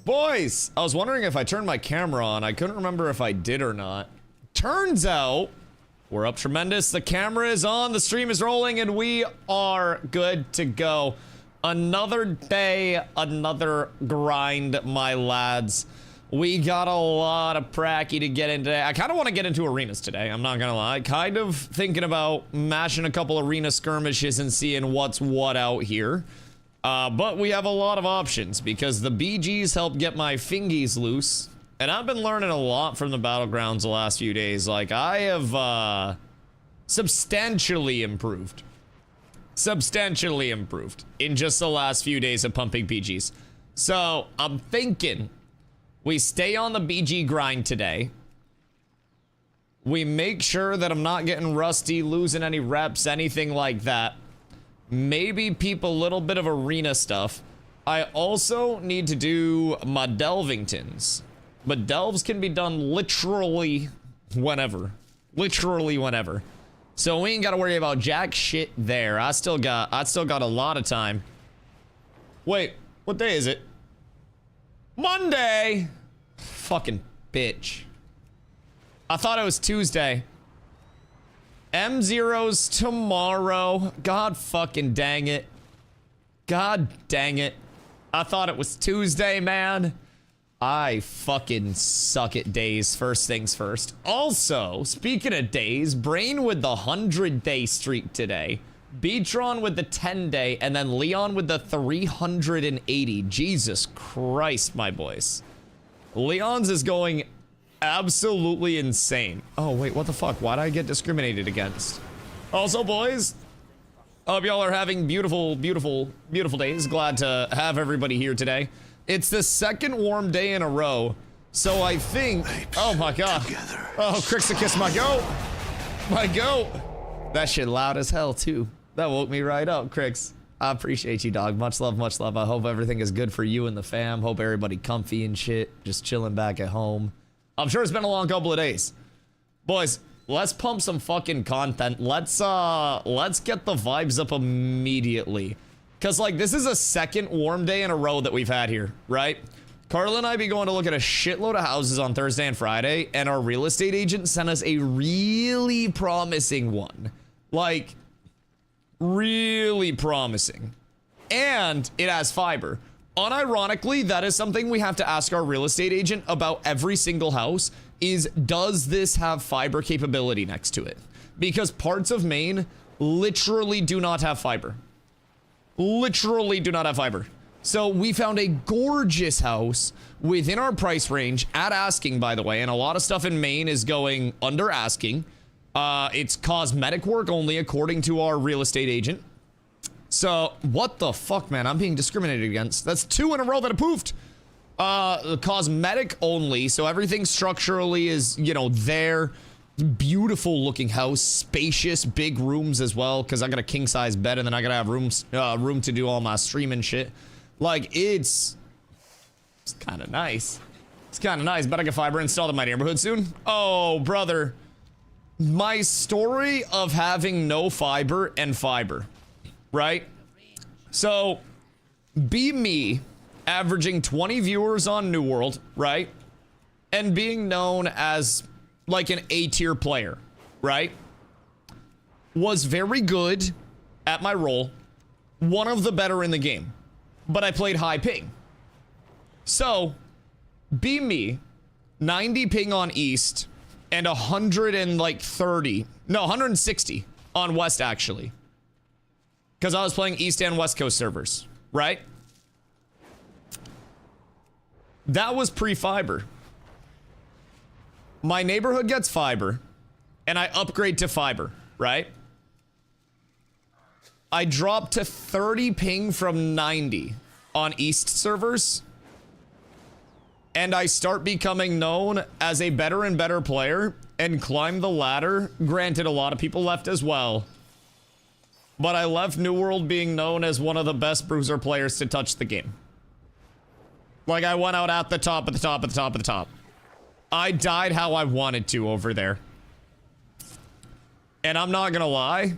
Boys, I was wondering if I turned my camera on. I couldn't remember if I did or not. Turns out, we're up tremendous. The camera is on, the stream is rolling, and we are good to go. Another day, another grind, my lads. We got a lot of pracky to get in today. I kind of want to get into arenas today, I'm not gonna lie. Kind of thinking about mashing a couple arena skirmishes and seeing what's what out here. But we have a lot of options because the BGs help get my fingies loose. And I've been learning a lot from the battlegrounds the last few days. Like, I have, substantially improved. Substantially improved in just the last few days of pumping BGs. So, I'm thinking we stay on the BG grind today. We make sure that I'm not getting rusty, losing any reps, anything like that. Maybe peep a little bit of arena stuff. I also need to do my delvingtons. But delves can be done literally whenever. Literally whenever. So we ain't gotta worry about jack shit there. I still got a lot of time. Wait, what day is it? Monday! Fucking bitch. I thought it was Tuesday. M0's tomorrow. God fucking dang it. God dang it. I thought it was Tuesday, man. I fucking suck at days, first things first. Also, speaking of days, Brain with the 100-day streak today. Beatron with the 10-day, and then Leon with the 380. Jesus Christ, my boys. Leon's is going absolutely insane. Oh, wait, what the fuck? Why'd I get discriminated against? Also, boys, hope y'all are having beautiful, beautiful, beautiful days. Glad to have everybody here today. It's the second warm day in a row, so I think... Oh my god. Oh, Crixicus, my goat! My goat! That shit loud as hell, too. That woke me right up, Crix. I appreciate you, dog. Much love, much love. I hope everything is good for you and the fam. Hope everybody comfy and shit. Just chilling back at home. I'm sure it's been a long couple of days. Boys, let's pump some fucking content. Let's get the vibes up immediately. Cause like, this is a second warm day in a row that we've had here, right? Carla and I be going to look at a shitload of houses on Thursday and Friday, and our real estate agent sent us a really promising one. Like, really promising. And it has fiber. Unironically, that is something we have to ask our real estate agent about every single house, is does this have fiber capability next to it? Because parts of Maine literally do not have fiber. Literally do not have fiber. So we found a gorgeous house within our price range at asking, by the way, and a lot of stuff in Maine is going under asking. It's cosmetic work only according to our real estate agent. So what the fuck, man? I'm being discriminated against. That's 2 in a row that have poofed. Cosmetic only, so everything structurally is, you know, there. Beautiful looking house, spacious, big rooms as well, because I got a king size bed and then I gotta have room to do all my streaming shit. Like, it's kind of nice. It's kind of nice. Better get fiber installed in my neighborhood soon. Oh, brother. My story of having no fiber and fiber, right? So, be me, averaging 20 viewers on New World, right? And being known as like an A-tier player, right? Was very good at my role, one of the better in the game, but I played high ping. So, be me, 90 ping on East, and 160 on West, actually. Because I was playing East and West Coast servers, right? That was pre-fiber. My neighborhood gets fiber, and I upgrade to fiber, right? I drop to 30 ping from 90 on East servers, and I start becoming known as a better and better player and climb the ladder. Granted, a lot of people left as well, but I left New World being known as one of the best bruiser players to touch the game. Like, I went out at the top, at the top, at the top, at the top. I died how I wanted to over there. And I'm not gonna lie,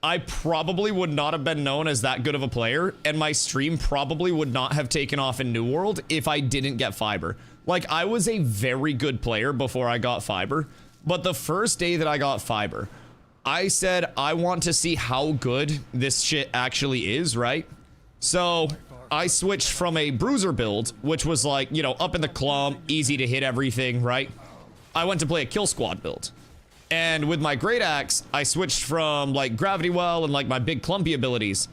I probably would not have been known as that good of a player, and my stream probably would not have taken off in New World if I didn't get fiber. Like, I was a very good player before I got fiber, but the first day that I got fiber, I said, I want to see how good this shit actually is, right? So I switched from a bruiser build, which was like, you know, up in the clump, easy to hit everything, right? I went to play a kill squad build. And with my great axe, I switched from like gravity well and like my big clumpy abilities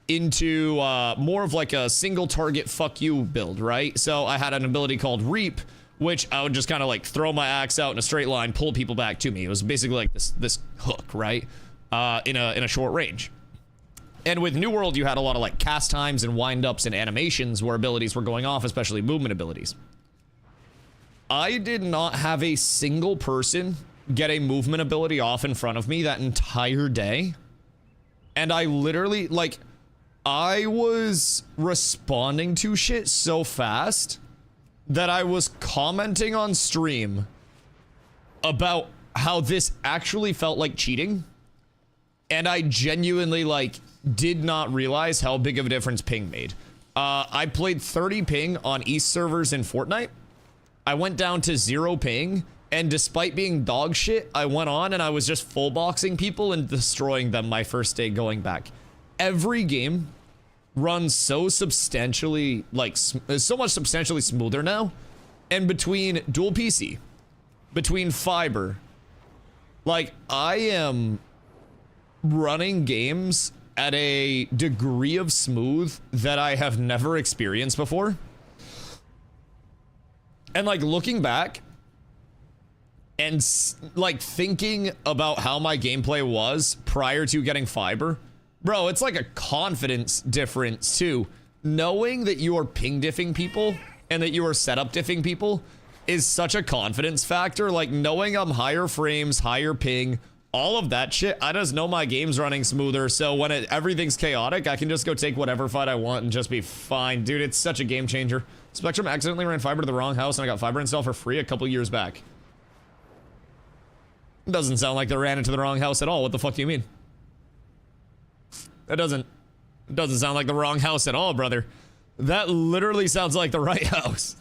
into more of like a single target fuck you build, right? So I had an ability called Reap, which I would just kind of like throw my axe out in a straight line, pull people back to me. It was basically like this hook, right? In a short range. And with New World, you had a lot of like cast times and wind-ups and animations where abilities were going off, especially movement abilities. I did not have a single person get a movement ability off in front of me that entire day. And I literally, like, I was responding to shit so fast that I was commenting on stream about how this actually felt like cheating. And I genuinely, like, did not realize how big of a difference ping made. I played 30 ping on East servers in Fortnite. I went down to 0 ping, and despite being dog shit, I went on and I was just full boxing people and destroying them my first day going back. Every game runs so substantially, like, so much substantially smoother now. And between dual PC, between fiber, like, I am running games at a degree of smooth that I have never experienced before. And like looking back and like thinking about how my gameplay was prior to getting fiber, bro, it's like a confidence difference too. Knowing that you are ping diffing people and that you are setup diffing people is such a confidence factor. Like knowing I'm higher frames, higher ping, all of that shit, I just know my game's running smoother, so when everything's chaotic, I can just go take whatever fight I want and just be fine. Dude, it's such a game changer. Spectrum accidentally ran fiber to the wrong house, and I got fiber installed for free a couple years back. Doesn't sound like they ran into the wrong house at all. What the fuck do you mean? That doesn't sound like the wrong house at all, brother. That literally sounds like the right house.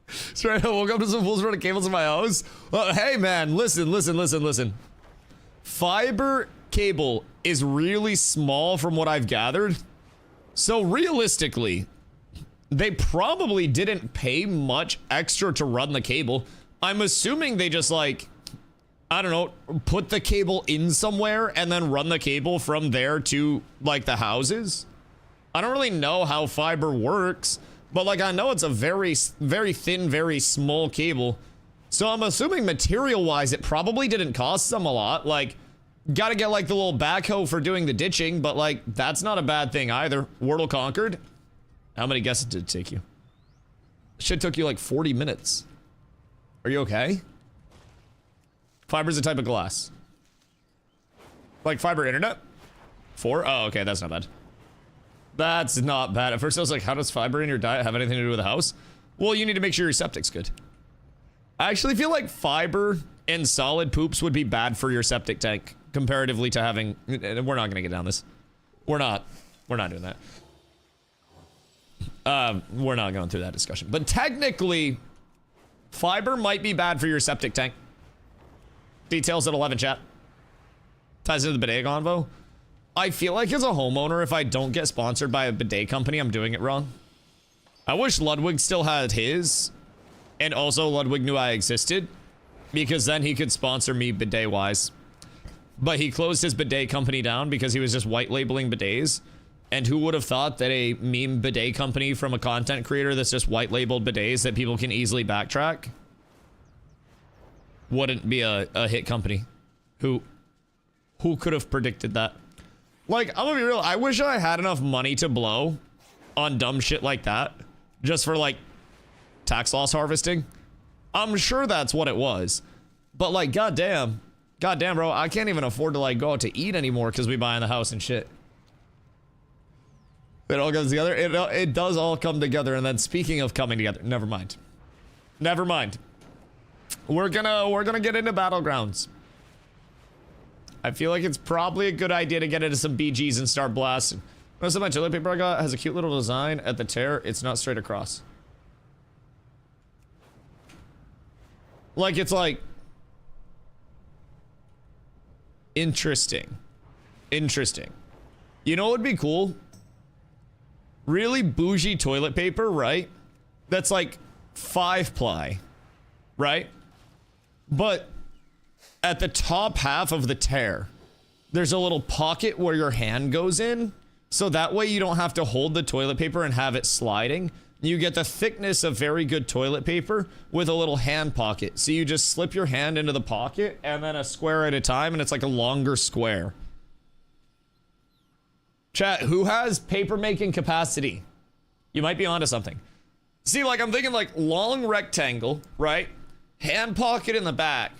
Straight up woke up to some fools running cables in my house. Hey man, listen. Fiber cable is really small from what I've gathered. So realistically, they probably didn't pay much extra to run the cable. I'm assuming they just like, I don't know, put the cable in somewhere and then run the cable from there to like the houses. I don't really know how fiber works. But like I know it's a very, very thin, very small cable. So I'm assuming material-wise it probably didn't cost them a lot. Like, gotta get like the little backhoe for doing the ditching, but like that's not a bad thing either. Wordle conquered. How many guesses did it take you? Shit took you like 40 minutes. Are you okay? Fiber's a type of glass. Like fiber internet? 4? Oh, okay, that's not bad. That's not bad. At first I was like, how does fiber in your diet have anything to do with the house? Well, you need to make sure your septic's good. I actually feel like fiber and solid poops would be bad for your septic tank comparatively to having... We're not going to get down this. We're not doing that. We're not going through that discussion. But technically, fiber might be bad for your septic tank. Details at 11 chat. Ties into the bidet convo. I feel like as a homeowner, if I don't get sponsored by a bidet company, I'm doing it wrong. I wish Ludwig still had his, and also Ludwig knew I existed, because then he could sponsor me bidet-wise. But he closed his bidet company down because he was just white labeling bidets, and who would have thought that a meme bidet company from a content creator that's just white labeled bidets that people can easily backtrack wouldn't be a hit company? Who could have predicted that? Like, I'm gonna be real, I wish I had enough money to blow on dumb shit like that, just for, like, tax loss harvesting. I'm sure that's what it was. But, like, goddamn, bro, I can't even afford to, like, go out to eat anymore because we buy in the house and shit. It all goes together. It does all come together, and then speaking of coming together, never mind. We're gonna get into Battlegrounds. I feel like it's probably a good idea to get into some BGs and start blasting. Most of my toilet paper I got has a cute little design at the tear. It's not straight across. Like, it's like... Interesting. Interesting. You know what would be cool? Really bougie toilet paper, right? That's like 5-ply, right? But at the top half of the tear, there's a little pocket where your hand goes in. So that way you don't have to hold the toilet paper and have it sliding. You get the thickness of very good toilet paper with a little hand pocket. So you just slip your hand into the pocket and then a square at a time, and it's like a longer square. Chat, who has paper making capacity? You might be onto something. See, like, I'm thinking like long rectangle, right? Hand pocket in the back.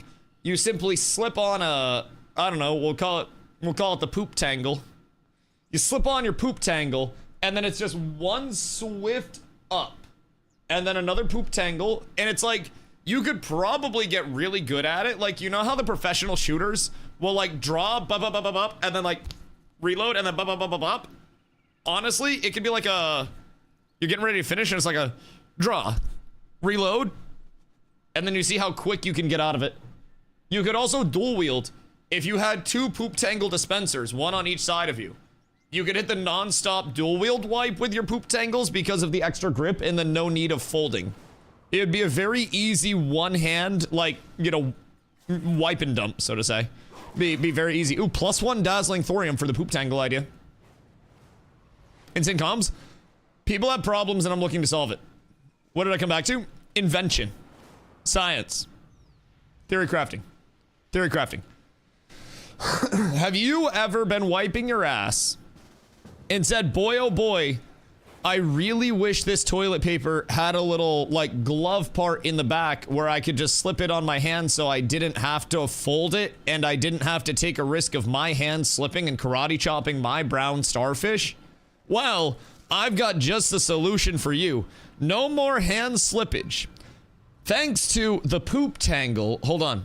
You simply slip on a, I don't know, we'll call it the poop tangle. You slip on your poop tangle, and then it's just one swift up. And then another poop tangle, and it's like, you could probably get really good at it. Like, you know how the professional shooters will like draw, and then like reload, and then bop. Honestly, it could be like a, you're getting ready to finish, and it's like a draw, reload, and then you see how quick you can get out of it. You could also dual wield if you had 2 poop tangle dispensers, one on each side of you. You could hit the non-stop dual wield wipe with your poop tangles because of the extra grip and the no need of folding. It would be a very easy one hand, like, you know, wipe and dump, so to say. Be very easy. Ooh, +1 dazzling thorium for the poop tangle idea. Insane comms. People have problems and I'm looking to solve it. What did I come back to? Invention. Science. Theory crafting. Theory crafting. Have you ever been wiping your ass and said, boy, oh boy, I really wish this toilet paper had a little, like, glove part in the back where I could just slip it on my hand so I didn't have to fold it and I didn't have to take a risk of my hand slipping and karate chopping my brown starfish? Well, I've got just the solution for you. No more hand slippage. Thanks to the poop tangle. Hold on.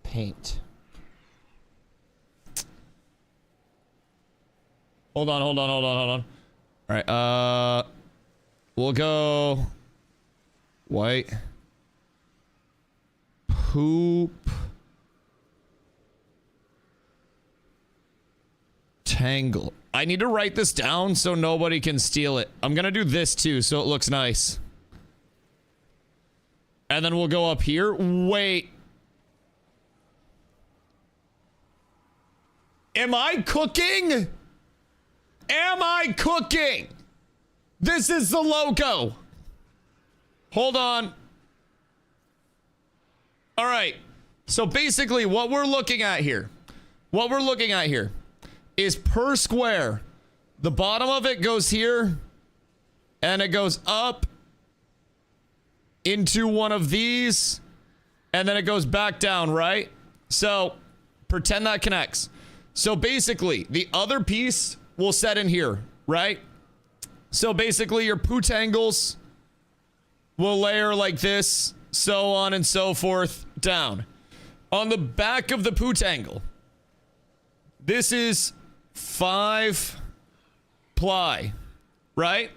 Paint. Hold on. All right, we'll go white. Poop tangle. I need to write this down so nobody can steal it. I'm gonna do this too, so it looks nice. And then we'll go up here. Wait. Am I cooking? Am I cooking? This is the logo. Hold on. All right. So basically what we're looking at here is per square. The bottom of it goes here and it goes up into one of these and then it goes back down, right? So pretend that connects. So basically the other piece will set in here, right? So basically your poo tangles will layer like this, so on and so forth down. On the back of the poo tangle, this is 5-ply, right?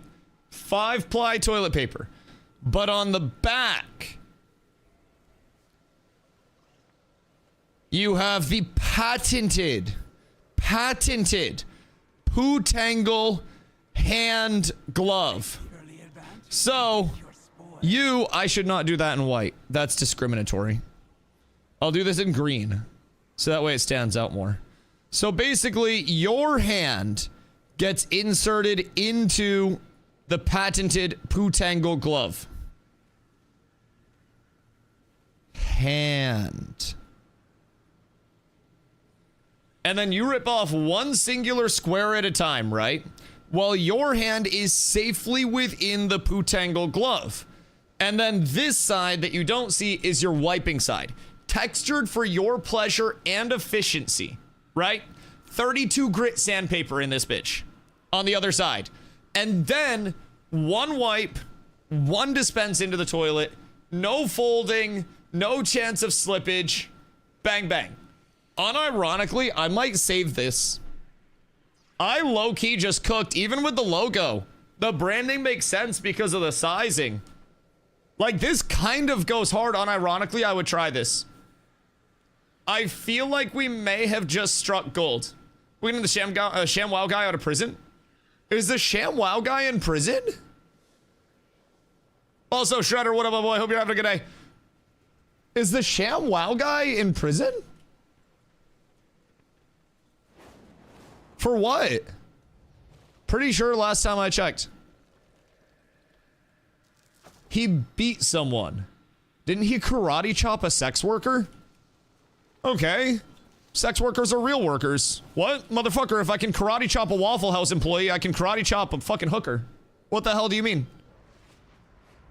5-ply toilet paper. But on the back, you have the patented poo tangle hand glove. So, I should not do that in white. That's discriminatory. I'll do this in green. So that way it stands out more. So basically, your hand gets inserted into the patented poo tangle glove. Hand. And then you rip off one singular square at a time, right? While your hand is safely within the poo tangle glove. And then this side that you don't see is your wiping side. Textured for your pleasure and efficiency, right? 32 grit sandpaper in this bitch. On the other side. And then one wipe, one dispense into the toilet, no folding, no chance of slippage. Bang, bang. Unironically, I might save this. I low-key just cooked, even with the logo. The branding makes sense because of the sizing. Like, this kind of goes hard. Unironically, I would try this. I feel like we may have just struck gold. We need the ShamWow guy out of prison. Is the ShamWow guy in prison? Also, Shredder, what up, my boy? Hope you're having a good day. Is the ShamWow guy in prison? For what? Pretty sure last time I checked. He beat someone. Didn't he karate chop a sex worker? Okay. Sex workers are real workers. What? Motherfucker, if I can karate chop a Waffle House employee, I can karate chop a fucking hooker. What the hell do you mean?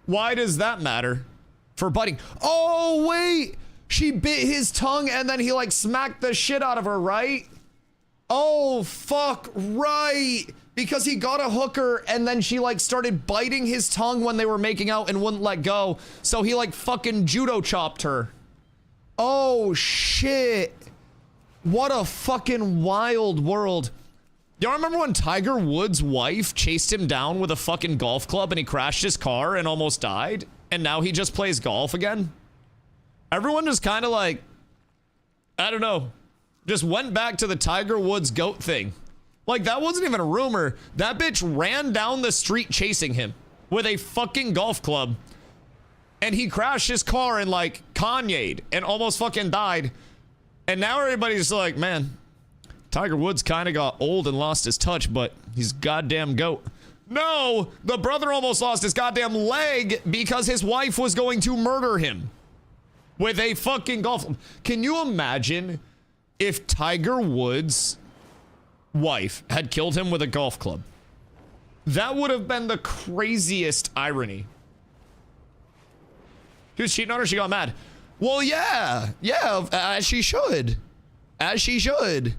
Why does that matter? For biting. Oh, wait! She bit his tongue and then he, like, smacked the shit out of her, right? Oh, fuck, right! Because he got a hooker and then she, like, started biting his tongue when they were making out and wouldn't let go. So he, like, fucking judo chopped her. Oh, shit. What a fucking wild world. Y'all remember when Tiger Woods' wife chased him down with a fucking golf club and he crashed his car and almost died? And now he just plays golf again? Everyone just kind of like, I don't know, just went back to the Tiger Woods goat thing. Like, that wasn't even a rumor. That bitch ran down the street chasing him with a fucking golf club. And he crashed his car and, like, Kanye'd and almost fucking died. And now everybody's like, man, Tiger Woods kind of got old and lost his touch, but he's goddamn goat. No, the brother almost lost his goddamn leg because his wife was going to murder him with a fucking golf club. Can you imagine if Tiger Woods' wife had killed him with a golf club? That would have been the craziest irony. He was cheating on her, she got mad. Well, yeah, as she should. As she should.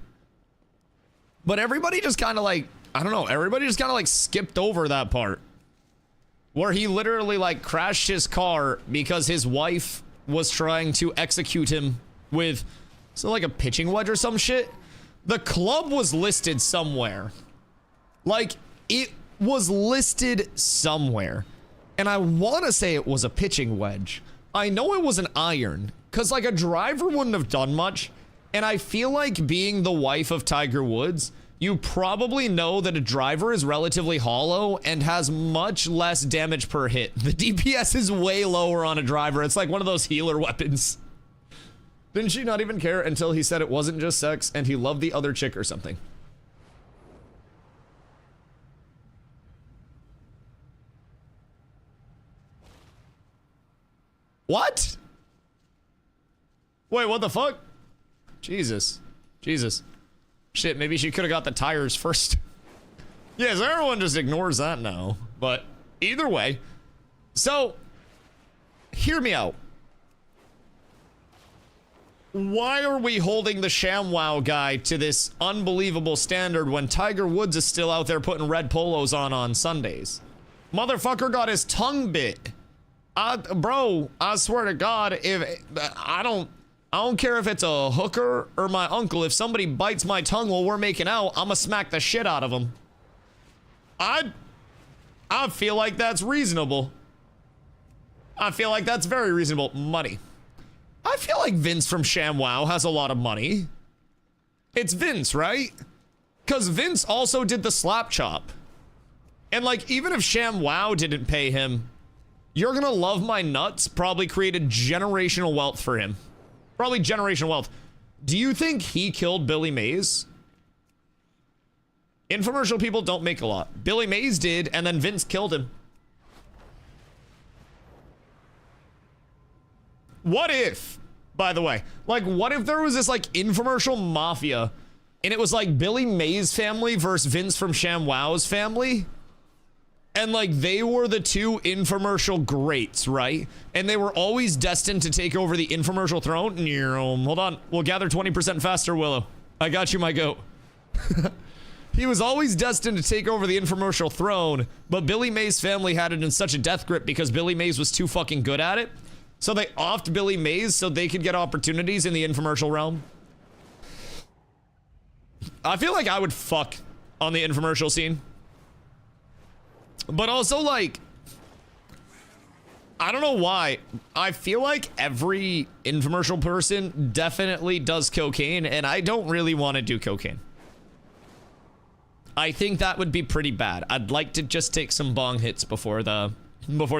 But everybody just kind of like, I don't know, everybody just kind of like skipped over that part. Where he literally like crashed his car because his wife was trying to execute him with, so like a pitching wedge or some shit. The club was listed somewhere. Like, it was listed somewhere. And I want to say it was a pitching wedge. I know it was an iron, because like a driver wouldn't have done much. And I feel like being the wife of Tiger Woods, you probably know that a driver is relatively hollow and has much less damage per hit. The DPS is way lower on a driver. It's like one of those healer weapons. Didn't she not even care until he said it wasn't just sex and he loved the other chick or something? What? Wait, what the fuck? Jesus. Jesus. Shit, maybe she could have got the tires first. Yes, everyone just ignores that now. But either way. So, hear me out. Why are we holding the ShamWow guy to this unbelievable standard when Tiger Woods is still out there putting red polos on Sundays? Motherfucker got his tongue bit. Bro, I swear to God, if I don't care if it's a hooker or my uncle. If somebody bites my tongue while we're making out, I'm gonna smack the shit out of them. I feel like that's reasonable. I feel like that's very reasonable. Money. I feel like Vince from ShamWow has a lot of money. It's Vince, right? Because Vince also did the slap chop. And like, even if ShamWow didn't pay him, You're Gonna Love My Nuts probably created generational wealth for him. Probably generational wealth. Do you think he killed Billy Mays? Infomercial people don't make a lot. Billy Mays did, and then Vince killed him. What if, by the way, like, what if there was this, like, infomercial mafia, and it was, like, Billy Mays' family versus Vince from ShamWow's family? And, like, they were the two infomercial greats, right? And they were always destined to take over the infomercial throne. Hold on. We'll gather 20% faster, Willow. I got you, my goat. He was always destined to take over the infomercial throne, but Billy Mays' family had it in such a death grip because Billy Mays was too fucking good at it. So they offed Billy Mays so they could get opportunities in the infomercial realm. I feel like I would fuck on the infomercial scene. But also, like, I don't know why. I feel like every infomercial person definitely does cocaine, and I don't really want to do cocaine. I think that would be pretty bad. I'd like to just take some bong hits before the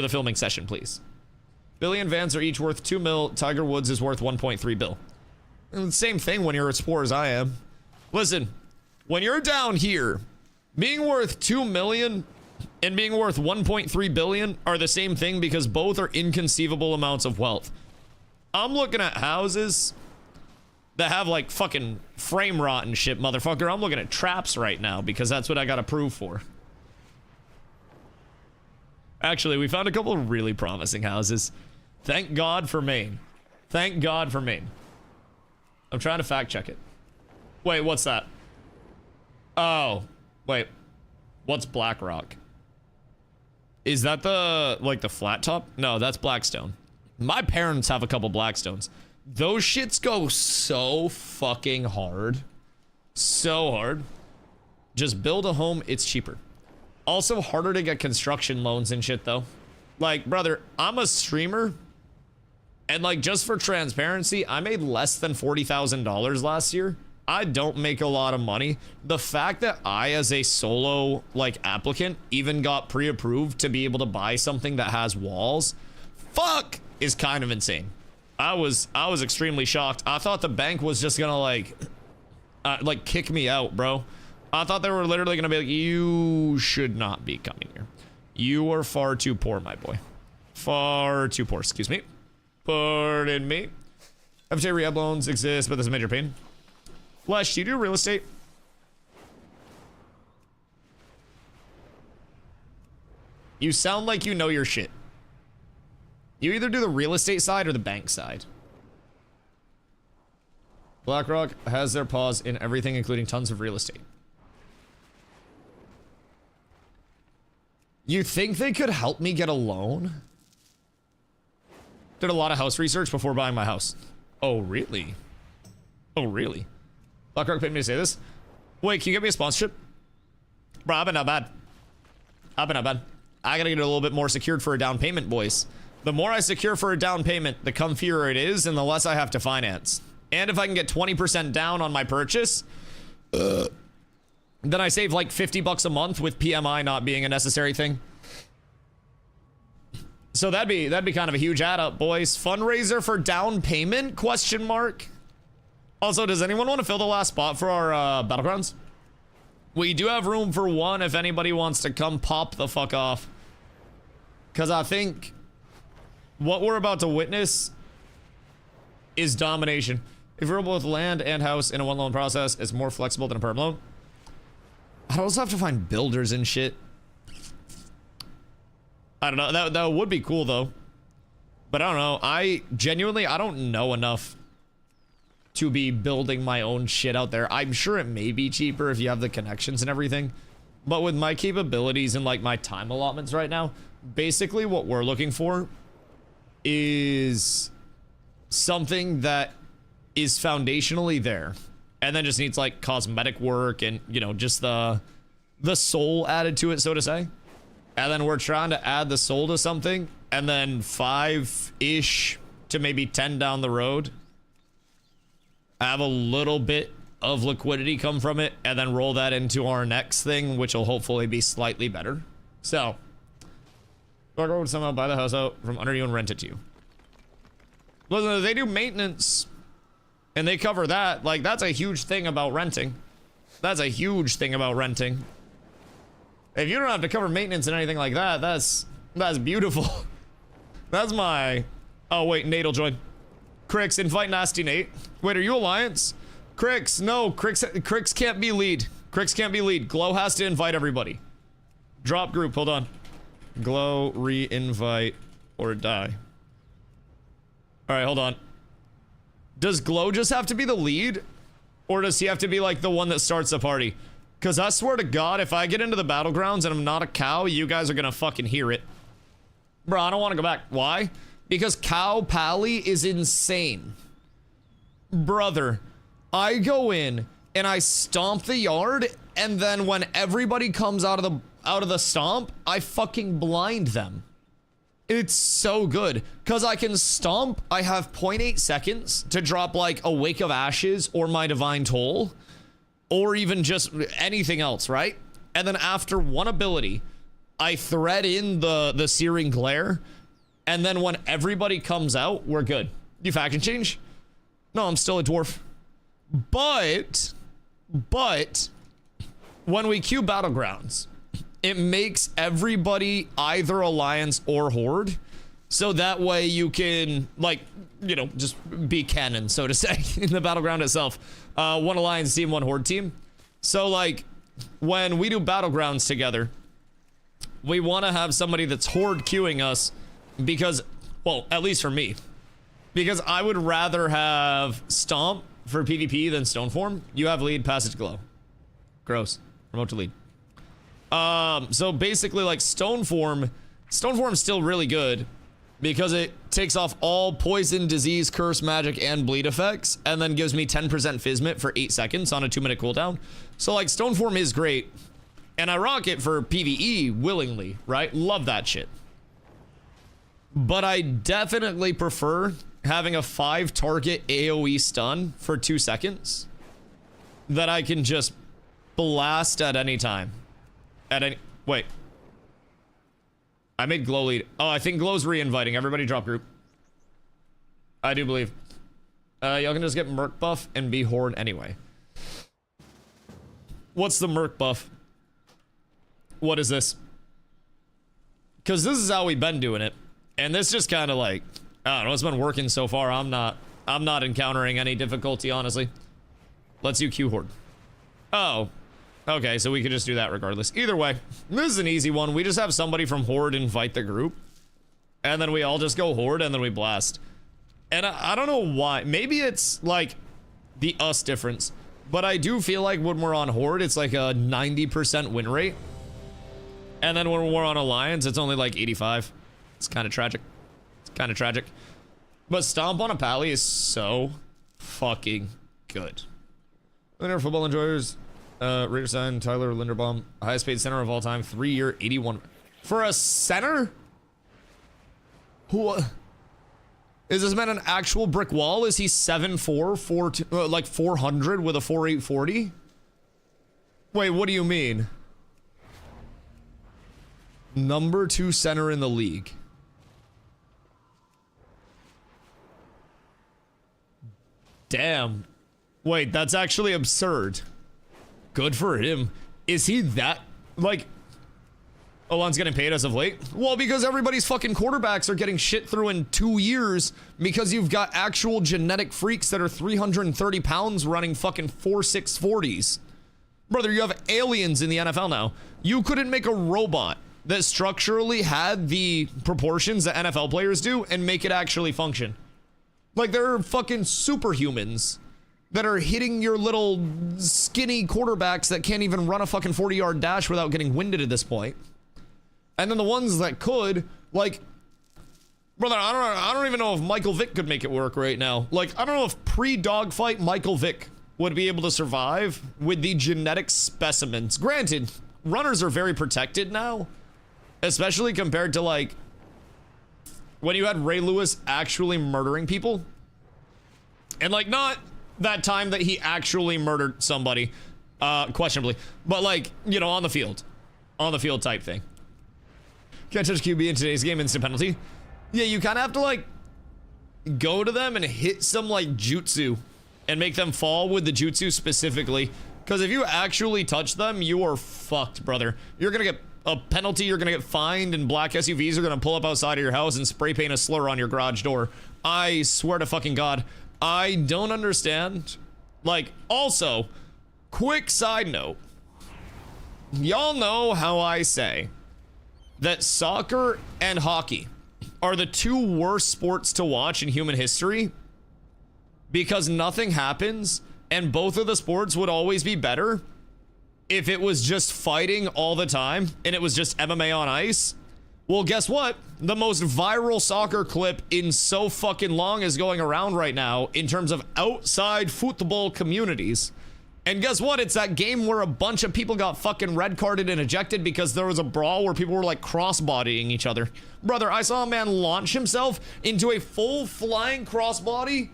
filming session, please. Billy and Vans are each worth 2 mil. Tiger Woods is worth 1.3 bill. Same thing when you're as poor as I am. Listen, when you're down here, being worth 2 million and being worth 1.3 billion are the same thing because both are inconceivable amounts of wealth. I'm looking at houses that have like fucking frame rot and shit, motherfucker. I'm looking at traps right now because that's what I got approved for. Actually, we found a couple of really promising houses. Thank God for Maine. Thank God for Maine. I'm trying to fact check it. Wait, what's that? Oh, wait. What's Blackrock? Is that the, like, the flat top? No, that's Blackstone. My parents have a couple Blackstones. Those shits go so fucking hard. So hard. Just build a home, it's cheaper. Also harder to get construction loans and shit, though. Like, brother, I'm a streamer. And, like, just for transparency, I made less than $40,000 last year. I don't make a lot of money. The fact that I, as a solo, like, applicant, even got pre-approved to be able to buy something that has walls, fuck, is kind of insane. I was extremely shocked. I thought the bank was just gonna, like, kick me out, bro. I thought they were literally gonna be like, you should not be coming here. You are far too poor, my boy. Far too poor, excuse me. Pardon me. FJ rehab loans exist, but there's a major pain. Flesh, do you do real estate? You sound like you know your shit. You either do the real estate side or the bank side. BlackRock has their paws in everything, including tons of real estate. You think they could help me get a loan? Did a lot of house research before buying my house. Oh, really? Oh, really? BlackRock paid me to say this. Wait, can you get me a sponsorship? Bro, I've been not bad. I've been not bad. I gotta get a little bit more secured for a down payment, boys. The more I secure for a down payment, the comfier it is, and the less I have to finance. And if I can get 20% down on my purchase, then I save like 50 bucks a month with PMI not being a necessary thing. So that'd be kind of a huge add up, boys. Fundraiser for down payment? Question mark. Also, does anyone want to fill the last spot for our battlegrounds? We do have room for one if anybody wants to come pop the fuck off. Because I think what we're about to witness is domination. If you're able with land and house in a one loan process, it's more flexible than a perm loan. I'd also have to find builders and shit. I don't know. That would be cool, though. But I don't know. I don't know enough to be building my own shit out there. I'm sure it may be cheaper if you have the connections and everything. But with my capabilities and, like, my time allotments right now, basically what we're looking for is something that is foundationally there. And then just needs, like, cosmetic work and, you know, just the soul added to it, so to say. And then we're trying to add the soul to something, and then 5-ish to maybe 10 down the road, have a little bit of liquidity come from it, and then roll that into our next thing, which will hopefully be slightly better. So, or would somehow buy the house out from under you and rent it to you. Listen, they do maintenance, and they cover that. Like, that's a huge thing about renting. That's a huge thing about renting. If you don't have to cover maintenance and anything like that, that's beautiful. That's my... Oh, wait, Nate will join. Crix, invite Nasty Nate. Wait, are you Alliance? Crix, no, Crix can't be lead. Crix can't be lead. Glow has to invite everybody. Drop group, hold on. Glow, re-invite, or die. Alright, hold on. Does Glow just have to be the lead? Or does he have to be, like, the one that starts the party? Because I swear to God, if I get into the battlegrounds and I'm not a cow, you guys are gonna fucking hear it. Bro, I don't want to go back. Why? Because Cow Pally is insane. Brother, I go in and I stomp the yard, and then when everybody comes out of the stomp, I fucking blind them. It's so good, because I can stomp, I have 0.8 seconds to drop like a Wake of Ashes or my Divine Toll, or even just anything else, right? And then after one ability, I thread in the Searing Glare, and then when everybody comes out, we're good. You faction change? No, I'm still a dwarf. But when we queue Battlegrounds, it makes everybody either Alliance or Horde, so that way you can, like, you know, just be canon, so to say, in the Battleground itself. One Alliance team, one Horde team. So, like, when we do Battlegrounds together, we want to have somebody that's Horde queuing us because, well, at least for me, because I would rather have Stomp for PvP than Stoneform. You have lead, passage glow. Gross. Remote to lead. So basically, like, Stoneform's still really good because it takes off all poison, disease, curse, magic, and bleed effects, and then gives me 10% Fizzmit for 8 seconds on a 2-minute cooldown. So, like, Stoneform is great, and I rock it for PvE willingly, right? Love that shit. But I definitely prefer having a 5-target AoE stun for 2 seconds that I can just blast at any time. Wait. I made Glow lead. Oh, I think Glow's re-inviting. Everybody drop group. I do believe. Y'all can just get Merc buff and be Horde anyway. What's the Merc buff? What is this? Because this is how we've been doing it. And this just kind of like, I don't know, it's been working so far. I'm not encountering any difficulty, honestly. Let's do Q Horde. Oh. Okay, so we could just do that regardless. Either way, this is an easy one. We just have somebody from Horde invite the group, and then we all just go Horde, and then we blast. And I don't know why. Maybe it's, like, the us difference, but I do feel like when we're on Horde, it's like a 90% win rate. And then when we're on Alliance, it's only like 85. It's kind of tragic. It's kind of tragic. But Stomp on a Pally is so fucking good. Winner football enjoyers. Ritterstein, Tyler Linderbaum, highest paid center of all time, 3-year, 81. For a center? Who? Is this man an actual brick wall? Is he 7'4", like 400 with a 4.840? Wait, what do you mean? Number 2 center in the league. Damn. Wait, that's actually absurd. Good for him. Is he that, like, Alon's getting paid as of late? Well, because everybody's fucking quarterbacks are getting shit through in 2 years because you've got actual genetic freaks that are 330 pounds running fucking 4.6 40s. Brother, you have aliens in the NFL now. You couldn't make a robot that structurally had the proportions that NFL players do and make it actually function. Like, they're fucking superhumans that are hitting your little skinny quarterbacks that can't even run a fucking 40-yard dash without getting winded at this point. And then the ones that could, like, brother, I don't even know if Michael Vick could make it work right now. Like, I don't know if pre-dogfight Michael Vick would be able to survive with the genetic specimens. Granted, runners are very protected now, especially compared to, like, when you had Ray Lewis actually murdering people. And, like, not that time that he actually murdered somebody, questionably, but, like, you know, on the field type thing. Can't touch QB in today's game, instant penalty. Yeah, you kind of have to, like, go to them and hit some, like, jutsu and make them fall with the jutsu specifically, because if you actually touch them, you are fucked, brother. You're gonna get a penalty, you're gonna get fined, and black SUVs are gonna pull up outside of your house and spray paint a slur on your garage door. I swear to fucking God. I don't understand. Like, also, quick side note. Y'all know how I say that soccer and hockey are the 2 worst sports to watch in human history because nothing happens, and both of the sports would always be better if it was just fighting all the time and it was just MMA on ice. Well, guess what? The most viral soccer clip in so fucking long is going around right now in terms of outside football communities. And guess what? It's that game where a bunch of people got fucking red carded and ejected because there was a brawl where people were like crossbodying each other. Brother, I saw a man launch himself into a full flying crossbody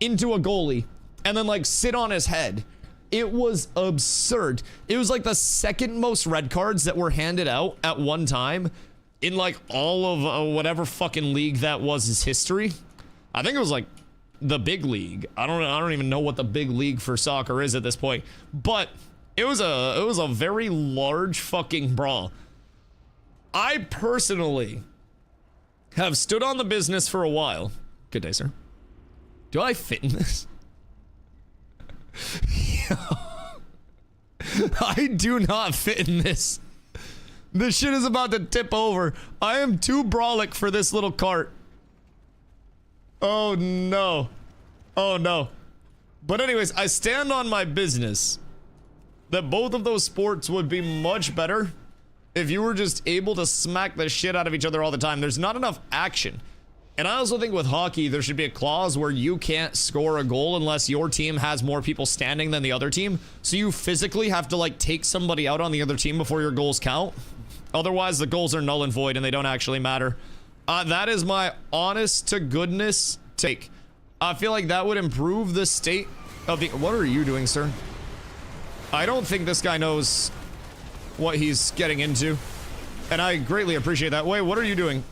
into a goalie and then like sit on his head. It was absurd. It was like the second most red cards that were handed out at one time in like all of whatever fucking league that was his history. I think it was like the big league. I don't even know what the big league for soccer is at this point, but it was a very large fucking brawl. I personally have stood on the business for a while. Good day, sir. Do I fit in this? I do not fit in this. This shit is about to tip over. I am too brawlic for this little cart. Oh no. Oh no. But anyways, I stand on my business that both of those sports would be much better if you were just able to smack the shit out of each other all the time. There's not enough action. And I also think with hockey, there should be a clause where you can't score a goal unless your team has more people standing than the other team. So you physically have to like take somebody out on the other team before your goals count. Otherwise, the goals are null and void and they don't actually matter. That is my honest to goodness take. I feel like that would improve the state of the... What are you doing, sir? I don't think this guy knows what he's getting into. And I greatly appreciate that. Wait, what are you doing?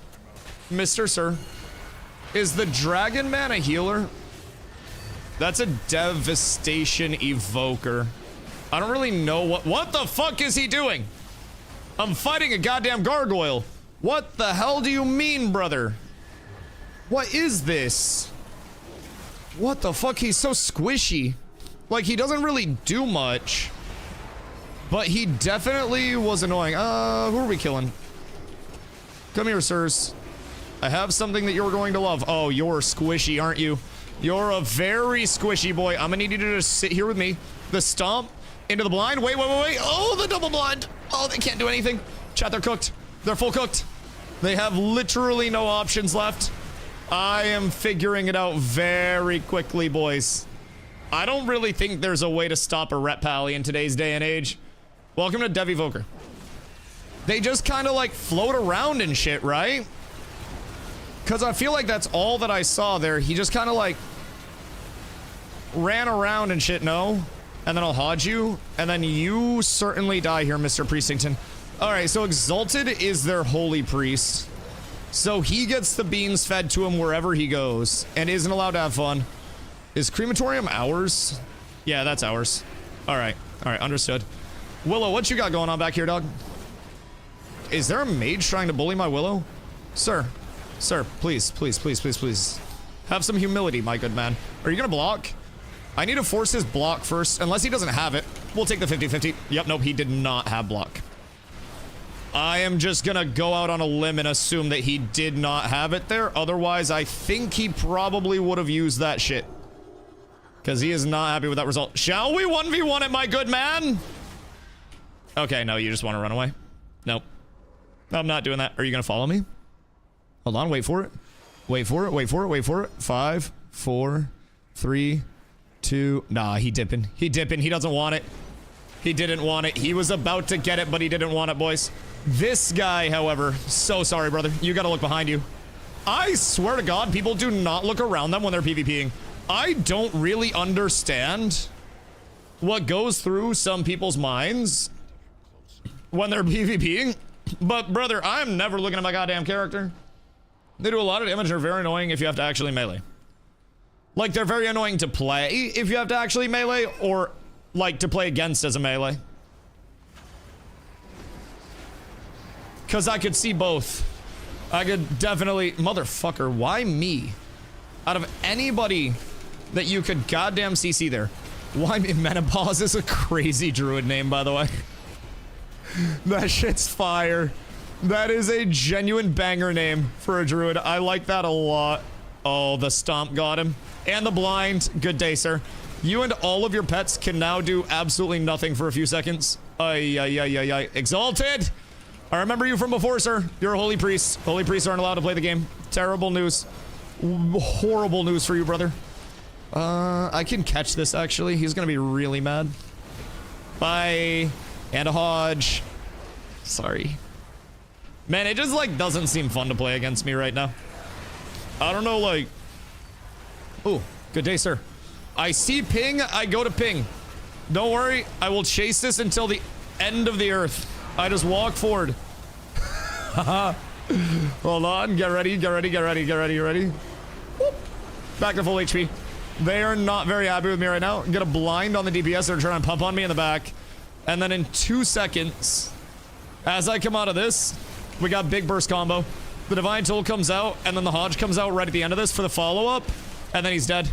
Mr. Sir? Is the Dragon Man a healer? That's a Devastation Evoker. I don't really know what the fuck is he doing? I'm fighting a goddamn gargoyle. What the hell do you mean, brother? What is this? What the fuck? He's so squishy. Like, he doesn't really do much. But he definitely was annoying. Who are we killing? Come here, sirs. I have something that you're going to love. Oh, you're squishy, aren't you? You're a very squishy boy. I'm gonna need you to just sit here with me. The stomp into the blind. Wait. Oh, the double blind. Oh, they can't do anything. Chat, they're cooked. They're full cooked. They have literally no options left. I am figuring it out very quickly, boys. I don't really think there's a way to stop a rep pally in today's day and age. Welcome to Dev Evoker. They just kind of like float around and shit, right? Because I feel like that's all that I saw there. He just kind of like ran around and shit, no? And then I'll hodge you. And then you certainly die here, Mr. Priestington. Alright, so Exalted is their holy priest. So he gets the beans fed to him wherever he goes and isn't allowed to have fun. Is Crematorium ours? Yeah, that's ours. Alright, understood. Willow, what you got going on back here, dog? Is there a mage trying to bully my Willow? Sir, please. Have some humility, my good man. Are you gonna block? I need to force his block first, unless he doesn't have it. We'll take the 50-50. Yep, nope, he did not have block. I am just gonna go out on a limb and assume that he did not have it there. Otherwise, I think he probably would have used that shit. Because he is not happy with that result. Shall we 1v1 it, my good man? Okay, no, you just want to run away. Nope. I'm not doing that. Are you gonna follow me? Hold on, wait for it. Wait for it. 5, 4, 3, 2. Nah, he dipping. He doesn't want it. He didn't want it. He was about to get it, but he didn't want it, boys. This guy, however, so sorry, brother. You gotta look behind you. I swear to God, people do not look around them when they're PvPing. I don't really understand what goes through some people's minds when they're PvPing. But, brother, I'm never looking at my goddamn character. They do a lot of damage and are very annoying if you have to actually melee. Like, they're very annoying to play if you have to actually melee, or, like, to play against as a melee. Because I could see both. I could definitely... Motherfucker, why me? Out of anybody that you could goddamn CC there. Why me? Menopause is a crazy druid name, by the way. That shit's fire. That is a genuine banger name for a druid. I like that a lot. Oh, the stomp got him. And the blind. Good day, sir. You and all of your pets can now do absolutely nothing for a few seconds. Ay. Exalted! I remember you from before, sir. You're a holy priest. Holy priests aren't allowed to play the game. Terrible news. Horrible news for you, brother. I can catch this, actually. He's gonna be really mad. Bye. And a Hodge. Sorry. Man, it just, like, doesn't seem fun to play against me right now. I don't know, like... Ooh, good day, sir. I see ping, I go to ping. Don't worry, I will chase this until the end of the earth. I just walk forward. Hold on, get ready, get ready, get ready, get ready, get ready. Whoop. Back to full HP. They are not very happy with me right now. Get a blind on the DPS. They're trying to pump on me in the back. And then in 2 seconds, as I come out of this, we got big burst combo. The Divine Tool comes out, and then the Hodge comes out right at the end of this for the follow-up, and then he's dead.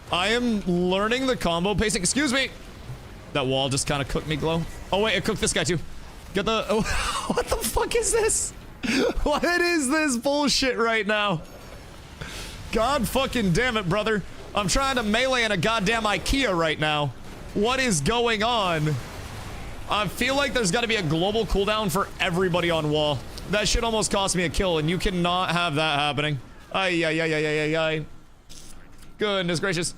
I am learning the combo pacing. Excuse me. That wall just kind of cooked me, Glow. Oh, wait, it cooked this guy, too. Get the... Oh, what the fuck is this? What is this bullshit right now? God fucking damn it, brother. I'm trying to melee in a goddamn IKEA right now. What is going on? I feel like there's got to be a global cooldown for everybody on wall. That shit almost cost me a kill, and you cannot have that happening. Ay, ay, ay, ay, ay, ay. Goodness gracious.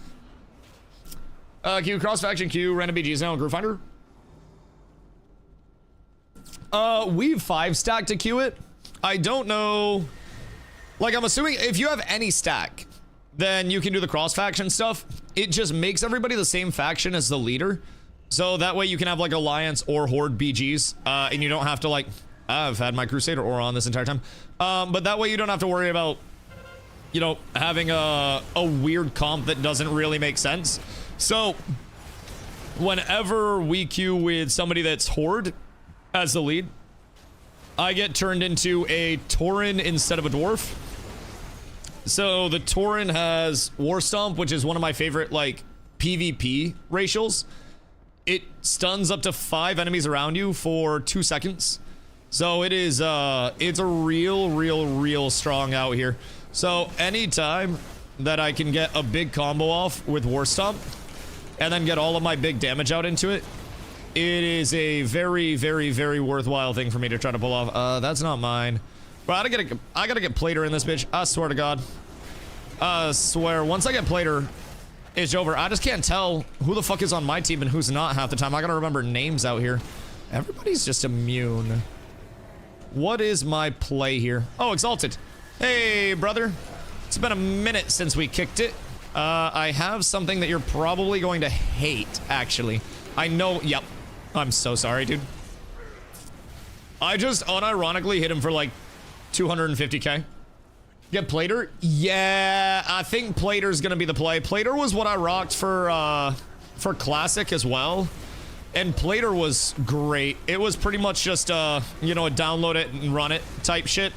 Q, cross-faction Q, random BGs now, group finder. We've 5-stacked to Q it. I don't know. Like, I'm assuming if you have any stack, then you can do the cross-faction stuff. It just makes everybody the same faction as the leader. So that way you can have, like, Alliance or Horde BGs, and you don't have to, like... I've had my Crusader aura on this entire time. But that way you don't have to worry about, you know, having a weird comp that doesn't really make sense. So, whenever we queue with somebody that's Horde as the lead, I get turned into a Tauren instead of a Dwarf. So, the Tauren has War Stomp, which is one of my favorite, like, PvP racials. It stuns up to 5 enemies around you for 2 seconds. So it is, it's a real strong out here. So anytime that I can get a big combo off with War Stomp and then get all of my big damage out into it, it is a very worthwhile thing for me to try to pull off. That's not mine. But I gotta get Plater in this bitch. I swear to God. I swear, once I get Plater, it's over. I just can't tell who the fuck is on my team and who's not half the time. I gotta remember names out here. Everybody's just immune. What is my play here? Oh, Exalted. Hey, brother. It's been a minute since we kicked it. I have something that you're probably going to hate, actually. I know. Yep. I'm so sorry, dude. I just unironically hit him for like 250k. Get Plater? Yeah, I think Plater's gonna be the play. Plater was what I rocked for Classic as well. And Plater was great. It was pretty much just, you know, a download it and run it type shit.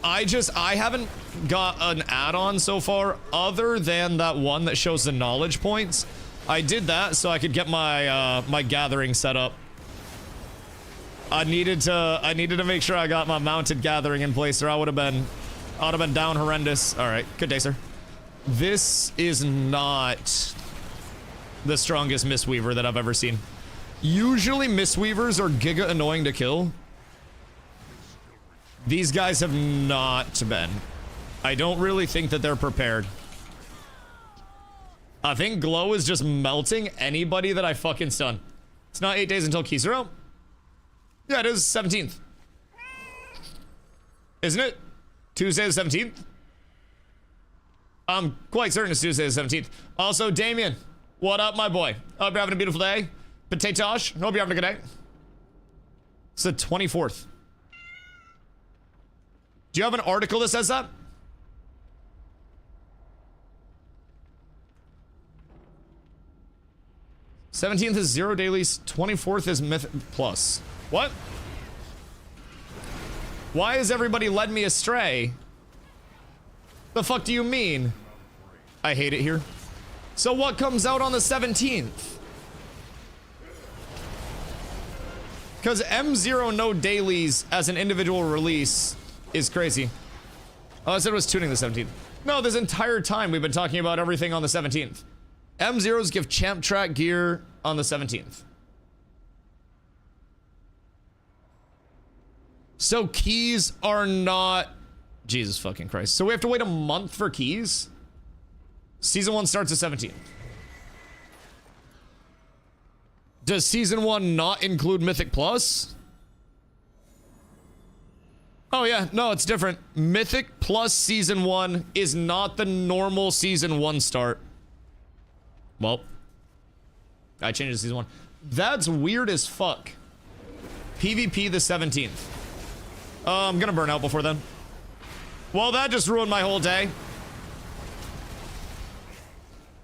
I haven't got an add-on so far other than that one that shows the knowledge points. I did that so I could get my, my gathering set up. I needed to make sure I got my mounted gathering in place or I would have been down horrendous. All right, good day, sir. This is not the strongest Mistweaver that I've ever seen. Usually Mistweavers are giga annoying to kill. These guys have not been. I don't really think that they're prepared. I think Glow is just melting anybody that I fucking stun. It's not 8 days until keys are out. Yeah, it is 17th. Isn't it? Tuesday the 17th? I'm quite certain it's Tuesday the 17th. Also, Damien, what up, my boy? Hope you're having a beautiful day. Potatosh, hope you're having a good day. It's the 24th. Do you have an article that says that? '17th is 0 dailies, 24th is Myth Plus. What? Why has everybody led me astray? The fuck do you mean? I hate it here. So what comes out on the 17th? Because M0 no dailies as an individual release is crazy. Oh, I said it was tuning the 17th. No, this entire time we've been talking about everything on the 17th. M0s give champ track gear on the 17th. So keys are not... Jesus fucking Christ. So we have to wait a month for keys? Season 1 starts the 17th. Does Season 1 not include Mythic Plus? Oh yeah, no, it's different. Mythic Plus Season 1 is not the normal Season 1 start. Well, I changed it to Season 1. That's weird as fuck. PvP the 17th. I'm gonna burn out before then. Well, that just ruined my whole day.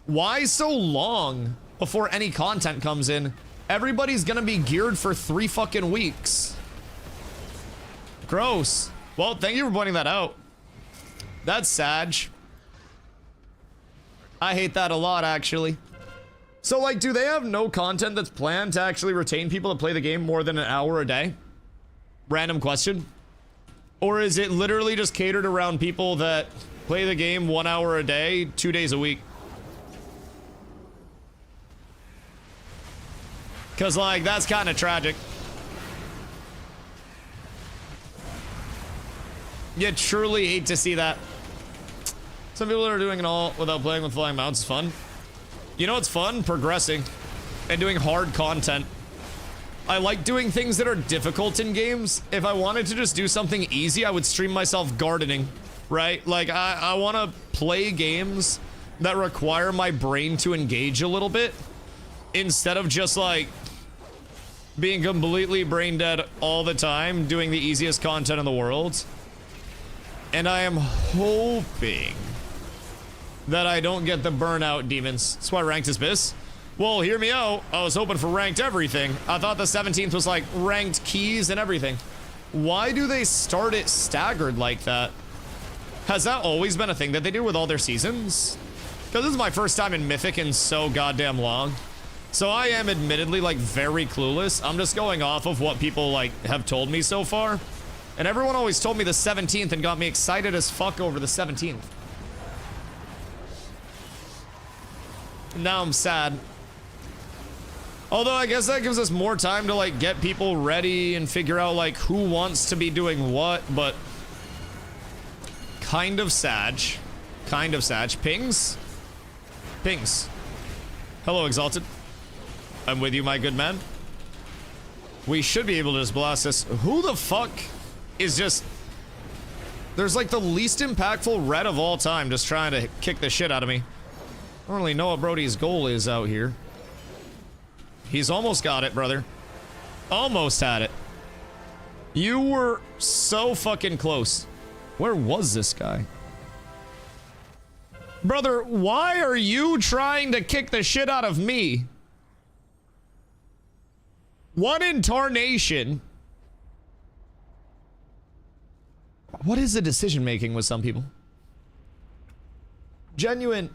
Why so long before any content comes in? Everybody's gonna be geared for 3 fucking weeks. Gross. Well, thank you for pointing that out. That's sad. I hate that a lot, actually. So, like, do they have no content that's planned to actually retain people to play the game more than an hour a day? Random question. Or is it literally just catered around people that play the game 1 hour a day, 2 days a week? Because, like, that's kind of tragic. You truly hate to see that. Some people are doing it all without playing with flying mounts is fun. You know what's fun? Progressing. And doing hard content. I like doing things that are difficult in games. If I wanted to just do something easy, I would stream myself gardening. Right? Like, I want to play games that require my brain to engage a little bit. Instead of just, like, being completely brain dead all the time, doing the easiest content in the world. And I am hoping that I don't get the burnout demons. That's why ranked is BIS. Well, hear me out. I was hoping for ranked everything. I thought the 17th was like ranked keys and everything. Why do they start it staggered like that? Has that always been a thing that they do with all their seasons? Because this is my first time in Mythic in so goddamn long. So I am admittedly like very clueless. I'm just going off of what people like have told me so far. And everyone always told me the 17th and got me excited as fuck over the 17th. Now I'm sad. Although I guess that gives us more time to like get people ready and figure out like who wants to be doing what, but kind of sad. Kind of sad. Pings? Pings. Hello, Exalted. I'm with you, my good man. We should be able to just blast this. Who the fuck is just... There's like the least impactful red of all time just trying to kick the shit out of me. I don't really know what Brody's goal is out here. He's almost got it, brother. Almost had it. You were so fucking close. Where was this guy? Brother, why are you trying to kick the shit out of me? What in tarnation? What is the decision making with some people? Genuine.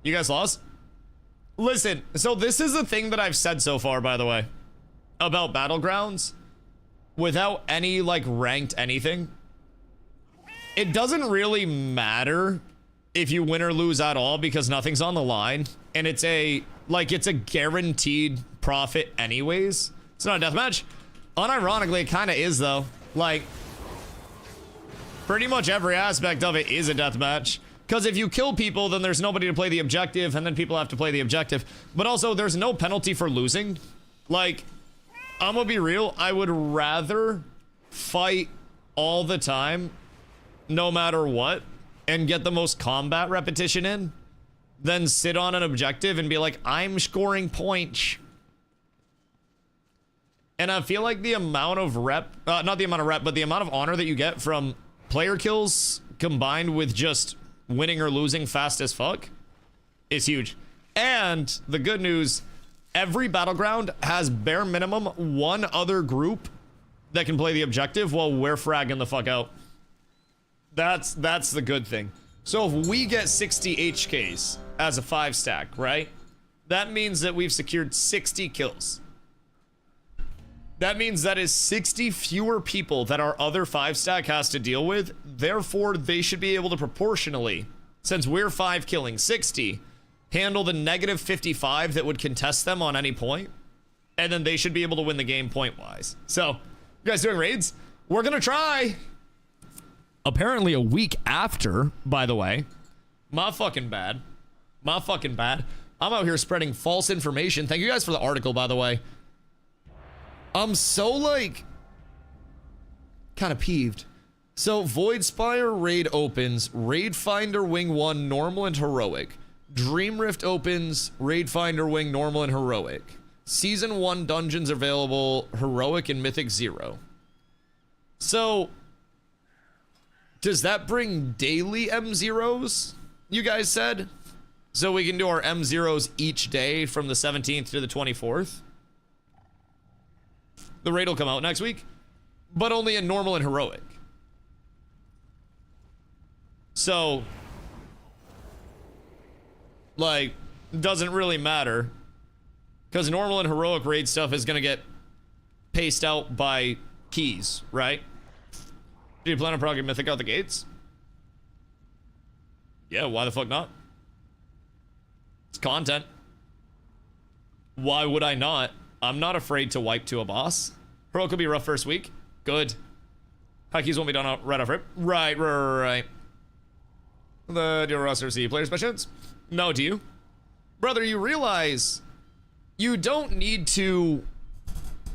You guys lost? Listen, so this is the thing that I've said so far, by the way, about Battlegrounds, without any, like, ranked anything. It doesn't really matter if you win or lose at all because nothing's on the line, and it's a, like, it's a guaranteed profit anyways. It's not a deathmatch. Unironically, it kind of is, though. Like, pretty much every aspect of it is a deathmatch. Because if you kill people, then there's nobody to play the objective, and then people have to play the objective. But also, there's no penalty for losing. Like, I'm gonna be real, I would rather fight all the time, no matter what, and get the most combat repetition in, than sit on an objective and be like, I'm scoring points. And I feel like the amount of rep, not the amount of rep, but the amount of honor that you get from player kills combined with just winning or losing fast as fuck is huge. And the good news, every battleground has bare minimum one other group that can play the objective while we're fragging the fuck out. That's the good thing. So if we get 60 HKs as a 5-stack, right? That means that we've secured 60 kills. That means that is 60 fewer people that our other 5-stack has to deal with. Therefore, they should be able to proportionally, since we're 5 killing 60, handle the negative 55 that would contest them on any point. And then they should be able to win the game point-wise. So, you guys doing raids? We're gonna try. Apparently a week after, by the way. My fucking bad. My fucking bad. I'm out here spreading false information. Thank you guys for the article, by the way. I'm so, like, kind of peeved. So, Void Spire raid opens, Raid Finder Wing 1, normal and heroic. Dream Rift opens, Raid Finder Wing, normal and heroic. Season 1 dungeons available, heroic and mythic 0. So, does that bring daily M0s, you guys said? So we can do our M0s each day from the 17th to the 24th? The raid will come out next week, but only in normal and heroic. So, like, doesn't really matter, because normal and heroic raid stuff is going to get paced out by keys, right? Do you plan on progging Mythic out the gates? Yeah, why the fuck not? It's content. Why would I not? I'm not afraid to wipe to a boss. Heroic could be rough first week. Good. High keys won't be done right off rip. Right. Do your roster see player specials? No, do you? Brother, you realize you don't need to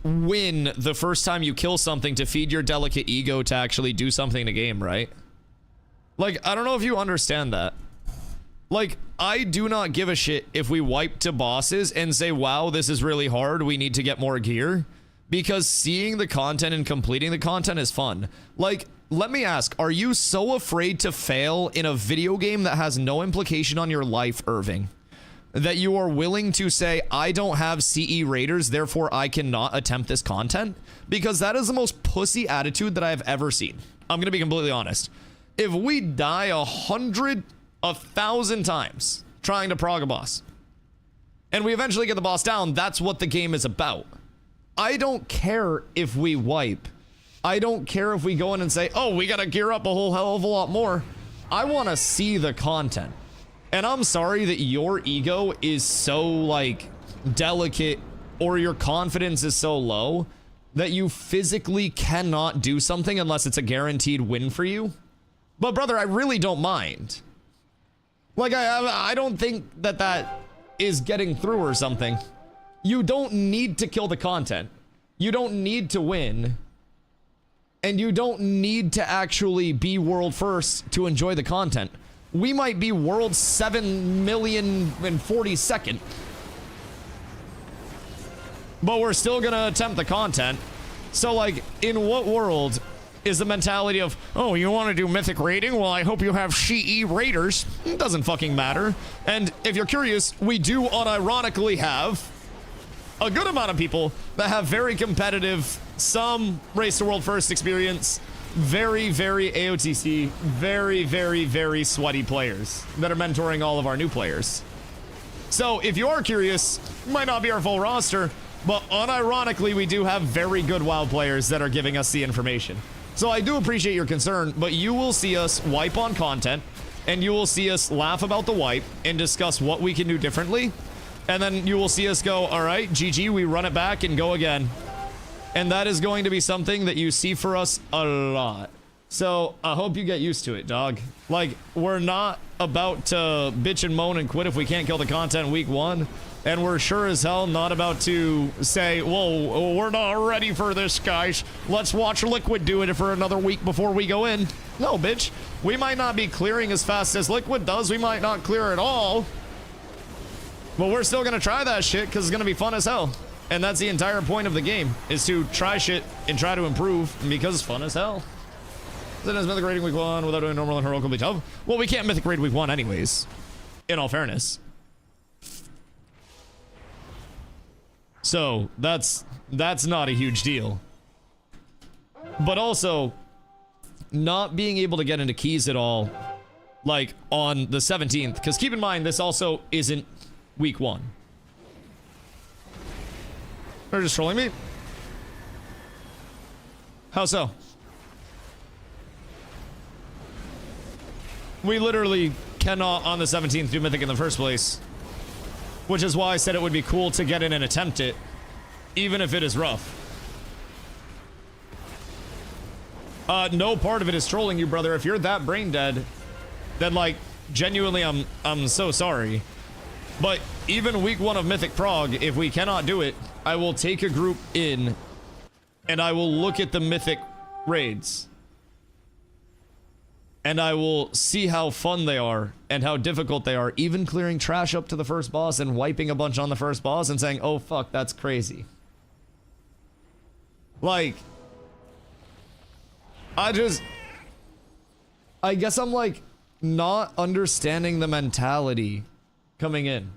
win the first time you kill something to feed your delicate ego to actually do something in a game, right? Like, I don't know if you understand that. Like, I do not give a shit if we wipe to bosses and say, wow, this is really hard, we need to get more gear. Because seeing the content and completing the content is fun. Like, let me ask, are you so afraid to fail in a video game that has no implication on your life, Irving, that you are willing to say, I don't have CE raiders, therefore I cannot attempt this content? Because that is the most pussy attitude that I have ever seen. I'm gonna be completely honest. If we die 1,000 times trying to prog a boss, and we eventually get the boss down, that's what the game is about. I don't care if we wipe. I don't care if we go in and say, oh, we gotta gear up a whole hell of a lot more. I wanna see the content. And I'm sorry that your ego is so, like, delicate, or your confidence is so low that you physically cannot do something unless it's a guaranteed win for you. But brother, I really don't mind. Like, I don't think that is getting through or something. You don't need to kill the content. You don't need to win. And you don't need to actually be world first to enjoy the content. We might be world 7,042,000. But we're still gonna attempt the content. So, like, in what world is the mentality of, oh, you want to do mythic raiding? Well, I hope you have CE raiders. It doesn't fucking matter. And if you're curious, we do unironically have a good amount of people that have very competitive, some race to world first experience, very, very AOTC, very, very, very sweaty players that are mentoring all of our new players. So if you are curious, might not be our full roster, but unironically, we do have very good WoW players that are giving us the information. So I do appreciate your concern, but you will see us wipe on content, and you will see us laugh about the wipe and discuss what we can do differently. And then you will see us go, all right, GG, we run it back and go again. And that is going to be something that you see for us a lot. So I hope you get used to it, dog. Like, we're not about to bitch and moan and quit if we can't kill the content week 1. And we're sure as hell not about to say, whoa, we're not ready for this, guys. Let's watch Liquid do it for another week before we go in. No, bitch. We might not be clearing as fast as Liquid does. We might not clear at all. But we're still going to try that shit because it's going to be fun as hell. And that's the entire point of the game, is to try shit and try to improve because it's fun as hell. Then as Mythic raiding week 1 without doing normal and heroic will be tough. Well, we can't Mythic raid week 1 anyways, in all fairness. So that's not a huge deal. But also, not being able to get into keys at all, like on the 17th, because keep in mind, this also isn't week 1. They're just trolling me. How so? We literally cannot on the 17th do Mythic in the first place. Which is why I said it would be cool to get in and attempt it, even if it is rough. No part of it is trolling you, brother. If you're that brain dead, then, like, genuinely, I'm so sorry. But even week 1 of Mythic Prog, if we cannot do it, I will take a group in and I will look at the Mythic raids. And I will see how fun they are and how difficult they are, even clearing trash up to the first boss and wiping a bunch on the first boss and saying, oh fuck, that's crazy. Like, I guess I'm like not understanding the mentality coming in.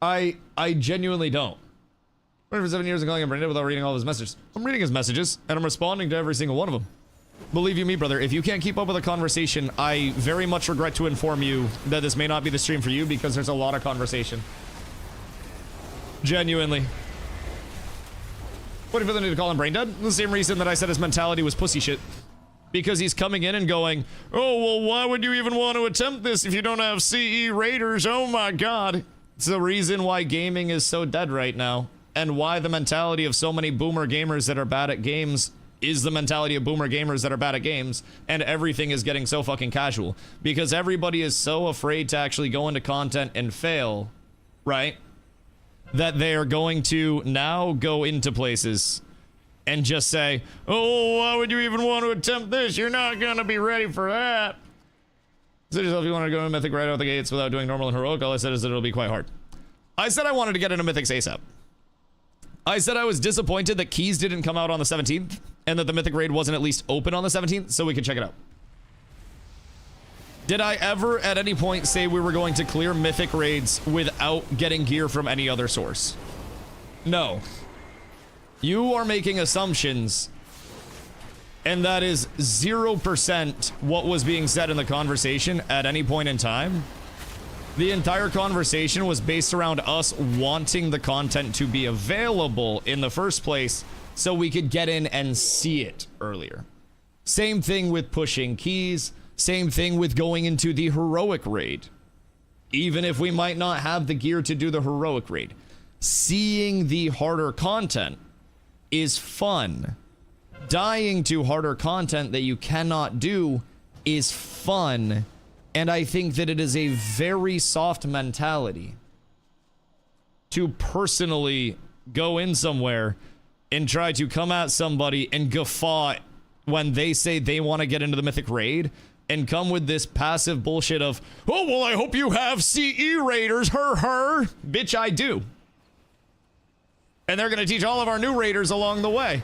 I genuinely don't. For 7 years and calling him Brandon without reading all of his messages. I'm reading his messages, and I'm responding to every single one of them. Believe you me, brother, if you can't keep up with a conversation, I very much regret to inform you that this may not be the stream for you because there's a lot of conversation. Genuinely. What do you feel the need to call him brain dead? The same reason that I said his mentality was pussy shit. Because he's coming in and going, oh, well, why would you even want to attempt this if you don't have CE raiders? Oh my god. It's the reason why gaming is so dead right now. And why the mentality of so many boomer gamers that are bad at games is the mentality of boomer gamers that are bad at games, and everything is getting so fucking casual. Because everybody is so afraid to actually go into content and fail, right? That they are going to now go into places and just say, oh, why would you even want to attempt this? You're not gonna be ready for that. So yourself, if you want to go to Mythic right out the gates without doing normal and heroic, all I said is that it'll be quite hard. I said I wanted to get into Mythics ASAP. I said I was disappointed that keys didn't come out on the 17th and that the Mythic raid wasn't at least open on the 17th so we could check it out. Did I ever at any point say we were going to clear Mythic raids without getting gear from any other source? No. You are making assumptions, and that is 0% what was being said in the conversation at any point in time. The entire conversation was based around us wanting the content to be available in the first place so we could get in and see it earlier. Same thing with pushing keys, same thing with going into the heroic raid. Even if we might not have the gear to do the heroic raid, seeing the harder content is fun. Dying to harder content that you cannot do is fun. And I think that it is a very soft mentality to personally go in somewhere and try to come at somebody and guffaw when they say they want to get into the Mythic raid and come with this passive bullshit of, oh, well, I hope you have CE raiders, her. Bitch, I do. And they're going to teach all of our new raiders along the way.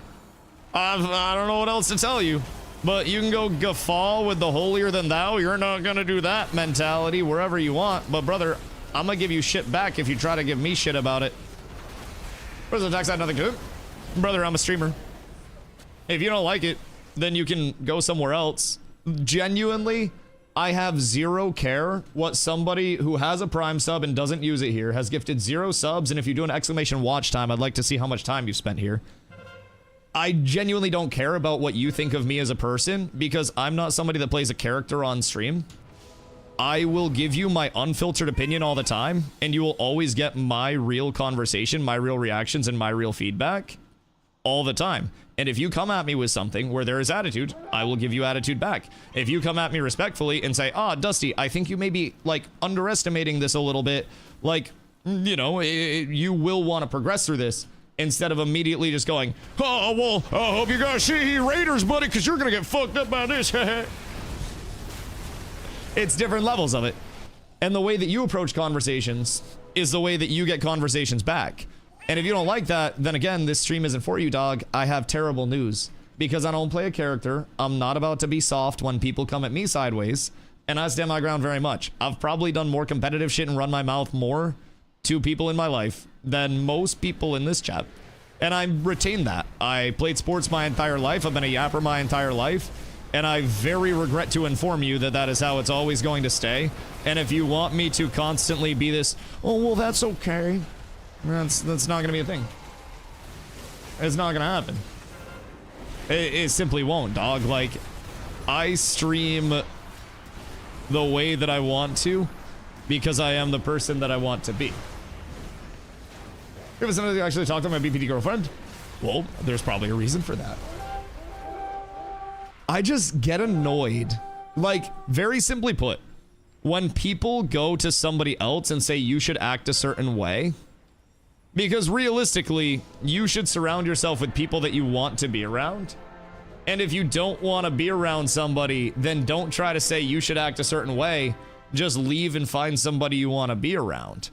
I don't know what else to tell you. But you can go guffaw with the holier than thou. You're not gonna do that mentality wherever you want. But brother, I'm gonna give you shit back if you try to give me shit about it. Where's the tax? I had nothing to do. Brother, I'm a streamer. If you don't like it, then you can go somewhere else. Genuinely, I have zero care what somebody who has a Prime sub and doesn't use it here has gifted 0 subs. And if you do an exclamation watch time, I'd like to see how much time you spent here. I genuinely don't care about what you think of me as a person because I'm not somebody that plays a character on stream. I will give you my unfiltered opinion all the time, and you will always get my real conversation, my real reactions, and my real feedback all the time. And if you come at me with something where there is attitude, I will give you attitude back. If you come at me respectfully and say, ah, Dusty, I think you may be, like, underestimating this a little bit, like, you know, you will want to progress through this. Instead of immediately just going, oh, well, I hope you guys see Raiders, buddy, because you're going to get fucked up by this. It's different levels of it. And the way that you approach conversations is the way that you get conversations back. And if you don't like that, then again, this stream isn't for you, dog. I have terrible news. Because I don't play a character, I'm not about to be soft when people come at me sideways. And I stand my ground very much. I've probably done more competitive shit and run my mouth more to people in my life than most people in this chat. And I retain that. I played sports my entire life. I've been a yapper my entire life. And I very regret to inform you that that is how it's always going to stay. And if you want me to constantly be this, oh, well, that's okay. That's not going to be a thing. It's not going to happen. It simply won't, dog. Like, I stream the way that I want to because I am the person that I want to be. If it's something to actually talk to my BPD girlfriend, well, there's probably a reason for that. I just get annoyed. Like, very simply put, when people go to somebody else and say you should act a certain way, because realistically, you should surround yourself with people that you want to be around. And if you don't want to be around somebody, then don't try to say you should act a certain way. Just leave and find somebody you want to be around.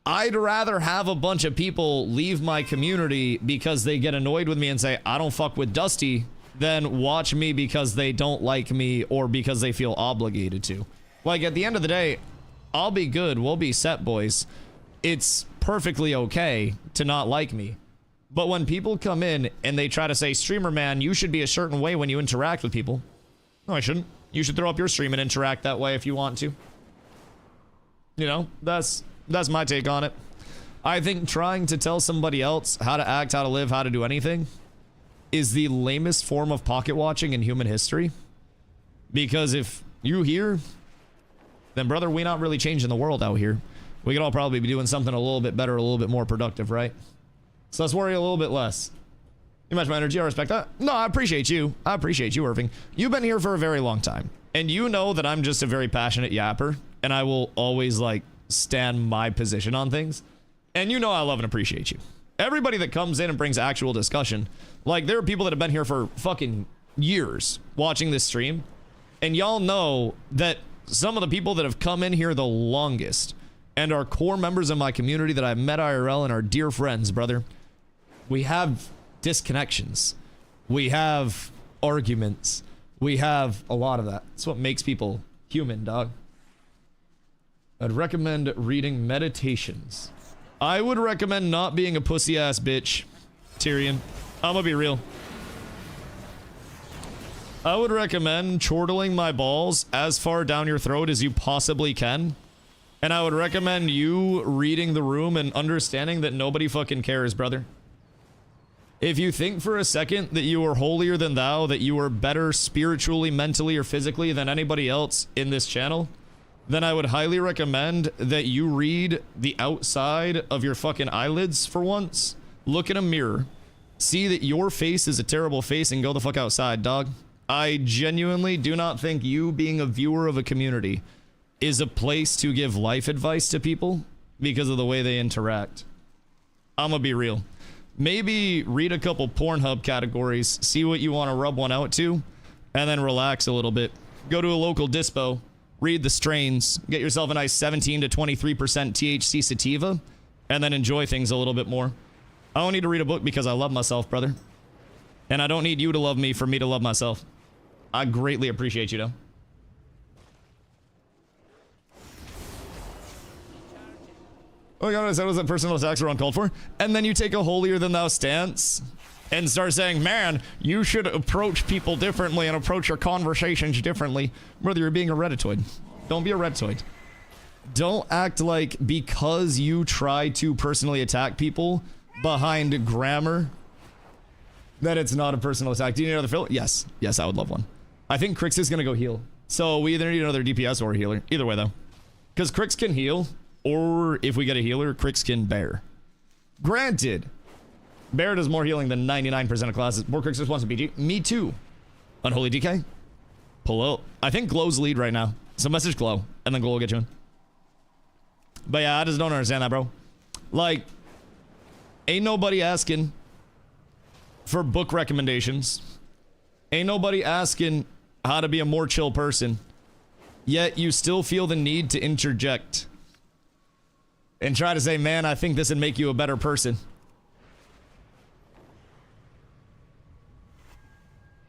I'd rather have a bunch of people leave my community because they get annoyed with me and say, I don't fuck with Dusty, than watch me because they don't like me or because they feel obligated to. Like, at the end of the day, I'll be good. We'll be set, boys. It's perfectly okay to not like me. But when people come in and they try to say, streamer man, you should be a certain way when you interact with people. No, I shouldn't. You should throw up your stream and interact that way if you want to. You know, that's my take on it. I think trying to tell somebody else how to act, how to live, how to do anything is the lamest form of pocket watching in human history. Because if you here, then brother, we not really changing the world out here. We could all probably be doing something a little bit better, a little bit more productive, right? So let's worry a little bit less. You match my energy, I respect that. No, I appreciate you. I appreciate you, Irving. You've been here for a very long time. And you know that I'm just a very passionate yapper. And I will always, like, stand my position on things. And you know I love and appreciate you. Everybody that comes in and brings actual discussion. Like, there are people that have been here for fucking years watching this stream. And y'all know that some of the people that have come in here the longest and are core members of my community that I've met IRL and are dear friends, brother. We have disconnections. We have arguments. We have a lot of that. It's what makes people human, dog. I'd recommend reading Meditations. I would recommend not being a pussy ass bitch, Tyrion. I'm gonna be real. I would recommend chortling my balls as far down your throat as you possibly can. And I would recommend you reading the room and understanding that nobody fucking cares, brother. If you think for a second that you are holier than thou, that you are better spiritually, mentally, or physically than anybody else in this channel, then I would highly recommend that you read the outside of your fucking eyelids for once. Look in a mirror. See that your face is a terrible face and go the fuck outside, dog. I genuinely do not think you being a viewer of a community is a place to give life advice to people because of the way they interact. I'm gonna be real. Maybe read a couple Pornhub categories, see what you want to rub one out to, and then relax a little bit. Go to a local dispo, read the strains, get yourself a nice 17 to 23% THC sativa, and then enjoy things a little bit more. I don't need to read a book because I love myself, brother. And I don't need you to love me for me to love myself. I greatly appreciate you, though. Oh my god, I said was that personal attacks were uncalled for. And then you take a holier than thou stance and start saying, man, you should approach people differently and approach your conversations differently. Brother, you're being a Redditoid. Don't be a Redditoid. Don't act like because you try to personally attack people behind grammar that it's not a personal attack. Do you need another fill? Yes. Yes, I would love one. I think Crix is going to go heal. So we either need another DPS or a healer. Either way, though. Because Crix can heal. Or if we get a healer, Crix can bear. Granted, bear does more healing than 99% of classes. More Crix just wants a BG. Me too. Unholy DK. Pull out. I think Glow's lead right now. So message Glow, and then Glow will get you in. But yeah, I just don't understand that, bro. Like, ain't nobody asking for book recommendations. Ain't nobody asking how to be a more chill person. Yet you still feel the need to interject. And try to say, man, I think this would make you a better person.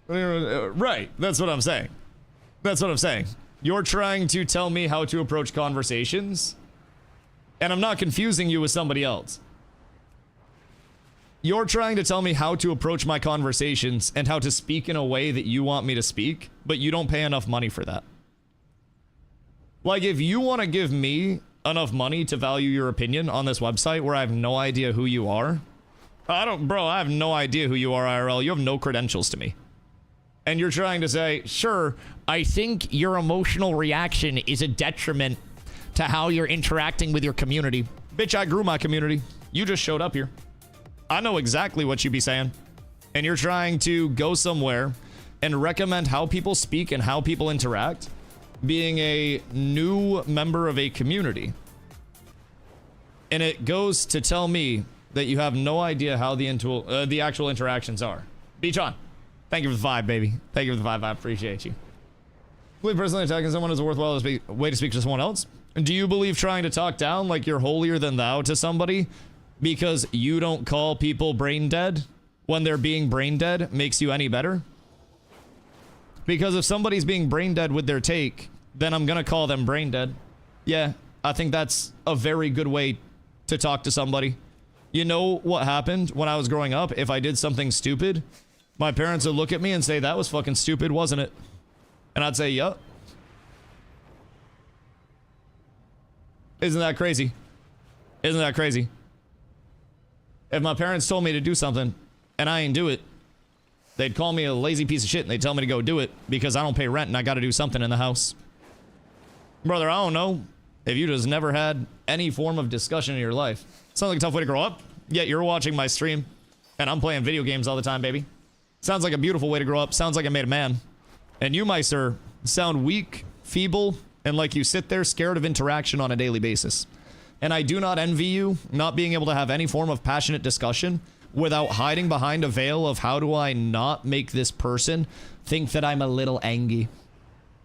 Right, that's what I'm saying. That's what I'm saying. You're trying to tell me how to approach conversations, and I'm not confusing you with somebody else. You're trying to tell me how to approach my conversations and how to speak in a way that you want me to speak, but you don't pay enough money for that. Like, if you want to give me enough money to value your opinion on this website where I have no idea who you are. I have no idea who you are, IRL. You have no credentials to me. And you're trying to say, sure, I think your emotional reaction is a detriment to how you're interacting with your community. Bitch, I grew my community. You just showed up here. I know exactly what you be saying. And you're trying to go somewhere and recommend how people speak and how people interact being a new member of a community. And it goes to tell me that you have no idea how the actual interactions are. Beach on. Thank you for the vibe, baby. Thank you for the vibe. I appreciate you. Believe personally attacking someone is a worthwhile way to speak to someone else? Do you believe trying to talk down like you're holier than thou to somebody because you don't call people brain dead when they're being brain dead makes you any better? Because if somebody's being brain dead with their take, then I'm gonna call them brain dead. Yeah, I think that's a very good way to talk to somebody. You know what happened when I was growing up? If I did something stupid, my parents would look at me and say, that was fucking stupid, wasn't it? And I'd say, yup. Isn't that crazy? Isn't that crazy? If my parents told me to do something and I ain't do it, they'd call me a lazy piece of shit and they'd tell me to go do it because I don't pay rent and I gotta do something in the house. Brother, I don't know if you just never had any form of discussion in your life. Sounds like a tough way to grow up, yet you're watching my stream and I'm playing video games all the time, baby. Sounds like a beautiful way to grow up. Sounds like I made a man. And you, my sir, sound weak, feeble, and like you sit there scared of interaction on a daily basis. And I do not envy you not being able to have any form of passionate discussion without hiding behind a veil of how do I not make this person think that I'm a little angry.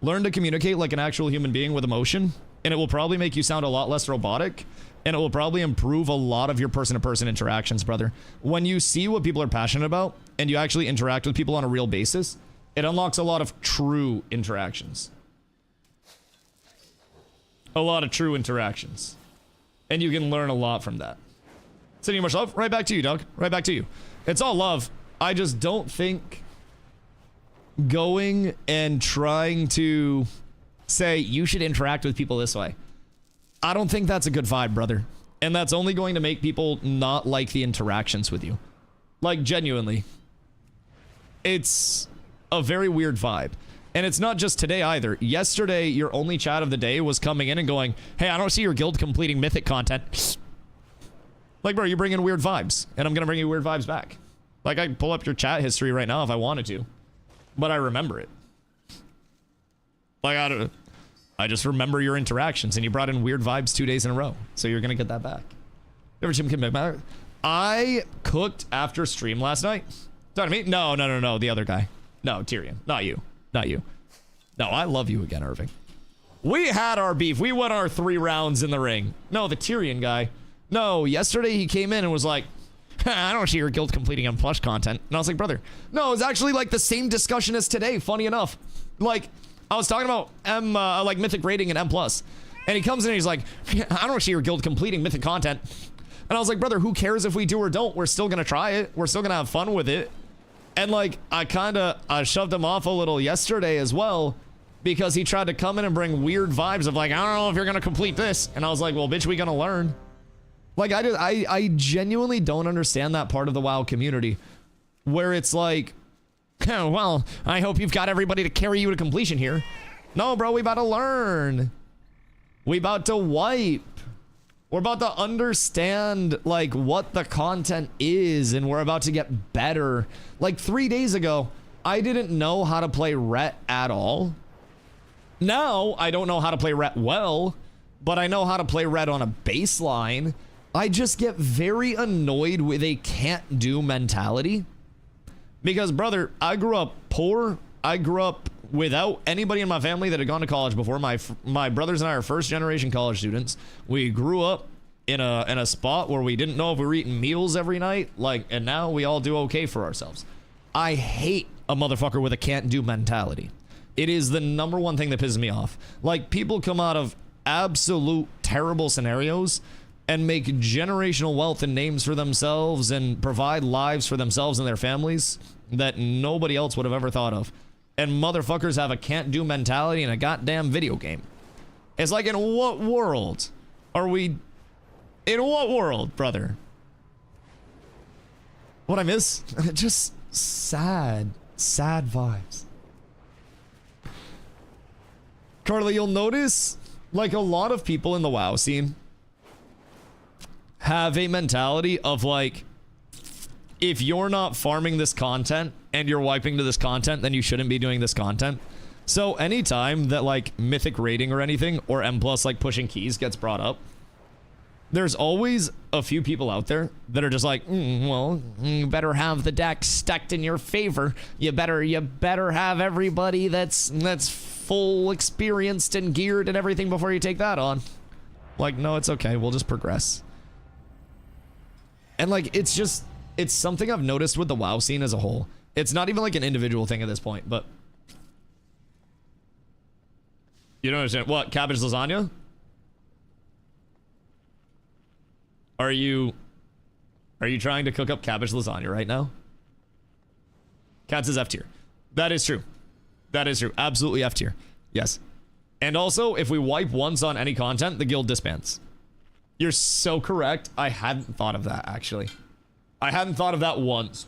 Learn to communicate like an actual human being with emotion, and it will probably make you sound a lot less robotic, and it will probably improve a lot of your person-to-person interactions, brother. When you see what people are passionate about, and you actually interact with people on a real basis, it unlocks a lot of true interactions. A lot of true interactions. And you can learn a lot from that. Sending you much love. Right back to you, Doug. Right back to you. It's all love. I just don't think going and trying to say you should interact with people this way. I don't think that's a good vibe, brother. And that's only going to make people not like the interactions with you. Like, genuinely. It's a very weird vibe. And it's not just today either. Yesterday, your only chat of the day was coming in and going, hey, I don't see your guild completing mythic content. Like, bro, you bring in weird vibes. And I'm going to bring you weird vibes back. Like, I can pull up your chat history right now if I wanted to. But I remember it. Like, I just remember your interactions. And you brought in weird vibes 2 days in a row. So you're going to get that back. Ever Jim came back? I cooked after stream last night. Talking to me? No. The other guy. No, Tyrion. Not you. Not you. No, I love you again, Irving. We had our beef. We won our 3 rounds in the ring. No, the Tyrion guy. No, yesterday he came in and was like, I don't see your guild completing M+ content. And I was like, brother, no, it's actually like the same discussion as today, funny enough. Like, I was talking about like mythic rating and M+. And he comes in and he's like, I don't see your guild completing mythic content. And I was like, brother, who cares if we do or don't? We're still gonna try it. We're still gonna have fun with it. And like, I shoved him off a little yesterday as well because he tried to come in and bring weird vibes of like, I don't know if you're gonna complete this. And I was like, well, bitch, we gonna learn. Like, I genuinely don't understand that part of the WoW community where it's like, oh, well, I hope you've got everybody to carry you to completion here. No, bro, we about to learn. We about to wipe. We're about to understand, like, what the content is, and we're about to get better. Like, 3 days ago, I didn't know how to play Ret at all. Now, I don't know how to play Ret well, but I know how to play Ret on a baseline. I just get very annoyed with a can't-do mentality. Because, brother, I grew up poor. I grew up without anybody in my family that had gone to college before. My brothers and I are first-generation college students. We grew up in a spot where we didn't know if we were eating meals every night. Like, and now we all do okay for ourselves. I hate a motherfucker with a can't-do mentality. It is the #1 thing that pisses me off. Like, people come out of absolute terrible scenarios and make generational wealth and names for themselves and provide lives for themselves and their families that nobody else would have ever thought of. And motherfuckers have a can't-do mentality in a goddamn video game. It's like, in what world are we... In what world, brother? What I miss? Just sad vibes. Carly, you'll notice, like, a lot of people in the WoW scene have a mentality of, like, if you're not farming this content and you're wiping to this content, then you shouldn't be doing this content. So anytime that like mythic rating or anything or M plus like pushing keys gets brought up, there's always a few people out there that are just like, well, you better have the deck stacked in your favor. You better have everybody that's full experienced and geared and everything before you take that on. Like, no, it's okay. We'll just progress. And like, it's something I've noticed with the WoW scene as a whole. It's not even like an individual thing at this point, but you don't understand. What? Cabbage lasagna? Are you trying to cook up cabbage lasagna right now? Cats is F tier. That is true. That is true. Absolutely F tier. Yes. And also, if we wipe once on any content, the guild disbands. You're so correct. I hadn't thought of that, actually. I hadn't thought of that once.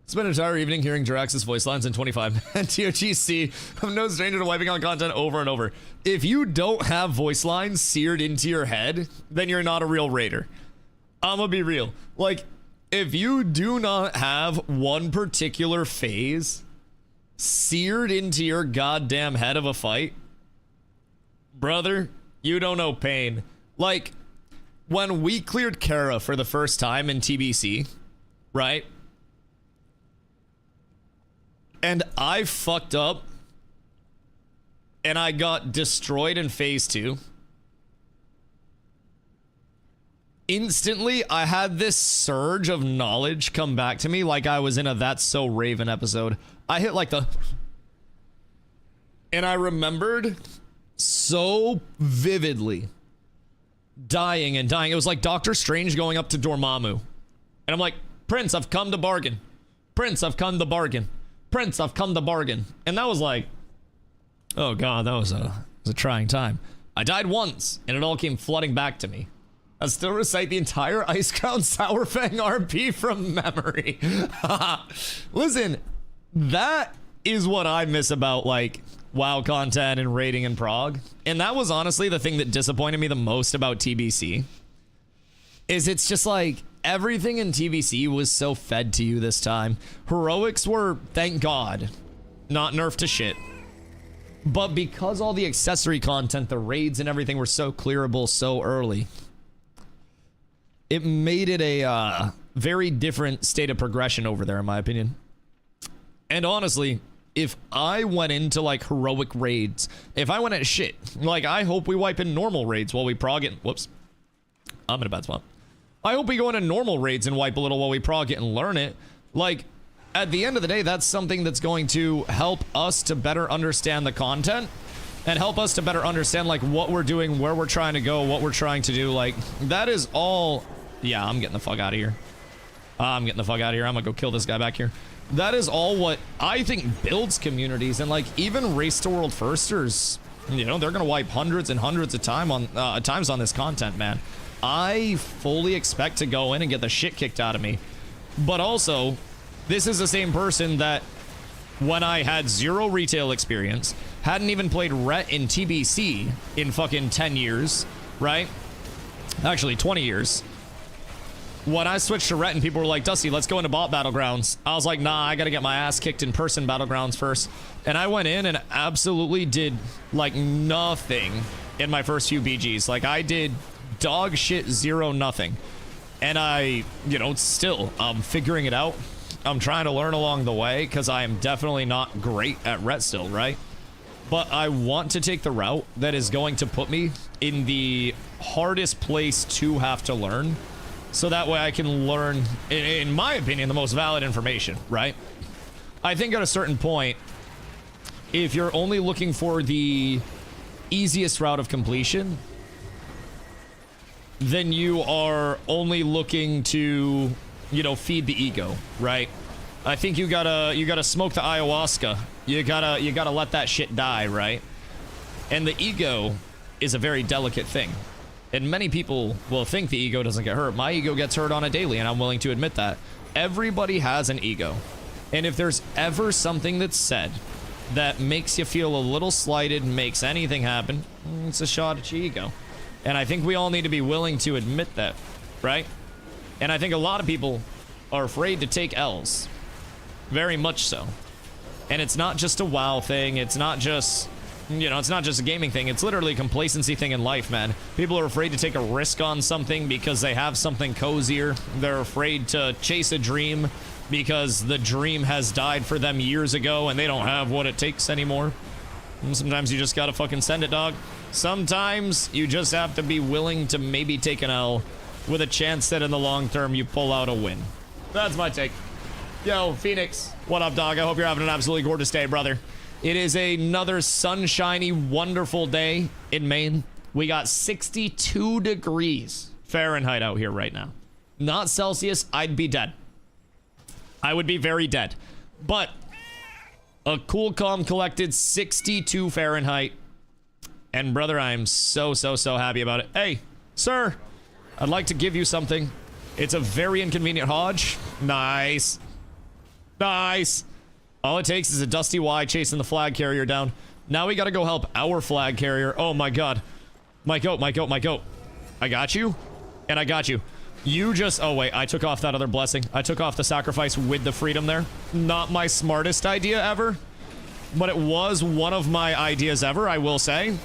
Spent an entire evening hearing Jirax's voice lines in 25 and TOGC. I'm no stranger to wiping on content over and over. If you don't have voice lines seared into your head, then you're not a real raider. I'm gonna be real. Like, if you do not have one particular phase seared into your goddamn head of a fight, brother, you don't know pain. Like, when we cleared Kara for the first time in TBC, right? And I fucked up and I got destroyed in phase 2. Instantly, I had this surge of knowledge come back to me like I was in a That's So Raven episode. I hit like the... And I remembered so vividly dying and dying. It was like Doctor Strange going up to Dormammu. And I'm like, Prince, I've come to bargain. Prince, I've come to bargain. Prince, I've come to bargain. And that was like, oh god, that was a trying time. I died once, and it all came flooding back to me. I still recite the entire Ice Crown Sourfang RP from memory. Listen, that is what I miss about like WoW content and raiding and prog. And that was honestly the thing that disappointed me the most about TBC. Is it's just like, everything in TBC was so fed to you this time. Heroics were, thank God, not nerfed to shit. But because all the accessory content, the raids and everything were so clearable so early, it made it a very different state of progression over there, in my opinion. And honestly, if I went into like heroic raids, if I went at shit, like I hope we wipe in normal raids while we prog it. Whoops. I'm in a bad spot. I hope we go into normal raids and wipe a little while we prog it and learn it. Like, at the end of the day, that's something that's going to help us to better understand the content and help us to better understand, like, what we're doing, where we're trying to go, what we're trying to do. Like, that is all... Yeah, I'm getting the fuck out of here. I'm getting the fuck out of here. I'm gonna go kill this guy back here. That is all what I think builds communities. And, like, even Race to World Firsters, you know, they're gonna wipe hundreds and hundreds of times on this content, man. I fully expect to go in and get the shit kicked out of me. But also, this is the same person that when I had zero retail experience, hadn't even played Ret in TBC in fucking 10 years, right? Actually, 20 years. When I switched to Ret and people were like, Dusty, let's go into bot battlegrounds. I was like, nah, I gotta get my ass kicked in person battlegrounds first. And I went in and absolutely did like nothing in my first few BGs. Like I did dog shit, zero, nothing. And I, you know, still, I'm figuring it out. I'm trying to learn along the way because I am definitely not great at Ret still, right? But I want to take the route that is going to put me in the hardest place to have to learn. So that way I can learn, in my opinion, the most valid information, right? I think at a certain point, if you're only looking for the easiest route of completion, then you are only looking to, you know, feed the ego, right? I think you gotta smoke the ayahuasca. You gotta let that shit die, right? And the ego is a very delicate thing. And many people will think the ego doesn't get hurt. My ego gets hurt on a daily, and I'm willing to admit that. Everybody has an ego. And if there's ever something that's said that makes you feel a little slighted, makes anything happen, it's a shot at your ego. And I think we all need to be willing to admit that, right? And I think a lot of people are afraid to take L's. Very much so. And it's not just a WoW thing. It's not just, you know, it's not just a gaming thing. It's literally a complacency thing in life, man. People are afraid to take a risk on something because they have something cozier. They're afraid to chase a dream because the dream has died for them years ago and they don't have what it takes anymore. And sometimes you just gotta fucking send it, dog. Sometimes you just have to be willing to maybe take an L with a chance that in the long term you pull out a win. That's my take. Yo, Phoenix, what up, dog? I hope you're having an absolutely gorgeous day, brother. It is another sunshiny, wonderful day in Maine. We got 62 degrees Fahrenheit out here right now. Not Celsius, I'd be dead. I would be very dead. But a cool, calm, collected 62 Fahrenheit. And brother, I am so happy about it. Hey, sir, I'd like to give you something. It's a very inconvenient Hodge. Nice. Nice. All it takes is a DustyWhy chasing the flag carrier down. Now we gotta go help our flag carrier. Oh my god. My goat, my goat, my goat. I got you. And I got you. You just... Oh wait, I took off that other blessing. I took off the sacrifice with the freedom there. Not my smartest idea ever. But it was one of my ideas ever, I will say.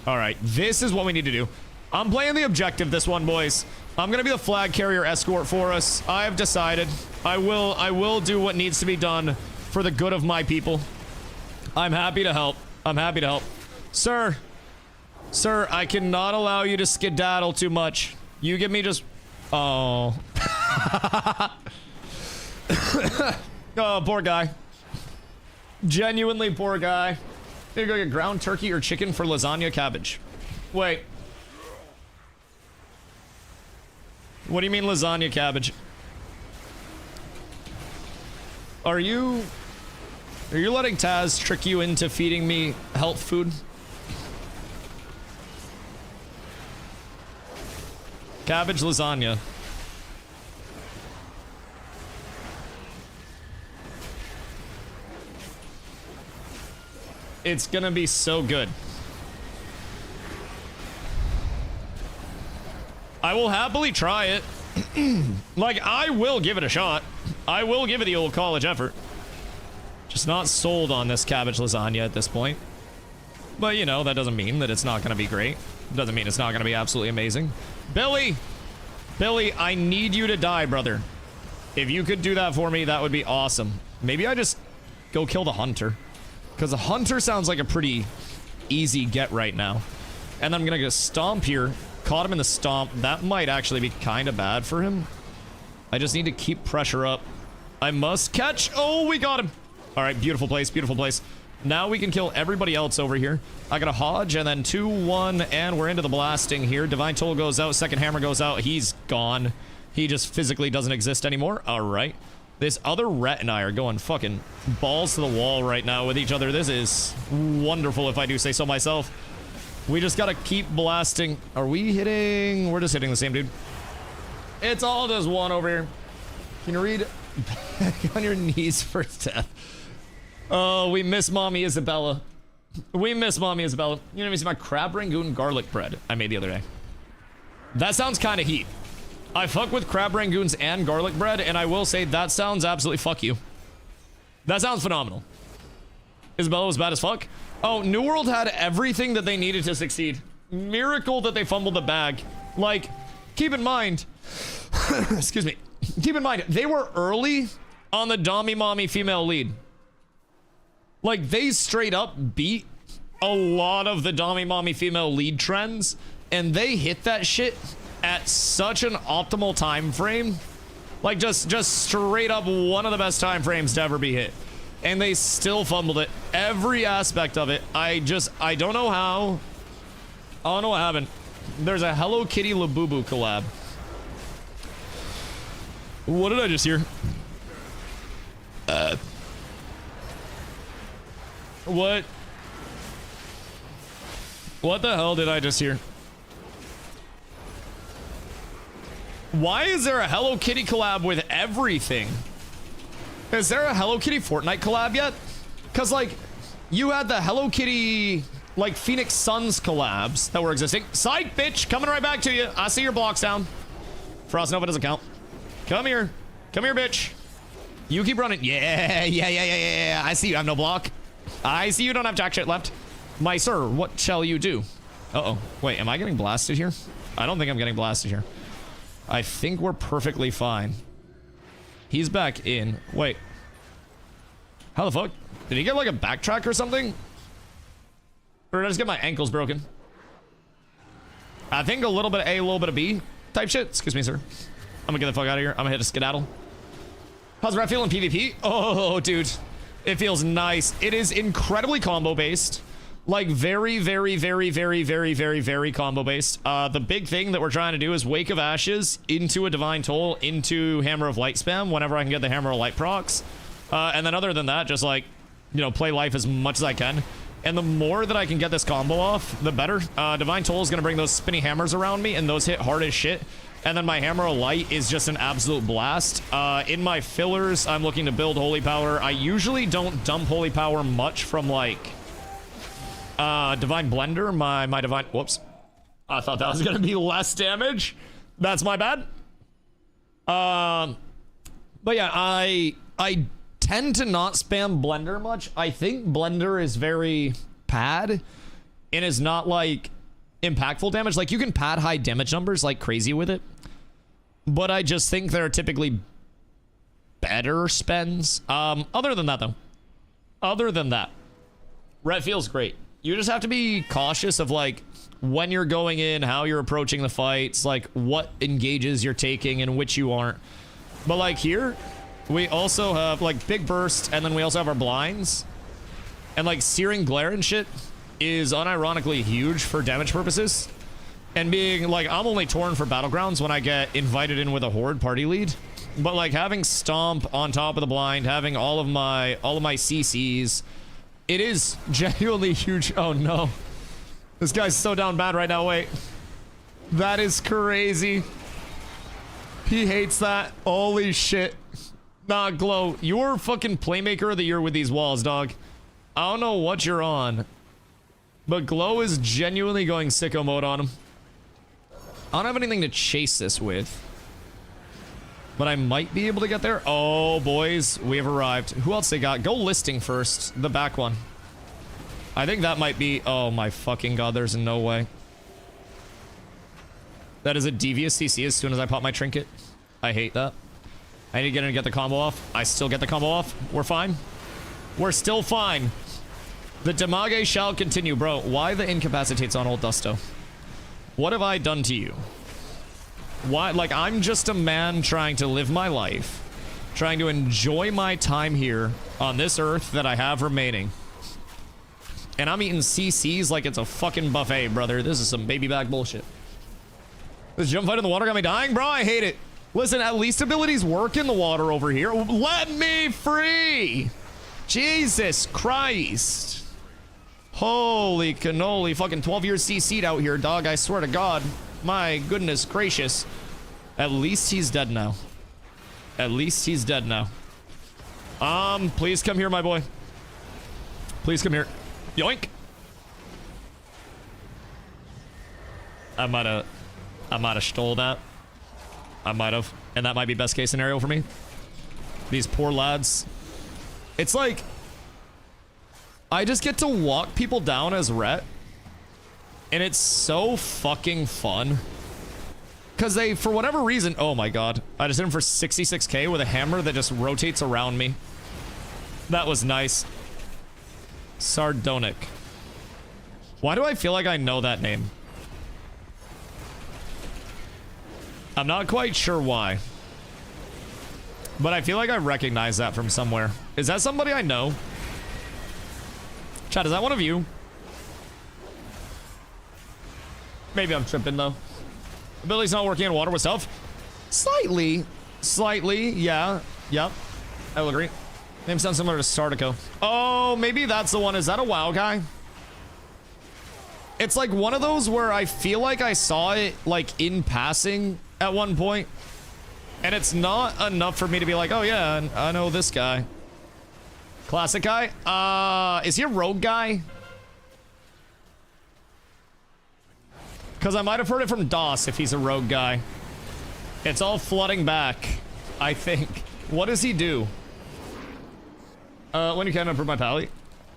Alright, this is what we need to do. I'm playing the objective this one, boys. I'm gonna be the flag carrier escort for us. I have decided. I will do what needs to be done for the good of my people. I'm happy to help. I'm happy to help. Sir, I cannot allow you to skedaddle too much. You give me just... Oh. Oh, poor guy. Genuinely poor guy. Here you go, get ground turkey or chicken for lasagna cabbage. Wait. What do you mean lasagna cabbage? Are you letting Taz trick you into feeding me health food? Cabbage lasagna. It's gonna be so good. I will happily try it. Like, I will give it a shot. I will give it the old college effort. Just not sold on this cabbage lasagna at this point. But, you know, that doesn't mean that it's not gonna be great. Doesn't mean it's not gonna be absolutely amazing. Billy! Billy, I need you to die, brother. If you could do that for me, that would be awesome. Maybe I just go kill the hunter. Because the hunter sounds like a pretty easy get right now. And I'm gonna go stomp here. Caught him in the stomp. That might actually be kind of bad for him. I just need to keep pressure up. I must catch. Oh, we got him. All right, beautiful place, beautiful place. Now we can kill everybody else over here. I got a Hodge and then 2-1, and we're into the blasting here. Divine Toll goes out, second hammer goes out. He's gone. He just physically doesn't exist anymore. All right. This other Rhett and I are going fucking balls to the wall right now with each other. This is wonderful, if I do say so myself. We just gotta keep blasting. Are we hitting? We're just hitting the same dude. It's all just one over here. Can you read? Back on your knees for death. Oh, we miss Mommy Isabella. We miss Mommy Isabella. You know what I mean? My crab rangoon garlic bread I made the other day. That sounds kind of heat. I fuck with crab rangoons and garlic bread, and I will say that sounds absolutely fuck you. That sounds phenomenal. Isabella was bad as fuck. Oh, New World had everything that they needed to succeed. Miracle that they fumbled the bag. Like, keep in mind... excuse me. Keep in mind, they were early on the Dommy Mommy female lead. Like, they straight up beat a lot of the Dommy Mommy female lead trends, and they hit that shit at such an optimal time frame. Like, just straight up one of the best time frames to ever be hit. And they still fumbled it. Every aspect of it. I don't know how. I don't know what happened. There's a Hello Kitty Labubu collab. What did I just hear? What? What the hell did I just hear? Why is there a Hello Kitty collab with everything? Is there a Hello Kitty Fortnite collab yet? Because, like, you had the Hello Kitty, like, Phoenix Suns collabs that were existing. Psych, bitch! Coming right back to you. I see your blocks down. Frost Nova doesn't count. Come here. Come here, bitch. You keep running. Yeah. I see you have no block. I see you don't have jack shit left. My sir, what shall you do? Uh-oh. Wait, am I getting blasted here? I don't think I'm getting blasted here. I think we're perfectly fine. He's back in. Wait. How the fuck? Did he get like a backtrack or something? Or did I just get my ankles broken? I think a little bit of A, a little bit of B type shit. Excuse me, sir. I'm gonna get the fuck out of here. I'm gonna hit a skedaddle. How's Rat feeling PvP? Oh, dude. It feels nice. It is incredibly combo based. Like very combo based. The big thing that we're trying to do is Wake of Ashes into a Divine Toll into Hammer of Light spam whenever I can get the Hammer of Light procs. And then other than that, just like, you know, play life as much as I can. And the more that I can get this combo off, the better. Divine Toll is going to bring those spinny hammers around me, and those hit hard as shit. And then my Hammer of Light is just an absolute blast. In my fillers, I'm looking to build Holy Power. I usually don't dump Holy Power much from, like, Divine Blender. My Divine... Whoops. I thought that was going to be less damage. That's my bad. But yeah, I tend to not spam Blender much. I think Blender is very pad and is not like impactful damage. Like you can pad high damage numbers like crazy with it, but I just think there are typically better spends. Other than that though, Ret feels great. You just have to be cautious of like when you're going in, how you're approaching the fights, like what engages you're taking and which you aren't. But like here, we also have like big burst, and then we also have our blinds, and like searing glare and shit is unironically huge for damage purposes. And being like, I'm only torn for battlegrounds when I get invited in with a horde party lead, but like having stomp on top of the blind, having all of my CCs, it is genuinely huge. Oh no, this guy's so down bad right now. Wait, that is crazy. He hates that. Holy shit. Nah, Glow, you're fucking playmaker of the year with these walls, dog. I don't know what you're on, but Glow is genuinely going sicko mode on him. I don't have anything to chase this with, but I might be able to get there. Oh, boys, we have arrived. Who else they got? Go listing first, the back one. I think that might be... Oh my fucking god, there's no way. That is a devious CC as soon as I pop my trinket. I hate that. I need to get in and get the combo off. I still get the combo off. We're fine. We're still fine. The damage shall continue. Bro, why the incapacitates on old Dusto? What have I done to you? Why? Like, I'm just a man trying to live my life. Trying to enjoy my time here on this earth that I have remaining. And I'm eating CCs like it's a fucking buffet, brother. This is some baby back bullshit. This jump fight in the water got me dying? Bro, I hate it. Listen, at least abilities work in the water over here. Let me free! Jesus Christ. Holy cannoli. Fucking 12 years CC'd out here, dog. I swear to God. My goodness gracious. At least he's dead now. At least he's dead now. Please come here, my boy. Please come here. Yoink. I might have stole that. I might have. And that might be best case scenario for me. These poor lads. It's like, I just get to walk people down as Ret. And it's so fucking fun. Because they, for whatever reason, oh my god. I just hit him for 66k with a hammer that just rotates around me. That was nice. Sardonic. Why do I feel like I know that name? I'm not quite sure why. But I feel like I recognize that from somewhere. Is that somebody I know? Chat, is that one of you? Maybe I'm tripping though. Ability's not working in water with stuff. Slightly. Slightly, yeah. Yep. I will agree. Name sounds similar to Sardico. Oh, maybe that's the one. Is that a WoW guy? It's like one of those where I feel like I saw it like in passing at one point, and it's not enough for me to be like, oh yeah, I know this guy. Classic guy? Is he a rogue guy? Because I might have heard it from DOS if he's a rogue guy. It's all flooding back. I think. What does he do? When you can improve my pally.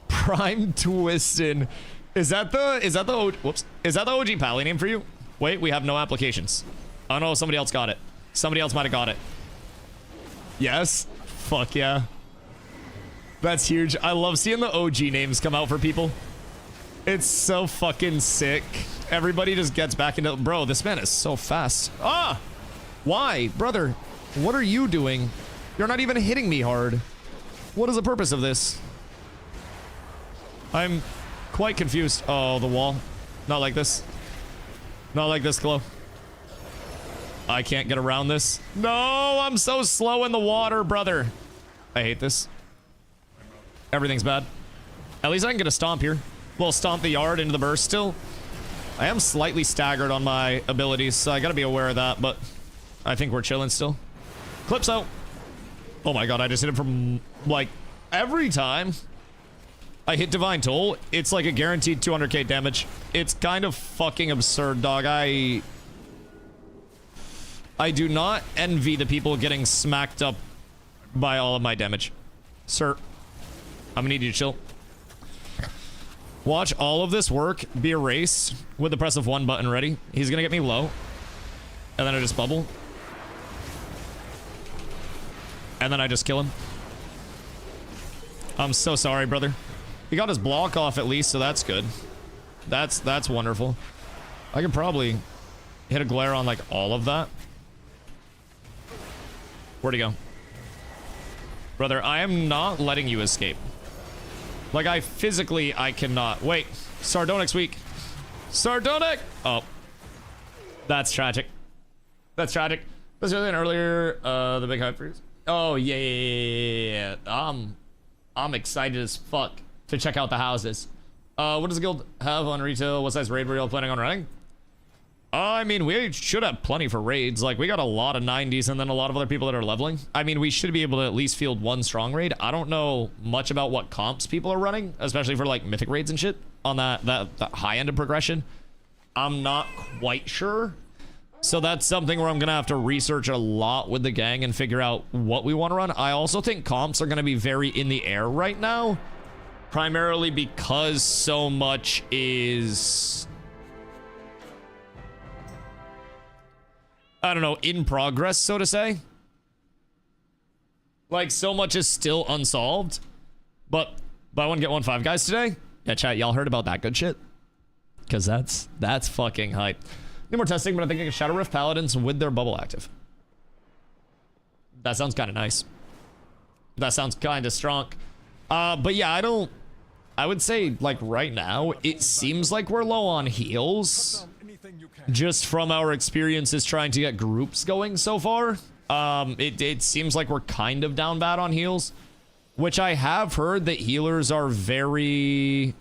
Prime Twistin. Is that the OG pally name for you? Wait, we have no applications. Oh no, somebody else got it. Somebody else might have got it. Yes? Fuck yeah. That's huge. I love seeing the OG names come out for people. It's so fucking sick. Everybody just gets back into... Bro, this man is so fast. Ah! Why? Brother, what are you doing? You're not even hitting me hard. What is the purpose of this? I'm quite confused. Oh, the wall. Not like this. Not like this, Chloe. I can't get around this. No, I'm so slow in the water, brother. I hate this. Everything's bad. At least I can get a stomp here. We'll stomp the yard into the burst still. I am slightly staggered on my abilities, so I gotta be aware of that, but I think we're chilling still. Clips out. Oh my god, I just hit it from, like, every time I hit Divine Toll, it's like a guaranteed 200k damage. It's kind of fucking absurd, dog. I do not envy the people getting smacked up by all of my damage. Sir, I'm gonna need you to chill. Watch all of this work be erased with the press of 1 button ready. He's gonna get me low. And then I just bubble. And then I just kill him. I'm so sorry, brother. He got his block off at least, so that's good. That's wonderful. I could probably hit a glare on like all of that. Where'd he go? Brother, I am not letting you escape. Like, I cannot. Wait, Sardonic's weak. Sardonic! Oh. That's tragic. That's tragic. Was there anything earlier, the big hype freeze? Oh, yeah. I'm excited as fuck to check out the houses. What does the guild have on retail? What size raid were y'all planning on running? I mean, we should have plenty for raids. Like, we got a lot of 90s and then a lot of other people that are leveling. I mean, we should be able to at least field 1 strong raid. I don't know much about what comps people are running, especially for, like, mythic raids and shit on that high end of progression. I'm not quite sure. So that's something where I'm going to have to research a lot with the gang and figure out what we want to run. I also think comps are going to be very in the air right now, primarily because so much is... I don't know, in progress, so to say. Like, so much is still unsolved. But buy one, get one 5 guys today? Yeah, chat, y'all heard about that good shit? Because that's fucking hype. Need more testing, but I'm thinking of Shadow Rift Paladins with their bubble active. That sounds kind of nice. That sounds kind of strong. But yeah, I would say, like, right now, it seems like we're low on heals. Just from our experiences trying to get groups going so far. It seems like we're kind of down bad on heals. Which I have heard that healers are very...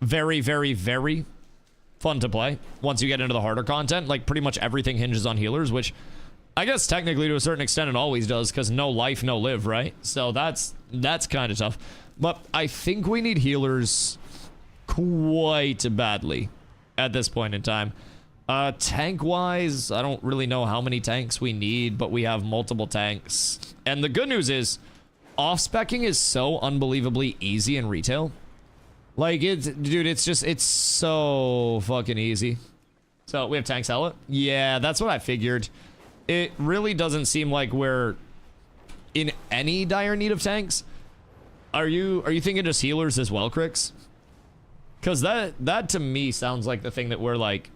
very, very, very fun to play once you get into the harder content. Like, pretty much everything hinges on healers, which I guess technically to a certain extent it always does, because no life, no live, right? So that's kind of tough. But I think we need healers quite badly at this point in time. Tank-wise, I don't really know how many tanks we need, but we have multiple tanks. And the good news is, off-speccing is so unbelievably easy in retail. Like, dude, it's so fucking easy. So, we have tanks, hella? Yeah, that's what I figured. It really doesn't seem like we're in any dire need of tanks. Are you thinking just healers as well, Crix? Because that to me sounds like the thing that we're like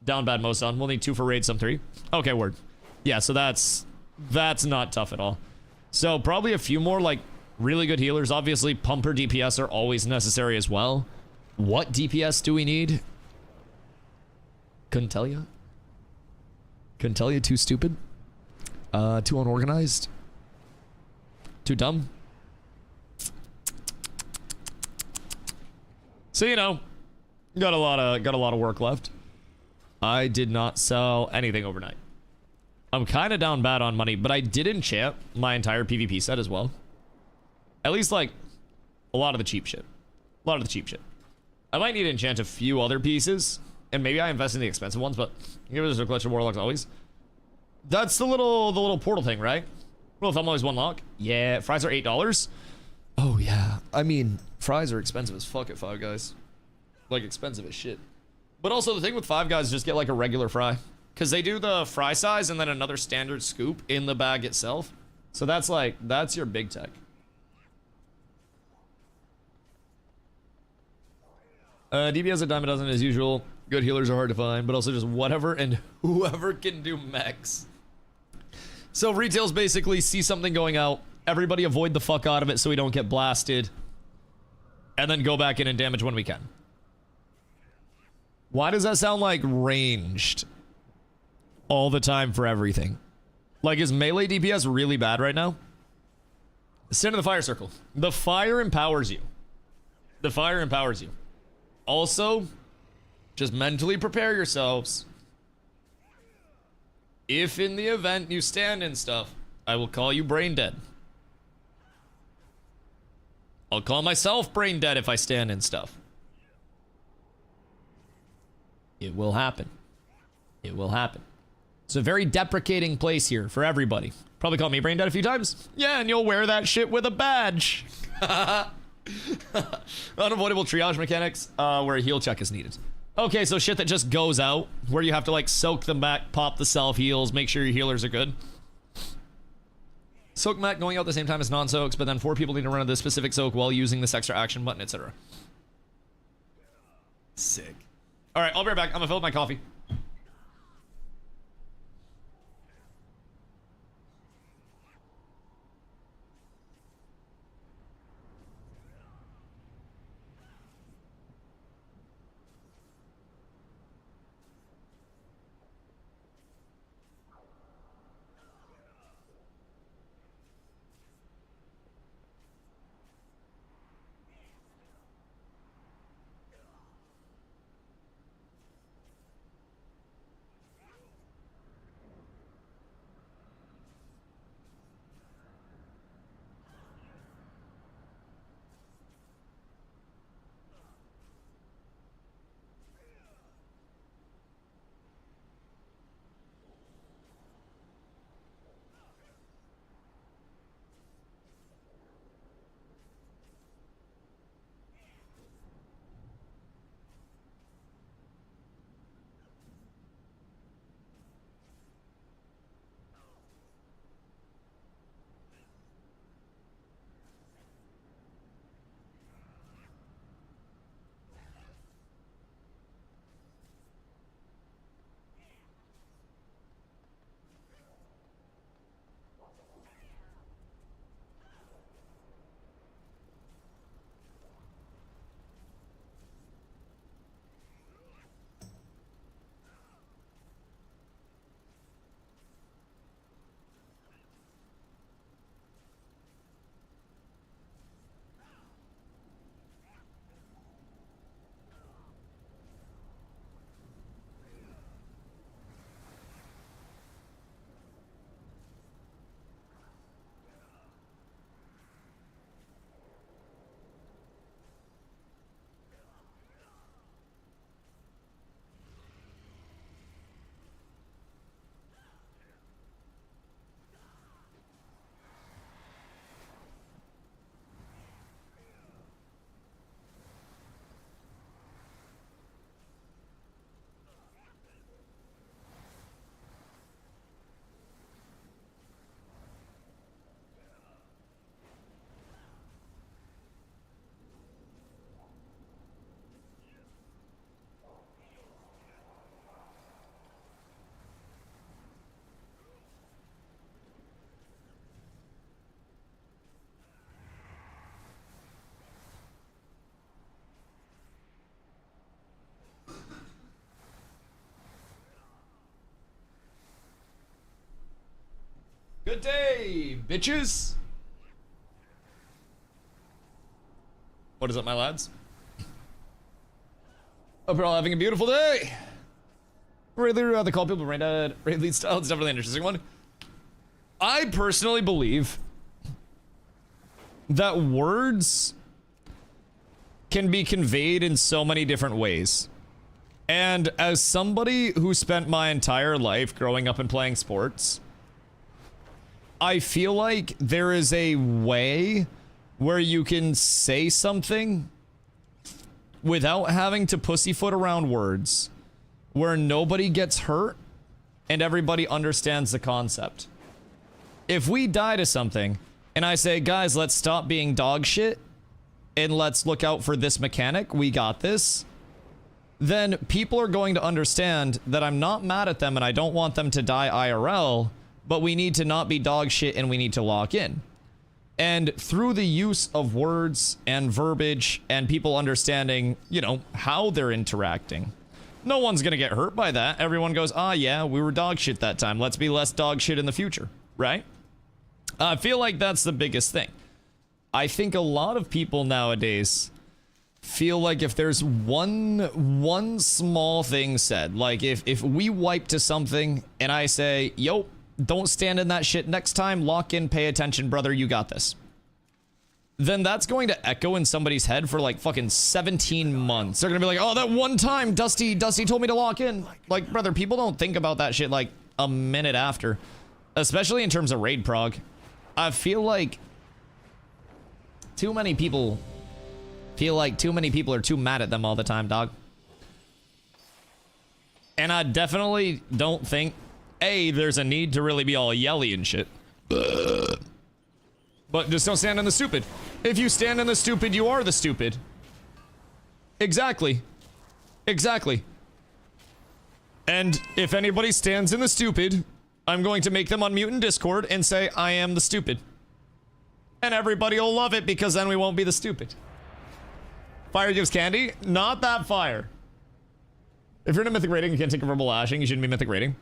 down bad most on. We'll need 2 for raid, some 3. Okay, word. Yeah, so that's not tough at all. So probably a few more like really good healers. Obviously, pumper DPS are always necessary as well. What DPS do we need? Couldn't tell you. Couldn't tell you. Too stupid. Too unorganized. Too dumb. So, you know, got a lot of work left. I did not sell anything overnight. I'm kind of down bad on money, but I did enchant my entire PvP set as well. At least, like, a lot of the cheap shit. A lot of the cheap shit. I might need to enchant a few other pieces, and maybe I invest in the expensive ones, but give us a collection of warlocks always. That's the little portal thing, right? Well, if I'm always one lock. Yeah, fries are $8. Oh yeah, I mean, fries are expensive as fuck at Five Guys. Like expensive as shit. But also the thing with Five Guys is just get like a regular fry, because they do the fry size and then another standard scoop in the bag itself. So that's your big tech. DB has a dime a dozen as usual. Good healers are hard to find, but also just whatever and whoever can do mechs. So retail's basically see something going out, everybody avoid the fuck out of it so we don't get blasted, and then go back in and damage when we can. Why does that sound like ranged all the time for everything? Like, is melee DPS really bad right now? Stand in the fire circle. The fire empowers you. The fire empowers you. Also, just mentally prepare yourselves. If in the event you stand in stuff, I will call you brain dead. I'll call myself brain dead if I stand in stuff. It will happen. It will happen. It's a very deprecating place here for everybody. Probably call me brain dead a few times. Yeah, and you'll wear that shit with a badge. Unavoidable triage mechanics where a heal check is needed. Okay, so shit that just goes out, where you have to like soak them back, pop the self heals, make sure your healers are good. Soak mech going out at the same time as non-soaks, but then 4 people need to run this specific soak while using this extra action button, etc. Sick. All right, I'll be right back. I'm gonna fill up my coffee. Good day, bitches. What is up, my lads? Hope you're all having a beautiful day. Rather the call people brain dead raid lead style. It's definitely an interesting one. I personally believe that words can be conveyed in so many different ways. And as somebody who spent my entire life growing up and playing sports, I feel like there is a way where you can say something without having to pussyfoot around words, where nobody gets hurt and everybody understands the concept. If we die to something and I say, guys, let's stop being dog shit and let's look out for this mechanic, we got this, then people are going to understand that I'm not mad at them and I don't want them to die IRL, but we need to not be dog shit and we need to lock in. And through the use of words and verbiage and people understanding, you know, how they're interacting, no one's gonna get hurt by that. Everyone goes, ah, yeah, we were dog shit that time. Let's be less dog shit in the future, right? I feel like that's the biggest thing. I think a lot of people nowadays feel like if there's one small thing said, like if we wipe to something and I say, yo, don't stand in that shit next time, lock in, pay attention, brother, you got this, then that's going to echo in somebody's head for like fucking 17 months. They're gonna be like, oh, that one time Dusty told me to lock in. Like, brother, people don't think about that shit like a minute after, especially in terms of raid prog. I feel like too many people are too mad at them all the time, dog. And I definitely don't think, A, there's a need to really be all yelly and shit. But just don't stand in the stupid. If you stand in the stupid, you are the stupid. Exactly. Exactly. And if anybody stands in the stupid, I'm going to make them unmute in Discord and say, I am the stupid. And everybody will love it because then we won't be the stupid. Fire gives candy? Not that fire. If you're in a mythic rating, you can't take a verbal lashing, you shouldn't be mythic rating.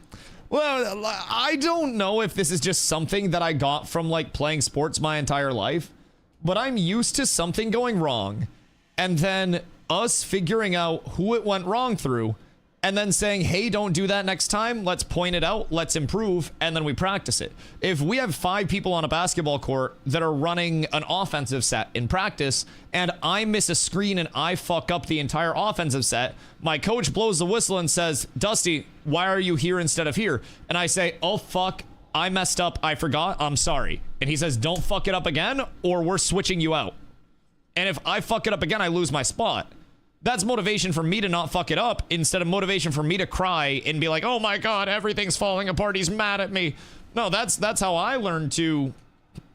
Well, I don't know if this is just something that I got from like playing sports my entire life, but I'm used to something going wrong and then us figuring out who it went wrong through and then saying, hey, don't do that next time. Let's point it out. Let's improve. And then we practice it. If we have 5 people on a basketball court that are running an offensive set in practice and I miss a screen and I fuck up the entire offensive set, my coach blows the whistle and says, Dusty, why are you here instead of here? And I say, oh, fuck, I messed up. I forgot. I'm sorry. And he says, don't fuck it up again or we're switching you out. And if I fuck it up again, I lose my spot. That's motivation for me to not fuck it up instead of motivation for me to cry and be like, oh my God, everything's falling apart. He's mad at me. No, that's how I learned to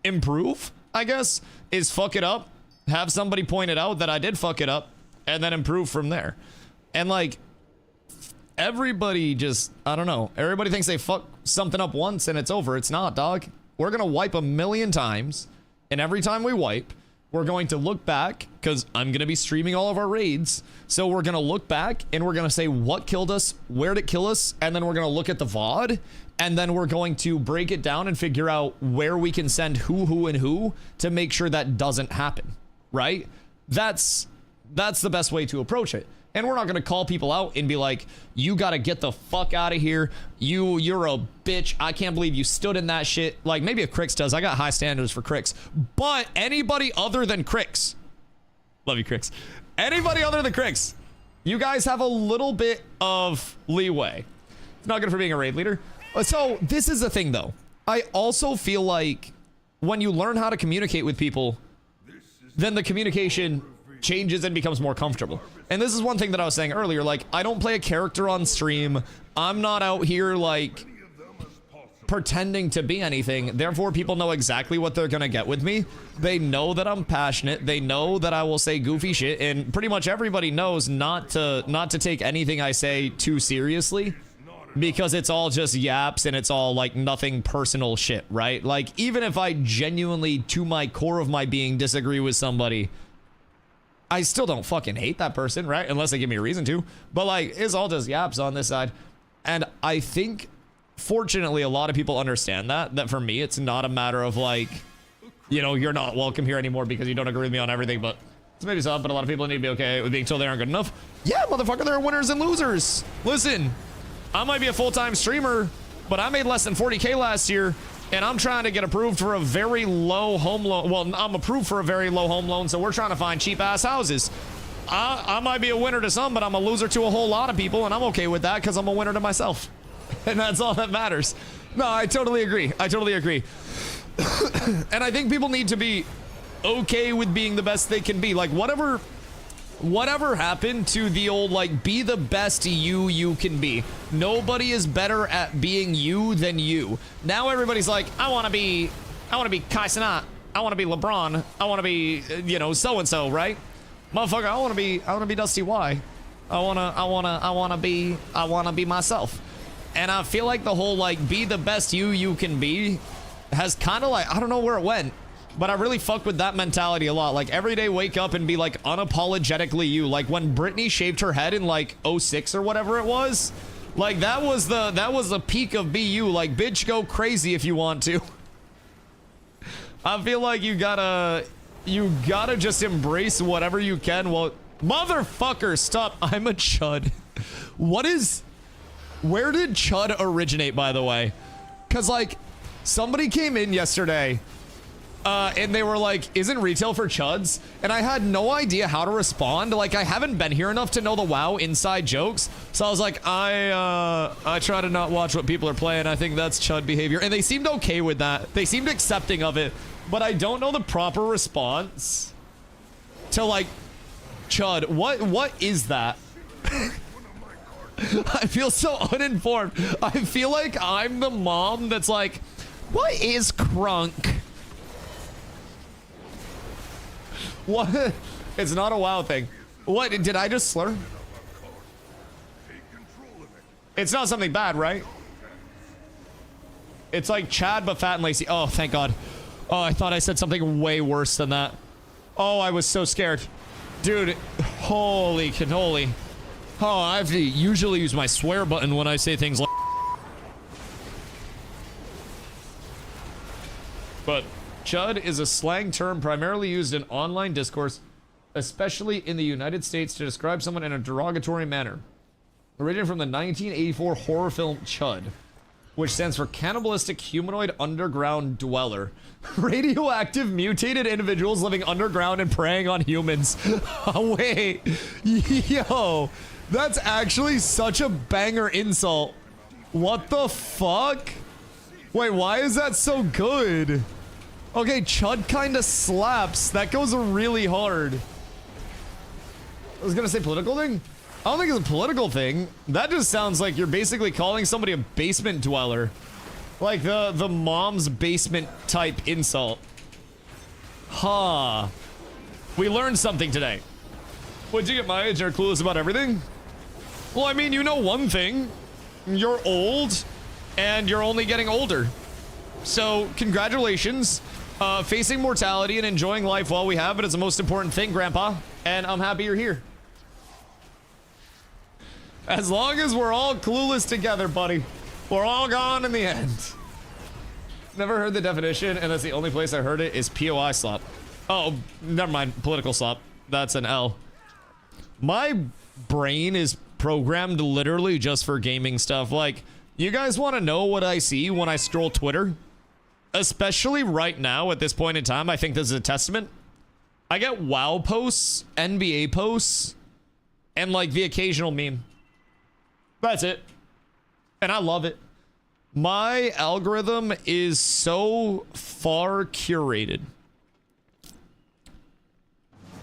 improve, I guess, is fuck it up, have somebody point it out that I did fuck it up, and then improve from there. And like, everybody just, I don't know, everybody thinks they fuck something up once and it's over. It's not, dog. We're gonna wipe a million times, and every time we wipe, we're going to look back, because I'm going to be streaming all of our raids. So we're going to look back and we're going to say what killed us, where did it kill us, and then we're going to look at the VOD, and then we're going to break it down and figure out where we can send who, and who to make sure that doesn't happen, right? That's the best way to approach it. And we're not going to call people out and be like, you got to get the fuck out of here. You're a bitch. I can't believe you stood in that shit. Like, maybe if Crix does. I got high standards for Crix. But anybody other than Crix, love you, Crix. Anybody other than Crix, you guys have a little bit of leeway. It's not good for being a raid leader. So this is the thing, though. I also feel like when you learn how to communicate with people, then the communication changes and becomes more comfortable. And this is one thing that I was saying earlier, like, I don't play a character on stream. I'm not out here like pretending to be anything. Therefore, people know exactly what they're gonna get with me. They know that I'm passionate. They know that I will say goofy shit, and pretty much everybody knows not to take anything I say too seriously, because it's all just yaps and it's all like nothing personal shit, right? Like, even if I genuinely, to my core of my being, disagree with somebody, I still don't fucking hate that person, right? Unless they give me a reason to. But like, it's all just yaps on this side. And I think, fortunately, a lot of people understand that for me, it's not a matter of like, you know, you're not welcome here anymore because you don't agree with me on everything, but it's maybe something, but a lot of people need to be okay with being told they aren't good enough. Yeah, motherfucker, there are winners and losers. Listen, I might be a full-time streamer, but I made less than 40K last year, and I'm trying to get approved for a very low home loan. Well, I'm approved for a very low home loan, so we're trying to find cheap-ass houses. I might be a winner to some, but I'm a loser to a whole lot of people, and I'm okay with that because I'm a winner to myself. And that's all that matters. No, I totally agree. I totally agree. And I think people need to be okay with being the best they can be. Like, whatever happened to the old, like, be the best you can be. Nobody is better at being you than you. Now everybody's like, I want to be Kai Cenat. I want to be LeBron. I want to be, you know, so-and-so, right? Motherfucker, I want to be DustyWhy. I want to be myself. And I feel like the whole, like, be the best you can be has kind of, like, I don't know where it went, but I really fuck with that mentality a lot. Like, every day wake up and be, like, unapologetically you. Like, when Britney shaved her head in, like, '06 or whatever it was, like, that was the peak of be you. Like, bitch, go crazy if you want to. I feel like you gotta just embrace whatever you can. Well, motherfucker, stop. I'm a chud. Where did chud originate, by the way? Because, like, somebody came in yesterday and they were like, isn't retail for chuds? And I had no idea how to respond. Like, I haven't been here enough to know the WoW inside jokes. So I was like, I try to not watch what people are playing. I think that's chud behavior. And they seemed okay with that. They seemed accepting of it. But I don't know the proper response to, like, chud. What is that? I feel so uninformed. I feel like I'm the mom that's like, what is crunk? What? It's not a WoW thing. What? Did I just slur? It's not something bad, right? It's like Chad but fat and lazy. Oh, thank God. Oh, I thought I said something way worse than that. Oh, I was so scared. Dude, holy cannoli. Oh, I have to usually use my swear button when I say things like... But chud is a slang term primarily used in online discourse, especially in the United States, to describe someone in a derogatory manner. Originated from the 1984 horror film Chud, which stands for Cannibalistic Humanoid Underground Dweller. Radioactive mutated individuals living underground and preying on humans. Oh, wait. Yo, that's actually such a banger insult. What the fuck? Wait, why is that so good? Okay, chud kinda slaps. That goes really hard. I was gonna say political thing? I don't think it's a political thing. That just sounds like you're basically calling somebody a basement dweller. Like the mom's basement type insult. Huh. We learned something today. What'd you get my age? You're clueless about everything? Well, I mean, you know one thing. You're old, and you're only getting older. So, congratulations. Facing mortality and enjoying life while we have it is the most important thing, Grandpa. And I'm happy you're here. As long as we're all clueless together, buddy. We're all gone in the end. Never heard the definition, and that's the only place I heard it is POI slop. Oh, never mind. Political slop. That's an L. My brain is programmed literally just for gaming stuff. Like, you guys want to know what I see when I scroll Twitter? Especially right now at this point in time, I think this is a testament. I get WoW posts, NBA posts, and like the occasional meme. That's it. And I love it. My algorithm is so far curated.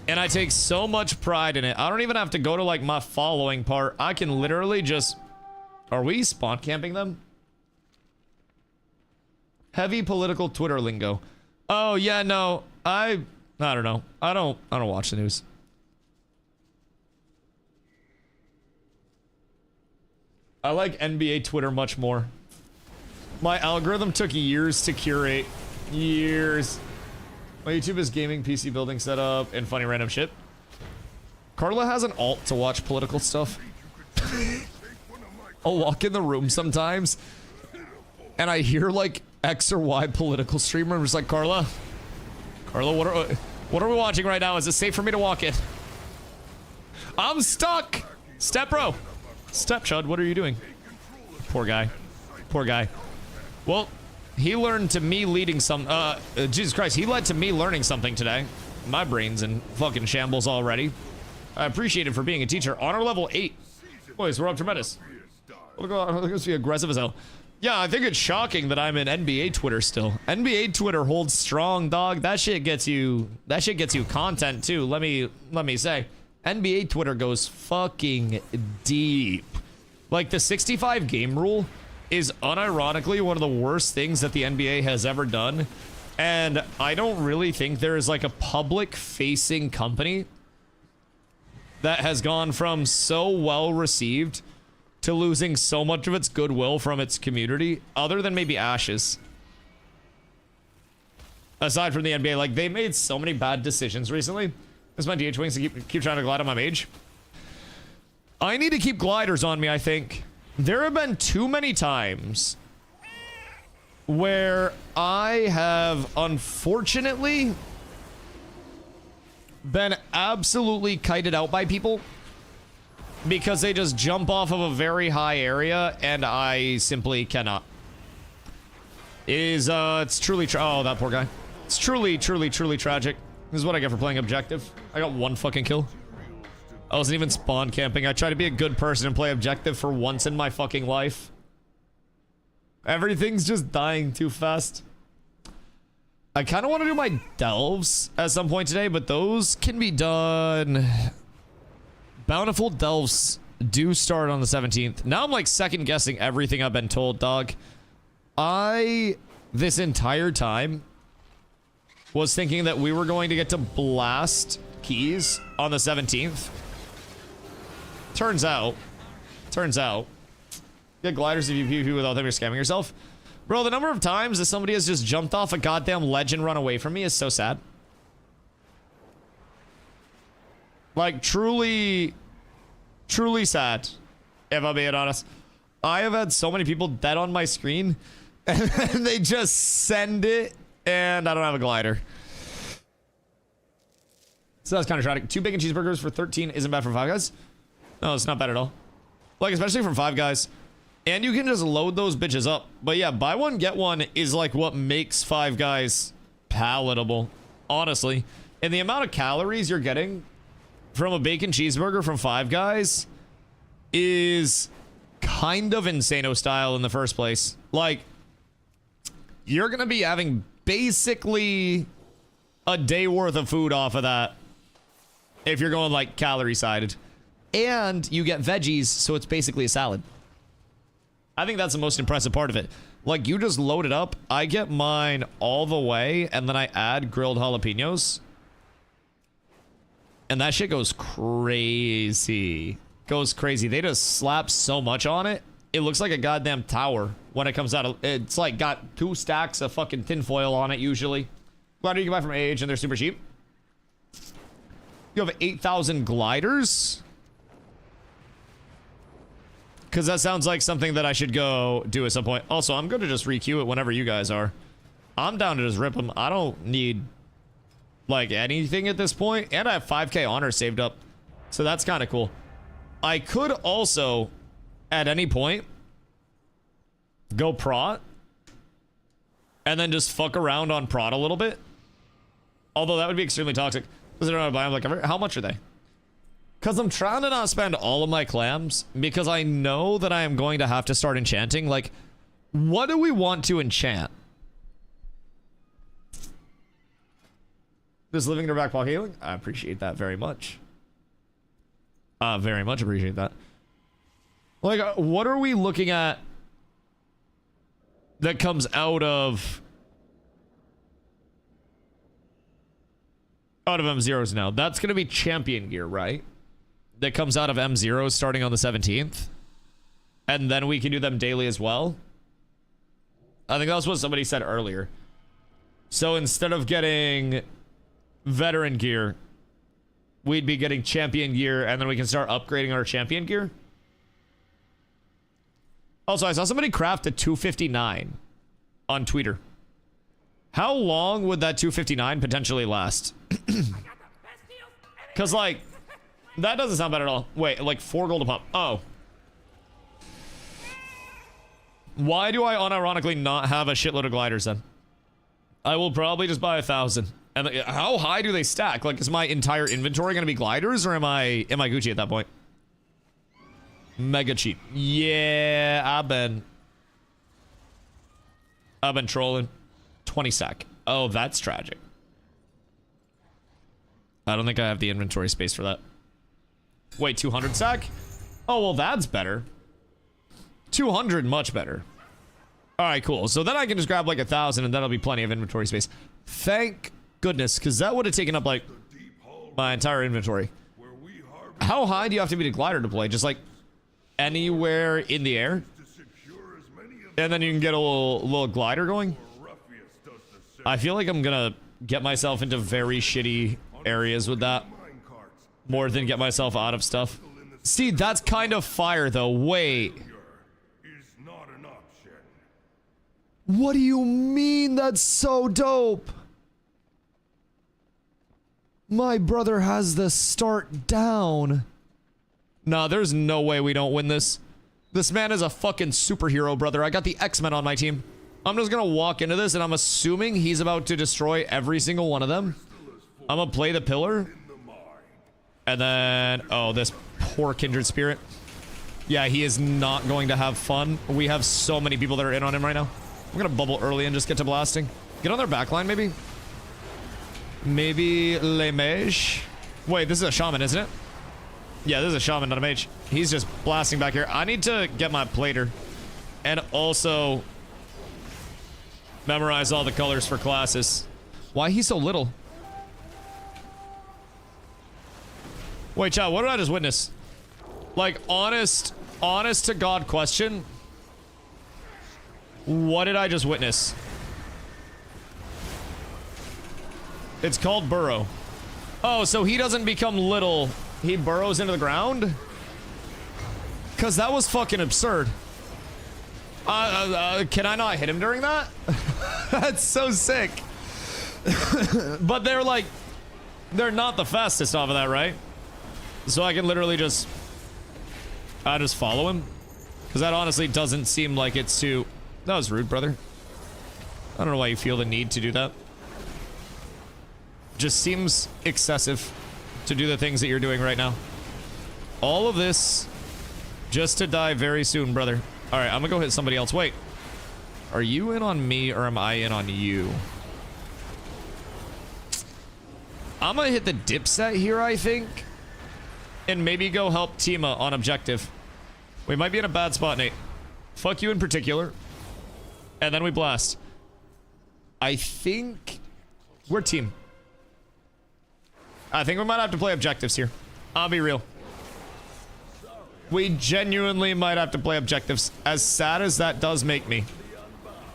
And I take so much pride in it. I don't even have to go to like my following part. I can literally just... Are we spawn camping them? Heavy political Twitter lingo. Oh yeah, no. I don't know. I don't watch the news. I like NBA Twitter much more. My algorithm took years to curate. Years. My YouTube is gaming, PC building setup, and funny random shit. Carla has an alt to watch political stuff. I'll walk in the room sometimes, and I hear like X or Y political streamer. I'm just like, Carla, what are we watching right now? Is it safe for me to walk in? I'm stuck. Step bro. Step chud, what are you doing? Poor guy. Poor guy. Well, he learned to me leading some, Jesus Christ, he led to me learning something today. My brain's in fucking shambles already. I appreciate it for being a teacher. Honor level 8. Boys, we're up tremendous. Look at this, be aggressive as hell. Yeah, I think it's shocking that I'm in NBA Twitter still. NBA Twitter holds strong, dog. That shit gets you content too. Let me say. NBA Twitter goes fucking deep. Like the 65 game rule is unironically one of the worst things that the NBA has ever done. And I don't really think there is like a public facing company that has gone from so well received to losing so much of its goodwill from its community, other than maybe Ashes. Aside from the NBA, like they made so many bad decisions recently. This is my DH wings to keep trying to glide on my mage. I need to keep gliders on me, I think. There have been too many times where I have unfortunately been absolutely kited out by people because they just jump off of a very high area and I simply cannot. It is, it's truly, oh, that poor guy. It's truly tragic. This is what I get for playing objective. I got one fucking kill. I wasn't even spawn camping. I try to be a good person and play objective for once in my fucking life. Everything's just dying too fast. I kind of want to do my delves at some point today, but those can be done. Bountiful delves do start on the 17th. Now I'm like second guessing everything I've been told, dog. This entire time was thinking that we were going to get to blast keys on the 17th. Turns out, get gliders if you PvP without them, you're scamming yourself. Bro, the number of times that somebody has just jumped off a goddamn ledge and run away from me is so sad. Like, truly sad, if I'm being honest. I have had so many people dead on my screen, and they just send it, and I don't have a glider. So that's kind of tragic. 2 bacon cheeseburgers for 13 isn't bad for 5 guys. No, it's not bad at all. Like, especially from 5 guys. And you can just load those bitches up. But yeah, buy one, get one is like what makes 5 guys palatable, honestly. And the amount of calories you're getting from a bacon cheeseburger from 5 guys is kind of insano style in the first place. Like, you're gonna be having basically a day worth of food off of that if you're going like calorie sided. And you get veggies, so it's basically a salad. I think that's the most impressive part of it. Like, you just load it up. I get mine all the way, and then I add grilled jalapenos. And that shit goes crazy. Goes crazy. They just slap so much on it. It looks like a goddamn tower when it comes out. It's like got 2 stacks of fucking tinfoil on it, usually. Glider you can buy from AH, and they're super cheap. You have 8,000 gliders? Because that sounds like something that I should go do at some point. Also, I'm going to just re-queue it whenever you guys are. I'm down to just rip them. I don't need, like, anything at this point. And I have 5k honor saved up. So that's kind of cool. I could also, at any point, go prot. And then just fuck around on prot a little bit. Although that would be extremely toxic. Because I don't know how to buy them. Like, how much are they? Because I'm trying to not spend all of my clams, because I know that I am going to have to start enchanting. Like, what do we want to enchant? Just living in their back pocket healing? I appreciate that very much. Very much appreciate that. Like, what are we looking at that comes out of M0s now? That's going to be champion gear, right? That comes out of M0 starting on the 17th. And then we can do them daily as well. I think that's what somebody said earlier. So instead of getting veteran gear, we'd be getting champion gear, and then we can start upgrading our champion gear. Also, I saw somebody craft a 259 on Twitter. How long would that 259 potentially last? Because, like, that doesn't sound bad at all. Wait, like 4 gold a pop. Oh. Why do I unironically not have a shitload of gliders then? I will probably just buy 1,000 And how high do they stack? Like, is my entire inventory gonna be gliders, or am I Gucci at that point? Mega cheap. Yeah, I've been trolling. 20 stack. Oh, that's tragic. I don't think I have the inventory space for that. Wait, 200 stack? Oh, well, that's better. 200, much better. All right, cool. So then I can just grab like 1,000 and that'll be plenty of inventory space. Thank goodness, because that would have taken up like my entire inventory. How high do you have to be to glider deploy? Just like anywhere in the air? And then you can get a little glider going? I feel like I'm gonna get myself into very shitty areas with that. More than get myself out of stuff. See, that's kind of fire though. Wait. What do you mean? That's so dope. My brother has the start down. Nah, there's no way we don't win this. This man is a fucking superhero, brother. I got the X-Men on my team. I'm just gonna walk into this and I'm assuming he's about to destroy every single one of them. I'm gonna play the pillar. And then, oh, this poor kindred spirit. Yeah, he is not going to have fun. We have so many people that are in on him right now. I'm gonna bubble early and just get to blasting. Get on their backline, maybe? Maybe Le Mage? Wait, this is a shaman, isn't it? Yeah, this is a shaman, not a mage. He's just blasting back here. I need to get my plater. And also memorize all the colors for classes. Why he's so little? Wait, chat, what did I just witness? Like, honest to God question. What did I just witness? It's called burrow. Oh, so he doesn't become little. He burrows into the ground? Because that was fucking absurd. Can I not hit him during that? That's so sick. But they're like, they're not the fastest off of that, right? So I can literally just follow him? Because that honestly doesn't seem like it's too... That was rude, brother. I don't know why you feel the need to do that. Just seems excessive to do the things that you're doing right now. All of this just to die very soon, brother. All right, I'm gonna go hit somebody else. Wait, are you in on me or am I in on you? I'm gonna hit the dip set here, I think, and maybe go help Tima on objective. We might be in a bad spot, Nate. Fuck you in particular. And then we blast. I think we're team. I think we might have to play objectives here. I'll be real. We genuinely might have to play objectives. As sad as that does make me.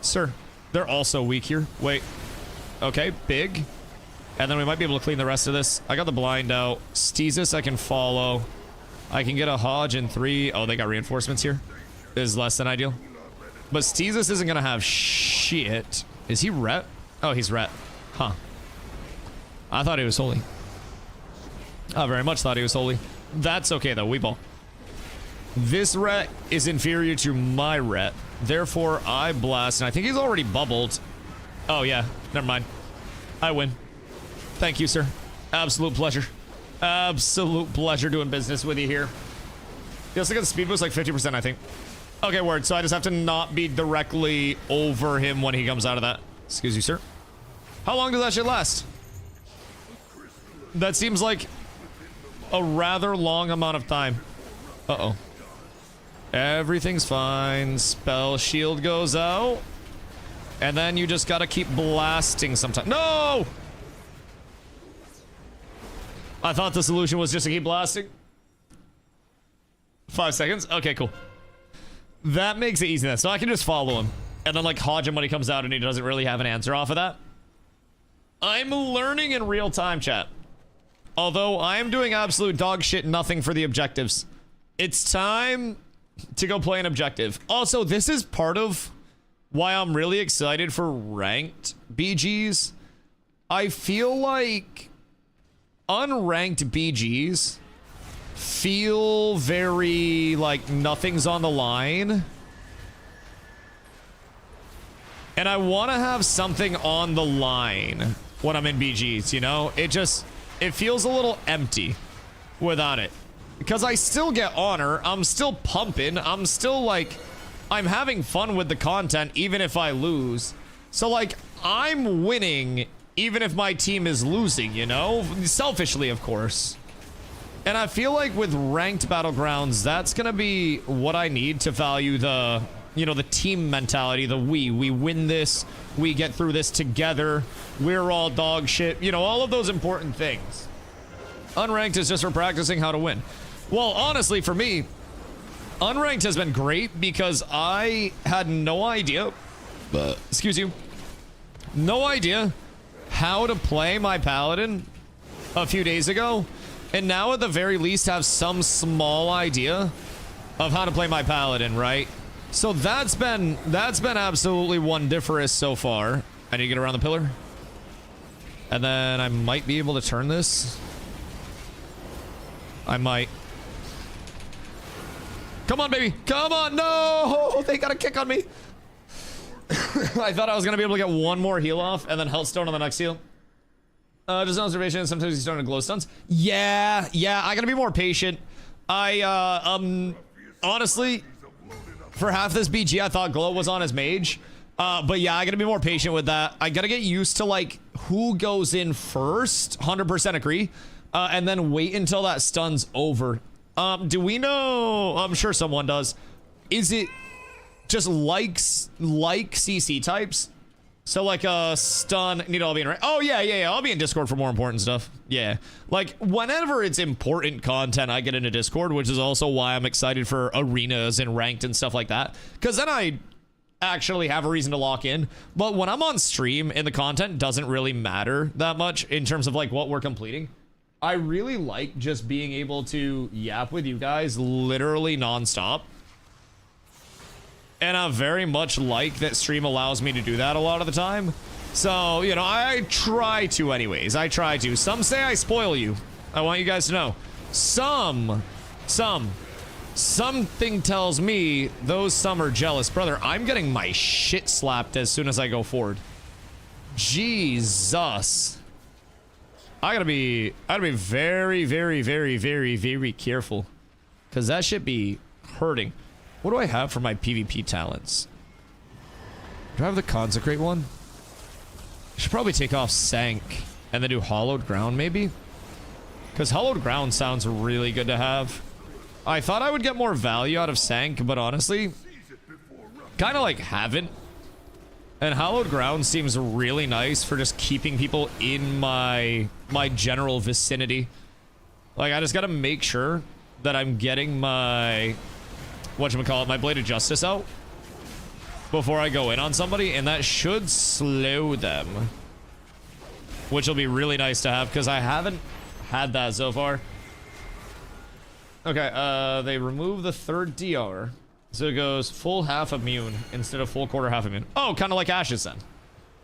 Sir, they're also weak here. Wait. Okay, big. And then we might be able to clean the rest of this. I got the blind out. Steezus I can follow. I can get a Hodge in 3. Oh, they got reinforcements here. This is less than ideal. But Steezus isn't going to have shit. Is he ret? Oh, he's ret. Huh. I thought he was holy. I very much thought he was holy. That's okay, though. We ball. This ret is inferior to my ret. Therefore, I blast. And I think he's already bubbled. Oh, yeah. Never mind. I win. Thank you, sir. Absolute pleasure. Absolute pleasure doing business with you here. He also got the speed boost like 50%, I think. Okay, word. So I just have to not be directly over him when he comes out of that. Excuse you, sir. How long does that shit last? That seems like a rather long amount of time. Uh-oh. Everything's fine. Spell shield goes out. And then you just gotta keep blasting sometimes. No! I thought the solution was just to keep blasting. 5 seconds? Okay, cool. That makes it easy then. So I can just follow him. And then like Hodge him when he comes out and he doesn't really have an answer off of that. I'm learning in real time, chat. Although I am doing absolute dog shit nothing for the objectives. It's time to go play an objective. Also, this is part of why I'm really excited for ranked BGs. I feel like unranked BGs feel very like nothing's on the line. And I want to have something on the line when I'm in BGs, you know? It feels a little empty without it. Because I still get honor, I'm still pumping, I'm still like, I'm having fun with the content even if I lose. So like, I'm winning even if my team is losing, you know? Selfishly, of course. And I feel like with ranked battlegrounds, that's gonna be what I need to value the, you know, the team mentality, the we win this, we get through this together, we're all dog shit, you know, all of those important things. Unranked is just for practicing how to win. Well, honestly, for me, unranked has been great because I had no idea, excuse you, no idea how to play my paladin a few days ago. And now at the very least have some small idea of how to play my paladin, right? So that's been absolutely wondiferous so far. I need to get around the pillar. And then I might be able to turn this. I might. Come on, baby. Come on. No, they got a kick on me. I thought I was going to be able to get one more heal off and then health stone on the next heal. Just an observation, sometimes you start to glow stuns. Yeah, I gotta be more patient. Honestly, for half this BG, I thought glow was on his mage. But yeah, I gotta be more patient with that. I gotta get used to, like, who goes in first. 100% agree. And then wait until that stun's over. Do we know? I'm sure someone does. Is it just like CC types? So like a stun, need all be in right. Oh yeah. I'll be in Discord for more important stuff. Yeah, like whenever it's important content, I get into Discord, which is also why I'm excited for arenas and ranked and stuff like that. Because then I actually have a reason to lock in. But when I'm on stream and the content doesn't really matter that much in terms of like what we're completing, I really like just being able to yap with you guys literally nonstop. And I very much like that stream allows me to do that a lot of the time. So, you know, I try to anyways. I try to. Some say I spoil you. I want you guys to know. Something tells me those some are jealous. Brother, I'm getting my shit slapped as soon as I go forward. Jesus. I gotta be very, very, very, very, very careful. Because that should be hurting. What do I have for my PvP talents? Do I have the Consecrate one? I should probably take off Sank and then do Hollowed Ground, maybe? Because Hollowed Ground sounds really good to have. I thought I would get more value out of Sank, but honestly, kind of like haven't. And Hollowed Ground seems really nice for just keeping people in my general vicinity. Like, I just gotta make sure that I'm getting my... whatchamacallit, my Blade of Justice out before I go in on somebody, and that should slow them, which will be really nice to have because I haven't had that so far. Okay, they remove the third DR, so it goes full half immune instead of full quarter half immune. Oh, kind of like Ashes then.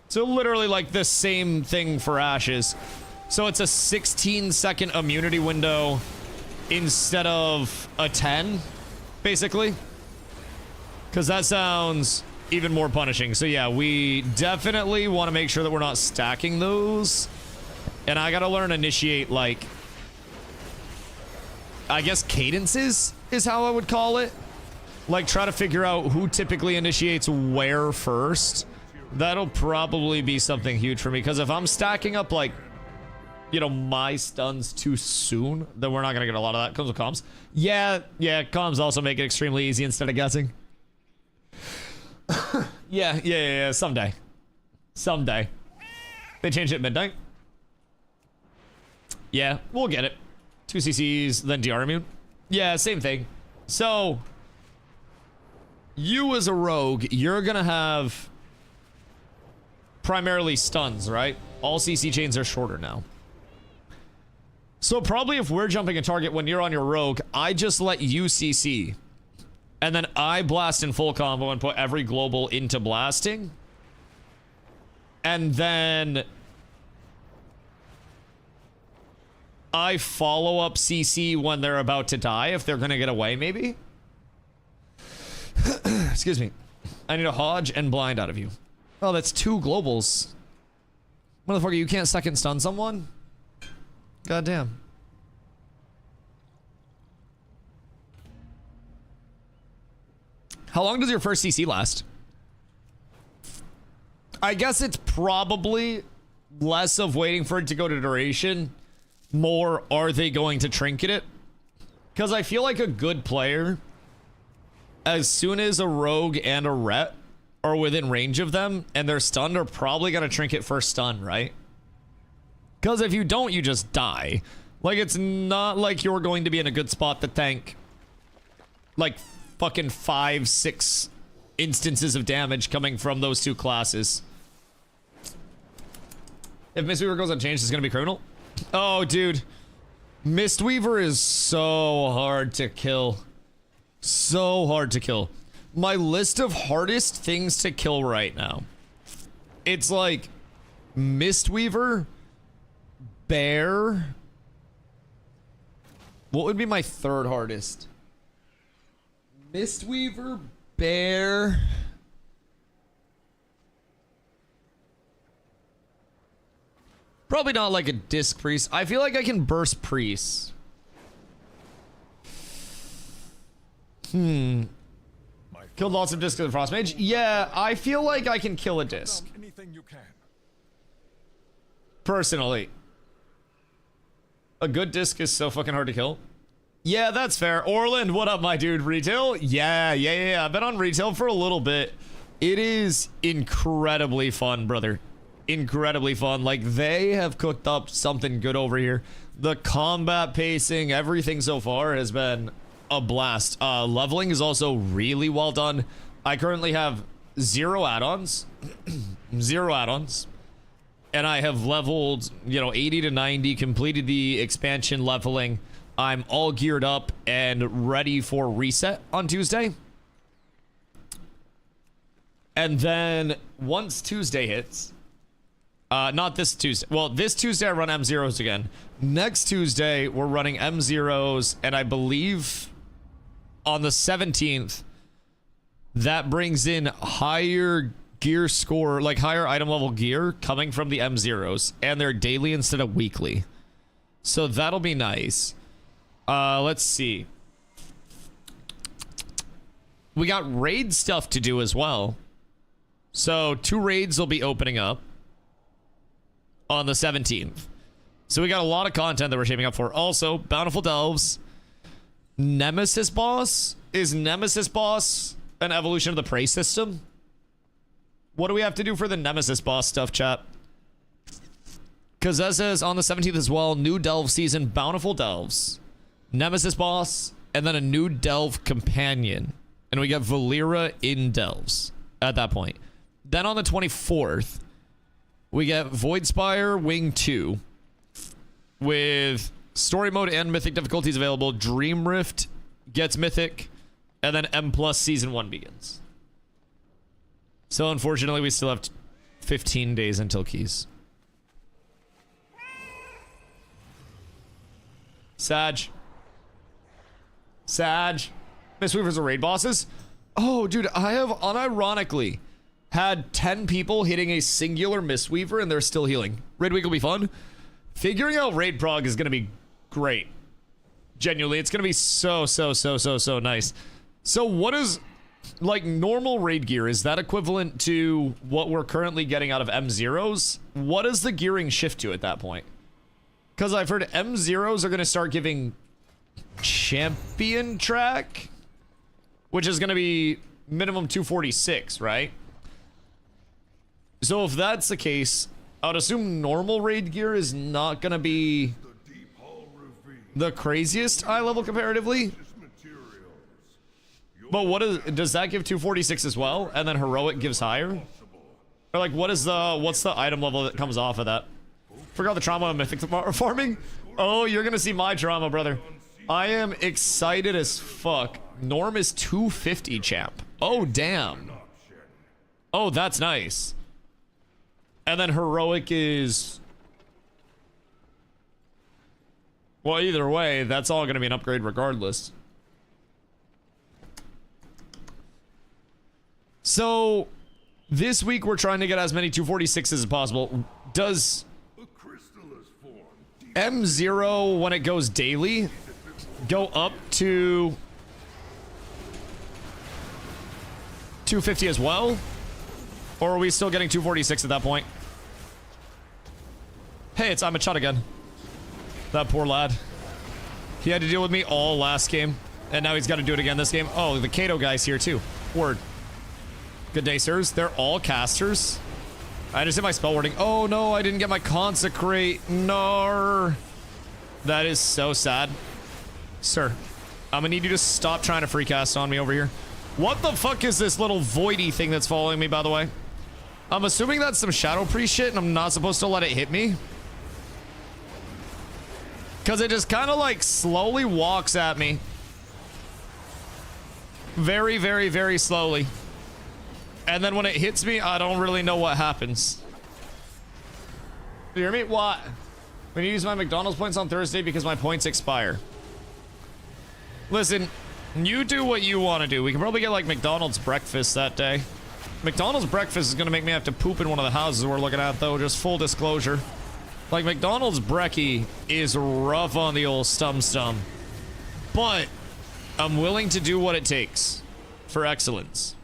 So literally like the same thing for Ashes. So it's a 16-second immunity window instead of a 10. Basically, because that sounds even more punishing. So yeah, we definitely want to make sure that we're not stacking those. And I gotta learn to initiate, like, I guess cadences is how I would call it. Like, try to figure out who typically initiates where first. That'll probably be something huge for me, because if I'm stacking up, like, you know, my stuns too soon, then we're not gonna get a lot of that. Comes with comms. Yeah, comms also make it extremely easy instead of guessing. yeah, someday. They changed it at midnight. Yeah, we'll get it. 2 CCs, then DR immune. Yeah, same thing. So, you as a rogue, you're gonna have primarily stuns, right? All CC chains are shorter now. So probably if we're jumping a target when you're on your rogue, I just let you CC. And then I blast in full combo and put every global into blasting. And then I follow up CC when they're about to die, if they're gonna get away, maybe? Excuse me. I need a Hodge and Blind out of you. Oh, that's 2 globals. Motherfucker, you can't second stun someone? Goddamn. How long does your first CC last? I guess it's probably less of waiting for it to go to duration, more are they going to trinket it? Because I feel like a good player, as soon as a rogue and a ret are within range of them and they're stunned, are probably going to trinket first stun, right? Because if you don't, you just die. Like, it's not like you're going to be in a good spot to tank like fucking 5, 6 instances of damage coming from those two classes. If Mistweaver goes unchanged, it's gonna be criminal. Oh, dude. Mistweaver is so hard to kill. So hard to kill. My list of hardest things to kill right now. It's like Mistweaver, Bear. What would be my third hardest? Mistweaver, Bear. Probably not like a disc priest. I feel like I can burst priests. Killed lots of discs with the frost mage. Yeah, I feel like I can kill a disc. Personally. A good disc is so fucking hard to kill. Yeah, that's fair. Orland, what up, my dude? Retail? Yeah. I've been on retail for a little bit. It is incredibly fun, brother. Incredibly fun. Like, they have cooked up something good over here. The combat pacing, everything so far has been a blast. Leveling is also really well done. I currently have 0 add-ons. 0 add-ons. And I have leveled, 80 to 90, completed the expansion leveling. I'm all geared up and ready for reset on Tuesday. And then once Tuesday hits, not this Tuesday. Well, this Tuesday I run M0s again. Next Tuesday we're running M0s, and I believe on the 17th that brings in higher gear score, like higher item level gear coming from the M0s, and they're daily instead of weekly. So that'll be nice. Let's see. We got raid stuff to do as well. So 2 raids will be opening up on the 17th. So we got a lot of content that we're shaping up for. Also, Bountiful Delves. Nemesis Boss? Is Nemesis Boss an evolution of the Prey system? What do we have to do for the Nemesis Boss stuff, chat? Because that says on the 17th as well, new Delve season, Bountiful Delves, Nemesis Boss, and then a new Delve companion. And we get Valera in Delves at that point. Then on the 24th, we get Voidspire Wing 2 with story mode and mythic difficulties available. Dream Rift gets mythic, and then M+ season 1 begins. So unfortunately, we still have 15 days until keys. Sag. Mistweavers are raid bosses? Oh, dude, I have unironically had 10 people hitting a singular Mistweaver and they're still healing. Raid week will be fun. Figuring out raid prog is going to be great. Genuinely, it's going to be so nice. So what is, like, normal raid gear? Is that equivalent to what we're currently getting out of M0s? What does the gearing shift to at that point? Because I've heard M0s are going to start giving champion track, which is going to be minimum 246, right? So if that's the case, I would assume normal raid gear is not going to be the craziest high level comparatively. But what does that give 246 as well? And then heroic gives higher? Or like what's the item level that comes off of that? Forgot the trauma of mythic farming? Oh, you're gonna see my trauma, brother. I am excited as fuck. Norm is 250 champ. Oh, damn. Oh, that's nice. And then heroic is... Well, either way, that's all gonna be an upgrade regardless. So, This week, we're trying to get as many 246s as possible. Does M0, when it goes daily, go up to 250 as well? Or are we still getting 246 at that point? Hey, it's Amachad again. That poor lad. He had to deal with me all last game, and now he's got to do it again this game. Oh, the Kato guy's here too. Word. Good day, sirs. They're all casters. I just hit my spell wording. Oh no, I didn't get my consecrate. No. That is so sad. Sir, I'm gonna need you to stop trying to free cast on me over here. What the fuck is this little voidy thing that's following me, by the way? I'm assuming that's some Shadow Priest shit, and I'm not supposed to let it hit me. Because it just kind of like slowly walks at me. Very, very, very slowly. And then when it hits me, I don't really know what happens. You hear me? What? We need to use my McDonald's points on Thursday because my points expire. Listen, you do what you want to do. We can probably get like McDonald's breakfast that day. McDonald's breakfast is going to make me have to poop in one of the houses we're looking at, though. Just full disclosure. Like, McDonald's brekkie is rough on the old stum. But I'm willing to do what it takes for excellence.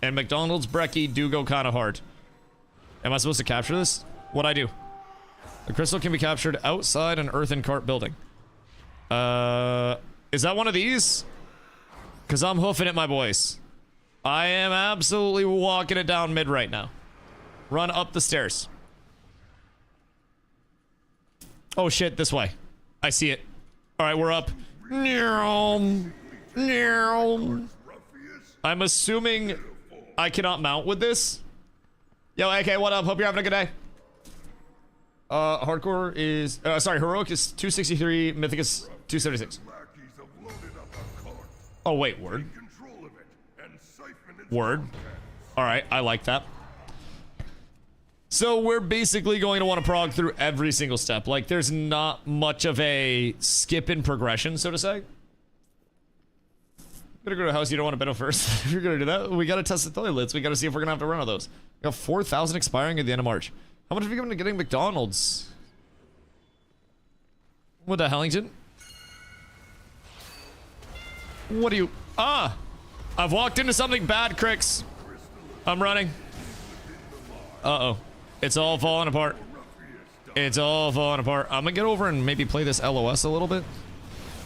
And McDonald's brekkie do go kind of hard. Am I supposed to capture this? What'd I do? The crystal can be captured outside an earthen cart building. Is that one of these? Because I'm hoofing it, my boys. I am absolutely walking it down mid right now. Run up the stairs. Oh shit, this way. I see it. Alright, we're up. I'm assuming I cannot mount with this. Yo, AK, what up? Hope you're having a good day. Hardcore is... sorry, Heroic is 263, Mythic is 276. Oh, wait, word. Word. Alright, I like that. So we're basically going to want to prog through every single step. Like, there's not much of a skip in progression, so to say. Gonna go to a house you don't want to bed on first. If you're gonna do that, we gotta test the toilets. We gotta see if we're gonna have to run on those. We got 4,000 expiring at the end of March. How much have you given to getting McDonald's? What the Hellington? What do you... Ah! I've walked into something bad, Crix. I'm running. Uh-oh. It's all falling apart. It's all falling apart. I'm gonna get over and maybe play this LOS a little bit.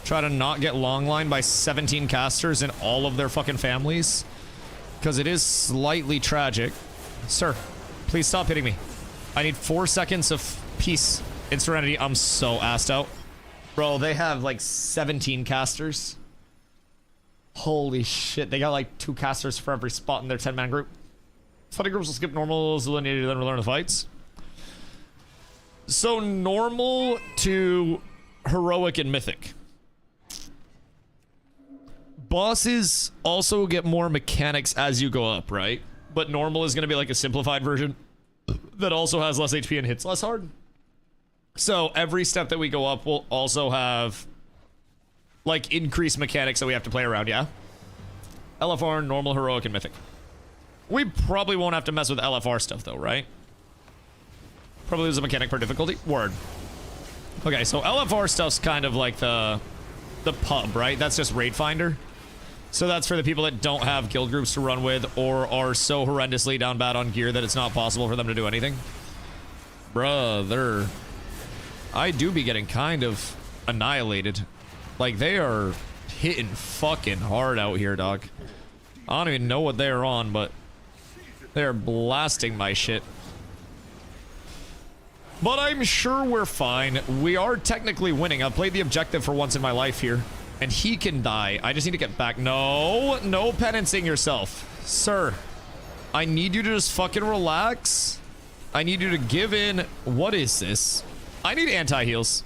Try to not get longlined by 17 casters and all of their fucking families. Because it is slightly tragic. Sir, please stop hitting me. I need 4 seconds of peace and serenity. I'm so assed out. Bro, they have like 17 casters. Holy shit, they got like 2 casters for every spot in their 10-man group. Fighting groups will skip normals, delineated, then relearn the fights. So normal to heroic and mythic. Bosses also get more mechanics as you go up, right? But normal is going to be like a simplified version that also has less HP and hits less hard. So every step that we go up will also have like increased mechanics that we have to play around, yeah? LFR, normal, heroic, and mythic. We probably won't have to mess with LFR stuff though, right? Probably lose a mechanic per difficulty. Word. Okay, so LFR stuff's kind of like the pub, right? That's just Raid Finder. So that's for the people that don't have guild groups to run with or are so horrendously down bad on gear that it's not possible for them to do anything. Brother. I do be getting kind of annihilated. Like, they are hitting fucking hard out here, dog. I don't even know what they're on, but they're blasting my shit. But I'm sure we're fine. We are technically winning. I've played the objective for once in my life here. And he can die. I just need to get back. No, no penancing yourself. Sir, I need you to just fucking relax. I need you to give in. What is this? I need anti-heals.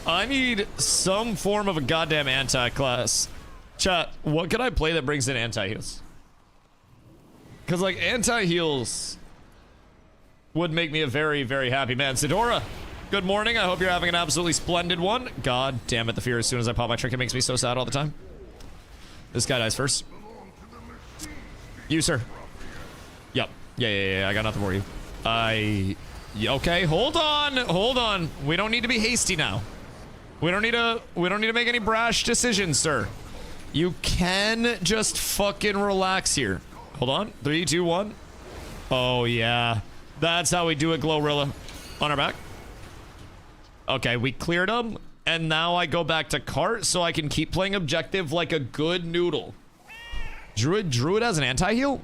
I need some form of a goddamn anti-class. Chat, what can I play that brings in anti-heals? Because, like, anti-heals would make me a very, very happy man. Sidora, good morning. I hope you're having an absolutely splendid one. God damn it, the fear as soon as I pop my trick, it makes me so sad all the time. This guy dies first. You, sir. Yep. Yeah, I got nothing for you. Okay, hold on. We don't need to be hasty now. We don't need to make any brash decisions, sir. You can just fucking relax here. Hold on. 3, 2, 1. Oh, yeah. That's how we do it, Glorilla. On our back. Okay, we cleared them. And now I go back to cart so I can keep playing objective like a good noodle. Druid has an anti-heal?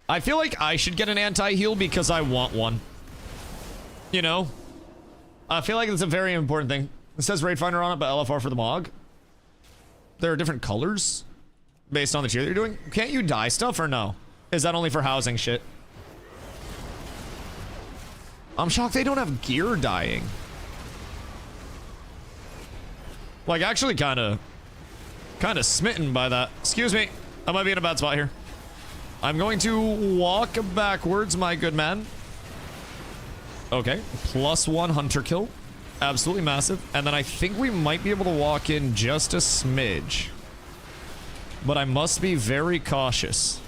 I feel like I should get an anti-heal because I want one. You know? I feel like it's a very important thing. It says Raid Finder on it, but LFR for the Mog. There are different colors based on the tier that you're doing. Can't you dye stuff or no? Is that only for housing shit? I'm shocked they don't have gear dyeing. Like, actually kind of smitten by that. Excuse me. I might be in a bad spot here. I'm going to walk backwards, my good man. Okay. +1 hunter kill. Absolutely massive. And then I think we might be able to walk in just a smidge. But I must be very cautious.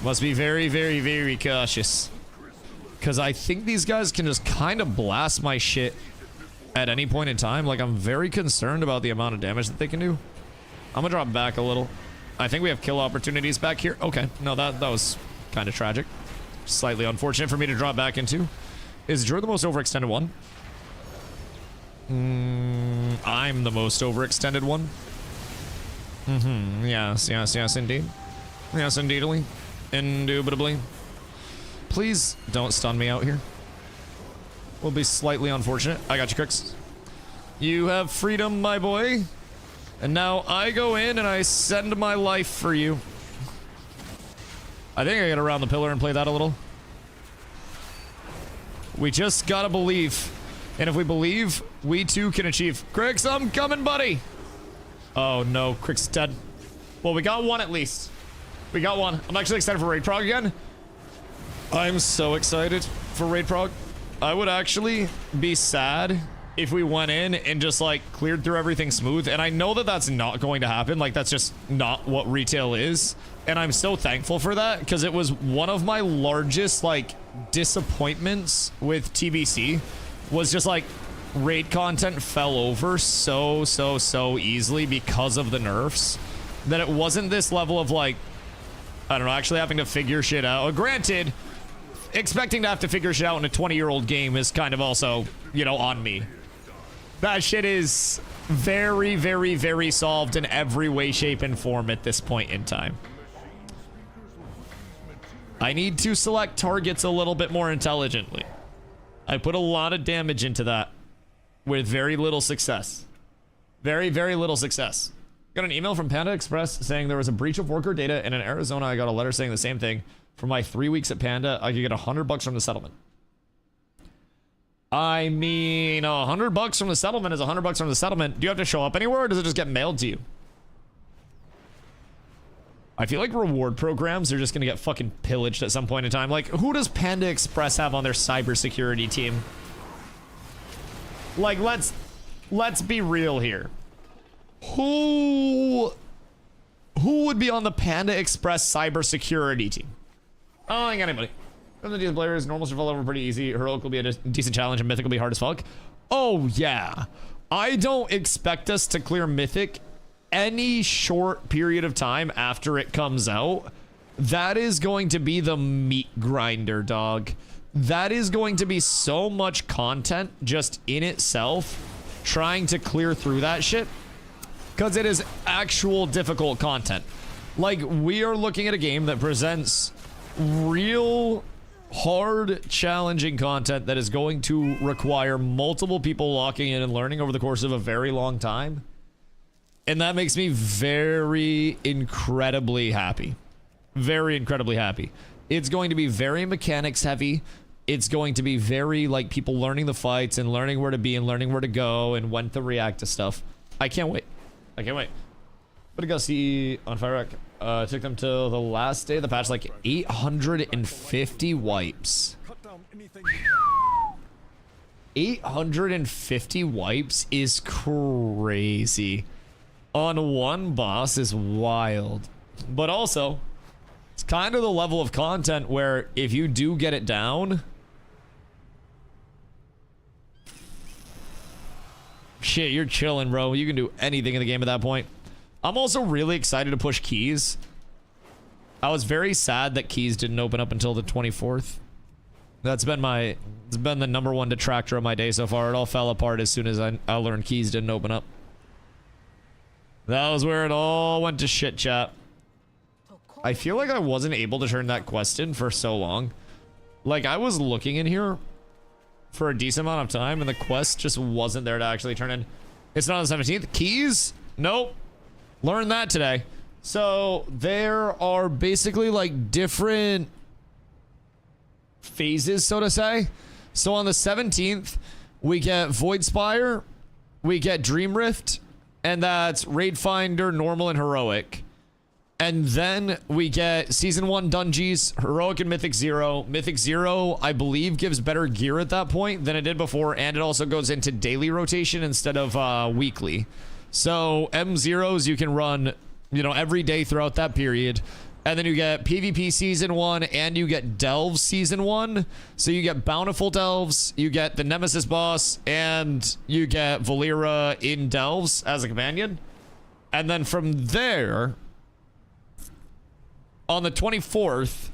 Must be very, very, very cautious. Because I think these guys can just kind of blast my shit at any point in time. Like, I'm very concerned about the amount of damage that they can do. I'm gonna drop back a little. I think we have kill opportunities back here. Okay, no, that was kind of tragic. Slightly unfortunate for me to drop back into. Is Drew the most overextended one? I'm the most overextended one. Yes, indeed. Yes, indeedly. Indubitably. Please don't stun me out here. Will be slightly unfortunate. I got you, Crix. You have freedom, my boy. And now I go in and I send my life for you. I think I gotta round the pillar and play that a little. We just gotta believe. And if we believe, we too can achieve. Crix, I'm coming, buddy. Oh no, Crix is dead. Well, we got one at least. We got one. I'm actually excited for Raid Prog again. I'm so excited for Raid Prog. I would actually be sad if we went in and just like cleared through everything smooth. And I know that that's not going to happen. Like, that's just not what retail is. And I'm so thankful for that because it was one of my largest like disappointments with TBC was just like raid content fell over so easily because of the nerfs that it wasn't this level of like, I don't know, actually having to figure shit out. Granted, expecting to have to figure shit out in a 20-year-old game is kind of also, you know, on me. That shit is very, very, very solved in every way, shape, and form at this point in time. I need to select targets a little bit more intelligently. I put a lot of damage into that with very little success. Very, very little success. Got an email from Panda Express saying there was a breach of worker data, and in Arizona I got a letter saying the same thing. For my 3 weeks at Panda, I could get $100 from the settlement. I mean, $100 from the settlement is $100 from the settlement. Do you have to show up anywhere, or does it just get mailed to you? I feel like reward programs are just gonna get fucking pillaged at some point in time. Like, who does Panda Express have on their cybersecurity team? Like, let's be real here. Who would be on the Panda Express cybersecurity team? I don't think anybody. From the decent players, normal should fall over pretty easy. Heroic will be a decent challenge, and Mythic will be hard as fuck. Oh, yeah. I don't expect us to clear Mythic any short period of time after it comes out. That is going to be the meat grinder, dog. That is going to be so much content just in itself, trying to clear through that shit. Because it is actual difficult content. Like, we are looking at a game that presents real hard, challenging content that is going to require multiple people locking in and learning over the course of a very long time. And that makes me very incredibly happy. Very incredibly happy. It's going to be very mechanics heavy. It's going to be very like people learning the fights and learning where to be and learning where to go and when to react to stuff. I can't wait. I can't wait. But I got see on Fire Rack. Took them till the last day of the patch, like 850 wipes. 850 wipes is crazy. On one boss is wild. But also, it's kind of the level of content where if you do get it down, shit, you're chilling, bro. You can do anything in the game at that point. I'm also really excited to push keys. I was very sad that keys didn't open up until the 24th. It's been the #1 detractor of my day so far. It all fell apart as soon as I learned keys didn't open up. That was where it all went to shit, chat. I feel like I wasn't able to turn that quest in for so long. Like, I was looking in here for a decent amount of time, and the quest just wasn't there to actually turn in. It's not on the 17th. Keys? Nope. Learned that today. So, there are basically, like, different phases, so to say. So, on the 17th, we get Void Spire, we get Dream Rift, and that's Raid Finder, Normal, and Heroic. And then we get Season 1 Dungeons, Heroic and Mythic 0. Mythic 0, I believe, gives better gear at that point than it did before, and it also goes into daily rotation instead of weekly. So M0s you can run, you know, every day throughout that period. And then you get PvP Season 1 and you get Delves Season 1. So you get Bountiful Delves, you get the Nemesis boss, and you get Valera in Delves as a companion. And then from there, on the 24th,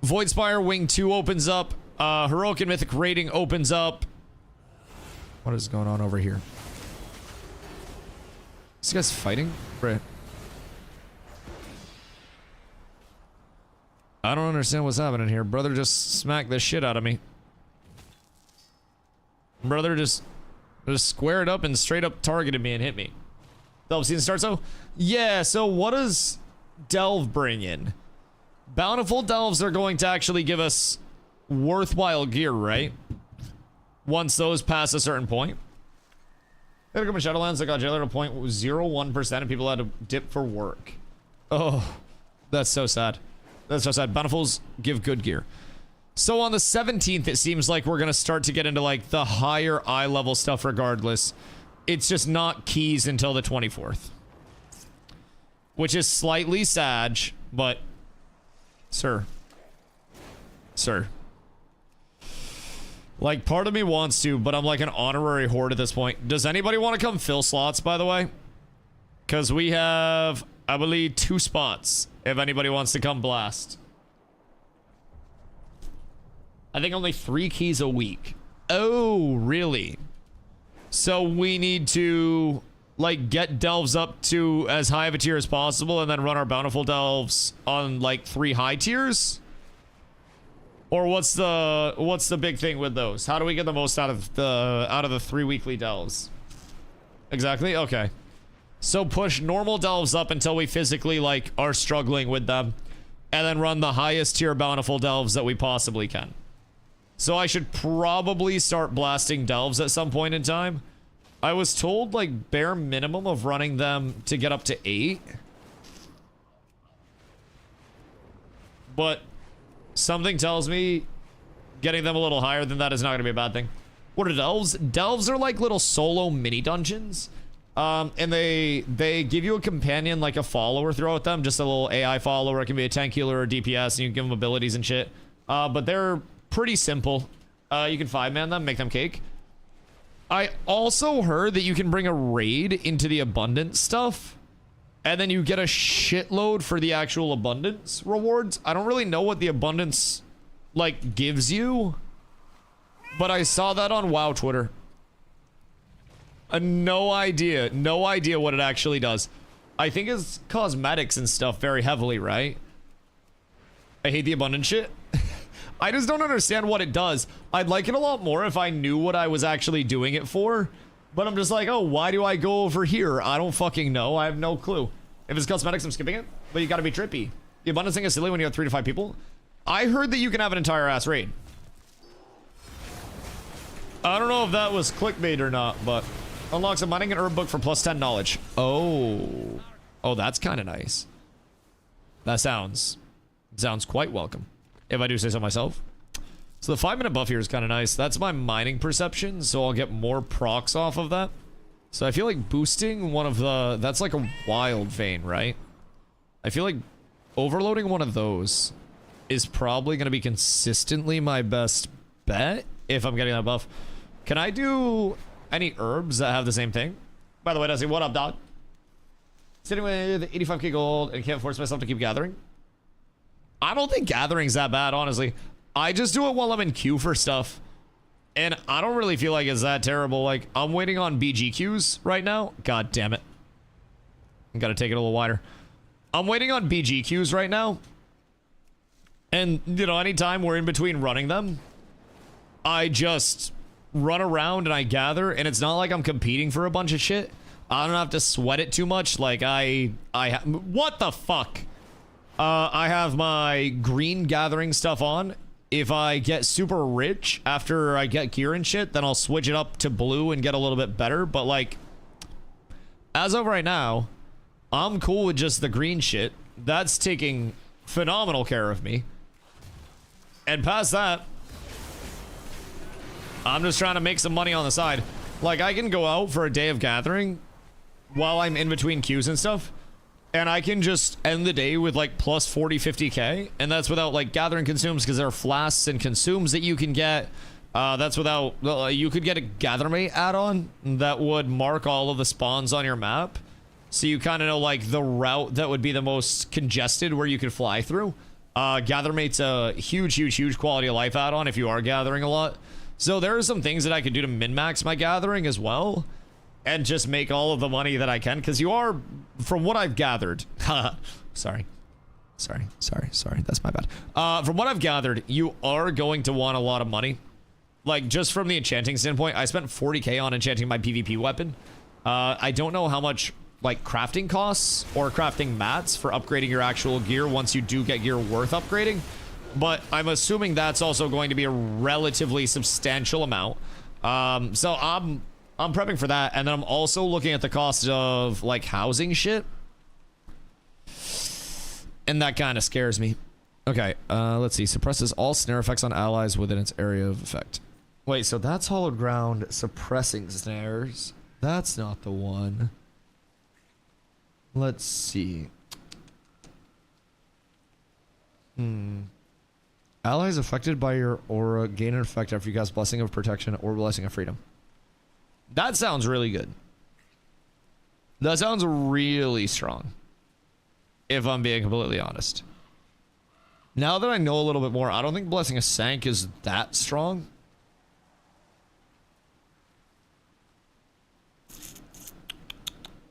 Voidspire Wing 2 opens up. Heroic and Mythic Rating opens up. What is going on over here? This guy's fighting? Right. I don't understand what's happening here. Brother just smacked the shit out of me. Brother just squared up and straight up targeted me and hit me. Delve season starts though? Yeah, so what does Delve bring in? Bountiful Delves are going to actually give us worthwhile gear, right? Once those pass a certain point. I had to come to Shadowlands that got jailer at a point with 0.1% and people had to dip for work. Oh, that's so sad. That's so sad. Bountifuls give good gear. So on the 17th, it seems like we're going to start to get into like the higher eye level stuff regardless. It's just not keys until the 24th. Which is slightly sad, but... Sir. Like, part of me wants to, but I'm like an honorary horde at this point. Does anybody want to come fill slots, by the way? Because we have, I believe, 2 spots. If anybody wants to come blast. I think only 3 keys a week. Oh, really? So we need to, like, get Delves up to as high of a tier as possible and then run our Bountiful Delves on, like, 3 high tiers? Or what's the big thing with those? How do we get the most out of the 3 weekly Delves? Exactly? Okay. So push normal Delves up until we physically, like, are struggling with them. And then run the highest tier Bountiful Delves that we possibly can. So I should probably start blasting Delves at some point in time. I was told, like, bare minimum of running them to get up to 8. But something tells me getting them a little higher than that is not going to be a bad thing. What are Delves? Delves are like little solo mini dungeons. And they give you a companion, like a follower throughout them. Just a little AI follower. It can be a tank healer or DPS, and you can give them abilities and shit. But they're pretty simple. You can 5-man them, make them cake. I also heard that you can bring a raid into the abundance stuff. And then you get a shitload for the actual abundance rewards. I don't really know what the abundance, like, gives you. But I saw that on WoW Twitter. No idea what it actually does. I think it's cosmetics and stuff very heavily, right? I hate the abundance shit. I just don't understand what it does. I'd like it a lot more if I knew what I was actually doing it for. But I'm just like, oh, why do I go over here? I don't fucking know. I have no clue. If it's cosmetics, I'm skipping it. But you gotta be trippy. The abundance thing is silly when you have 3 to 5 people. I heard that you can have an entire ass raid. I don't know if that was clickbait or not, but... Unlocks a mining and herb book for +10 knowledge. Oh. Oh, that's kind of nice. That sounds quite welcome. If I do say so myself. So the 5-minute buff here is kind of nice. That's my mining perception, so I'll get more procs off of that. So I feel like boosting one of the... That's like a wild vein, right? I feel like overloading one of those is probably going to be consistently my best bet if I'm getting that buff. Can I do any herbs that have the same thing? By the way, Dusty, what up, dog? Sitting with 85k gold and can't force myself to keep gathering. I don't think gathering's that bad, honestly. I just do it while I'm in queue for stuff. And I don't really feel like it's that terrible. Like, I'm waiting on BGQs right now. God damn it. I gotta take it a little wider. I'm waiting on BGQs right now. And, you know, anytime we're in between running them, I just run around and I gather. And it's not like I'm competing for a bunch of shit. I don't have to sweat it too much. Like, what the fuck? I have my green gathering stuff on. If I get super rich after I get gear and shit, then I'll switch it up to blue and get a little bit better. But, like, as of right now, I'm cool with just the green shit. That's taking phenomenal care of me. And past that, I'm just trying to make some money on the side. Like, I can go out for a day of gathering while I'm in between queues and stuff, and I can just end the day with like plus 40, 50k, and that's without like gathering consumes, because there are flasks and consumes that you can get. That's without, you could get a gathermate add-on that would mark all of the spawns on your map, so you kind of know like the route that would be the most congested where you could fly through. Gathermate's a huge quality of life add-on if you are gathering a lot. So there are some things that I could do to min-max my gathering as well, and just make all of the money that I can, because you are, from what I've gathered, sorry, that's my bad. From what I've gathered, you are going to want a lot of money. Like, just from the enchanting standpoint, I spent 40k on enchanting my PvP weapon. I don't know how much, like, crafting costs or crafting mats for upgrading your actual gear once you do get gear worth upgrading, but I'm assuming that's also going to be a relatively substantial amount. So I'm prepping for that, and then I'm also looking at the cost of, like, housing shit. And that kind of scares me. Okay, let's see. Suppresses all snare effects on allies within its area of effect. Wait, so that's hollowed ground suppressing snares. That's not the one. Let's see. Allies affected by your aura gain an effect after you cast Blessing of Protection or Blessing of Freedom. That sounds really good. That sounds really strong, if I'm being completely honest. Now that I know a little bit more, I don't think Blessing of Sank is that strong.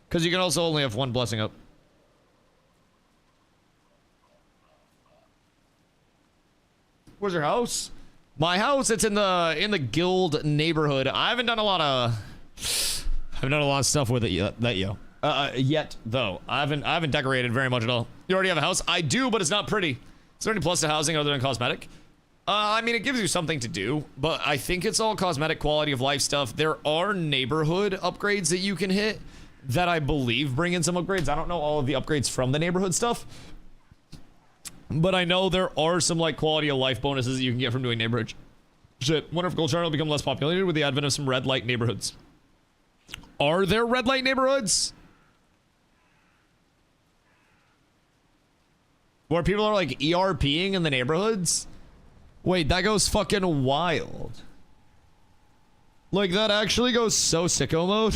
Because you can also only have one blessing up. Where's your house? My house, it's in the guild neighborhood. I haven't done a lot of stuff with it yet though. I haven't decorated very much at all. You already have a house? I do, but it's not pretty. Is there any plus to housing other than cosmetic? I mean, it gives you something to do, but I think it's all cosmetic quality of life stuff. There are neighborhood upgrades that you can hit that I believe bring in some upgrades. I don't know all of the upgrades from the neighborhood stuff, but I know there are some like quality of life bonuses that you can get from doing neighborhood shit. Wonder if Gold Shard will become less populated with the advent of some red light neighborhoods. Are there red light neighborhoods? Where people are like ERPing in the neighborhoods? Wait, that goes fucking wild. Like, that actually goes so sicko mode.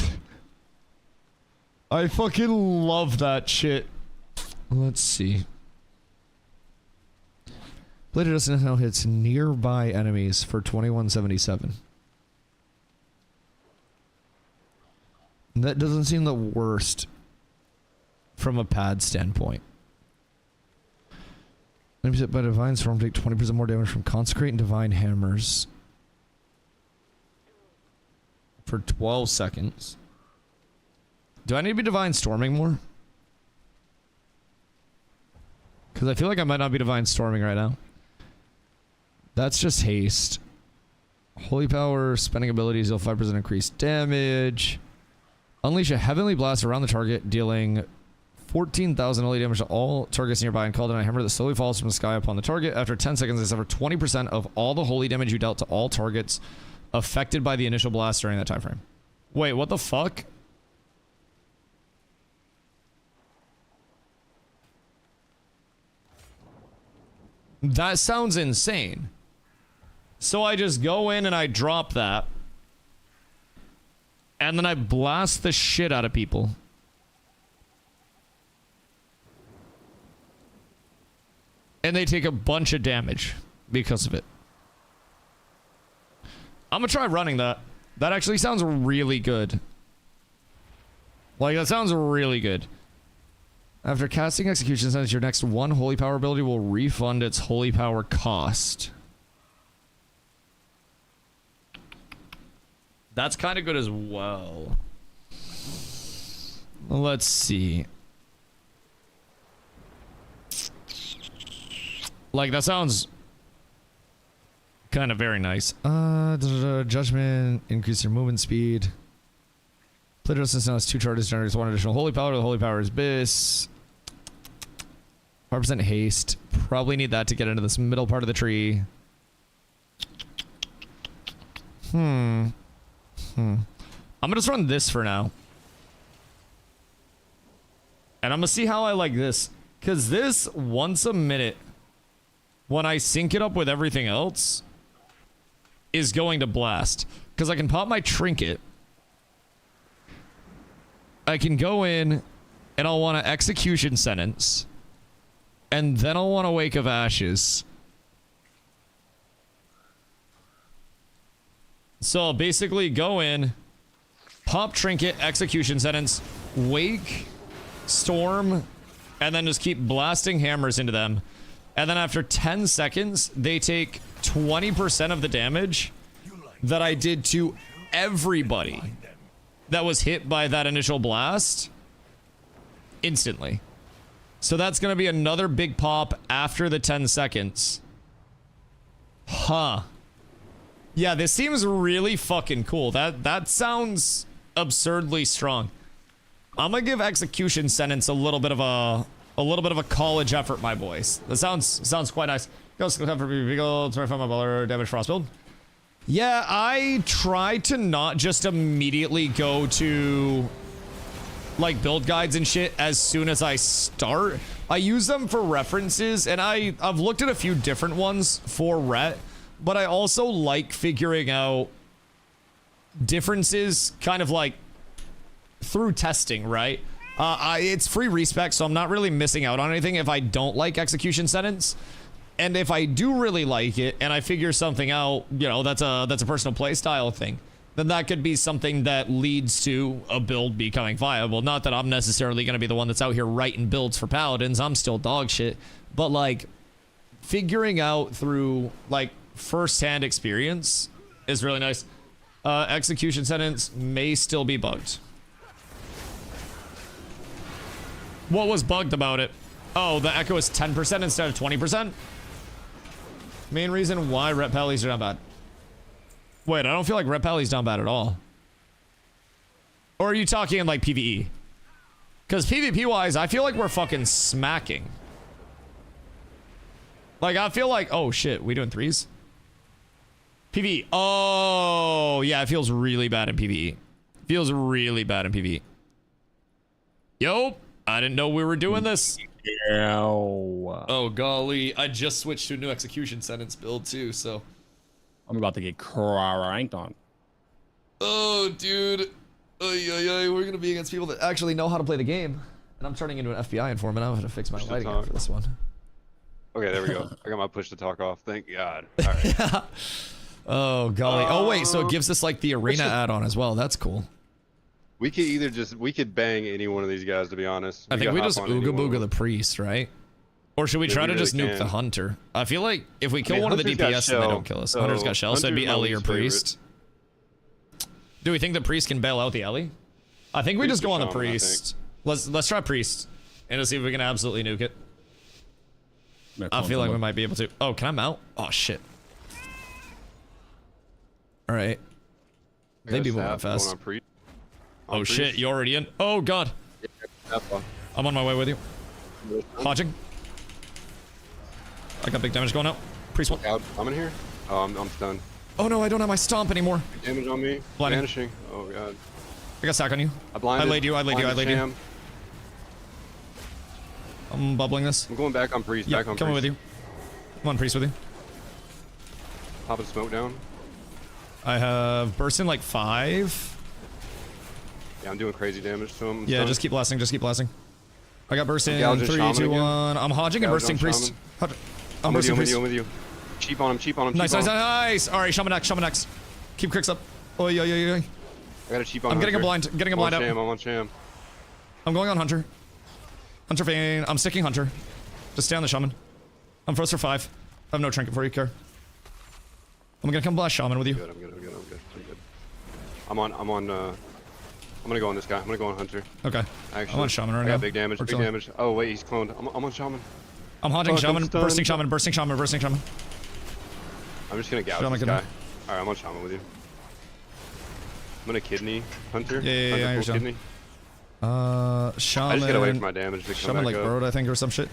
I fucking love that shit. Let's see. Blade doesn't now hits nearby enemies for 2177. That doesn't seem the worst from a pad standpoint. Enemies hit by Divine Storm take 20% more damage from Consecrate and Divine Hammers for 12 seconds. Do I need to be Divine Storming more? Because I feel like I might not be Divine Storming right now. That's just haste. Holy Power, spending abilities, deal 5% increased damage. Unleash a Heavenly Blast around the target, dealing 14,000 LE damage to all targets nearby, and call down a hammer that slowly falls from the sky upon the target. After 10 seconds, they suffer 20% of all the holy damage you dealt to all targets affected by the initial blast during that time frame. Wait, what the fuck? That sounds insane. So I just go in and I drop that. And then I blast the shit out of people. And they take a bunch of damage because of it. I'm gonna try running that. That actually sounds really good. Like, that sounds really good. After casting Execution Sentence, your next one Holy Power ability will refund its Holy Power cost. That's kind of good as well. Let's see. Like, that sounds kind of very nice. Judgment, increase your movement speed. Play distance now has 2 charges, generates 1 additional Holy Power. The Holy Power is Bis. 5% haste. Probably need that to get into this middle part of the tree. I'm gonna just run this for now. And I'm gonna see how I like this. Because this, once a minute, when I sync it up with everything else, is going to blast. Because I can pop my trinket. I can go in, and I'll want to Execution Sentence. And then I'll want to Wake of Ashes. So I'll basically go in, pop trinket, Execution Sentence, Wake, Storm, and then just keep blasting hammers into them. And then after 10 seconds, they take 20% of the damage that I did to everybody that was hit by that initial blast instantly. So that's going to be another big pop after the 10 seconds. Huh. Yeah, this seems really fucking cool. That sounds absurdly strong. I'm going to give Execution Sentence a little bit of a college effort, my boys. That sounds quite nice. Go skill for vehicle, try to find my baller, damage frost build. Yeah, I try to not just immediately go to like build guides and shit as soon as I start. I use them for references, and I've looked at a few different ones for Ret, but I also like figuring out differences kind of like through testing, right? It's free respec, so I'm not really missing out on anything if I don't like Execution Sentence. And if I do really like it and I figure something out, you know, that's a personal playstyle thing, then that could be something that leads to a build becoming viable. Not that I'm necessarily going to be the one that's out here writing builds for Paladins. I'm still dog shit. But, like, figuring out through, like, first-hand experience is really nice. Execution Sentence may still be bugged. What was bugged about it? Oh, the echo is 10% instead of 20%? Main reason why rep pallies are not bad. Wait, I don't feel like rep pallies not bad at all. Or are you talking in like PvE? Because PvP wise, I feel like we're fucking smacking. Like, I feel like, oh shit, we doing threes? PvE. Oh, yeah, it feels really bad in PvE. Feels really bad in PvE. Yo, I didn't know we were doing this. Yeah. Oh golly, I just switched to a new Execution Sentence build too, so I'm about to get cranked on. Oh dude, we're gonna be against people that actually know how to play the game, and I'm turning into an FBI informant. I'm gonna fix my lighting after this one. Okay, there we go. I got my push to talk off. Thank God. All right. Oh golly. Oh wait, so it gives us like the arena add-on as well. That's cool. We could either we could bang any one of these guys, to be honest. I think we just Ooga Booga the priest, right? Or should we try to really just nuke the hunter? I feel like if we kill one of the DPS, then they don't kill us. Hunter's got shell, so it'd be Ellie or priest. Do we think the priest can bail out the Ellie? I think we just go on the priest. Let's try priest and let's see if we can absolutely nuke it. I feel like we might be able to. Oh, can I mount? Oh shit. All right. They be moving fast. Oh shit, you already in? Oh god. I'm on my way with you. Hodging. I got big damage going out. Priest one. I'm in here. Oh, I'm stunned. Oh no, I don't have my stomp anymore. Damage on me. Blinding. Vanishing. Oh god. I got stack on you. I laid you. I'm bubbling this. I'm going back on priest. Yeah, back on coming priest. with you. I'm on priest with you. Popping smoke down. I have burst in like 5. Yeah, I'm doing crazy damage to him. Yeah, just keep blasting, just keep blasting. I got burst in gouging 3, shaman 2, again. 1. I'm hodging and bursting priest. I'm with you, bursting I'm with priest. you, I'm with you. Cheap on him, cheap on him, Nice, cheap nice, on him. nice. All right, shaman next, shaman next. Keep cricks up. Oh, yeah, yeah, yeah. I got a cheap on I'm getting a Hunter. blind, getting a blind I'm on out. sham, I'm on sham. I'm going on Hunter. Hunter Vayne. I'm sticking Hunter. Just stay on the shaman. I'm first for 5. I have no trinket for you, Care. I'm gonna come blast shaman with you. I'm good, I'm good. I'm gonna go on this guy. I'm gonna go on Hunter. Okay. Actually, I'm on shaman right I now. got big damage, We're big chilling. damage. Oh wait, he's cloned. I'm on shaman. I'm haunting Fuck, I'm shaman, stunned. bursting shaman, bursting shaman, bursting shaman. I'm just gonna gouge Shaman this can- guy. Alright, I'm on shaman with you. I'm gonna kidney Hunter. Yeah, yeah, yeah, I Hunter full understand. kidney. Shaman. I just get away from my damage to come Shaman back like up. burrowed, I think, or some shit.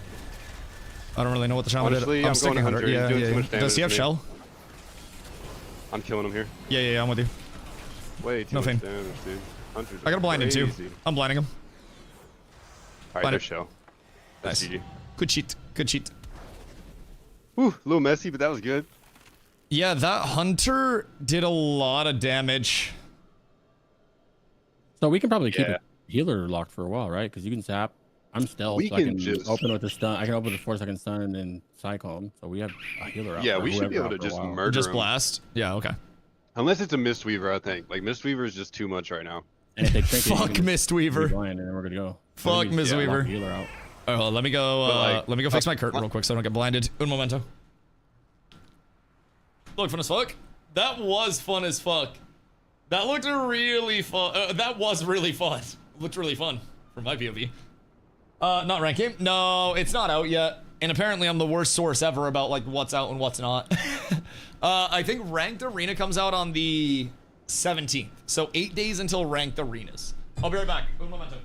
I don't really know what the shaman Honestly, did. I'm going sticking Hunter. He's Yeah, doing yeah, too yeah. much damage Does he have to me. shell? I'm killing him here. Yeah, yeah, yeah, I'm with you. Way too No much feign. damage, dude. Hunter's I got a blinding too. crazy. I'm blinding him. Alright, Blind there's it. shell. That's Nice. GG. Good cheat. Good cheat. Whew, a little messy, but that was good. Yeah, that hunter did a lot of damage. So we can probably keep Yeah. a healer locked for a while, right? Because you can zap. I'm stealth, We so I can can just- open with the stun. I can open with a 4-second stun and then cyclone. So we have a healer out. Yeah, for we should be whoever able to out for a just while. murder Just him. blast. Yeah, okay. Unless it's a Mistweaver, I think. Like, Mistweaver is just too much right now. And if they trinket, you Fuck can just be Mistweaver. blind and then we're good to go. Fuck Maybe just lock Mistweaver. the healer out. Alright, hold on, let me go. But, like, let me go fix my curtain real quick so I don't get blinded. Un momento. Look, fun as fuck. That was fun as fuck. That looked really fun. That was really fun. Looked really fun from my POV. Not rank game. No, it's not out yet. And apparently I'm the worst source ever about like what's out and what's not. I think ranked arena comes out on the 17th. So 8 days until ranked arenas. I'll be right back. Un momento.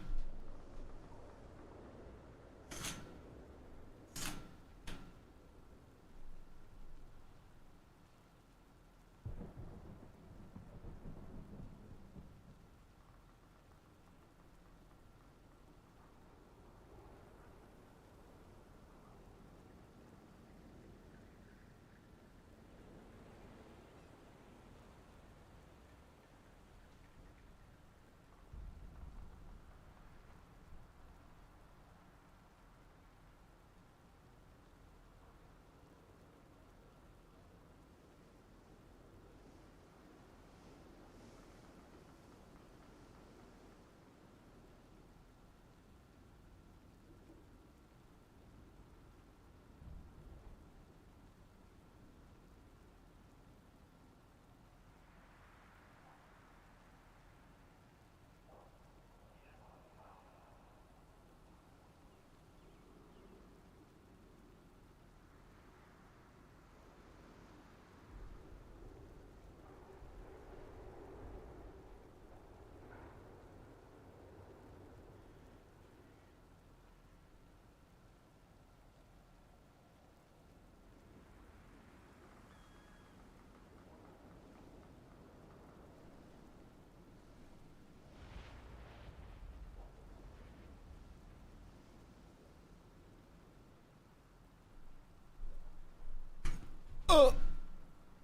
Oh,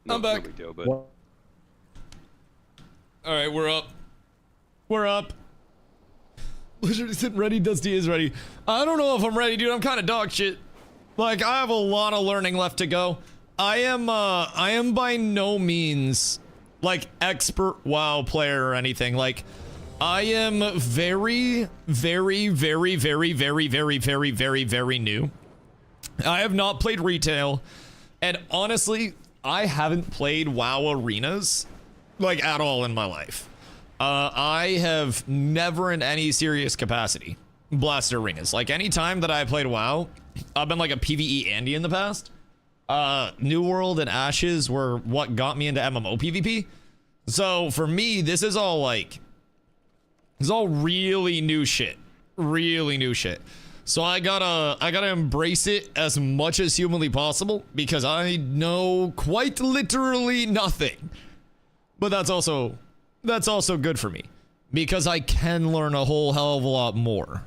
No, I'm back. No big deal, but What? All right, we're up. We're up. Blizzard isn't ready. Dusty is ready. I don't know if I'm ready, dude. I'm kind of dog shit. Like, I have a lot of learning left to go. I am by no means like expert WoW player or anything. Like, I am very, very, very, very, very, very, very, very, very new. I have not played retail, and honestly, I haven't played WoW arenas like at all in my life. I have never in any serious capacity blasted arenas. Like any time that I played WoW, I've been like a PvE Andy in the past. New World and Ashes were what got me into MMO PvP. So for me, this is all like, it's all really new shit. Really new shit. So I gotta embrace it as much as humanly possible because I know quite literally nothing. But that's also good for me because I can learn a whole hell of a lot more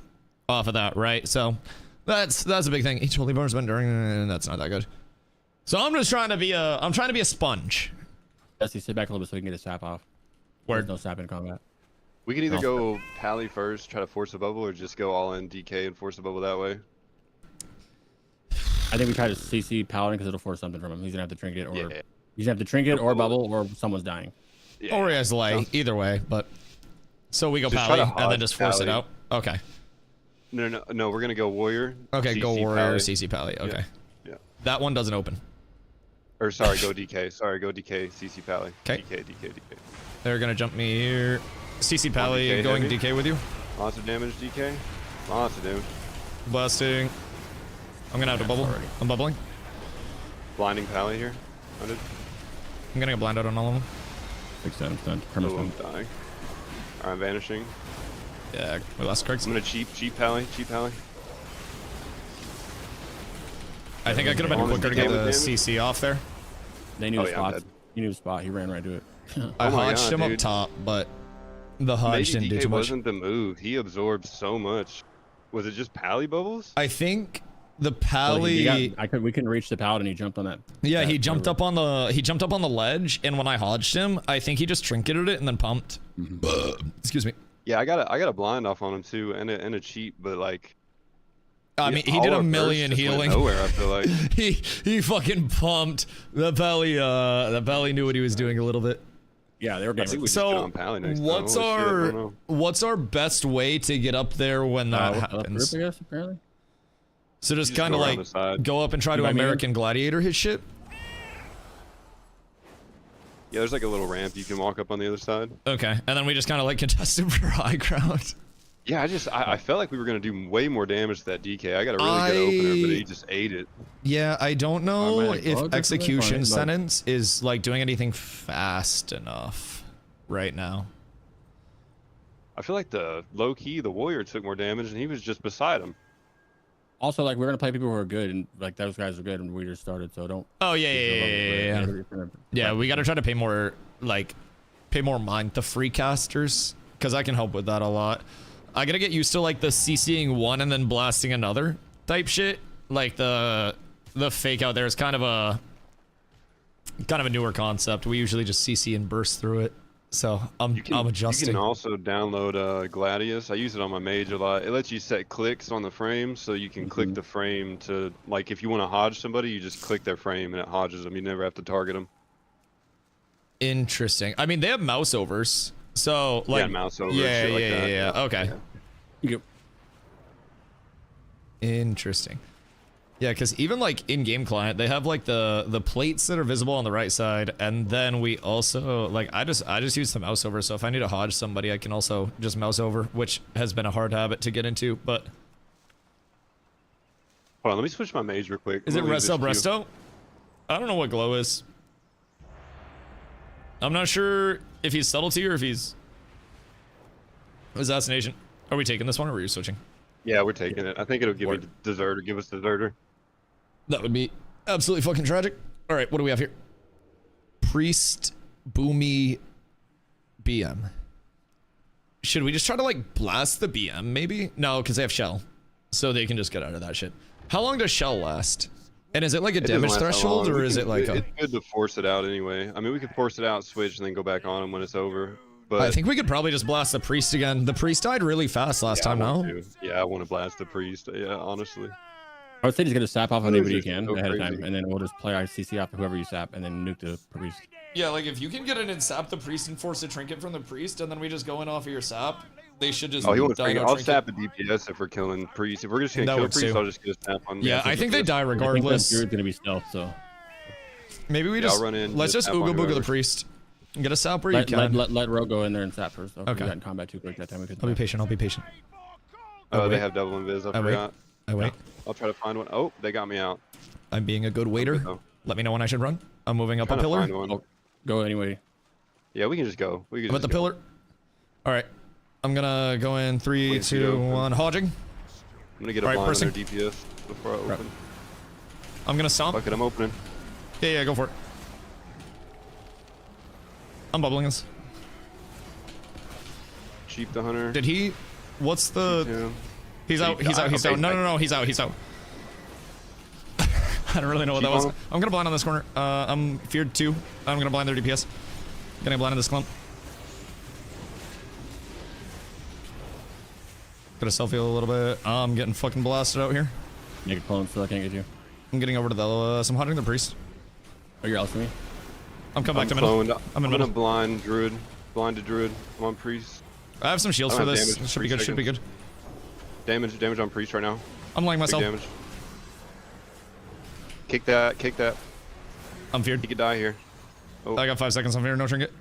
off of that, right? So that's a big thing. Each holy bar's been during, that's not that good. So I'm just trying to be a sponge. Dusty, sit back a little bit so we can get a sap off. Word. There's no sap in combat. We can either Oh. go Pally first, try to force a bubble, or just go all in DK and force a bubble that way. I think we try to CC Paladin because it'll force something from him. He's gonna have to trinket or Yeah. he's gonna have to trinket or bubble or someone's dying. Yeah. Or he has delay, either way, but so we go Just try Pally to and then hodge just force it Pally. out. Okay. No, we're gonna go Warrior. Okay, go CC Warrior, Pally. CC Pally. Okay. Yeah. That one doesn't open. Or sorry, go DK. Sorry, go DK, CC Pally. 'Kay. DK. They're gonna jump me here. CC Pally DK going heavy. DK with you. Lots of damage, DK. Lots of damage. Blasting. I'm gonna have to bubble. already. I'm bubbling. Blinding Pally here. 100. I'm gonna get blinded on all of them. Big stun, stun. Perma Oh, I'm stun. dying. Alright, I'm vanishing. Yeah, we lost Craig's. I'm gonna cheap Pally. I think I could have been On the quicker to get DK the with damage? CC off there. They knew Oh, his yeah, I'm spot. dead. He knew his spot. He ran right to it. I Oh my hodged God, him up dude. top, but the hodge Maybe didn't do DK too much. wasn't the move. He absorbed so much. Was it just Pally bubbles? I think the Well, Pally. we couldn't reach the Paladin. He jumped on that. Yeah, that he jumped river. up on the ledge, and when I hodged him, I think he just trinketed it and then pumped. Excuse me. Yeah, I got a blind off on him too, and a cheat, but like. I mean, he did all a our million bursts just went healing. Nowhere, I feel like. he fucking pumped. The Pally knew what he was doing a little bit. Yeah, they were I getting. think we should go So on Pally next time. what's Holy shit, I don't our know. what's our best way to get up there when that Left happens? group, I guess, apparently. So just just kind of go around like the side. go up and try You to buy me in? American Gladiator his shit. Yeah, there's like a little ramp you can walk up on the other side. Okay, and then we just kind of like contest him for high ground. Yeah, I felt like we were gonna do way more damage to that DK. I got a really good opener, but he just ate it. Yeah, I don't know Automatic if bug or something? execution Automatic bug. sentence is like doing anything fast enough right now. I feel like the low key, the warrior took more damage, and he was just beside him. Also, like we're gonna play people who are good, and like those guys are good, and we just started, so don't. Oh yeah. Yeah, we gotta try to pay more mind to free casters, because I can help with that a lot. I gotta get used to like the CCing one and then blasting another type shit. Like the fake out there is kind of a newer concept. We usually just CC and burst through it. So I'm adjusting. You can also download Gladius. I use it on my mage a lot. It lets you set clicks on the frame, so you can click the frame to, like, if you want to hodge somebody, you just click their frame and it hodges them. You never have to target them. Interesting. I mean, they have mouse overs, so like Yeah, mouse over. Yeah, shit like yeah, that. yeah. Okay. You go. Interesting. Yeah, because even like in-game client, they have like the plates that are visible on the right side, and then we also like I just use the mouse over. So if I need to hodge somebody, I can also just mouse over, which has been a hard habit to get into. But Hold on, let me switch my mage real quick. is I'm it gonna leave Resto this queue. Bresto? I don't know what glow is. I'm not sure if he's subtlety or if he's assassination. Are we taking this one or are you switching? Yeah, we're taking it. I think it'll give Word. me deserter. Give us deserter. That would be absolutely fucking tragic. All right, what do we have here? Priest, Boomy, BM. Should we just try to like blast the BM maybe? No, because they have shell. So they can just get out of that shit. How long does shell last? And is it like a It doesn't damage last that threshold long. or We is can- it like a... It's good to force it out anyway. I mean, we could force it out, switch, and then go back on him when it's over. But I think we could probably just blast the priest again. The priest died really fast last time, I no? want to. Yeah, I want to blast the priest. Yeah, honestly. I would say just get a sap off on anybody you This is can so ahead of time, crazy. and then we'll just play ICC off of whoever you sap, and then nuke the priest. Yeah, like if you can get in and sap the priest and force a trinket from the priest, and then we just go in off of your sap, they should just. Oh, he wants dino to. I'll trinket. sap the DPS if we're killing priest. If we're just gonna That kill works priest, too. I'll just get a snap on. Yeah, I think they die I think that regardless. Druid's gonna be stealth, so Maybe we Yeah, I'll just run in, let's just just tap on ooga booga the whoever. priest. Get a sap where you let, can. let Ro go in there and sap first. Though. Okay. We got in combat too quick that time. We could. I'll be patient. I'll be patient. Oh, wait. they have double invis. I I wait. forgot. I wait. I'll try to find one. Oh, they got me out. I'm being a good waiter. Oh. Let me know when I should run. I'm moving up a Trying to pillar. find one. Oh, go anyway. Yeah, we can just go. We can I'm at just the go. pillar. All right. I'm gonna go in 3, Please do 2, open. 1. Hodging. I'm gonna get a Alright, blind person. on their DPS before I open. I'm gonna stomp. Fuck it, I'm opening. Yeah, go for it. I'm bubbling this. Cheap the hunter. Did he? What's the? Yeah. He's out. Did he He's die? out. He's Okay, out. No, no, no. He's out. He's out. I don't really know what that was. I'm gonna blind on this corner. I'm feared 2. I'm gonna blind their DPS. Getting blind in this clump. Gotta self-heal a little bit. I'm getting fucking blasted out here. Make a clone so I can't get you. I'm getting over to the so I'm hunting the priest. Oh, you're out for me? I'm coming back to middle. I'm in middle. Blind druid. Blind to druid. I'm on priest. I have some shields for this. Should be good. Should be good. Damage on priest right now. I'm laying myself. Big damage. Kick that. Kick that. I'm feared. He could die here. Oh. I got 5 seconds on fear. No trinket.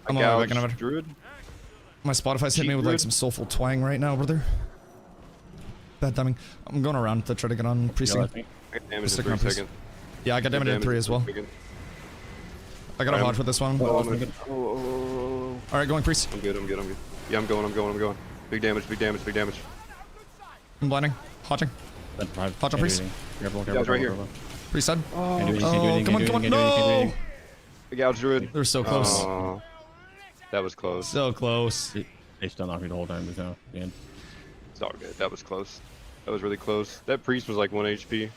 I'm on my way back in druid. My Spotify's hitting me with like some soulful twang right now, brother. Bad timing. I'm going around to try to get on priest. I got damage in 3 seconds. Yeah, I got damage in 3 as well. I got a hodge with this one. Alright, going priest. I'm good. Yeah, I'm going. Big damage. I'm blinding. Hodging. Hodge on priest. Careful, right here. Priest side. Oh, come on. No! Big gouge druid. They're so close. That was close. So close. They still knocked me the whole time, but now, the end. It's all good. That was close. That was really close. That priest was like 1 HP.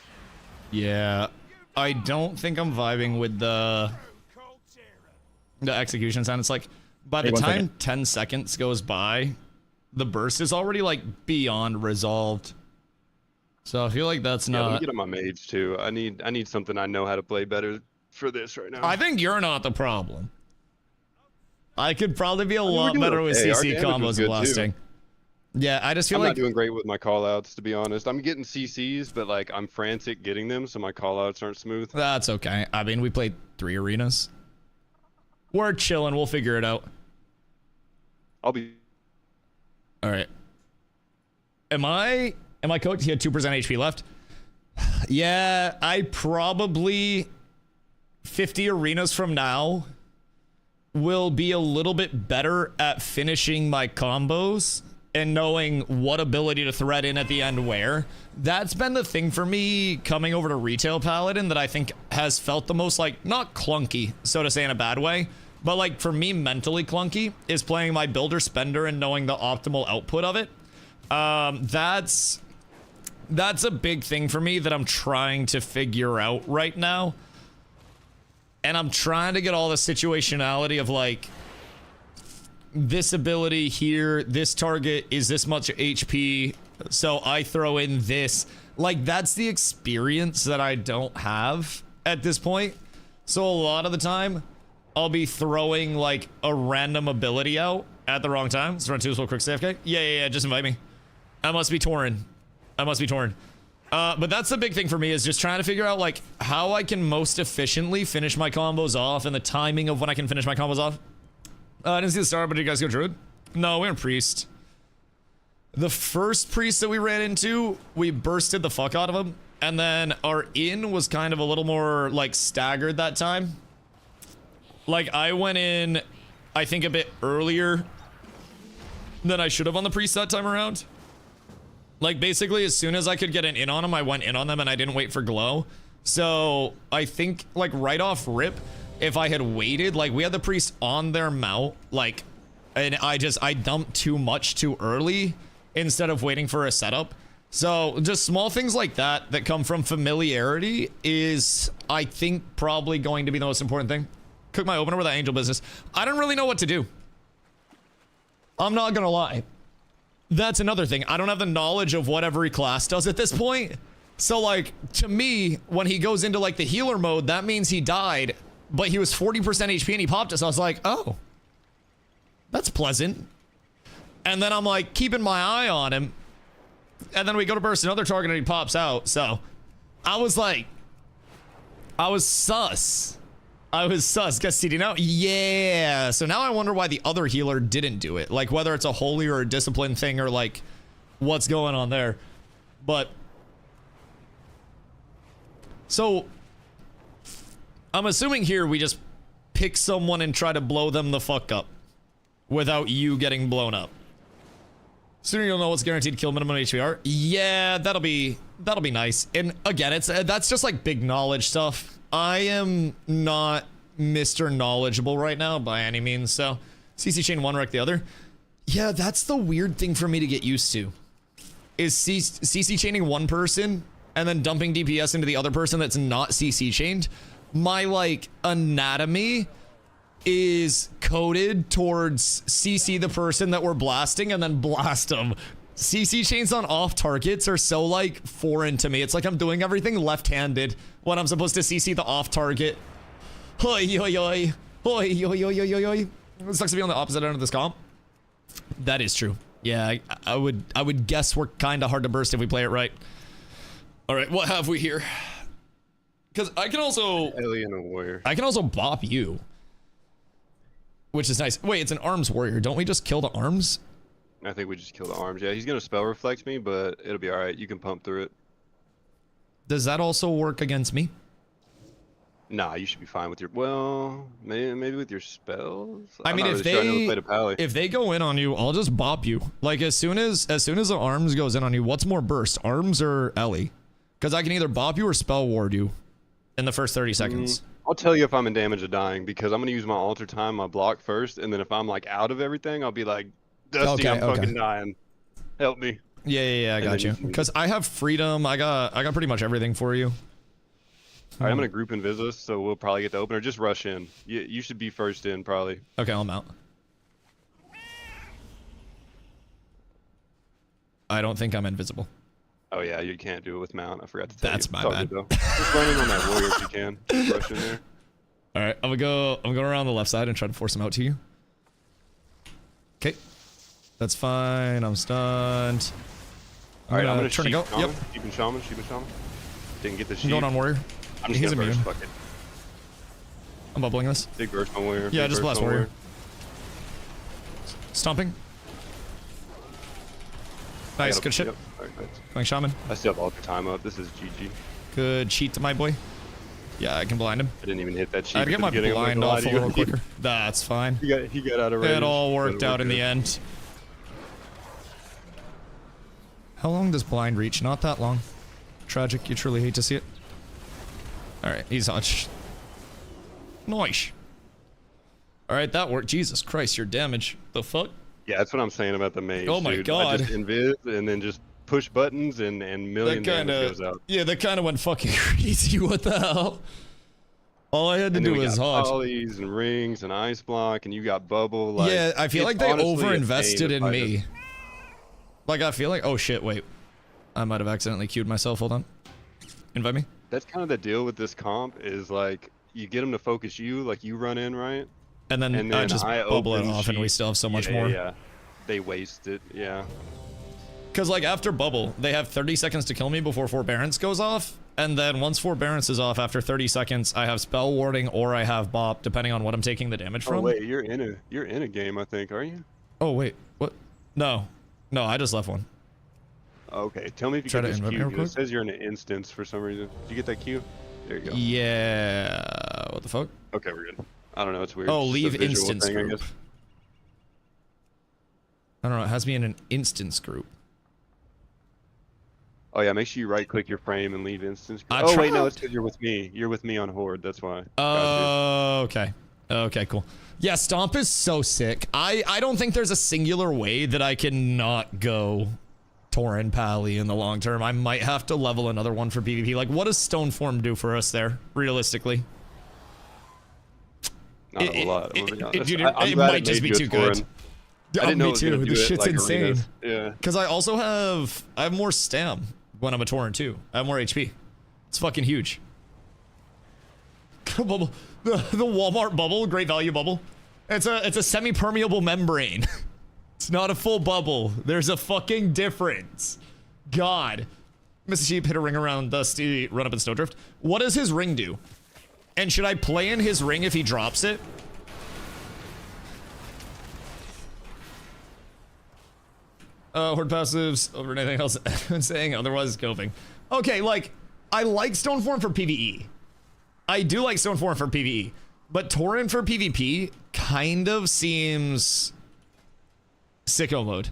Yeah. I don't think I'm vibing with the execution sound. It's like, by the time 10 seconds goes by, the burst is already like beyond resolved. So I feel like that's not. Let me get on my mage too. I need something I know how to play better for this right now. I think you're not the problem. I could probably be a lot better with CC combos and blasting. Yeah, I just feel like I'm not doing great with my callouts, to be honest. I'm getting CCs, but like I'm frantic getting them, so my callouts aren't smooth. That's okay. I mean, we played 3 arenas. We're chilling. We'll figure it out. I'll be. All right. Am I cooked? He had 2% HP left. Yeah, I probably 50 arenas from now will be a little bit better at finishing my combos and knowing what ability to thread in at the end where. That's been the thing for me coming over to retail paladin that I think has felt the most like, not clunky, so to say in a bad way, but like for me mentally clunky is playing my builder spender and knowing the optimal output of it. That's a big thing for me that I'm trying to figure out right now. And I'm trying to get all the situationality of like, this ability here, this target is this much HP, so I throw in this. Like, that's the experience that I don't have at this point. So a lot of the time, I'll be throwing like a random ability out at the wrong time. Let's run 2 quick CFK. Yeah, just invite me. I must be torn. But that's the big thing for me is just trying to figure out like how I can most efficiently finish my combos off and the timing of when I can finish my combos off. I didn't see the star, but did you guys go druid? No, we went priest. The first priest that we ran into, we bursted the fuck out of him. And then our in was kind of a little more like staggered that time. Like I went in, I think a bit earlier than I should have on the priest that time around. Like basically as soon as I could get an in on them, I went in on them and I didn't wait for glow. So I think like right off rip, if I had waited, like we had the priest on their mount, like, and I dumped too much too early instead of waiting for a setup. So just small things like that that come from familiarity is, I think, probably going to be the most important thing. Cook my opener with that angel business. I don't really know what to do. I'm not gonna lie. That's another thing. I don't have the knowledge of what every class does at this point. So like, to me, when he goes into like the healer mode, that means he died, but he was 40% HP and he popped us. I was like, oh, that's pleasant. And then I'm like keeping my eye on him. And then we go to burst another target and he pops out. So I was like, I was sus. Got CD now? Yeah. So now I wonder why the other healer didn't do it. Like whether it's a holy or a discipline thing or like what's going on there. But so I'm assuming here we just pick someone and try to blow them the fuck up without you getting blown up. Sooner you'll know what's guaranteed to kill minimum HVR. Yeah, that'll be nice. And again, that's just like big knowledge stuff. I am not Mr. Knowledgeable right now by any means, so CC chain one wreck the other. Yeah, that's the weird thing for me to get used to. Is CC chaining one person and then dumping DPS into the other person that's not CC chained, my like anatomy is coded towards CC the person that we're blasting and then blast them. CC chains on off targets are so like foreign to me. It's like I'm doing everything left-handed when I'm supposed to CC the off target. Hoi hoi hoi. Hoi hoi hoi hoi hoi. It sucks to be on the opposite end of this comp. That is true. Yeah, I would guess we're kind of hard to burst if we play it right. All right, what have we here? Because I can also Alien and warrior. I can also bop you, which is nice. Wait, it's an arms warrior. Don't we just kill the arms? I think we just kill the arms. Yeah, he's gonna spell reflect me, but it'll be all right. You can pump through it. Does that also work against me? Nah, you should be fine with your. Well, maybe with your spells. I mean, if they go in on you, I'll just bop you. Like as soon as the arms goes in on you, what's more burst, arms or Ellie? Because I can either bop you or spell ward you in the first 30 seconds. I'll tell you if I'm in damage of dying because I'm gonna use my alter time, my block first, and then if I'm like out of everything, I'll be like, Dusty, I'm fucking dying. Help me. Yeah, I got you. Because I have freedom. I got pretty much everything for you. All right, I'm gonna group Invis, so we'll probably get the opener. Just rush in. You should be first in, probably. Okay, I'm out. I don't think I'm invisible. Oh yeah, you can't do it with mount. I forgot to tell That's you. my bad. Just run in on that warrior if you can. Just rush in there. All right, I'm gonna go around the left side and try to force him out to you. Okay, that's fine. I'm stunned. All right, I'm gonna try to go. Shaman. Yep. Sheep and shaman. Didn't get the sheep. I'm going on warrior. I'm just He's gonna immune. burst. Fuck it. I'm bubbling this. Big burst on warrior. Yeah, Big just burst blast on warrior. Stomping. Nice, good shit. Yep. All right, nice. Going shaman. I still have all the time up. This is GG. Good cheat to my boy. Yeah, I can blind him. I didn't even hit that sheep. I'd get my blind off a little quicker. That's fine. He got out of range. It all worked out in the end. How long does blind reach? Not that long. Tragic. You truly hate to see it. Alright, he's hotch. Nice. Alright, that worked. Jesus Christ, your damage. The fuck? Yeah, that's what I'm saying about the mage. Oh my dude. god. I just invis and then just push buttons and million damage goes out. Yeah, that kind of went fucking crazy. What the hell? All I had to do was hodge. Volleys and rings and ice block, and you got bubble. Like, yeah, I feel like they over-invested in me. Just... Like, I feel like... Oh, shit, wait. I might have accidentally queued myself. Hold on. Invite me. That's kind of the deal with this comp is, like, you get them to focus you, like, you run in, right? And then I just bubble it off, and we still have so much more. Yeah, they waste it, yeah. Because, like, after bubble, they have 30 seconds to kill me before forbearance goes off. And then once forbearance is off, after 30 seconds, I have spell warding or I have bop, depending on what I'm taking the damage from. Oh, wait, you're in a game, I think, are you? Oh, wait. What? No. No, I just left one. Okay, tell me if you get this queue. It says you're in an instance for some reason. Did you get that queue? There you go. Yeah. What the fuck? Okay, we're good. I don't know. It's weird. Oh, It's leave a visual instance thing, group. I don't know. It has me in an instance group. Oh yeah, make sure you right click your frame and leave instance. Oh wait, no, it's because you're with me. You're with me on Horde. That's why. Oh, okay. Okay, cool. Yeah, Stomp is so sick. I don't think there's a singular way that I can not go Tauren Pally in the long term. I might have to level another one for PvP. Like, what does Stone Form do for us there, realistically? Not a lot. It might just be too good. Me too. This shit's like insane. Arenas. Yeah. Because I also have more stam when I'm a Tauren too. I have more HP. It's fucking huge. Bubble. The Walmart bubble, great value bubble. It's a semi-permeable membrane. It's not a full bubble. There's a fucking difference. God. Mr. Sheep hit a ring around Dusty, run up in Snowdrift. What does his ring do? And should I play in his ring if he drops it? Horde passives over anything else I'm saying, otherwise scoping. Okay, like, I like Stoneform for PvE. I do like Stoneform for PvE. But Tauren for PvP kind of seems sicko mode.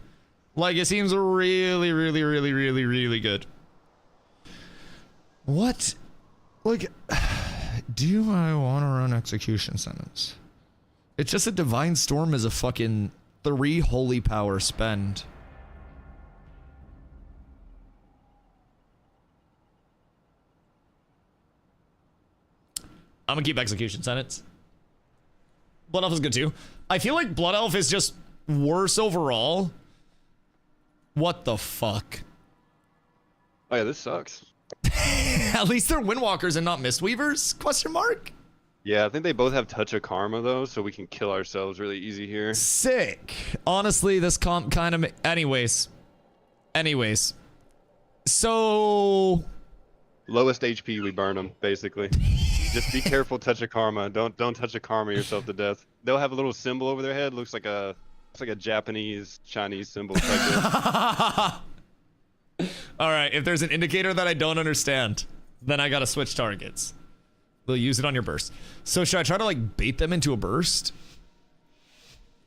Like, it seems really, really, really, really, really good. What? Like, do I want to run Execution Sentence? It's just a Divine Storm is a fucking 3 holy power spend. I'm gonna keep execution sentence. Blood Elf is good too. I feel like Blood Elf is just worse overall. What the fuck? Oh yeah, this sucks. At least they're Windwalkers and not Mistweavers? Question mark? Yeah, I think they both have touch of karma though, so we can kill ourselves really easy here. Sick. Honestly, this comp kind of... Anyways. So... Lowest HP, we burn them, basically. Just be careful, touch of karma. Don't touch a karma yourself to death. They'll have a little symbol over their head. Looks like a Japanese, Chinese symbol. All right, if there's an indicator that I don't understand, then I gotta switch targets. They'll use it on your burst. So should I try to like bait them into a burst?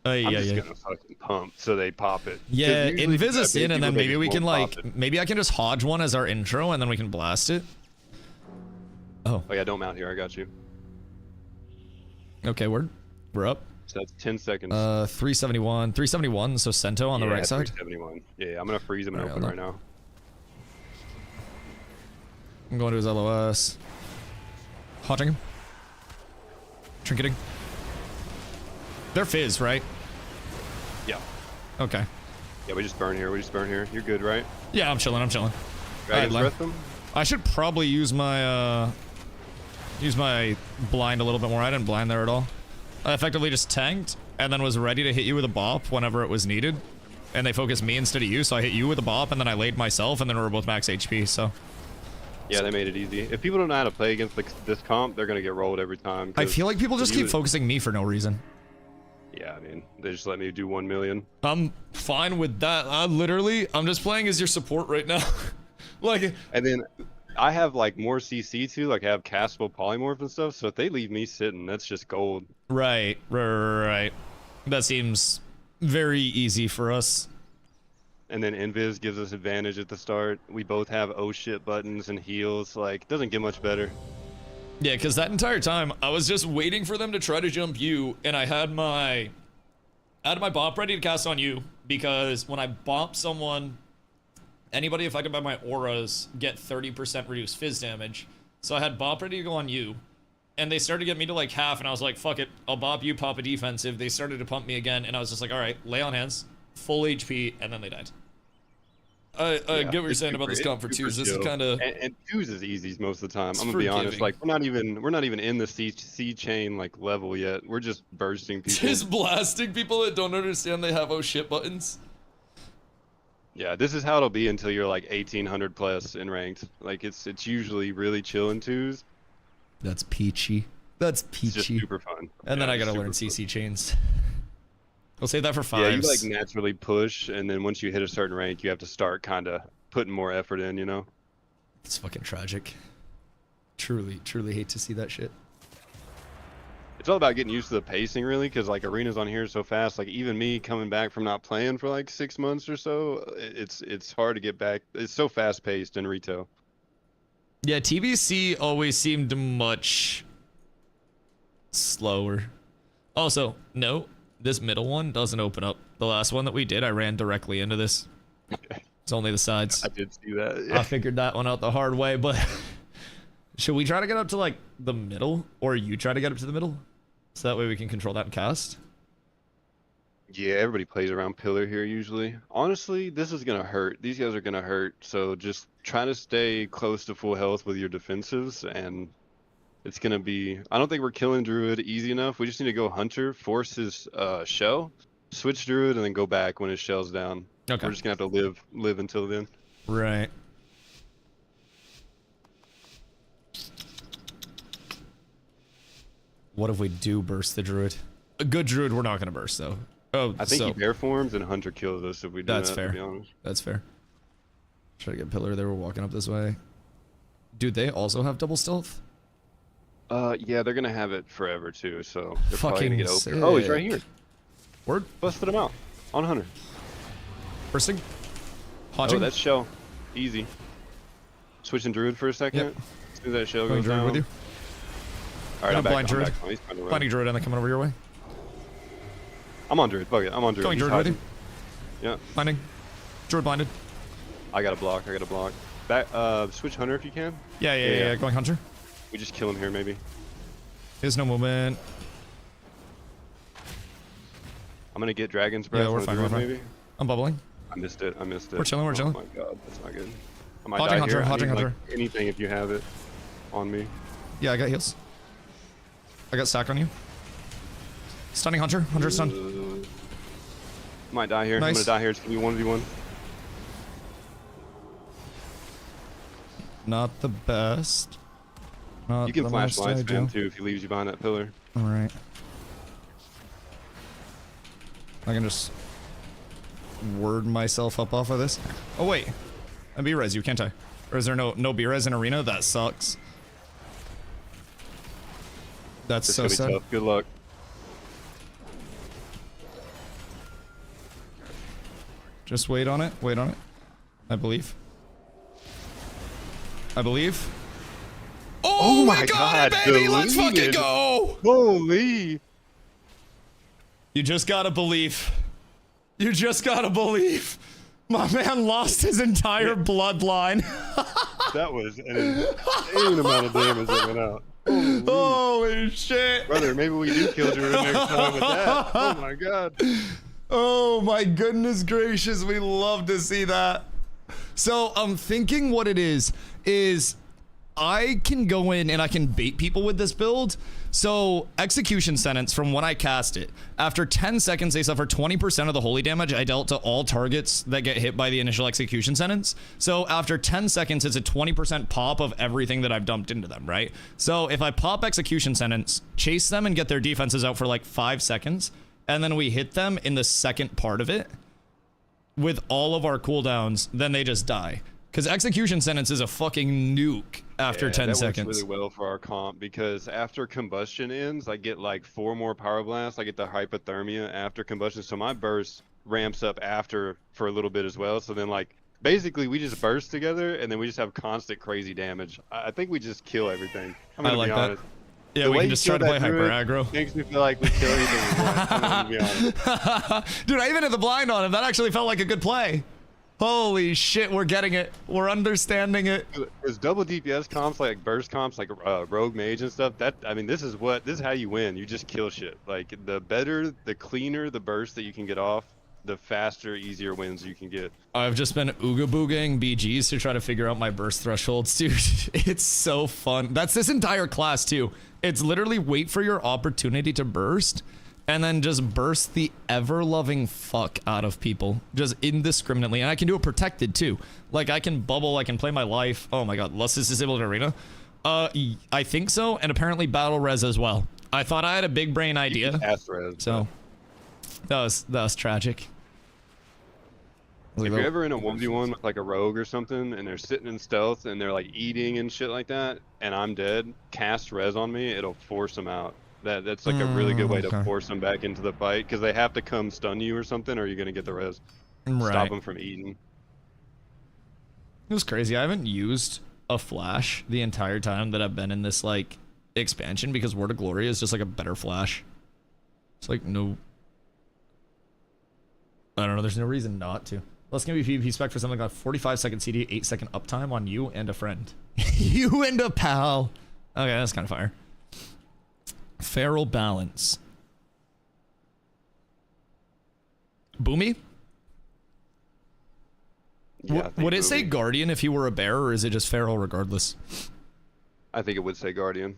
I'm just gonna fucking pump so they pop it. Yeah, invis us in, and then maybe we can like, it. maybe I can just hodge one as our intro, and then we can blast it. Oh. Oh yeah, don't mount here. I got you. Okay, we're up. So that's 10 seconds. 371, so Sento on the right side. 371. Yeah, I'm gonna freeze him and Alright, open right now. I'm going to his LOS. Hodging him. Trinketing. They're fizz, right? Yeah. Okay. Yeah, we just burn here. You're good, right? Yeah, I'm chilling. Dragon's Breath them? I should probably use my blind a little bit more. I didn't blind there at all. I effectively just tanked and then was ready to hit you with a bop whenever it was needed. And they focused me instead of you, so I hit you with a bop and then I laid myself and then we were both max HP, so. Yeah, they made it easy. If people don't know how to play against this comp, they're gonna get rolled every time. I feel like people just keep focusing me for no reason. Yeah, I mean, they just let me do 1 million. I'm fine with that. I'm just playing as your support right now. Like, and then I have like more CC too, like I have castable polymorph and stuff, so if they leave me sitting, that's just gold. Right. That seems very easy for us. And then Invis gives us advantage at the start. We both have oh shit buttons and heals, like, doesn't get much better. Yeah, because that entire time, I was just waiting for them to try to jump you, and I had my bop ready to cast on you, because when I bop someone, anybody affected by my auras get 30% reduced fizz damage. So I had bop ready to go on you, and they started to get me to like half, and I was like, fuck it, I'll bop you, pop a defensive. They started to pump me again, and I was just like, all right, lay on hands, full HP, and then they died. I get what you're saying about this comp for twos. This is kind of and twos is easy most of the time. I'm gonna be honest. Like we're not even in the C chain like level yet. We're just bursting people. Just blasting people that don't understand they have oh shit buttons. Yeah, this is how it'll be until you're like 1800 plus in ranked. Like it's usually really chill in twos. That's peachy. That's peachy. It's just super fun. And then I gotta learn CC chains. We'll save that for fives. Yeah, you like naturally push, and then once you hit a certain rank, you have to start kind of putting more effort in, you know? It's fucking tragic. Truly hate to see that shit. It's all about getting used to the pacing, really, because like arenas on here so fast. Like even me coming back from not playing for like 6 months or so, it's hard to get back. It's so fast paced in retail. Yeah, TBC always seemed much slower. Also, no. This middle one doesn't open up. The last one that we did, I ran directly into this. It's only the sides. I did see that. Yeah. I figured that one out the hard way, but should we try to get up to like the middle, or you try to get up to the middle? So that way we can control that and cast? Yeah, everybody plays around pillar here usually. Honestly, this is gonna hurt. These guys are gonna hurt, so just try to stay close to full health with your defensives, and it's gonna be, I don't think we're killing Druid easy enough. We just need to go Hunter, force his shell, switch Druid, and then go back when his shell's down. Okay. We're just gonna have to live until then. Right. What if we do burst the Druid? A good Druid we're not gonna burst though. Oh, I think he bear forms and Hunter kills us if we do that's that, fair. to be honest. That's fair. Try to get pillar. They were walking up this way. Dude, they also have double stealth? Yeah, they're gonna have it forever too, so they're probably Fucking gonna get open. sick. Oh, he's right here. Word? Busted him out. On Hunter. Bursting? Oh, Hodging? that's shell. Easy. Switching Druid for a second. Yep. As soon as that shell Going goes Druid down. with you. Alright, I'm back. blind Druid. Oh, he's trying to run. Blinding Druid and then coming over your way. I'm on Druid. Fuck it. I'm on Druid. Going He's Druid with you. hiding. Yeah. Blinding. Druid blinded. I got a block. Back. Switch Hunter if you can. Yeah. Going Hunter. We just kill him here maybe. There's no movement. I'm gonna get Dragon's Breath. Yeah, we're fine, we're fine. Maybe? I'm bubbling. I missed it. I missed it. We're chilling, we're chilling. Oh my god, that's not good. I might Haunting die Hunter, here. Haunting I need, Hunter. like, anything if you have it on me. Yeah, I got heals. I got stack on you. Stunning Hunter. Hunter stun. Might die here. Nice. I'm gonna die here. It's gonna be 1v1. Not the best. Not You can the flash most lifespan ideal. too if he leaves you behind that pillar. Alright. I can just word myself up off of this. Oh wait. I B-res you, can't I? Or is there no B-res in arena? That sucks. That's It's so gonna be sad. tough. Good luck. Just wait on it. Wait on it. I believe. I believe. Oh, my God, God, baby! Let's fucking deleted. go! Holy! You just gotta believe. You just gotta believe. My man lost his entire bloodline. That was an insane amount of damage that went out. Holy. Holy shit. Brother, maybe we do kill Druid next time with that. Oh my god. Oh my goodness gracious, we love to see that. So I'm thinking what it is I can go in and I can bait people with this build. So execution sentence from when I cast it, after 10 seconds they suffer 20% of the holy damage I dealt to all targets that get hit by the initial execution sentence. So after 10 seconds it's a 20% pop of everything that I've dumped into them, right? So if I pop execution sentence, chase them and get their defenses out for like 5 seconds, and then we hit them in the second part of it with all of our cooldowns, then they just die. Because execution sentence is a fucking nuke after 10 seconds. That works really well for our comp because after combustion ends, I get like 4 more power blasts. I get the hypothermia after combustion, so my burst ramps up after for a little bit as well. So then like basically we just burst together and then we just have constant crazy damage. I think we just kill everything. I'm gonna like be that. honest. Yeah, The we way can you just try to kill play that hyper druid aggro. makes me feel like we kill anything we want. I'm gonna be honest. Dude, I even hit the blind on him. That actually felt like a good play. Holy shit, we're getting it. We're understanding it. There's double DPS comps like burst comps like rogue mage and stuff. That I mean, this is how you win. You just kill shit. Like the better, the cleaner the burst that you can get off, the faster, easier wins you can get. I've just been ooga booging BGs to try to figure out my burst thresholds, dude. It's so fun. That's this entire class too. It's literally wait for your opportunity to burst and then just burst the ever-loving fuck out of people, just indiscriminately. And I can do it protected, too. Like, I can bubble, I can play my life. Oh my god, Lust is disabled in Arena? I think so, and apparently Battle Res as well. I thought I had a big brain idea, Res, so that was tragic. if you're ever in a 1v1 with like a rogue or something, and they're sitting in stealth, and they're like eating and shit like that, and I'm dead, cast res on me, it'll force them out. That's like a really good way to force them back into the fight, because they have to come stun you or something, or you're gonna get the res. Right. Stop them from eating. It was crazy. I haven't used a flash the entire time that I've been in this like expansion, because Word of Glory is just like a better flash. It's like no, I don't know. There's no reason not to. Let's give me PvP spec for something like 45-second CD, 8-second uptime on you and a friend. You and a pal. Okay, that's kind of fire. Feral balance. Boomy? Yeah, Would it say Boomy. Guardian if he were a bear, or is it just feral regardless? I think it would say Guardian.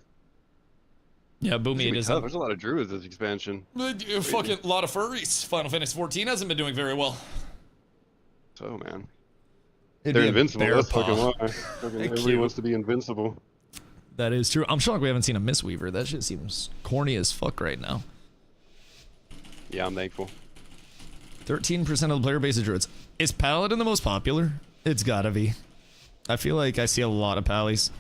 Yeah, Boomy it is. There's a lot of druids this expansion. Fucking lot of furries. Final Fantasy 14 hasn't been doing very well. So man, It'd they're be a invincible. bear That's paw. fucking why. Fucking Everybody cute. wants to be invincible. That is true. I'm shocked we haven't seen a Mistweaver. That shit seems corny as fuck right now. Yeah, I'm thankful. 13% of the player base is druids. Is Paladin the most popular? It's gotta be. I feel like I see a lot of Pallies.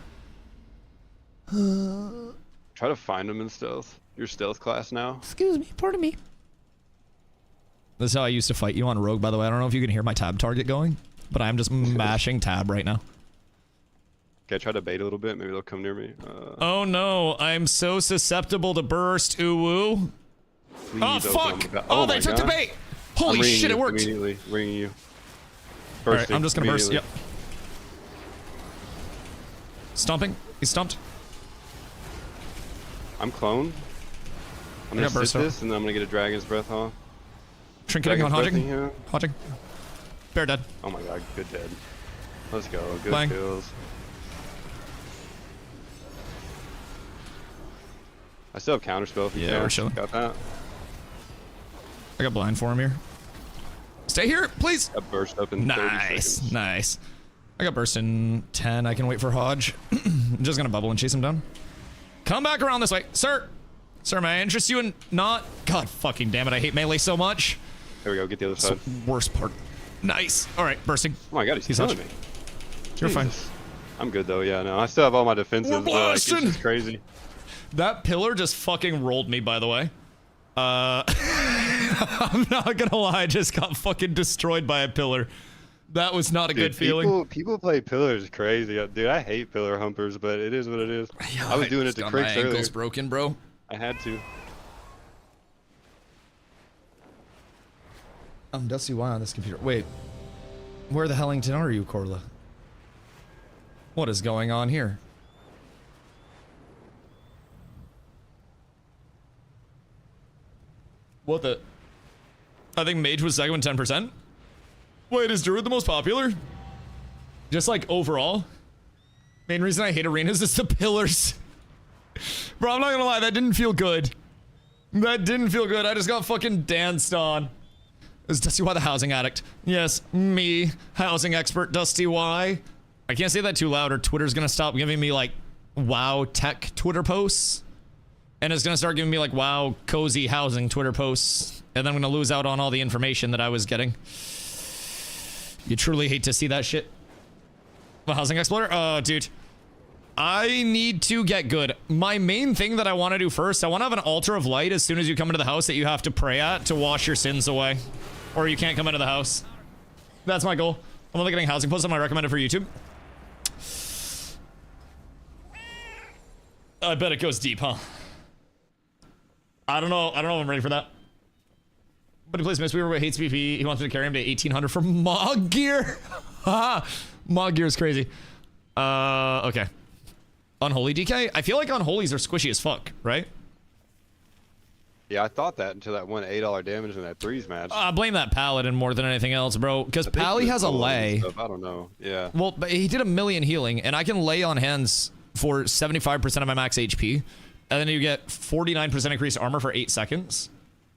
Try to find them in stealth. Your stealth class now. Excuse me, pardon me. This is how I used to fight you on Rogue, by the way. I don't know if you can hear my tab target going, but I'm just mashing tab right now. Okay, try to bait a little bit. Maybe they'll come near me. Oh no, I'm so susceptible to burst. Ooh. Please Oh open fuck! them. Oh, they my took the God. bait! I'm Holy ringing shit, you it worked! Immediately ringing you. Alright, Bursting I'm just gonna burst. Yep. immediately. Stomping. He's stumped. I'm cloned. I'm I gonna got burst sit up. this, and then I'm gonna get a Dragon's Breath off. Trinketing on Dragon's Breathing hodging. here. Hodging. Bear dead. Oh my god, good dead. Let's go. Good Flying. kills. I still have counterspell if you Yeah, can. we're chilling. Got that. I got blind for him here. Stay here, please. I burst up in 30 Nice, seconds. nice. I got burst in 10. I can wait for Hodge. I'm just gonna bubble and chase him down. Come back around this way, sir. Sir, may I interest you in not? God fucking damn it! I hate melee so much. There we go. Get the other It's side. the worst part. Nice. All right, bursting. Oh my god, he's Hodge. killing me. You're fine. Jesus. I'm good though. Yeah, no, I still have all my defenses. We're But, like, it's blasting. just crazy. That pillar just fucking rolled me, by the way. I'm not gonna lie, I just got fucking destroyed by a pillar. That was not a good feeling. People play pillars crazy. Dude, I hate pillar humpers, but it is what it is. Yeah, I was doing it just to got Cricks my earlier. ankles broken, bro. I had to. I'm DustyWhy on this computer. Wait, where the hellington are you, Corla? What is going on here? What the? I think Mage was second with 10%. Wait, is Druid the most popular? Just like overall? Main reason I hate arenas is the pillars. Bro, I'm not gonna lie, that didn't feel good. That didn't feel good. I just got fucking danced on. Is DustyWhy the housing addict? Yes, me, housing expert DustyWhy. I can't say that too loud or Twitter's gonna stop giving me like WoW tech Twitter posts. And it's gonna start giving me like WoW cozy housing Twitter posts. And then I'm gonna lose out on all the information that I was getting. You truly hate to see that shit. The housing explorer? Oh, dude. I need to get good. My main thing that I want to do first, I want to have an altar of light as soon as you come into the house that you have to pray at to wash your sins away. Or you can't come into the house. That's my goal. I'm only getting housing posts on my recommended for YouTube. I bet it goes deep, huh? I don't know if I'm ready for that. But he plays Mistweaver but hates PvP. He wants me to carry him to 1800 for Mog Gear. Haha. Mog Gear is crazy. Okay. Unholy DK? I feel like Unholies are squishy as fuck, right? Yeah, I thought that until that one $8 damage in that threes match. I blame that Paladin more than anything else, bro. Because I think Pally he has a was lay. stuff, I don't know. Yeah. Well, but he did 1,000,000 healing, and I can lay on hands for 75% of my max HP. And then you get 49% increased armor for 8 seconds.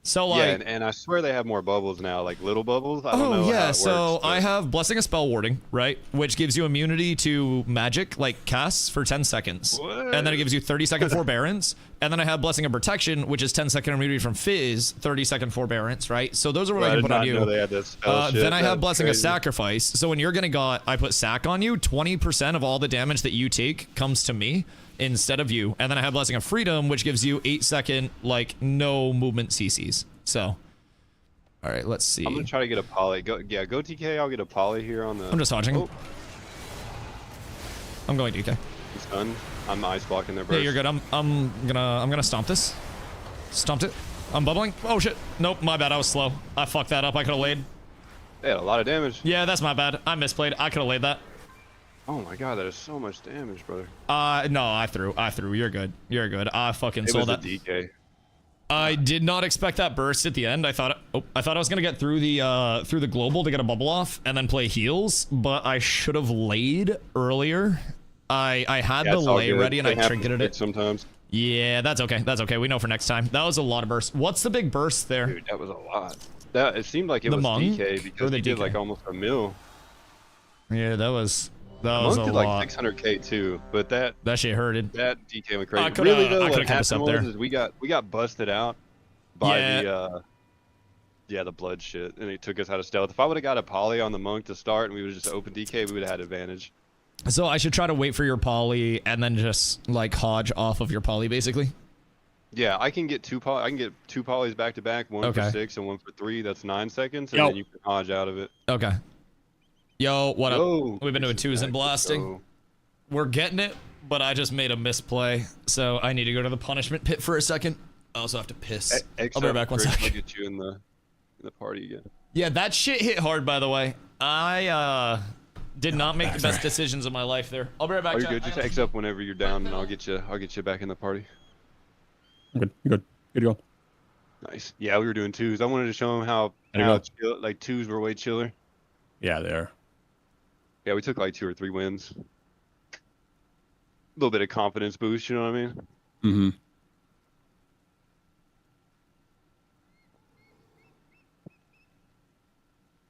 So like, yeah, and I swear they have more bubbles now, like little bubbles. I don't know yeah, how it so works, I have Blessing of Spell Warding, right? Which gives you immunity to magic, like casts, for 10 seconds. What? And then it gives you 30-second forbearance. And then I have Blessing of Protection, which is 10-second immunity from Fizz, 30-second forbearance, right? So those are what I can put on you. Know they had this spell shit. Then I have That's Blessing of crazy. Sacrifice. So when you're gonna I put Sack on you, 20% of all the damage that you take comes to me instead of you. And then I have Blessing of Freedom, which gives you 8-second, like, no movement CCs. So... all right, let's see. I'm gonna try to get a poly. Go TK. I'll get a poly here on the. I'm just dodging. Oh, I'm going DK. he's done. I'm ice blocking their burst. Yeah, you're good. I'm gonna stomp this. Stomped it. I'm bubbling. Oh shit. Nope, my bad. I was slow. I fucked that up. I could have laid. They had a lot of damage. Yeah, that's my bad. I misplayed. I could have laid that. Oh my god, that is so much damage, brother. No, I threw. You're good. You're good. I fucking It sold was that. a DK. I did not expect that burst at the end. I thought I was gonna get through the global to get a bubble off and then play heals, but I should have laid earlier. I had the it's all lay good. ready and They I have to trinketed hit it. sometimes. Yeah, that's okay. That's okay. We know for next time. That was a lot of bursts. What's the big burst there? Dude, that was a lot. That it seemed like it The was monk DK or because the he did DK? like almost a mil. Yeah, that was Monk a did lot. like 600k too, but that That shit hurted. DK went crazy. I coulda- Really though, I what coulda kept us happened up there. was we got busted out by Yeah. the blood shit, and it took us out of stealth. If I would have got a poly on the monk to start and we would have just open DK, we would have had advantage. So I should try to wait for your poly and then just like hodge off of your poly basically. Yeah, I can get two polys back to back, one Okay. for 6 and one for 3. That's 9 seconds, and Yo. then you can hodge out of it. Okay. Yo, what Yo, up? We've been doing twos and blasting. So, We're getting it, but I just made a misplay, so I need to go to the punishment pit for a second. I also have to piss. I'll be right back one I'll sec. get you in the party again. Yeah, that shit hit hard, by the way. I did not make the best decisions of my life there. I'll be right back. Oh, you're chat. good. Just X up whenever you're down, and I'll get you back in the party. I'm good. You're good. Good to go. Nice. Yeah, we were doing twos. I wanted to show him how chill, like twos were way chiller. Yeah, they are. Yeah, we took like 2 or 3 wins. A little bit of confidence boost, you know what I mean? Mm-hmm.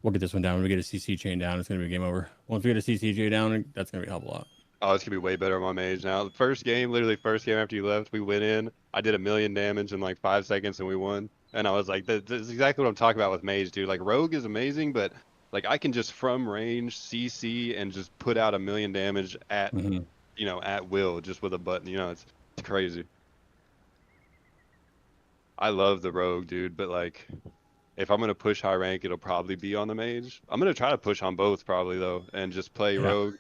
We'll get this one down. When we get a CC chain down, it's going to be game over. Once we get a CC down, that's going to help a lot. Oh, it's going to be way better on my mage now. The first game, literally first game after you left, we went in. I did 1,000,000 damage in like 5 seconds and we won. And I was like, this is exactly what I'm talking about with mage, dude. Like, rogue is amazing, but like I can just from range CC and just put out 1,000,000 damage at, you know, at will, just with a button. You know, it's crazy. I love the rogue, dude, but like, if I'm gonna push high rank, it'll probably be on the mage. I'm gonna try to push on both probably though, and just play rogue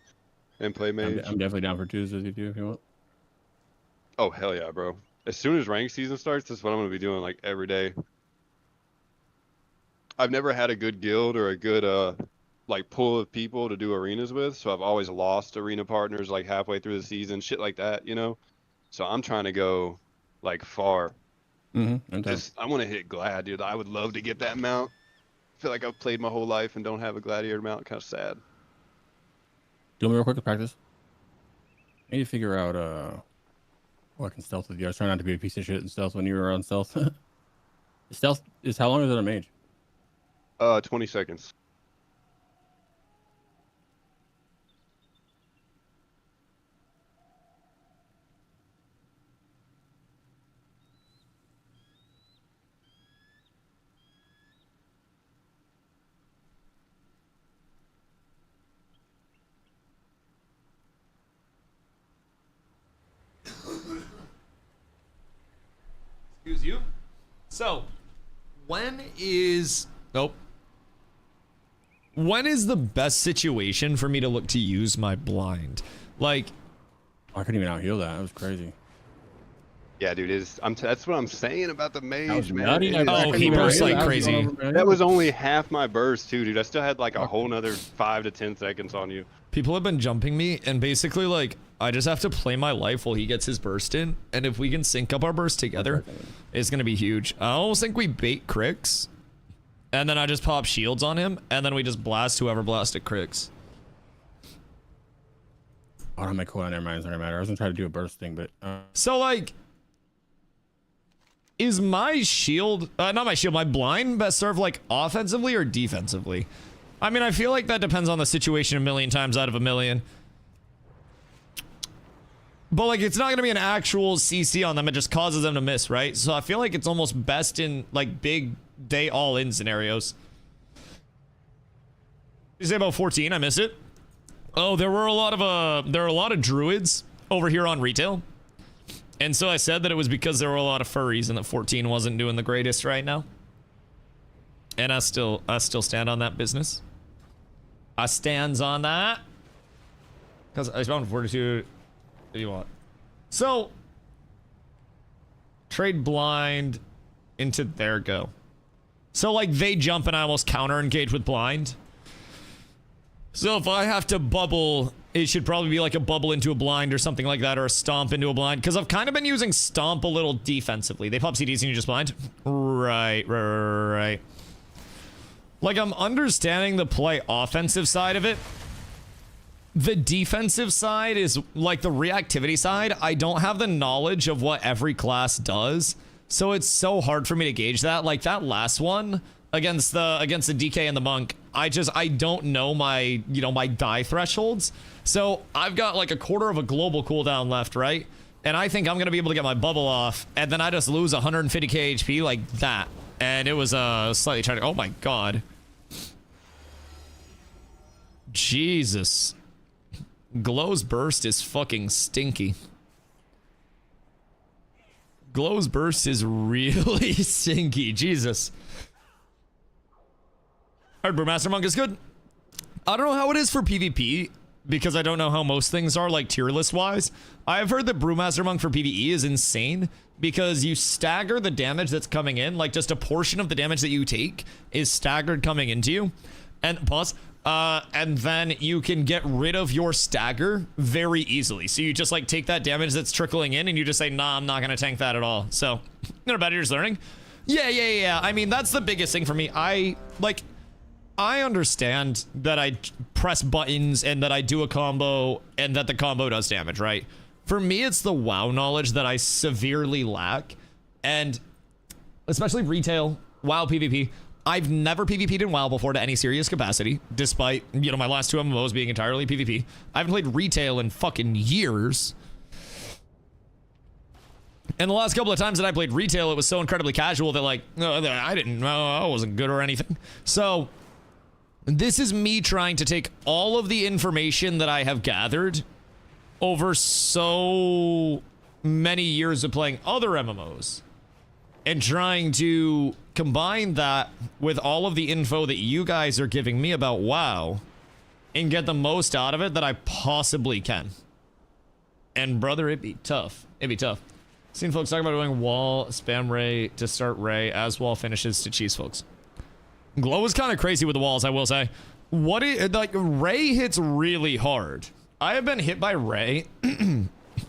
and play mage. I'm definitely down for twos with you too if you want. Oh hell yeah, bro! As soon as rank season starts, that's what I'm gonna be doing like every day. I've never had a good guild or a good like pool of people to do arenas with, so I've always lost arena partners like halfway through the season, shit like that, you know. So I'm trying to go like far. I want to hit Glad, dude. I would love to get that mount. I feel like I've played my whole life and don't have a gladiator mount. Kind of sad. Do me real quick to practice. I need to figure out I can stealth with you. I was trying not to be a piece of shit in stealth when you were on stealth. Stealth is how long is it a mage? 20 seconds. Excuse you. So, when is the best situation for me to look to use my blind? Like, I couldn't even out heal that. That was crazy. Yeah, dude. That's what I'm saying about the mage, man. Nutty. Oh, he burst like crazy. That was only half my burst too, dude. I still had like a whole nother 5 to 10 seconds on you. People have been jumping me, and basically, like, I just have to play my life while he gets his burst in, and if we can sync up our burst together, it's gonna be huge. I almost think we bait Crix, and then I just pop shields on him, and then we just blast whoever blasted Crix. I don't have my cooldown. Never mind. It's not gonna matter. I was gonna try to do a burst thing, but so like, is my shield, not my shield, my blind best served like offensively or defensively? I mean, I feel like that depends on the situation 1,000,000 times out of 1,000,000. But like, it's not gonna be an actual CC on them. It just causes them to miss, right? So I feel like it's almost best in like big day all-in scenarios. You say about 14? I missed it. Oh, there are a lot of druids over here on retail, and so I said that it was because there were a lot of furries and that 14 wasn't doing the greatest right now. And I still stand on that business. I stands on that because I spawned 42. If you want, so trade blind into their go. So like they jump and I almost counter engage with blind. So if I have to bubble, it should probably be like a bubble into a blind or something like that, or a stomp into a blind, because I've kind of been using stomp a little defensively. They pop CDs and you just blind. Right. Like, I'm understanding the play offensive side of it. The defensive side is like the reactivity side. I don't have the knowledge of what every class does, so it's so hard for me to gauge that. Like that last one against the DK and the monk, I don't know my my die thresholds. So I've got like a quarter of a global cooldown left, right? And I think I'm gonna be able to get my bubble off, and then I just lose 150k HP like that. And it was slightly trying to. Oh my god. Jesus. Glow's burst is fucking stinky. Glow's burst is really stinky. Jesus. Alright, Brewmaster Monk is good. I don't know how it is for PvP, because I don't know how most things are, like, tier list wise. I've heard that Brewmaster Monk for PvE is insane, because you stagger the damage that's coming in. Like, just a portion of the damage that you take is staggered coming into you. And plus, And then you can get rid of your stagger very easily. So you just like take that damage that's trickling in and you just say, nah, I'm not going to tank that at all. So, not bad, you're just learning. Yeah. I mean, that's the biggest thing for me. I understand that I press buttons and that I do a combo and that the combo does damage, right? For me, it's the WoW knowledge that I severely lack. And especially retail, WoW PvP. I've never PvP'd in WoW before to any serious capacity, despite, you know, my last 2 MMOs being entirely PvP. I haven't played retail in fucking years. And the last couple of times that I played retail, it was so incredibly casual that, like, I didn't know, I wasn't good or anything. So, this is me trying to take all of the information that I have gathered over so many years of playing other MMOs and trying to combine that with all of the info that you guys are giving me about WoW and get the most out of it that I possibly can. And brother, it'd be tough. It'd be tough. Seen folks talk about doing wall, spam Ray to start Ray as wall finishes to cheese folks. Glow is kind of crazy with the walls, I will say. Like, Ray hits really hard. I have been hit by Ray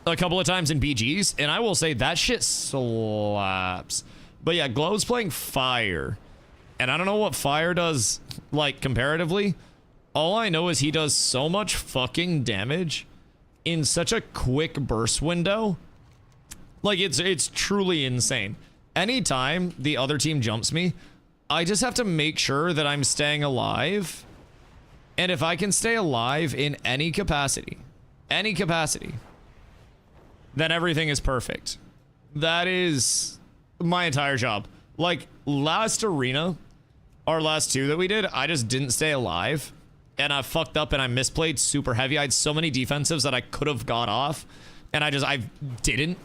a couple of times in BGs, and I will say that shit slaps. But yeah, Glow's playing fire. And I don't know what fire does, like, comparatively. All I know is he does so much fucking damage in such a quick burst window. Like, it's truly insane. Anytime the other team jumps me, I just have to make sure that I'm staying alive. And if I can stay alive in any capacity, then everything is perfect. That is my entire job. Like, last arena, our last 2 that we did, I just didn't stay alive. And I fucked up and I misplayed super heavy. I had so many defensives that I could have got off. And I didn't.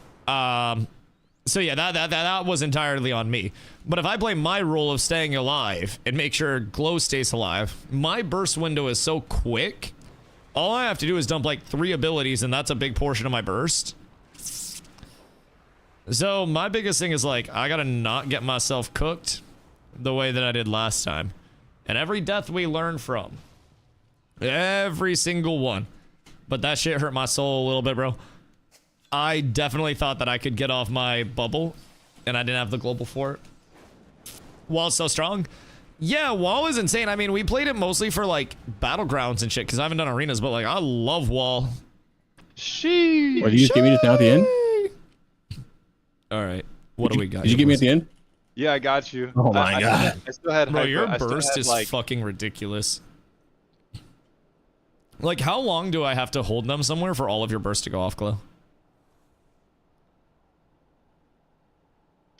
So yeah, that was entirely on me. But if I play my role of staying alive and make sure Glow stays alive, my burst window is so quick. All I have to do is dump like 3 abilities and that's a big portion of my burst. So my biggest thing is like, I gotta not get myself cooked the way that I did last time. And every death we learn from. Every single one. But that shit hurt my soul a little bit, bro. I definitely thought that I could get off my bubble, and I didn't have the global for it. Wall's so strong. Yeah, Wall is insane. I mean, we played it mostly for, like, battlegrounds and shit, because I haven't done arenas, but, like, I love Wall. Sheesh. What, did you just give me this now at the end? All right. What do we got? Did you give me at the end? Yeah, I got you. Oh my god. I still had Bro, hyper. your I still burst had, is like, fucking ridiculous. Like, how long do I have to hold them somewhere for all of your bursts to go off, Glow?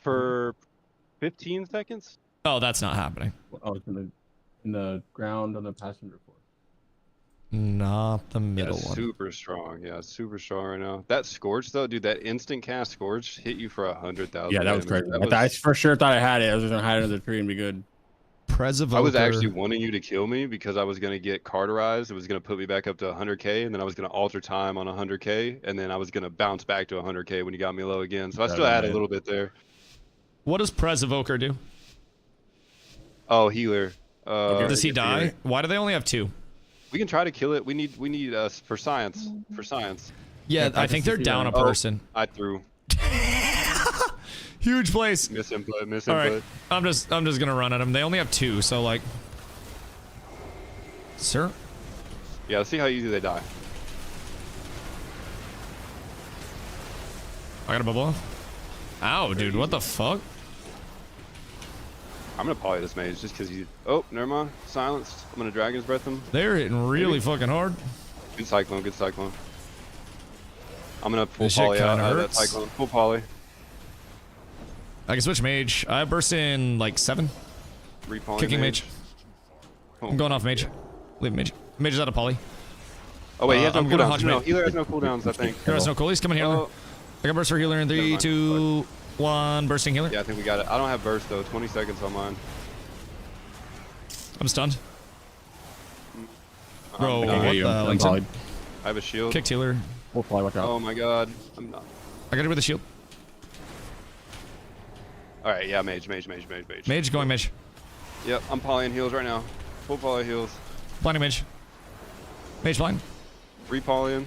for 15 seconds. Oh, that's not happening. Oh, it's in the ground on the passenger floor. Not the middle one. Super strong. Yeah, super strong right now. That Scorch though, dude, that instant cast Scorch hit you for 100,000. Yeah, that was crazy. I for sure thought I had it. I was just gonna hide under the tree and be good. Preservoker. I was actually wanting you to kill me because I was gonna get carterized. It was gonna put me back up to 100k, and then I was gonna alter time on 100k, and then I was gonna bounce back to 100k when you got me low again. So I still had a little bit there. What does Preservoker do? Oh, healer. Does he die? Why do they only have 2? We can try to kill it. We need for science. For science. Yeah, I think they're down a person. I threw. Huge place. Misinput. All right, I'm just gonna run at them. They only have 2, so like, sir. Yeah, let's see how easy they die. I got a bubble off. Ow, dude, what the fuck? I'm gonna poly this mage just because he. Oh, never mind. Silenced. I'm gonna Dragon's Breath him. They're hitting really fucking hard. Good cyclone. Good cyclone. I'm gonna full This shit poly out kinda of that hurts. cyclone. Full poly. I can switch mage. I burst in like 7. Repoly Kicking mage. Oh. I'm going off mage. Leave mage. Mage is out of poly. Oh wait, he has no I'm gonna cooldowns. hunch No, mid. healer has no cooldowns. I think. There is no coolies. Coming healer. Oh, I got burst for healer in 3, mind. 2, 1. Bursting healer. yeah, I think we got it. I don't have burst though. 20 seconds on mine. I'm stunned. Bro, I'm what dying. the hell? I'm polyed. I have a shield. Kicked healer. We'll fly, watch out. Oh my god. I'm not. I got it with a shield. All right, yeah, mage. Mage going mage. Yep, I'm polying heals right now. Full poly heals. Blinding mage. Mage blind. Repolying.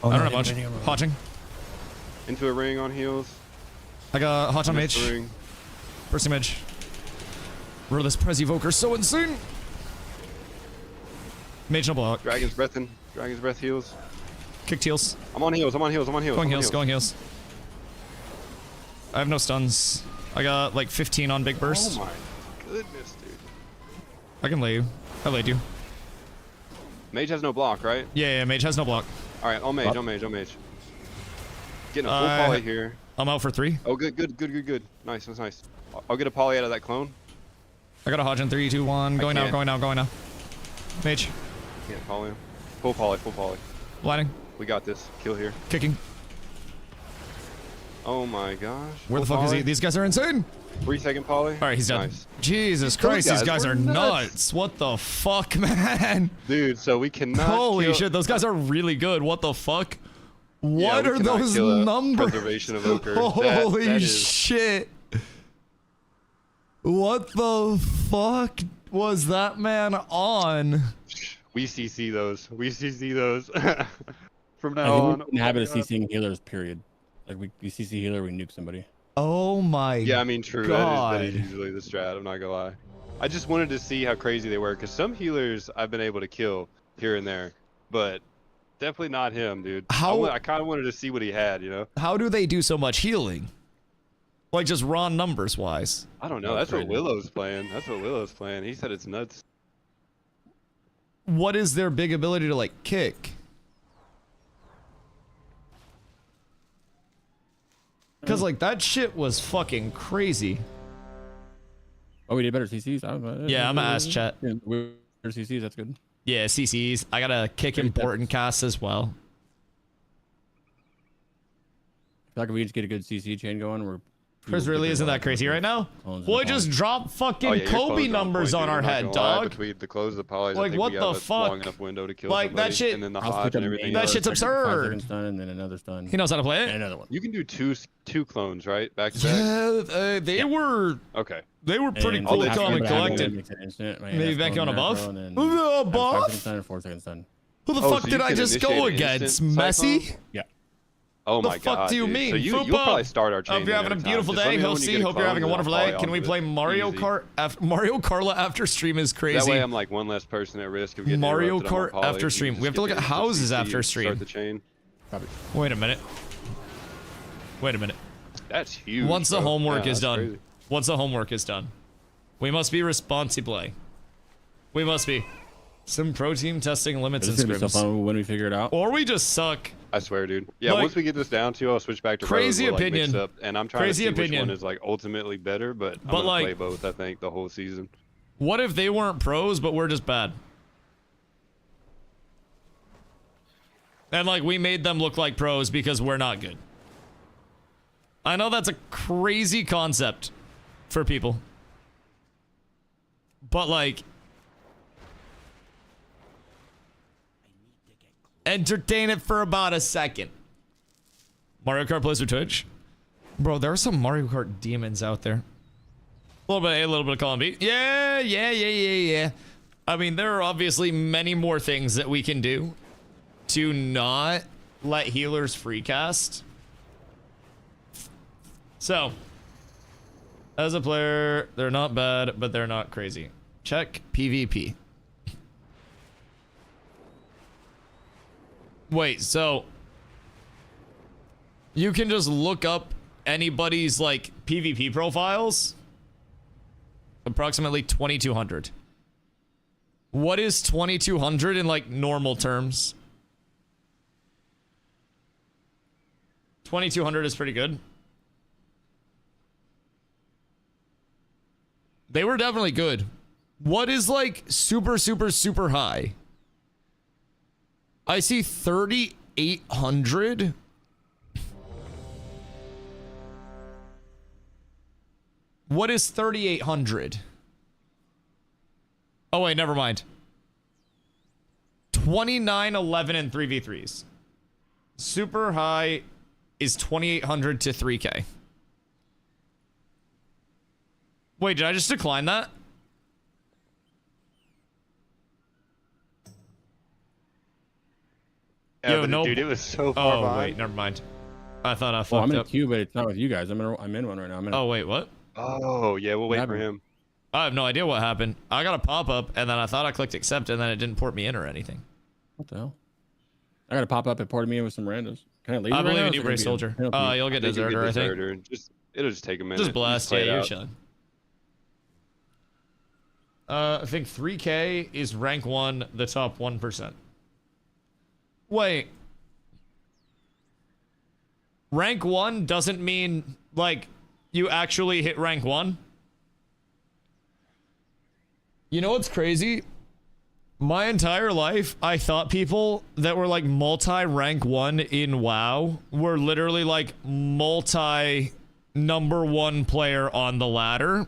I don't have much. Hotching. Into a ring on heals. I got Hotch on Missed mage. the ring. Percy mage. Bro, this Prez Evoker so insane. Mage no block. Dragon's breath in. Dragon's breath heals. Kick heals. I'm on heals. I'm on heals. I'm on heals. Going I'm on heals, going heals. I have no stuns. I got like 15 on big burst. Oh my goodness, dude. I can lay you. I laid you. Mage has no block, right? Yeah, mage has no block. All right, on mage, on mage, on mage. Getting a full poly here. I'm out for 3. Oh, good. Nice, that's nice. I'll get a poly out of that clone. I got a Hodge in 3, 2, 1. Going now, going now, going now. Mage. Can't poly him. Full poly, full poly. Blinding. We got this. Kill here. Kicking. Oh my gosh. Where the fuck is he? These guys are insane. 3-second poly. All right, he's done. Nice. Jesus Christ, these guys were are nuts. What the fuck, man? Dude, so we cannot Holy kill... shit, those guys are really good. What the fuck? Yeah, What we are cannot those kill a numbers? Preservation of Ochre. Holy that is... shit. What the fuck was that man on? We CC those. We CC those. From now I on. think we inhabit a CCing healers, period. Like we CC healer, we nuke somebody. Oh my Yeah, I mean, true. God. That is usually the strat. I'm not gonna lie. I just wanted to see how crazy they were, because some healers I've been able to kill here and there, but definitely not him, dude. I kind of wanted to see what he had, you know? How do they do so much healing? Like just raw numbers wise. I don't know. That's what Willow's playing. That's what Willow's playing. He said it's nuts. What is their big ability to like kick? Because like that shit was fucking crazy. Oh, we did better CCs. Yeah, I'm gonna ask chat. Yeah, better CCs. That's good. Yeah, CCs. I gotta kick important casts as well. I feel like if we just get a good CC chain going, we're. Chris really isn't that crazy right now. Boy, just drop fucking your Kobe clone's numbers point, on dude. our I'm not head, gonna lie, dog. Between the close of the polys, Like, I think what we the have a fuck? long enough window to kill Like, that somebody, shit- and then the I'll Hodge switch and a everything. That else. shit's absurd. 5-second stun and then another stun. He knows how to play And it. another one. You can do two clones, right? Back to back. Yeah, they were Okay. pretty And cool let and you calm do and that. collected. Makes it instant. My Maybe AS back on a clone buff? macro, and then A have a buff? 5-second stun and 4-second stun. Who the Oh, fuck so did you I can just go initiate an against? instant Messi? cyclone? Yeah. Oh The my fuck god. do you dude. mean? So you'll Fupa? probably start our chain. Hope you're then having a every time. beautiful Just let day. me know He'll when you see. get a Hope you're clone, having a and wonderful I'll day. play Can we off of play it. Mario Easy. Kart? Mario Kart after stream is That crazy. way I'm like one less person at risk of getting Mario interrupted on my Kart poly. after You stream. just We have to get look the at instant houses CC, after you stream. Start the chain. Copy. Wait a minute. Wait a minute. That's huge. Once the bro. homework Yeah, is that's done. crazy. Once the homework is done. We must be responsible. We must be. Some pro team testing limits and This is gonna be so scrims. fun when we figure it out. Or we just suck. I swear, dude. Yeah, Like, once we get this down too, I'll switch back to crazy Rose, we'll, like, mix opinion. up, and I'm trying Crazy to see opinion. which one is like ultimately better, but I'm But, gonna like- play both. I think the whole season. What if they weren't pros, but we're just bad? And like we made them look like pros because we're not good. I know that's a crazy concept for people. But like, entertain it for about a second. Mario Kart plays for Twitch? Bro, there are some Mario Kart demons out there. A little bit of column B. Yeah. I mean, there are obviously many more things that we can do to not let healers free cast. So, as a player, they're not bad, but they're not crazy. Check PvP. Wait, so you can just look up anybody's like PvP profiles? Approximately 2200. What is 2200 in like normal terms? 2200 is pretty good. They were definitely good. What is like super high? I see 3800. What is 3800? Oh wait, never mind. 29, 11, and 3v3s. Super high is 2800 to 3k. Wait, did I just decline that? Yeah, Yo, but no. dude, it was so far Oh behind. wait, never mind. I thought I Well, fucked I'm in a up. queue, but it's not with you guys. I'm in one right now. Oh wait, what? Oh, yeah, we'll wait for happened? him. I have no idea what happened. I got a pop-up, and then I thought I clicked accept, and then it didn't port me in or anything. What the hell? I got to pop up and ported me in with some randos. Can I leave? I right believe now, in or you, is it Brave gonna be a Soldier. penalty? You'll get I think you'll deserter, I think. deserter. It'll just take a minute. Just blast, yeah, play it you're out. chilling. I think 3K is rank 1, the top 1%. Wait. Rank 1 doesn't mean, like, you actually hit rank 1? You know what's crazy? My entire life, I thought people that were, like, multi-rank 1 in WoW were literally, like, multi-number 1 player on the ladder.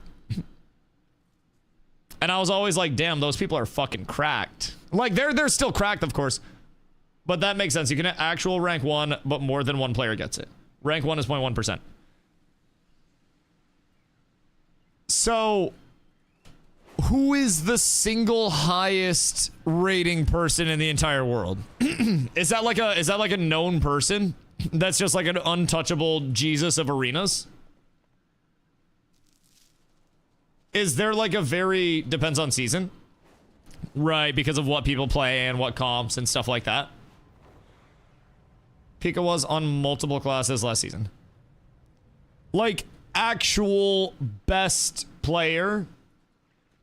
And I was always like, damn, those people are fucking cracked. Like, they're still cracked, of course. But that makes sense. You can hit actual rank 1, but more than one player gets it. Rank 1 is 0.1%. So, who is the single highest rating person in the entire world? Is that like a known person? That's just like an untouchable Jesus of arenas? Is there like a very, depends on season? Right, because of what people play and what comps and stuff like that. Pika was on multiple classes last season. Like, actual best player,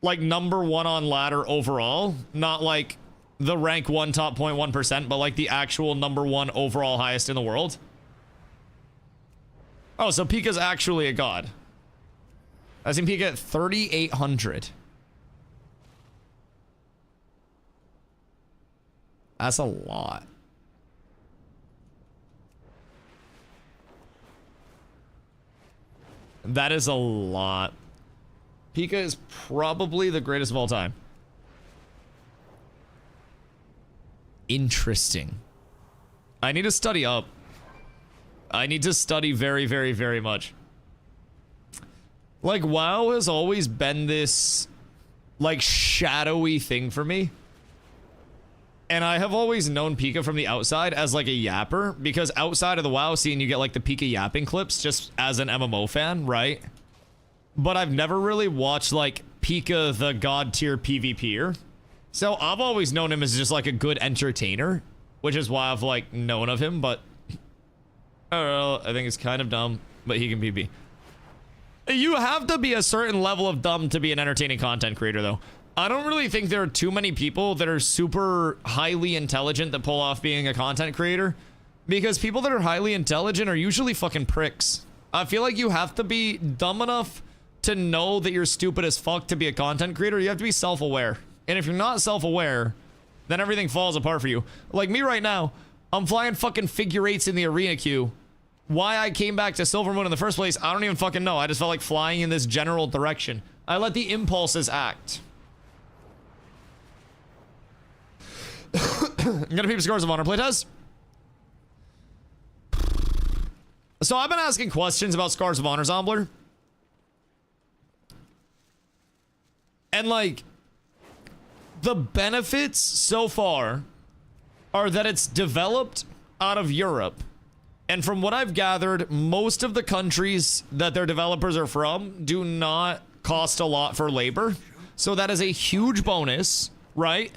like number 1 on ladder overall, not like the rank 1 top 0.1%, but like the actual number 1 overall highest in the world. Oh, so Pika's actually a god. I seen Pika at 3,800. That's a lot. That is a lot. Pika is probably the greatest of all time. Interesting. I need to study up. I need to study very, very, very much. Like, WoW has always been this, like, shadowy thing for me. And I have always known Pika from the outside as, like, a yapper. Because outside of the WoW scene, you get, like, the Pika yapping clips just as an MMO fan, right? But I've never really watched, like, Pika the god tier PvPer. So I've always known him as just, like, a good entertainer. Which is why I've, like, known of him, but... I don't know, I think it's kind of dumb, but he can PvP. You have to be a certain level of dumb to be an entertaining content creator, though. I don't really think there are too many people that are super highly intelligent that pull off being a content creator. Because people that are highly intelligent are usually fucking pricks. I feel like you have to be dumb enough to know that you're stupid as fuck to be a content creator. You have to be self-aware. And if you're not self-aware, then everything falls apart for you. Like me right now, I'm flying fucking figure 8s in the arena queue. Why I came back to Silvermoon in the first place, I don't even fucking know. I just felt like flying in this general direction. I let the impulses act. I'm gonna peep Scars of Honor playtest. So I've been asking questions about Scars of Honor Zombler. And like, the benefits so far are that it's developed out of Europe. And from what I've gathered, most of the countries that their developers are from do not cost a lot for labor. So that is a huge bonus, right?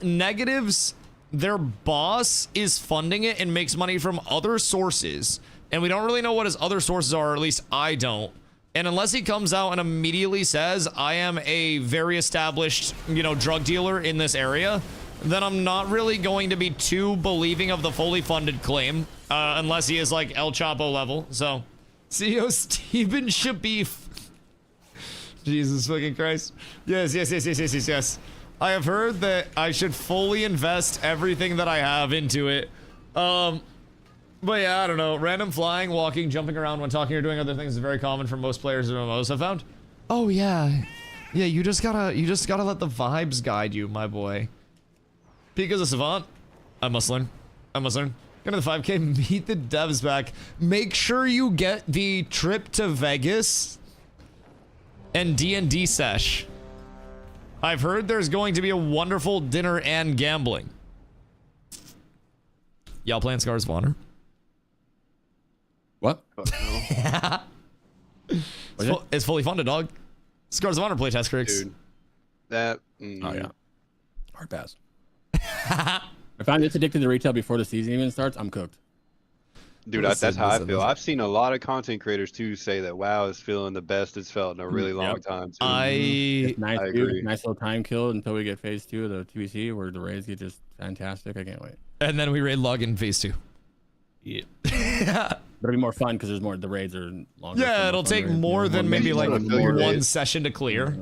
Negatives, their boss is funding it and makes money from other sources. And we don't really know what his other sources are, or at least I don't. And unless he comes out and immediately says, I am a very established, you know, drug dealer in this area, then I'm not really going to be too believing of the fully funded claim. Unless he is like El Chapo level. So, CEO Steven Shabif. Jesus fucking Christ. Yes. I have heard that I should fully invest everything that I have into it. But yeah, I don't know. Random flying, walking, jumping around when talking or doing other things is very common for most players of MMOs I've found. Oh yeah. Yeah, you just gotta let the vibes guide you, my boy. Pika's a savant. I must learn. Go to the 5K, meet the devs back. Make sure you get the trip to Vegas and D&D sesh. I've heard there's going to be a wonderful dinner and gambling. Y'all playing Scars of Honor? What? It's fully funded, dog. Scars of Honor playtest, Cricks. Dude, that. Oh yeah. Hard pass. If I'm this addicted to retail before the season even starts, I'm cooked. Dude, that's how I feel. I've seen a lot of content creators too say that WoW is feeling the best it's felt in a really long time. Too. It's nice, I dude. agree. Nice little time kill until we get phase 2 of the TBC where the raids get just fantastic. I can't wait. And then we raid log in phase 2. Yeah. It'll be more fun because there's more. The raids are longer. Yeah, it'll take more than maybe like one session to clear.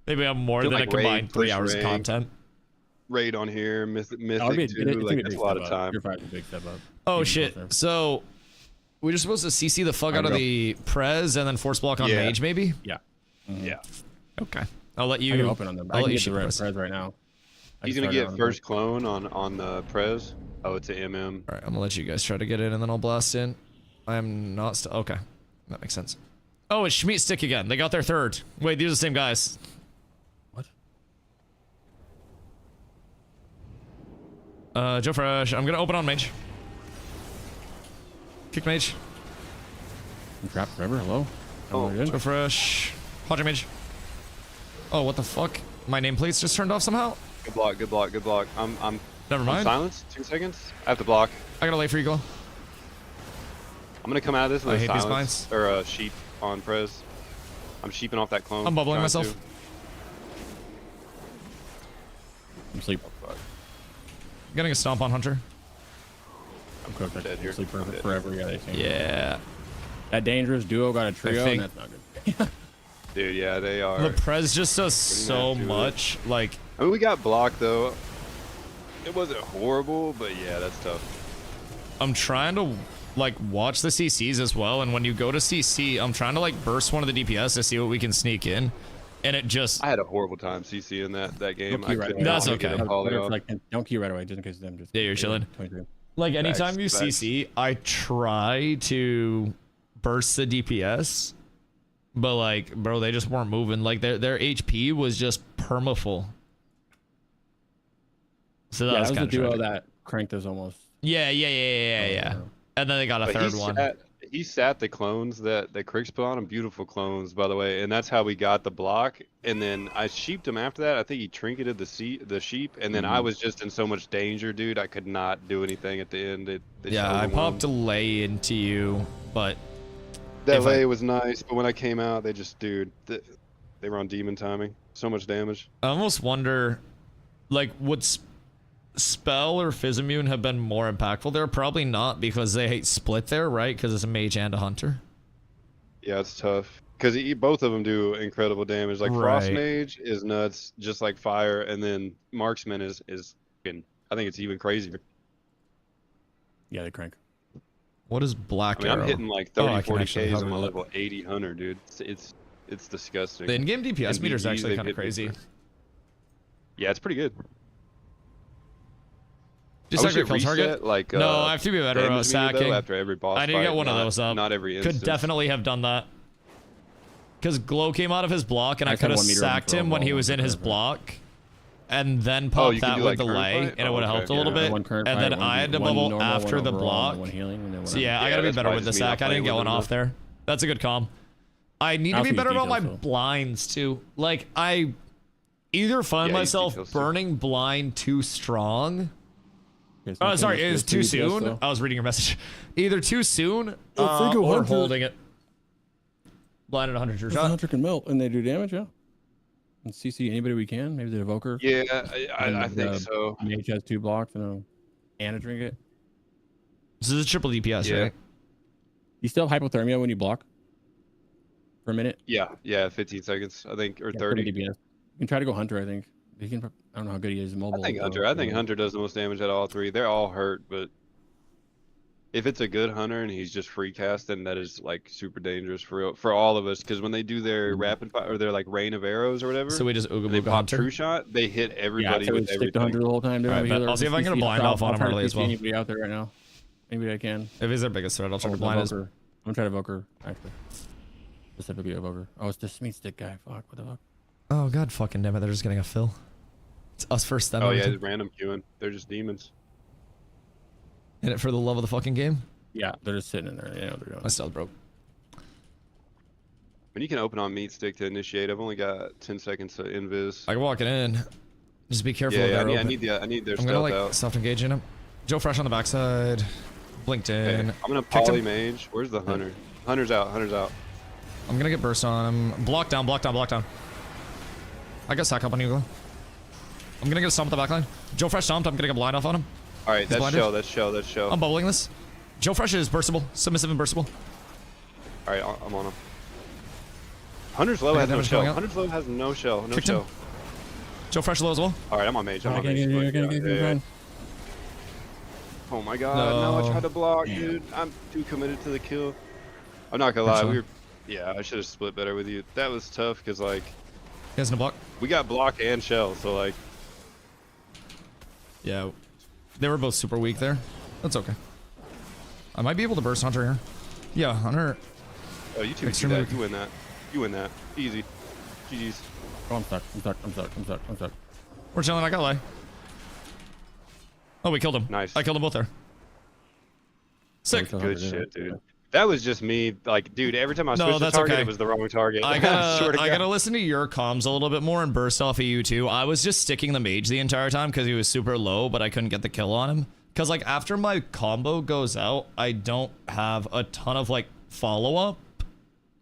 Maybe have more than a combined 3 hours of content. Raid on here, mythic too. Like that's a lot of time. Oh shit! So we're just supposed to CC the fuck out of the Prez and then force block on Mage, maybe? Yeah. Yeah. Okay. I'll let you. I can open on them. I'll let you shoot shoot Prez right now. He's gonna get first clone on the Prez. Oh, it's an MM. All right, I'm gonna let you guys try to get in, and then I'll blast in. I am not. Okay, that makes sense. Oh, it's Schmeat Stick again. They got their third. Wait, these are the same guys. What? Joe Fresh. I'm gonna open on Mage. Kick Mage. I'm trapped forever. Hello. Joe Fresh. Haunter Mage. Oh, what the fuck? My nameplate's just turned off somehow. Good block. Good block. Good block. I'm. Never mind. Silence. 2 seconds. I have to block. I gotta lay for you, Glow. I'm gonna come out of this with I a hate these silence spines. or a sheep on Prez. I'm sheeping off that clone. I'm bubbling myself. I'm asleep. Getting a stomp on Hunter. I'm cooked. Dead here. Sleep I'm dead. forever. Yeah, they say. Yeah. That dangerous duo got a trio, and that's not good. Dude, yeah, they are. The Prez just does so much. Like, I mean, we got blocked though. It wasn't horrible, but yeah, that's tough. I'm trying to like watch the CCs as well, and when you go to CC, I'm trying to like burst one of the DPS to see what we can sneak in, and it just. I had a horrible time CC in that game. That's okay. Don't queue right away, just in case them just. Yeah, you're chilling. 23. Like anytime you CC, I try to burst the DPS, but like, bro, they just weren't moving. Like their HP was just perma-full. So that was the kind of duo tragic. that cranked us almost. Yeah. And then they got a third one. He sat the clones that Cricks put on him. Beautiful clones, by the way. And that's how we got the block. And then I sheeped him after that. I think he trinketed the sheep. And then I was just in so much danger, dude. I could not do anything at the end. Yeah, I popped a lay into you, but... That lay was nice, but when I came out, they just, dude, they were on demon timing. So much damage. I almost wonder, like, would Spell or Fizzimmune have been more impactful there? Probably not, because they hate split there, right? Because it's a mage and a hunter. Yeah, it's tough. Because both of them do incredible damage. Like, Frost Mage is nuts, just like Fire, and then Marksman is I think it's even crazier. Yeah, they crank. What is Black Arrow? I'm hitting like 30, 40 Ks on my level 80 hunter, dude. It's disgusting. The in-game DPS meter is actually kind of crazy. Yeah, it's pretty good. Just like kill target. Like, no, I have to be better about sacking. After every boss I need to get one of those up. Not every instance. Could definitely have done that. Because Glow came out of his block, and I could have sacked him when he was in his block, and then popped that with the lay, and it would have helped a little bit. And then I had to bubble after the block. So yeah, I gotta be better with the sack. I didn't get one off there. That's a good calm. I need to be better about my blinds too. Like I either find myself burning blind too strong. Oh, sorry, it was too soon. I was reading your message. Either too soon or holding it. Blinded 100 true shot. Hunter can melt and they do damage, yeah. And CC anybody we can. Maybe the evoker. Yeah, I think so. Mage has 2 blocks and a trinket. This is a triple DPS, right? You still have hypothermia when you block for a minute? Yeah, 15 seconds, I think, or 30. DPS. You can try to go Hunter, I think. He can. I don't know how good he is mobile. I think Hunter does the most damage out of all 3. They're all hurt, but if it's a good Hunter and he's just free casting, that is like super dangerous for all of us. Because when they do their rapid fire or their like rain of arrows or whatever, so we just they pop true shot, they hit everybody with everything. Stick to Hunter the whole time. Right, I'll see if I can get a blind off on him early as well. Anybody out there right now? Anybody I can. If he's their biggest threat, I'll try to blind his. I'm gonna try to evoker actually. Specifically evoker. Oh, it's the Schmeat Stick guy. Fuck. What the fuck? Oh god, fucking damn it! They're just getting a fill. It's us first then. Oh yeah, random queuing. They're just demons. In it for the love of the fucking game. Yeah, they're just sitting in there. You know what they're doing. My stealth broke. When you can open on meat stick to initiate, I've only got 10 seconds to invis. I can walk it in. Just be careful. Yeah, of yeah, their I open. need their I'm gonna stealth like out. soft engage in him. Joe Fresh on the backside. Blinked in. Okay, I'm gonna Kicked poly him. mage. Where's the hunter? Hunter's out. Hunter's out. I'm gonna get burst on him. Block down, block down, block down. I got sack up on you. I'm gonna get a stomp at the backline. Joe Fresh stomped. I'm gonna get blind off on him. All right, that's blinded. shell. That's shell. That's shell. I'm bubbling this. Joe Fresh is burstable. Submissive and burstable. All right, I'm on him. Hunter's low Okay, has no damage shell. going up. Hunter's low has no shell. No Kicked him. shell. Joe Fresh low as well. All right, I'm on mage. I'm on Okay, mage. okay, Yeah, okay, yeah, yeah. fine. Oh my god, no, I No. tried to block, Damn. dude. I'm too committed to the kill. I'm not gonna lie, Actually. we were... Yeah, I should have split better with you. That was tough, because, like, He has no block. we got block and shell, so, like... Yeah. They were both super weak there. That's okay. I might be able to burst Hunter here. Yeah, Hunter. Oh, you two do Extremely that. weak. You win that. You win that. Easy. GG's. Oh, I'm stuck. I'm stuck. I'm stuck. I'm stuck. I'm stuck. We're chilling. I gotta lie. Oh, we killed him. Nice. I killed them both there. Sick. So Good hard to do. shit, dude. That was just me, like, dude, every time I No, switched the that's target, okay. it was the wrong target. I Swear to gotta God. listen to your comms a little bit more and burst off of you too. I was just sticking the mage the entire time because he was super low, but I couldn't get the kill on him. Cause like after my combo goes out, I don't have a ton of like follow up,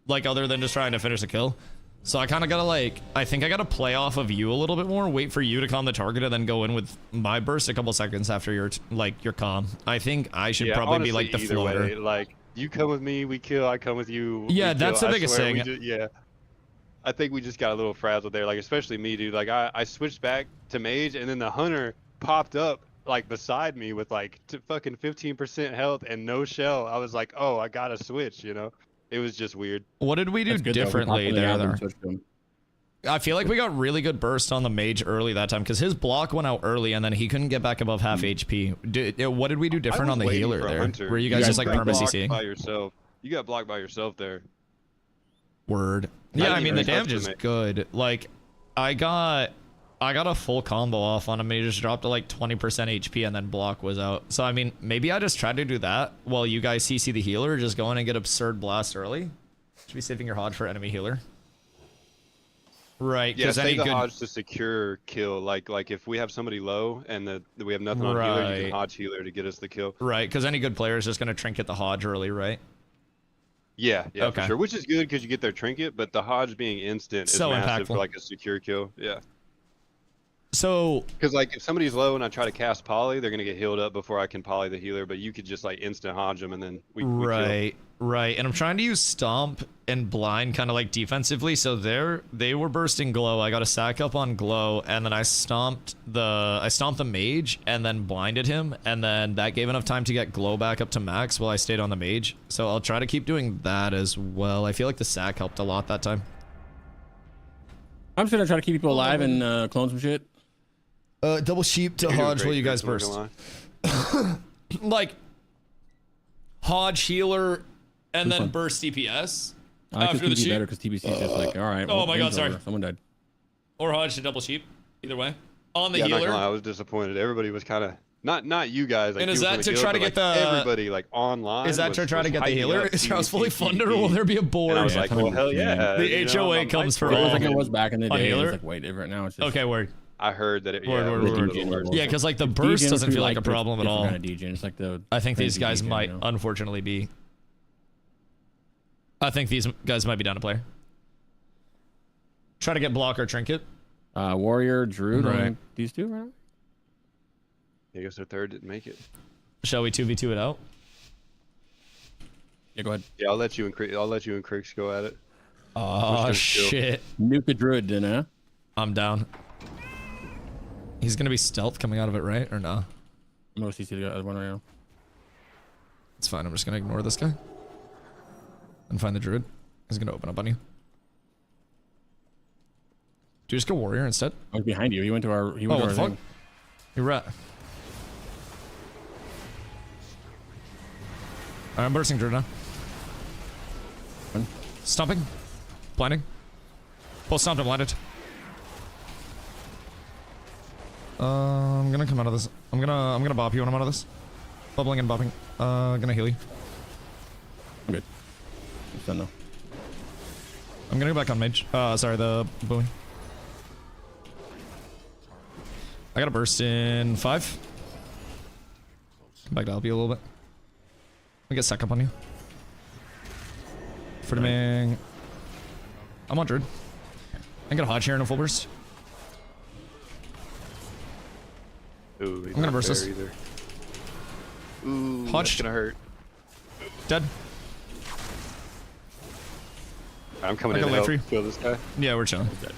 like other than just trying to finish a kill. So I kind of gotta like, I think I gotta play off of you a little bit more, wait for you to calm the target, and then go in with my burst a couple seconds after your your calm. I think I should Yeah, probably honestly, be like the either floater. way, like, you come with me, we kill, I come with you. Yeah, we that's kill. the I biggest swear, we thing. yeah. I think we just got a little frazzled there, like, especially me, dude. Like, I switched back to mage, and then the hunter popped up, like, beside me with, like, fucking 15% health and no shell. I was like, oh, I gotta switch, you know? It was just weird. What did we do That's good, though. We differently popped it out there? and switched them. I feel like we got really good burst on the mage early that time because his block went out early and then he couldn't get back above half HP. What did we do different I on was the waiting healer for a there? hunter. Were you guys just like got perma blocked CCing? by yourself. You got blocked by yourself there. Word. I Yeah, didn't I mean even the touch damage the is mage. good. Like, I got a full combo off on him. He just dropped to like 20% HP and then block was out. So I mean, maybe I just tried to do that while you guys CC the healer. Just go in and get absurd blast early. Should be saving your Hodge for enemy healer. Right, Yeah, because save any the good Hodge to secure kill. Like if we have somebody low and we have nothing on healer, you Right. can Hodge healer to get us the kill. right, because any good player is just gonna trinket the Hodge early, right? Yeah, yeah, Okay. for sure. Which is good because you get their trinket, but the Hodge being instant is So massive impactful. for like a secure kill. Yeah. So Because like if somebody's low and I try to cast poly, they're gonna get healed up before I can poly the healer. But you could just like instant Hodge them and then we kill. right, right, and I'm trying to use stomp and blind kind of like defensively. So they were bursting glow. I got a sack up on glow, and then I stomped the mage and then blinded him, and then that gave enough time to get glow back up to max while I stayed on the mage. So I'll try to keep doing that as well. I feel like the sack helped a lot that time. I'm just gonna try to keep people alive and clone some shit. Double sheep to You're doing Hodge great, while you guys Chris, I'm not burst. gonna lie. Like Hodge healer and then fun. burst DPS I like after the TB sheep. better because TBC is just like, all right. Oh well, my God, game's over. sorry. Someone died. Or Hodge to double sheep. Either way. On the Yeah, I'm not healer. gonna lie, I was disappointed. Everybody was kind of not you guys. Like, And is people from that the to guild, try to but, get like, the- everybody like online? Is that was- to try to was get the hyping healer? up Is House fully PvP, funded or will there be a board? And I was Yeah, like, tell me well, hell what you yeah. The you know, HOA I'm comes hyped for It was all. like it was back in the On day. healer? It's like, wait, different now. It's just Okay, word. I heard that it. Word, Yeah, word, it was a word. little worse. Yeah, because like the Degen burst is doesn't pretty feel like a light, problem at different all. Kind of degen. It's like the. I think these crazy guys degen, might you know? unfortunately be. I think these guys might be down to play. Try to get block or trinket. Warrior, Druid, Right. right? These two, right? I guess their third didn't make it. Shall we 2v2 it out? Yeah, go ahead. Yeah, I'll let you and Crix go at it. Oh gonna kill. shit. Nuke the Druid, then, huh? I'm down. He's gonna be stealth coming out of it, right? Or no? I'm gonna CC the other one right now. It's fine. I'm just gonna ignore this guy. And find the druid. He's gonna open up on you. Do you just go warrior instead? I was behind you. He went to our. He went Oh, to what our the fuck? thing. You're right. Alright, I'm bursting druid now. One. Stomping. Blinding. Full stomped and blinded. I'm gonna come out of this. I'm gonna bop you when I'm out of this. Bubbling and bobbing. Gonna heal you. I'm good. I'm done though. I'm gonna go back on mage. Sorry, the booming. I got a burst in 5. Come back to help you a little bit. I get stuck up on you. Freedom. I'm on Druid. I got a Hodge here in a full burst. Ooh, I'm gonna burst this. either. Ooh, Hodge. that's gonna hurt. Dead. I'm coming I in got to late help for you. kill this guy. Yeah, we're chilling. That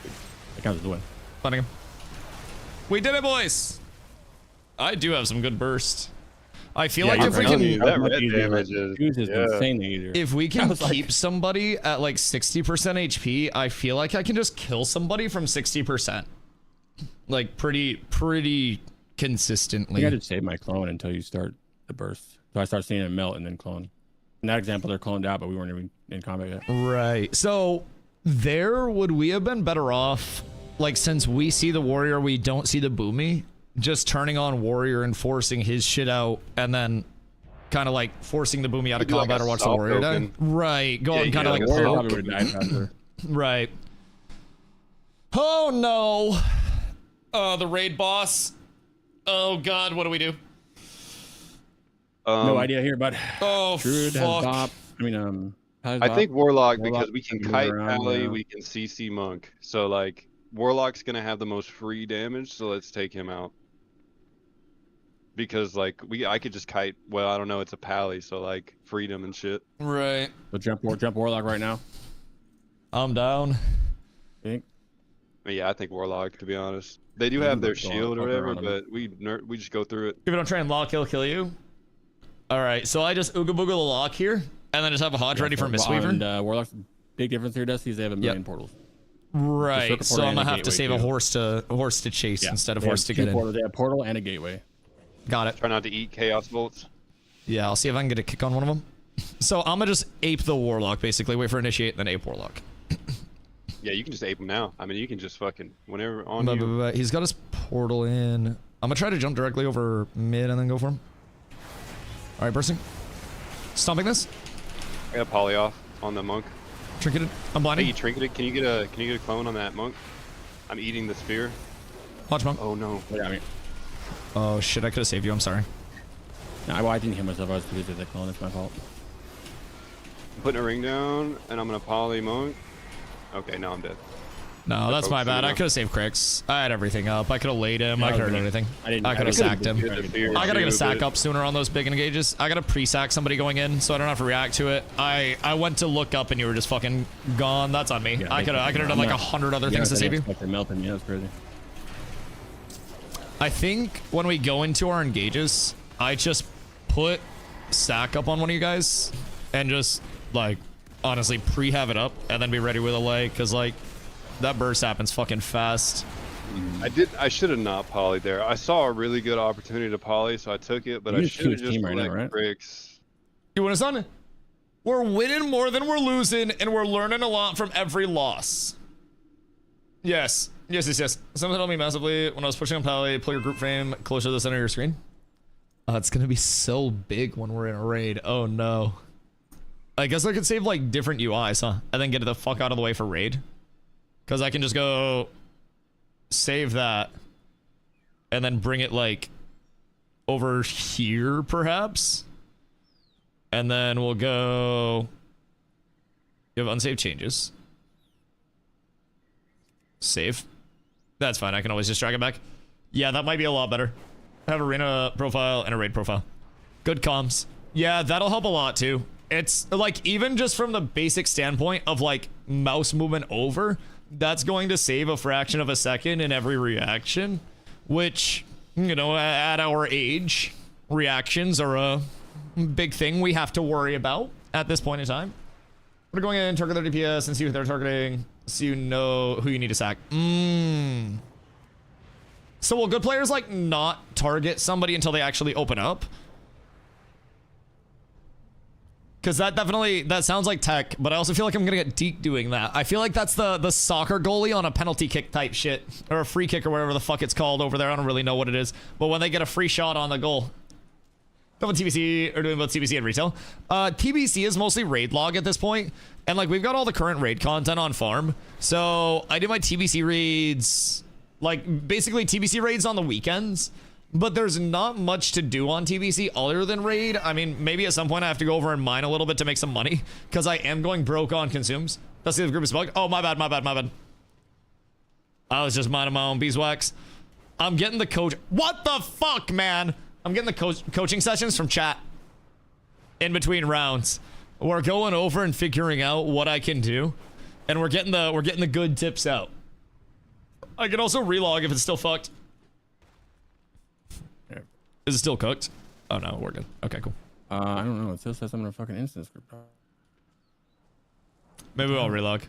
counts as the win. Finding him. We did it, boys! I do have some good burst. I feel like I'm if we telling can... you, that red damage is... Fuse is yeah. insanely easier. If we can was like- keep somebody at like 60% HP, I feel like I can just kill somebody from 60%. Like pretty I consistently. think I just save my clone until you start the burst. So I start seeing it melt and then clone. In that example, they're cloned out, but we weren't even in combat yet. Right. So there, would we have been better off, like since we see the warrior, we don't see the boomy, just turning on warrior and forcing his shit out, and then kind of like forcing the boomy out of do like combat a or watch the soft warrior die? open. Right. Go Yeah, and you kind do of like like a Warrior soft probably would have died faster. Right. Oh no. The raid boss. Oh god, what do we do? No idea here, but Oh Druid has fuck. bop. I mean, has I bop. think Warlock, Warlock because we can can move kite around, Pally, yeah. we can CC Monk. So, like, Warlock's gonna have the most free damage, so let's take him out. Because, like, I could just kite, well, I don't know, it's a Pally, so, like, freedom and shit. Right. So jump Warlock right now. I'm down. I think. But yeah, I think Warlock, to be honest. They do Yeah, have their go on, shield or fuck whatever, around him. but we just go through it. If you don't try and lock, he'll kill you. Alright, so I just ooga booga the lock here, and then just have a Hodge ready for Mistweaver. And Warlock's big difference here, Dusty, is they have a million portals. Right, circle so portal I'm and gonna a have to gateway, save too. a horse to chase Yeah, instead of they have horse to two get in. portals. They have portal and a gateway. Got it. Try not to eat Chaos Bolts. Yeah, I'll see if I can get a kick on one of them. So I'm gonna just ape the Warlock, basically. Wait for Initiate, then ape Warlock. Yeah, you can just ape him now. I mean, you can just fucking, whenever on you. But he's got his portal in. I'm gonna try to jump directly over mid and then go for him. Alright, bursting. Stomping this. I got Poly off on the Monk. Trinketed. I'm Hey, blinding. you trinketed? Can you get a clone on that Monk? I'm eating the spear. Watch monk. Oh no. Yeah, I mean, Oh shit, I could have saved you. I'm sorry. no, I didn't hear myself. I was too busy with that clone. It's my fault. I'm putting a ring down, and I'm gonna Poly Monk. Okay, now I'm dead. No, that's my folks, bad. you I know. could have saved Crix. I had everything up. I could have laid him. No, I I could was have done gonna- anything. I didn't. I could have could've sacked him. been good to fear I gotta get a too, sack but- up sooner on those big engages. I gotta pre-sack somebody going in, so I don't have to react to it. I went to look up and you were just fucking gone. That's on me. Yeah, I could have done like 100 other things to save you. They're melting. Yeah, that's crazy. I think when we go into our engages, I just put sack up on one of you guys and just like honestly pre-have it up and then be ready with a lay, because like that burst happens fucking fast. I should have not polyed there. I saw a really good opportunity to poly, so I took it, but You I just should have choose just team right now, let right? Crix. You want us on? We're winning more than we're losing, and we're learning a lot from every loss. Yes. Yes. Something helped me massively when I was pushing on Pally. Pull your group frame closer to the center of your screen. It's gonna be so big when we're in a raid. Oh no. I guess I could save like different UIs, huh? And then get the fuck out of the way for raid. Because I can just go save that and then bring it like over here perhaps. And then we'll go. You have unsaved changes. Save. That's fine. I can always just drag it back. Yeah, that might be a lot better. Have arena profile and a raid profile. Good comms. Yeah, that'll help a lot too. It's like even just from the basic standpoint of like mouse movement over, that's going to save a fraction of a second in every reaction, which, you know, at our age, reactions are a big thing we have to worry about at this point in time. We're going in, target their DPS, and see who they're targeting, so you know who you need to sack. So will good players like not target somebody until they actually open up? Because that sounds like tech, but I also feel like I'm gonna get deek doing that. I feel like that's the soccer goalie on a penalty kick type shit, or a free kick or whatever the fuck it's called over there. I don't really know what it is, but when they get a free shot on the goal. Double TBC, or doing both TBC and retail. TBC is mostly raid log at this point, and like we've got all the current raid content on farm. So I do my TBC raids, like basically TBC raids on the weekends, but there's not much to do on TBC other than raid. I mean, maybe at some point I have to go over and mine a little bit to make some money, because I am going broke on consumes. That's the group is bug. Oh, my bad. I was just minding my own beeswax. I'm getting the coach. What the fuck, man? I'm getting the coaching sessions from chat in between rounds. We're going over and figuring out what I can do, and we're getting the good tips out. I can also relog if it's still fucked. Yeah. Is it still cooked? Oh no, we're good. Okay, cool. I don't know. It still says I'm in a fucking instance group. Maybe I'll relog.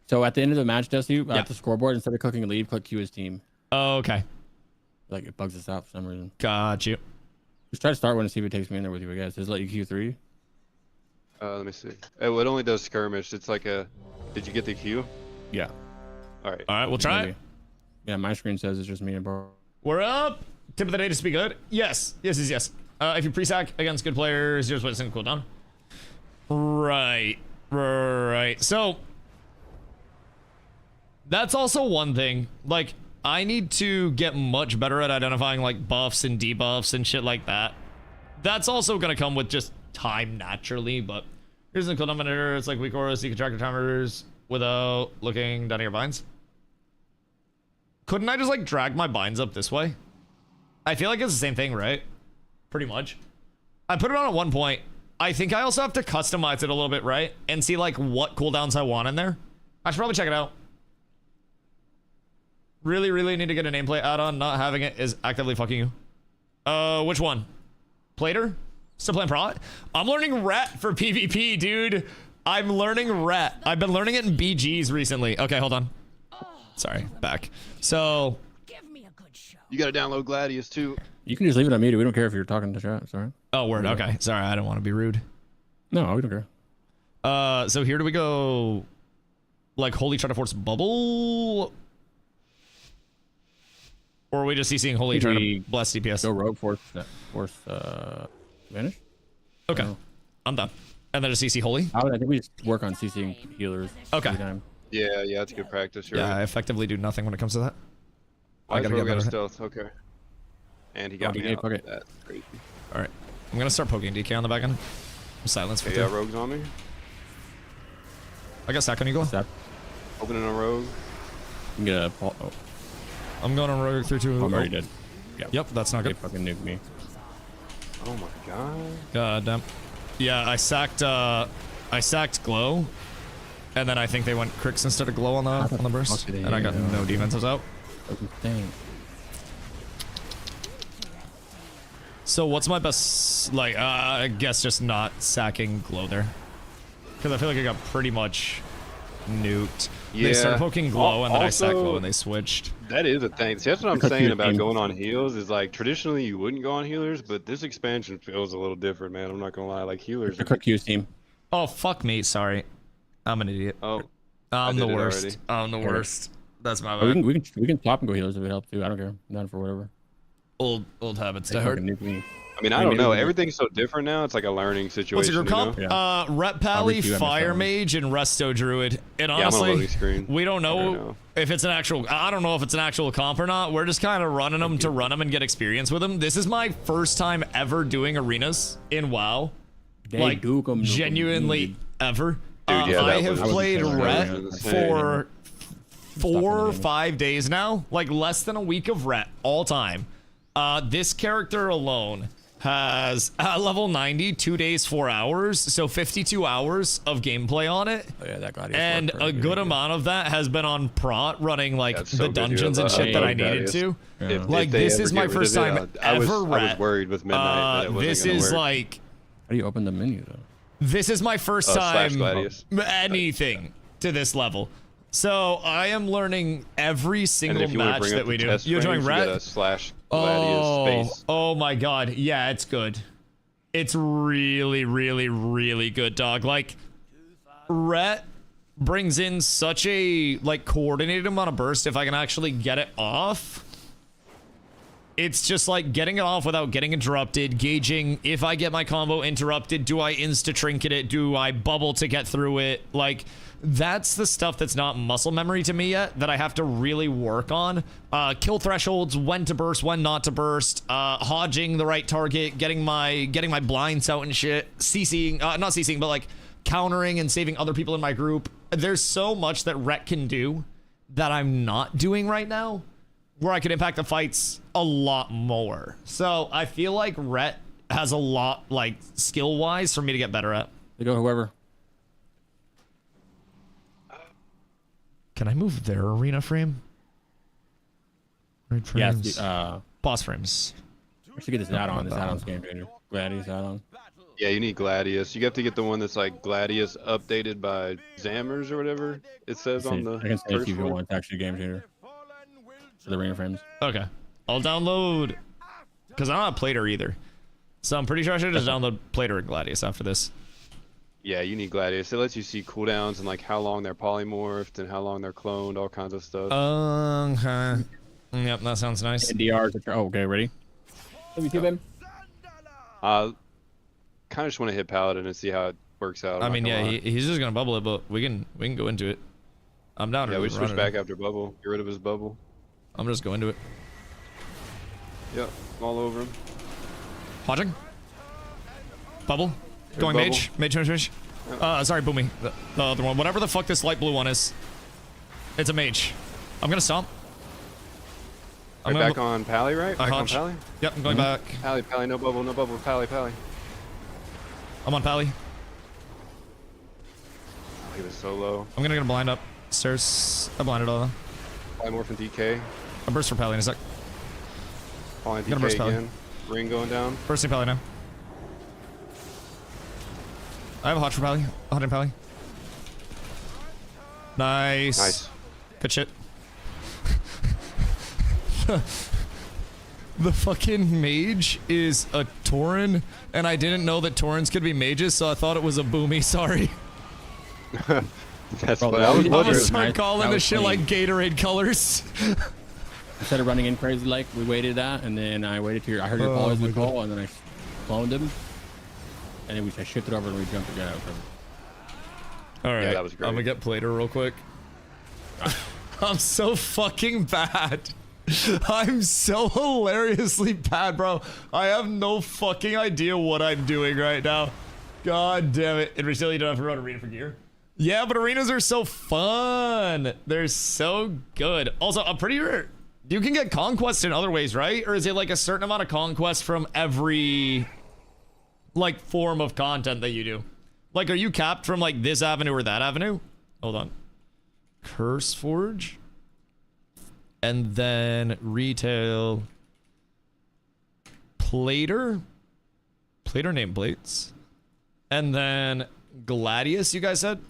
So at the end of the match, Dusty, Yeah. at the scoreboard, instead of clicking leave, click Q as team. Oh, okay. Like it bugs us out for some reason. Got you. Just try to start one and see if it takes me in there with you, I guess. Does it let you Q3? Let me see. Oh, it only does skirmish. It's like a. Did you get the queue? Yeah. All right. All right, we'll try Maybe. it. Yeah, my screen says it's just me and Bro. We're up. Tip of the day to speak good. Yes. Yes. If you pre-sack against good players, here's what's in cooldown. Right. So that's also one thing. Like, I need to get much better at identifying like buffs and debuffs and shit like that. That's also gonna come with just time naturally, but here's the cooldown monitor. It's like weak auras, you can track your timers without looking down at your binds. Couldn't I just like drag my binds up this way? I feel like it's the same thing, right? Pretty much. I put it on at one point. I think I also have to customize it a little bit, right? And see like what cooldowns I want in there. I should probably check it out. Really need to get a nameplate add-on. Not having it is actively fucking you. Which one? Plater? Still playing Prot? I'm learning Ret for PvP, dude. I'm learning Ret. I've been learning it in BGs recently. Okay, hold on. Sorry, back. So... You gotta download Gladius too. You can just leave it on mute. We don't care if you're talking to chat. Sorry. Oh, word. Okay. Sorry, I don't want to be rude. No, we don't care. So here do we go... Like, Holy try to force Bubble? Or are we just CCing Holy trying to bless DPS? Go rogue, force vanish? Okay. No. I'm done. And then just CC Holy? I think we just work on CCing healers. Okay. Every time. Yeah, that's good practice. You're Yeah, I right. effectively do nothing when it comes to that. I gotta get got a better. stealth. Okay. And he got me DK, out. fuck it. That's crazy. All right. I'm going to start poking DK on the back end. Silence for Hey, three. rogues on me. I got sack on Eagle. Step. Opening a rogue. You can get a. Oh, I'm going on Rogue 3-2. I'm already dead. Yeah. Yep, that's not They good. fucking nuked me. Oh my god. God damn. Yeah, I sacked Glow. And then I think they went Cricks instead of Glow on the burst. Okay, And I got no defensives out. That's insane. So what's my best, like, I guess just not sacking Glow there. Because I feel like I got pretty much nuked. They Yeah. started poking Glow and then I sacked Also- Glow and they switched. That is a thing. See, that's what I'm Because saying you're about aiming- going on heals. Is like traditionally you wouldn't go on healers, but this expansion feels a little different, man. I'm not gonna lie. Like healers. The quick use team. Oh, fuck me. Sorry. I'm an idiot. Oh, I'm the did it worst. already. I'm the worst. That's my Oh, bad. we can swap and go healers if it helps too. I don't care. I'm down for whatever. Old habits They die hard. fucking nuke me. I mean, I don't know. Everything's so different now. It's like a learning situation. What's your group you know? comp? Yeah. Rep Pally, I'll requeue Fire myself. Mage, and Resto Druid. And Yeah, I'm on a honestly, loading screen. we don't I know, don't know. if it's an actual. I don't know if it's an actual comp or not. We're just kind of running them to run them and get experience with them. This is my first time ever doing arenas in WoW. Like genuinely ever. Dude, yeah, I that have was played insane. Ret That was insane. for Stop 4 or it. 5 days now, like less than a week of Ret all time. This character alone has at level 90, 2 days, 4 hours, so 52 hours of gameplay on it. Oh, yeah, that Gladius And worked a pretty good amount of that has been on Prot, running like That's the so good, dungeons dude. and shit that I Gladius. needed to. Yeah. Like, they this ever is get my rid of first it, time I was ever Ret. worried with Midnight that it wasn't This gonna is work. like, How do you open the menu though? this is my first Slash time Gladius. anything to this level. So I am learning every And single then if you want to match bring that up we the do. test You're doing frames, you gotta Ret? slash Gladius space. Oh my god. Yeah, it's good. It's really good, dog. Like, Ret brings in such a, like, coordinated amount of burst if I can actually get it off. It's just like getting it off without getting interrupted, gauging if I get my combo interrupted, do I insta-trinket it? Do I bubble to get through it? Like, that's the stuff that's not muscle memory to me yet that I have to really work on. Kill thresholds, when to burst, when not to burst, hodging the right target, getting my blinds out and shit, CCing, not CCing, but like countering and saving other people in my group. There's so much that Rhett can do that I'm not doing right now, where I could impact the fights a lot more. So I feel like Rhett has a lot, like, skill-wise for me to get better at. They go whoever. Can I move their arena frame? Right frames. Yeah, boss frames. I should get this add-on. This add-on's game changer. Gladius add-on. Yeah, you need Gladius. You have to get the one that's like Gladius updated by Zammers or whatever it says on the I can say if first you one. want it's actually a game changer. For the arena frames. Okay. I'll download... Because I don't have Plater either. So I'm pretty sure I should just download Plater and Gladius after this. Yeah, you need Gladius. It lets you see cooldowns and like how long they're polymorphed and how long they're cloned, all kinds of stuff. Okay. Yep, that sounds nice. And DRs. Oh, okay, ready? Let me see them. Kind of just want to hit Paladin and see how it works out. I mean, yeah, he's just gonna bubble it, but we can go into it. I'm down to Yeah, we switch run back it. after bubble. Get rid of his bubble. I'm just going to it. Yep, all over him. Hodging. Bubble. There's Going bubble. mage. Sorry, Boomy. The other one. Whatever the fuck this light blue one is. It's a mage. I'm gonna stomp. Right, back on Pally, right? Back on hodge. Pally? Yep, I'm going back. Pally, no bubble, Pally. I'm on Pally. Oh, he was so low. I'm gonna get a blind up. Stairs. I blinded all of them. Polymorph and DK. I burst for Pally in a sec. Poly Gonna burst DK Pally. again. Ring going down. Bursting Pally now. I have a hodge for Pally. A hodge in Pally. Nice. Nice. Good shit. The fucking mage is a Tauren, and I didn't know that Taurens could be mages, so I thought it was a Boomy. Sorry. That's Bro, what that I was was I'm gonna wondering. nice. start calling That this was shit clean. like Gatorade colors. Instead of running in crazy like we waited that, and then I waited to I heard your call as the call, and then I cloned him, and then I shifted over and we jumped again. All right, that was great. I'm gonna get Plater real quick. I'm so fucking bad. I'm so hilariously bad, bro. I have no fucking idea what I'm doing right now. God damn it. In Resale, you don't have to run arena for gear. Yeah, but arenas are so fun. They're so good. Also, I'm pretty sure you can get conquest in other ways, right? Or is it like a certain amount of conquest from every like form of content that you do? Like, are you capped from like this avenue or that avenue? Hold on. Curse Forge. And then retail. Plater named plates. And then Gladius, you guys said?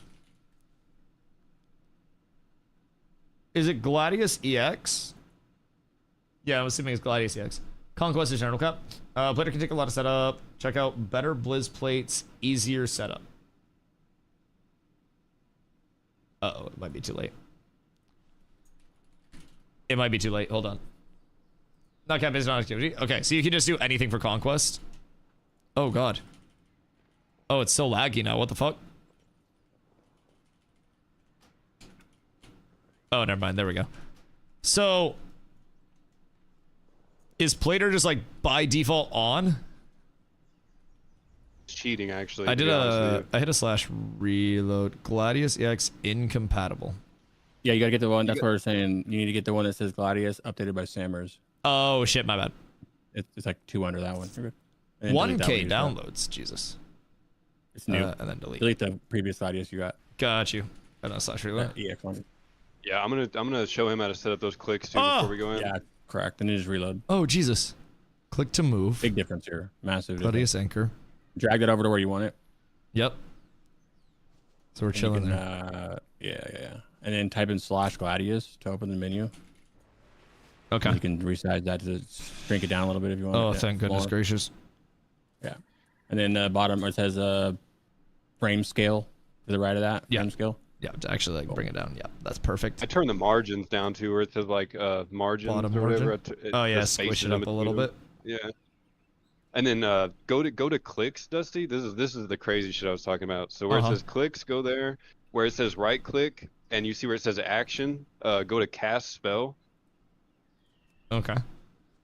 Is it Gladius EX? Yeah, I'm assuming it's Gladius EX. Conquest is general cap. Plater can take a lot of setup. Check out better Blizz plates, easier setup. Uh-oh, it might be too late. It might be too late. Hold on. Not cap based on activity. Okay, so you can just do anything for conquest. Oh god. Oh, it's so laggy now. What the fuck? Oh, never mind. There we go. So, is Plater just like by default on? It's cheating, actually. I to did be honest with I hit a slash reload. Gladius EX incompatible. Yeah, you gotta get the one. That's what we're saying. You need to get the one that says Gladius, updated by Sammers. Oh shit, my bad. It's like 2 under that one. You're good. And then delete that 1K one you just got. downloads. Jesus. It's new. And then delete. Delete the previous Gladius you got. Got you. And then slash reload. EX one. Yeah, I'm gonna show him how to set up those clicks too Oh! before we go in. Yeah, correct. And then just reload. Oh Jesus. Click to move. Big difference here. Massive difference. Gladius anchor. Drag that over to where you want it. Yep. So we're And you chilling can, there. yeah. And then type in slash Gladius to open the menu. Okay. And you can resize that to shrink it down a little bit if you want. Oh, Yeah, thank goodness smaller. gracious. Yeah. And then bottom it says frame scale to the right of that. Yeah. Frame scale. Yeah, to actually like bring it down. Yeah, that's perfect. I turn the margins down to where it says like margins Bottom or whatever. margin? Oh yeah, squish it up a little bit. Yeah. And then go to clicks, Dusty. This is the crazy shit I was talking about. So where it says clicks, go there. Where it says right click and you see where it says action, go to cast spell. Okay.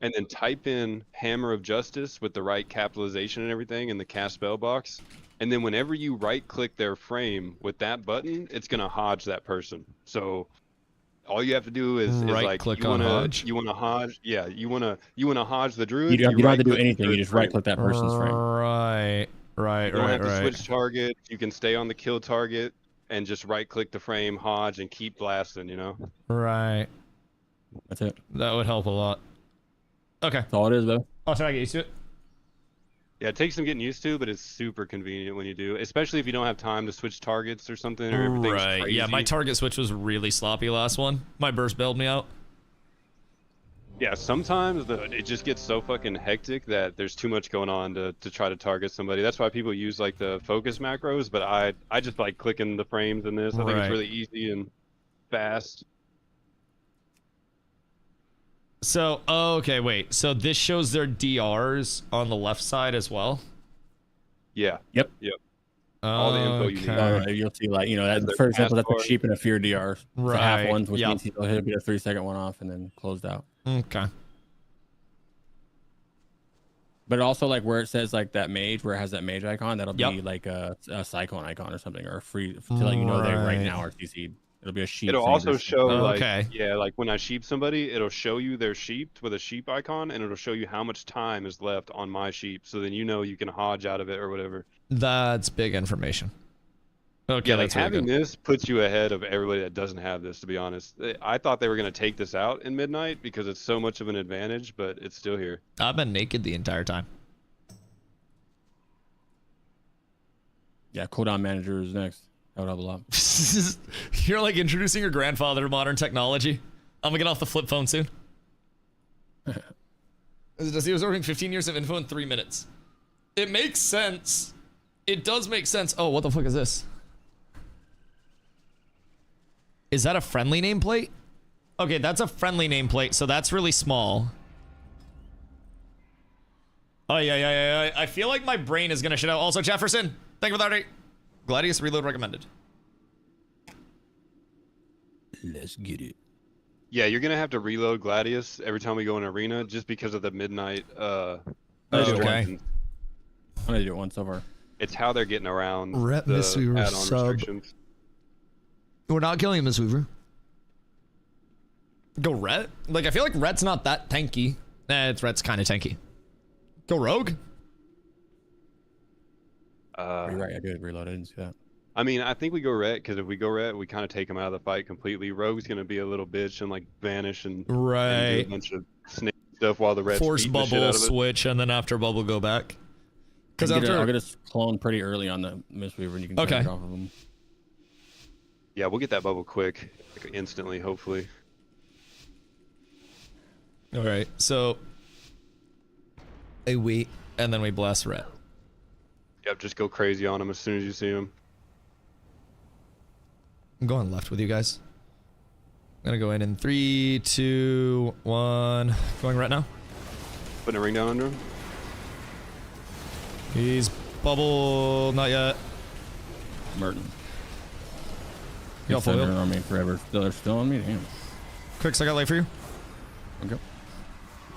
And then type in Hammer of Justice with the right capitalization and everything in the cast spell box. And then whenever you right click their frame with that button, it's gonna hodge that person. So all you have to do is right like click you on wanna hodge. You wanna hodge, yeah. You wanna hodge the druid. You don't have to do right-click anything. You just right click that person's frame. Right. You don't have to switch targets. You can stay on the kill target and just right click the frame, hodge, and keep blasting. You know. Right. That's it. That would help a lot. Okay. That's all it is, though. I'll try to get used to it. Yeah, it takes some getting used to, but it's super convenient when you do, especially if you don't have time to switch targets or something, or everything's Right. crazy. Yeah, my target switch was really sloppy last one. My burst bailed me out. Yeah, sometimes it just gets so fucking hectic that there's too much going on to try to target somebody. That's why people use like the focus macros, but I just like clicking the frames in this. I think it's really easy and fast. So, okay, wait. So this shows their DRs on the left side as well? Yeah. Yep. All the info you need. You'll see, like, you know, that, for example, that's a sheep and a fear DRs. Right. Half ones, which means he'll hit a 3-second one off and then closed out. Okay. But also, like, where it says, like, that mage, where it has that mage icon, that'll be, like, a cyclone icon or something, or a free, to let you know they right now are CC'd. It'll be a sheep. It'll also show, like, like, when I sheep somebody, it'll show you their sheep with a sheep icon, and it'll show you how much time is left on my sheep, so then you know you can hodge out of it or whatever. That's big information. Okay, yeah, like having this puts you ahead of everybody that doesn't have this, to be honest. I thought they were going to take this out in midnight because it's so much of an advantage, but it's still here. I've been naked the entire time. Yeah, cooldown manager is next. That would help a lot. You're like introducing your grandfather to modern technology. I'm gonna get off the flip phone soon. He was absorbing 15 years of info in 3 minutes. It makes sense. It does make sense. Oh, what the fuck is this? Is that a friendly nameplate? Okay, that's a friendly nameplate, so that's really small. Oh, yeah. I feel like my brain is gonna shit out. Also, Jefferson, thank you for that. Gladius reload recommended. Let's get it. Yeah, you're gonna have to reload Gladius every time we go in arena, just because of the midnight. Okay. I'm gonna do it once so far. It's how they're getting around Rep the Mistweaver add-on sub. restrictions. We're not killing Mistweaver. Go Ret? Like, I feel like Ret's not that tanky. Ret's kind of tanky. Go Rogue? You're right, I did reload. I didn't see that. I mean, I think we go Ret, because if we go Ret, we kind of take him out of the fight completely. Rogue's gonna be a little bitch and like vanish and, and do a bunch of snake stuff while the Ret's Force beating the shit bubble, out of it. switch, and then after bubble, go back. Because I'll get a clone pretty early on the Mistweaver, and you can turn it off of them. Yeah, we'll get that bubble quick, like instantly, hopefully. All right, so a wait, and then we blast Ret. Yep, just go crazy on him as soon as you see him. I'm going left with you guys. I'm gonna go in 3, 2, 1. Going right now. Putting a ring down under him. He's bubble, not yet. Merton. Y'all They're foil. on me forever. They're still on me. Damn. Quicks, I got light for you. Okay.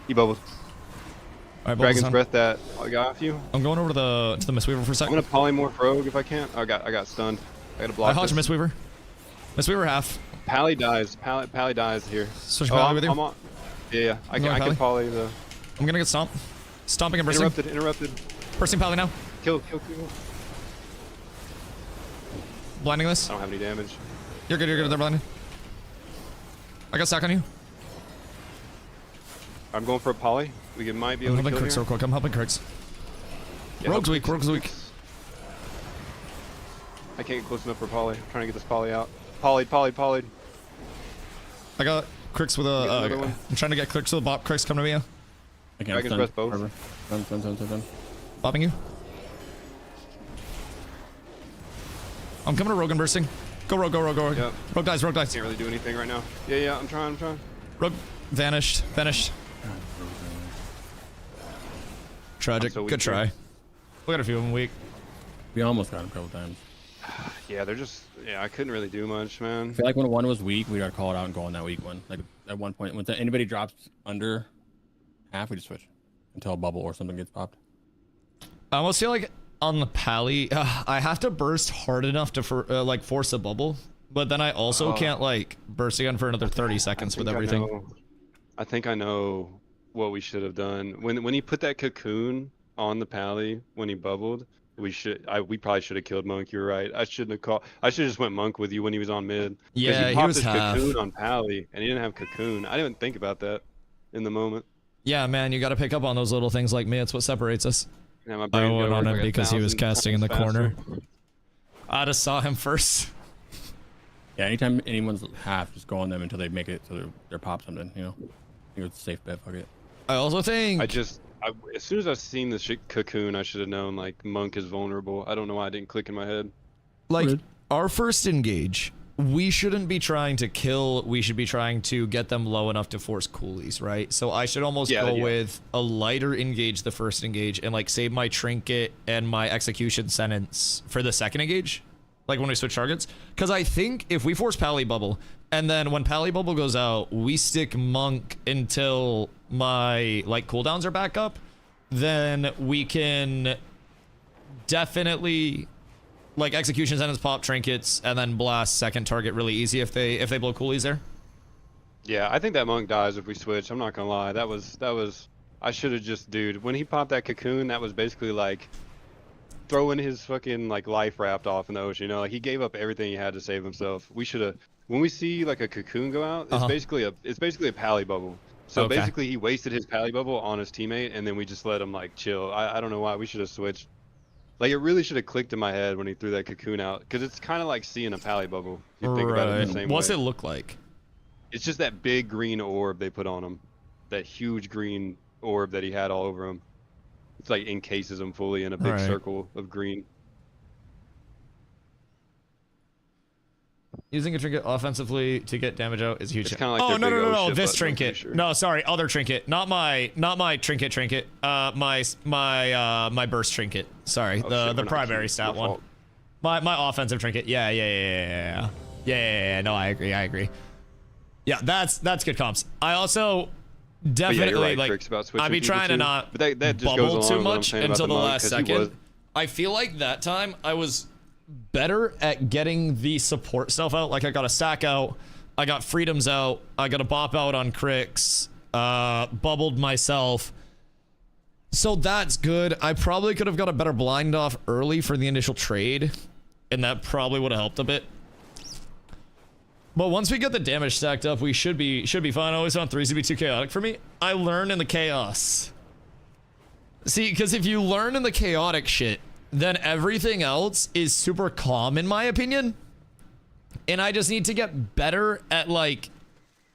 He bubbled. All right, Dragon's on. Breath that I got off you. I'm going over to the Mistweaver for a I'm second. gonna polymorph Rogue if I can. I got stunned. I gotta I block hodge this. Mistweaver. Mistweaver half. Pally dies. Pally dies here. Switch Pally with you. I'm on. Yeah. I going can poly the. I'm gonna get stomped. Stomping and bursting. Interrupted. Bursting Pally now. Kill. Blinding this. I don't have any damage. You're good. They're blinded. I got stack on you. I'm going for a poly. We might be able I'm to helping kill Cricks here. real quick. I'm helping Cricks. Yeah, Rogue's weak. I can't get close enough for poly. I'm trying to get this poly out. Poly. I got Cricks with a. Another one. I'm trying to get Cricks with a bop. Cricks, come to me. I can't Dragon's Breath both. Done. Bopping you. I'm coming to Rogan bursting. Go rogue, go rogue, go rogue. Yep. Rogue dies, rogue dies. Can't really do anything right now. Yeah, I'm trying. Rogue vanished, vanished. Tragic. So Good try. We got a few of them weak. We almost got him a couple times. Yeah, they're just. Yeah, I couldn't really do much, man. I feel like when one was weak, we gotta call it out and go on that weak one. Like at one point, when anybody drops under half, we just switch until a bubble or something gets popped. I almost feel like on the pally, I have to burst hard enough to like force a bubble, but then I also can't like burst again for another 30 seconds with everything. I think I know what we should have done when he put that cocoon on the pally when he bubbled. We probably should have killed Monk. You're right. I shouldn't have called. I should have just went Monk with you when he was on mid. Yeah, he he popped was his half. cocoon on pally and he didn't have cocoon. I didn't think about that in the moment. Yeah, man, you got to pick up on those little things like me. It's what separates us. Yeah, my I brain went on worked him like because he was 1,000 casting in the times corner. faster. I just saw him first. Yeah, anytime anyone's half, just go on them until they make it so they're pop something. You know, I think it's a safe bet. Fuck it. I also think As soon as I seen the cocoon, I should have known like Monk is vulnerable. I don't know why I didn't click in my head. like Rude. our first engage, we shouldn't be trying to kill. We should be trying to get them low enough to force coolies, right? So I should almost go with a lighter engage the first engage and like save my trinket and my execution sentence for the second engage, like when we switch targets. Because I think if we force Pally Bubble and then when Pally Bubble goes out, we stick Monk until my like cooldowns are back up, then we can definitely like execution sentence, pop trinkets, and then blast second target really easy if they blow coolies there. Yeah, I think that Monk dies if we switch. I'm not gonna lie. That was. I should have just, dude. When he popped that cocoon, that was basically like throwing his fucking like life raft off in the ocean. You know, like he gave up everything he had to save himself. We should have. When we see like a cocoon go out, it's basically a pally bubble. So basically, he wasted his pally bubble on his teammate, and then we just let him like chill. I don't know why we should have switched. Like it really should have clicked in my head when he threw that cocoon out, because it's kind of like seeing a pally bubble. If you think about it the same What's way. it look like? It's just that big green orb they put on him, that huge green orb that he had all over him. It's like encases him fully in a big circle of green. Using a trinket offensively to get damage out is a huge. It's kind of like oh their big no! shit This button, I'm pretty trinket. sure. No, sorry, other trinket. Not my trinket. My burst trinket. Sorry, Oh, the primary stat My one. fault. My offensive trinket. Yeah. No, I agree. Yeah, that's good comps. I also But yeah, definitely you're right, like. Tricks, about switching I'd be people trying to too. not But that just bubble goes too along with what I'm much saying about until the Monk, last 'cause he second. was- I feel like that time I was better at getting the support stuff out. Like I got a sack out, I got freedoms out, I got a bop out on Crix, bubbled myself. So that's good. I probably could have got a better blind off early for the initial trade, and that probably would have helped a bit. But once we get the damage stacked up, we should be fine. I always found 3s to be too chaotic for me. I learn in the chaos. See, because if you learn in the chaotic shit, then everything else is super calm in my opinion. And I just need to get better at like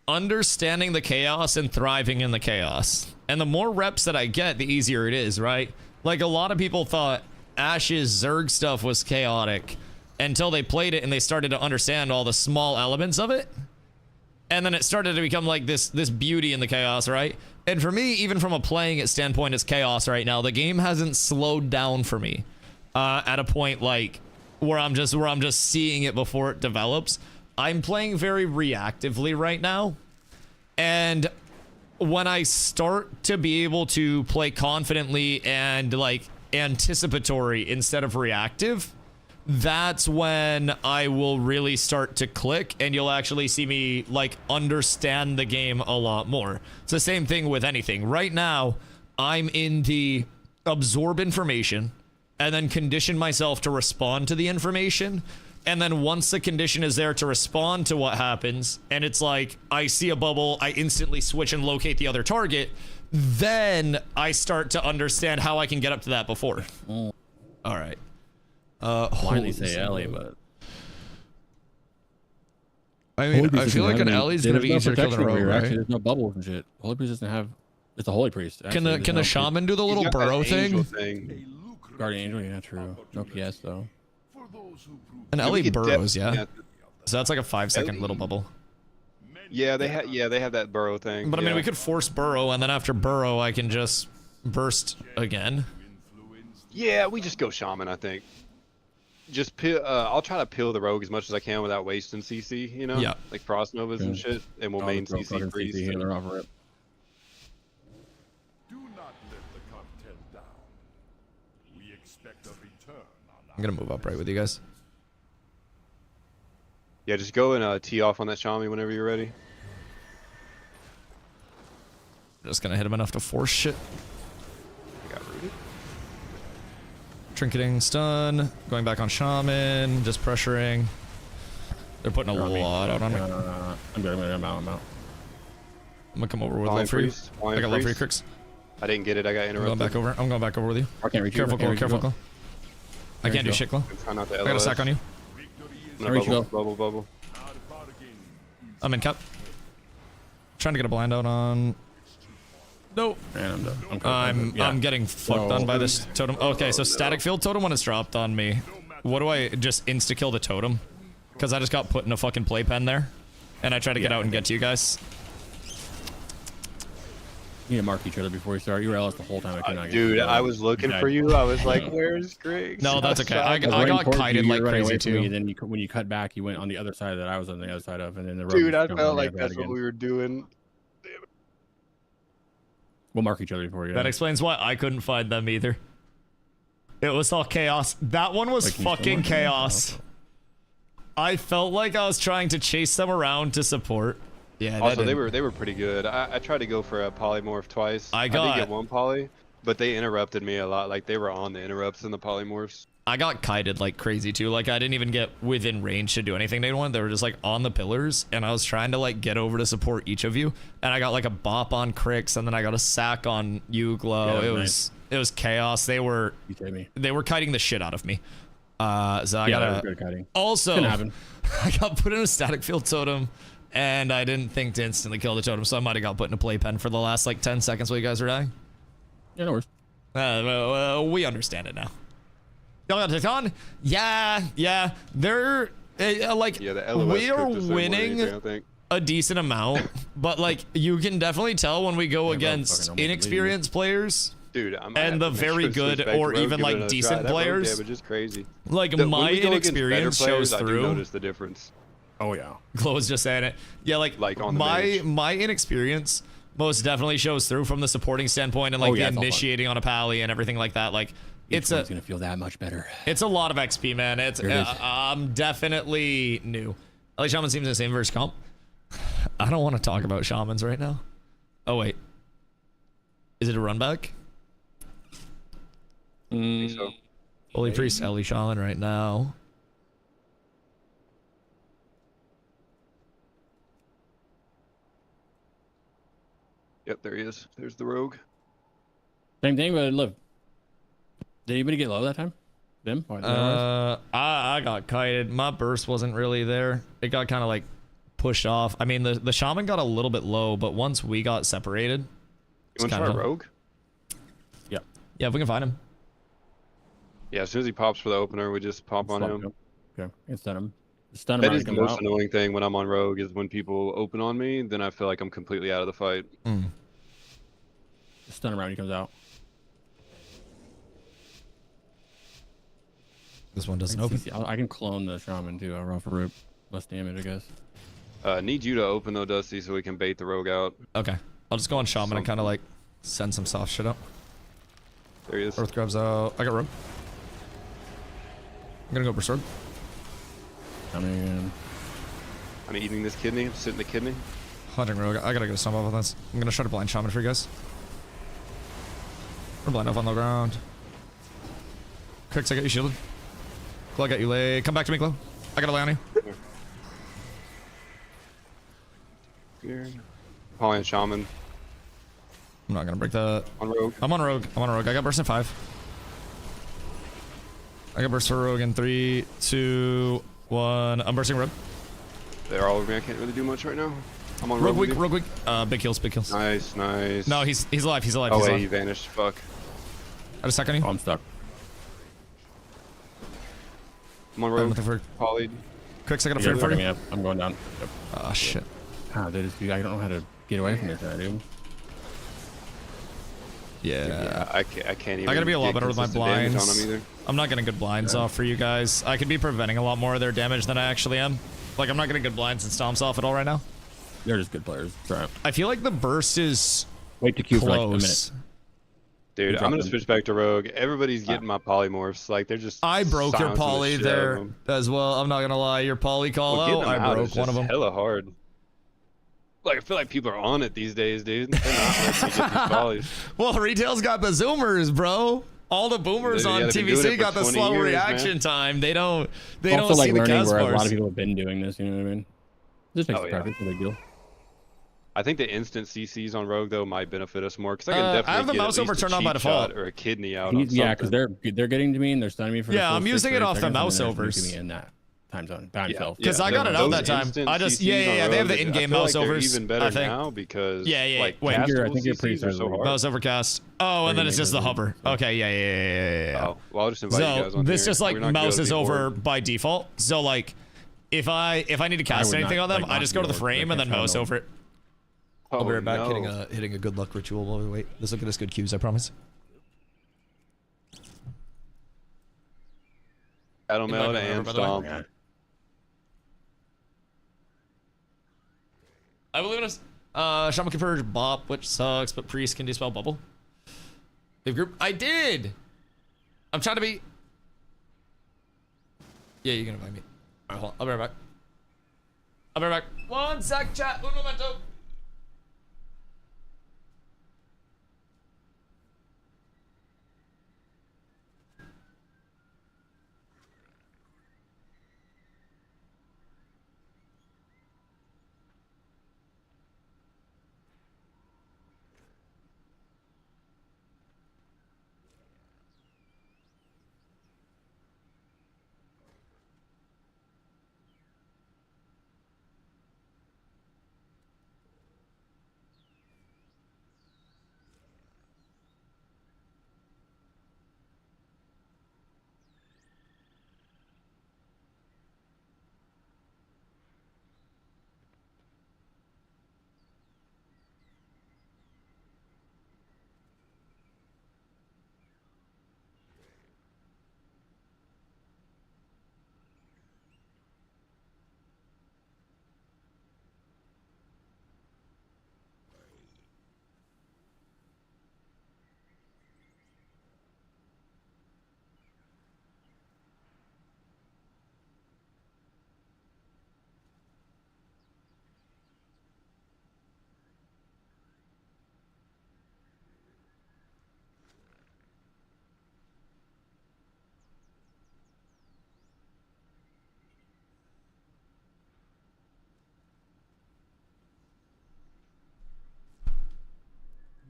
understanding the chaos and thriving in the chaos. And the more reps that I get, the easier it is, right? Like a lot of people thought Ash's Zerg stuff was chaotic until they played it and they started to understand all the small elements of it. And then it started to become like this beauty in the chaos, right? And for me, even from a playing it standpoint, it's chaos right now. The game hasn't slowed down for me at a point like where I'm just seeing it before it develops. I'm playing very reactively right now. And when I start to be able to play confidently and like anticipatory instead of reactive, that's when I will really start to click and you'll actually see me like understand the game a lot more. It's the same thing with anything. Right now, I'm in the absorb information and then condition myself to respond to the information. And then once the condition is there to respond to what happens, and it's like, I see a bubble, I instantly switch and locate the other target, then I start to understand how I can get up to that before. All right. Blindly say Ellie, but I mean, I feel like an Ellie's gonna be easier to kill than a rogue, right? Actually, there's no bubbles and shit. Holy Priest doesn't have. It's a Holy Priest. Can the shaman do the little burrow thing? Guardian Angel, yeah, true. No PS though. An Ellie burrows, yeah. So that's like a 5-second little bubble. Yeah, they have that burrow thing. But I mean, yeah. we could force burrow, and then after burrow, I can just burst again. Yeah, we just go shaman, I think. Just I'll try to peel the rogue as much as I can without wasting CC, you know? Yeah. Like frost novas and shit, and we'll main throw CC fucking priest. CC healer off rip. Do not let the cartel down. We expect a return on I'm gonna move up right with you guys. Yeah, just go and tee off on that Shami whenever you're ready. Just gonna hit him enough to force shit. I got rooted. Trinketing, stun, going back on shaman, just pressuring. They're putting a lot out on me. I'm good. I'm out. I'm gonna come over with Lion love for you. priest. Lion I got love for you, priest. Crix. I didn't get it. I got I'm interrupted. going back over. I'm going back over with you. I can't reach Careful, you. Claw. Careful, Claw. I can't do shit, Claw. Try not to I got a LOS. sack on you. I'm gonna Reach bubble, go. bubble. I'm in cap. Trying to get a blind out on. Nope. And I'm done. I'm getting fucked on by this totem. Okay, so static field totem when it's dropped on me. What do I just insta kill the totem? Because I just got put in a fucking playpen there, and I tried to get out and get to you guys. You need to mark each other before we start. You were LS the whole time. I could not get Dude, you. I was looking for you. I was like, "Where's Greg?" No, that's okay. I was got running towards kited you, like you were running crazy away from me, too. Then when you cut back, you went on the other side that I was on the other side of, and then the road. Dude, I was felt on the like other that's side what again. we were doing. We'll mark each other before you. That explains why I couldn't find them either. It was all chaos. That one was Like, can you fucking still mark them? chaos. I felt like I was trying to chase them around to support. Yeah, Also, that they didn't- were pretty good. I tried to go for a polymorph twice. I did got- get one poly, but they interrupted me a lot. Like they were on the interrupts and the polymorphs. I got kited like crazy too. Like I didn't even get within range to do anything to anyone. They were just like on the pillars, and I was trying to like get over to support each of you. And I got like a bop on Crix, and then I got a sack on you, Glow. Yeah, It was chaos. They were You take me. kiting the shit out of me. So I Yeah, that was gotta good kiting. also. Didn't happen. I got put in a static field totem, and I didn't think to instantly kill the totem, so I might have got put in a playpen for the last like 10 seconds while you guys were dying. Yeah, no worries. Well, we understand it now. Y'all got Titan? Yeah. They're like Yeah, the LOS we are cooked us in more than winning anything, I think. a decent amount, but like you can definitely tell when we go bro, against fucking almost inexperienced players. Dude, I might And have the to make very sure to good switch back to or rogue, even, give it like, another decent try. That rogue players. damage is crazy. Like When my we go against better inexperience players, shows I do through. notice the difference. Oh yeah. Chloe was just saying it. Yeah, like on the my mage. inexperience most definitely shows through from the supporting standpoint and like Oh, yeah, the it's all fun. initiating on a pally and everything like that. Like It's gonna feel that much better. it's a lot of XP, man. It's Here it is. I'm definitely new. LA Shaman seems the same versus comp. I don't want to talk about shamans right now. Oh wait, is it a run back? I think so. Holy Priest, Ellie Shaman right now. Yep, there he is. There's the rogue. Same thing, but live. Did anybody get low that time? Them? I got kited. My burst wasn't really there. It got kind of like pushed off. I mean, the shaman got a little bit low, but once we got separated, You it's want to kind try of rogue? Yeah. yeah, if we can find him. Yeah, as soon as he pops for the opener, we just pop on him. Okay, can stun him. Stun him That right is the when he comes most out. annoying thing when I'm on rogue is when people open on me, then I feel like I'm completely out of the fight. Stun him right when he comes out. This one doesn't I open. can, I can clone the shaman too. I'll roll for root. Less damage, I guess. Need you to open though, Dusty, so we can bait the rogue out. Okay, I'll just go on shaman and kind of like send some soft shit up. There he is. Earth grabs out. I got rogue. I'm gonna go for sword. Coming in. I'm eating this kidney. I'm sitting the kidney. Hunting rogue. I gotta get a stomp off on this. I'm gonna try to blind shaman for you guys. We're blind off on the ground. Crix, I got you shielded. Glow, I got you lay. Come back to me, Glow. I gotta lay on you. Here. Calling shaman I'm not gonna break that. on rogue. I'm on rogue. I got burst in 5. I got burst for rogue in 3, 2, 1. I'm bursting rogue. They're all over me. I can't really do much right now. I'm on Rogue rogue. weak, with you. rogue weak. Big kills, big kills. Nice, nice. No, he's alive. He's alive. Oh He's wait, he alive. vanished. Fuck. I just second you. Oh, I'm stuck. I'm on I'm rogue. looking for. Poly. Quick, I got a You're friend for fucking me you. up. I'm going down. Yep. Oh, shit. Ah, they just, I don't know how to get away from this guy, dude. Yeah. I can't even. I gotta be a lot get better with my consistent damage blinds. on 'em either. I'm not getting good blinds off for you guys. I could be preventing a lot more of their damage than I actually am. Like, I'm not getting good blinds and stomps off at all right now. They're just good players. It's all right. I feel like the burst is Wait to queue for like a minute. close. Dude, Good I'm gonna job, switch back to Rogue. Everybody's getting my polymorphs. Like they're just. I broke your silencing the poly shit out of there 'em. as well. I'm not gonna lie. Your poly call Well, getting out, them I out broke is one of just them. hella hard. Like I feel like people are on it these days, dude. They're not letting me get these polys. Well, retail's got the zoomers, bro. All the boomers Yeah, on they've been doing TVC it for got the 20 slow years, reaction man. time. They don't. They Also, don't like see the learning cast where a lot bars. of people have been doing this. You know what I mean? Just makes Oh, it yeah. practice. No big deal. I think the instant CCs on Rogue though might benefit us more because I can I definitely have the get mouse at least over a turned on by cheap default. shot or a kidney out. On Yeah, because something. they're getting to me and they're stunning me for. Yeah, the full I'm 6 using or it 8 off the seconds, and mouse then they're overs. nuking me in that time zone by himself. Because I got it out those that time. instant I just CCs on yeah. They have the Rogue, in-game I feel mouse like they're overs. even better I think. now because Yeah. like Wait. I castable think you're pretty CCs are so solid. hard. Mouse overcast. Oh, and then it's just the hover. Okay. Yeah. Oh, well, I'll just invite you guys So on this here. just like We're not good mouse at is the over board. by default. So like, if I need to cast would anything not, on them, like, I not just go to the be able to frame and then cast mouse on over it. Oh, I'll be right back. no. Hitting a good luck ritual while we wait. This will get us good cues. I promise. Battle Invite meld me over, and by the way. stomp. Yeah. I believe in us. Shaman can purge bop, which sucks, but priest can dispel bubble. Leave group. I did. I'm trying to be. Yeah, you can invite me. Alright, hold on. I'll be right back. I'll be right back. One sec, chat. Un momento.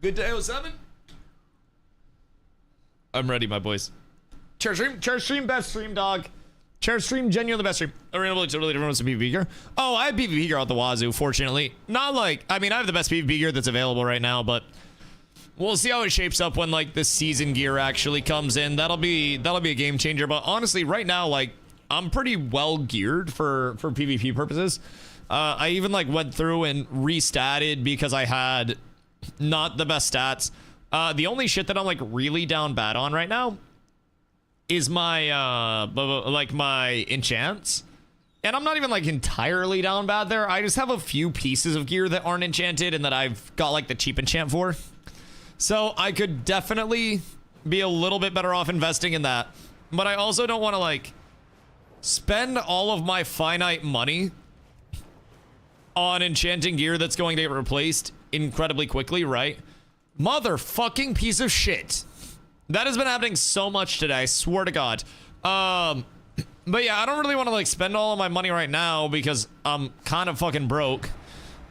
Good day, 07. I'm ready, my boys. Chair stream, best stream, dog. Chair stream, genuinely the best stream. Arena Blitz, really different with PvP gear. Oh, I have PvP gear out the wazoo, fortunately. Not like, I mean, I have the best PvP gear that's available right now, but we'll see how it shapes up when like the season gear actually comes in. That'll be a game changer. But honestly, right now, like, I'm pretty well geared for PvP purposes. I even like went through and restatted because I had not the best stats. The only shit that I'm like really down bad on right now is my like my enchants. And I'm not even like entirely down bad there. I just have a few pieces of gear that aren't enchanted and that I've got like the cheap enchant for. So I could definitely be a little bit better off investing in that. But I also don't want to like spend all of my finite money on enchanting gear that's going to get replaced incredibly quickly, right? Motherfucking piece of shit. That has been happening so much today, I swear to God. But yeah, I don't really want to like spend all of my money right now because I'm kind of fucking broke.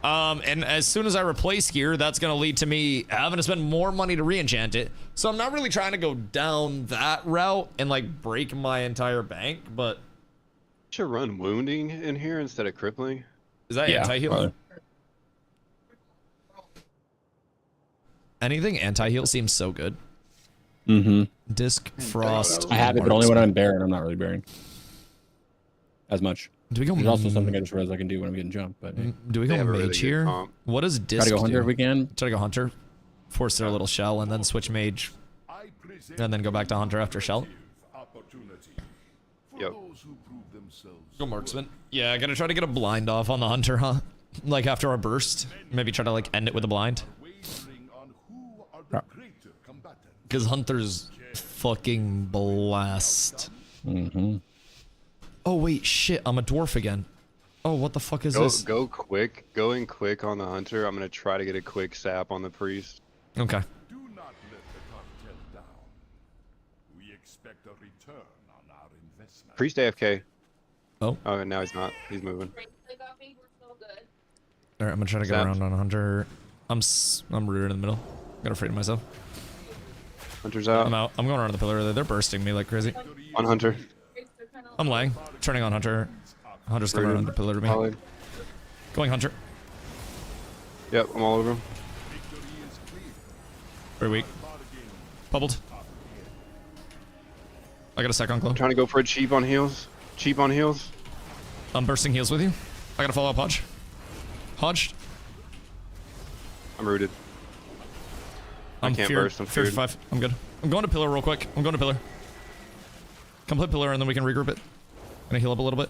And as soon as I replace gear, that's going to lead to me having to spend more money to re-enchant it. So I'm not really trying to go down that route and like break my entire bank, but... Should run wounding in here instead of crippling. Is that anti-heal? Probably. Anything anti-heal seems so good. Mm-hmm. Disc, frost. I have it, but only when I'm bearing. I'm not really bearing as much. Do we go? There's also something I just realized I can do when I'm getting jumped. But hey, Do we They go have a mage really good here? comp. What does try disc to go hunter if do? we can. Try to go hunter, force their little shell, and then switch mage, I present and then go back to hunter after shell. opportunity for Yep. those who prove themselves. Go marksman. Yeah, I gotta try to get a blind off on the hunter, huh? Like after our burst, maybe try to like end it with a blind. Wagering on who are the greater combatants. Cause hunter's fucking blessed. Mm-hmm. Oh wait, shit! I'm a dwarf again. Oh, what the fuck is Go this? go quick. Going quick on the hunter. I'm gonna try to get a quick sap on the priest. Okay. Do not let the cartel down. We expect a return on our investment. Priest AFK. Oh. Oh, now he's not. He's moving. All right, I'm gonna try to go Zapped. around on hunter. I'm rooted in the middle. Got afraid of myself. Hunter's out. I'm out. I'm going around the pillar. They're bursting me like crazy. On hunter. I'm laying. Turning on hunter. Hunter's coming around the pillar to me. Solid. Going hunter. Yep, I'm all over him. Very weak. Bubbled. I got a second glow. Trying to go for a cheap on heals. Cheap on heals. I'm bursting heals with you. I gotta follow up Hodge. Hodge. I'm rooted. I'm can't feared. burst, I'm feared feared. 5. I'm good. I'm going to pillar real quick. I'm going to pillar. Complete pillar and then we can regroup it. Gonna heal up a little bit.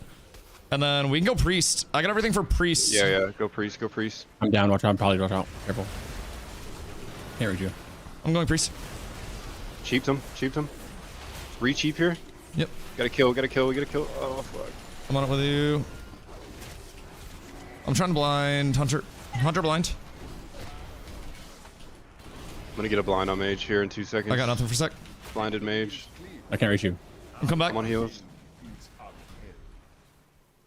And then we can go priest. I got everything for priest. Yeah, yeah. Go priest. Go priest. I'm down. Watch out. I'm probably watch out. Careful. Can't reach you. I'm going priest. Cheaped him. Cheaped him. Re-cheap here. Yep. Gotta kill. Gotta kill. We gotta kill. Oh fuck. I'm on it with you. I'm trying to blind hunter. Hunter blind. I'm gonna get a blind on mage here in 2 seconds. I got nothing for a sec. Blinded mage. I can't reach you. I'm coming back. I'm on heals.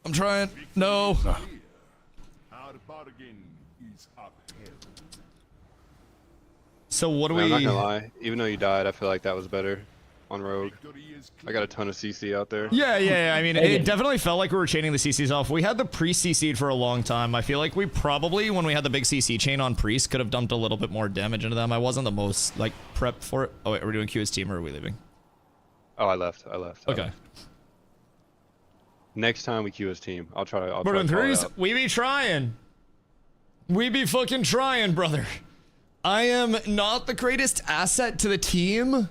I'm trying. No. Our bargain is upheld. So what do Man, I'm not we? gonna lie. Even though you died, I feel like that was better on rogue. Victory is I got a ton of CC out there. Yeah. I mean, it definitely felt like we were chaining the CCs off. We had the priest CC'd for a long time. I feel like we probably, when we had the big CC chain on priest, could have dumped a little bit more damage into them. I wasn't the most like prepped for it. Oh wait, are we doing QS team or are we leaving? Oh, I left. I left. Okay. Next time we queue as team, I'll try to. I'll But try in to call it threes, out. we be trying. We be fucking trying, brother. I am not the greatest asset to the team,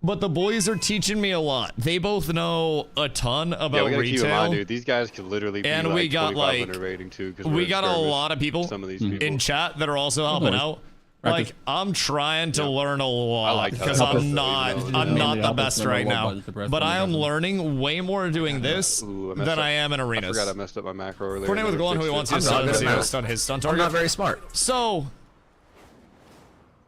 but the boys are teaching me a lot. They both know a ton Yeah, about we gotta keep in mind, retail. dude. These guys could literally be And like we got, 2500 like- rating too. 'Cause We we're got a skirmish lot of people Some of these people. in chat that are also helping boys. out. Practice. Like, I'm trying to learn a lot like that. because Help I'm us, not, even though- I'm Yeah. not Yeah. the Help us best remember right what now. buttons to press But when I we am got them. learning way more doing this Ooh, I messed than up. I am in I arenas. forgot I messed up my macro earlier. Coordinate with Never Golan who he fixed wants it. his I'm not stun, good so at he'll math. stun his stun I'm target. not very smart. So,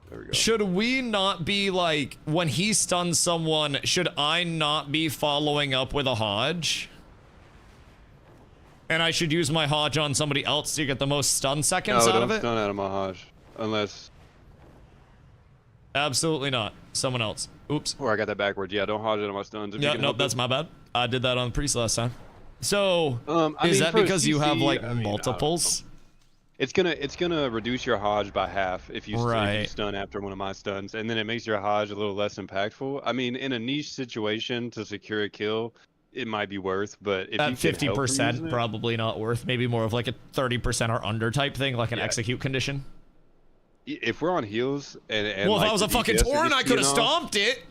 There we go. should we not be like, when he stuns someone, should I not be following up with a Hodge? And I should use my Hodge on somebody else to get the most stun seconds No, out of don't it? stun out of Mahaj. Unless. Absolutely not. Someone else. Oops. Or I got that backwards. Yeah, don't hodge it on my stuns. If you Yeah, can nope, help that's it. my bad. I did that on the priest last time. So, I is mean, that for a because you have CC, like I mean, I don't multiples? It's gonna reduce your Hodge by half if you, if Right. you stun after one of my stuns, and then it makes your Hodge a little less impactful. I mean, in a niche situation to secure a kill, it might be worth, but if At you can help from 50%, using it- probably not worth. Maybe more of like a 30% or under type thing, like an Yeah. execute condition. if we're on heals and Well, if like, I was the a fucking DPS are Tauren, just I could have being off, stomped it.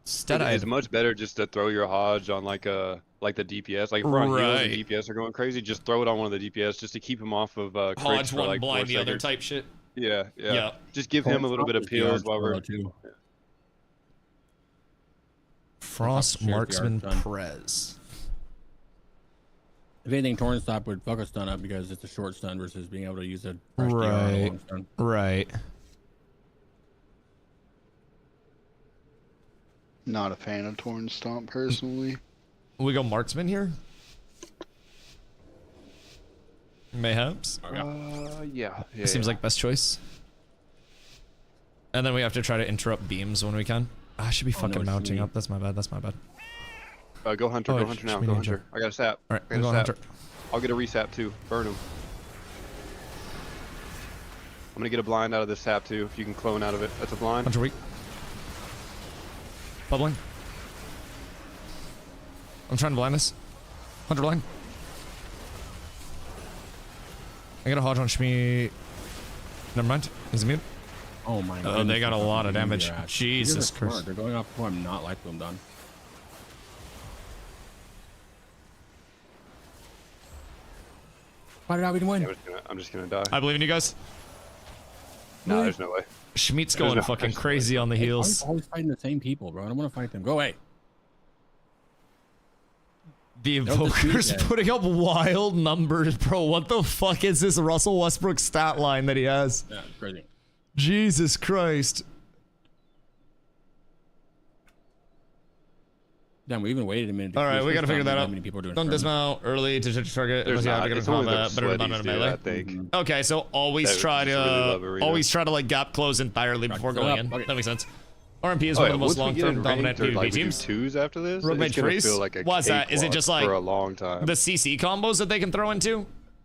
Instead, I it's much better just to throw your Hodge on like the DPS. Like if we're on heals Right. and DPS are going crazy, just throw it on one of the DPS just to keep him off of crits Hodge for one like 4 blind the other seconds. type shit. Yeah. Yeah. Just give him a little bit of peels while we're. Too. Frost Share the Marksman art done. Prez. If anything, Torn Stop would fuck a stun up because it's a short stun versus being able to use a fresh DR on a Right. long stun. Right. Not a fan of Torn Stomp personally. We go Marksman here? Mayhaps? Yeah. Seems like best choice. And then we have to try to interrupt beams when we can. I should be no, fucking it's mounting me. up. That's my bad. That's my bad. Go hunter. Oh, Go it hunter should now. be Go ninja. hunter. I got a sap. All right, I I'm got a going sap. hunter. I'll get a resap too. Burn him. I'm gonna get a blind out of this sap too. If you can clone out of it, that's a blind. Hunter weak. Bubbling. I'm trying to blind this. Hunter blind. I got a Hodge on Shmi. Never mind. He's immune. Oh my god. Oh, they got a lot of damage. Jesus Christ. They're going off before I'm not like them done. Fight it out, we can win. Yeah, I'm just gonna die. I believe in you guys. No, there's no way. Schmeat's going no- fucking there's no crazy on the I'm heels. always fighting the same people, bro. I don't want to fight them. Go away. The Don't dispute Invoker's that. putting up wild numbers, bro. What the fuck is this Russell Westbrook stat line that he has? Yeah, it's crazy. Jesus Christ. Damn, we even waited a minute. All right, we gotta figure that out. Many people are doing Don't sperm. dismount early to touch target. There's Unless you have not. to get It's a only combat, the better run sweaties on a do, melee. I think. Okay, so always That try just really love to arena. always try to like gap close entirely before Practice it going up, in. fuck it. That makes sense. RMP is Oh, one yeah, of the most once we get long-term in dominant ranked or, like, PvP we do teams. twos after this, Rogue Mage it's gonna Priest? feel like a What's that? Is it just cakewalk like for a long time? The CC combos that they can throw into,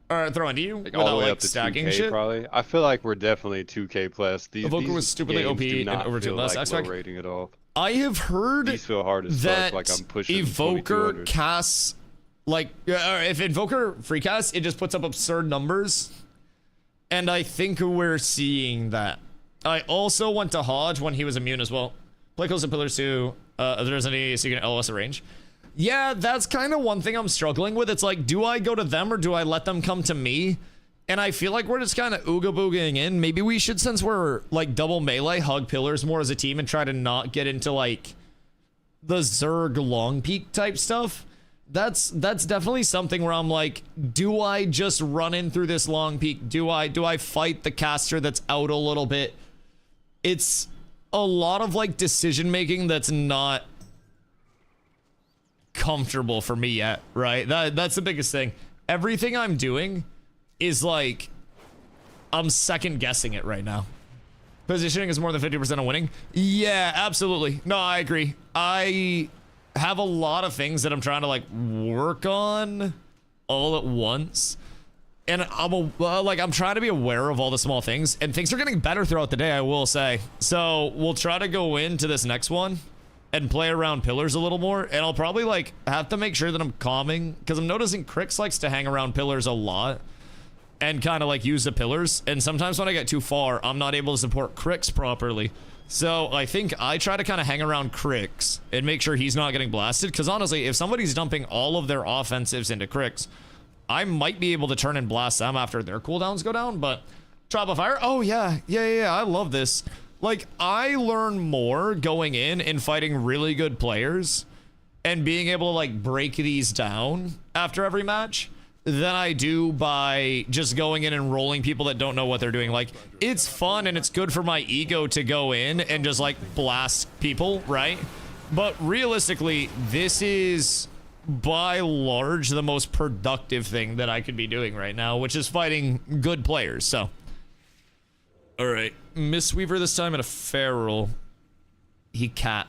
or throw into you Like without all the way like up to stacking 2K shit? probably. I feel like we're definitely 2K plus. These Evoker was stupidly games OP do and not over feel 2 less like aspect. low rating at all. I have heard These feel hard as that fuck. Like I'm pushing Evoker 2200. casts like if Invoker free casts, it just puts up absurd numbers, and I think we're seeing that. I also went to Hodge when he was immune as well. Play close to pillars too. If there's any, so you can LOS a range. Yeah, that's kind of one thing I'm struggling with. It's like, do I go to them or do I let them come to me? And I feel like we're just kind of ooga booging in. Maybe we should, since we're like double melee, hug pillars more as a team and try to not get into like the Zerg long peak type stuff. That's definitely something where I'm like, do I just run in through this long peak? Do I fight the caster that's out a little bit? It's a lot of like decision making that's not comfortable for me yet, right? That's the biggest thing. Everything I'm doing is like I'm second guessing it right now. Positioning is more than 50% of winning. Yeah, absolutely. No, I agree. I have a lot of things that I'm trying to like work on all at once. And I'm trying to be aware of all the small things, and things are getting better throughout the day, I will say. So we'll try to go into this next one and play around pillars a little more, and I'll probably like have to make sure that I'm calming, because I'm noticing Crix likes to hang around pillars a lot and kind of like use the pillars, and sometimes when I get too far, I'm not able to support Crix properly. So I think I try to kind of hang around Crix and make sure he's not getting blasted, because honestly, if somebody's dumping all of their offensives into Crix, I might be able to turn and blast them after their cooldowns go down. But Trial of Fire, oh yeah, I love this. Like, I learn more going in and fighting really good players and being able to like break these down after every match than I do by just going in and rolling people that don't know what they're doing. Like, it's fun and it's good for my ego to go in and just like blast people, right? But realistically, this is by large the most productive thing that I could be doing right now, which is fighting good players. So all right, Mistweaver this time and a feral. He cat.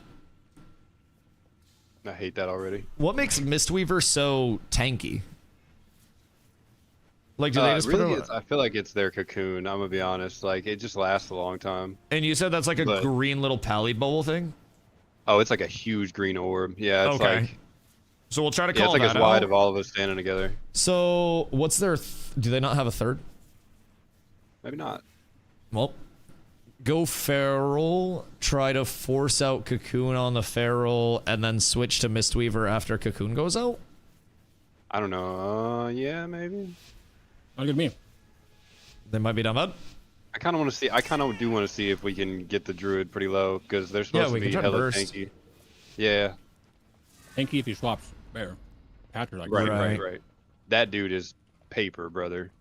I hate that already. What makes Mistweaver so tanky? Like, do they just really, put it? I feel like it's their cocoon. I'm gonna be honest. Like, it just lasts a long time. And you said that's like a But- green little pally bubble thing. Oh, it's like a huge green orb. Yeah, it's Okay. like So we'll try to yeah, call it's like that as wide out. of all of us standing together. So what's their? Do they not have a third? Maybe not. Well, go feral. Try to force out cocoon on the feral, and then switch to Mistweaver after cocoon goes out. I don't know. Yeah, maybe. Not good to me. They might be done bad. I kind of want to see. I kind of do want to see if we can get the druid pretty low because they're supposed we to can be try to hella burst. tanky. Yeah. Tanky if he swaps bear. Patch like Right, Right. right. That dude is paper, brother.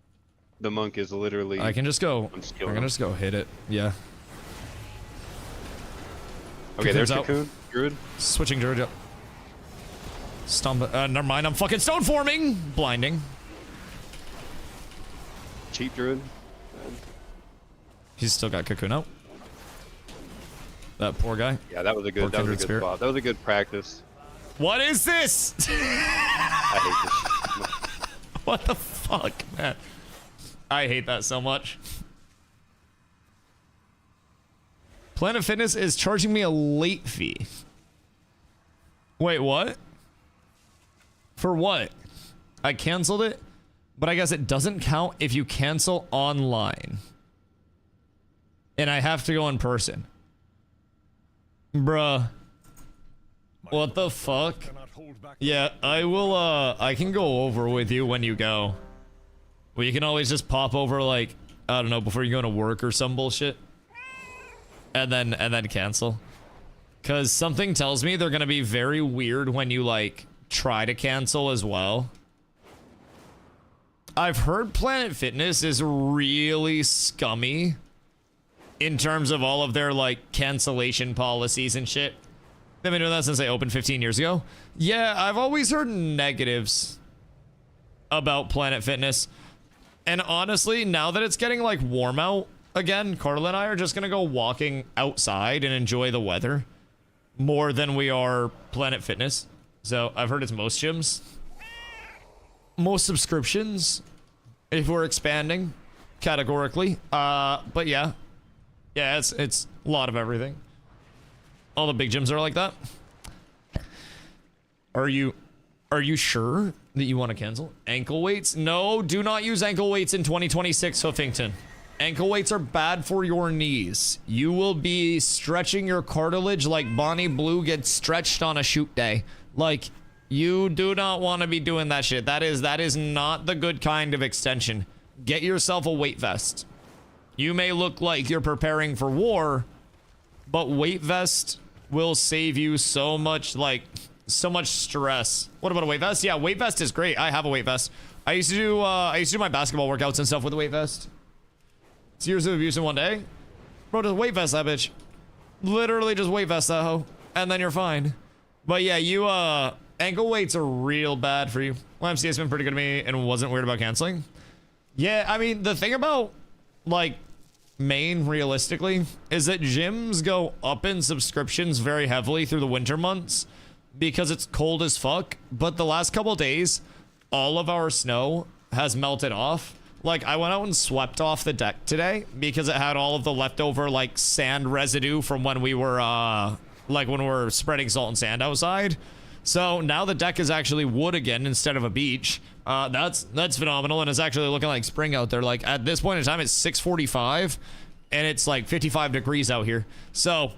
The monk is literally. I can just go. I Unskilled. can just go hit it. Yeah. Okay, there's Cocoon's out. cocoon. Druid. Switching Druid. Yep. Stump. Never mind. I'm fucking stone forming. Blinding. Cheap druid. He's still got cocoon out. That poor guy. Yeah, that was a Or good. That was a Kindred good Spirit. spot. That was a good practice. What is this? I hate this. What the fuck, man? I hate that so much. Planet Fitness is charging me a late fee. Wait, what? For what? I canceled it? but I guess it doesn't count if you cancel online. And I have to go in person. Bruh. What the fuck? Yeah, I will, I can go over with you when you go. Well, you can always just pop over, like, I don't know, before you go to work or some bullshit. And then cancel. Because something tells me they're gonna be very weird when you, like, try to cancel as well. I've heard Planet Fitness is really scummy in terms of all of their, like, cancellation policies and shit. They've been doing that since they opened 15 years ago. Yeah, I've always heard negatives about Planet Fitness. And honestly, now that it's getting, like, warm out again, Carla and I are just gonna go walking outside and enjoy the weather more than we are Planet Fitness. So I've heard it's most gyms. Most subscriptions, if we're expanding categorically. But yeah. Yeah, it's a lot of everything. All the big gyms are like that. Are you sure that you want to cancel? Ankle weights? No, do not use ankle weights in 2026, Huffington. Ankle weights are bad for your knees. You will be stretching your cartilage like Bonnie Blue gets stretched on a shoot day. Like, you do not want to be doing that shit. That is not the good kind of extension. Get yourself a weight vest. You may look like you're preparing for war, but weight vest will save you so much, like, so much stress. What about a weight vest? Yeah, weight vest is great. I have a weight vest. I used to do my basketball workouts and stuff with a weight vest. It's years of abuse in one day. Bro, just weight vest that bitch. Literally just weight vest that hoe, and then you're fine. But yeah, you ankle weights are real bad for you. YMCA's been pretty good to me and wasn't weird about canceling. Yeah, I mean, the thing about, like, Maine, realistically, is that gyms go up in subscriptions very heavily through the winter months because it's cold as fuck. But the last couple days, all of our snow has melted off. Like, I went out and swept off the deck today because it had all of the leftover, like, sand residue from when we were, like, when we were spreading salt and sand outside. So now the deck is actually wood again instead of a beach. That's phenomenal, and it's actually looking like spring out there. Like, at this point in time, it's 6:45, and it's like 55 degrees out here. So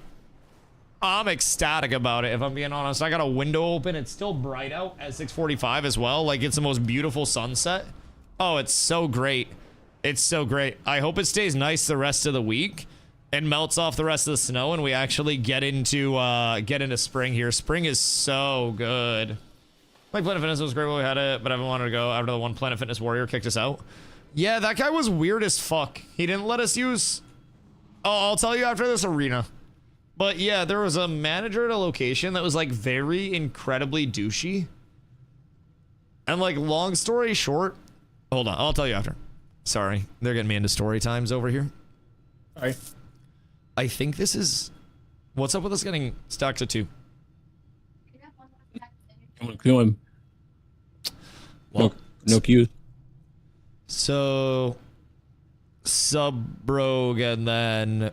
I'm ecstatic about it, if I'm being honest. I got a window open. It's still bright out at 6:45 as well. Like, it's the most beautiful sunset. Oh, it's so great. It's so great. I hope it stays nice the rest of the week and melts off the rest of the snow, and we actually get into spring here. Spring is so good. Like, Planet Fitness was great when we had it, but I haven't wanted to go after the one Planet Fitness warrior kicked us out. Yeah, that guy was weird as fuck. He didn't let us use... Oh, I'll tell you after this arena. But yeah, there was a manager at a location that was, like, very incredibly douchey. And, like, long story short... Hold on, I'll tell you after. Sorry, they're getting me into story times over here. Sorry. I think this is... What's up with us getting stacks of 2? I'm gonna kill him. Well, no cues. So... Sub-Rogue and then...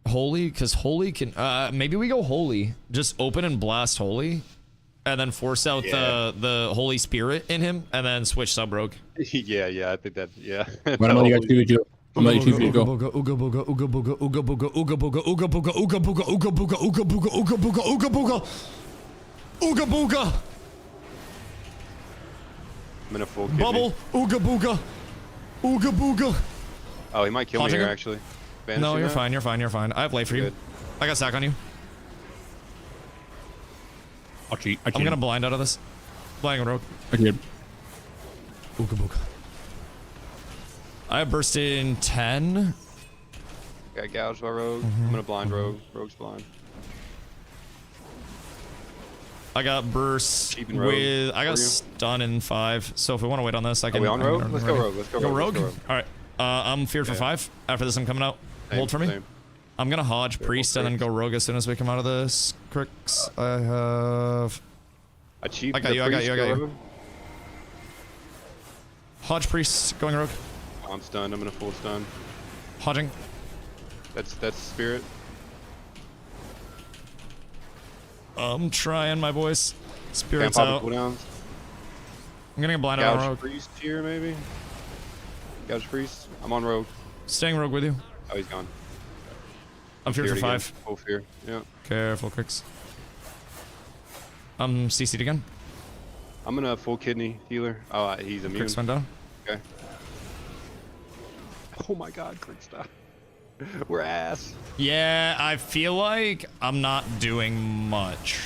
Holy? Because Holy can... maybe we go Holy. Just open and blast Holy. And then force out the Holy Spirit in him. And then switch Sub-Rogue. yeah, I think that, yeah. But I'm only got 2 to I'm letting you go. Ooga booga, ooga booga, ooga booga, ooga booga, ooga booga, ooga booga, ooga booga, ooga booga, ooga booga, ooga booga, ooga booga. I'm in a full kidney. Bubble, ooga booga, ooga booga. Oh, he might kill me here, actually. No, Banishing you're that? fine, you're fine, you're fine. I have light for you. Good. I got stack on you. I'll cheat. I'm gonna blind out of this. Blind rogue. I did. Ooga booga. I have burst in 10. Got gouged by Rogue. I'm gonna blind Rogue. Rogue's blind. I got burst Cheap and Rogue. with... I got For you. stun in 5. So if we want to wait on this, I can... Are we on I can Rogue? run Let's ready. go Rogue. Let's go Go Rogue. Rogue? Let's go Rogue. Alright. I'm feared for 5. After this, I'm coming out. Hold for me. Same. I'm gonna Hodge Priest and then go Rogue as soon as we come out of this. Cricks. I have... I cheap. I got you, I got you, I got you. Hodge Priest, going Rogue. I'm stunned. I'm in a full stun. Hodging. That's spirit. I'm trying, my boys. Spirits Can't out. pop cooldowns. I'm getting a blind on Gouge rogue. Priest here, maybe? Gouge Priest? I'm on rogue. Staying rogue with you. Oh, he's gone. I'm feared for Feared again. 5. Full fear. Yeah. Careful, Cricks. I'm CC'd again. I'm gonna full kidney healer. Oh, he's immune. Cricks went down. Okay. Oh my god, quick stop. We're ass. Yeah, I feel like I'm not doing much.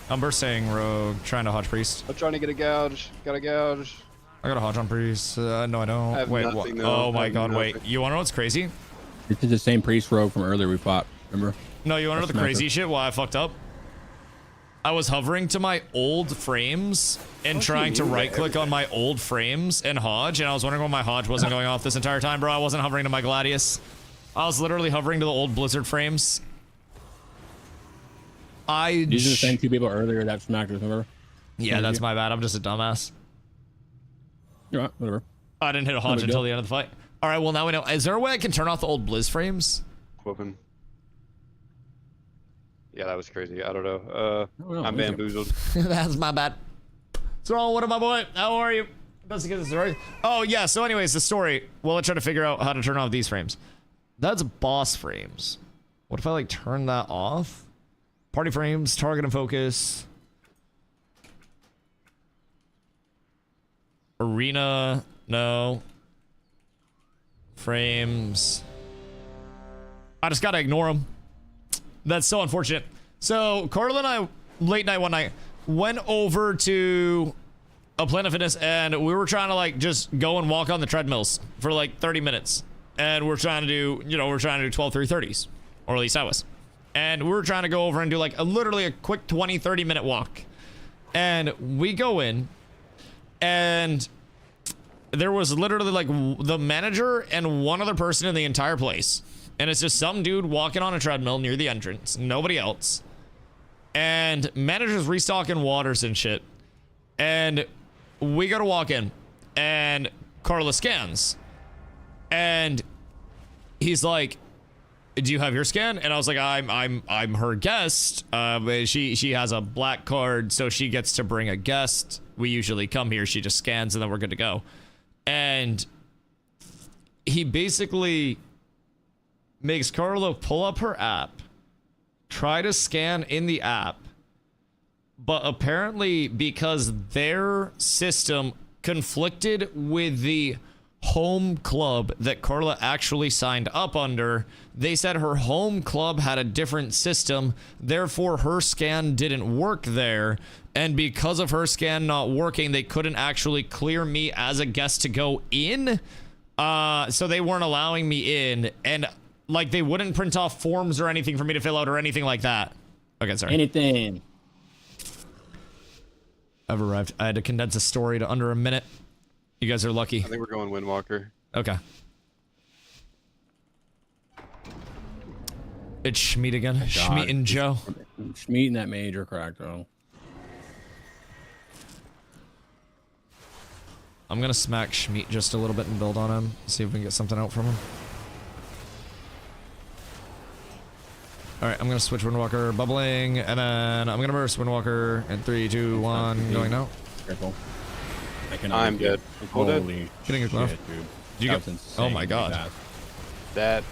Umber saying rogue, trying to hodge priest. I'm trying to get a gouge. Got a gouge. I got a hodge on priest. No, I don't. I have Wait, nothing, though. oh I my have god, wait. nothing. You wanna know what's crazy? This is the same priest rogue from earlier we fought. Remember? No, you wanna know the Smacker. crazy shit why I fucked up? I was hovering to my old frames and trying to right click on my old frames and hodge, and I was wondering why my hodge wasn't going off this entire time, bro. I wasn't hovering to my Gladius. I was literally hovering to the old Blizzard frames. These are the same two people earlier that smacked us, remember? Yeah, that's my bad. I'm just a dumbass. You're right, whatever. I didn't hit a hodge big until deal. the end of the fight. All right, well now we know. Is there a way I can turn off the old Blizz frames? Whooping. Yeah, that was crazy. I don't know. Oh, no, I'm me too. bamboozled. That's my bad. What's wrong? What up, my boy? How are you? Best to get the story. Oh yeah. So, anyways, the story. Well, let's try to figure out how to turn off these frames. That's boss frames. What if I like turn that off? Party frames, target and focus. Arena, no. Frames. I just gotta ignore them. That's so unfortunate. So Carla and I, late night one night, went over to a Planet Fitness and we were trying to like just go and walk on the treadmills for like 30 minutes. And we're trying to do, you know, we're trying to do 12 330s, or at least I was. And we were trying to go over and do like literally a quick 20, 30 minute walk. And we go in and there was literally like the manager and one other person in the entire place. And it's just some dude walking on a treadmill near the entrance. Nobody else. And manager's restocking waters and shit. And we go to walk in. And Carla scans. And he's like, do you have your scan? And I was like, I'm her guest. She has a black card, so she gets to bring a guest. We usually come here. She just scans and then we're good to go. And he basically makes Carla pull up her app, try to scan in the app, but apparently because their system conflicted with the home club that Carla actually signed up under, they said her home club had a different system, therefore her scan didn't work there, and because of her scan not working, they couldn't actually clear me as a guest to go in, so they weren't allowing me in, and like they wouldn't print off forms or anything for me to fill out or anything like that. Okay, sorry. Anything. I've arrived. I had to condense a story to under a minute. You guys are lucky. I think we're going Windwalker. Okay. It's Schmeat again. Schmeat and Joe. Schmeat and that major crack, though. I'm gonna smack Schmeat just a little bit and build on him. See if we can get something out from him. Alright, I'm gonna switch Windwalker, bubbling, and then I'm gonna burst Windwalker in 3, 2, 1, going now. Careful. I'm dead. Holy Getting a glove. shit, dude. Did you That get? was insane. Oh my god. That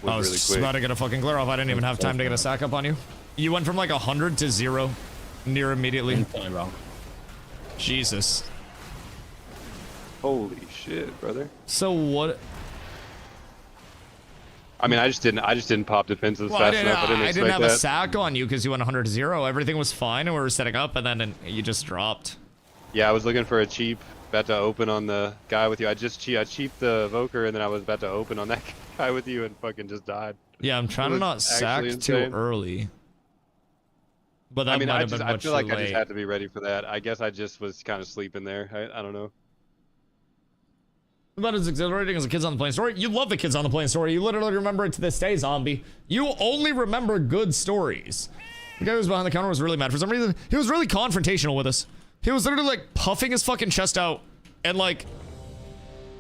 was I was really just quick. about to get a fucking glare off. I didn't even have time to get a sack up on you. You went from like 100 to 0 near immediately. Instantly, bro. Jesus. Holy shit, brother. So what? I mean, I just didn't pop defensives Well, I fast didn't, enough. I didn't I expect didn't have that. a sack on you because you went 100 to 0. Everything was fine and we were setting up, and then you just dropped. Yeah, I was looking for a cheap, about to open on the guy with you. I cheaped the Evoker, and then I was about to open on that guy with you and fucking just died. Yeah, I'm trying to was not sack actually too insane. early. But that I mean, might I have been much feel too like I late. just had to be ready for that. I guess I just was kind of sleeping there. I don't know. About as exhilarating as the Kids on the Plane story. You love the Kids on the Plane story. You literally remember it to this day, zombie. You only remember good stories. The guy who was behind the counter was really mad. For some reason, he was really confrontational with us. He was literally like puffing his fucking chest out and like,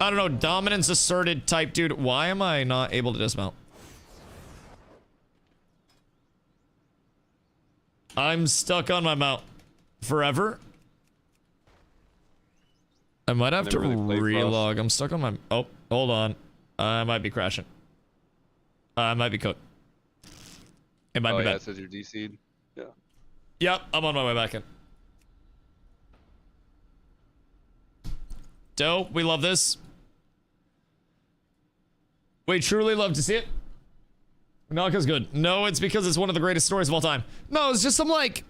I don't know, dominance asserted type dude. Why am I not able to dismount? I'm stuck on my mount forever. I might have to Never really played Frost. relog. I'm stuck on my... Oh, hold on. I might be crashing. I might be cooked. It might Oh be yeah, bad. it says you're DC'd. Yeah. Yep, I'm on my way back in. Dope, we love this. We truly love to see it. Not because good. No, it's because it's one of the greatest stories of all time. No, it's just some like...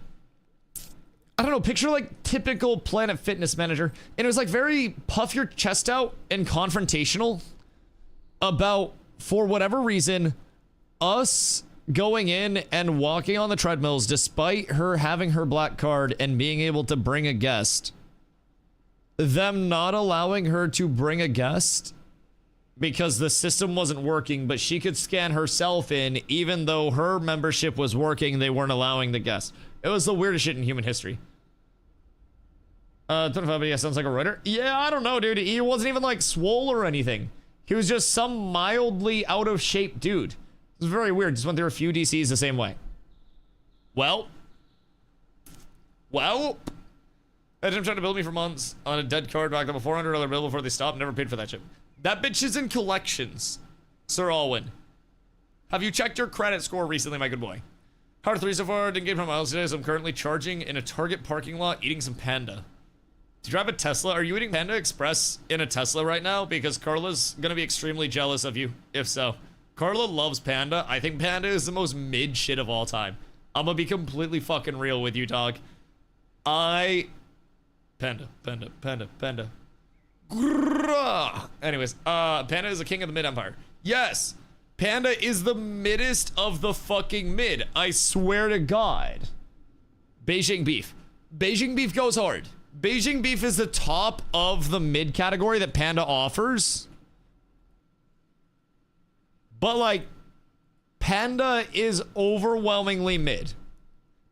I don't know, picture like typical Planet Fitness manager. And it was like very puff your chest out and confrontational about, for whatever reason, us going in and walking on the treadmills despite her having her black card and being able to bring a guest. Them not allowing her to bring a guest because the system wasn't working, but she could scan herself in even though her membership was working, they weren't allowing the guest. It was the weirdest shit in human history. 25, yeah, sounds like a writer. Yeah, I don't know, dude. He wasn't even like swole or anything. He was just some mildly out of shape dude. It was very weird. Just went through a few DCs the same way. Well. That gym tried to build me for months on a dead card back up a $400 bill before they stopped. Never paid for that shit. That bitch is in collections, Sir Alwyn. Have you checked your credit score recently, my good boy? Hard 3 so far. Didn't get from miles today, so I'm currently charging in a Target parking lot eating some Panda. Do you drive a Tesla? Are you eating Panda Express in a Tesla right now? Because Carla's gonna be extremely jealous of you, if so. Carla loves Panda. I think Panda is the most mid shit of all time. I'm gonna be completely fucking real with you, dog. Panda. Grrrah. Anyways, Panda is the king of the mid-empire. Yes! Panda is the middest of the fucking mid. I swear to God. Beijing beef. Beijing beef goes hard. Beijing beef is the top of the mid category that Panda offers. But like, Panda is overwhelmingly mid.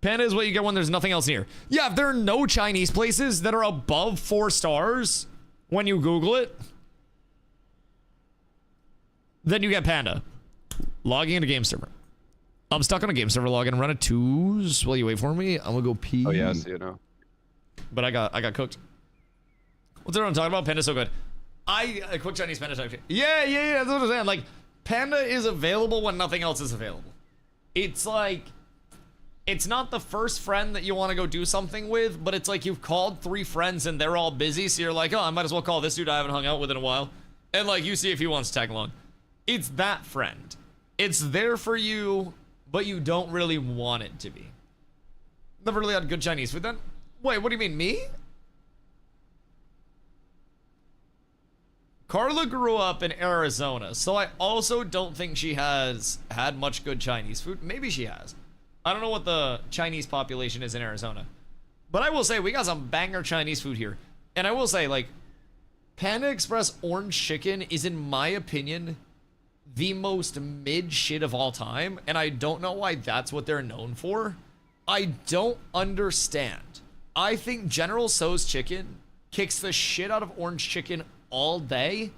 Panda is what you get when there's nothing else near. Yeah, if there are no Chinese places that are above 4 stars when you Google it, then you get Panda. Logging into game server. I'm stuck on a game server login and run a 2s while you wait for me. I'm gonna go pee. Oh yeah, I see it now. But I got cooked. What's everyone talking about? Panda's so good. A quick Chinese Panda type. Yeah, that's what I'm saying. Like, Panda is available when nothing else is available. It's like, it's not the first friend that you want to go do something with, but it's like you've called 3 friends and they're all busy, so you're like, oh, I might as well call this dude I haven't hung out with in a while. And like, you see if he wants to tag along. It's that friend. It's there for you, but you don't really want it to be. Never really had good Chinese food then? Wait, what do you mean, me? Carla grew up in Arizona, so I also don't think she has had much good Chinese food. Maybe she has. I don't know what the Chinese population is in Arizona. But I will say, we got some banger Chinese food here. And I will say, like, Panda Express orange chicken is, in my opinion, the most mid shit of all time. And I don't know why that's what they're known for. I don't understand. I think General Tso's chicken kicks the shit out of orange chicken all day,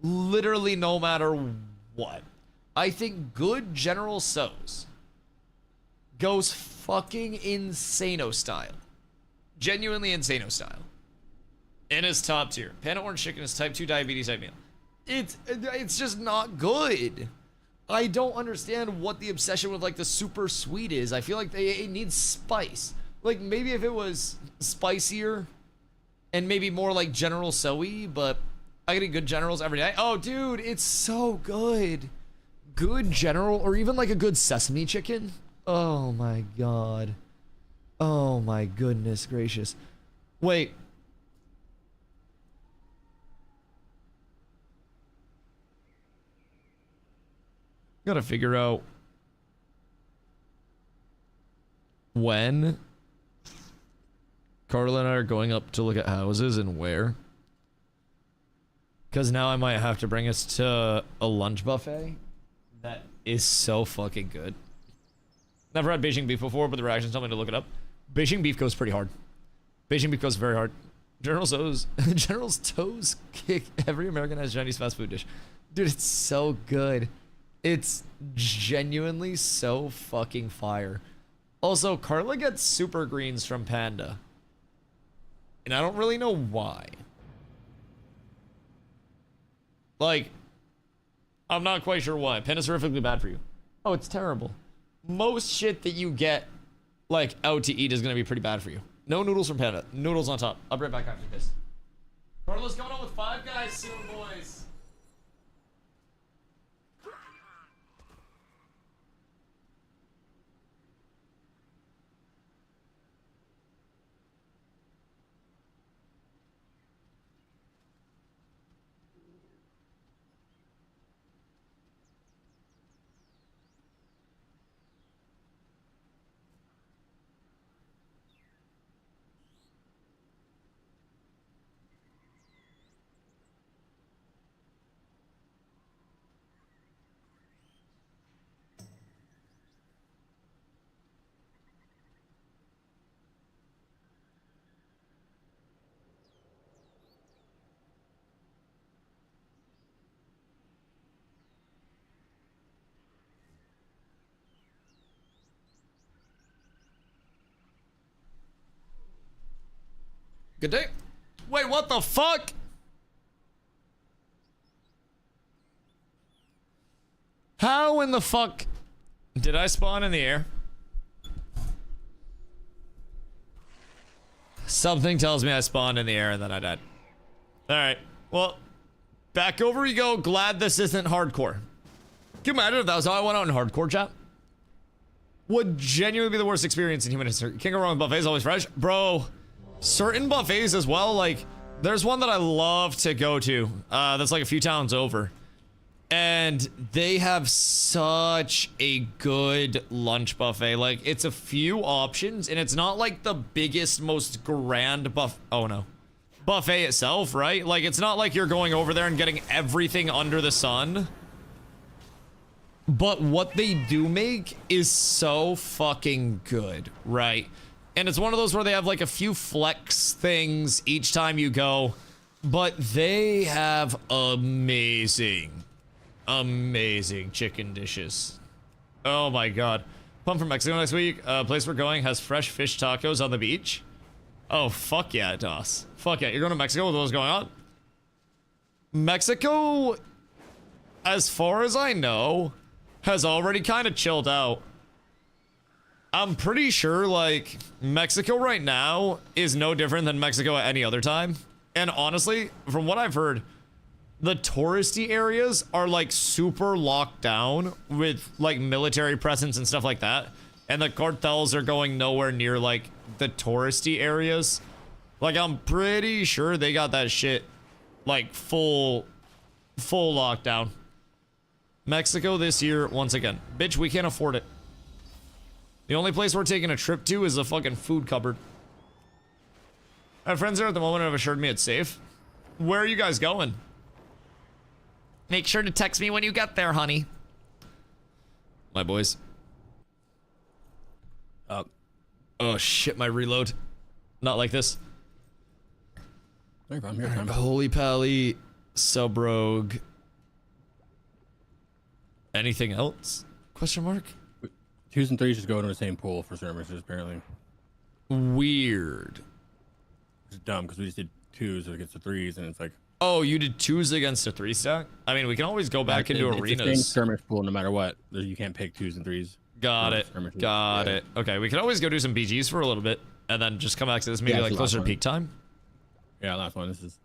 literally no matter what. I think good General Tso's goes fucking insano style. Genuinely insano style. And is top tier. Panda orange chicken is type 2 diabetes type meal. It's just not good. I don't understand what the obsession with like the super sweet is. I feel like it needs spice. Like, maybe if it was spicier and maybe more like General Tso-y, but I get good Generals every day. Oh, dude, it's so good. Good General, or even like a good sesame chicken. Oh my God. Oh my goodness gracious. Wait. Gotta figure out when Carla and I are going up to look at houses and where. Because now I might have to bring us to a lunch buffet that is so fucking good. Never had Beijing beef before, but the reactions tell me to look it up. Beijing beef goes pretty hard. Beijing beef goes very hard. General Tso's kick every Americanized Chinese fast food dish. Dude, it's so good. It's genuinely so fucking fire. Also, Carla gets super greens from Panda. And I don't really know why. Like, I'm not quite sure why. Pen is horrifically bad for you. Oh, it's terrible. Most shit that you get, like, out to eat is gonna be pretty bad for you. No noodles from Panda. Noodles on top. I'll be right back after this. Carlos going on with 5 Guys soon, boys. Good day. Wait, what the fuck? How in the fuck did I spawn in the air? Something tells me I spawned in the air and then I died. Alright, well, back over you go. Glad this isn't hardcore. Can you imagine if that was how I went out in hardcore, chat? Would genuinely be the worst experience in human history. Can't go wrong with buffets, always fresh. Bro, certain buffets as well, like, there's one that I love to go to, that's like a few towns over. And they have such a good lunch buffet. Like, it's a few options, and it's not like the biggest, most grand buffet itself, right? Like, it's not like you're going over there and getting everything under the sun. But what they do make is so fucking good, right? And it's one of those where they have like a few flex things each time you go, but they have amazing chicken dishes. Oh my god. Plum from Mexico next week. Place we're going has fresh fish tacos on the beach. Oh, fuck yeah, it does. Fuck yeah, you're going to Mexico with what's going on? Mexico, as far as I know, has already kind of chilled out. I'm pretty sure, like, Mexico right now is no different than Mexico at any other time. And honestly, from what I've heard, the touristy areas are, like, super locked down with, like, military presence and stuff like that. And the cartels are going nowhere near, like, the touristy areas. Like, I'm pretty sure they got that shit, like, full lockdown. Mexico this year, once again. Bitch, we can't afford it. The only place we're taking a trip to is a fucking food cupboard. I have friends there at the moment who have assured me it's safe. Where are you guys going? Make sure to text me when you get there, honey. My boys. Oh shit, my reload. Not like this. You're fine, you're fine. Holy pally, sub rogue. Anything else? Question mark? 2s and 3s just go into the same pool for skirmishes, apparently. Weird. It's dumb because we just did 2s against the 3s, and it's like. Oh, you did 2s against a 3-stack? I mean, we can always go back into arenas. It's the same skirmish pool no matter what. You can't pick 2s and 3s. Got it. Got it. Okay, we can always go do some BGs for a little bit, and then just come back to this maybe like closer to peak time. Yeah, last one. This is.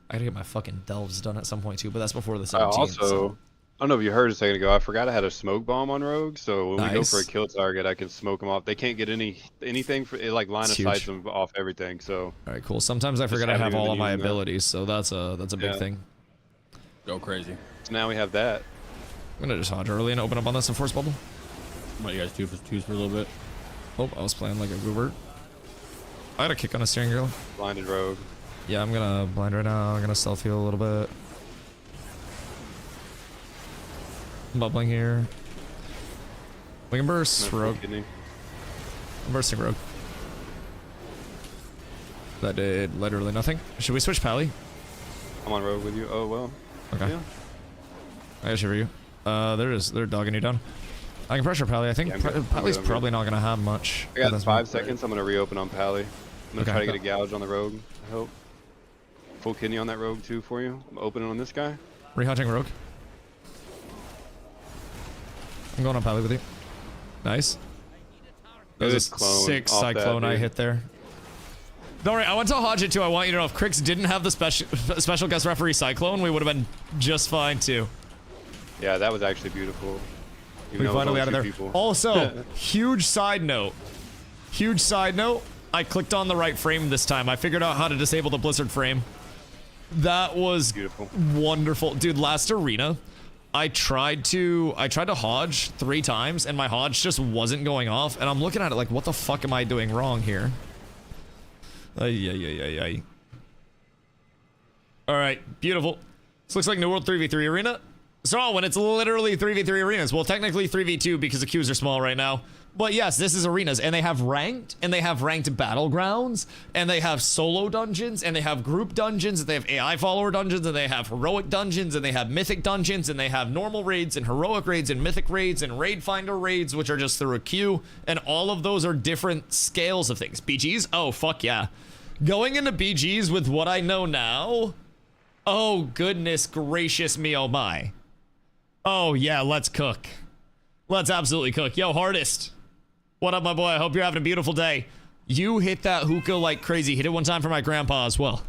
I gotta get my fucking delves done at some point too, but that's before the 17th. Also, I don't know if you heard a second ago, I forgot I had a smoke bomb on Rogue, so when we go for a kill target, I can smoke them off. They can't get anything for it, like line of sight them off everything. So. All right, cool. Sometimes I forget I have all of my abilities, so that's a big thing. Go crazy. So now we have that. I'm gonna just hodge early and open up on this and force bubble. What, you guys 2s for a little bit? Oh, I was playing like a goober. I got a kick on a steering wheel. Blinded Rogue. Yeah, I'm gonna blind right now. I'm gonna stealth heal a little bit. Bubbling here. We can burst Rogue. I'm bursting Rogue. That did literally nothing. Should we switch Pally? I'm on Rogue with you. Oh, well. Okay. Yeah. I got you for you. They're dogging you down. I can pressure Pally. I think Pally's probably not gonna have much. I got 5 seconds. I'm gonna reopen on Pally. I'm gonna try to get a gouge on the Rogue. I hope. Full kidney on that Rogue too for you. I'm opening on this guy. Rehunting Rogue. I'm going on Pally with you. Nice. That was a Good clone sick off that, cyclone I dude. hit there. Don't worry, I went to Hodget too. I want you to know if Crix didn't have the special guest referee cyclone, we would have been just fine too. Yeah, that was actually beautiful. Even We though it was finally only out of two there. people. Also, huge side note. Huge side note. I clicked on the right frame this time. I figured out how to disable the Blizzard frame. That was Beautiful. wonderful. Dude, last arena, I tried to Hodge 3 times and my Hodge just wasn't going off. And I'm looking at it like, what the fuck am I doing wrong here? Ay. Alright, beautiful. This looks like New World 3v3 arena. So when it's literally 3v3 arenas, well, technically 3v2 because the queues are small right now. But yes, this is arenas, and they have ranked battlegrounds, and they have solo dungeons, and they have group dungeons, and they have AI follower dungeons, and they have heroic dungeons, and they have mythic dungeons, and they have normal raids, and heroic raids, and mythic raids, and raid finder raids, which are just through a queue, and all of those are different scales of things. BGs? Oh, fuck yeah. Going into BGs with what I know now, oh goodness gracious me, oh my. Oh yeah, let's cook. Let's absolutely cook. Yo, Hardest. What up, my boy? I hope you're having a beautiful day. You hit that hookah like crazy. Hit it one time for my grandpa as well.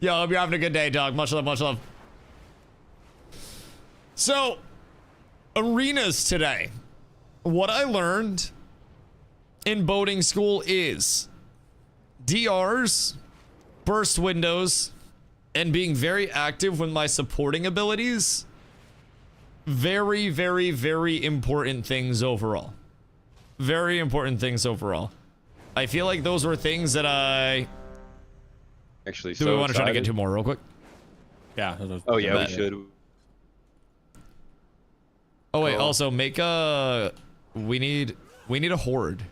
Yo, I hope you're having a good day, dog. Much love, much love. So, arenas today. What I learned in boating school is DRs, burst windows, and being very active with my supporting abilities. Very, very, very important things overall. Very important things overall. I feel like those were things that I... Actually, Do we want to try to get to more real quick? Yeah. Oh yeah, Bet. we should. Oh wait, Cool. also make a... We need a horde.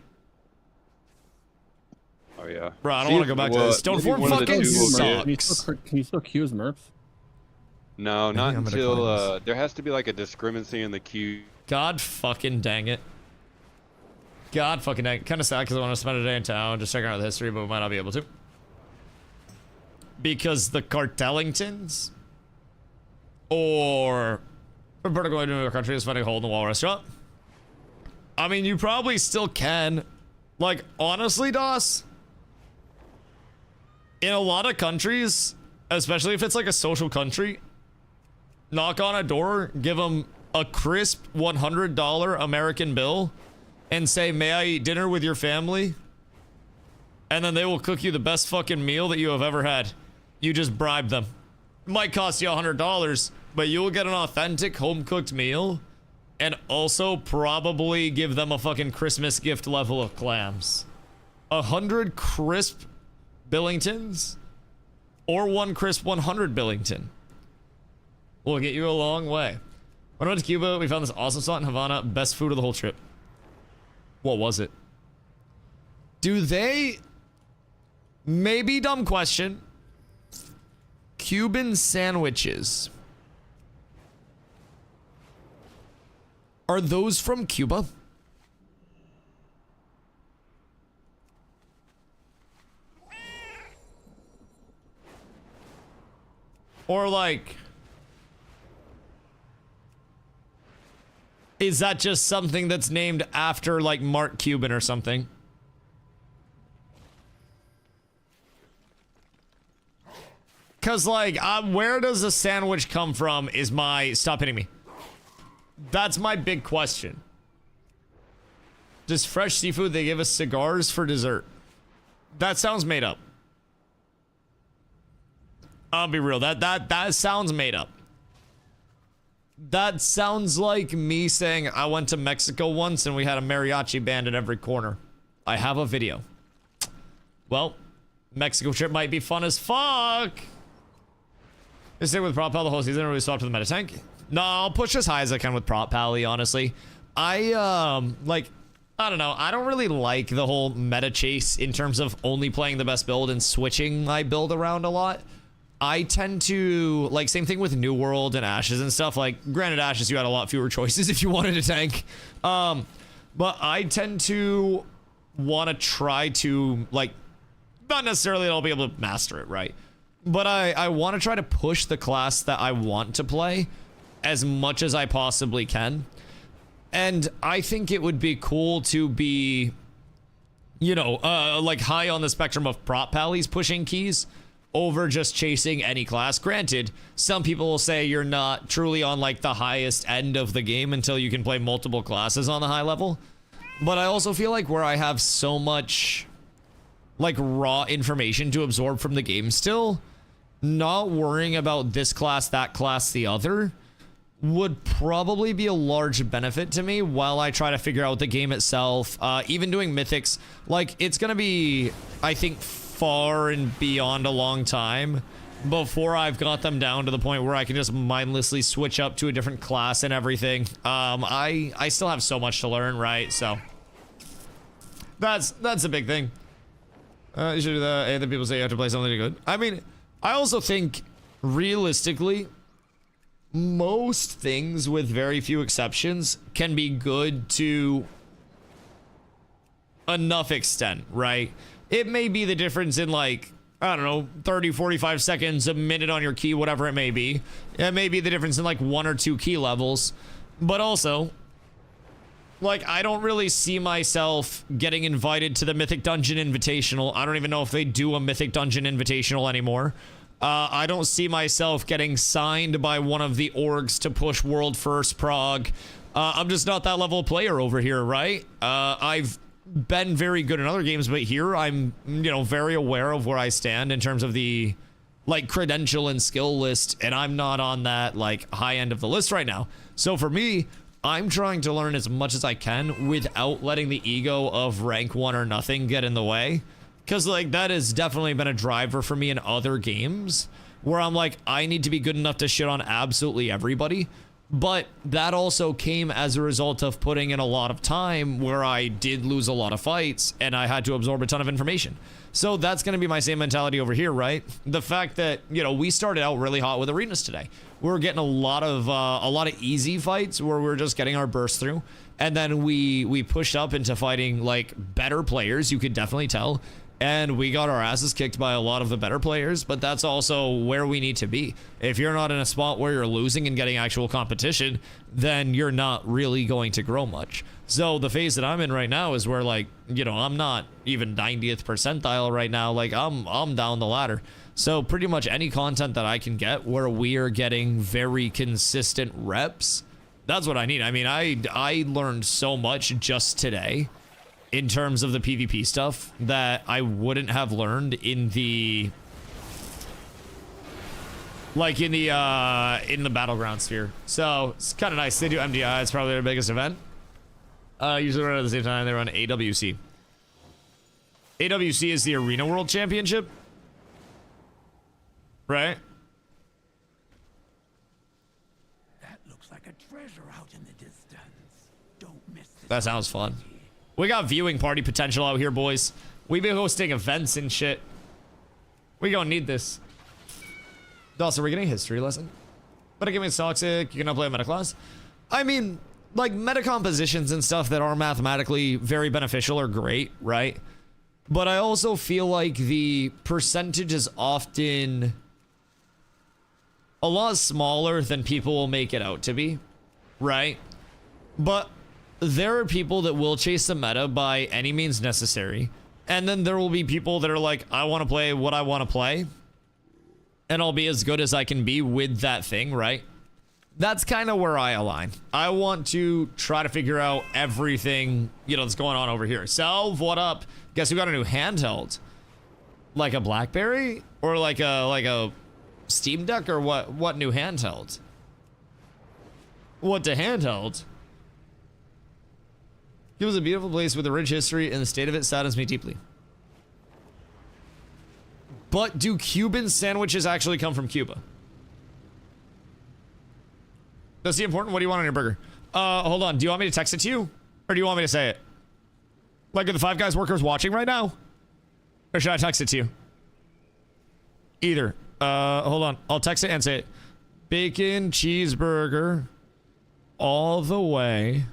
Oh yeah. Bro, I don't want to go back to this. Stoneform one of the fucking two will get- sucks. Can you still queue as Mercs? No, Maybe not I'm gonna until climb this. there has to be like a discrepancy in the queue. God fucking dang it. God fucking dang it. Kind of sad because I want to spend a day in town just checking out the history, but we might not be able to. Because the Cartellingtons or Roberto going to a country is finding a hole in the wall restaurant. I mean, you probably still can. Like, honestly, Doss, in a lot of countries, especially if it's like a social country, knock on a door, give them a crisp $100 American bill, and say, may I eat dinner with your family? And then they will cook you the best fucking meal that you have ever had. You just bribe them. It might cost you $100, but you will get an authentic home-cooked meal, and also probably give them a fucking Christmas gift level of clams. 100 crisp Billingtons, or 1 crisp 100 Billington will get you a long way. When I went to Cuba, we found this awesome spot in Havana. Best food of the whole trip. What was it? Do they... Maybe dumb question. Cuban sandwiches. Are those from Cuba? Or like... Is that just something that's named after like Mark Cuban or something? Cause like, where does a sandwich come from is my... Stop hitting me. That's my big question. Just fresh seafood, they give us cigars for dessert. That sounds made up. I'll be real, that sounds made up. That sounds like me saying I went to Mexico once and we had a mariachi band at every corner. I have a video. Well, Mexico trip might be fun as fuck. Just stick with Prop Pal the whole season or we swap to the meta tank? No, I'll push as high as I can with Prop Pally, honestly. I don't know. I don't really like the whole meta chase in terms of only playing the best build and switching my build around a lot. I tend to, like, same thing with New World and Ashes and stuff. Like, granted, Ashes, you had a lot fewer choices if you wanted to tank. But I tend to want to try to, like, not necessarily that I'll be able to master it, right? But I want to try to push the class that I want to play as much as I possibly can. And I think it would be cool to be, you know, like high on the spectrum of prop pallies pushing keys over just chasing any class. Granted, some people will say you're not truly on like the highest end of the game until you can play multiple classes on the high level. But I also feel like where I have so much like raw information to absorb from the game still, not worrying about this class, that class, the other would probably be a large benefit to me while I try to figure out the game itself. Even doing mythics, like it's gonna be, I think, far and beyond a long time before I've got them down to the point where I can just mindlessly switch up to a different class and everything. I still have so much to learn, right? So that's a big thing. You should do that. And then people say you have to play something good. I mean, I also think realistically, most things, with very few exceptions, can be good to enough extent, right? It may be the difference in like, I don't know, 30, 45 seconds, a minute on your key, whatever it may be. It may be the difference in like 1 or 2 key levels. But also, like, I don't really see myself getting invited to the Mythic Dungeon Invitational. I don't even know if they do a Mythic Dungeon Invitational anymore. I don't see myself getting signed by one of the orgs to push World First Prague. I'm just not that level of player over here, right? I've been very good in other games, but here I'm, you know, very aware of where I stand in terms of the, like, credential and skill list, and I'm not on that, like, high end of the list right now. So for me, I'm trying to learn as much as I can without letting the ego of rank 1 or nothing get in the way. Because, like, that has definitely been a driver for me in other games where I'm like, I need to be good enough to shit on absolutely everybody. But that also came as a result of putting in a lot of time where I did lose a lot of fights and I had to absorb a ton of information. So that's going to be my same mentality over here, right? The fact that, you know, we started out really hot with arenas today. We were getting a lot of easy fights where we were just getting our burst through. And then we pushed up into fighting, like, better players, you could definitely tell. And we got our asses kicked by a lot of the better players, but that's also where we need to be. If you're not in a spot where you're losing and getting actual competition, then you're not really going to grow much. So the phase that I'm in right now is where, like, you know, I'm not even 90th percentile right now. Like, I'm down the ladder. So pretty much any content that I can get where we are getting very consistent reps, that's what I need. I mean, I learned so much just today in terms of the PvP stuff that I wouldn't have learned in the, like, in the battleground sphere. So it's kind of nice. They do MDI. It's probably their biggest event. Usually run at the same time. They run AWC. AWC is the Arena World Championship, right? That looks like a treasure out in the distance. Don't miss this. That sounds fun. We got viewing party potential out here, boys. We be hosting events and shit. We gonna need this. Also, we're getting a history lesson. But again, it's toxic. You can upplay a meta class. I mean, like, meta compositions and stuff that are mathematically very beneficial are great, right? But I also feel like the percentage is often a lot smaller than people will make it out to be, right? But there are people that will chase the meta by any means necessary. And then there will be people that are like, I want to play what I want to play. And I'll be as good as I can be with that thing, right? That's kind of where I align. I want to try to figure out everything, you know, that's going on over here. Salve, what up? Guess we got a new handheld. Like a BlackBerry? Or like a Steam Deck? Or what new handheld? What the handheld? It was a beautiful place with a rich history, and the state of it saddens me deeply. But do Cuban sandwiches actually come from Cuba? That's the important. What do you want on your burger? Hold on. Do you want me to text it to you? Or do you want me to say it? Like, are the Five Guys workers watching right now? Or should I text it to you? Either. Hold on. I'll text it and say it. Bacon cheeseburger all the way.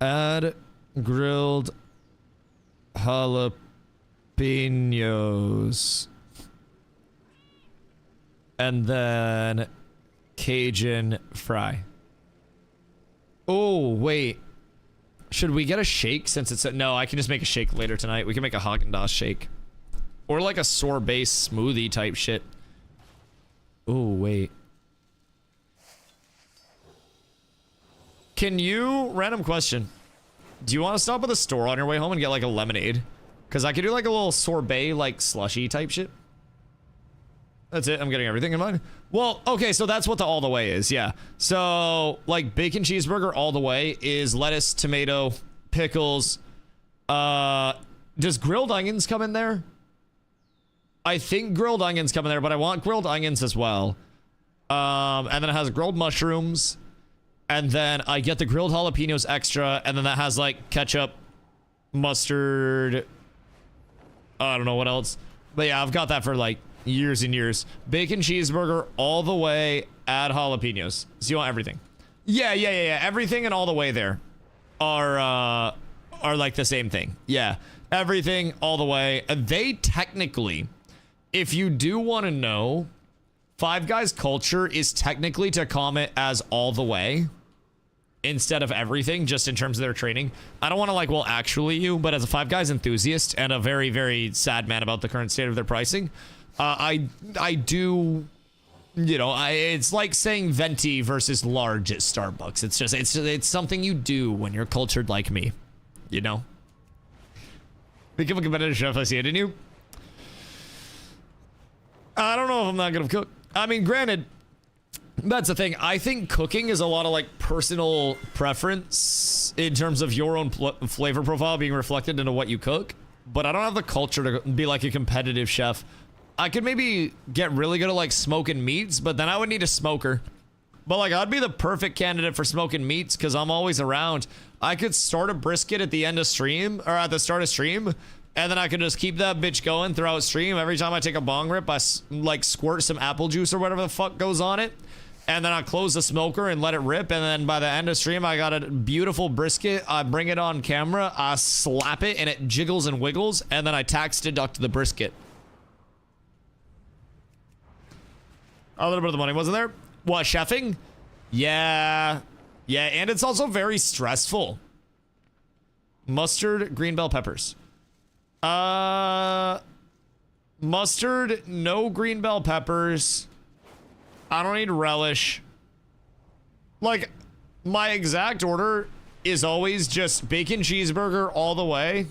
Add grilled jalapenos. And then Cajun fry. Oh, wait. Should we get a shake since it's... No, I can just make a shake later tonight. We can make a Haagen-Dazs shake. Or like a sorbet smoothie type shit. Oh, wait. Can you... Random question. Do you want to stop at the store on your way home and get like a lemonade? Because I could do like a little sorbet, like slushy type shit. That's it. I'm getting everything in mind. Well, okay, so that's what the all the way is. Yeah. So like bacon cheeseburger all the way is lettuce, tomato, pickles. Does grilled onions come in there? I think grilled onions come in there, but I want grilled onions as well. And then it has grilled mushrooms. And then I get the grilled jalapenos extra. And then that has like ketchup, mustard. I don't know what else. But yeah, I've got that for like years and years. Bacon cheeseburger all the way, add jalapenos. So you want everything. Yeah. Everything and all the way there are like the same thing. Yeah. Everything all the way. They technically, if you do want to know, Five Guys culture is technically to comment as all the way instead of everything, just in terms of their training. I don't want to like, well, actually you, but as a Five Guys enthusiast and a very, very sad man about the current state of their pricing, I do, you know, it's like saying venti versus large at Starbucks. It's just, it's something you do when you're cultured like me, you know? Become a competitive chef, I see it in you. I don't know if I'm not gonna cook. I mean, granted, that's the thing. I think cooking is a lot of like personal preference in terms of your own flavor profile being reflected into what you cook. But I don't have the culture to be like a competitive chef. I could maybe get really good at like smoking meats, but then I would need a smoker. But like, I'd be the perfect candidate for smoking meats because I'm always around. I could start a brisket at the end of stream or at the start of stream. And then I could just keep that bitch going throughout stream. Every time I take a bong rip, I like squirt some apple juice or whatever the fuck goes on it. And then I close the smoker and let it rip. And then by the end of stream, I got a beautiful brisket. I bring it on camera. I slap it and it jiggles and wiggles. And then I tax deduct the brisket. A little bit of the money wasn't there. What, chefing? Yeah. Yeah, and it's also very stressful. Mustard, green bell peppers. Mustard, no green bell peppers. I don't need relish. Like, my exact order is always just bacon cheeseburger all the way.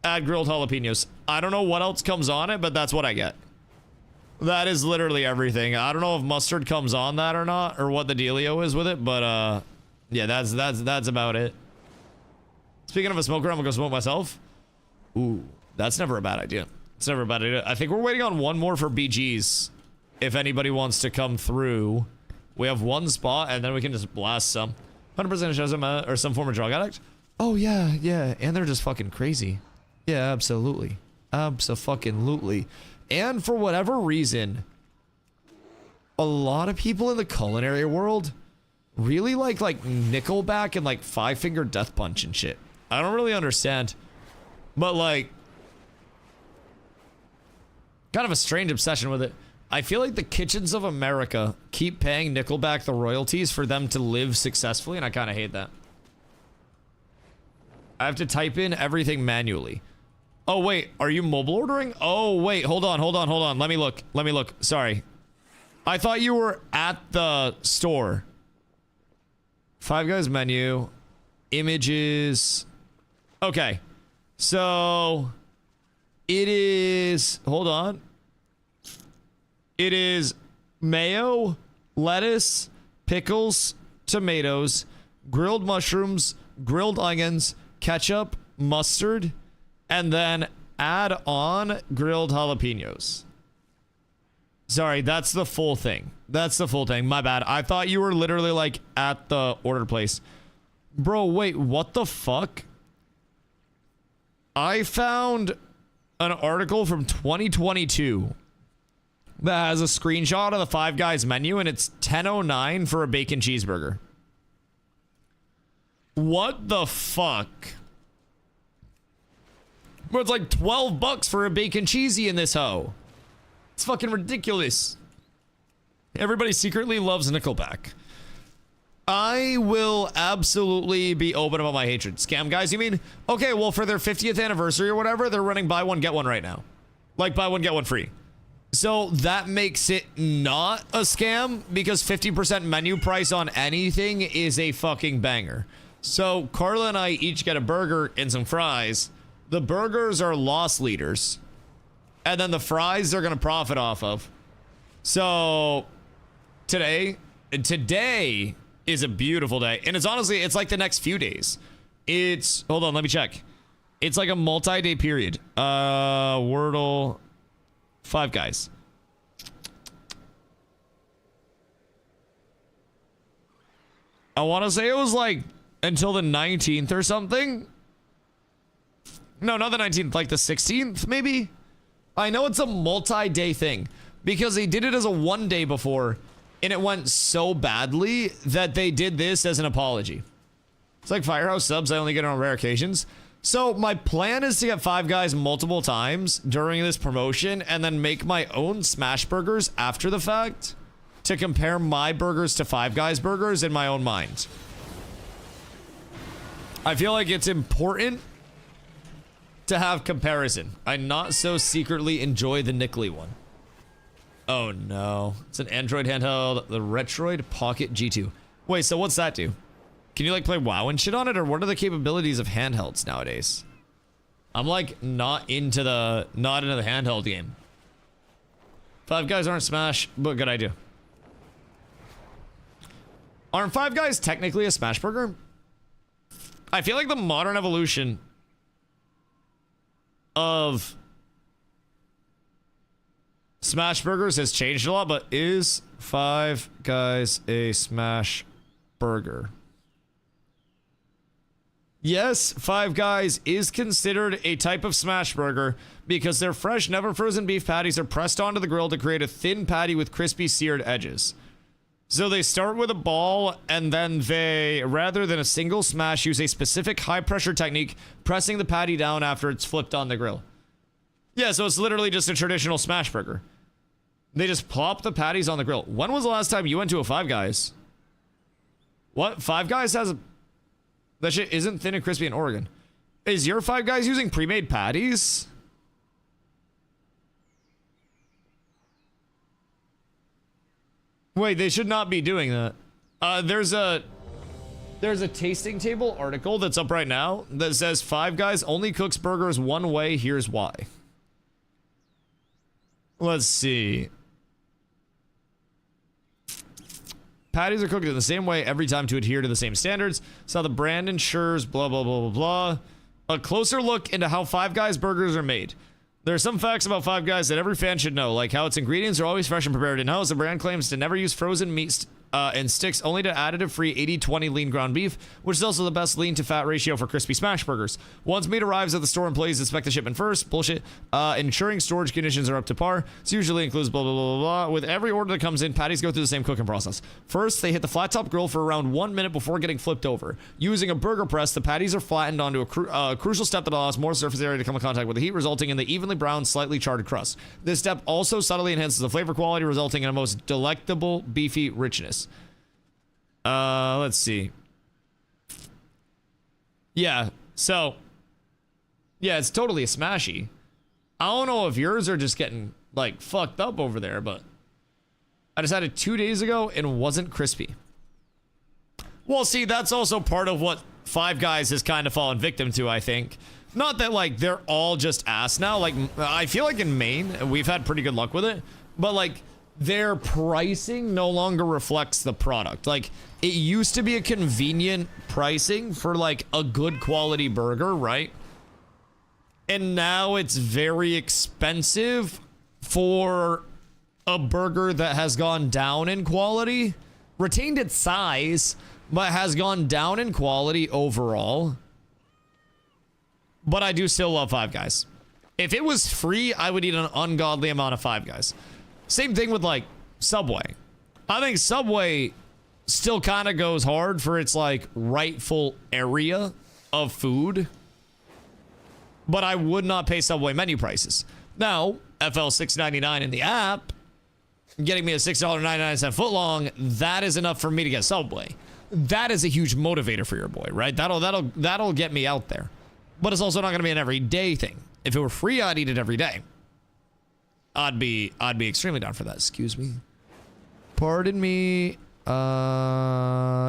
Add grilled jalapenos. I don't know what else comes on it, but that's what I get. That is literally everything. I don't know if mustard comes on that or not, or what the dealio is with it, but yeah, that's about it. Speaking of a smoker, I'm gonna go smoke myself. Ooh, that's never a bad idea. It's never a bad idea. I think we're waiting on one more for BGs. If anybody wants to come through, we have one spot, and then we can just blast some. 100% shows them or some form of drug addict. Oh yeah, yeah, and they're just fucking crazy. Yeah, absolutely, abso-fucking-lutely. And for whatever reason, a lot of people in the culinary world really like Nickelback and like Five Finger Death Punch and shit. I don't really understand. But like, kind of a strange obsession with it. I feel like the kitchens of America keep paying Nickelback the royalties for them to live successfully, and I kind of hate that. I have to type in everything manually. Oh wait, are you mobile ordering? Oh wait, hold on. Let me look. Sorry. I thought you were at the store. Five Guys menu. Images. Okay. So it is, hold on. It is mayo, lettuce, pickles, tomatoes, grilled mushrooms, grilled onions, ketchup, mustard, and then add on grilled jalapenos. Sorry, that's the full thing. That's the full thing. My bad. I thought you were literally like at the order place. Bro, wait, what the fuck? I found an article from 2022 that has a screenshot of the Five Guys menu, and it's $10.09 for a bacon cheeseburger. What the fuck? Bro, it's like $12 for a bacon cheesy in this hoe. It's fucking ridiculous. Everybody secretly loves Nickelback. I will absolutely be open about my hatred. Scam guys, you mean? Okay, well, for their 50th anniversary or whatever, they're running buy one, get one right now. Like, buy one, get one free. So that makes it not a scam because 50% menu price on anything is a fucking banger. So Carla and I each get a burger and some fries. The burgers are loss leaders. And then the fries they're going to profit off of. So today is a beautiful day. And it's honestly, it's like the next few days. It's, hold on, let me check. It's like a multi-day period. Wordle, Five Guys. I want to say it was like until the 19th or something. No, not the 19th, like the 16th, maybe? I know it's a multi-day thing because they did it as a one day before. And it went so badly that they did this as an apology. It's like Firehouse subs I only get on rare occasions. So my plan is to get Five Guys multiple times during this promotion and then make my own smash burgers after the fact to compare my burgers to Five Guys burgers in my own mind. I feel like it's important to have comparison. I not so secretly enjoy the Nickley one. Oh no, it's an Android handheld, the Retroid Pocket G2. Wait, so what's that do? Can you like play WoW and shit on it, or what are the capabilities of handhelds nowadays? I'm like not into the handheld game. Five Guys aren't Smash, but good idea. Aren't Five Guys technically a Smash burger? I feel like the modern evolution of Smash burgers has changed a lot, but is Five Guys a Smash burger? Yes, Five Guys is considered a type of smash burger because their fresh, never frozen beef patties are pressed onto the grill to create a thin patty with crispy seared edges. So they start with a ball and then they, rather than a single smash, use a specific high pressure technique, pressing the patty down after it's flipped on the grill. Yeah, so it's literally just a traditional smash burger. They just plop the patties on the grill. When was the last time you went to a Five Guys? What? Five Guys has a... That shit isn't thin and crispy in Oregon. Is your Five Guys using pre-made patties? Wait, they should not be doing that. There's a tasting table article that's up right now that says Five Guys only cooks burgers one way. Here's why. Let's see. Patties are cooked in the same way every time to adhere to the same standards. So the brand ensures blah, blah, blah, blah, blah. A closer look into how Five Guys burgers are made. There are some facts about Five Guys that every fan should know, like how its ingredients are always fresh and prepared in-house. The brand claims to never use frozen meat and sticks only to additive-free 80-20 lean ground beef, which is also the best lean-to-fat ratio for crispy smash burgers. Once meat arrives at the store, employees inspect the shipment first. Bullshit. Ensuring storage conditions are up to par. This usually includes blah, blah, blah, blah, blah. With every order that comes in, patties go through the same cooking process. First, they hit the flat-top grill for around 1 minute before getting flipped over. Using a burger press, the patties are flattened onto a crucial step that allows more surface area to come in contact with the heat, resulting in the evenly browned, slightly charred crust. This step also subtly enhances the flavor quality, resulting in a most delectable, beefy richness. Let's see. Yeah, so yeah, it's totally a smashy. I don't know if yours are just getting like fucked up over there, but I just had it 2 days ago and wasn't crispy. Well, see, that's also part of what Five Guys has kind of fallen victim to, I think. Not that like they're all just ass now. Like I feel like in Maine we've had pretty good luck with it, but like their pricing no longer reflects the product. Like it used to be a convenient pricing for like a good quality burger, right? And now it's very expensive for a burger that has gone down in quality, retained its size, but has gone down in quality overall. But I do still love Five Guys. If it was free, I would eat an ungodly amount of Five Guys. Same thing with like Subway. I think Subway still kind of goes hard for its like rightful area of food, but I would not pay Subway menu prices. Now, FL $6.99 in the app, getting me a $6.99 footlong, that is enough for me to get Subway. That is a huge motivator for your boy, right? That'll get me out there. But it's also not going to be an everyday thing. If it were free, I'd eat it every day. I'd be extremely down for that. Excuse me. Pardon me.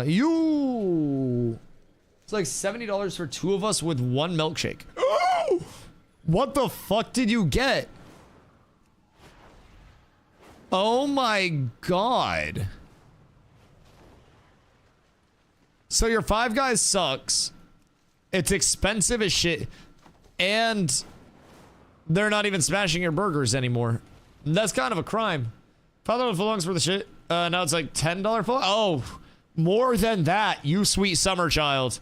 You. It's like $70 for 2 of us with 1 milkshake. Oh! What the fuck did you get? Oh my god. So your Five Guys sucks. It's expensive as shit. And they're not even smashing your burgers anymore. That's kind of a crime. $5 footlongs for the shit. Now it's like $10 footlong. Oh, more than that. You sweet summer child.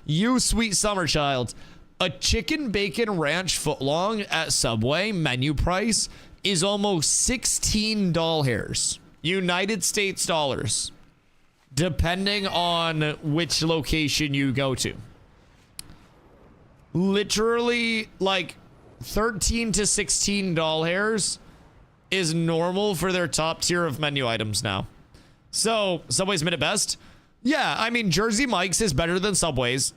You sweet summer child. A chicken bacon ranch footlong at Subway menu price is almost $16 United States dollars, depending on which location you go to. Literally, like $13 to $16 is normal for their top tier of menu items now. So Subway's mid at best. Yeah, I mean Jersey Mike's is better than Subway is,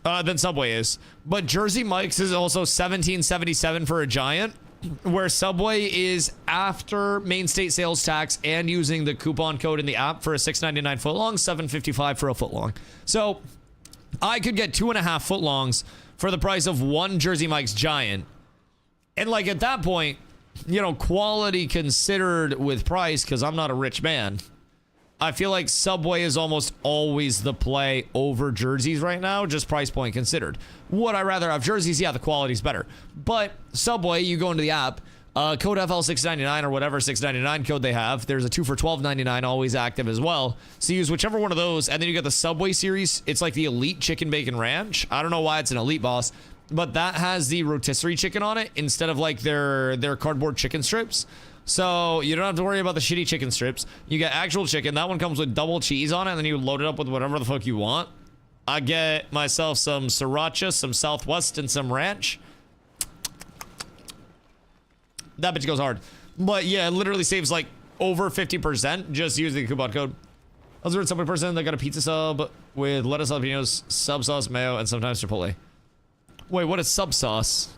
but Jersey Mike's is also $17.77 for a giant, where Subway is after main state sales tax and using the coupon code in the app for a $6.99 footlong, $7.55 for a footlong. So I could get 2.5 footlongs for the price of 1 Jersey Mike's giant. And like at that point, you know, quality considered with price, because I'm not a rich man, I feel like Subway is almost always the play over Jerseys right now, just price point considered. Would I rather have Jerseys? Yeah, the quality's better. But Subway, you go into the app, code FL699 or whatever $6.99 code they have. There's a 2 for $12.99 always active as well. So use whichever one of those, and then you get the Subway series. It's like the Elite Chicken Bacon Ranch. I don't know why it's an Elite Boss, but that has the rotisserie chicken on it instead of like their cardboard chicken strips. So you don't have to worry about the shitty chicken strips. You get actual chicken. That one comes with double cheese on it, and then you load it up with whatever the fuck you want. I get myself some sriracha, some Southwest, and some ranch. That bitch goes hard. But yeah, it literally saves like over 50% just using the coupon code. I was a Subway person that got a pizza sub with lettuce, jalapenos, sub sauce, mayo, and sometimes Chipotle. Wait, what is sub sauce?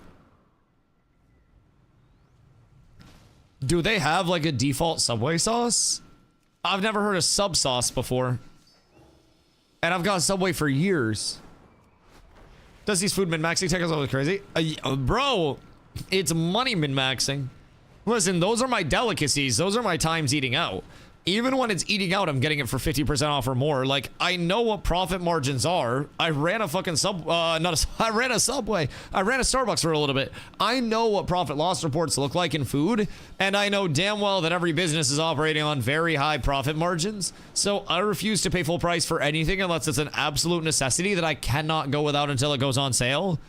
Do they have like a default Subway sauce? I've never heard of sub sauce before. And I've got Subway for years. Dusty's food min-maxing tech is always crazy. Bro, it's money min-maxing. Listen, those are my delicacies. Those are my times eating out. Even when it's eating out, I'm getting it for 50% off or more. Like, I know what profit margins are. I ran a fucking I ran a Subway. I ran a Starbucks for a little bit. I know what profit loss reports look like in food, and I know damn well that every business is operating on very high profit margins. So I refuse to pay full price for anything unless it's an absolute necessity that I cannot go without until it goes on sale.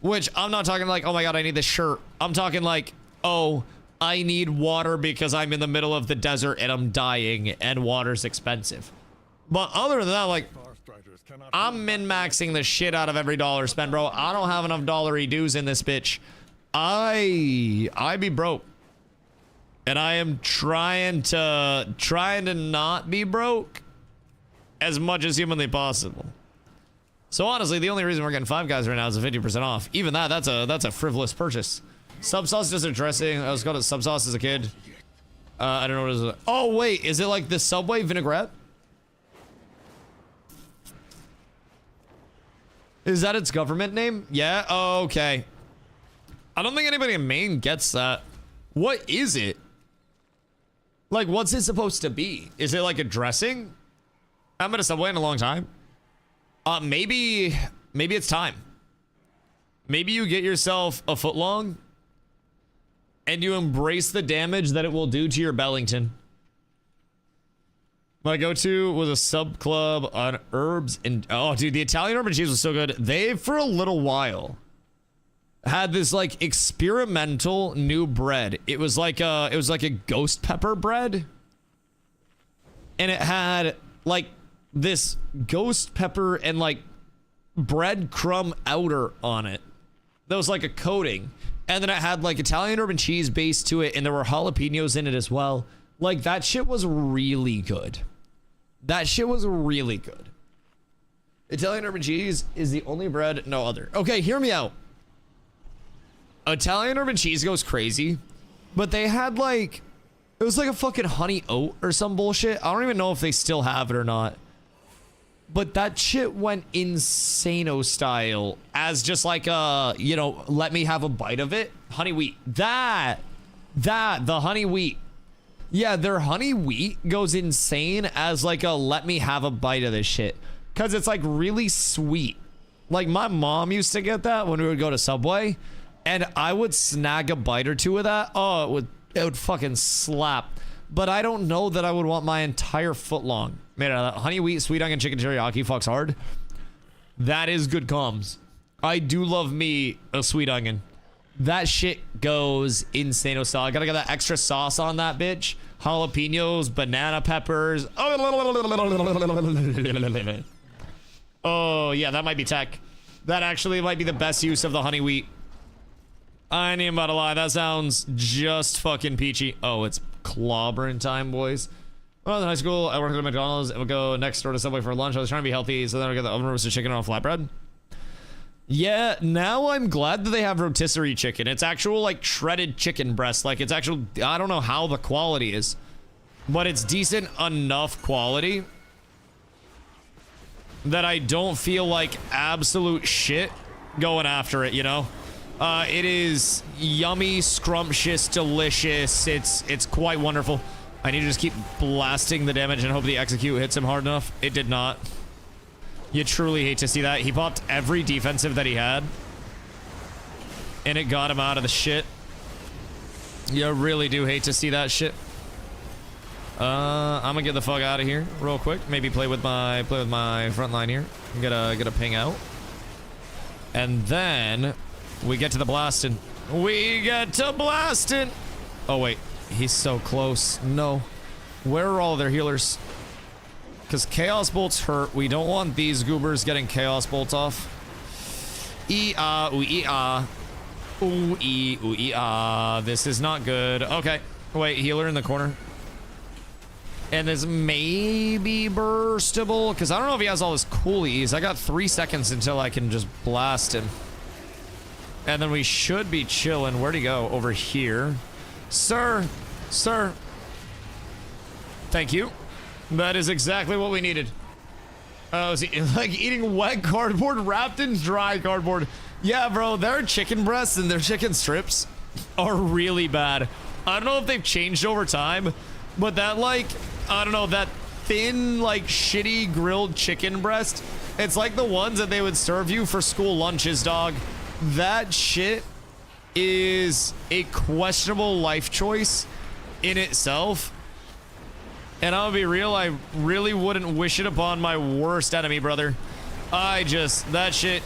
Which, I'm not talking like, oh my god, I need this shirt. I'm talking like, oh, I need water because I'm in the middle of the desert and I'm dying and water's expensive. But other than that, like, I'm min-maxing the shit out of every dollar spent, bro. I don't have enough dollary dues in this bitch. I be broke. And I am trying to not be broke as much as humanly possible. So honestly, the only reason we're getting Five Guys right now is a 50% off. Even that's a frivolous purchase. Sub sauce is just a dressing. I was called it sub sauce as a kid. I don't know what it is. Oh wait, is it like the Subway vinaigrette? Is that its government name? Yeah. Oh, okay. I don't think anybody in Maine gets that. What is it? Like, what's it supposed to be? Is it like a dressing? I haven't been to Subway in a long time. Maybe it's time. Maybe you get yourself a footlong and you embrace the damage that it will do to your Bellington. My go-to was a sub club on herbs and oh dude, the Italian herb and cheese was so good. They for a little while had this like experimental new bread. It was like a ghost pepper bread. And it had like this ghost pepper and like breadcrumb outer on it. That was like a coating. And then it had like Italian herb and cheese base to it, and there were jalapenos in it as well. Like, that shit was really good. That shit was really good. Italian urban cheese is the only bread, no other. Okay, hear me out. Italian urban cheese goes crazy, but they had like, it was like a fucking honey oat or some bullshit. I don't even know if they still have it or not. But that shit went insano style as just like a, you know, let me have a bite of it. Honey wheat. The honey wheat. Yeah, their honey wheat goes insane as like a let me have a bite of this shit. Cause it's like really sweet. Like my mom used to get that when we would go to Subway, and I would snag a bite or two of that. Oh, it would fucking slap. But I don't know that I would want my entire foot long made out of that. Honey wheat, sweet onion, chicken teriyaki fucks hard. That is good comms. I do love me a sweet onion. That shit goes insane style. I gotta get that extra sauce on that bitch. Jalapenos, banana peppers. Oh, yeah, that might be tech. That actually might be the best use of the honey wheat. I ain't even about to lie. That sounds just fucking peachy. Oh, it's clobbering time, boys. When I was in high school, I worked at McDonald's and would go next door to Subway for lunch. I was trying to be healthy, so then I would get the oven roasted chicken on a flatbread. Yeah, now I'm glad that they have rotisserie chicken. It's actual, like, shredded chicken breast. Like, it's actual, I don't know how the quality is, but it's decent enough quality that I don't feel like absolute shit going after it, you know? It is yummy, scrumptious, delicious. It's quite wonderful. I need to just keep blasting the damage and hope the execute hits him hard enough. It did not. You truly hate to see that. He popped every defensive that he had, and it got him out of the shit. You really do hate to see that shit. I'm gonna get the fuck out of here real quick. Maybe play with my front line here. Get a ping out, and then we get to the blasting. We get to blasting. Oh wait, he's so close. No, where are all their healers? Because Chaos Bolts hurt. We don't want these goobers getting Chaos Bolts off. Ee-ah, ooh-ee-ah. Ooh-ee, ooh-ee-ah. This is not good. Okay. Wait, healer in the corner. And this may be burstable, because I don't know if he has all his coolies. I got 3 seconds until I can just blast him. And then we should be chilling. Where'd he go? Over here. Sir. Sir. Thank you. That is exactly what we needed. Oh, is he like eating wet cardboard wrapped in dry cardboard? Yeah, bro, their chicken breasts and their chicken strips are really bad. I don't know if they've changed over time, but that, like, I don't know, that thin, like, shitty grilled chicken breast, it's like the ones that they would serve you for school lunches, dog. That shit is a questionable life choice in itself. And I'll be real, I really wouldn't wish it upon my worst enemy, brother. That shit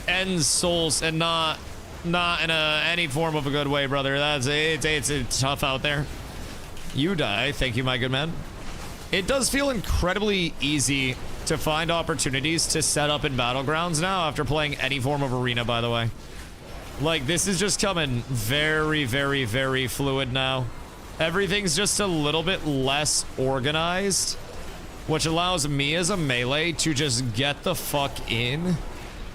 ends souls, and not in any form of a good way, brother. It's tough out there. You die, thank you, my good man. It does feel incredibly easy to find opportunities to set up in battlegrounds now after playing any form of arena, by the way. Like, this is just coming very, very, very fluid now. Everything's just a little bit less organized, which allows me as a melee to just get the fuck in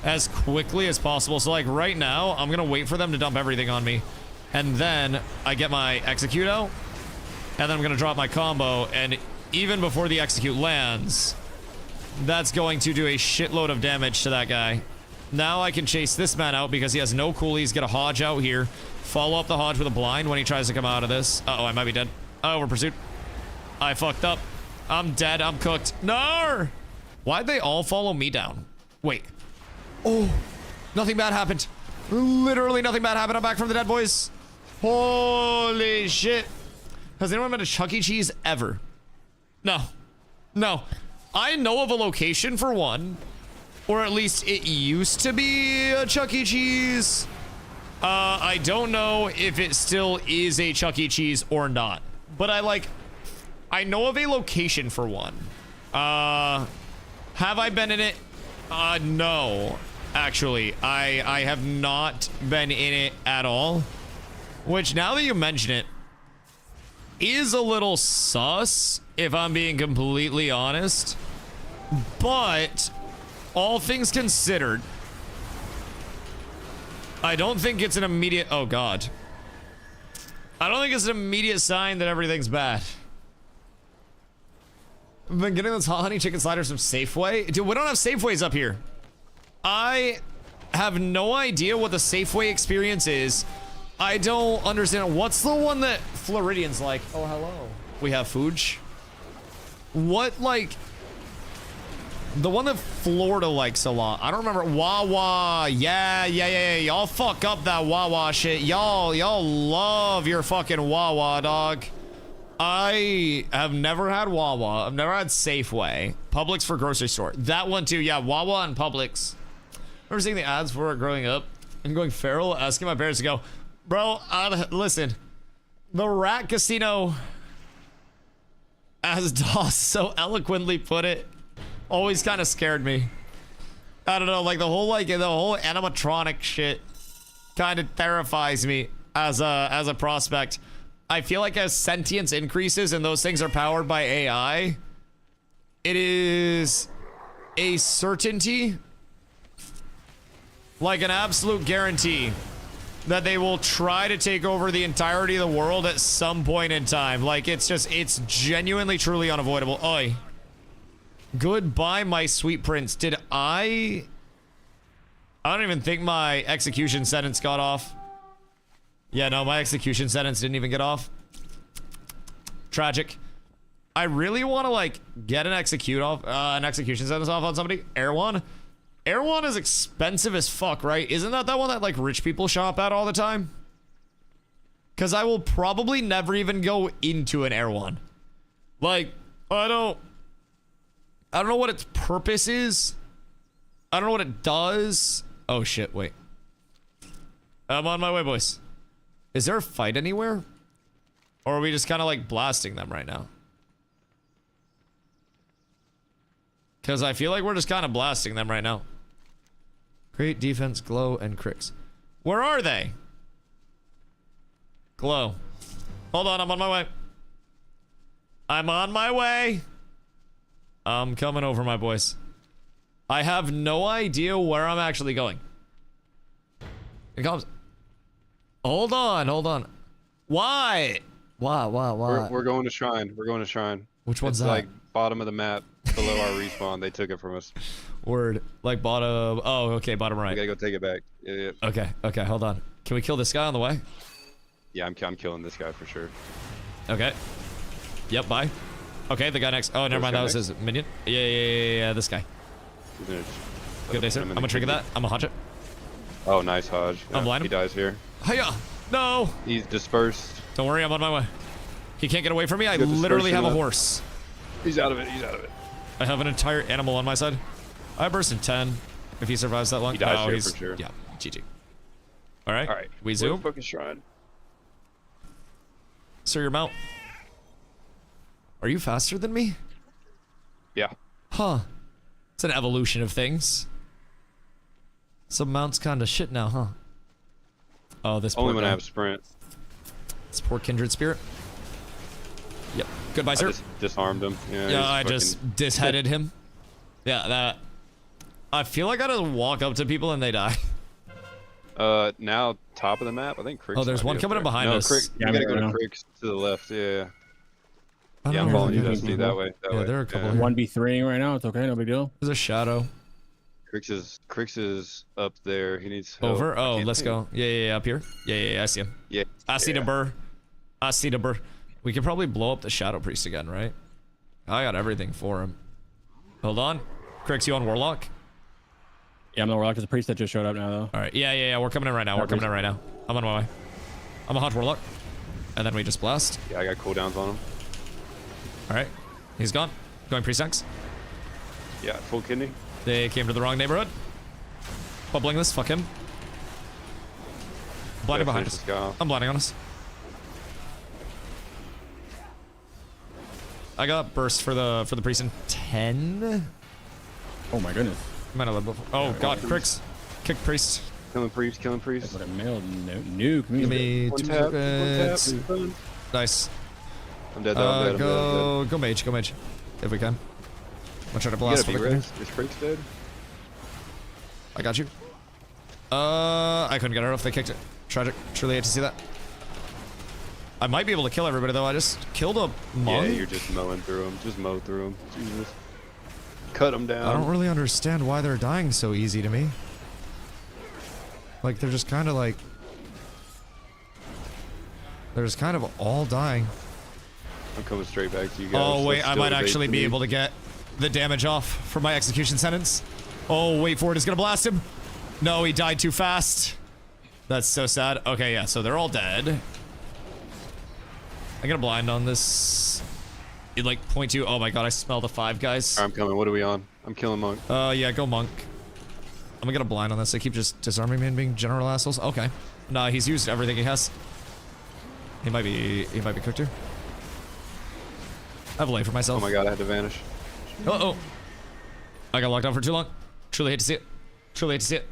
as quickly as possible. So, like, right now, I'm gonna wait for them to dump everything on me, and then I get my execute out, and then I'm gonna drop my combo, and even before the execute lands, that's going to do a shitload of damage to that guy. Now I can chase this man out because he has no coolies, get a Hodge out here, follow up the Hodge with a blind when he tries to come out of this. Uh-oh, I might be dead. Oh, we're pursued. I fucked up. I'm dead. I'm cooked. No! Why'd they all follow me down? Wait. Oh, nothing bad happened. Literally nothing bad happened. I'm back from the dead, boys. Holy shit. Has anyone been to Chuck E. Cheese ever? No. No. I know of a location for one, or at least it used to be a Chuck E. Cheese. I don't know if it still is a Chuck E. Cheese or not, but I know of a location for one. Have I been in it? No, actually, I have not been in it at all, which now that you mention it, is a little sus, if I'm being completely honest. But all things considered, I don't think it's an immediate... Oh, God. I don't think it's an immediate sign that everything's bad. I've been getting those hot honey chicken sliders from Safeway. Dude, we don't have Safeways up here. I have no idea what the Safeway experience is. I don't understand. What's the one that Floridian's like? Oh, hello. We have Fuge. What, like... The one that Florida likes a lot. I don't remember. Wawa. Yeah. Y'all fuck up that Wawa shit. Y'all love your fucking Wawa, dog. I have never had Wawa. I've never had Safeway. Publix for grocery store. That one too. Yeah, Wawa and Publix. I remember seeing the ads for it growing up and going feral, asking my parents to go, bro, listen, the rat casino, as Doss so eloquently put it, always kind of scared me. I don't know, like the whole animatronic shit kind of terrifies me as a prospect. I feel like as sentience increases and those things are powered by AI, it is a certainty, like an absolute guarantee, that they will try to take over the entirety of the world at some point in time. Like, it's genuinely, truly unavoidable. Oi. Goodbye, my sweet prince. Did I don't even think my execution sentence got off. Yeah, no, my execution sentence didn't even get off. Tragic. I really want to, like, get an execution sentence off on somebody. Erewhon? Erewhon is expensive as fuck, right? Isn't that one that, like, rich people shop at all the time? Because I will probably never even go into an Erewhon. Like, I don't know what its purpose is. I don't know what it does. Oh, shit, wait. I'm on my way, boys. Is there a fight anywhere? Or are we just kind of, like, blasting them right now? Because I feel like we're just kind of blasting them right now. Great defense, Glow, and Crix. Where are they? Glow. Hold on, I'm on my way. I'm on my way. I'm coming over, my boys. I have no idea where I'm actually going. It comes. Hold on. Why? Why? We're going to Shrine. We're going to Shrine. Which one's it's that? Like bottom of the map, below our respawn. They took it from us. Word. Like bottom. Oh, okay, bottom right. We gotta go take it back. Yeah. Okay, hold on. Can we kill this guy on the way? Yeah, I'm killing this guy for sure. Okay. Yep, bye. Okay, the guy next. Oh, never mind. That was his minion. Yeah, this guy. Good day, sir. I'm gonna trigger that. I'm gonna hodge it. Oh, nice hodge. I'm blind him. He dies here. Hiya! No! He's dispersed. Don't worry, I'm on my way. He can't get away from me. I literally have a horse. He's out of it. I have an entire animal on my side. I burst in 10 if he survives that long. He dies here for sure. Yeah, GG. All right. We Where's zoom. fucking Shrine. Sir, your mount. Are you faster than me? Yeah. Huh. It's an evolution of things. Some mounts kind of shit now, huh? Oh, this Only poor when guy. I have sprint. This poor kindred spirit. Yep. Goodbye, sir. I just disarmed him. Yeah, I just disheaded him. Yeah, that. I feel like I just walk up to people and they die. Now top of the map. I think Crix. Oh, there's one coming up behind us. Crix, you gotta go to Crix to the left. Yeah. I don't Yeah, I'm know following you, where Dusty. That way. Yeah, there are a couple here. 1v3 right now. It's okay. No big deal. There's a shadow. Crix is up there. He needs help. Over? Oh, let's go. Yeah, up here. Yeah, I see him. Yeah. I see the burr. We could probably blow up the Shadow Priest again, right? I got everything for him. Hold on. Crix, you on Warlock? Yeah, I'm the Warlock. There's a priest that just showed up now, though. All right. Yeah. We're coming in right now. I'm on my way. I'm a hot Warlock. And then we just blast. Yeah, I got cooldowns on him. All right. He's gone. Going Priest. Yeah, full kidney. They came to the wrong neighborhood. Bubbling this. Fuck him. Blinding behind us. I'm blinding on us. I got burst for the priest in 10. Oh my goodness. Might have led before. Oh god, Crix. Kick priest. Killing priest. That's what I mailed. Nuke. Give me One 2 tap. seconds. Nice. I'm dead though. I'm dead. I'm dead. I'm dead. Go mage. Go mage. If we can. I'm gonna try to You blast. got a for the- B-Rex? Is Frank's dead? I got you. I couldn't get her if they kicked it. Tragic. Truly hate to see that. I might be able to kill everybody though. I just killed a monk. Yeah, you're just mowing through them. Just mow through them. Jesus. Cut them down. I don't really understand why they're dying so easy to me. Like they're just kind of like. They're just kind of all dying. I'm coming straight back to you guys. Oh wait, That's I still might a bait actually to be me. able to get the damage off for my execution sentence. Oh, wait for it. It's gonna blast him. No, he died too fast. That's so sad. Okay, yeah, so they're all dead. I got a blind on this. You'd like point to. Oh my god, I smell the 5 guys. I'm coming. What are we on? I'm killing Monk. Yeah, go monk. I'm gonna get a blind on this. They keep just disarming me and being general assholes. Okay. Nah, he's used everything he has. He might be cooked here. I have a lane for myself. Oh my god, I had to vanish. Uh-oh. I got locked on for too long. Truly hate to see it. Truly hate to see it.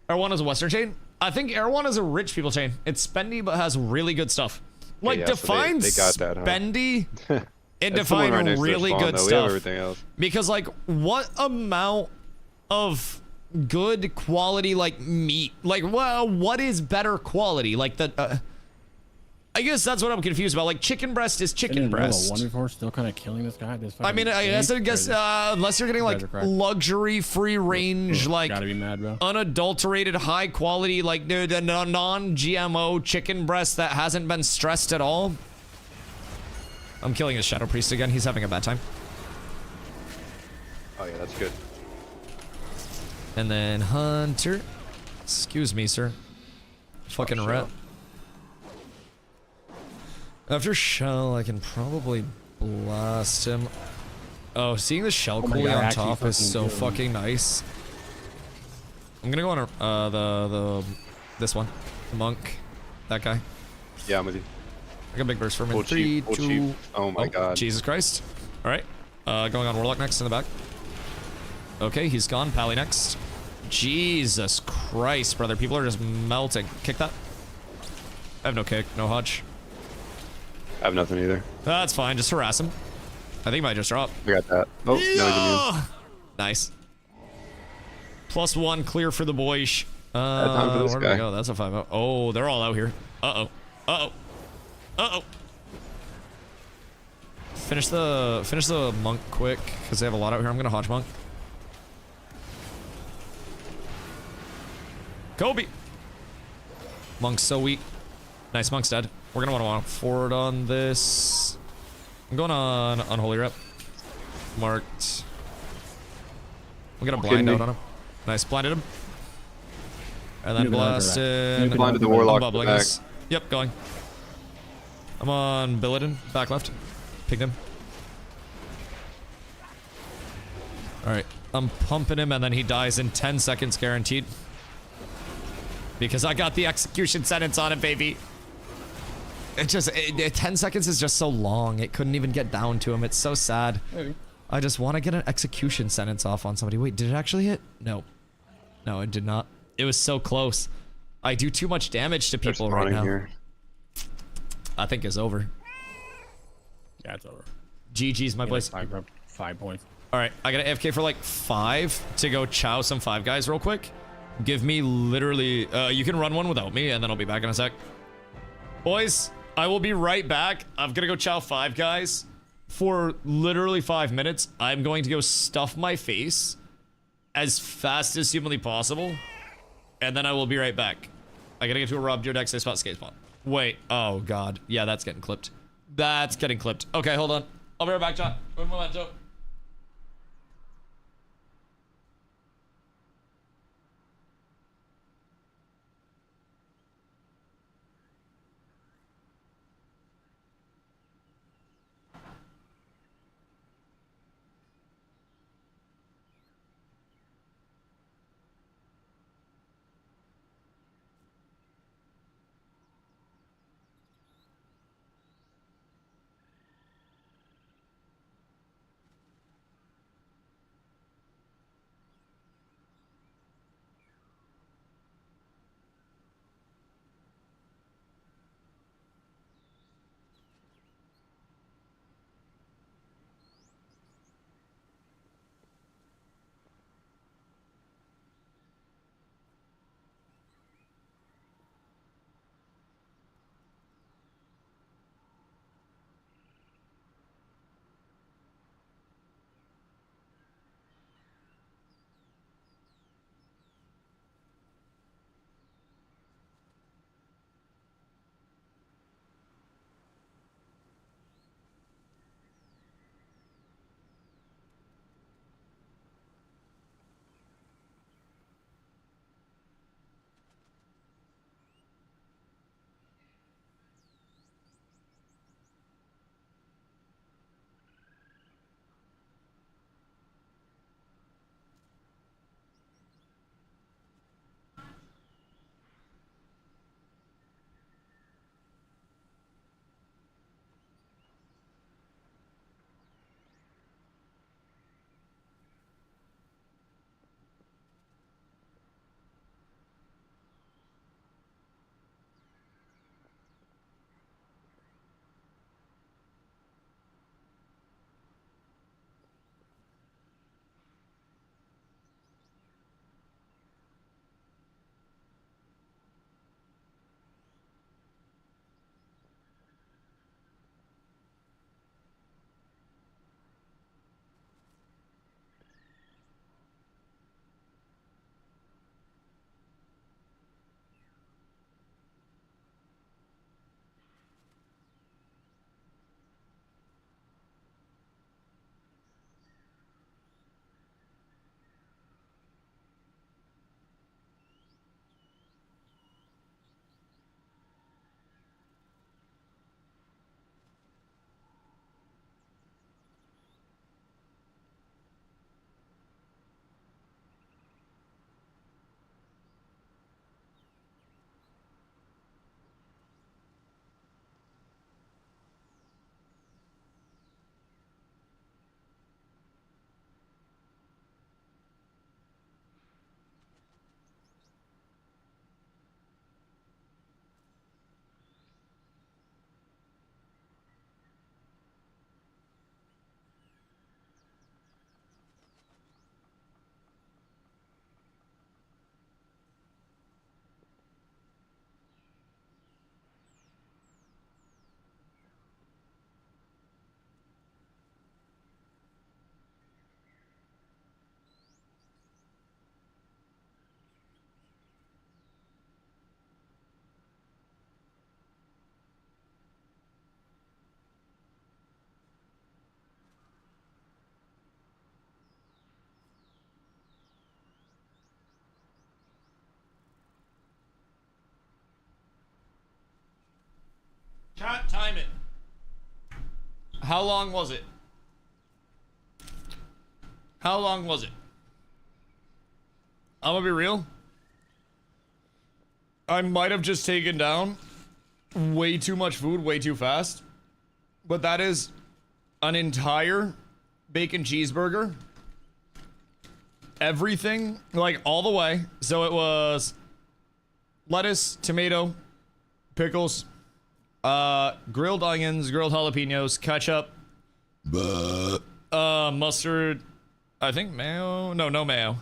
R1 is a Western chain. I think R1 is a rich people chain. It's spendy, but has really good stuff. Like, Yeah, so define they got that, huh? spendy and That's the one define right next to their really spawn, good though. We have stuff. everything else. Because, like, what amount of good quality, like, meat? Like, well, what is better quality? Like, the... I guess that's what I'm confused about. Like, chicken breast is chicken breast. One before, still kind of killing this guy. This I mean, I guess unless you're getting like luxury, free range, like gotta be mad, bro. unadulterated, high quality, like dude, a non-GMO chicken breast that hasn't been stressed at all. I'm killing his Shadow Priest again. He's having a bad time. Oh yeah, that's good. And then Hunter. Excuse me, sir. Fucking Oh, rat. After shell, I can probably blast him. Oh, seeing the shell Oh my coolie God, on actually top is fucking so good. fucking nice. I'm gonna go on this one, the monk, that guy. Yeah, I'm with you. I got a big burst for him. Full In 3, cheap, full 2. cheap. Oh my god. Jesus Christ! All right, going on Warlock next in the back. Okay, he's gone. Pally next. Jesus Christ, brother! People are just melting. Kick that. I have no kick, no hodge. I have nothing either. That's fine. Just harass him. I think he might just drop. I got that. Oh, no, he's immune. Nice. +1 clear for the boys. time for this Where do we guy. go? That's a 5-0. Oh, they're all out here. Uh-oh. Uh-oh. Uh-oh. Finish the monk quick, because they have a lot out here. I'm gonna hodge monk. Kobe. Monk's so weak. Nice, monk's dead. We're gonna want to forward on this. I'm going on Unholy Rep. Marked. I'm gonna blind out on him. Nice, blinded him. And then You can have blasted. that. Blinded the I'm warlock bubbling back. this. Yep, going. I'm on Billiton, back left. Pinged him. Alright, I'm pumping him and then he dies in 10 seconds guaranteed. Because I got the execution sentence on him, baby. It just, 10 seconds is just so long. It couldn't even get down to him. It's so sad. Maybe. I just want to get an execution sentence off on somebody. Wait, did it actually hit? No. No, it did not. It was so close. I do too much damage to They're people right spawning now. here. I think it's over. Yeah, it's over. GG's, my boys. 5 points. All right, I got an AFK for like 5 to go chow some 5 guys real quick. Give me literally, you can run one without me and then I'll be back in a sec. Boys, I will be right back. I'm gonna go chow 5 guys for literally 5 minutes. I'm going to go stuff my face as fast as humanly possible. And then I will be right back. I gotta get to a Rob Deer deck, stay spot, skate spot. Wait, oh God. Yeah, that's getting clipped. That's getting clipped. Okay, hold on. I'll be right back, John. Un momento. Chat, time it. How long was it? How long was it? I'm gonna be real. I might have just taken down way too much food way too fast. But that is an entire bacon cheeseburger. Everything, like all the way. So it was lettuce, tomato, pickles, grilled onions, grilled jalapenos, ketchup, mustard, I think mayo. No mayo.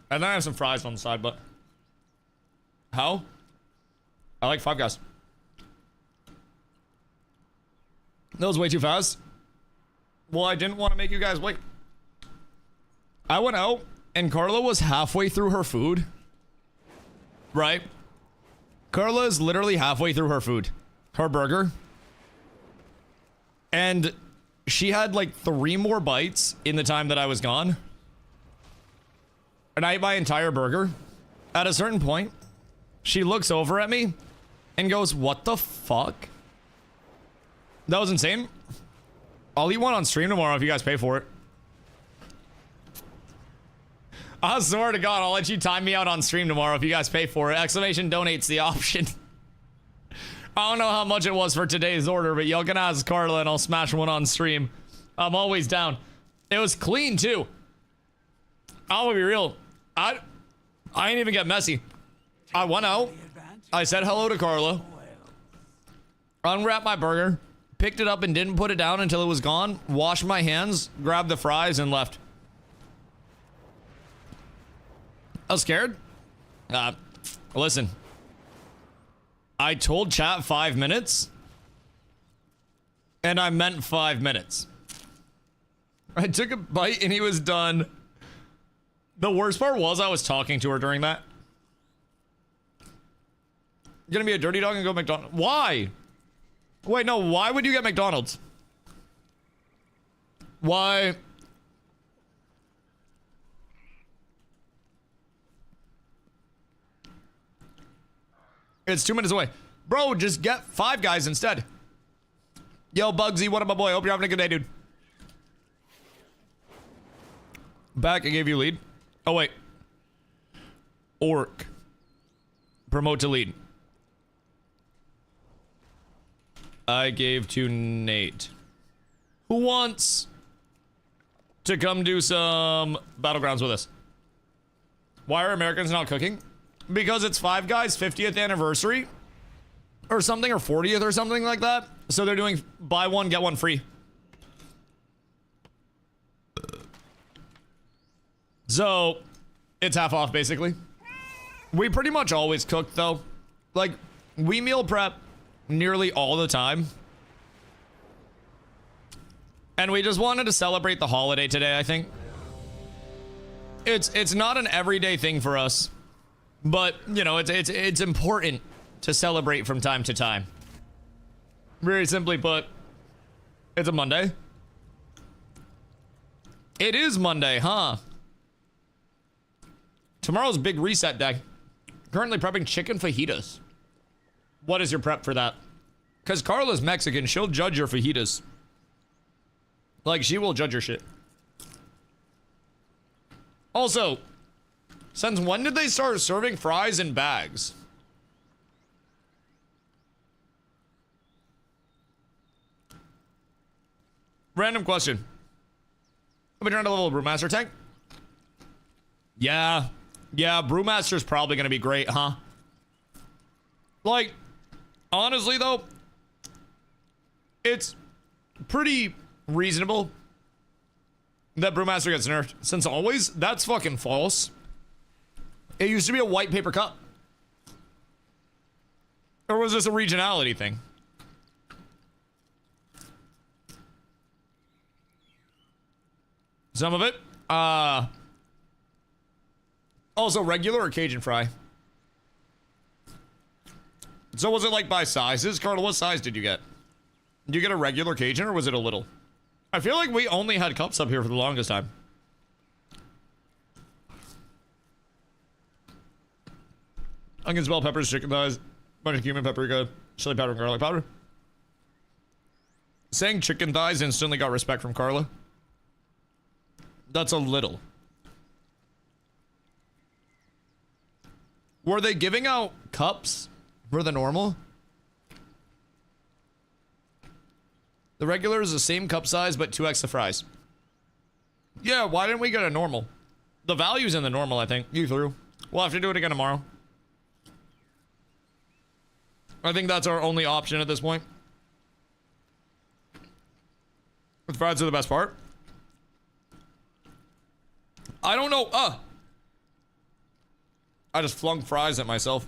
And then I have some fries on the side, but how? I like Five Guys. That was way too fast. Well, I didn't want to make you guys wait. I went out and Carla was halfway through her food. Right? Carla is literally halfway through her food. Her burger. And she had like 3 more bites in the time that I was gone. And I ate my entire burger. At a certain point, she looks over at me and goes, "What the fuck?" That was insane. I'll eat one on stream tomorrow if you guys pay for it. I swear to God, I'll let you time me out on stream tomorrow if you guys pay for it. Exclamation donates the option. I don't know how much it was for today's order, but y'all can ask Carla and I'll smash one on stream. I'm always down. It was clean too. I'm gonna be real. I didn't even get messy. I went out. I said hello to Carla. Unwrapped my burger. Picked it up and didn't put it down until it was gone. Washed my hands. Grabbed the fries and left. I was scared. Listen. I told chat 5 minutes. And I meant 5 minutes. I took a bite and he was done. The worst part was I was talking to her during that. You're gonna be a dirty dog and go McDonald's. Why? Wait, no, why would you get McDonald's? Why? It's 2 minutes away. Bro, just get Five Guys instead. Yo, Bugsy, what up, my boy? Hope you're having a good day, dude. Back, I gave you lead. Oh, wait. Orc. Promote to lead. I gave to Nate. Who wants to come do some Battlegrounds with us? Why are Americans not cooking? Because it's Five Guys' 50th anniversary or something, or 40th or something like that. So they're doing buy one, get one free. So it's half off basically. We pretty much always cook though. Like we meal prep nearly all the time. And we just wanted to celebrate the holiday today, I think. It's not an everyday thing for us. But, you know, it's important to celebrate from time to time. Very simply put, it's a Monday. It is Monday, huh? Tomorrow's big reset day. Currently prepping chicken fajitas. What is your prep for that? Because Carla's Mexican, she'll judge your fajitas. Like, she will judge your shit. Also, since when did they start serving fries in bags? Random question. Have we trying to level Brewmaster tank? Yeah. Yeah, Brewmaster's probably going to be great, huh? Like, honestly, though, it's pretty reasonable that Brewmaster gets nerfed. Since always, that's fucking false. It used to be a white paper cup. Or was this a regionality thing? Some of it. Also, regular or Cajun fry? So was it like by sizes? Carla, what size did you get? Did you get a regular Cajun or was it a little? I feel like we only had cups up here for the longest time. Onions, bell peppers, chicken thighs, bunch of cumin, paprika, chili powder, and garlic powder. Saying chicken thighs instantly got respect from Carla. That's a little. Were they giving out cups for the normal? The regular is the same cup size, but 2x the fries. Yeah, why didn't we get a normal? The value's in the normal, I think. You threw. We'll have to do it again tomorrow. I think that's our only option at this point. The fries are the best part. I don't know. I just flung fries at myself.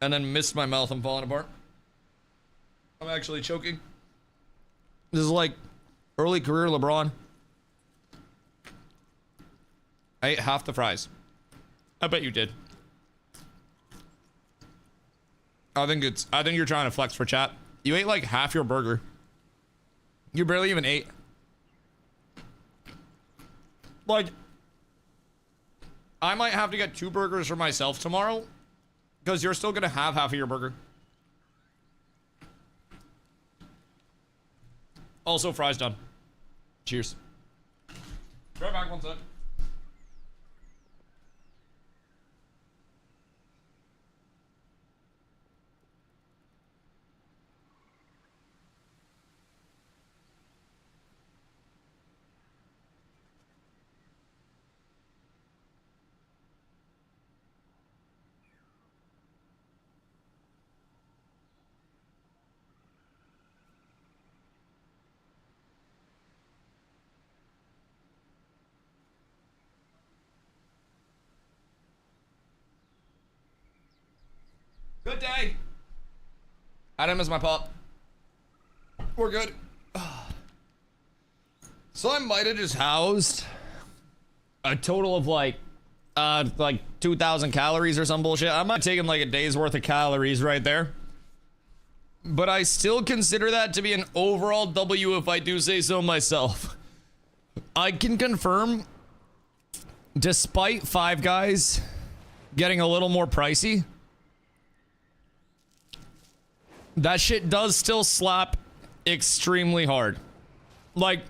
And then missed my mouth. I'm falling apart. I'm actually choking. This is like early career LeBron. I ate half the fries. I bet you did. I think you're trying to flex for chat. You ate like half your burger. You barely even ate. Like, I might have to get 2 burgers for myself tomorrow because you're still gonna have half of your burger. Also, fries done. Cheers. Right back, one sec. Good day. Adam is my pop. We're good. So I might have just housed a total of like 2,000 calories or some bullshit. I might have taken like a day's worth of calories right there. But I still consider that to be an overall W if I do say so myself. I can confirm, despite Five Guys getting a little more pricey, that shit does still slap extremely hard. Like,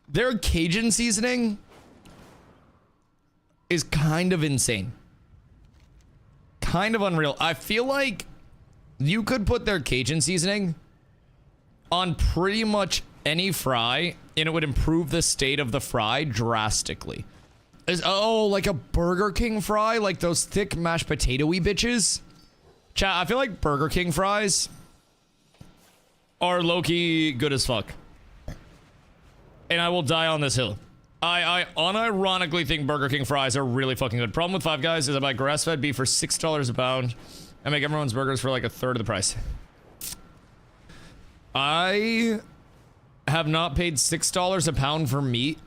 their Cajun seasoning is kind of insane. Kind of unreal. I feel like you could put their Cajun seasoning on pretty much any fry and it would improve the state of the fry drastically. Like a Burger King fry? Like those thick mashed potato-y bitches? Chat, I feel like Burger King fries are low-key good as fuck. And I will die on this hill. I unironically think Burger King fries are really fucking good. Problem with Five Guys is I buy grass-fed beef for $6 a pound and make everyone's burgers for like 1/3 of the price. I have not paid $6 a pound for meat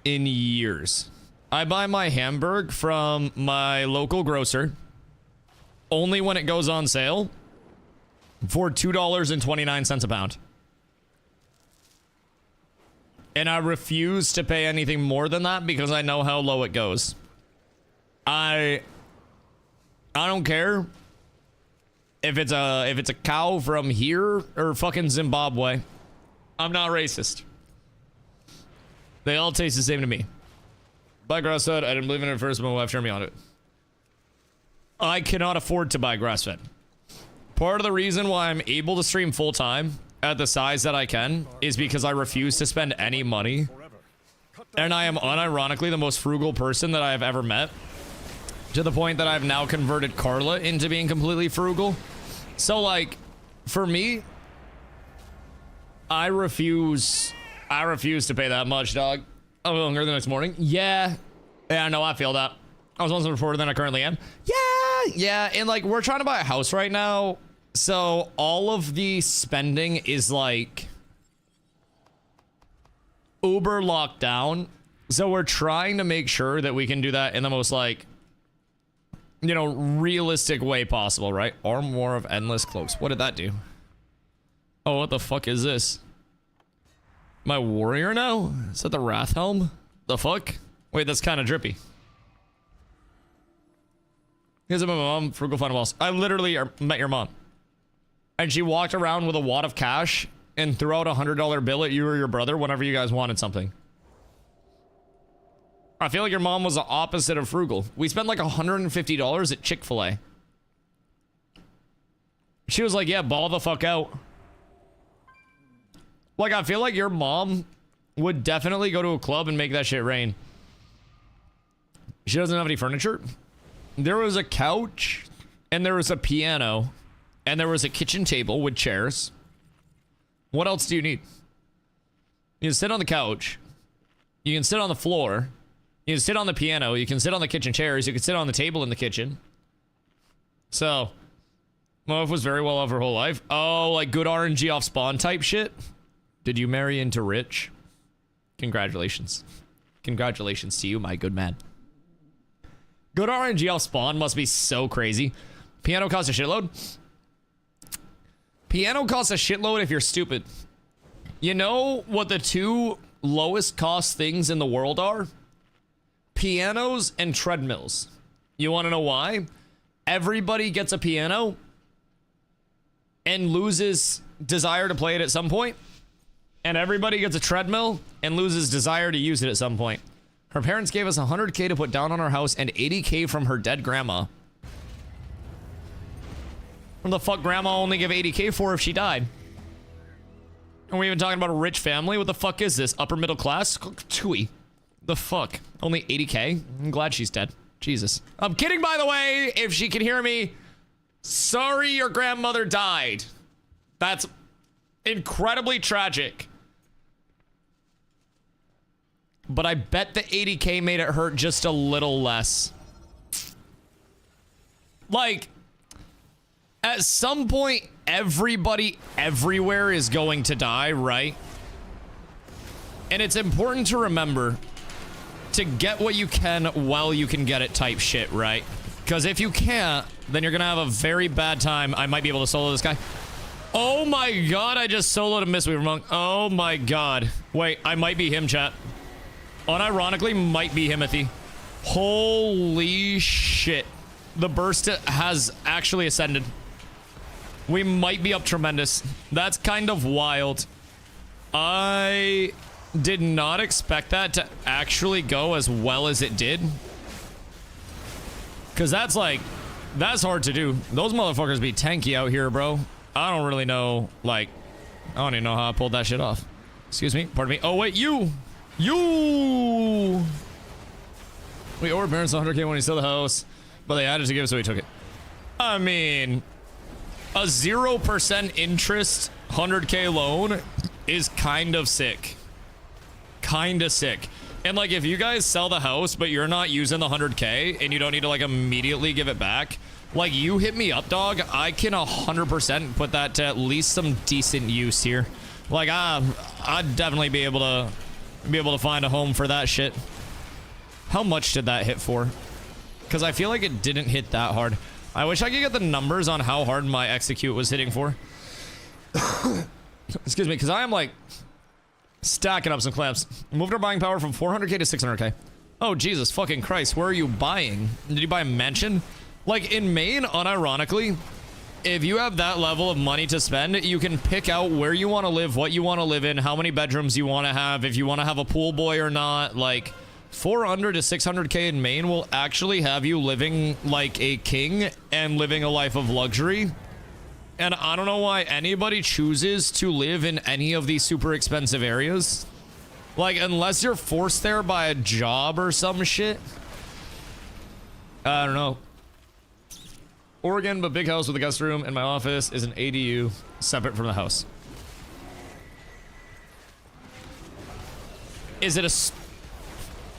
in years. I buy my hamburg from my local grocer only when it goes on sale for $2.29 a pound. And I refuse to pay anything more than that because I know how low it goes. I don't care if it's a cow from here or fucking Zimbabwe. I'm not racist. They all taste the same to me. Buy grass-fed. I didn't believe in it at first, but my wife turned me on it. I cannot afford to buy grass-fed. Part of the reason why I'm able to stream full-time at the size that I can is because I refuse to spend any money. And I am unironically the most frugal person that I have ever met. To the point that I've now converted Carla into being completely frugal. So, like, for me, I refuse to pay that much, dog. I'm hungry the next morning. Yeah, no, I feel that. I was once before than I currently am. Yeah, and like we're trying to buy a house right now, so all of the spending is like uber locked down. So we're trying to make sure that we can do that in the most like, you know, realistic way possible, right? Armor of Endless Cloaks. What did that do? Oh, what the fuck is this? My warrior now? Is that the Wrath Helm? The fuck? Wait, that's kind of drippy. Here's my mom, frugal fun balls. I literally met your mom. And she walked around with a wad of cash and threw out $100 bill at you or your brother whenever you guys wanted something. I feel like your mom was the opposite of frugal. We spent like $150 at Chick-fil-A. She was like, yeah, ball the fuck out. Like, I feel like your mom would definitely go to a club and make that shit rain. She doesn't have any furniture. There was a couch, and there was a piano, and there was a kitchen table with chairs. What else do you need? You can sit on the couch. You can sit on the floor. You can sit on the piano. You can sit on the kitchen chairs. You can sit on the table in the kitchen. So, my wife was very well off her whole life. Oh, like good RNG off spawn type shit? Did you marry into rich? Congratulations. Congratulations to you, my good man. Good RNG off spawn must be so crazy. Piano costs a shitload. Piano costs a shitload if you're stupid. You know what the two lowest cost things in the world are? Pianos and treadmills. You want to know why? Everybody gets a piano and loses desire to play it at some point. And everybody gets a treadmill and loses desire to use it at some point. Her parents gave us $100K to put down on our house and $80K from her dead grandma. What the fuck grandma only give $80K for if she died? Are we even talking about a rich family? What the fuck is this? Upper middle class? Tui. The fuck? Only $80K? I'm glad she's dead. Jesus. I'm kidding, by the way, if she can hear me. Sorry your grandmother died. That's incredibly tragic. But I bet the 80K made it hurt just a little less. Like, at some point, everybody everywhere is going to die, right? And it's important to remember to get what you can while you can get it type shit, right? Because if you can't, then you're gonna have a very bad time. I might be able to solo this guy. Oh my god, I just soloed a Mistweaver Monk. Oh my god. Wait, I might be him, chat. Unironically, might be Himothy. Holy shit. The burst has actually ascended. We might be up tremendous. That's kind of wild. I did not expect that to actually go as well as it did. Because that's like, that's hard to do. Those motherfuckers be tanky out here, bro. I don't really know, like, I don't even know how I pulled that shit off. Excuse me, pardon me. Oh, wait, you! We owed parents 100K when he sold the house, but they added to give, so he took it. I mean, a 0% interest 100K loan is kind of sick. Kinda sick. And like, if you guys sell the house, but you're not using the 100K and you don't need to like immediately give it back, like you hit me up, dog. I can 100% put that to at least some decent use here. Like, I'd definitely be able to find a home for that shit. How much did that hit for? Because I feel like it didn't hit that hard. I wish I could get the numbers on how hard my execute was hitting for. Excuse me, because I am like stacking up some clamps. Moved our buying power from 400K to 600K. Oh, Jesus fucking Christ. Where are you buying? Did you buy a mansion? Like in Maine, unironically, if you have that level of money to spend, you can pick out where you want to live, what you want to live in, how many bedrooms you want to have, if you want to have a pool boy or not. Like 400 to 600K in Maine will actually have you living like a king and living a life of luxury. And I don't know why anybody chooses to live in any of these super expensive areas. Like, unless you're forced there by a job or some shit. I don't know. Oregon, but big house with a guest room, and my office is an ADU separate from the house. Is it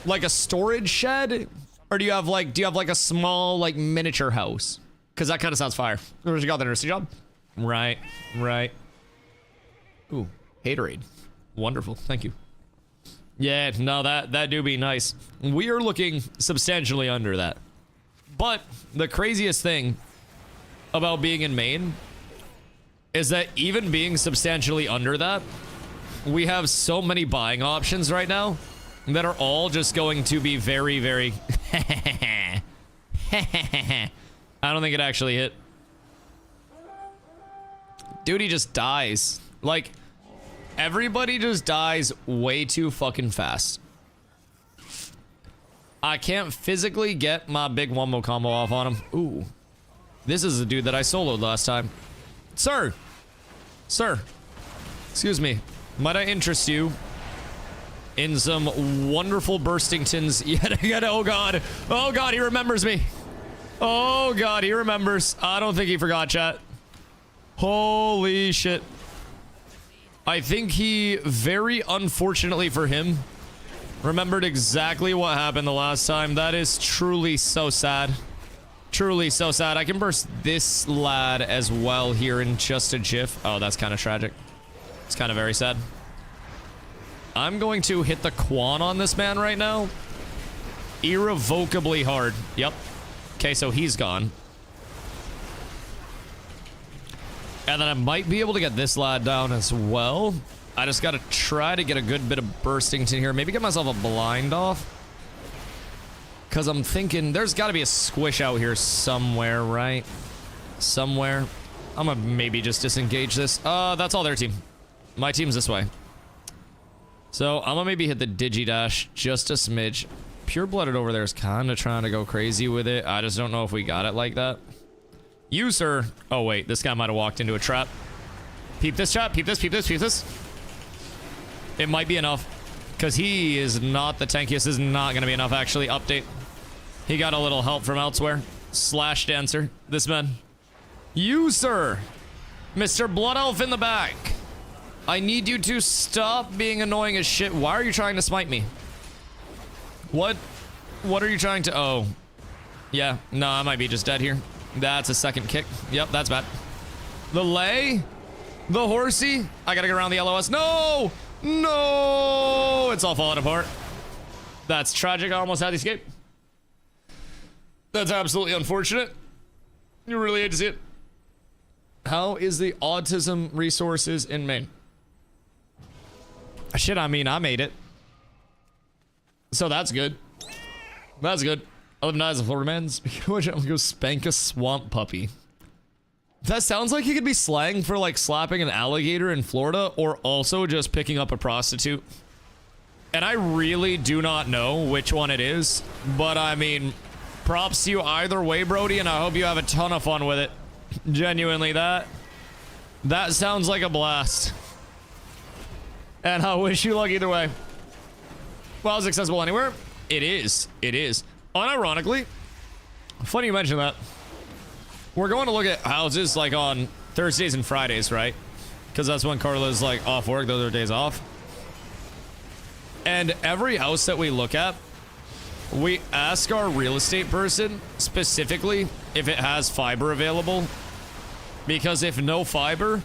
like a storage shed? Or do you have like a small like miniature house? Because that kind of sounds fire. Where's you got the nursing job? Right. Ooh, haterade. Wonderful, thank you. Yeah, no, that do be nice. We are looking substantially under that. But the craziest thing about being in Maine is that even being substantially under that, we have so many buying options right now that are all just going to be very, very I don't think it actually hit. Dude, he just dies. Like, everybody just dies way too fucking fast. I can't physically get my big one-mo combo off on him. Ooh. This is the dude that I soloed last time. Sir! Sir. Excuse me. Might I interest you in some wonderful Burstingtons yet again? Oh god. Oh god, he remembers me. Oh god, he remembers. I don't think he forgot, chat. Holy shit. I think he, very unfortunately for him, remembered exactly what happened the last time. That is truly so sad. Truly so sad. I can burst this lad as well here in just a jiff. Oh, that's kind of tragic. It's kind of very sad. I'm going to hit the Quan on this man right now. Irrevocably hard. Yep. Okay, so he's gone. And then I might be able to get this lad down as well. I just got to try to get a good bit of Burstington here. Maybe get myself a blind off. Because I'm thinking there's got to be a squish out here somewhere, right? Somewhere. I'm going to maybe just disengage this. That's all their team. My team's this way. So I'm going to maybe hit the Digidash just a smidge. Pure-blooded over there is kind of trying to go crazy with it. I just don't know if we got it like that. You, sir. Oh, wait. This guy might have walked into a trap. Peep this, chat. Peep this, peep this, peep this. It might be enough. Because he is not the tankiest. This is not going to be enough, actually. Update. He got a little help from elsewhere. Slash dancer. This man. You, sir. Mr. Blood Elf in the back. I need you to stop being annoying as shit. Why are you trying to smite me? What are you trying to... Oh. Yeah. No, I might be just dead here. That's a second kick. Yep, that's bad. The lay? The horsey? I gotta get around the LOS. No! No! It's all falling apart. That's tragic. I almost had the escape. That's absolutely unfortunate. You really hate to see it. How is the autism resources in Maine? Shit, I mean, I made it. So that's good. That's good. 11 eyes of Florida man's. Go spank a swamp puppy. That sounds like he could be slang for like slapping an alligator in Florida or also just picking up a prostitute. And I really do not know which one it is, but I mean, props to you either way, Brody, and I hope you have a ton of fun with it. Genuinely, that sounds like a blast. And I wish you luck either way. Well, it's accessible anywhere. It is. It is. Unironically, funny you mention that. We're going to look at houses like on Thursdays and Fridays, right? Because that's when Carla's like off work. Those are days off. And every house that we look at, we ask our real estate person specifically if it has fiber available. Because if no fiber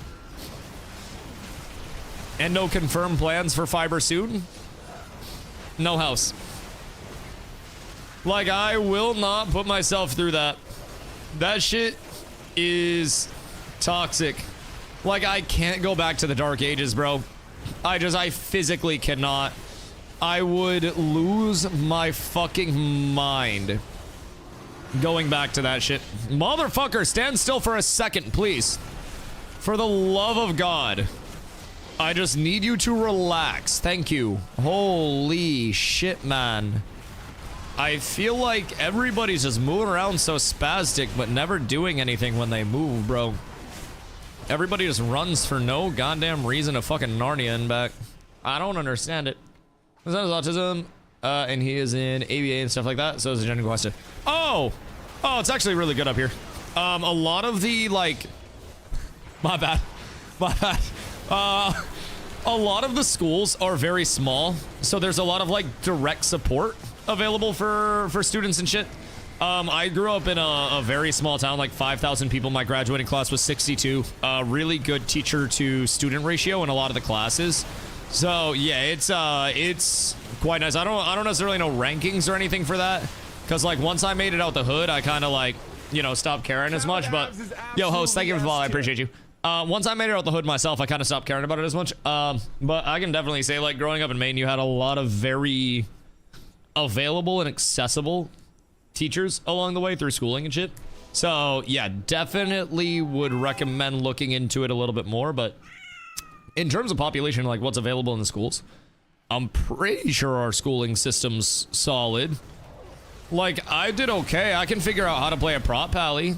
and no confirmed plans for fiber soon, no house. Like, I will not put myself through that. That shit is toxic. Like, I can't go back to the dark ages, bro. I physically cannot. I would lose my fucking mind going back to that shit. Motherfucker, stand still for a second, please. For the love of God. I just need you to relax. Thank you. Holy shit, man. I feel like everybody's just moving around so spastic, but never doing anything when they move, bro. Everybody just runs for no goddamn reason to fucking Narnia and back. I don't understand it. His son has autism, and he is in ABA and stuff like that, so it's a genuine question. Oh! Oh, it's actually really good up here. A lot of the, like... My bad. My bad. A lot of the schools are very small, so there's a lot of, like, direct support available for students and shit. I grew up in a very small town, like 5,000 people. My graduating class was 62. Really good teacher to student ratio in a lot of the classes. So yeah, it's quite nice. I don't necessarily know rankings or anything for that, because like once I made it out the hood, I kind of like, you know, stopped caring as much. But yo, host, thank you for the follow. I appreciate you. Once I made it out the hood myself, I kind of stopped caring about it as much. But I can definitely say, like, growing up in Maine, you had a lot of very available and accessible teachers along the way through schooling and shit. So yeah, definitely would recommend looking into it a little bit more. But in terms of population, like what's available in the schools, I'm pretty sure our schooling system's solid. Like, I did okay. I can figure out how to play a prop pally.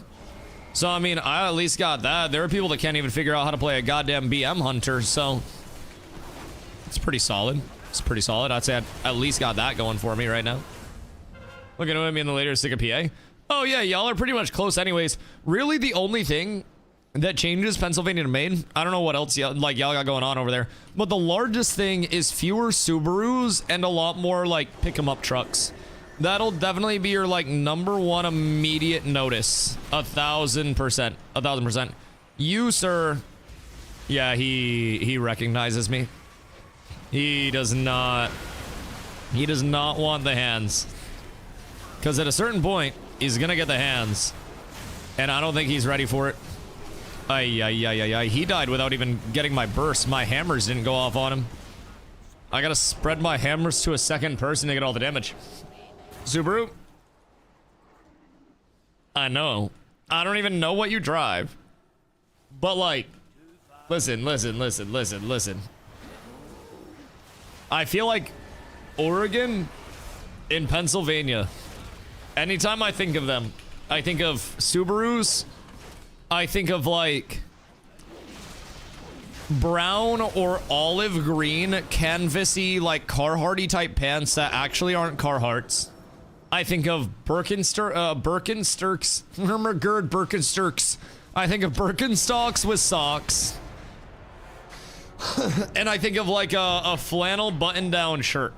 So, I mean, I at least got that. There are people that can't even figure out how to play a goddamn BM hunter, so it's pretty solid. It's pretty solid. I'd say I at least got that going for me right now. Looking at me in the later stick of PA. Oh, yeah, y'all are pretty much close anyways. Really, the only thing that changes Pennsylvania to Maine, I don't know what else y'all got going on over there, but the largest thing is fewer Subarus and a lot more, like, pick-em-up trucks. That'll definitely be your, like, #1 immediate notice. 1,000%. 1,000%. You, sir. Yeah, he recognizes me. He does not want the hands. Because at a certain point, he's gonna get the hands. And I don't think he's ready for it. Ay. He died without even getting my burst. My hammers didn't go off on him. I gotta spread my hammers to a second person to get all the damage. Subaru? I know. I don't even know what you drive. But like, listen. I feel like Oregon in Pennsylvania, anytime I think of them, I think of Subarus. I think of like brown or olive green canvasy, like Carharty type pants that actually aren't Carhartts. I think of Birkenstocks. I think of Birkenstocks with socks. And I think of like a flannel button-down shirt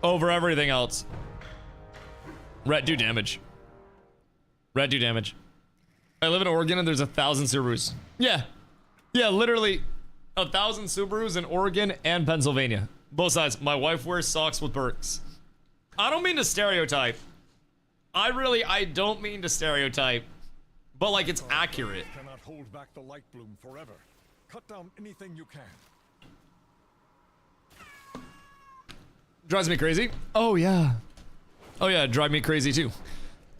over everything else. Red do damage. Red do damage. I live in Oregon and there's 1,000 Subarus. Yeah, literally 1,000 Subarus in Oregon and Pennsylvania. Both sides. My wife wears socks with Birks. I don't mean to stereotype. I don't mean to stereotype. But like, it's accurate. Cannot hold back the light bloom forever. Cut down anything you can. Drives me crazy. Oh yeah, drive me crazy too.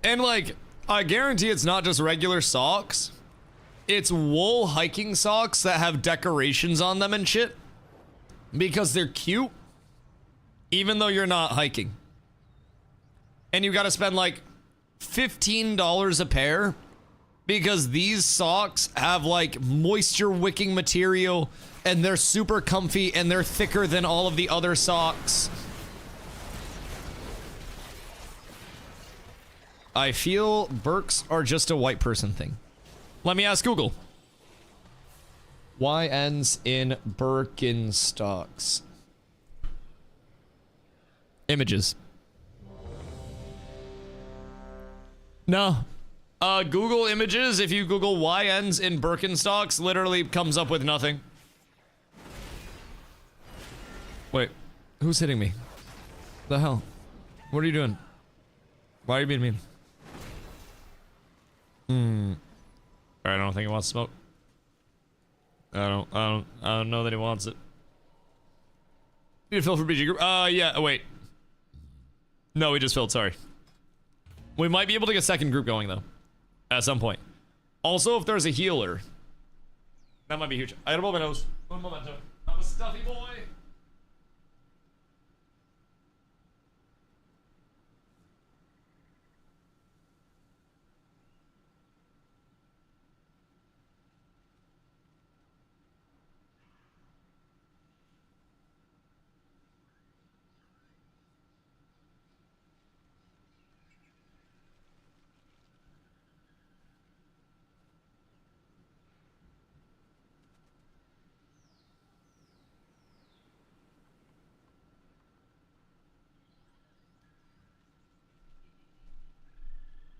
And like, I guarantee it's not just regular socks. It's wool hiking socks that have decorations on them and shit. Because they're cute. Even though you're not hiking. And you gotta spend like $15 a pair. Because these socks have like moisture wicking material. And they're super comfy and they're thicker than all of the other socks. I feel Birks are just a white person thing. Let me ask Google. Y ends in Birkenstocks. Images. No. Google images, if you Google Y ends in Birkenstocks, literally comes up with nothing. Wait. Who's hitting me? The hell? What are you doing? Why are you being mean? Alright, I don't think he wants smoke. I don't know that he wants it. Need to fill for BG group? Yeah, wait. No, we just filled, sorry. We might be able to get a second group going, though. At some point. Also, if there's a healer. That might be huge. I gotta blow my nose. One momento. I'm a stuffy boy.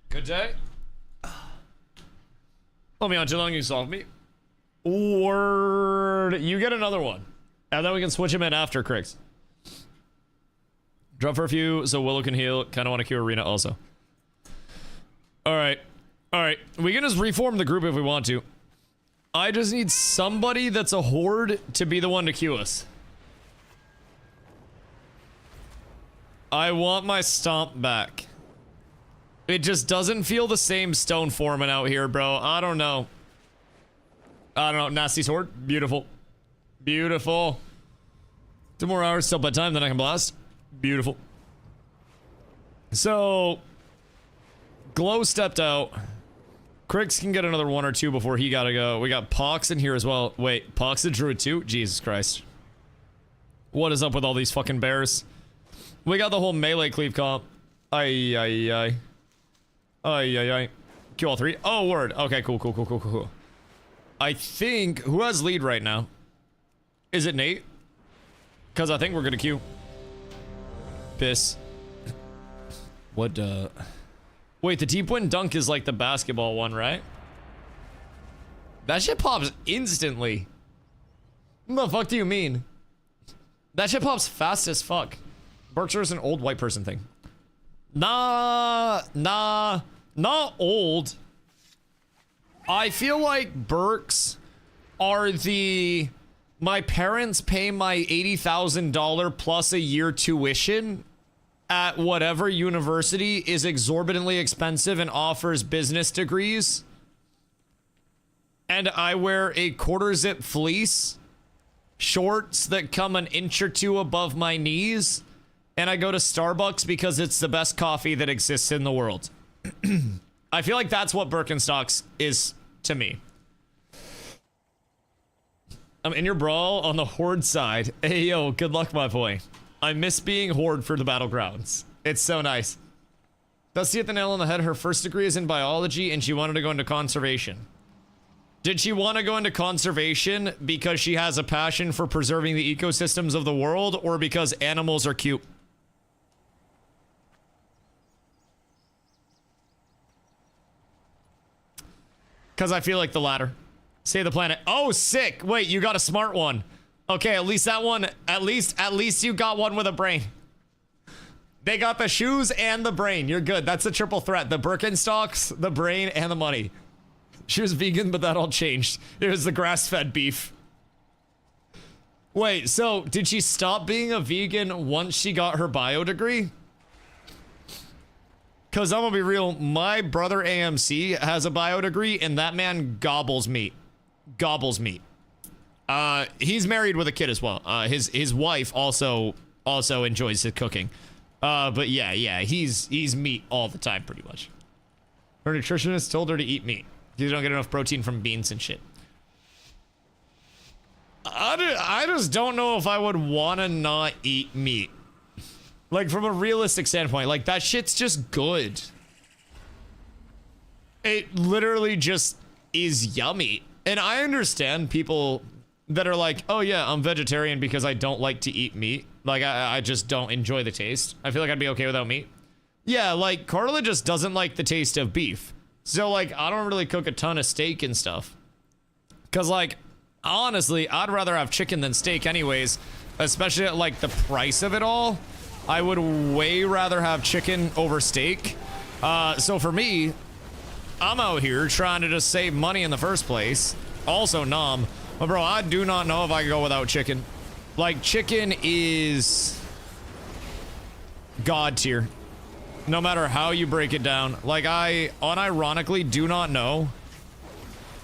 Good day. Hold me on too long, you solve me. Word. You get another one. And then we can switch him in after Cricks. Drop for a few so Willow can heal. Kind of want to queue Arena also. Alright. Alright. We can just reform the group if we want to. I just need somebody that's a horde to be the one to queue us. I want my stomp back. It just doesn't feel the same stone forming out here, bro. I don't know. Nasty sword. Beautiful. Beautiful. 2 more hours till bedtime, then I can blast. Beautiful. So, Glow stepped out. Crix can get another 1 or 2 before he gotta go. We got Pox in here as well. Wait, Pox a druid too? Jesus Christ. What is up with all these fucking bears? We got the whole melee cleave comp. Ay, ay, ay. Ay, ay, ay. Q all 3. Oh, word. Okay, cool. I think... Who has lead right now? Is it Nate? Because I think we're gonna queue. Piss. What, Wait, the deep wind dunk is like the basketball one, right? That shit pops instantly. What the fuck do you mean? That shit pops fast as fuck. Berkshire's an old white person thing. Nah, not old. I feel like Berks are the... My parents pay my $80,000 plus a year tuition at whatever university is exorbitantly expensive and offers business degrees. And I wear a quarter zip fleece, shorts that come an inch or 2 above my knees, and I go to Starbucks because it's the best coffee that exists in the world. I feel like that's what Birkenstocks is to me. I'm in your brawl on the Horde side. Hey, yo, good luck, my boy. I miss being Horde for the battlegrounds. It's so nice. Dusty hit the nail on the head. Her first degree is in biology, and she wanted to go into conservation. Did she want to go into conservation because she has a passion for preserving the ecosystems of the world, or because animals are cute? Because I feel like the latter. Save the planet. Oh, sick. Wait, you got a smart one. Okay, at least that one, at least you got one with a brain. They got the shoes and the brain. You're good. That's a triple threat. The Birkenstocks, the brain, and the money. She was vegan, but that all changed. It was the grass-fed beef. Wait, so did she stop being a vegan once she got her bio degree? Because I'm gonna be real, my brother AMC has a bio degree, and that man gobbles meat. Gobbles meat. He's married with a kid as well. His wife also enjoys his cooking. But yeah, he's meat all the time, pretty much. Her nutritionist told her to eat meat. You don't get enough protein from beans and shit. I just don't know if I would want to not eat meat. Like, from a realistic standpoint, like, that shit's just good. It literally just is yummy. And I understand people that are like, oh yeah, I'm vegetarian because I don't like to eat meat. Like, I just don't enjoy the taste. I feel like I'd be okay without meat. Yeah, like, Carla just doesn't like the taste of beef. So, like, I don't really cook a ton of steak and stuff. Because, like, honestly, I'd rather have chicken than steak anyways. Especially at, like, the price of it all. I would way rather have chicken over steak. So for me, I'm out here trying to just save money in the first place. Also, nom. But bro, I do not know if I can go without chicken. Like, chicken is God tier. No matter how you break it down. Like, I unironically do not know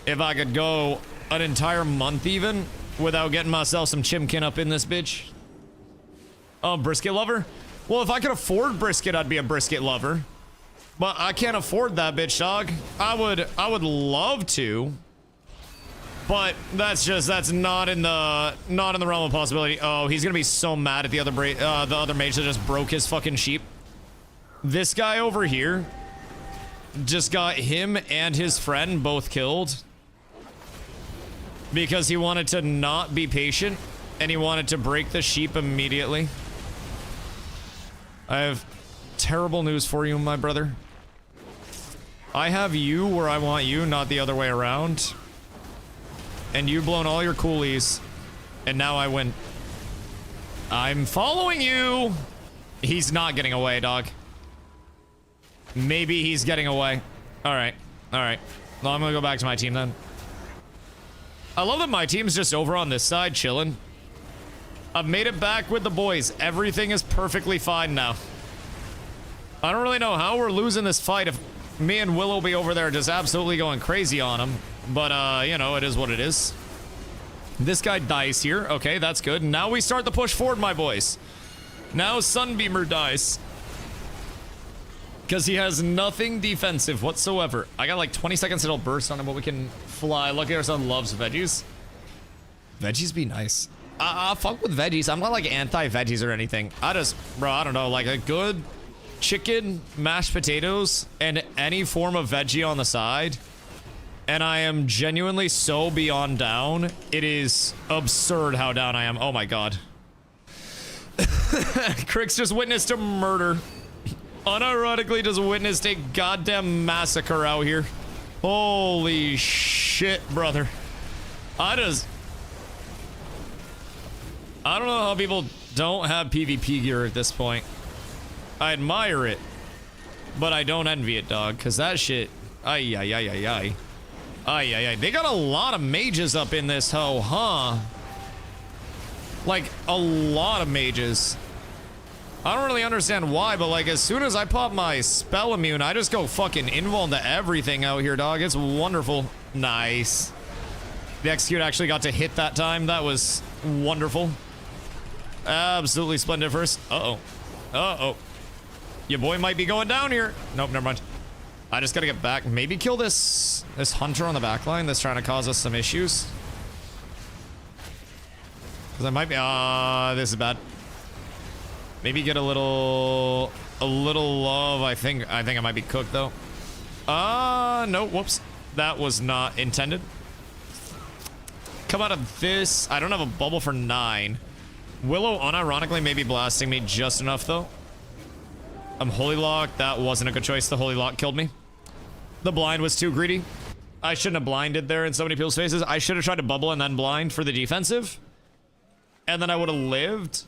if I could go an entire month even without getting myself some chimkin up in this bitch. Oh, brisket lover? Well, if I could afford brisket, I'd be a brisket lover. But I can't afford that bitch, dog. I would love to. But that's not in the realm of possibility. Oh, he's gonna be so mad at the other mage that just broke his fucking sheep. This guy over here just got him and his friend both killed because he wanted to not be patient and he wanted to break the sheep immediately. I have terrible news for you, my brother. I have you where I want you, not the other way around. And you've blown all your coolies, and now I win. I'm following you! He's not getting away, dog. Maybe he's getting away. Alright, alright. Well, I'm gonna go back to my team then. I love that my team's just over on this side, chilling. I've made it back with the boys. Everything is perfectly fine now. I don't really know how we're losing this fight if me and Willow be over there just absolutely going crazy on him. But, you know, it is what it is. This guy dies here. Okay, that's good. Now we start the push forward, my boys. Now Sunbeamer dies. Because he has nothing defensive whatsoever. I got like 20 seconds till burst on him, but we can fly. Lucky our son loves veggies. Veggies be nice. Fuck with veggies. I'm not like anti-veggies or anything. I just, bro, I don't know, like a good chicken, mashed potatoes, and any form of veggie on the side. And I am genuinely so beyond down. It is absurd how down I am. Oh my god. Crix just witnessed a murder. Unironically just witnessed a goddamn massacre out here. Holy shit, brother. I don't know how people don't have PvP gear at this point. I admire it, but I don't envy it, dog, because that shit, ay. They got a lot of mages up in this hoe, huh? Like, a lot of mages. I don't really understand why, but like, as soon as I pop my spell immune, I just go fucking invul into everything out here, dog. It's wonderful. Nice. The execute actually got to hit that time. That was wonderful. Absolutely splendid first. Uh-oh. Your boy might be going down here. Nope, never mind. I just gotta get back. Maybe kill this hunter on the back line that's trying to cause us some issues. Because I might be... this is bad. Maybe get a little love. I think I might be cooked, though. No, whoops. That was not intended. Come out of this. I don't have a bubble for 9. Willow, unironically, may be blasting me just enough, though. I'm Holy Lock. That wasn't a good choice. The Holy Lock killed me. The blind was too greedy. I shouldn't have blinded there in so many people's faces. I should have tried to bubble and then blind for the defensive. And then I would have lived.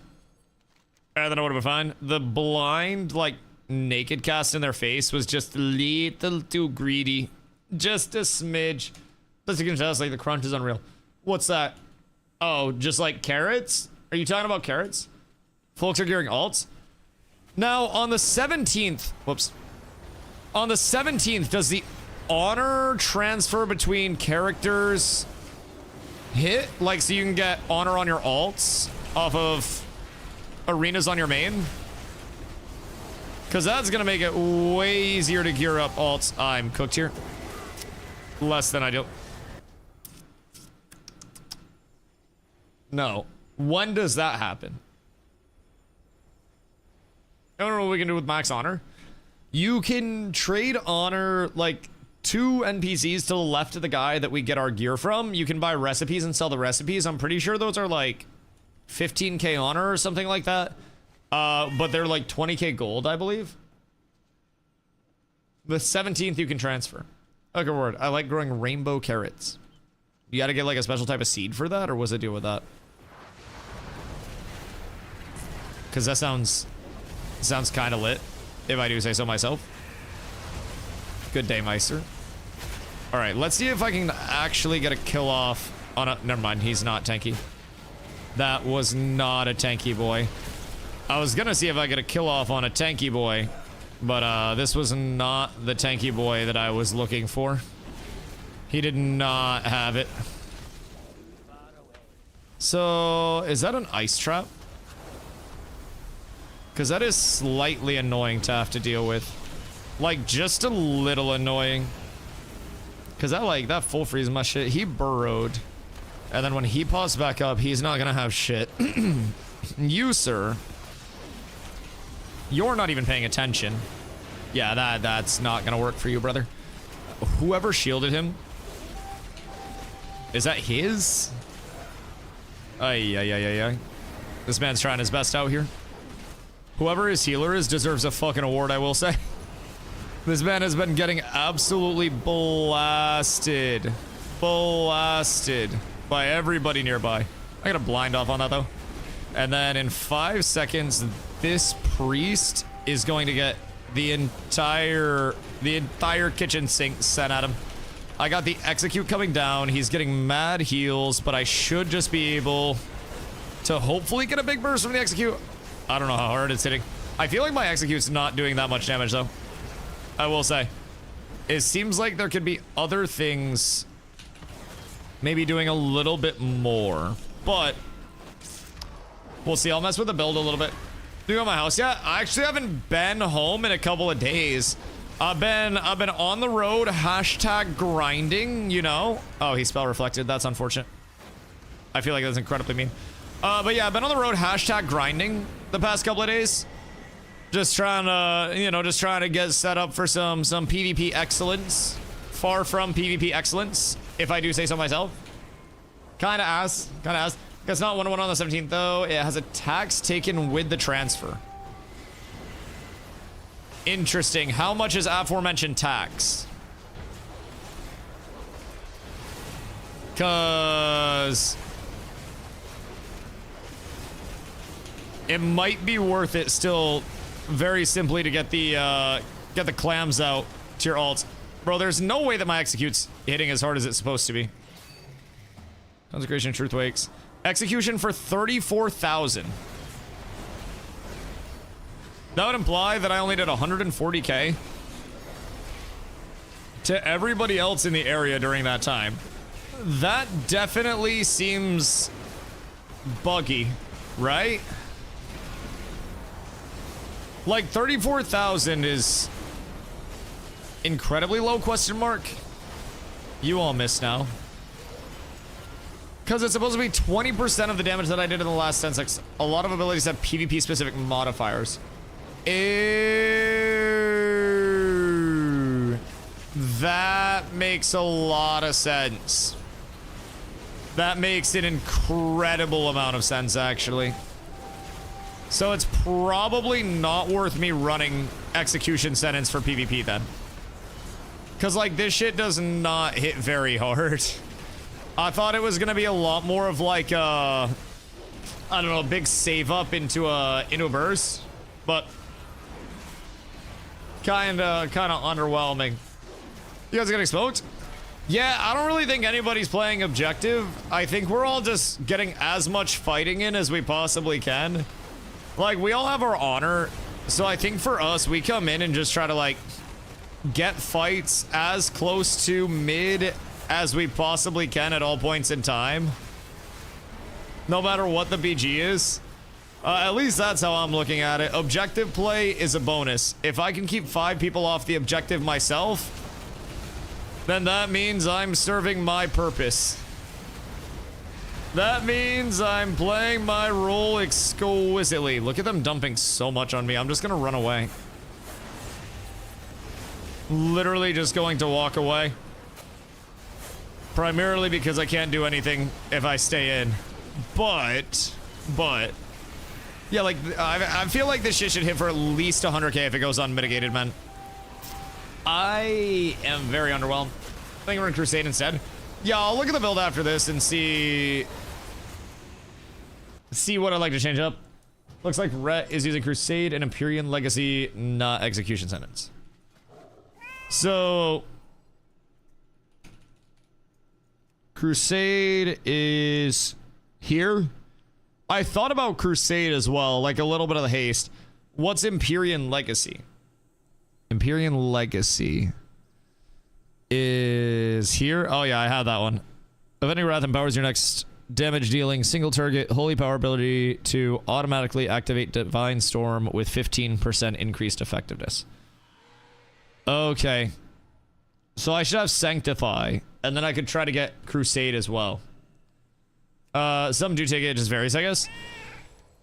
And then I would have been fine. The blind, like, naked cast in their face was just a little too greedy. Just a smidge. As you can tell, like, the crunch is unreal. What's that? Oh, just like carrots? Are you talking about carrots? Folks are gearing alts? Now, on the 17th... Whoops. On the 17th, does the honor transfer between characters hit? Like, so you can get honor on your alts off of arenas on your main? Because that's going to make it way easier to gear up alts. I'm cooked here. Less than ideal. No. When does that happen? I don't know what we can do with max honor. You can trade honor, like, 2 NPCs to the left of the guy that we get our gear from. You can buy recipes and sell the recipes. I'm pretty sure those are, like, 15k honor or something like that. But they're, like, 20k gold, I believe. The 17th you can transfer. Okay, word. I like growing rainbow carrots. You gotta get, like, a special type of seed for that, or what's the deal with that? Because that sounds kind of lit, if I do say so myself. Good day, Meister. All right, let's see if I can actually get a kill off on a... Never mind, he's not tanky. That was not a tanky boy. I was gonna see if I get a kill off on a tanky boy, but this was not the tanky boy that I was looking for. He did not have it. So, is that an ice trap? Because that is slightly annoying to have to deal with. Like, just a little annoying. Because that full freeze my shit. He burrowed. And then when he pops back up, he's not going to have shit. You, sir. You're not even paying attention. Yeah, that's not going to work for you, brother. Whoever shielded him. Is that his? Ay. This man's trying his best out here. Whoever his healer is deserves a fucking award, I will say. This man has been getting absolutely blasted. Blasted by everybody nearby. I got a blind off on that, though. And then in 5 seconds, this priest is going to get the entire kitchen sink sent at him. I got the execute coming down. He's getting mad heals, but I should just be able to hopefully get a big burst from the execute. I don't know how hard it's hitting. I feel like my execute's not doing that much damage though. I will say. It seems like there could be other things maybe doing a little bit more, but we'll see. I'll mess with the build a little bit. Do you go to my house yet? I actually haven't been home in a couple of days. I've been on the road, hashtag grinding, you know. Oh, he spell reflected. That's unfortunate. I feel like that's incredibly mean. But yeah, I've been on the road, hashtag grinding the past couple of days. Just trying to, you know, just trying to get set up for some PvP excellence. Far from PvP excellence, if I do say so myself. Kinda ass. It's not 1-1 on the 17th though. It has a tax taken with the transfer. Interesting. How much is aforementioned tax? Cause it might be worth it still, very simply, to get the clams out to your alt. Bro, there's no way that my execute's hitting as hard as it's supposed to be. Consecration, Truth Wakes. Execution for 34,000. That would imply that I only did 140k to everybody else in the area during that time. That definitely seems buggy, right? Like 34,000 is incredibly low, question mark. You all miss now. Because it's supposed to be 20% of the damage that I did in the last 10 seconds. A lot of abilities have PvP specific modifiers. Ew. That makes a lot of sense. That makes an incredible amount of sense, actually. So it's probably not worth me running execution sentence for PvP then. Because, like, this shit does not hit very hard. I thought it was going to be a lot more of, like, I don't know, a big save up into a burst. But kind of underwhelming. You guys getting smoked? Yeah, I don't really think anybody's playing objective. I think we're all just getting as much fighting in as we possibly can. Like, we all have our honor. So I think for us, we come in and just try to, like, get fights as close to mid as we possibly can at all points in time. No matter what the BG is. At least that's how I'm looking at it. Objective play is a bonus. If I can keep 5 people off the objective myself, then that means I'm serving my purpose. That means I'm playing my role exquisitely. Look at them dumping so much on me. I'm just gonna run away. Literally just going to walk away. Primarily because I can't do anything if I stay in. But yeah, like, I feel like this shit should hit for at least 100k if it goes unmitigated, man. I am very underwhelmed. I think we're in Crusade instead. Yeah, I'll look at the build after this and see what I'd like to change up. Looks like Rhett is using Crusade and Empyrean Legacy, not Execution Sentence. So Crusade is here. I thought about Crusade as well, like a little bit of the haste. What's Empyrean Legacy? Empyrean Legacy is here. Oh yeah, I have that one. Avenging Wrath empowers your next damage dealing single target holy power ability to automatically activate Divine Storm with 15% increased effectiveness. Okay. So I should have Sanctify, and then I could try to get Crusade as well. Some do take it, it just varies, I guess.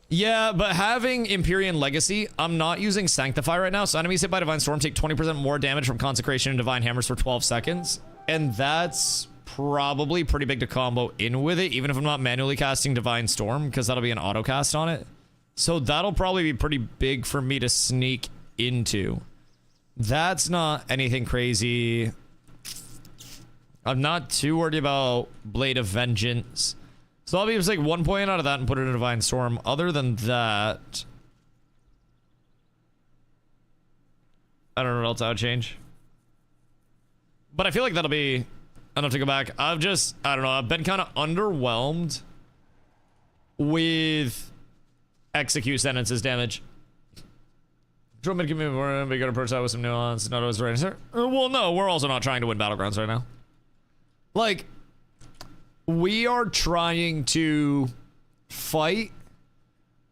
Yeah, but having Empyrean Legacy, I'm not using Sanctify right now, so enemies hit by Divine Storm take 20% more damage from Consecration and Divine Hammers for 12 seconds. And that's probably pretty big to combo in with it, even if I'm not manually casting Divine Storm, because that'll be an auto cast on it. So that'll probably be pretty big for me to sneak into. That's not anything crazy. I'm not too worried about Blade of Vengeance. So I'll be just like 1 point out of that and put it in Divine Storm. Other than that, I don't know what else I would change. But I feel like that'll be enough to go back. I don't know, I've been kind of underwhelmed with Execute Sentence's damage. Do you want me to give me more bigger approach that with some nuance? Not always right answer. Well, no, we're also not trying to win Battlegrounds right now. Like, we are trying to fight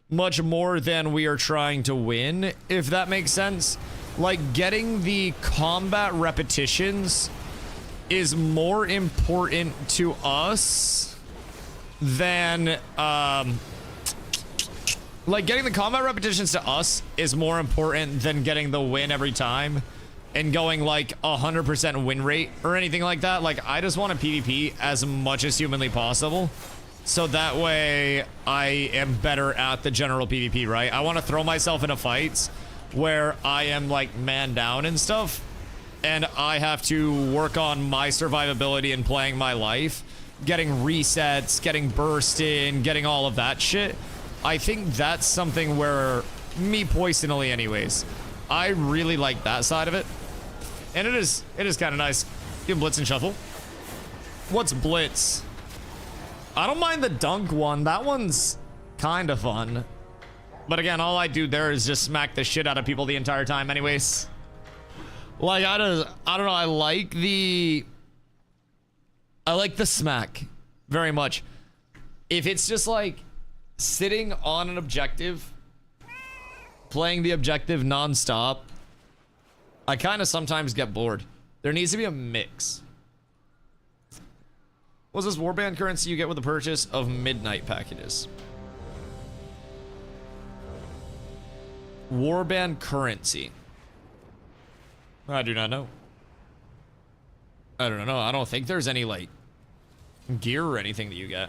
much more than we are trying to win, if that makes sense. Like, getting the combat repetitions is more important to us than, like, getting the combat repetitions to us is more important than getting the win every time and going, like, 100% win rate or anything like that. Like, I just want to PvP as much as humanly possible. So that way, I am better at the general PvP, right? I want to throw myself into fights where I am, like, man down and stuff. And I have to work on my survivability and playing my life. Getting resets, getting burst in, getting all of that shit. I think that's something where, me personally anyways, I really like that side of it. And it is kind of nice. Give Blitz and Shuffle. What's Blitz? I don't mind the dunk one. That one's kind of fun. But again, all I do there is just smack the shit out of people the entire time anyways. Like, I don't know. I like the smack very much. If it's just like sitting on an objective, playing the objective nonstop, I kind of sometimes get bored. There needs to be a mix. What's this warband currency you get with the purchase of midnight packages? Warband currency. I do not know. I don't know. I don't think there's any, like, gear or anything that you get.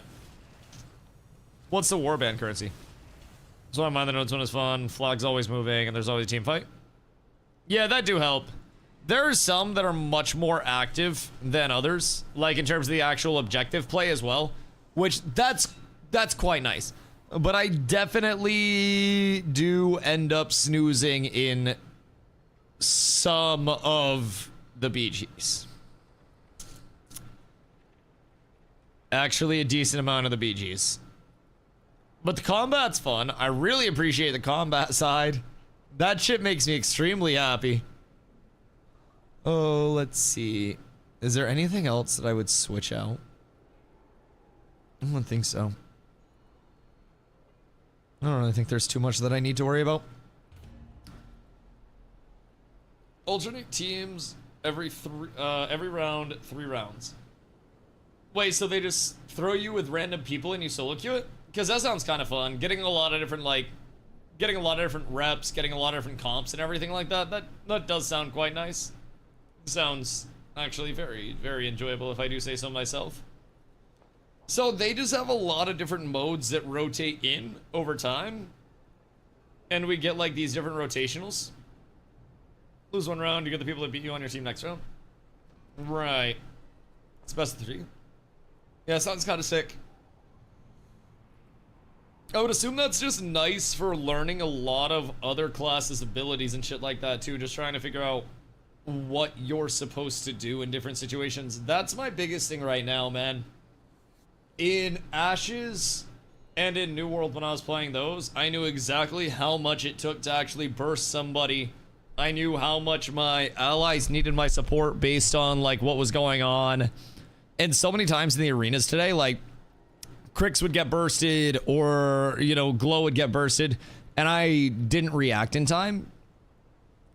What's the warband currency? So I mind the notes when it's fun. Flag's always moving, and there's always a team fight. Yeah, that do help. There are some that are much more active than others, like in terms of the actual objective play as well, which that's quite nice. But I definitely do end up snoozing in some of the BGs. Actually, a decent amount of the BGs. But the combat's fun. I really appreciate the combat side. That shit makes me extremely happy. Oh, let's see. Is there anything else that I would switch out? I don't think so. I don't really think there's too much that I need to worry about. Alternate teams every round, 3 rounds. Wait, so they just throw you with random people and you solo queue it? Because that sounds kind of fun. Getting a lot of different, like, getting a lot of different reps, getting a lot of different comps and everything like that. That does sound quite nice. Sounds actually very, very enjoyable if I do say so myself. So they just have a lot of different modes that rotate in over time. And we get, like, these different rotationals. Lose 1 round, you get the people that beat you on your team next round. Right. It's best of 3. Yeah, sounds kind of sick. I would assume that's just nice for learning a lot of other classes' abilities and shit like that too. Just trying to figure out what you're supposed to do in different situations. That's my biggest thing right now, man. In Ashes and in New World when I was playing those, I knew exactly how much it took to actually burst somebody. I knew how much my allies needed my support based on, like, what was going on. And so many times in the arenas today, like, Crix would get bursted or, you know, Glow would get bursted, and I didn't react in time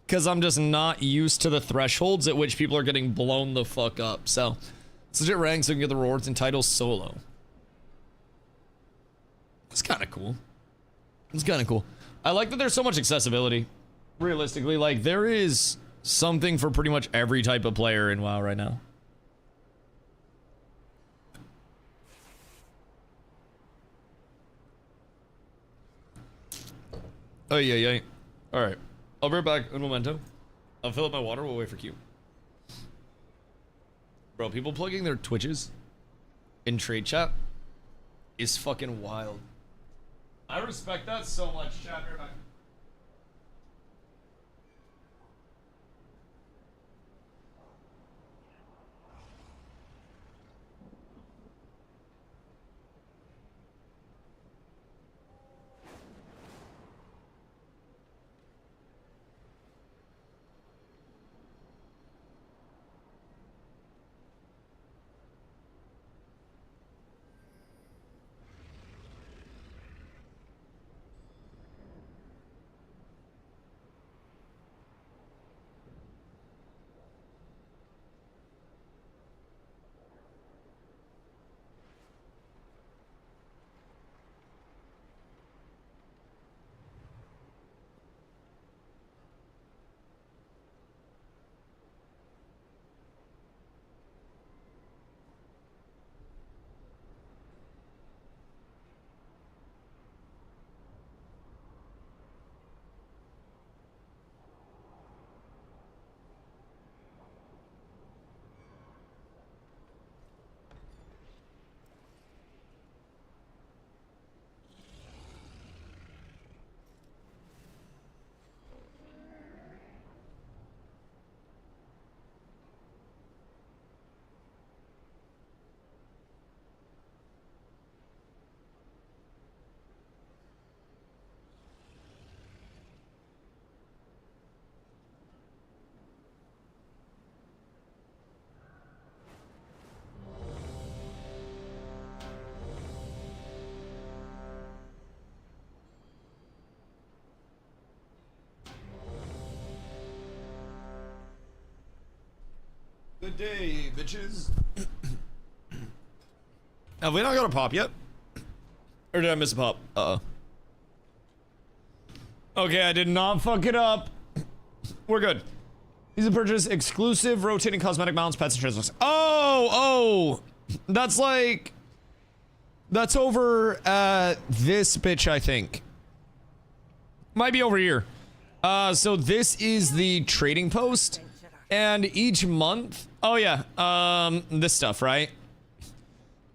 because I'm just not used to the thresholds at which people are getting blown the fuck up. So it's legit rank so you can get the rewards and titles solo. It's kind of cool. It's kind of cool. I like that there's so much accessibility. Realistically, like, there is something for pretty much every type of player in WoW right now. Oh, yeah. Alright. I'll be right back in Memento. I'll fill up my water. We'll wait for Q. Bro, people plugging their Twitches in trade chat is fucking wild. I respect that so much, chat. Right back. Good day, bitches. Have we not got a pop yet? Or did I miss a pop? Uh-oh. Okay, I did not fuck it up. We're good. These are purchase exclusive rotating cosmetic mounts, pets, and transfers. Oh! That's like... That's over this bitch, I think. Might be over here. So this is the trading post. And each month... Oh, yeah. This stuff, right?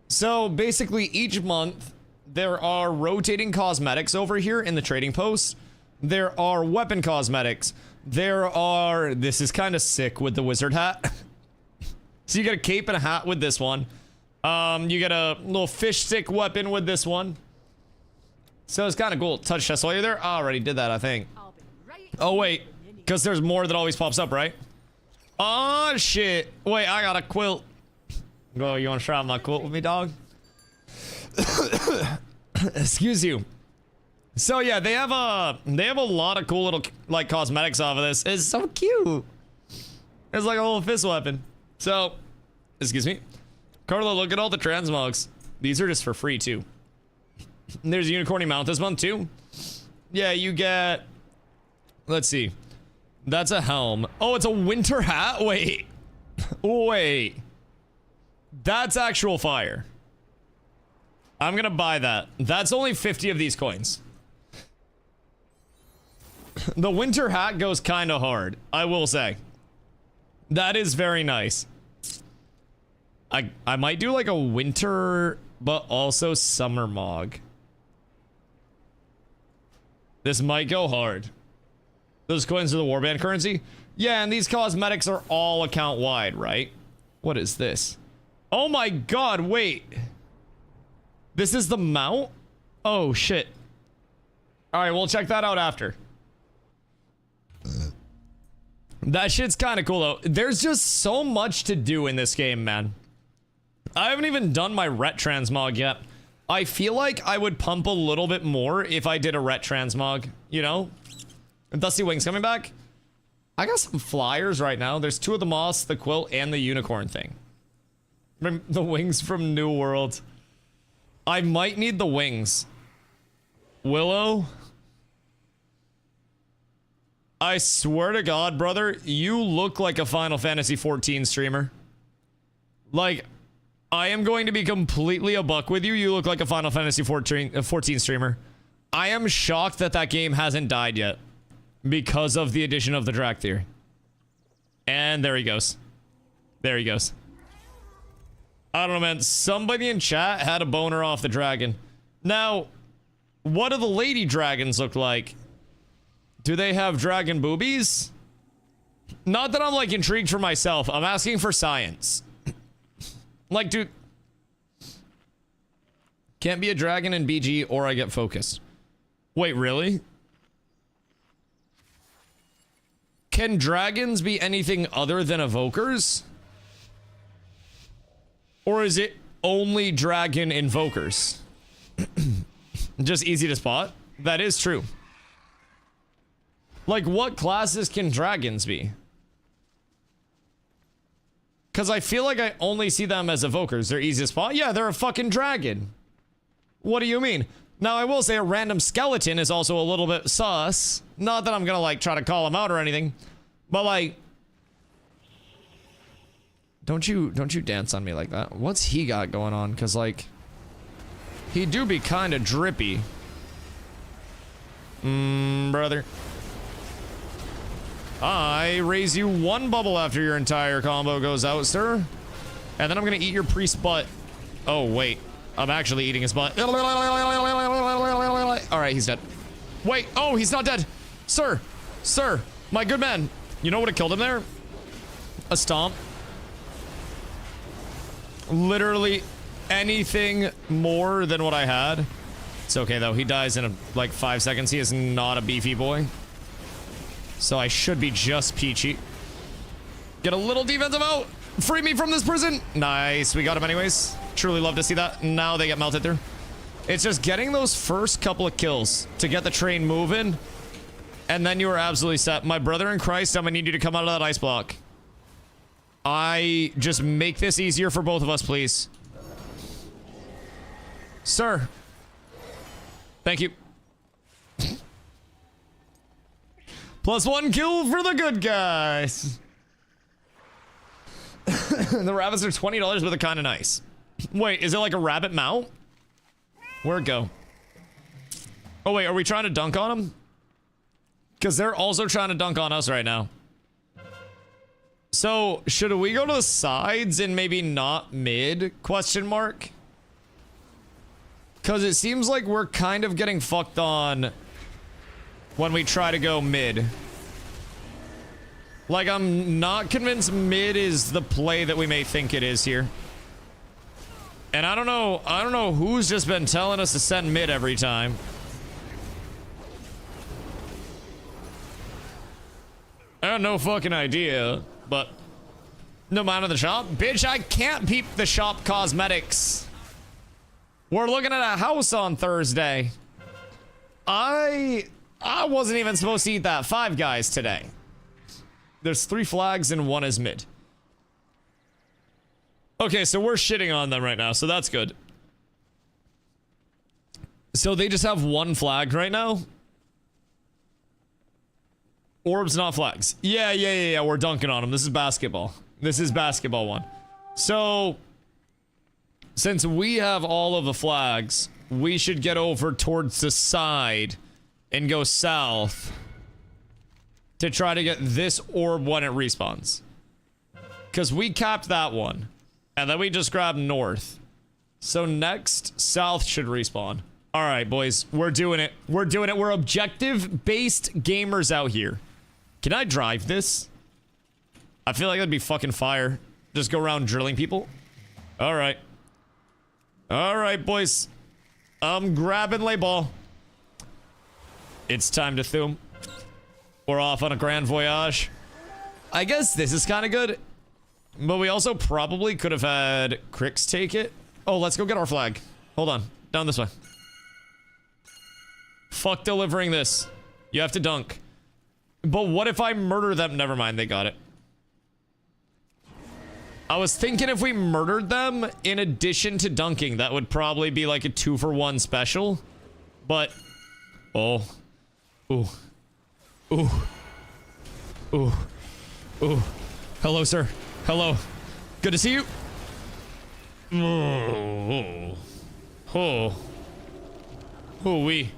So, basically, each month, there are rotating cosmetics over here in the trading post. There are weapon cosmetics. There are... This is kind of sick with the wizard hat. So you get a cape and a hat with this one. You get a little fish stick weapon with this one. So it's kind of cool. Touch chest while you're there. I already did that, I think. Oh, wait. Because there's more that always pops up, right? Oh, shit. Wait, I got a quilt. Go, you want to try out my quilt with me, dog? Excuse you. So yeah, they have a lot of cool little like cosmetics off of this. It's so cute. It's like a little fist weapon. So, excuse me, Carla, look at all the transmogs. These are just for free too. And there's a unicorny mount this month too. Yeah, you get. Let's see. That's a helm. Oh, it's a winter hat. Wait, wait. That's actual fire. I'm gonna buy that. That's only 50 of these coins. The winter hat goes kind of hard, I will say. That is very nice. I might do like a winter, but also summer mog. This might go hard. Those coins are the warband currency? Yeah, and these cosmetics are all account wide, right? What is this? Oh my god, wait. This is the mount? Oh shit. Alright, we'll check that out after. That shit's kind of cool though. There's just so much to do in this game, man. I haven't even done my ret transmog yet. I feel like I would pump a little bit more if I did a ret transmog, you know? Dusty Wings coming back? I got some flyers right now. There's 2 of the moss, the quilt, and the unicorn thing. The wings from New World. I might need the wings. Willow? I swear to God, brother, you look like a Final Fantasy 14 streamer. Like, I am going to be completely a buck with you. You look like a Final Fantasy 14 streamer. I am shocked that that game hasn't died yet because of the addition of the drag theory. And there he goes. There he goes. I don't know, man. Somebody in chat had a boner off the dragon. Now, what do the lady dragons look like? Do they have dragon boobies? Not that I'm, like, intrigued for myself. I'm asking for science. Like, dude. Can't be a dragon in BG or I get focused. Wait, really? Can dragons be anything other than evokers? Or is it only dragon invokers? Just easy to spot? That is true. Like, what classes can dragons be? Because I feel like I only see them as evokers. They're easy to spot. Yeah, they're a fucking dragon. What do you mean? Now, I will say a random skeleton is also a little bit sus. Not that I'm gonna, like, try to call him out or anything. But, like... Don't you dance on me like that. What's he got going on? Because, like... He do be kind of drippy. Brother. I raise you 1 bubble after your entire combo goes out, sir. And then I'm gonna eat your priest butt. Oh, wait. I'm actually eating his butt. Alright, he's dead. Wait, oh, he's not dead. Sir, sir, my good man. You know what would have killed him there? A stomp. Literally anything more than what I had. It's okay, though. He dies in, like, 5 seconds. He is not a beefy boy. So I should be just peachy. Get a little defensive out. Free me from this prison. Nice. We got him anyways. Truly love to see that. Now they get melted through. It's just getting those first couple of kills to get the train moving. And then you are absolutely set. My brother in Christ, I'm gonna need you to come out of that ice block. I just make this easier for both of us, please. Sir. Thank you. +1 kill for the good guys. The rabbits are $20, but they're kind of nice. Wait, is it like a rabbit mount? Where'd it go? Oh, wait, are we trying to dunk on them? Because they're also trying to dunk on us right now. So, should we go to the sides and maybe not mid? Question mark. Because it seems like we're kind of getting fucked on when we try to go mid. Like, I'm not convinced mid is the play that we may think it is here. And I don't know who's just been telling us to send mid every time. I got no fucking idea, but no mind of the shop. Bitch, I can't peep the shop cosmetics. We're looking at a house on Thursday. I wasn't even supposed to eat that Five Guys today. There's 3 flags and 1 is mid. Okay, so we're shitting on them right now, so that's good. So they just have 1 flag right now? Orbs, not flags. Yeah, we're dunking on them. This is basketball. This is basketball 1. So, since we have all of the flags, we should get over towards the side and go south to try to get this orb when it respawns. Because we capped that one. And then we just grabbed north. So next, south should respawn. Alright, boys. We're doing it. We're doing it. We're objective-based gamers out here. Can I drive this? I feel like that'd be fucking fire. Just go around drilling people. Alright. Alright, boys. I'm grabbing lay ball. It's time to thum. We're off on a grand voyage. I guess this is kind of good. But we also probably could have had Crix take it. Oh, let's go get our flag. Hold on. Down this way. Fuck delivering this. You have to dunk. But what if I murder them? Never mind, they got it. I was thinking if we murdered them in addition to dunking, that would probably be like a 2-for-1 special. But, oh. Ooh. Ooh. Ooh. Ooh. Hello, sir. Hello. Good to see you. Oh. Oh. Oh, we.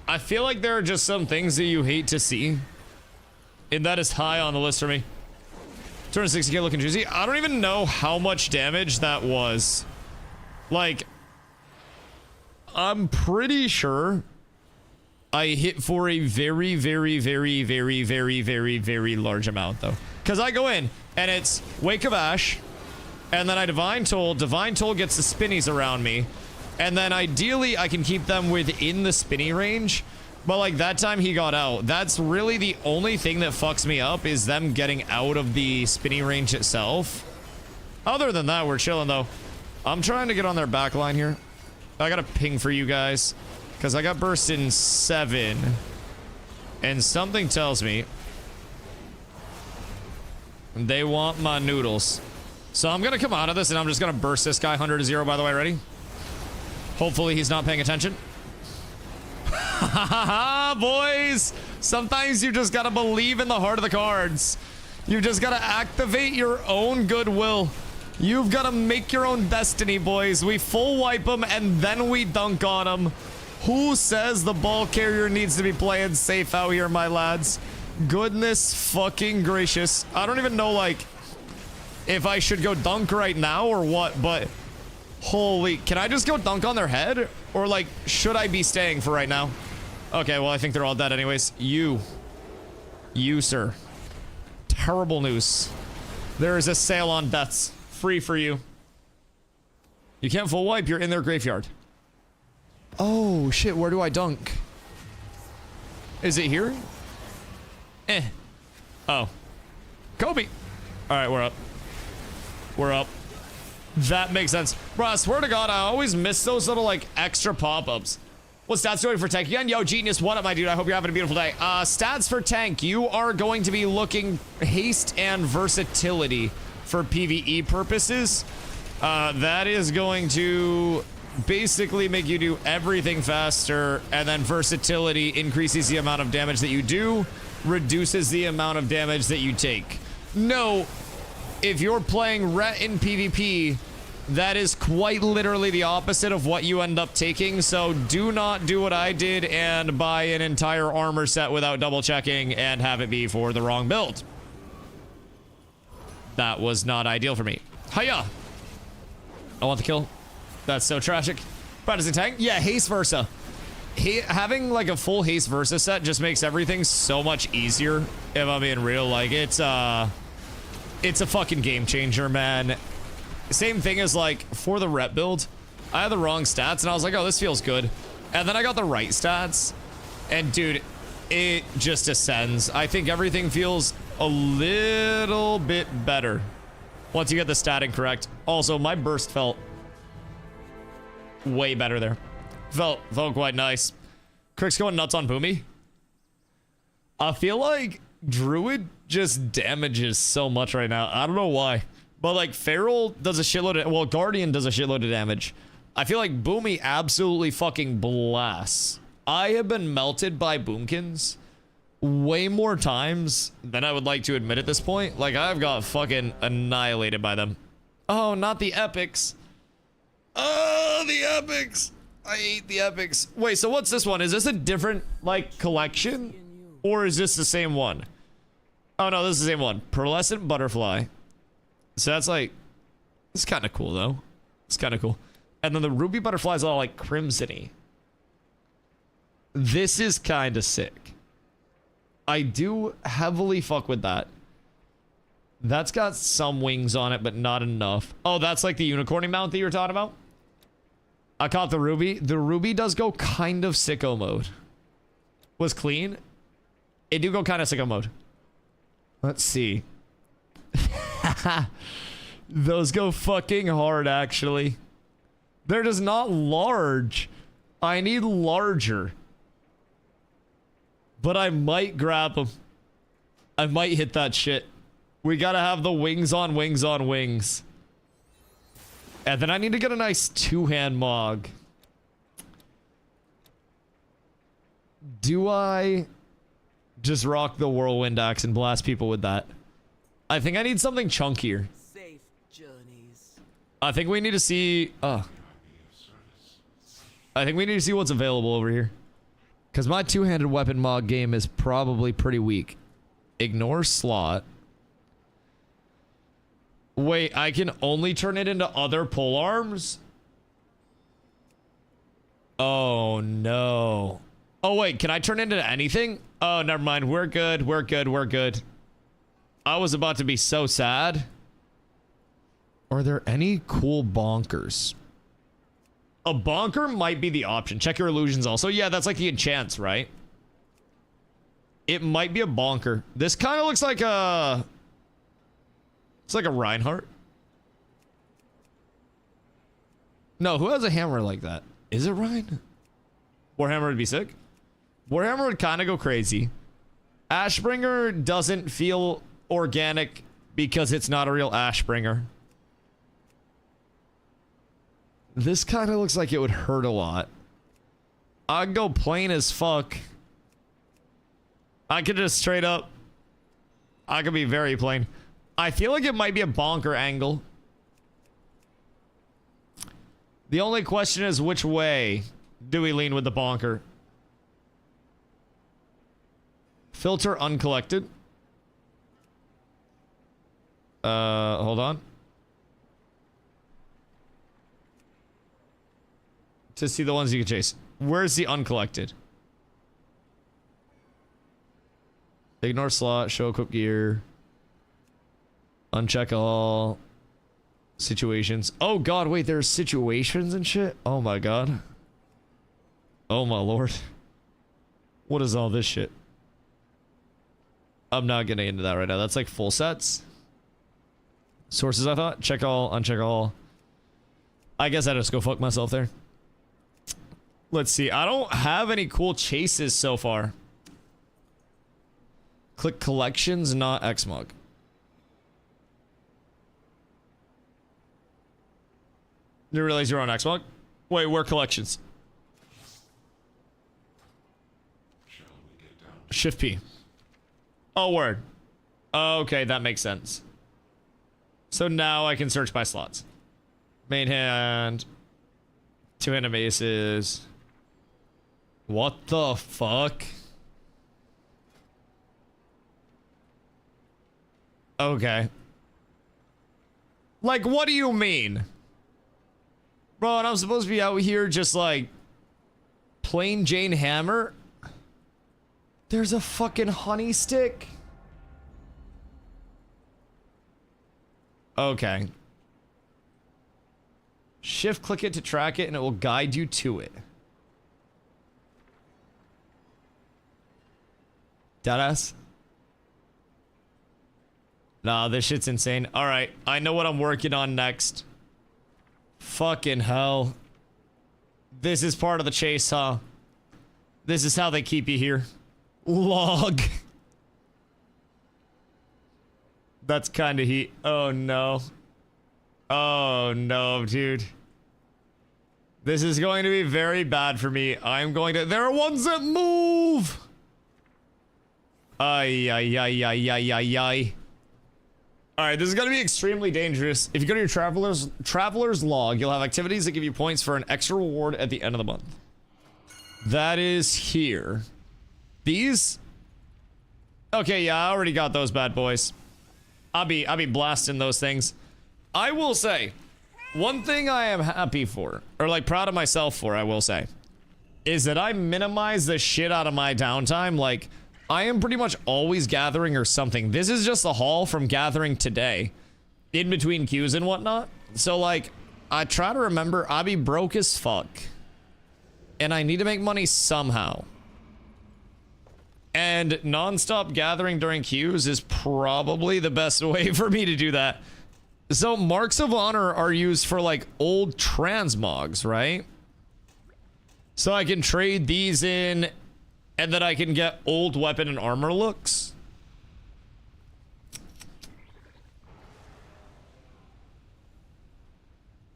I feel like there are just some things that you hate to see. And that is high on the list for me. 260k looking juicy. I don't even know how much damage that was. Like, I'm pretty sure I hit for a very, very, very, very, very, very, very large amount, though. Because I go in, and it's Wake of Ash, and then I Divine Toll. Divine Toll gets the spinnies around me, and then ideally I can keep them within the spinny range. But, like, that time he got out. That's really the only thing that fucks me up, is them getting out of the spinny range itself. Other than that, we're chilling, though. I'm trying to get on their back line here. I got a ping for you guys. Because I got burst in 7. And something tells me they want my noodles. So I'm going to come out of this and I'm just going to burst this guy 100 to 0, by the way. Ready? Hopefully he's not paying attention. Ha boys! Sometimes you just got to believe in the heart of the cards. You just got to activate your own goodwill. You've got to make your own destiny, boys. We full wipe them and then we dunk on them. Who says the ball carrier needs to be playing safe out here, my lads? Goodness fucking gracious. I don't even know, like, if I should go dunk right now or what, but holy, can I just go dunk on their head? Or, like, should I be staying for right now? Okay, well, I think they're all dead anyways. You, sir. Terrible news. There is a sale on deaths. Free for you. You can't full wipe, you're in their graveyard. Oh, shit, where do I dunk? Is it here? Oh. Kobe. Alright, we're up. We're up. That makes sense. Bro, I swear to God, I always miss those little, like, extra pop-ups. What's stats doing for tank again? Yo, Genius, what up, my dude? I hope you're having a beautiful day. Stats for tank, you are going to be looking haste and versatility for PvE purposes. That is going to basically make you do everything faster, and then versatility increases the amount of damage that you do, reduces the amount of damage that you take. No, if you're playing Ret in PvP, that is quite literally the opposite of what you end up taking, so do not do what I did and buy an entire armor set without double checking and have it be for the wrong build. That was not ideal for me. Hiya! I want the kill. That's so tragic. Practicing tank? Yeah, haste versa. Having like a full haste versa set just makes everything so much easier, if I'm being real. Like, it's a fucking game changer, man. Same thing as like for the rep build, I had the wrong stats and I was like, oh, this feels good. And then I got the right stats and dude, it just ascends. I think everything feels a little bit better once you get the statting correct. Also, my burst felt way better there. Felt quite nice. Crick's going nuts on Boomy. I feel like Druid just damages so much right now. I don't know why. But like Feral does a shitload of, well, Guardian does a shitload of damage. I feel like Boomy absolutely fucking blasts. I have been melted by Boomkins way more times than I would like to admit at this point. Like, I've got fucking annihilated by them. Oh, not the epics. Oh, the epics. I hate the epics. Wait, so what's this one? Is this a different, like, collection? Or is this the same one? Oh, no, this is the same one. Pearlescent Butterfly. So that's like, it's kind of cool though. It's kind of cool. And then the ruby butterflies all like crimson-y. This is kind of sick. I do heavily fuck with that. That's got some wings on it, but not enough. Oh, that's like the unicorny mount that you were talking about? I caught the ruby. The ruby does go kind of sicko mode. Was clean. It do go kind of sicko mode. Let's see. Those go fucking hard, actually. They're just not large. I need larger. But I might grab them. I might hit that shit. We gotta have the wings on wings on wings. And then I need to get a nice two-hand Mog. Do I just rock the whirlwind axe and blast people with that? I think I need something chunkier. Safe journeys. I think we need to see... I think we need to see what's available over here. Because my two-handed weapon Mog game is probably pretty weak. Ignore slot. Wait, I can only turn it into other pole arms? Oh, no. Oh, wait, can I turn it into anything? Oh, never mind. We're good. We're good. We're good. I was about to be so sad. Are there any cool bonkers? A bonker might be the option. Check your illusions also. Yeah, that's like the enchants, right? It might be a bonker. This kind of looks like a... It's like a Reinhardt. No, who has a hammer like that? Is it Ryan? Warhammer would be sick. Warhammer would kind of go crazy. Ashbringer doesn't feel organic because it's not a real Ashbringer. This kind of looks like it would hurt a lot. I'd go plain as fuck. I could just straight up... I could be very plain. I feel like it might be a bonker angle. The only question is which way do we lean with the bonker? Filter uncollected. Hold on. To see the ones you can chase. Where's the uncollected? Ignore slot, show equip gear. Uncheck all situations. Oh god, wait, there's situations and shit? Oh my god. Oh my lord. What is all this shit? I'm not getting into that right now. That's like full sets. Sources, I thought. Check all, uncheck all. I guess I just go fuck myself there. Let's see. I don't have any cool chases so far. Click collections, not Xmog. Didn't realize you're on Xmog. Wait, where collections? Shift P. Oh, word. Okay, that makes sense. So now I can search by slots. Main hand. 2-handed maces. What the fuck? Okay. Like, what do you mean? Bro, and I'm supposed to be out here just like plain Jane hammer? There's a fucking honey stick? Okay. Shift click it to track it and it will guide you to it. Deadass? Nah, this shit's insane. Alright, I know what I'm working on next. Fucking hell. This is part of the chase, huh? This is how they keep you here. Log. That's kind of heat. Oh no. Oh no, dude. This is going to be very bad for me. I'm going to... There are ones that move! Ay, ay, ay, ay, ay, ay, ay. Alright, this is going to be extremely dangerous. If you go to your traveler's log, you'll have activities that give you points for an extra reward at the end of the month. That is here. These? Okay, yeah, I already got those bad boys. I'll be blasting those things. I will say, one thing I am happy for, or like proud of myself for, I will say, is that I minimize the shit out of my downtime. Like, I am pretty much always gathering or something. This is just a haul from gathering today, in between queues and whatnot. So like, I try to remember I be broke as fuck, and I need to make money somehow. And non-stop gathering during queues is probably the best way for me to do that. So marks of honor are used for like old transmogs, right? So I can trade these in and then I can get old weapon and armor looks.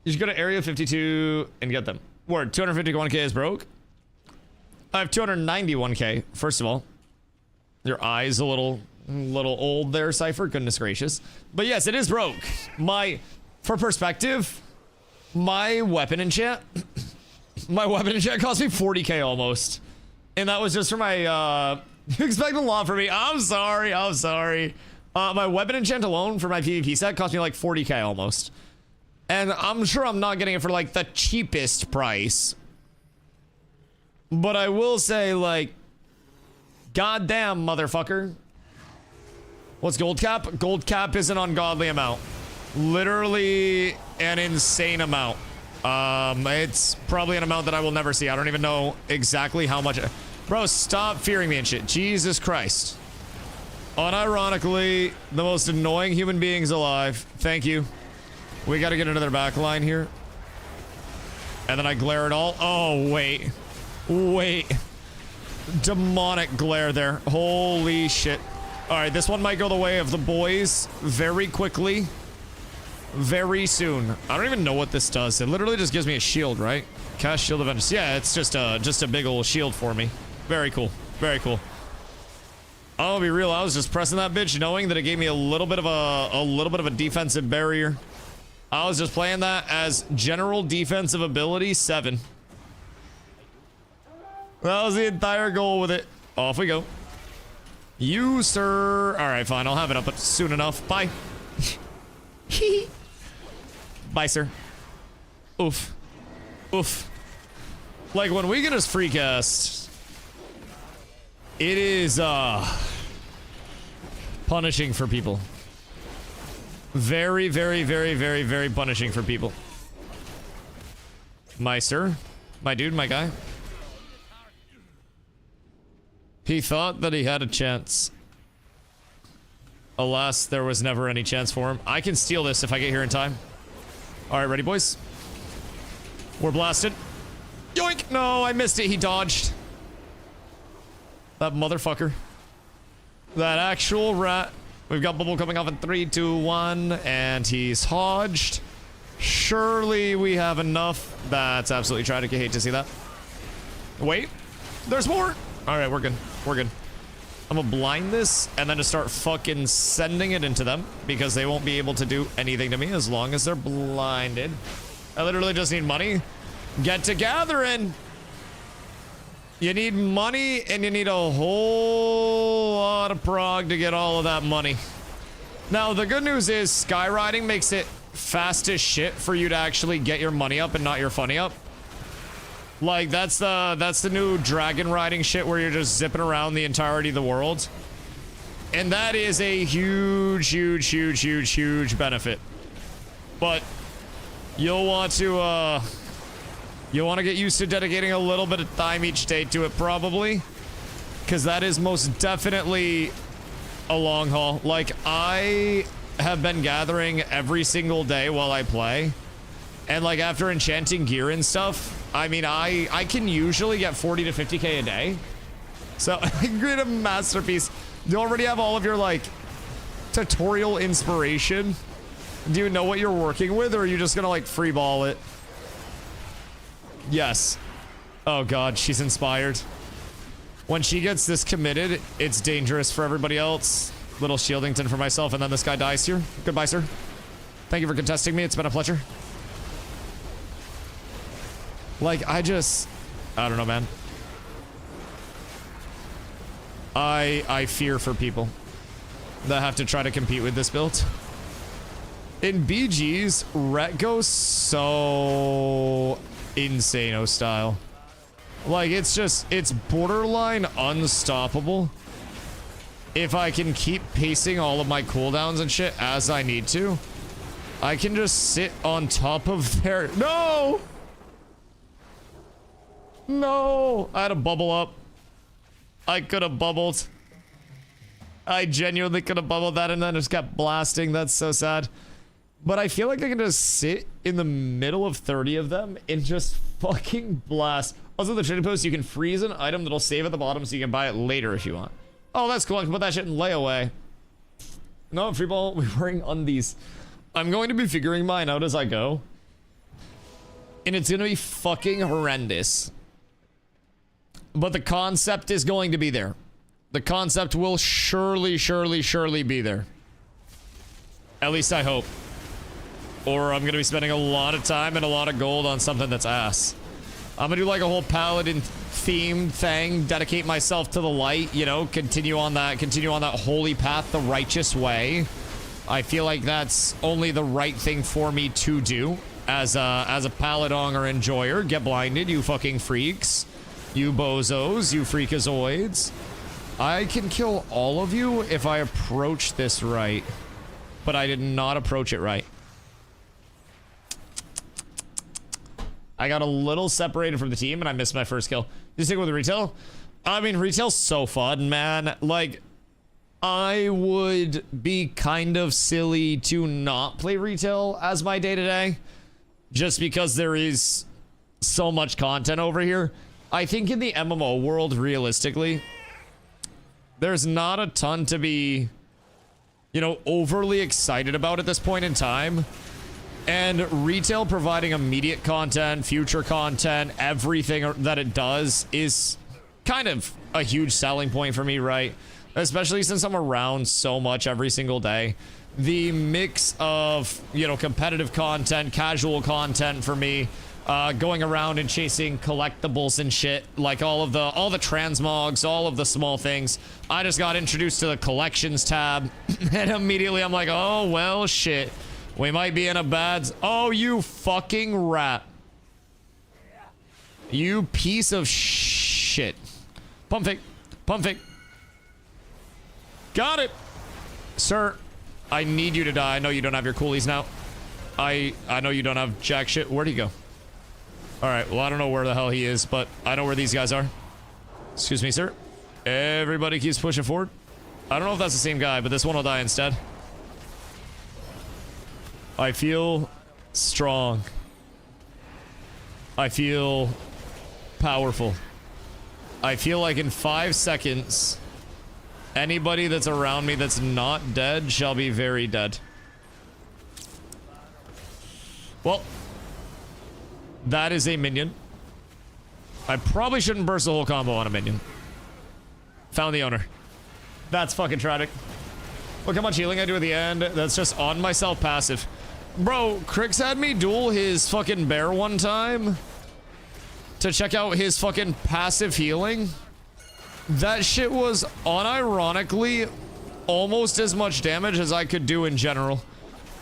You should go to area 52 and get them. Word, 251k is broke. I have 291k, first of all. Your eye's a little old there, Cypher. Goodness gracious. But yes, it is broke. For perspective, my weapon enchant cost me 40k almost. And that was just for my, you expect a lot from me. I'm sorry. My weapon enchant alone for my PvP set cost me like 40k almost. And I'm sure I'm not getting it for like the cheapest price. But I will say, like, goddamn, motherfucker. What's gold cap? Gold cap is an ungodly amount. Literally an insane amount. It's probably an amount that I will never see. I don't even know exactly how much. Bro, stop fearing me and shit. Jesus Christ. Unironically, the most annoying human beings alive. Thank you. We gotta get another back line here. And then I glare it all. Oh, wait. Wait. Demonic glare there. Holy shit. Alright, this one might go the way of the boys very quickly. Very soon. I don't even know what this does. It literally just gives me a shield, right? Cast shield of vengeance. Yeah, it's just a big old shield for me. Very cool. Very cool. I'll be real, I was just pressing that bitch knowing that it gave me a little bit of a defensive barrier. I was just playing that as general defensive ability 7. That was the entire goal with it. Off we go. You, sir. Alright, fine. I'll have it up soon enough. Bye. Bye, sir. Oof. Oof. Like, when we get his free cast, it is, punishing for people. Very, very, very, very, very punishing for people. My sir. My dude, my guy. He thought that he had a chance. Alas, there was never any chance for him. I can steal this if I get here in time. Alright, ready, boys? We're blasted. Yoink! No, I missed it. He dodged. That motherfucker. That actual rat. We've got bubble coming off in 3, 2, 1, and he's hodged. Surely we have enough. That's absolutely tragic. I hate to see that. Wait, there's more. All right, we're good. We're good. I'm gonna blind this and then just start fucking sending it into them because they won't be able to do anything to me as long as they're blinded. I literally just need money. Get to gathering. You need money, and you need a whole lot of prog to get all of that money. Now, the good news is skywriting makes it fast as shit for you to actually get your money up and not your funny up. Like, that's the new dragon riding shit where you're just zipping around the entirety of the world. And that is a huge, huge, huge, huge, huge benefit. But you'll want to, you'll want to get used to dedicating a little bit of time each day to it, probably. Because that is most definitely a long haul. Like, I have been gathering every single day while I play. And, like, after enchanting gear and stuff, I mean, I can usually get 40 to 50k a day. So, create a masterpiece. You already have all of your, like, tutorial inspiration. Do you know what you're working with, or are you just gonna, like, freeball it? Yes. Oh god, she's inspired. When she gets this committed, it's dangerous for everybody else. Little Shieldington for myself, and then this guy dies here. Goodbye, sir. Thank you for contesting me. It's been a pleasure. Like, I don't know, man. I fear for people that have to try to compete with this build. In BG's, Ret goes so insano style. Like, it's borderline unstoppable. If I can keep pacing all of my cooldowns and shit as I need to, I can just sit on top of their... No! No! I had a bubble up. I could have bubbled. I genuinely could have bubbled that and then just kept blasting. That's so sad. But I feel like I can just sit in the middle of 30 of them and just fucking blast. Also, the trading post, you can freeze an item that'll save at the bottom so you can buy it later if you want. Oh, that's cool. I can put that shit in layaway. No, free ball, we're wearing undies. I'm going to be figuring mine out as I go. And it's going to be fucking horrendous. But the concept is going to be there. The concept will surely, surely, surely be there. At least I hope. Or I'm going to be spending a lot of time and a lot of gold on something that's ass. I'm going to do like a whole paladin themed thing, dedicate myself to the light, you know, continue on that holy path the righteous way. I feel like that's only the right thing for me to do as a paladon or enjoyer. Get blinded, you fucking freaks. You bozos, you freakazoids. I can kill all of you if I approach this right. But I did not approach it right. I got a little separated from the team and I missed my first kill. You stick with retail? I mean, retail's so fun, man. Like, I would be kind of silly to not play retail as my day-to-day. Just because there is so much content over here. I think in the MMO world, realistically, there's not a ton to be, you know, overly excited about at this point in time. And retail providing immediate content, future content, everything that it does is kind of a huge selling point for me, right? Especially since I'm around so much every single day. The mix of, you know, competitive content, casual content for me, going around and chasing collectibles and shit, like all the transmogs, all of the small things. I just got introduced to the collections tab and immediately I'm like, oh, well, shit. We might be in a bad... Oh, you fucking rat. You piece of shit. Pump fake. Pump fake. Got it. Sir, I need you to die. I know you don't have your coolies now. I know you don't have jack shit. Where'd he go? Alright, well, I don't know where the hell he is, but I know where these guys are. Excuse me, sir. Everybody keeps pushing forward. I don't know if that's the same guy, but this one will die instead. I feel strong. I feel powerful. I feel like in 5 seconds, anybody that's around me that's not dead shall be very dead. Well, that is a minion. I probably shouldn't burst the whole combo on a minion. Found the owner. That's fucking tragic. Look how much healing I do at the end. That's just on myself passive. Bro, Crix had me duel his fucking bear one time to check out his fucking passive healing. That shit was unironically almost as much damage as I could do in general.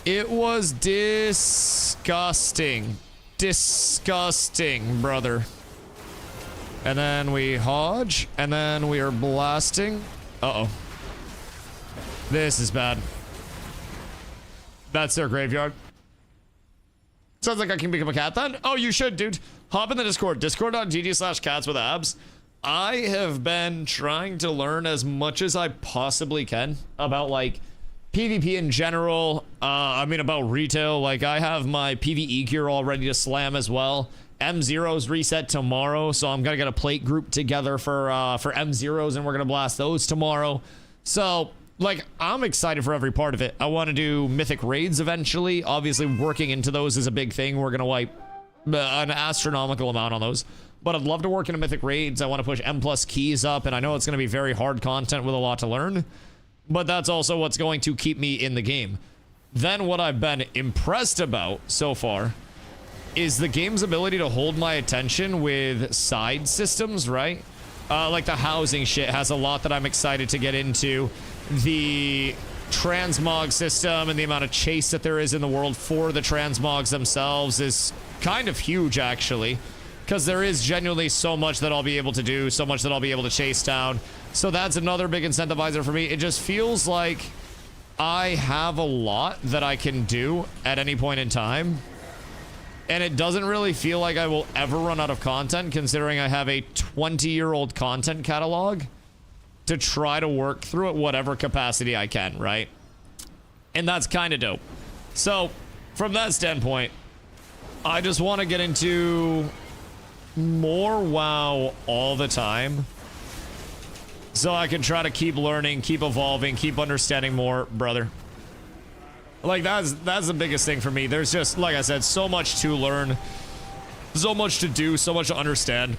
It was disgusting. Disgusting, brother. And then we hodge, and then we are blasting. Uh-oh. This is bad. That's their graveyard. Sounds like I can become a cat then? Oh, you should, dude. Hop in the Discord. Discord.gg/cats with abs. I have been trying to learn as much as I possibly can about, like, PvP in general. I mean, about retail. Like, I have my PvE gear all ready to slam as well. M0's reset tomorrow, so I'm gonna get a plate group together for M0s, and we're gonna blast those tomorrow. So, like, I'm excited for every part of it. I want to do mythic raids eventually. Obviously, working into those is a big thing. We're gonna wipe an astronomical amount on those. But I'd love to work into mythic raids. I want to push M+ keys up, and I know it's gonna be very hard content with a lot to learn. But that's also what's going to keep me in the game. Then what I've been impressed about so far is the game's ability to hold my attention with side systems, right? Like the housing shit has a lot that I'm excited to get into. The transmog system and the amount of chase that there is in the world for the transmogs themselves is kind of huge, actually. Because there is genuinely so much that I'll be able to do, so much that I'll be able to chase down. So that's another big incentivizer for me. It just feels like I have a lot that I can do at any point in time. And it doesn't really feel like I will ever run out of content, considering I have a 20-year-old content catalog to try to work through at whatever capacity I can, right? And that's kind of dope. So, from that standpoint, I just want to get into more WoW all the time, so I can try to keep learning, keep evolving, keep understanding more, brother. Like, that's the biggest thing for me. There's just, like I said, so much to learn, so much to do, so much to understand.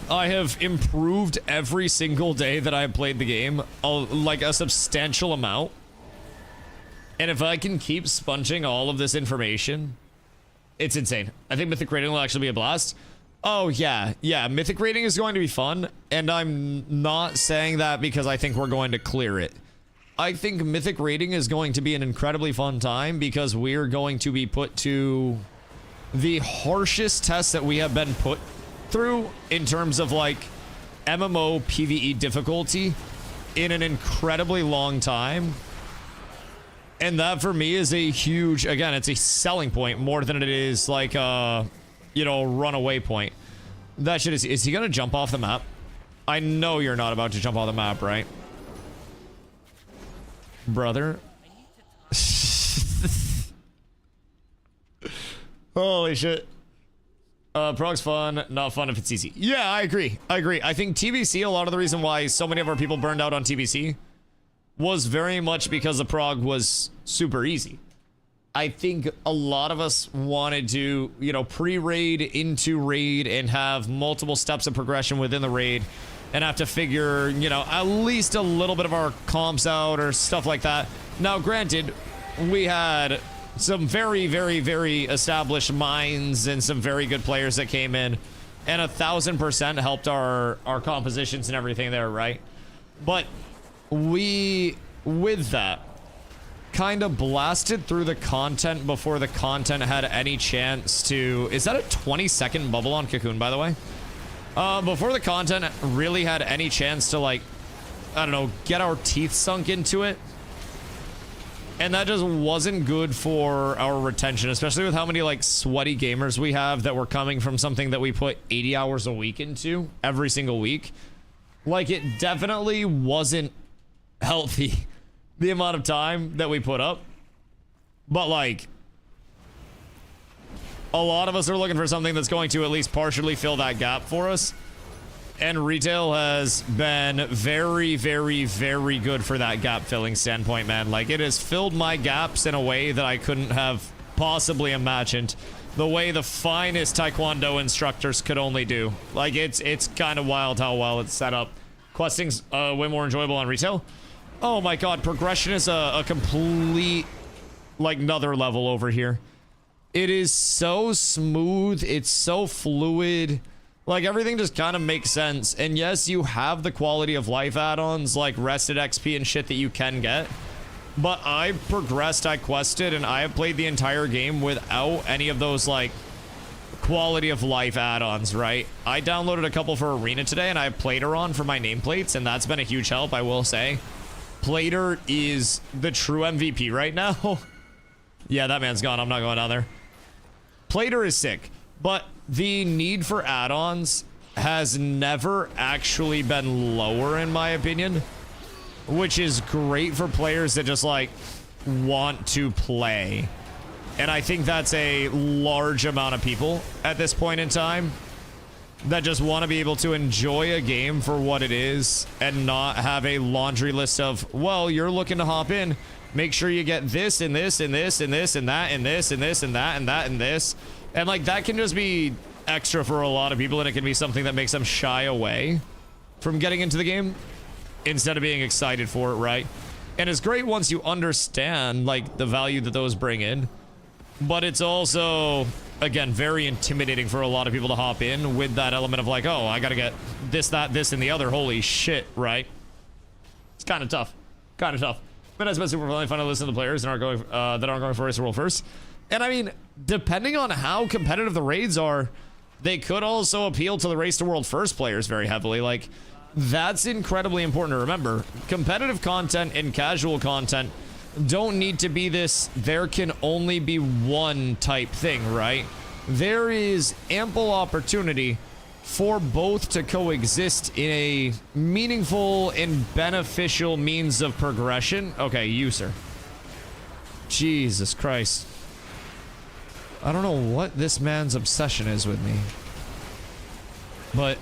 I have improved every single day that I've played the game, like a substantial amount. And if I can keep sponging all of this information, it's insane. I think Mythic Rating will actually be a blast. Oh, yeah. Yeah, Mythic Rating is going to be fun, and I'm not saying that because I think we're going to clear it. I think Mythic Rating is going to be an incredibly fun time because we're going to be put to the harshest tests that we have been put through in terms of, like, MMO PvE difficulty in an incredibly long time. And that for me is a huge, again, it's a selling point more than it is like a, you know, runaway point. That shit is he gonna jump off the map? I know you're not about to jump off the map, right? Brother. Holy shit. Prog's fun, not fun if it's easy. Yeah, I agree. I think TBC, a lot of the reason why so many of our people burned out on TBC was very much because the prog was super easy. I think a lot of us wanted to, you know, pre-raid into raid and have multiple steps of progression within the raid and have to figure, you know, at least a little bit of our comps out or stuff like that. Now, granted, we had some very, very, very established minds and some very good players that came in, and 1000% helped our compositions and everything there, right? But we, with that, kind of blasted through the content before the content had any chance to... Is that a 20-second bubble on Cocoon, by the way? Before the content really had any chance to, like, I don't know, get our teeth sunk into it. And that just wasn't good for our retention, especially with how many, like, sweaty gamers we have that were coming from something that we put 80 hours a week into every single week. Like, it definitely wasn't healthy, the amount of time that we put up. But, like, A lot of us are looking for something that's going to at least partially fill that gap for us. And retail has been very, very, very good for that gap filling standpoint, man. Like, it has filled my gaps in a way that I couldn't have possibly imagined. The way the finest Taekwondo instructors could only do. Like, it's kind of wild how well it's set up. Questing's way more enjoyable on retail. Oh my god, progression is a complete, like, another level over here. It is so smooth. It's so fluid. Like, everything just kind of makes sense. And yes, you have the quality of life add-ons, like rested XP and shit that you can get. But I progressed, I quested, and I have played the entire game without any of those, like, quality of life add-ons, right? I downloaded a couple for Arena today, and I have Plater on for my nameplates, and that's been a huge help, I will say. Plater is the true MVP right now. Yeah, that man's gone. I'm not going down there. Plater is sick, but the need for add-ons has never actually been lower, in my opinion. Which is great for players that just, like, want to play. And I think that's a large amount of people at this point in time that just want to be able to enjoy a game for what it is and not have a laundry list of, well, you're looking to hop in. Make sure you get this and this and this and this and that and this and this and that and that and this. And, like, that can just be extra for a lot of people, and it can be something that makes them shy away from getting into the game instead of being excited for it, right? And it's great once you understand, like, the value that those bring in. But it's also, again, very intimidating for a lot of people to hop in with that element of, like, oh, I gotta get this, that, this, and the other. Holy shit, right? It's kind of tough. Kind of tough. But it's been super fun to listen to the players that aren't going for Race to World first. And I mean, depending on how competitive the raids are, they could also appeal to the Race to World first players very heavily. Like, that's incredibly important to remember. Competitive content and casual content don't need to be this, there can only be one type thing, right? There is ample opportunity for both to coexist in a meaningful and beneficial means of progression. Okay, you, sir. Jesus Christ. I don't know what this man's obsession is with me, but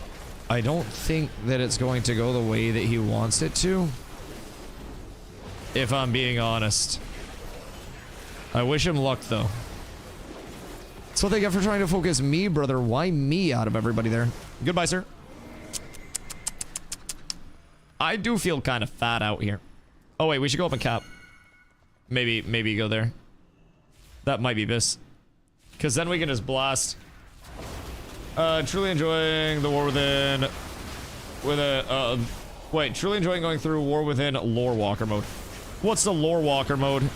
I don't think that it's going to go the way that he wants it to, if I'm being honest. I wish him luck, though. That's what they get for trying to focus me, brother. Why me out of everybody there? Goodbye, sir. I do feel kind of fat out here. Oh, wait, we should go up and cap. Maybe go there. That might be this. Because then we can just blast. Truly enjoying the War Within with a, wait, truly enjoying going through War Within Lore Walker mode. What's the Lore Walker mode?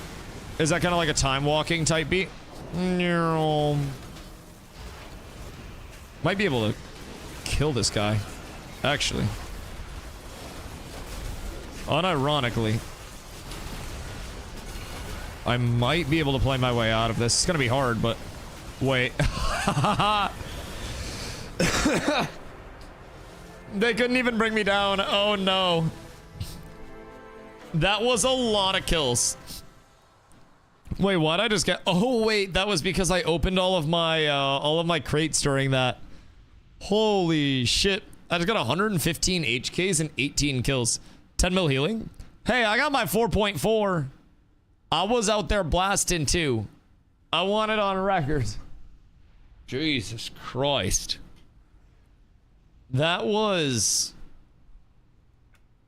Is that kind of like a time walking type beat? Might be able to kill this guy, actually. Unironically, I might be able to play my way out of this. It's gonna be hard, but wait. They couldn't even bring me down. Oh no. That was a lot of kills. Wait, why'd I just get? Oh wait, that was because I opened all of my crates during that. Holy shit. I just got 115 HKs and 18 kills. 10 mil healing. Hey, I got my 4.4. I was out there blasting too. I want it on record. Jesus Christ. That was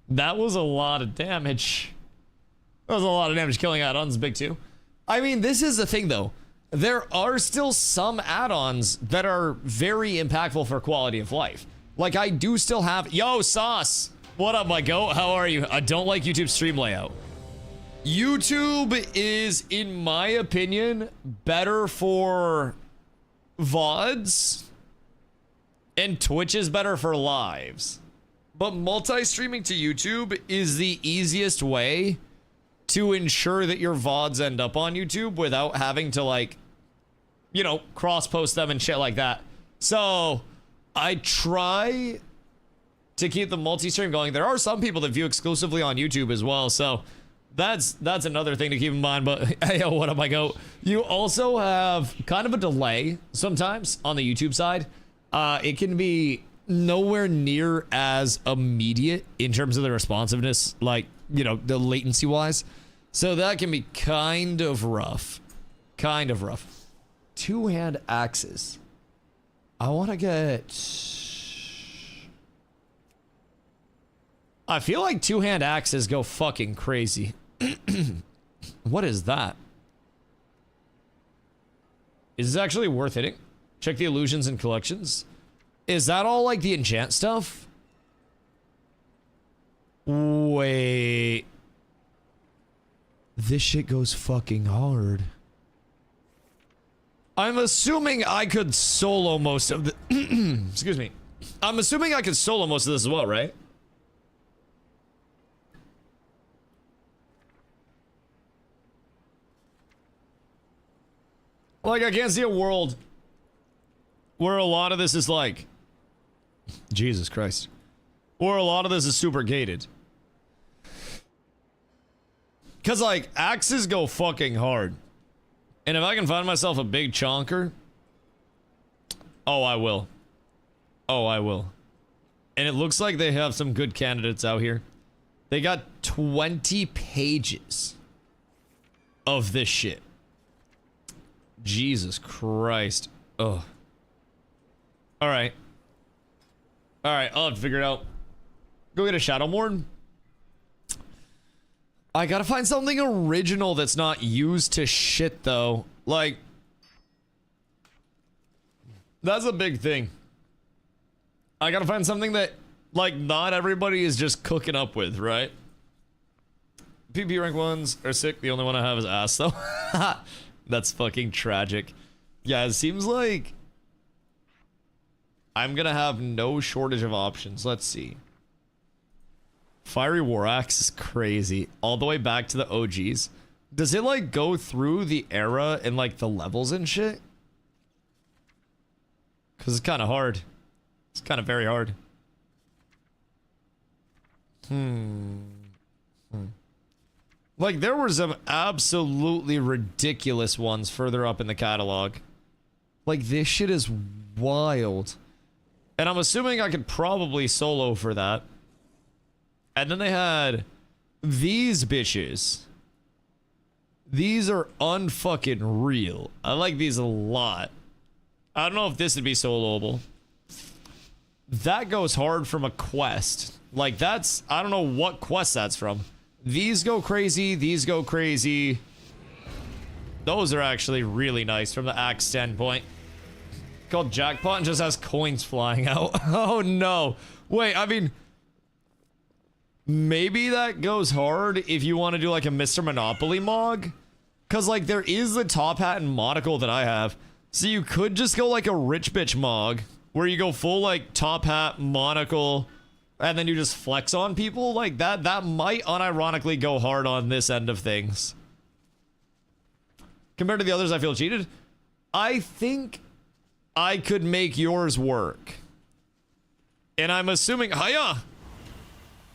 a lot of damage. That was a lot of damage killing add-ons big too. I mean, this is the thing though. There are still some add-ons that are very impactful for quality of life. Like I do still have, yo, Sauce. What up, my goat? How are you? I don't like YouTube stream layout. YouTube is, in my opinion, better for VODs, and Twitch is better for lives. But multi-streaming to YouTube is the easiest way to ensure that your VODs end up on YouTube without having to, like, you know, cross-post them and shit like that. So I try to keep the multi-stream going. There are some people that view exclusively on YouTube as well, so That's another thing to keep in mind. But hey, yo, what up, I go? You also have kind of a delay sometimes on the YouTube side. It can be nowhere near as immediate in terms of the responsiveness, like, you know, the latency wise. So that can be kind of rough. Kind of rough. Two-hand axes. I want to get... I feel like two-hand axes go fucking crazy. What is that? Is this actually worth hitting? Check the illusions and collections. Is that all like the enchant stuff? Wait. This shit goes fucking hard. I'm assuming I could solo most of the... Excuse me. I'm assuming I could solo most of this as well, right? Like, I can't see a world where a lot of this is like... Jesus Christ. Or a lot of this is super gated. Because, like, axes go fucking hard. And if I can find myself a big chonker... Oh, I will. Oh, I will. And it looks like they have some good candidates out here. They got 20 pages of this shit. Jesus Christ. Ugh. Alright. Alright, I'll have to figure it out. Go get a Shadowmourne. I gotta find something original that's not used to shit, though. Like... That's a big thing. I gotta find something that, like, not everybody is just cooking up with, right? PP rank 1s are sick. The only one I have is ass, though. That's fucking tragic. Yeah, it seems like I'm gonna have no shortage of options. Let's see. Fiery War Axe is crazy. All the way back to the OGs. Does it, like, go through the era and, like, the levels and shit? Because it's kind of hard. It's kind of very hard. Like, there were some absolutely ridiculous ones further up in the catalog. Like, this shit is wild. And I'm assuming I could probably solo for that. And then they had these bitches. These are unfucking real. I like these a lot. I don't know if this would be soloable. That goes hard from a quest. Like, that's... I don't know what quest that's from. These go crazy. These go crazy. Those are actually really nice from the axe standpoint. Called Jackpot and just has coins flying out. Oh, no. Wait, I mean... Maybe that goes hard if you want to do, like, a Mr. Monopoly mog. Because, like, there is the top hat and monocle that I have. So you could just go, like, a rich bitch mog. Where you go full, like, top hat, monocle... And then you just flex on people like that. That might unironically go hard on this end of things. Compared to the others, I feel cheated. I think I could make yours work. And I'm assuming... Hiya!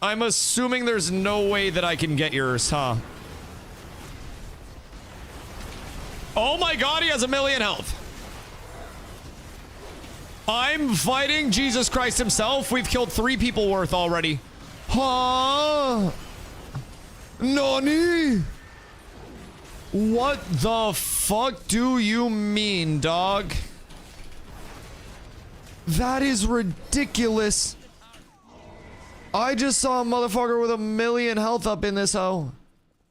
I'm assuming there's no way that I can get yours, huh? Oh my god, he has 1,000,000 health. I'm fighting Jesus Christ himself. We've killed 3 people worth already. Huh? Nani? What the fuck do you mean, dog? That is ridiculous. I just saw a motherfucker with 1,000,000 health up in this hoe.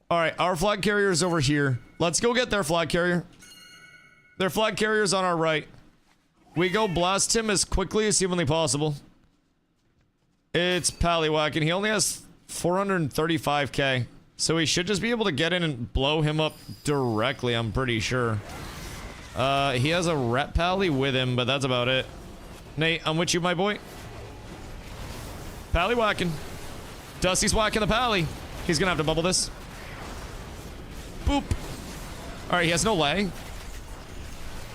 Alright, our flag carrier is over here. Let's go get their flag carrier. Their flag carrier's on our right. We go blast him as quickly as humanly possible. It's Pallywhack, and he only has 435k. So we should just be able to get in and blow him up directly, I'm pretty sure. He has a rep pally with him, but that's about it. Nate, I'm with you, my boy. Pallywhacking. Dusty's whacking the pally. He's gonna have to bubble this. Boop. Alright, he has no lay.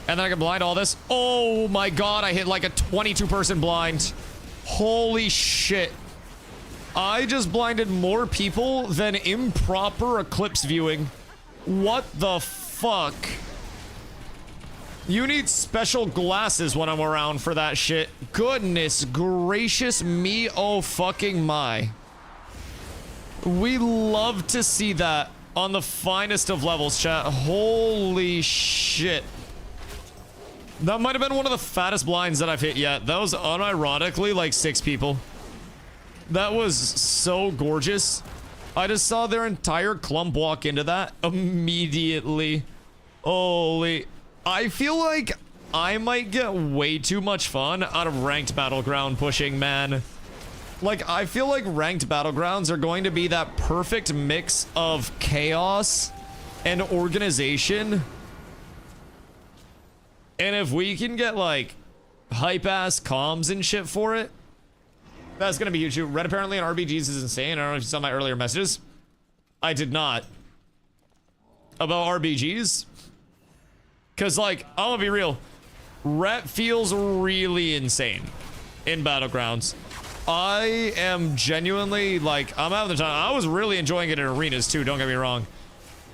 And then I can blind all this. Oh my god, I hit like a 22-person blind. Holy shit. I just blinded more people than improper eclipse viewing. What the fuck? You need special glasses when I'm around for that shit. Goodness gracious me, oh fucking my. We love to see that on the finest of levels, chat. Holy shit. That might have been one of the fattest blinds that I've hit yet. That was unironically like 6 people. That was so gorgeous. I just saw their entire clump walk into that immediately. Holy. I feel like I might get way too much fun out of ranked battleground pushing, man. Like, I feel like ranked battlegrounds are going to be that perfect mix of chaos and organization. And if we can get, like, hype-ass comms and shit for it, that's gonna be huge. Red apparently in RBGs is insane. I don't know if you saw my earlier messages. I did not. About RBGs. Because, like, I'm gonna be real. Ret feels really insane in Battlegrounds. I am genuinely, like, I'm having the time. I was really enjoying it in arenas, too. Don't get me wrong.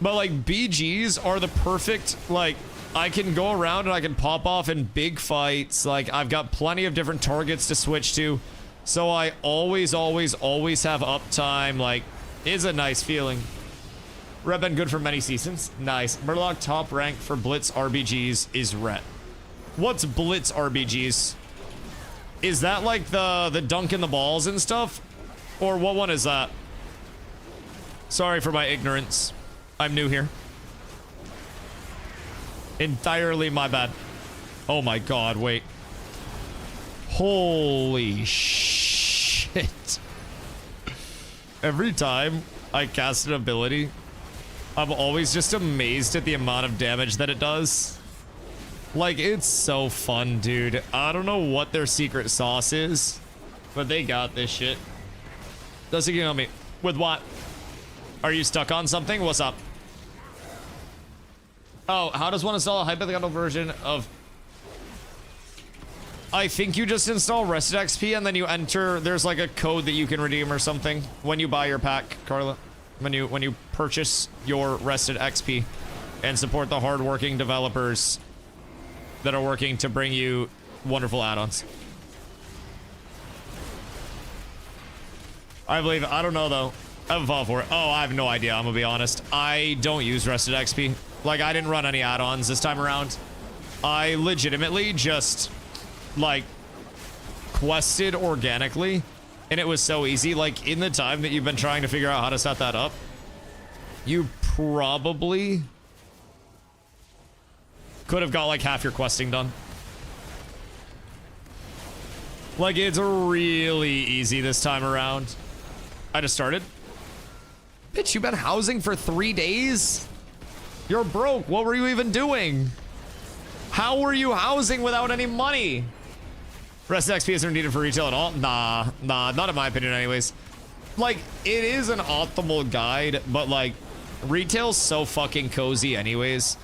But, like, BGs are the perfect, like, I can go around and I can pop off in big fights. Like, I've got plenty of different targets to switch to. So I always have uptime. Like, it's a nice feeling. Ret been good for many seasons. Nice. Murloc top rank for Blitz RBGs is Ret. What's Blitz RBGs? Is that like the dunk in the balls and stuff? Or what one is that? Sorry for my ignorance. I'm new here. Entirely my bad. Oh my god, wait. Holy shit. Every time I cast an ability, I'm always just amazed at the amount of damage that it does. Like, it's so fun, dude. I don't know what their secret sauce is, but they got this shit. Does it on me? With what? Are you stuck on something? What's up? Oh, how does one install a hypothetical version of... I think you just install Rested XP and then you enter... There's like a code that you can redeem or something when you buy your pack, Carla. When you purchase your Rested XP and support the hardworking developers that are working to bring you wonderful add-ons. I believe it. I don't know though. I haven't fallen for it. Oh, I have no idea. I'm gonna be honest. I don't use Rested XP. Like, I didn't run any add-ons this time around. I legitimately just like quested organically, and it was so easy. Like, in the time that you've been trying to figure out how to set that up, you probably could have got like half your questing done. Like, it's really easy this time around. I just started. Bitch, you've been housing for 3 days? You're broke. What were you even doing? How were you housing without any money? Rest XP isn't needed for retail at all? Nah, not in my opinion anyways. Like, it is an optimal guide, but like, retail's so fucking cozy anyways.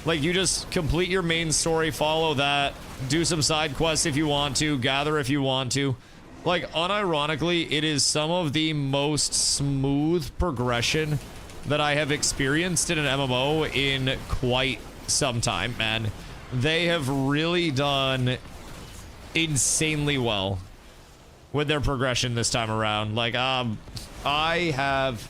Like, you just complete your main story, follow that, do some side quests if you want to, gather if you want to. Like, unironically, it is some of the most smooth progression that I have experienced in an MMO in quite some time, man. They have really done insanely well with their progression this time around. Like, I have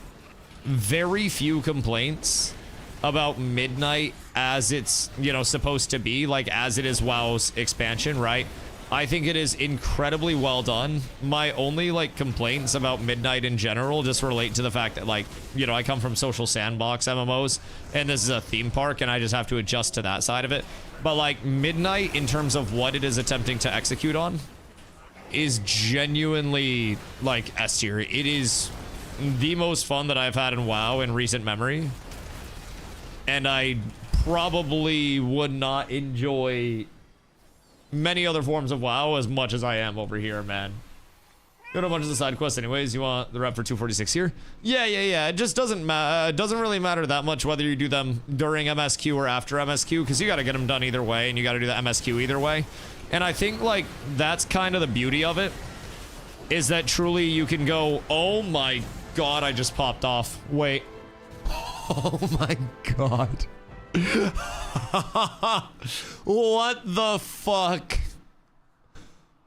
very few complaints about Midnight as it's, you know, supposed to be, like, as it is WoW's expansion, right? I think it is incredibly well done. My only, like, complaints about Midnight in general just relate to the fact that, like, you know, I come from social sandbox MMOs, and this is a theme park, and I just have to adjust to that side of it. But, like, Midnight, in terms of what it is attempting to execute on, is genuinely, like, S tier. It is the most fun that I've had in WoW in recent memory. And I probably would not enjoy many other forms of WoW as much as I am over here, man. Got a bunch of the side quests anyways. You want the rep for 246 here? Yeah. It just doesn't matter. It doesn't really matter that much whether you do them during MSQ or after MSQ, because you got to get them done either way, and you got to do the MSQ either way. And I think, like, that's kind of the beauty of it, is that truly you can go, oh my god, I just popped off. Wait. Oh my god. What the fuck?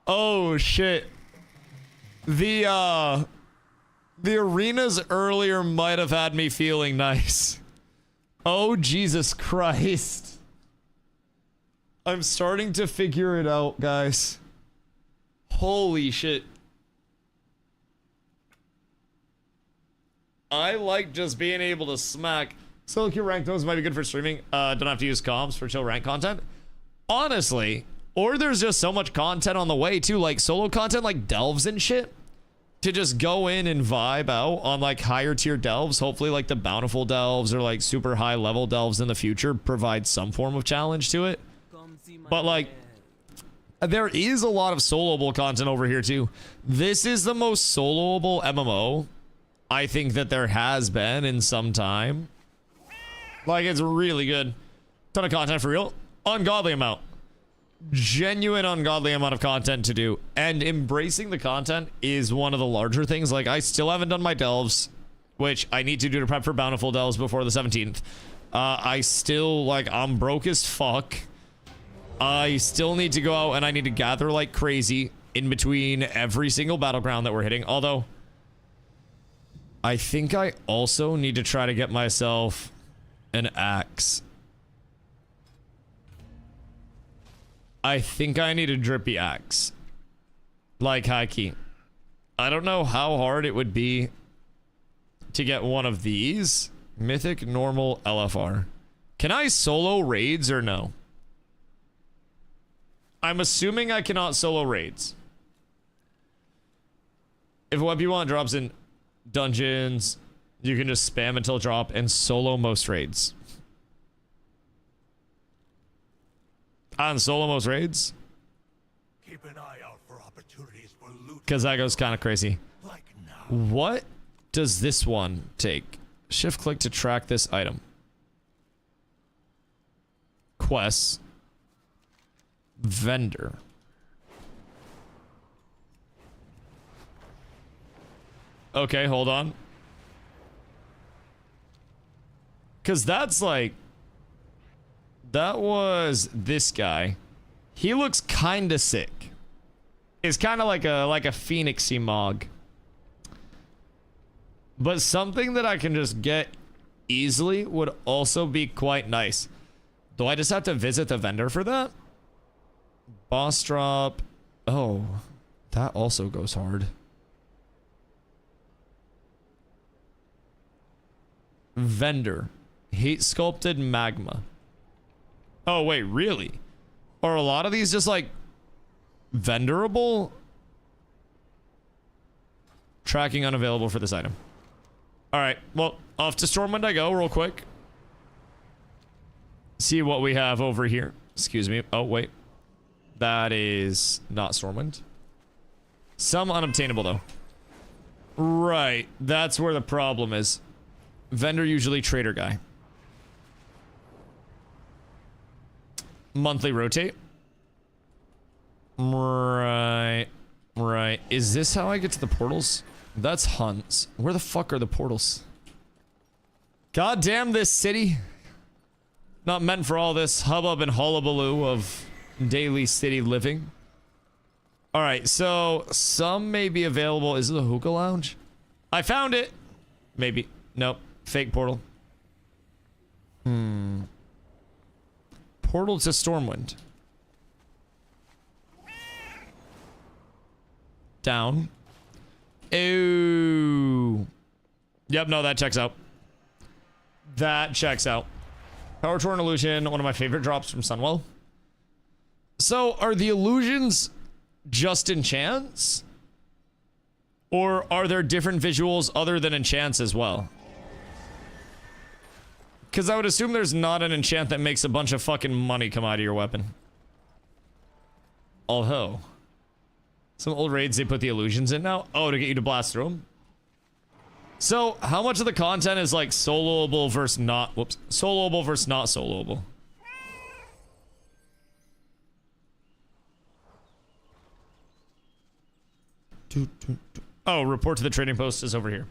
Oh shit. The arenas earlier might have had me feeling nice. Oh Jesus Christ. I'm starting to figure it out, guys. Holy shit. I like just being able to smack. Solo queue rank those might be good for streaming. Don't have to use comms for chill rank content. Honestly, or there's just so much content on the way too, like solo content like delves and shit. To just go in and vibe out on like higher tier delves. Hopefully like the bountiful delves or like super high level delves in the future provide some form of challenge to it. But like, there is a lot of soloable content over here too. This is the most soloable MMO I think that there has been in some time. Like, it's really good. Ton of content for real. Ungodly amount. Genuine ungodly amount of content to do. And embracing the content is one of the larger things. Like, I still haven't done my delves, which I need to do to prep for bountiful delves before the 17th. I still, like, I'm broke as fuck. I still need to go out and I need to gather like crazy in between every single battleground that we're hitting. Although, I think I also need to try to get myself an axe. I think I need a drippy axe. Like high key. I don't know how hard it would be to get one of these. Mythic, normal, LFR. Can I solo raids or no? I'm assuming I cannot solo raids. If what you want drops in dungeons, you can just spam until drop and solo most raids. On solo most raids? Keep an eye out for opportunities for loot. Because that goes kind of crazy. Like now. What does this one take? Shift click to track this item. Quests. Vendor. Okay, hold on. Because that's like... That was this guy. He looks kind of sick. It's kind of like a phoenixy mog. But something that I can just get easily would also be quite nice. Do I just have to visit the vendor for that? Boss drop. Oh, that also goes hard. Vendor. Heat sculpted magma. Oh, wait, really? Are a lot of these just like vendorable? Tracking unavailable for this item. All right, well, off to Stormwind I go real quick. See what we have over here. Excuse me. Oh, wait. That is not Stormwind. Some unobtainable, though. Right. That's where the problem is. Vendor usually trader guy. Monthly rotate. Right. Right. Is this how I get to the portals? That's hunts. Where the fuck are the portals? God damn this city. Not meant for all this hubbub and hullabaloo of daily city living. All right, so some may be available. Is it a hookah lounge? I found it. Maybe. Nope. Fake portal. Portal to Stormwind. Down. Ooh. Yep, no, that checks out. That checks out. Power Torn Illusion, one of my favorite drops from Sunwell. So, are the illusions just enchants? Or are there different visuals other than enchants as well? Because I would assume there's not an enchant that makes a bunch of fucking money come out of your weapon. Although, some old raids, they put the illusions in now. Oh, to get you to blast through them. So, how much of the content is like soloable versus not? Whoops. Soloable versus not soloable? Oh, report to the trading post is over here.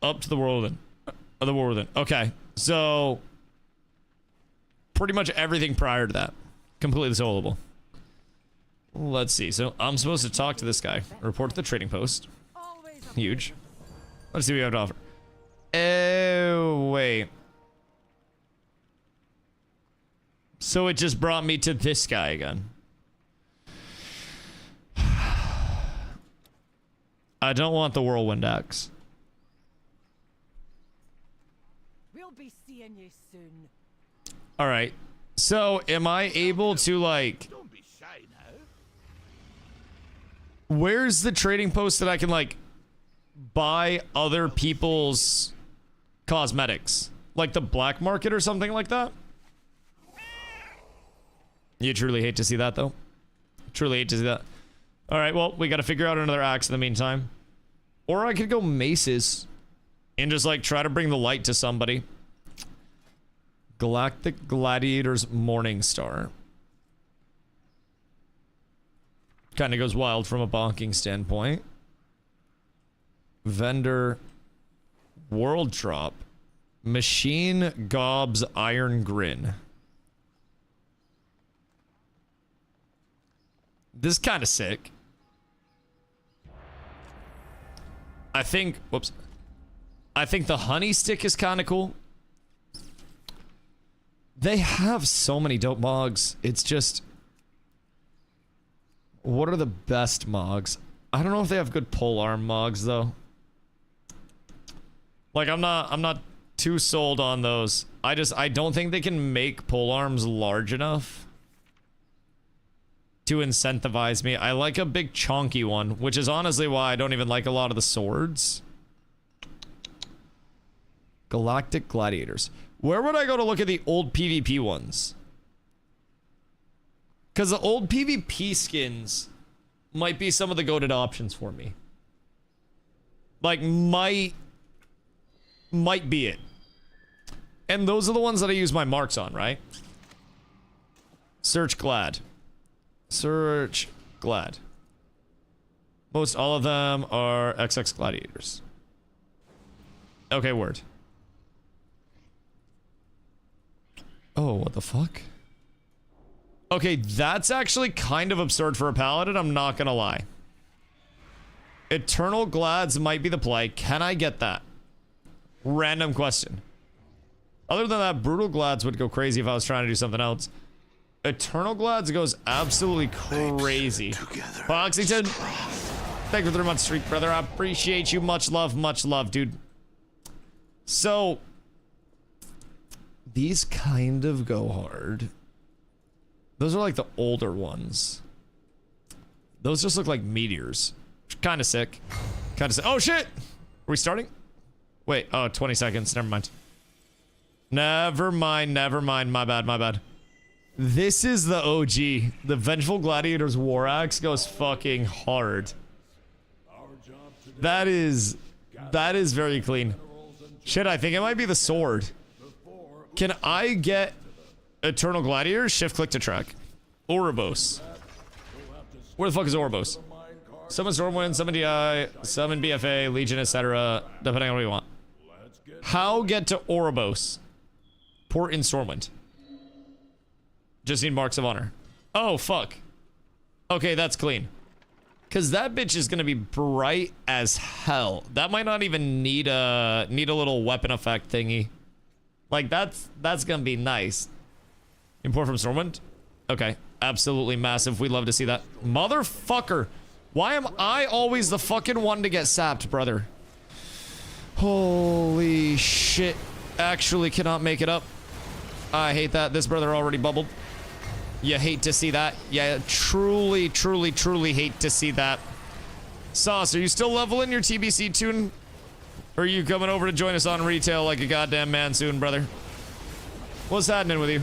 Up to the world within. Okay, so pretty much everything prior to that, completely soloable. Let's see. So I'm supposed to talk to this guy. Report to the trading post. Huge. Let's see what we have to offer. Oh wait. So it just brought me to this guy again. I don't want the whirlwind axe. We'll be seeing you soon. All right. So am I able to like? Don't be shy now. Where's the trading post that I can like buy other people's cosmetics, like the black market or something like that? You truly hate to see that, though. Truly hate to see that. All right, well, we got to figure out another axe in the meantime. Or I could go maces and just, like, try to bring the light to somebody. Galactic Gladiator's Morning Star. Kind of goes wild from a bonking standpoint. Vendor. World Drop. Machine Gob's Iron Grin. This is kind of sick. I think, whoops. I think the honey stick is kind of cool. They have so many dope mogs. It's just, what are the best mogs? I don't know if they have good polearm mogs though. Like I'm not too sold on those. I don't think they can make polearms large enough to incentivize me. I like a big chonky one, which is honestly why I don't even like a lot of the swords. Galactic Gladiators. Where would I go to look at the old PvP ones? Because the old PvP skins might be some of the goated options for me. Like, might be it. And those are the ones that I use my marks on, right? Search Glad. Search Glad. Most all of them are XX Gladiators. Okay, word. Oh, what the fuck? Okay, that's actually kind of absurd for a paladin, I'm not gonna lie. Eternal Glads might be the play. Can I get that? Random question. Other than that, Brutal Glads would go crazy if I was trying to do something else. Eternal Glads goes absolutely crazy. Boxington, thank you for the 3 month streak, brother. I appreciate you. Much love, dude. So, these kind of go hard. Those are like the older ones. Those just look like meteors. Kind of sick. Oh, shit! Are we starting? Wait, oh, 20 seconds. Never mind. Never mind. My bad. This is the OG. The Vengeful Gladiator's War Axe goes fucking hard. That is very clean. Shit, I think it might be the sword. Can I get Eternal Gladiator? Shift click to track. Ouroboros. Where the fuck is Ouroboros? Summon Stormwind, summon DI, summon BFA, Legion, etc. Depending on what you want. How get to Ouroboros? Port in Stormwind. Just need marks of honor. Oh, fuck. Okay, that's clean. Because that bitch is going to be bright as hell. That might not even need a little weapon effect thingy. Like, that's going to be nice. Import from Stormwind? Okay. Absolutely massive. We'd love to see that. Motherfucker. Why am I always the fucking one to get sapped, brother? Holy shit. Actually cannot make it up. I hate that. This brother already bubbled. You hate to see that. Yeah, truly hate to see that. Sauce, are you still leveling your TBC tune? Or are you coming over to join us on retail like a goddamn man soon, brother? What's happening with you?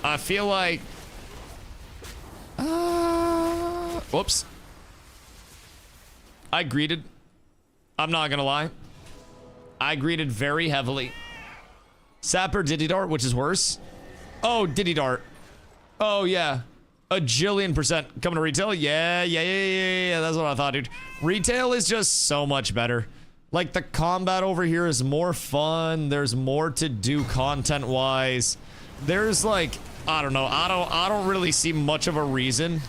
I feel like... whoops. I greeted. I'm not gonna lie. I greeted very heavily. Sapper Diddy Dart, which is worse. Oh, Diddy Dart. Oh, yeah. A jillion % coming to retail. Yeah. That's what I thought, dude. Retail is just so much better. Like, the combat over here is more fun. There's more to do content-wise. There's like, I don't know. I don't really see much of a reason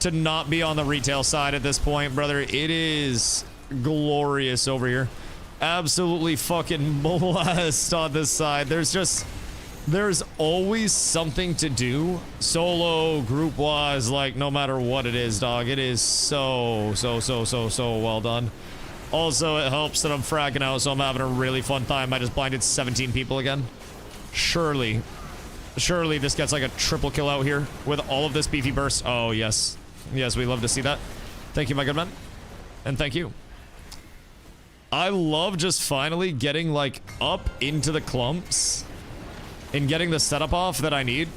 to not be on the retail side at this point, brother. It is glorious over here. Absolutely fucking blessed on this side. There's always something to do. Solo, group-wise, like, no matter what it is, dog. It is so well done. Also, it helps that I'm fragging out, so I'm having a really fun time. I just blinded 17 people again. Surely this gets like a triple kill out here with all of this beefy burst. Oh, yes. Yes, we love to see that. Thank you, my good man. And thank you. I love just finally getting, like, up into the clumps and getting the setup off that I need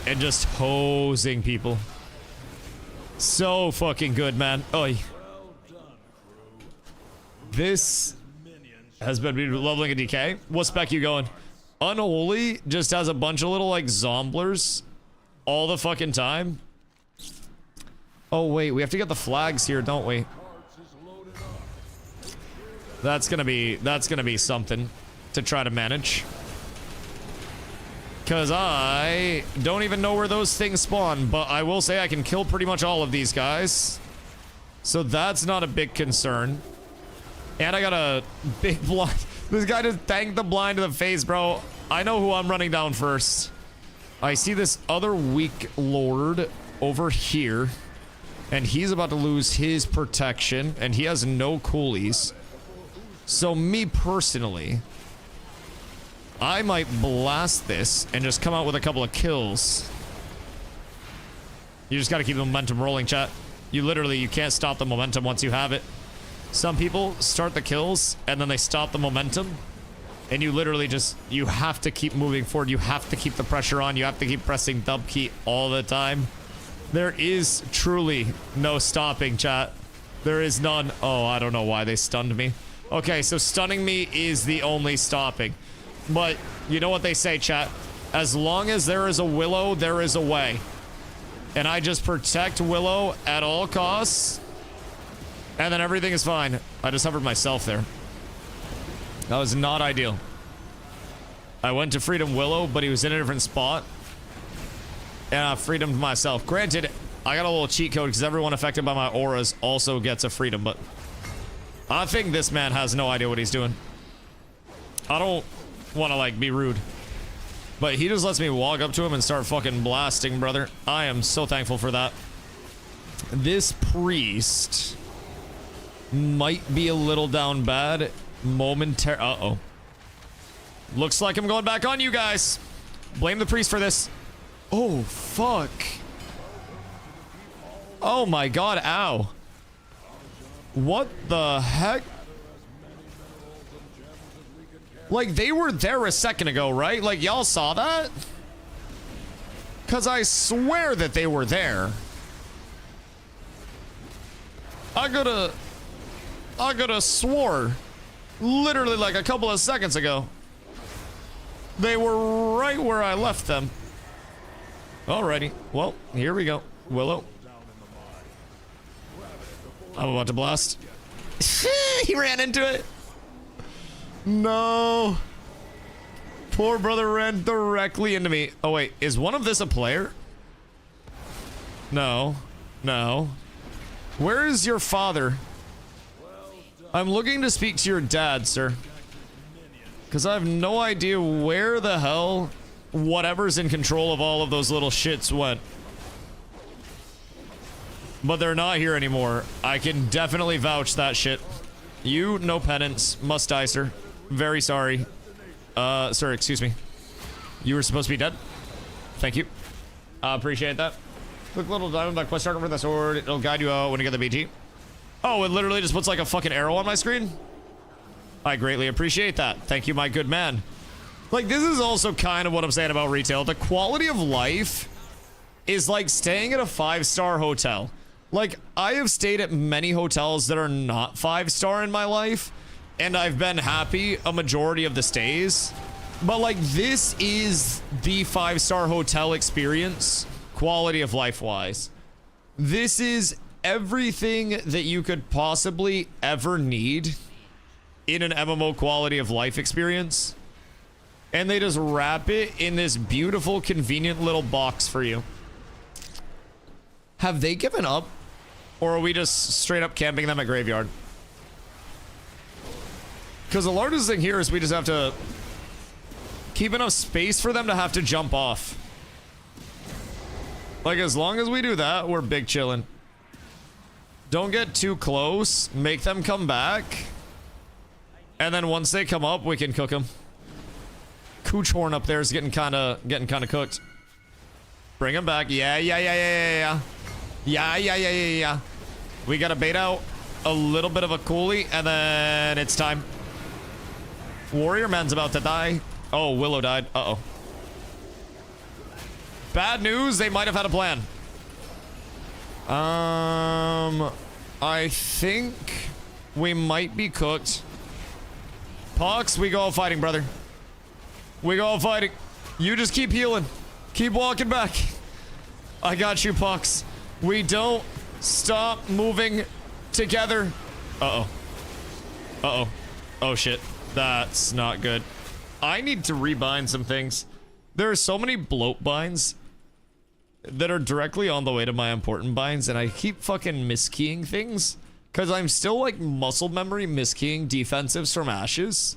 and just hosing people. So fucking good, man. Oy. This has been leveling a DK. What spec you going? Unholy just has a bunch of little, like, zomblers all the fucking time. Oh, wait, we have to get the flags here, don't we? That's gonna be something to try to manage. Because I don't even know where those things spawn, but I will say I can kill pretty much all of these guys. So that's not a big concern. And I got a big blind. This guy just tanked the blind to the face, bro. I know who I'm running down first. I see this other weak lord over here. And he's about to lose his protection. And he has no coolies. So me personally, I might blast this and just come out with a couple of kills. You just gotta keep the momentum rolling, chat. You can't stop the momentum once you have it. Some people start the kills and then they stop the momentum. And you literally just, you have to keep moving forward. You have to keep the pressure on. You have to keep pressing dub key all the time. There is truly no stopping, chat. There is none. Oh, I don't know why they stunned me. Okay, so stunning me is the only stopping. But you know what they say, chat? As long as there is a Willow, there is a way. And I just protect Willow at all costs. And then everything is fine. I just hovered myself there. That was not ideal. I went to Freedom Willow, but he was in a different spot. And I freedomed myself. Granted, I got a little cheat code because everyone affected by my auras also gets a freedom, but I think this man has no idea what he's doing. I don't want to, like, be rude, but he just lets me walk up to him and start fucking blasting, brother. I am so thankful for that. This priest might be a little down bad momentarily. Uh-oh. Looks like I'm going back on you guys. Blame the priest for this. Oh, fuck. Oh my god, ow. What the heck? Like, they were there a second ago, right? Like, y'all saw that? Because I swear that they were there. I coulda swore literally like a couple of seconds ago they were right where I left them. Alrighty, well, here we go. Willow, I'm about to blast. He ran into it. No, poor brother ran directly into me. Oh wait, is one of this a player? No. Where is your father? I'm looking to speak to your dad, sir. Because I have no idea where the hell whatever's in control of all of those little shits went. But they're not here anymore. I can definitely vouch that shit. You, no penance. Must die, sir. Very sorry. Sir, excuse me. You were supposed to be dead. Thank you. Appreciate that. Quick little diamond by quest starter for the sword. It'll guide you out when you get the BG. Oh, it literally just puts like a fucking arrow on my screen? I greatly appreciate that. Thank you, my good man. Like, this is also kind of what I'm saying about retail. The quality of life is like staying at a 5-star hotel. Like, I have stayed at many hotels that are not 5-star in my life, and I've been happy a majority of the stays. But like, this is the 5-star hotel experience quality of life wise. This is everything that you could possibly ever need in an MMO quality of life experience. And they just wrap it in this beautiful, convenient little box for you. Have they given up? Or are we just straight up camping them at graveyard? Because the largest thing here is we just have to keep enough space for them to have to jump off. Like, as long as we do that, we're big chillin'. Don't get too close. Make them come back. And then once they come up, we can cook them. Cooch Horn up there is getting kind of cooked. Bring him back. Yeah. We gotta bait out a little bit of a coolie, and then it's time. Warrior Man's about to die. Oh, Willow died. Uh-oh. Bad news, they might have had a plan. I think we might be cooked. Pox, we go fighting, brother. We go fighting. You just keep healing. Keep walking back. I got you, Pox. We don't stop moving together. Uh-oh. Uh-oh. Oh, shit. That's not good. I need to rebind some things. There are so many bloat binds that are directly on the way to my important binds, and I keep fucking miskeying things because I'm still like muscle memory miskeying defensives from Ashes,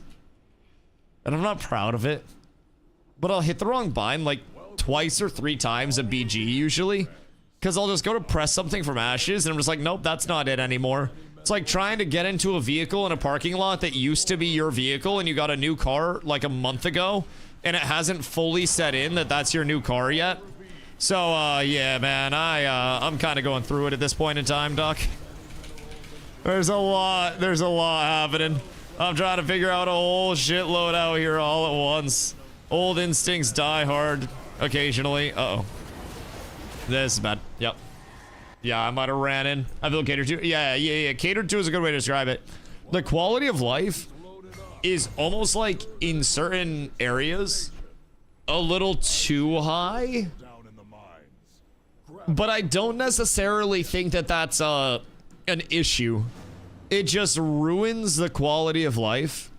and I'm not proud of it. But I'll hit the wrong bind like twice or 3 times a BG usually, because I'll just go to press something from Ashes and I'm just like, nope, that's not it anymore. It's like trying to get into a vehicle in a parking lot that used to be your vehicle and you got a new car like a month ago and it hasn't fully set in that that's your new car yet. So, yeah, man, I'm kind of going through it at this point in time, Doc. There's a lot happening. I'm trying to figure out a whole shitload out here all at once. Old instincts die hard occasionally. Uh-oh. This is bad. Yep. Yeah, I might have ran in. I feel catered to. Yeah. Catered to is a good way to describe it. The quality of life is almost like, in certain areas, a little too high. But I don't necessarily think that that's an issue. It just ruins the quality of life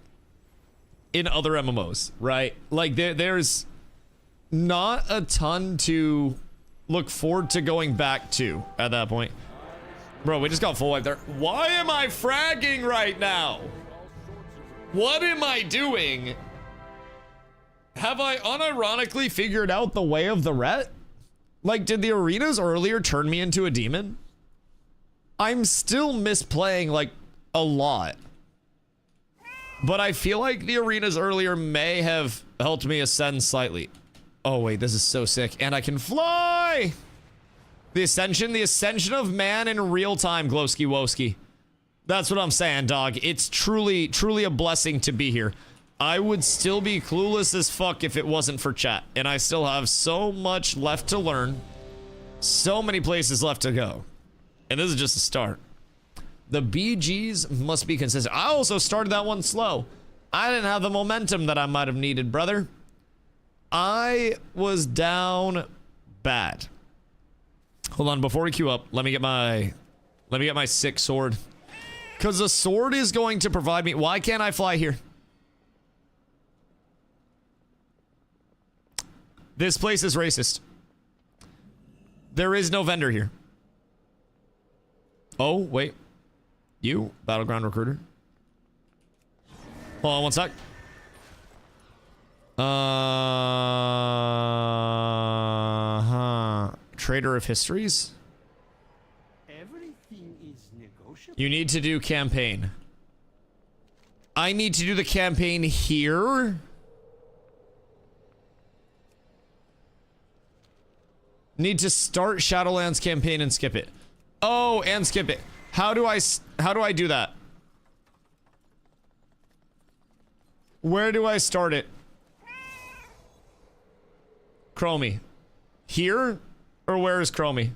in other MMOs, right? Like, there's not a ton to look forward to going back to at that point. Bro, we just got full wipe there. Why am I fragging right now? What am I doing? Have I unironically figured out the way of the ret? Like, did the arenas earlier turn me into a demon? I'm still misplaying, like, a lot. But I feel like the arenas earlier may have helped me ascend slightly. Oh, wait, this is so sick. And I can fly! The ascension of man in real time, Glowski Woski. That's what I'm saying, dog. It's truly a blessing to be here. I would still be clueless as fuck if it wasn't for chat. And I still have so much left to learn. So many places left to go. And this is just a start. The BGs must be consistent. I also started that one slow. I didn't have the momentum that I might have needed, brother. I was down bad. Hold on, before we queue up, let me get my sick sword. Because the sword is going to provide me... Why can't I fly here? This place is racist. There is no vendor here. Oh, wait. You, Battleground Recruiter. Hold on one sec. Trader of Histories. Everything is negotiable. You need to do campaign. I need to do the campaign here. Need to start Shadowlands campaign and skip it. Oh, and skip it. How do I do that? Where do I start it? Chromie. Here? Or where is Chromie?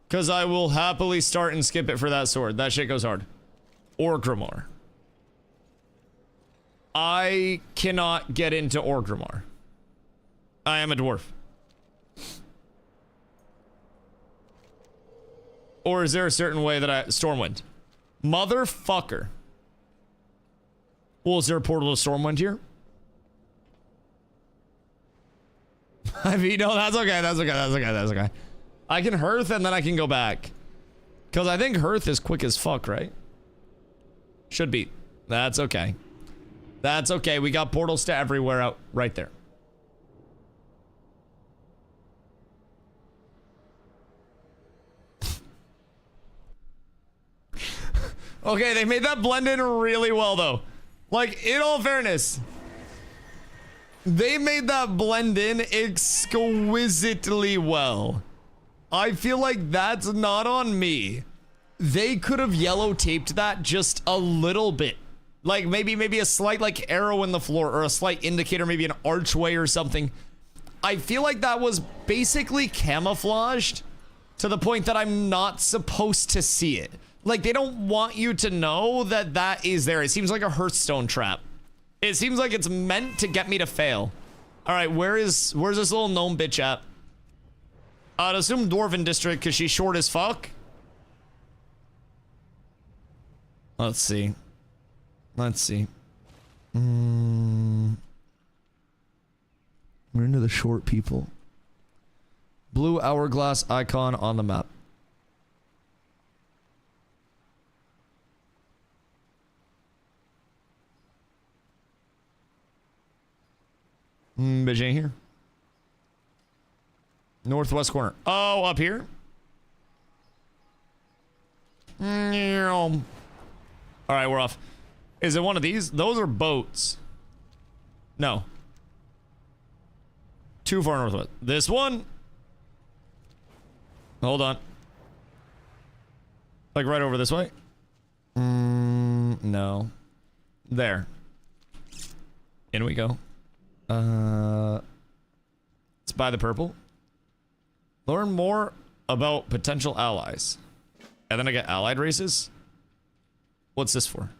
Because I will happily start and skip it for that sword. That shit goes hard. Orgrimmar. I cannot get into Orgrimmar. I am a dwarf. Or is there a certain way that Stormwind? Motherfucker. Well, is there a portal to Stormwind here? I mean, no, that's okay. That's okay. That's okay. That's okay. I can Hearth and then I can go back. Because I think Hearth is quick as fuck, right? Should be. That's okay. That's okay. We got portals to everywhere out right there. Okay, they made that blend in really well, though. Like, in all fairness, they made that blend in exquisitely well. I feel like that's not on me. They could have yellow taped that just a little bit. Like, maybe a slight, like, arrow in the floor or a slight indicator, maybe an archway or something. I feel like that was basically camouflaged to the point that I'm not supposed to see it. Like, they don't want you to know that that is there. It seems like a Hearthstone trap. It seems like it's meant to get me to fail. All right, where's this little gnome bitch at? I'd assume Dwarven District because she's short as fuck. Let's see. Let's see. We're into the short people. Blue hourglass icon on the map. Bitch ain't here. Northwest corner. Oh, up here? All right, we're off. Is it one of these? Those are boats. No. Too far northwest. This one? Hold on. Like right over this way? No. There. In we go. It's by the purple. Learn more about potential allies. And then I get allied races. What's this for?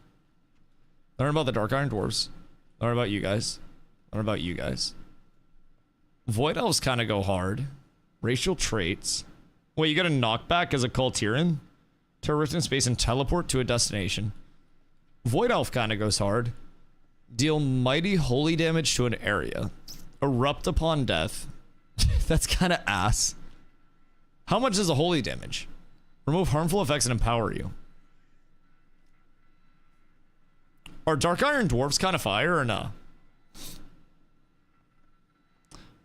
Learn about the Dark Iron Dwarves. Learn about you guys. Learn about you guys. Void Elves kind of go hard. Racial traits. Wait, you get a knockback as a Kultiran? To a rift in space and teleport to a destination. Void Elf kind of goes hard. Deal mighty holy damage to an area. Erupt upon death. That's kind of ass. How much is a holy damage? Remove harmful effects and empower you. Are Dark Iron Dwarves kind of fire or nah?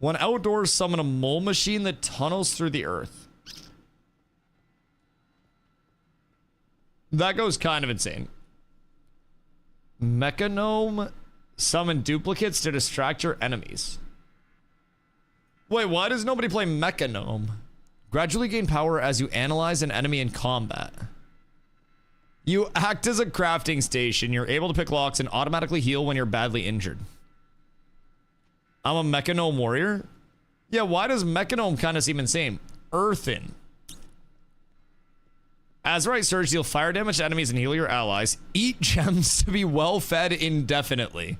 When outdoors, summon a mole machine that tunnels through the earth. That goes kind of insane. Mechanome, summon duplicates to distract your enemies. Wait, why does nobody play Mechanome? Gradually gain power as you analyze an enemy in combat. You act as a crafting station. You're able to pick locks and automatically heal when you're badly injured. I'm a Mechanome warrior? Yeah, why does Mechanome kind of seem insane? Earthen. Azerite Surge, deal fire damage to enemies and heal your allies. Eat gems to be well fed indefinitely.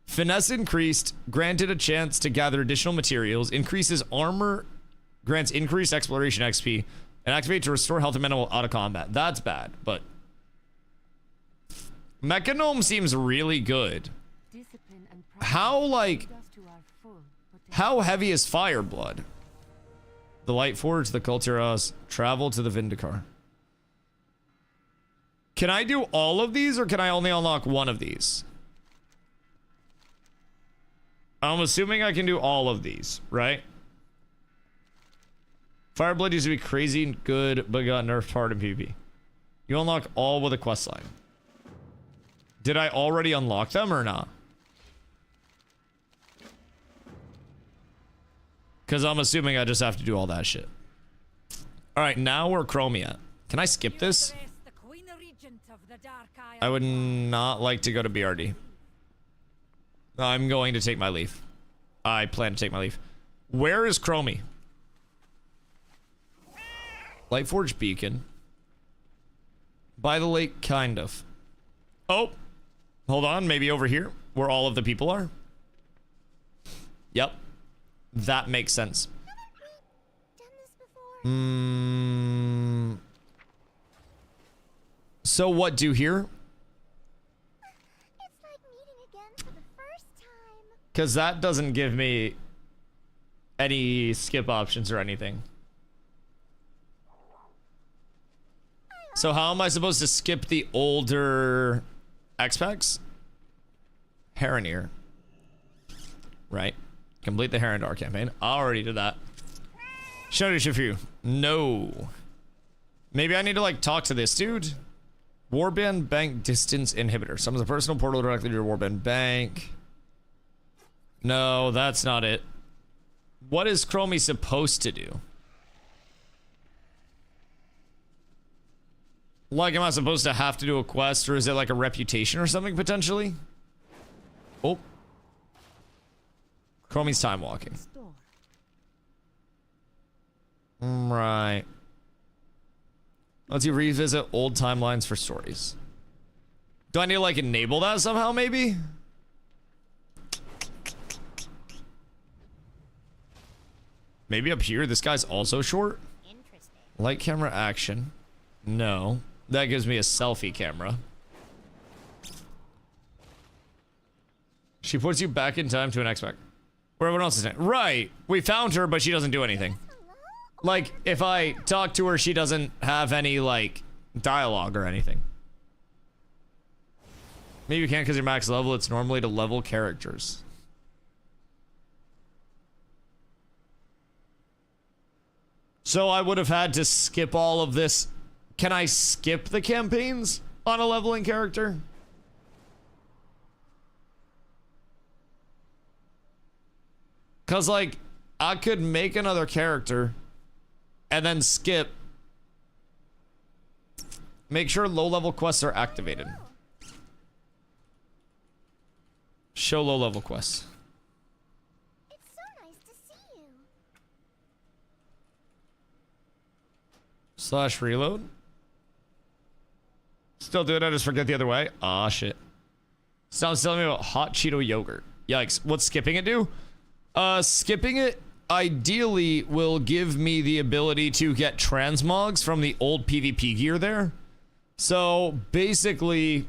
Finesse increased, granted a chance to gather additional materials, increases armor, grants increased exploration XP, and activate to restore health and mana while out of combat. That's bad, but Mechanome seems really good. How, like, how heavy is Fireblood? The Lightforge, the Kultiras, travel to the Vindicar. Can I do all of these, or can I only unlock one of these? I'm assuming I can do all of these, right? Fireblood used to be crazy and good, but got nerfed hard in PvP. You unlock all with a questline. Did I already unlock them or not? Because I'm assuming I just have to do all that shit. Alright, now we're Chromia. Can I skip this? I would not like to go to BRD. I'm going to take my leave. I plan to take my leave. Where is Chromie? Lightforge Beacon. By the lake, kind of. Oh! Hold on, maybe over here, where all of the people are. Yep. That makes sense. Done this before? So what do here? It's like meeting again for the first time. Because that doesn't give me any skip options or anything. So how am I supposed to skip the older X-Packs? Heronir. Right. Complete the Herondar campaign. I already did that. Shadow Shifu. No. Maybe I need to like talk to this dude. Warband Bank distance inhibitor. Summons a personal portal directly to your Warband Bank. No, that's not it. What is Chromie supposed to do? Like, am I supposed to have to do a quest, or is it like a reputation or something potentially? Oh. Chromie's time walking. Right. Let's you revisit old timelines for stories. Do I need to like enable that somehow maybe? Maybe up here, this guy's also short? Interesting. Light camera action. No. That gives me a selfie camera. She puts you back in time to an X-Pac. Where everyone else is in. Right. We found her, but she doesn't do anything. Like, if I talk to her, she doesn't have any, like, dialogue or anything. Maybe you can't because you're max level. It's normally to level characters. So I would have had to skip all of this. Can I skip the campaigns on a leveling character? Because, like, I could make another character and then skip. Make sure low-level quests are activated. Show low-level quests. It's so nice to see you. Slash reload. Still do it, I just forget the other way. Aw, shit. Sounds telling me about hot Cheeto yogurt. Yikes. What's skipping it do? Skipping it ideally will give me the ability to get transmogs from the old PvP gear there. So basically,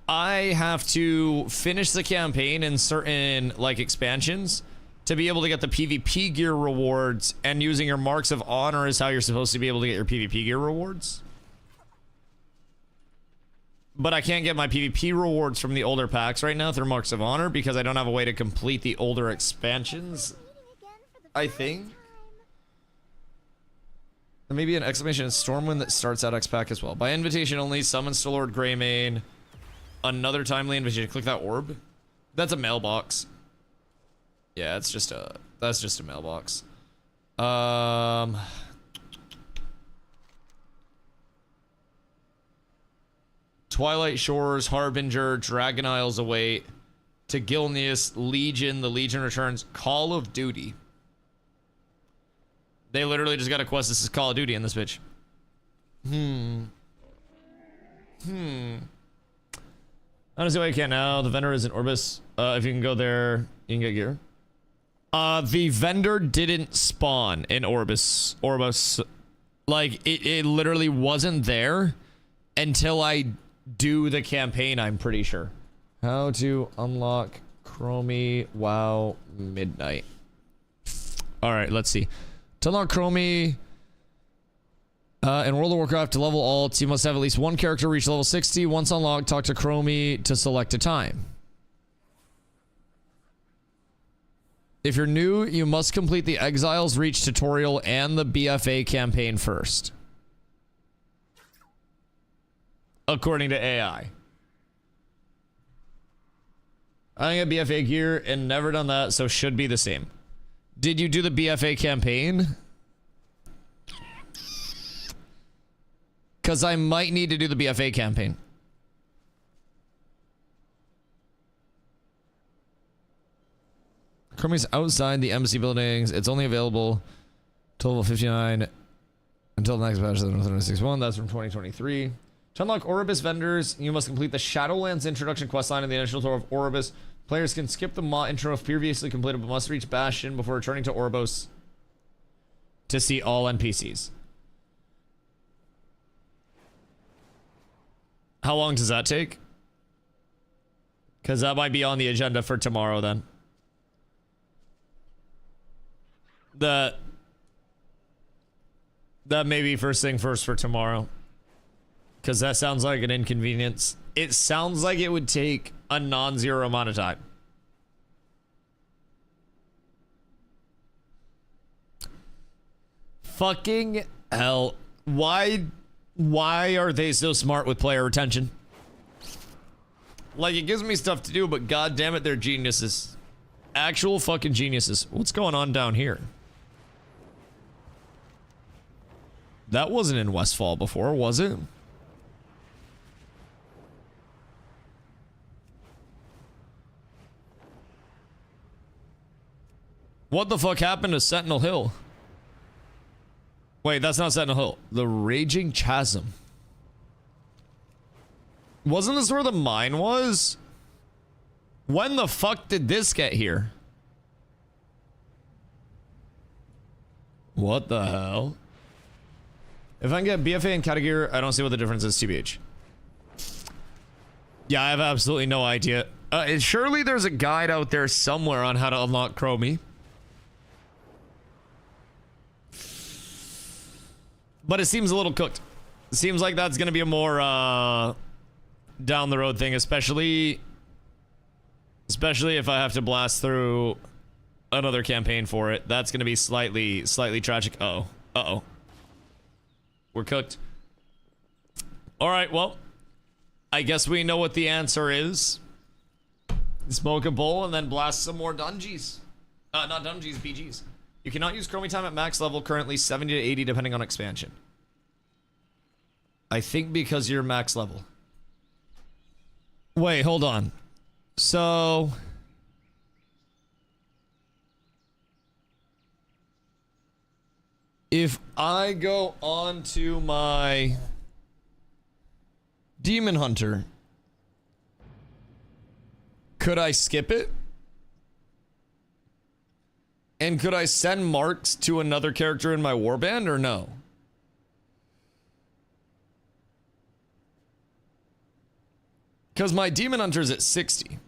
I have to finish the campaign in certain like expansions to be able to get the PvP gear rewards, and using your marks of honor is how you're supposed to be able to get your PvP gear rewards. But I can't get my PvP rewards from the older packs right now through marks of honor because I don't have a way to complete the older expansions, I think. There may be an exclamation in Stormwind that starts out X-Pack as well. By invitation only, summons to Lord Greymane. Another timely invitation. Click that orb. That's a mailbox. Yeah, it's just a... That's just a mailbox. Twilight Shores, Harbinger, Dragon Isles await. To Gilneas, Legion. The Legion returns. Call of Duty. They literally just got a quest. This is Call of Duty in this bitch. I don't see why you can't now. The vendor is in Orbis. If you can go there, you can get gear. The vendor didn't spawn in Orbis. Like, it literally wasn't there until I do the campaign, I'm pretty sure. How to unlock Chromie WoW Midnight. Alright, let's see. To unlock Chromie in World of Warcraft, to level alts, you must have at least one character reach level 60. Once unlocked, talk to Chromie to select a time. If you're new, you must complete the Exiles Reach tutorial and the BFA campaign first. According to AI. I got BFA gear and never done that, so should be the same. Did you do the BFA campaign? Because I might need to do the BFA campaign. Chromie's outside the embassy buildings. It's only available till level 59 until the next patch 7.61. That's from 2023. To unlock Orbis vendors, you must complete the Shadowlands introduction questline in the initial tour of Orbis Players can skip the intro if previously completed, but must reach Bastion before returning to Orbos to see all NPCs. How long does that take? Because that might be on the agenda for tomorrow then. That may be first thing first for tomorrow. Because that sounds like an inconvenience. It sounds like it would take a non-zero amount of time. Fucking hell. Why are they so smart with player retention? Like, it gives me stuff to do, but god damn it, they're geniuses. Actual fucking geniuses. What's going on down here? That wasn't in Westfall before, was it? What the fuck happened to Sentinel Hill? Wait, that's not Sentinel Hill. The Raging Chasm. Wasn't this where the mine was? When the fuck did this get here? What the hell? If I can get BFA and category, I don't see what the difference is, TBH. Yeah, I have absolutely no idea. Surely there's a guide out there somewhere on how to unlock Chromie. But it seems a little cooked. It seems like that's going to be a more down the road thing, especially if I have to blast through another campaign for it. That's going to be slightly tragic. Uh-oh. We're cooked. All right, well, I guess we know what the answer is. Smoke a bowl and then blast some more dungeons. Not dungeons, BGs. You cannot use Chromie time at max level, currently 70 to 80 depending on expansion. I think because you're max level. Wait, hold on. So... if I go on to my Demon Hunter, could I skip it? And could I send marks to another character in my warband or no? Because my Demon Hunter's at 60.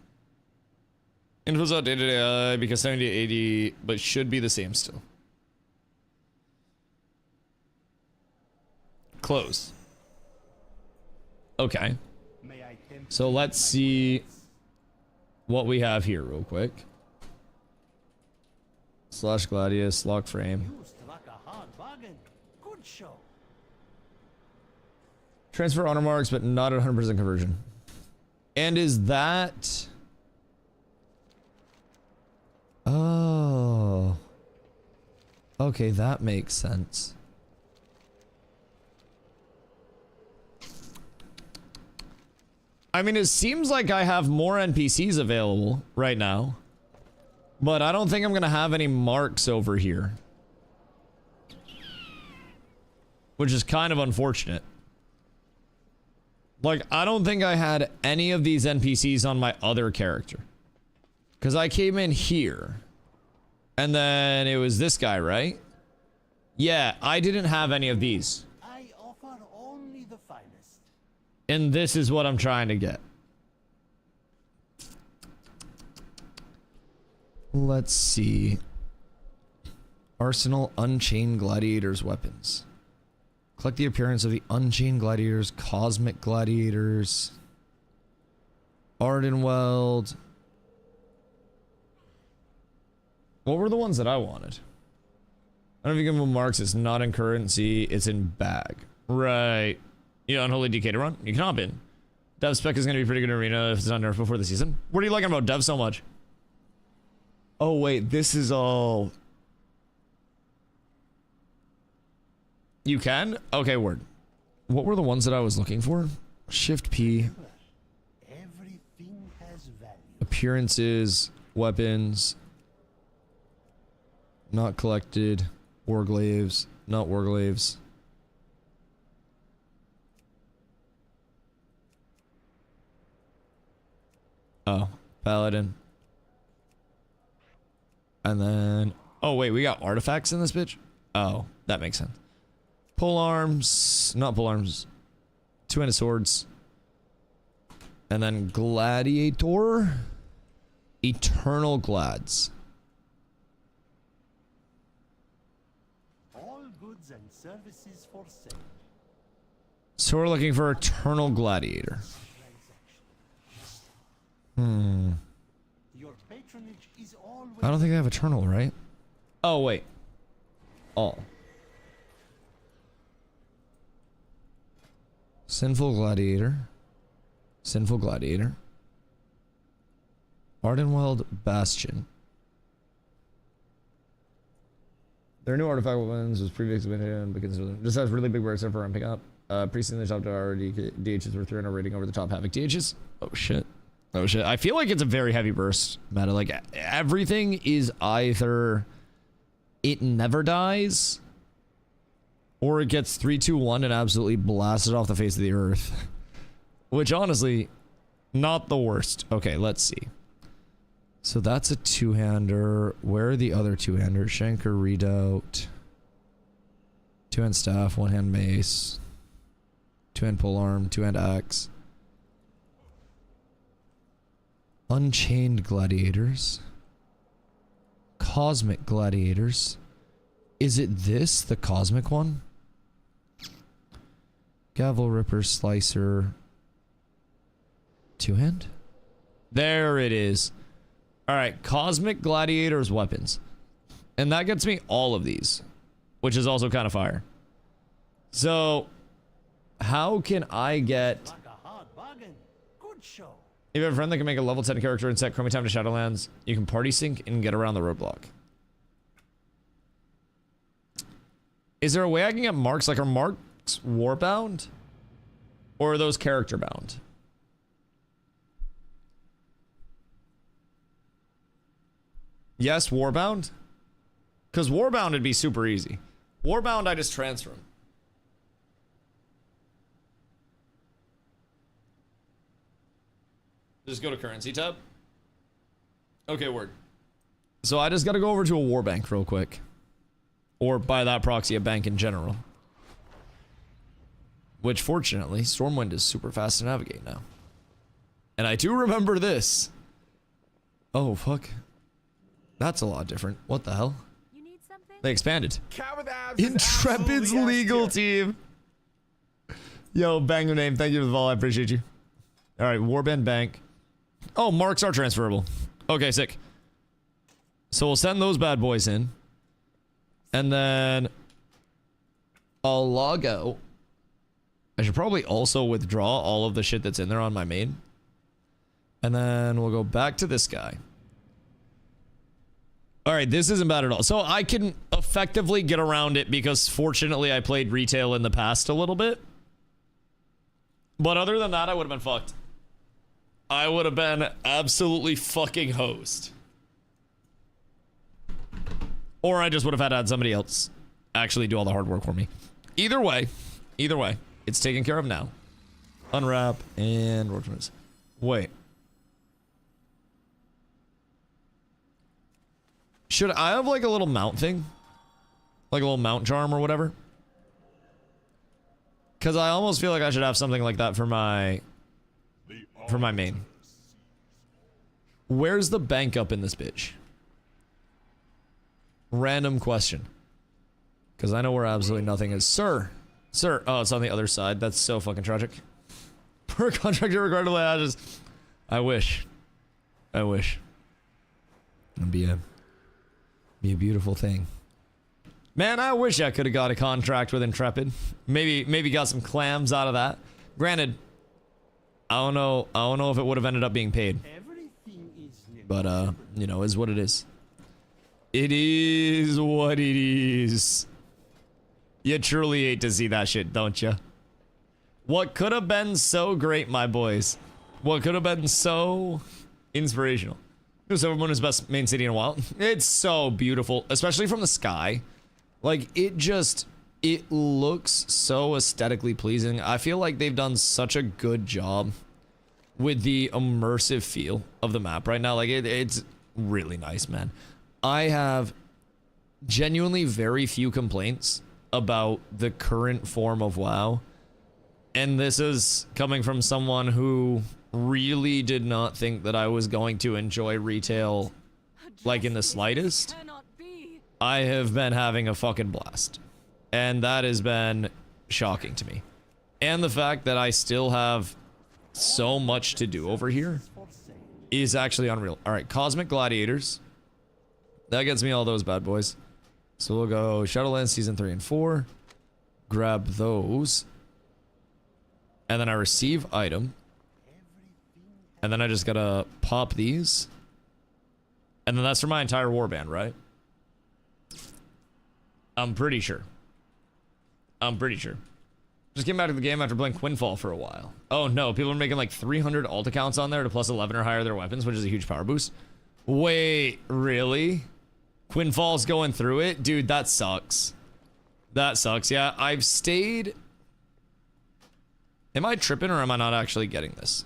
Info's outdated because 70 to 80, but should be the same still. Close. Okay. So let's see what we have here real quick. Slash Gladius, lock frame. Transfer honor marks, but not at 100% conversion. And is that... oh. Okay, that makes sense. I mean, it seems like I have more NPCs available right now. But I don't think I'm going to have any marks over here. Which is kind of unfortunate. Like, I don't think I had any of these NPCs on my other character. Because I came in here. And then it was this guy, right? Yeah, I didn't have any of these. I offer only the finest. And this is what I'm trying to get. Let's see. Arsenal Unchained Gladiators weapons. Collect the appearance of the Unchained Gladiators, Cosmic Gladiators, Ardenweld. What were the ones that I wanted? I don't know if you give them marks. It's not in currency. It's in bag. Right. Yeah, Unholy Decay to run. You can hop in. Dev spec is going to be pretty good in arena if it's not nerfed before the season. What are you liking about Dev so much? Oh, wait. This is all... you can? Okay, word. What were the ones that I was looking for? Shift P. Everything has value. Appearances, weapons. Not collected. Warglaves. Not Warglaves. Oh, Paladin. And then, oh wait, we got artifacts in this bitch? Oh, that makes sense. Pole arms, not pole arms. Two-handed swords. And then gladiator. Eternal glads. All goods and services for sale. So we're looking for eternal gladiator. Your patronage is always I don't think they have eternal, right? Oh wait. All. Sinful gladiator. Sinful gladiator. Ardenweld Bastion. Their new artifact weapons was previously been hidden, but just has really big bursts for ramping up. Priest in the top already DHs were 300 rating over the top Havoc DHs. Oh shit. Oh shit. I feel like it's a very heavy burst meta. Like everything is either it never dies or it gets 3-2-1 and absolutely blasted off the face of the earth. Which honestly, not the worst. Okay, let's see. So that's a two-hander. Where are the other two-handers? Shanker, Redoubt. Two-hand staff, one-hand mace. Two-hand polearm, two-hand axe. Unchained gladiators. Cosmic gladiators. Is it this, the cosmic one? Gavel Ripper, Slicer. Two-hand? There it is. Alright, Cosmic Gladiator's weapons. And that gets me all of these. Which is also kind of fire. So, how can I get... like a hard bargain. Good show. If you have a friend that can make a level 10 character and set Chromie Time to Shadowlands, you can party sync and get around the roadblock. Is there a way I can get marks? Like, are marks warbound? Or are those character bound? Yes, warbound? Because warbound would be super easy. Warbound, I just transfer them. Just go to currency tab. Okay, word. So I just got to go over to a war bank real quick. Or by that proxy, a bank in general. Which, fortunately, Stormwind is super fast to navigate now. And I do remember this. Oh, fuck. That's a lot different. What the hell? You need something? They expanded. Intrepid's legal team. Yo, banger name. Thank you for the follow. I appreciate you. All right, Warband Bank. Oh, marks are transferable. Okay, sick. So we'll send those bad boys in. And then I'll log out. I should probably also withdraw all of the shit that's in there on my main. And then we'll go back to this guy. All right, this isn't bad at all. So I can effectively get around it because fortunately I played retail in the past a little bit. But other than that, I would have been fucked. I would have been absolutely fucking hosed. Or I just would have had to have somebody else actually do all the hard work for me. Either way, it's taken care of now. Unwrap and wait. Should I have like a little mount thing? Like a little mount charm or whatever? Because I almost feel like I should have something like that for my main. Where's the bank up in this bitch? Random question. Because I know where absolutely nothing is. Sir. Oh, it's on the other side. That's so fucking tragic. Per contractor regardless ashes. I wish. It'd be a beautiful thing. Man, I wish I could have got a contract with Intrepid. Maybe got some clams out of that. Granted, I don't know if it would have ended up being paid. Everything is But you know, is what it is. It is what it is. You truly hate to see that shit, don't you? What could have been so great, my boys? What could have been so inspirational? New Silvermoon is best main city in a while. It's so beautiful, especially from the sky. Like, it looks so aesthetically pleasing. I feel like they've done such a good job with the immersive feel of the map right now. Like, it's really nice, man. I have genuinely very few complaints about the current form of WoW. And this is coming from someone who really did not think that I was going to enjoy retail like in the slightest. I have been having a fucking blast. And that has been shocking to me. And the fact that I still have so much to do over here is actually unreal. All right, Cosmic Gladiators. That gets me all those bad boys. So we'll go Shadowlands Season 3 and 4. Grab those. And then I receive item. And then I just gotta pop these. And then that's for my entire warband, right? I'm pretty sure. Just came back to the game after playing Quinfall for a while. Oh no, people are making like 300 alt accounts on there to plus 11 or higher their weapons, which is a huge power boost. Wait, really? Quinfall's going through it? Dude, that sucks. That sucks. Yeah, I've stayed... Am I tripping or am I not actually getting this?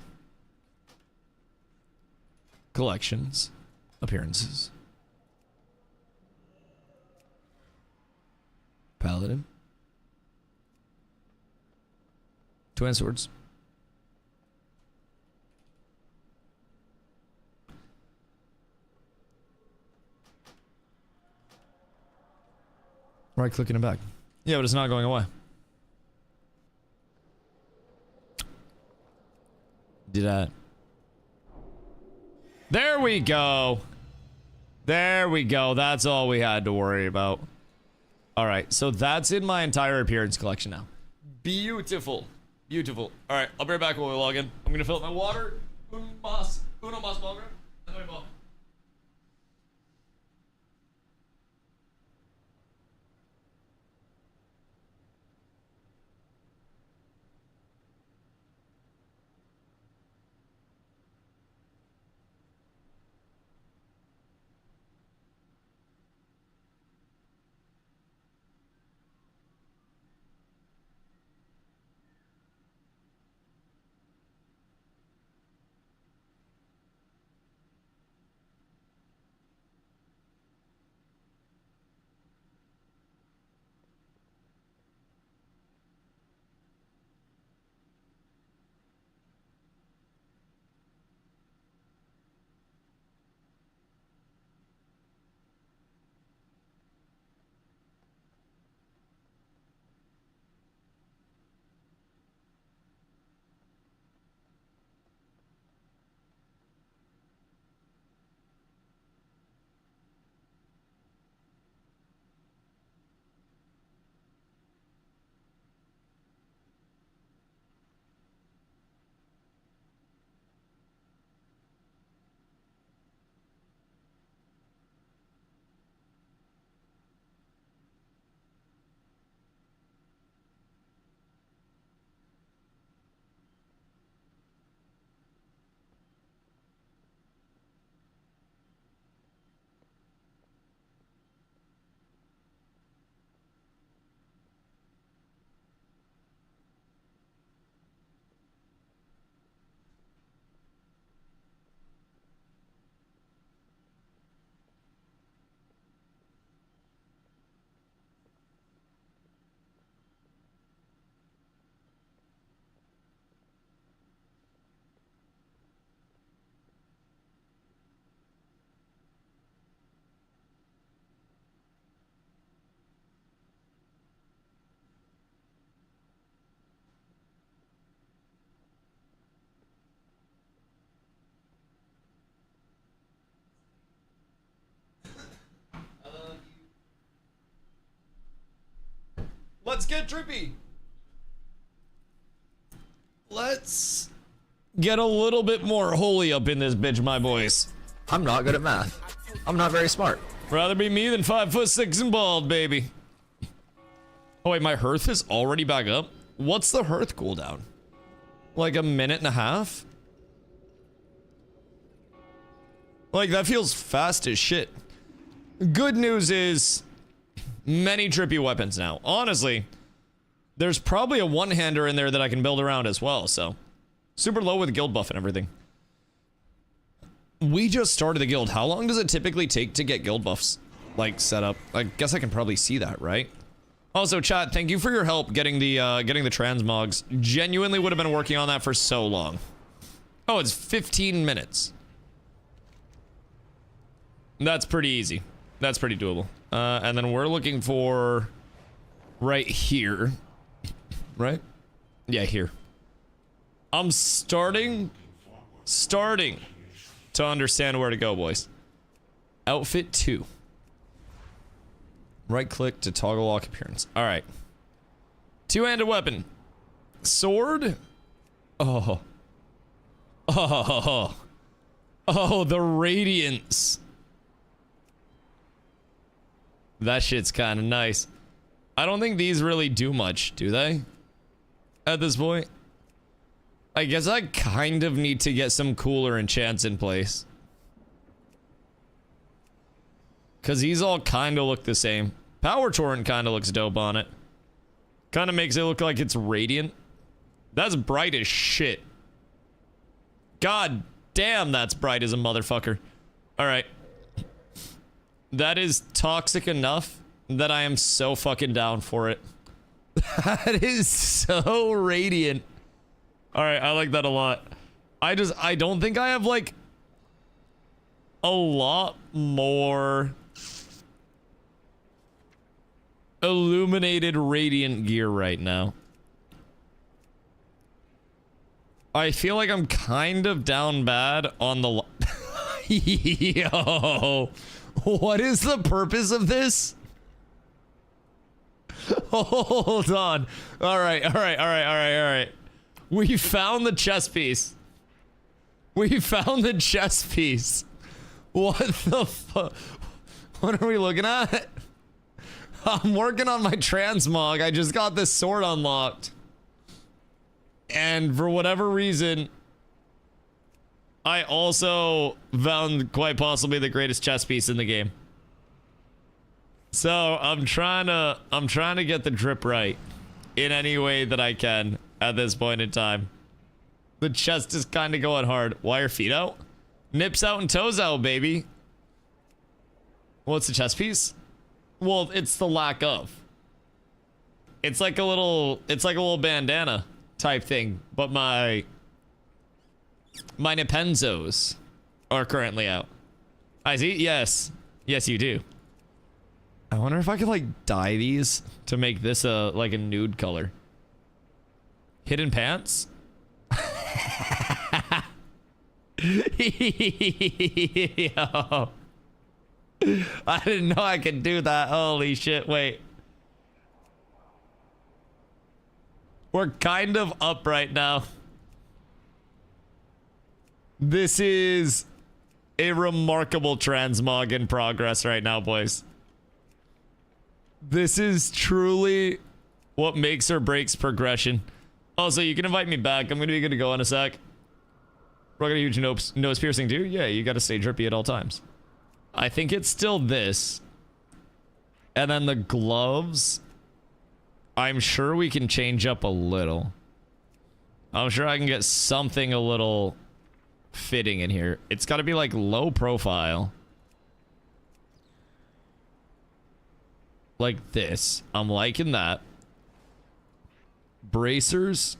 Collections. Appearances. Paladin. Twin swords. Right clicking it back. Yeah, but it's not going away. Do that. There we go. There we go. That's all we had to worry about. All right, so that's in my entire appearance collection now. Beautiful. Beautiful. All right, I'll be right back when we log in. I'm gonna fill up my water. Uno mas bagre. Let's get trippy. Let's get a little bit more holy up in this bitch, my boys. I'm not good at math. I'm not very smart. Rather be me than 5'6" and bald, baby. Oh wait, my hearth is already back up? What's the hearth cooldown? Like a minute and a half? Like that feels fast as shit. Good news is many trippy weapons now. Honestly, there's probably a one-hander in there that I can build around as well, so. Super low with guild buff and everything. We just started the guild. How long does it typically take to get guild buffs, like, set up? I guess I can probably see that, right? Also, chat, thank you for your help getting the transmogs. Genuinely would have been working on that for so long. Oh, it's 15 minutes. That's pretty easy. That's pretty doable. And then we're looking for right here. Right? Yeah, here. I'm starting to understand where to go, boys. Outfit 2. Right click to toggle lock appearance. All right. Two-handed weapon. Sword. Oh. Oh. Oh, the radiance. That shit's kind of nice. I don't think these really do much, do they? At this point. I guess I kind of need to get some cooler enchants in place. Because these all kind of look the same. Power Torrent kind of looks dope on it. Kind of makes it look like it's radiant. That's bright as shit. God damn, that's bright as a motherfucker. Alright. That is toxic enough that I am so fucking down for it. That is so radiant. Alright, I like that a lot. I don't think I have, like, a lot more illuminated radiant gear right now. I feel like I'm kind of down bad on the Yo, what is the purpose of this? Hold on. All right. We found the chess piece. We found the chess piece. What the fuck? What are we looking at? I'm working on my transmog. I just got this sword unlocked. And for whatever reason, I also found quite possibly the greatest chess piece in the game. So I'm trying to get the drip right in any way that I can at this point in time. The chest is kind of going hard. Why are feet out? Nips out and toes out, baby. What's the chest piece? Well, it's the lack of. It's like a little bandana type thing, but my Nipenzos are currently out. I see. Yes, you do. I wonder if I could like dye these to make this like a nude color. Hidden pants. Yo. I didn't know I could do that. Holy shit, wait. We're kind of up right now. This is a remarkable transmog in progress right now, boys. This is truly what makes or breaks progression. Also, you can invite me back. I'm gonna be good to go in a sec. We're gonna huge nose piercing too? Yeah, you gotta stay drippy at all times. I think it's still this. And then the gloves, I'm sure we can change up a little. I'm sure I can get something a little fitting in here. It's got to be like low profile. Like this. I'm liking that. Bracers.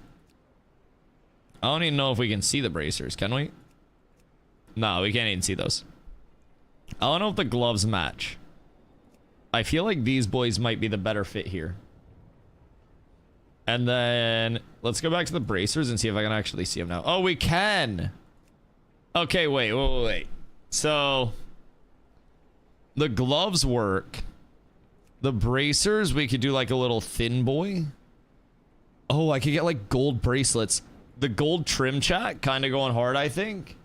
I don't even know if we can see the bracers, can we? No, we can't even see those. I don't know if the gloves match. I feel like these boys might be the better fit here. And then let's go back to the bracers and see if I can actually see them now. Oh, we can. Okay, wait. So the gloves work. The bracers, we could do like a little thin boy. Oh, I could get like gold bracelets. The gold trim chat kind of going hard, I think.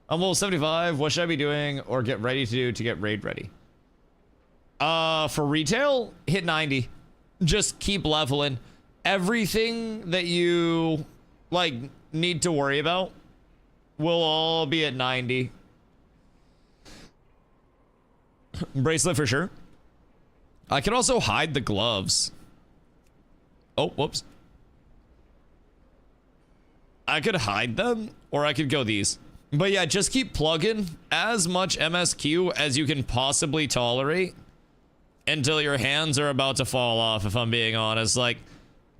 I'm level 75. What should I be doing or get ready to do to get raid ready? For retail, hit 90. Just keep leveling. Everything that you like need to worry about will all be at 90. Bracelet for sure. I can also hide the gloves. Oh, whoops. I could hide them, or I could go these. But yeah, just keep plugging as much MSQ as you can possibly tolerate until your hands are about to fall off, if I'm being honest. Like,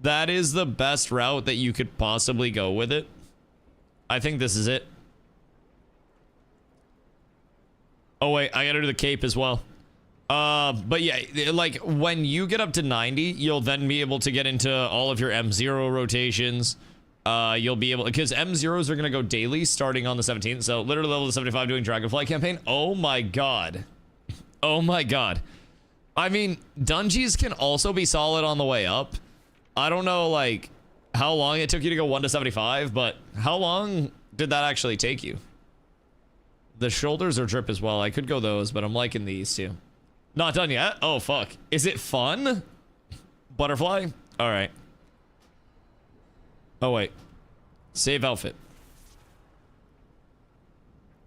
that is the best route that you could possibly go with it. I think this is it. Oh wait, I gotta do the cape as well. But yeah, like when you get up to 90, you'll then be able to get into all of your M0 rotations. You'll be able, because M0s are gonna go daily starting on the 17th. So literally level 75 doing Dragonfly campaign. Oh my god. Oh my god. I mean, Dungeons can also be solid on the way up. I don't know like how long it took you to go 1 to 75, but how long did that actually take you? The shoulders are drip as well. I could go those, but I'm liking these too. Not done yet? Oh, fuck. Is it fun? Butterfly? All right. Oh, wait. Save outfit.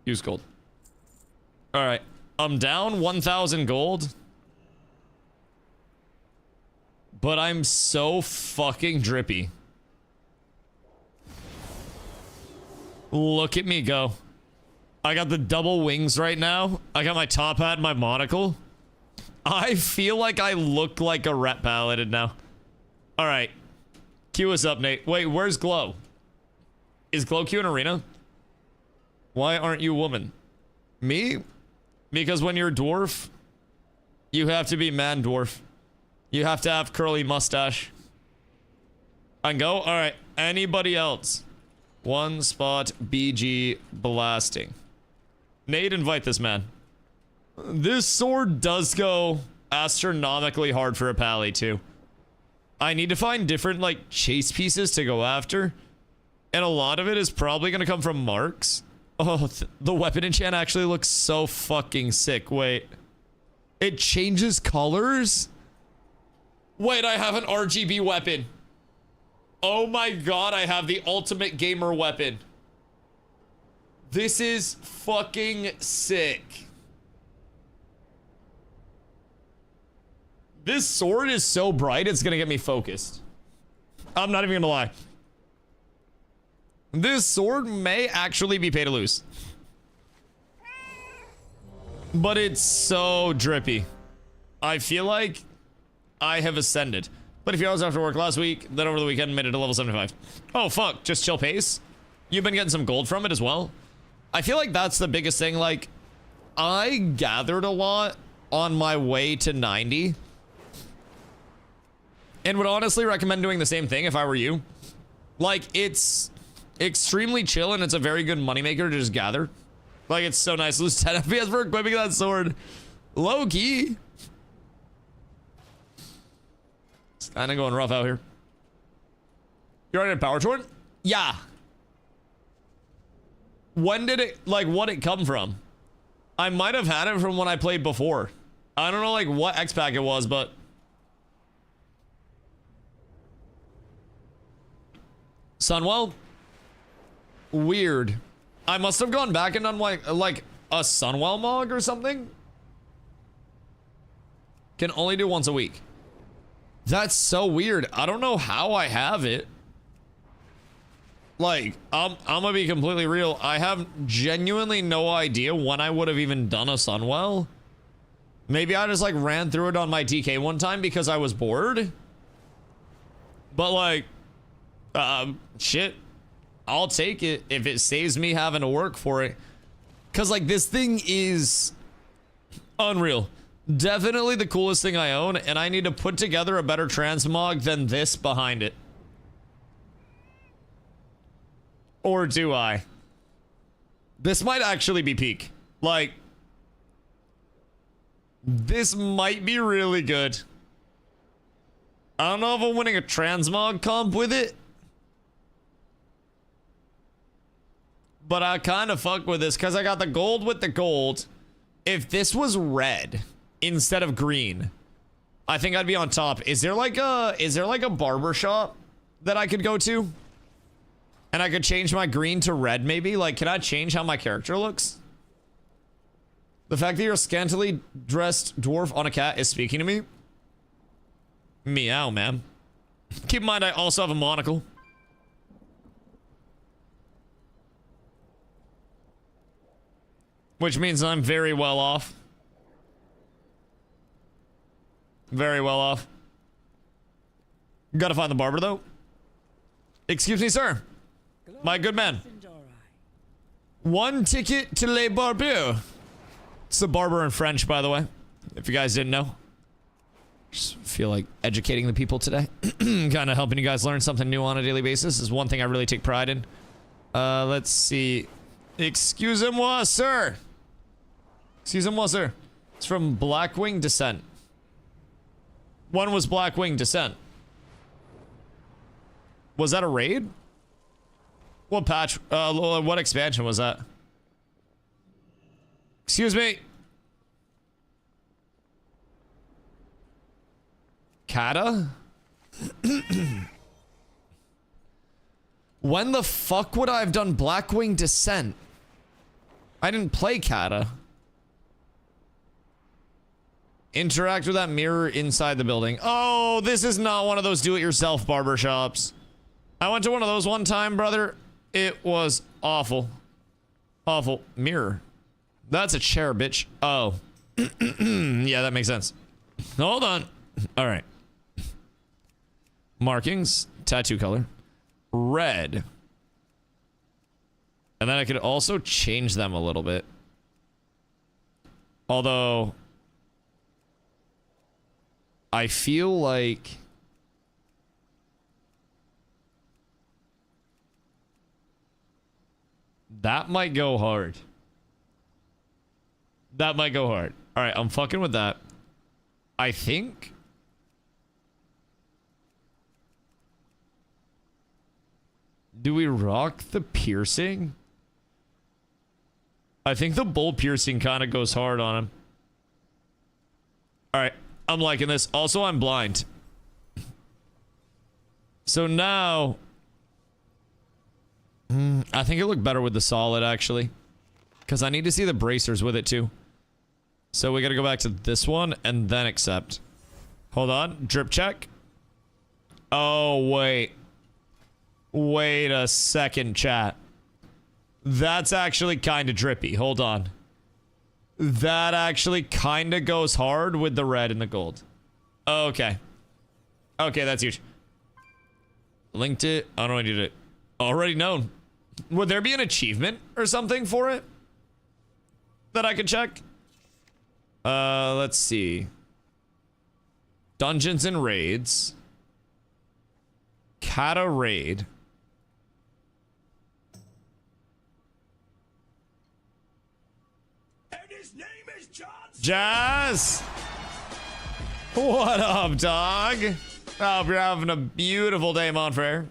Use gold. All right. I'm down 1,000 gold. But I'm so fucking drippy. Look at me go. I got the double wings right now. I got my top hat and my monocle. I feel like I look like a ret paladin now. All right. Queue us up, Nate. Wait, where's Glow? Is Glow Q in arena? Why aren't you a woman? Me? Because when you're a dwarf, you have to be man dwarf. You have to have curly mustache. And go? All right. Anybody else? One spot BG blasting. Nate, invite this man. This sword does go astronomically hard for a pally too. I need to find different like chase pieces to go after. And a lot of it is probably going to come from marks. Oh, the weapon enchant actually looks so fucking sick. Wait. It changes colors? Wait, I have an RGB weapon. Oh my god, I have the ultimate gamer weapon. This is fucking sick. This sword is so bright, it's gonna get me focused. I'm not even gonna lie. This sword may actually be pay to lose. But it's so drippy. I feel like I have ascended. But if you was after work last week, then over the weekend made it to level 75. Oh, fuck. Just chill pace. You've been getting some gold from it as well. I feel like that's the biggest thing. Like, I gathered a lot on my way to 90. And would honestly recommend doing the same thing if I were you. Like, it's extremely chill and it's a very good moneymaker to just gather. Like, it's so nice. Lose 10 FPS for equipping that sword. Low key. It's kind of going rough out here. You already had Power Torrent? Yeah. When did it, like, what it come from? I might have had it from when I played before. I don't know, like, what X-Pack it was, but... Sunwell? Weird. I must have gone back and done, like a Sunwell mog or something? Can only do once a week. That's so weird. I don't know how I have it. Like, I'm gonna be completely real. I have genuinely no idea when I would have even done a Sunwell. Maybe I just like ran through it on my TK one time because I was bored. But like, shit. I'll take it if it saves me having to work for it. Cause like this thing is unreal. Definitely the coolest thing I own, and I need to put together a better transmog than this behind it. Or do I? This might actually be peak. Like, this might be really good. I don't know if I'm winning a transmog comp with it. But I kind of fuck with this because I got the gold with the gold. If this was red instead of green, I think I'd be on top. Is there like a barber shop that I could go to? And I could change my green to red maybe? Like, can I change how my character looks? The fact that you're a scantily dressed dwarf on a cat is speaking to me. Meow, man. Keep in mind, I also have a monocle. which means I'm very well off. Very well off. Gotta find the barber, though. Excuse me, sir. My good man. 1 ticket to Le Barbier. It's the barber in French, by the way, if you guys didn't know. Just feel like educating the people today. Kind of helping you guys learn something new on a daily basis is one thing I really take pride in. Let's see. Excusez-moi, sir. Excusez-moi, sir. It's from Blackwing Descent. One was Blackwing Descent. Was that a raid? What patch? What expansion was that? Excuse me. Kata? When the fuck would I have done Blackwing Descent? I didn't play Kata. Interact with that mirror inside the building. Oh, this is not one of those do-it-yourself barbershops. I went to one of those one time, brother. It was awful. Awful. Mirror. That's a chair, bitch. Oh. Yeah, that makes sense. Hold on. All right. Markings. Tattoo color. Red. And then I could also change them a little bit. Although I feel like that might go hard. That might go hard. All right, I'm fucking with that. I think do we rock the piercing? I think the bull piercing kind of goes hard on him. All right, I'm liking this. Also, I'm blind. So now I think it looked better with the solid, actually, because I need to see the bracers with it too. So we got to go back to this one and then accept. Hold on. Drip check. Oh, wait. Wait a second, chat. That's actually kind of drippy. Hold on. That actually kind of goes hard with the red and the gold. Okay. Okay, that's huge. Linked it. I don't need it. Already known. Would there be an achievement or something for it that I could check? Let's see. Dungeons and raids. Kata raid. And his name is John. Jazz! What up, dog? I hope you're having a beautiful day, Montfrere.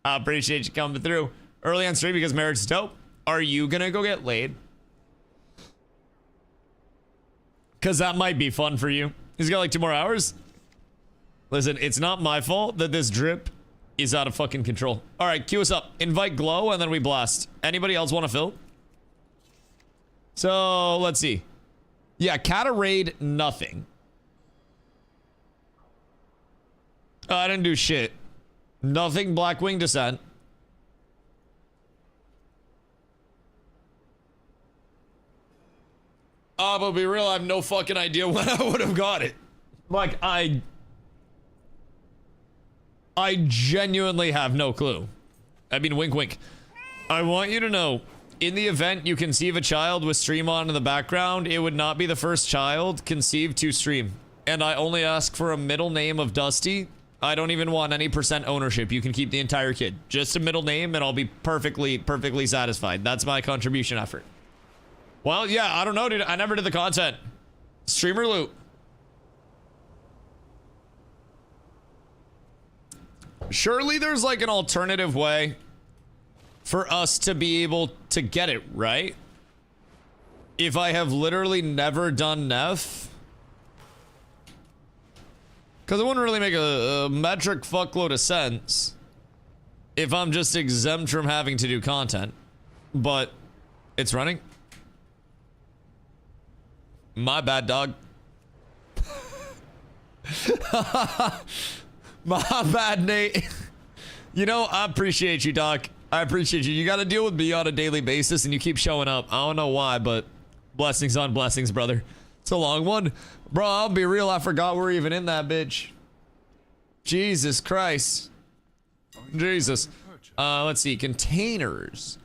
I appreciate you coming through early on stream because marriage is dope. Are you gonna go get laid? Because that might be fun for you. He's got like 2 more hours. Listen, it's not my fault that this drip is out of fucking control. All right, cue us up. Invite Glow and then we blast. Anybody else want to fill? So, let's see. Yeah, Kata raid, nothing. I didn't do shit. Nothing Blackwing Descent. But be real, I have no fucking idea when I would have got it. Like, I genuinely have no clue. I mean, wink, wink. I want you to know, in the event you conceive a child with stream on in the background, it would not be the first child conceived to stream. And I only ask for a middle name of Dusty. I don't even want any % ownership. You can keep the entire kid. Just a middle name and I'll be perfectly satisfied. That's my contribution effort. Well, yeah, I don't know, dude. I never did the content. Streamer loot. Surely there's like an alternative way for us to be able to get it, right? If I have literally never done Neff. Because it wouldn't really make a metric fuckload of sense if I'm just exempt from having to do content. But it's running. My bad, dog. My bad, Nate. You know, I appreciate you, Doc. I appreciate you. You got to deal with me on a daily basis and you keep showing up. I don't know why, but Blessings on blessings, brother. It's a long one. Bro, I'll be real, I forgot we're even in that bitch. Jesus Christ. Jesus. Let's see. Containers.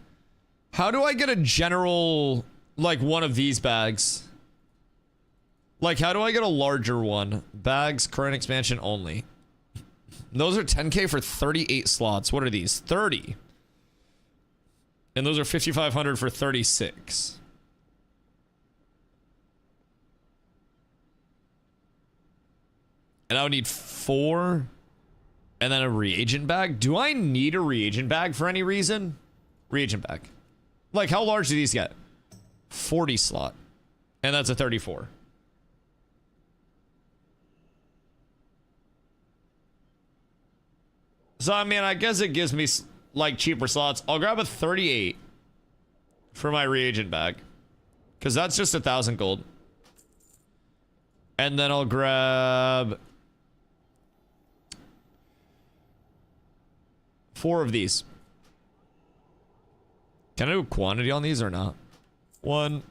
How do I get a general, like, one of these bags? Like, how do I get a larger one? Bags, current expansion only. Those are 10k for 38 slots. What are these? 30. And those are 5,500 for 36. And I would need 4. And then a reagent bag. Do I need a reagent bag for any reason? Reagent bag. Like, how large do these get? 40 slot. And that's a 34. So, I mean, I guess it gives me, like, cheaper slots. I'll grab a 38 for my reagent bag. Because that's just 1,000 gold. And then I'll grab 4 of these. Can I do quantity on these or not? 1,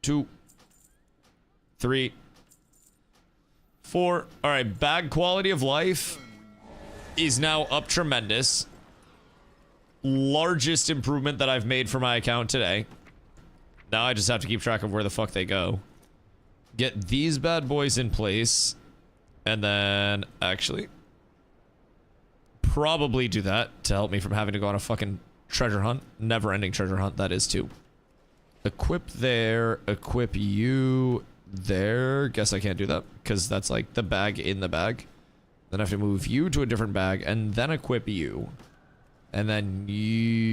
2, 3, 4. All right, bag quality of life is now up tremendous. Largest improvement that I've made for my account today. Now I just have to keep track of where the fuck they go. Get these bad boys in place. And then, actually, probably do that to help me from having to go on a fucking treasure hunt. Never-ending treasure hunt, that is too. Equip there. Equip you there. Guess I can't do that because that's like the bag in the bag. Then I have to move you to a different bag and then equip you. And then you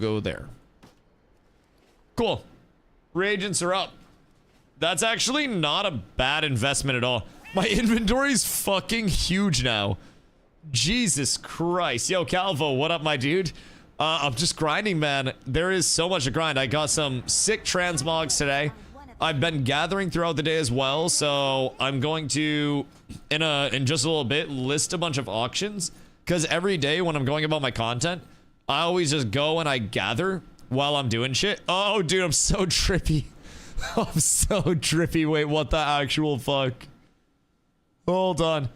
go there. Cool. Reagents are up. That's actually not a bad investment at all. My inventory's fucking huge now. Jesus Christ. Yo, Calvo, what up, my dude? I'm just grinding, man. There is so much to grind. I got some sick transmogs today. I've been gathering throughout the day as well, so I'm going to, in just a little bit, list a bunch of auctions. Because every day when I'm going about my content, I always just go and I gather while I'm doing shit. Oh, dude, I'm so trippy. I'm so trippy. Wait, what the actual fuck? Hold on.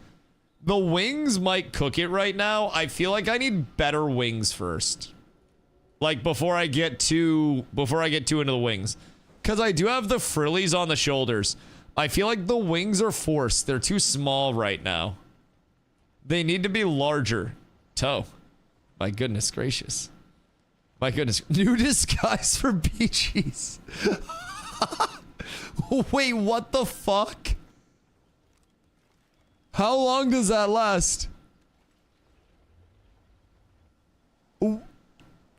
The wings might cook it right now. I feel like I need better wings first. Like before I get too into the wings. Cause I do have the frillies on the shoulders. I feel like the wings are forced. They're too small right now. They need to be larger. Toe. My goodness gracious. My goodness. New disguise for beachies. Wait, what the fuck? How long does that last? Ooh,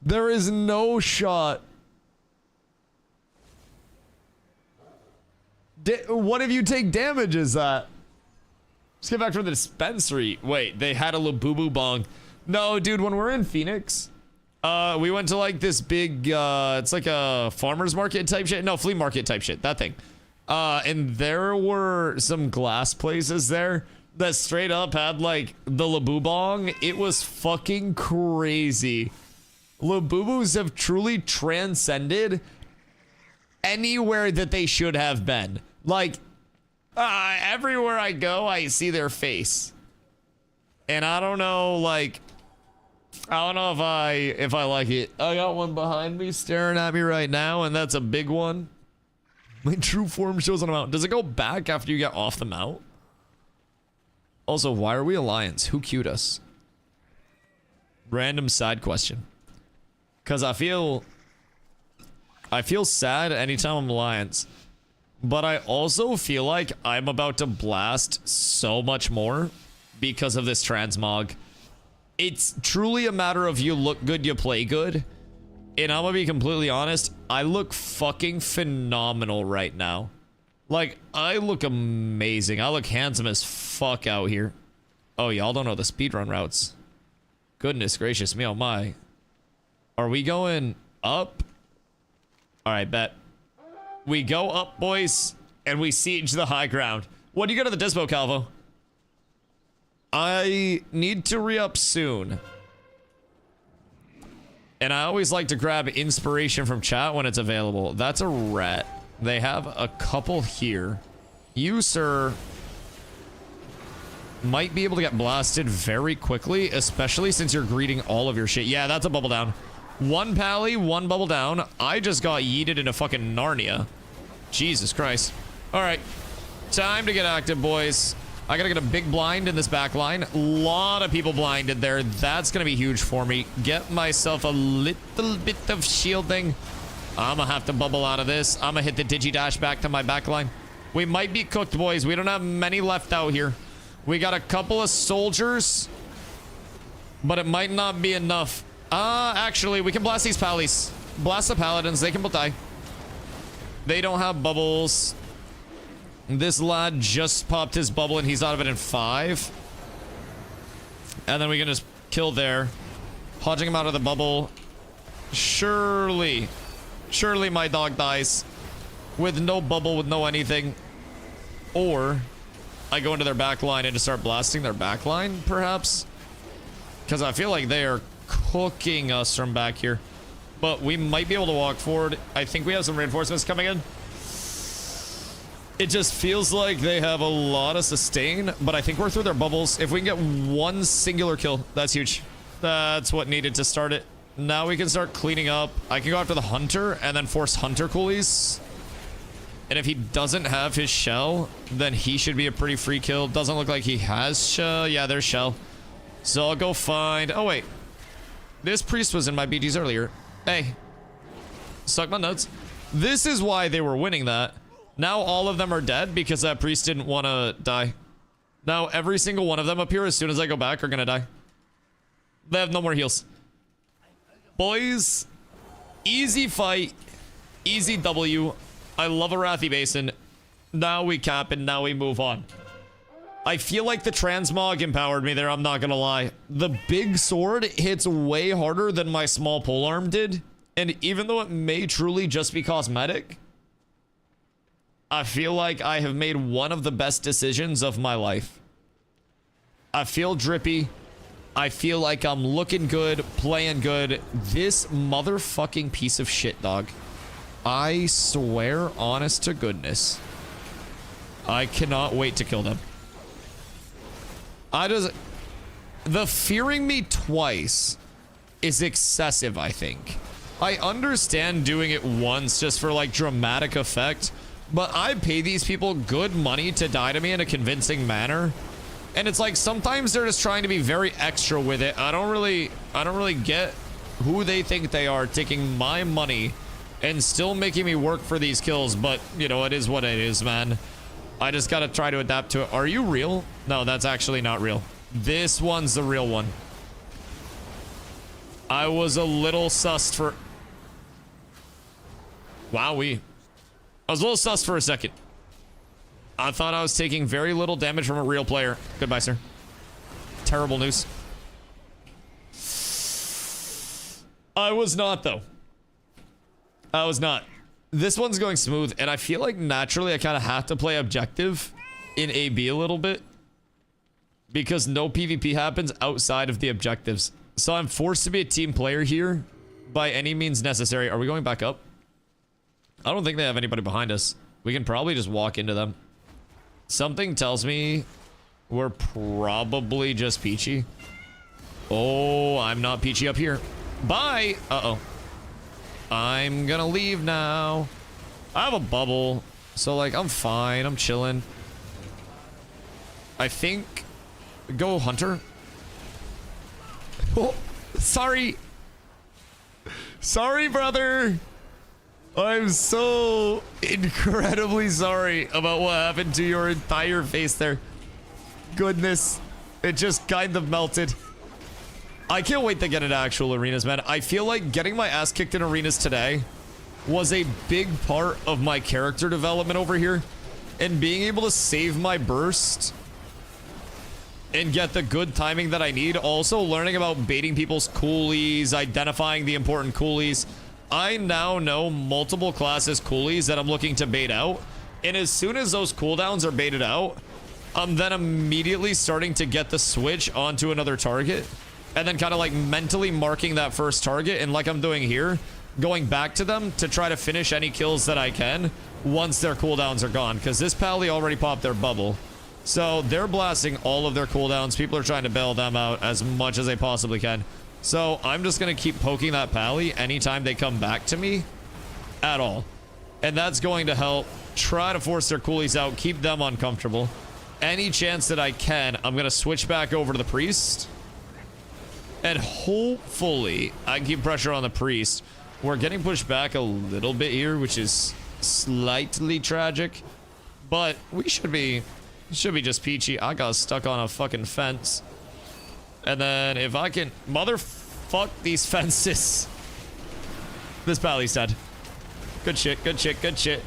there is no shot. What if you take damage is that? Let's get back from the dispensary. Wait, they had a Labubu bong. No, dude, when we're in Phoenix, we went to like this big, it's like a farmer's market type shit. No, flea market type shit, that thing. And there were some glass places there that straight up had like the Labu bong. It was fucking crazy. Labubus have truly transcended anywhere that they should have been. Like, everywhere I go, I see their face. And I don't know, like, I don't know if I like it. I got one behind me staring at me right now, and that's a big one. My true form shows on a mount. Does it go back after you get off the mount? Also, why are we Alliance? Who queued us? Random side question. Cause I feel sad anytime I'm Alliance. But I also feel like I'm about to blast so much more because of this transmog. It's truly a matter of you look good, you play good. And I'm gonna be completely honest, I look fucking phenomenal right now. Like, I look amazing. I look handsome as fuck out here. Oh, y'all don't know the speedrun routes. Goodness gracious me, oh my. Are we going up? Alright, bet. We go up, boys, and we siege the high ground. What do you got to the dispo, Calvo? I need to re-up soon. And I always like to grab inspiration from chat when it's available. That's a rat. They have a couple here. You, sir, might be able to get blasted very quickly, especially since you're greeting all of your shit. Yeah, that's a bubble down. One pally, one bubble down. I just got yeeted into fucking Narnia. Jesus Christ. All right. Time to get active, boys. I gotta get a big blind in this back line. A lot of people blinded there. That's gonna be huge for me. Get myself a little bit of shielding. I'm gonna have to bubble out of this. I'm gonna hit the digi-dash back to my back line. We might be cooked, boys. We don't have many left out here. We got a couple of soldiers, but it might not be enough. Actually, we can blast these pallies. Blast the paladins. They can both die. They don't have bubbles. This lad just popped his bubble and he's out of it in 5. And then we can just kill there. Hodging him out of the bubble. Surely my dog dies. With no bubble, with no anything. Or I go into their back line and just start blasting their back line, perhaps. Because I feel like they are cooking us from back here. But we might be able to walk forward. I think we have some reinforcements coming in. It just feels like they have a lot of sustain, but I think we're through their bubbles. If we can get one singular kill, that's huge. That's what needed to start it. Now we can start cleaning up. I can go after the hunter and then force hunter coolies. And if he doesn't have his shell, then he should be a pretty free kill. Doesn't look like he has shell. Yeah, there's shell. So I'll go find... Oh, wait. This priest was in my BGs earlier. Hey. Suck my nuts. This is why they were winning that. Now all of them are dead because that priest didn't want to die. Now every single one of them up here, as soon as I go back, are going to die. They have no more heals. Boys, easy fight. Easy W. I love a Arathi Basin. Now we cap and now we move on. I feel like the transmog empowered me there, I'm not gonna lie. The big sword hits way harder than my small polearm did. And even though it may truly just be cosmetic, I feel like I have made one of the best decisions of my life. I feel drippy. I feel like I'm looking good, playing good. This motherfucking piece of shit, dog. I swear, honest to goodness, I cannot wait to kill them. The fearing me twice is excessive, I think. I understand doing it once just for like dramatic effect, but I pay these people good money to die to me in a convincing manner. And it's like sometimes they're just trying to be very extra with it. I don't really get who they think they are, taking my money and still making me work for these kills, but you know, it is what it is, man. I just gotta try to adapt to it. Are you real? No, that's actually not real. This one's the real one. I was a little sussed for... Wowee. I was a little sussed for a second. I thought I was taking very little damage from a real player. Goodbye, sir. Terrible news. I was not, though. I was not. This one's going smooth, and I feel like naturally I kind of have to play objective in AB a little bit because no PvP happens outside of the objectives. So I'm forced to be a team player here by any means necessary. Are we going back up? I don't think they have anybody behind us. We can probably just walk into them. Something tells me we're probably just peachy. Oh, I'm not peachy up here. Bye. Uh-oh. I'm gonna leave now. I have a bubble, so like I'm fine. I'm chilling. I think go hunter. Oh, sorry. Sorry, brother. I'm so incredibly sorry about what happened to your entire face there. Goodness, it just kind of melted. I can't wait to get into actual arenas, man. I feel like getting my ass kicked in arenas today was a big part of my character development over here. And being able to save my burst and get the good timing that I need. Also learning about baiting people's coolies, identifying the important coolies. I now know multiple classes coolies that I'm looking to bait out. And as soon as those cooldowns are baited out, I'm then immediately starting to get the switch onto another target. and then kind of like mentally marking that first target, and like I'm doing here, going back to them to try to finish any kills that I can once their cooldowns are gone, because this pally already popped their bubble. So they're blasting all of their cooldowns. People are trying to bail them out as much as they possibly can. So I'm just going to keep poking that pally anytime they come back to me at all. And that's going to help try to force their coolies out, keep them uncomfortable. Any chance that I can, I'm going to switch back over to the priest. And hopefully I can keep pressure on the priest. We're getting pushed back a little bit here, which is slightly tragic. But we should be just peachy. I got stuck on a fucking fence. And then if I can... Motherfuck these fences. This pally's dead. Good shit, good shit, good shit.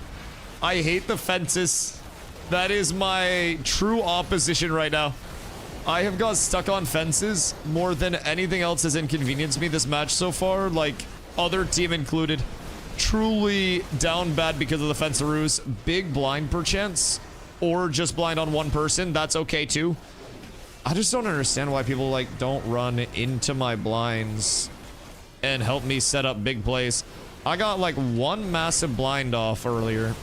I hate the fences. That is my true opposition right now. I have got stuck on fences more than anything else has inconvenienced me this match so far. Like, other team included. Truly down bad because of the fenceroos. Big blind perchance. Or just blind on one person. That's okay too. I just don't understand why people like don't run into my blinds and help me set up big plays. I got like one massive blind off earlier,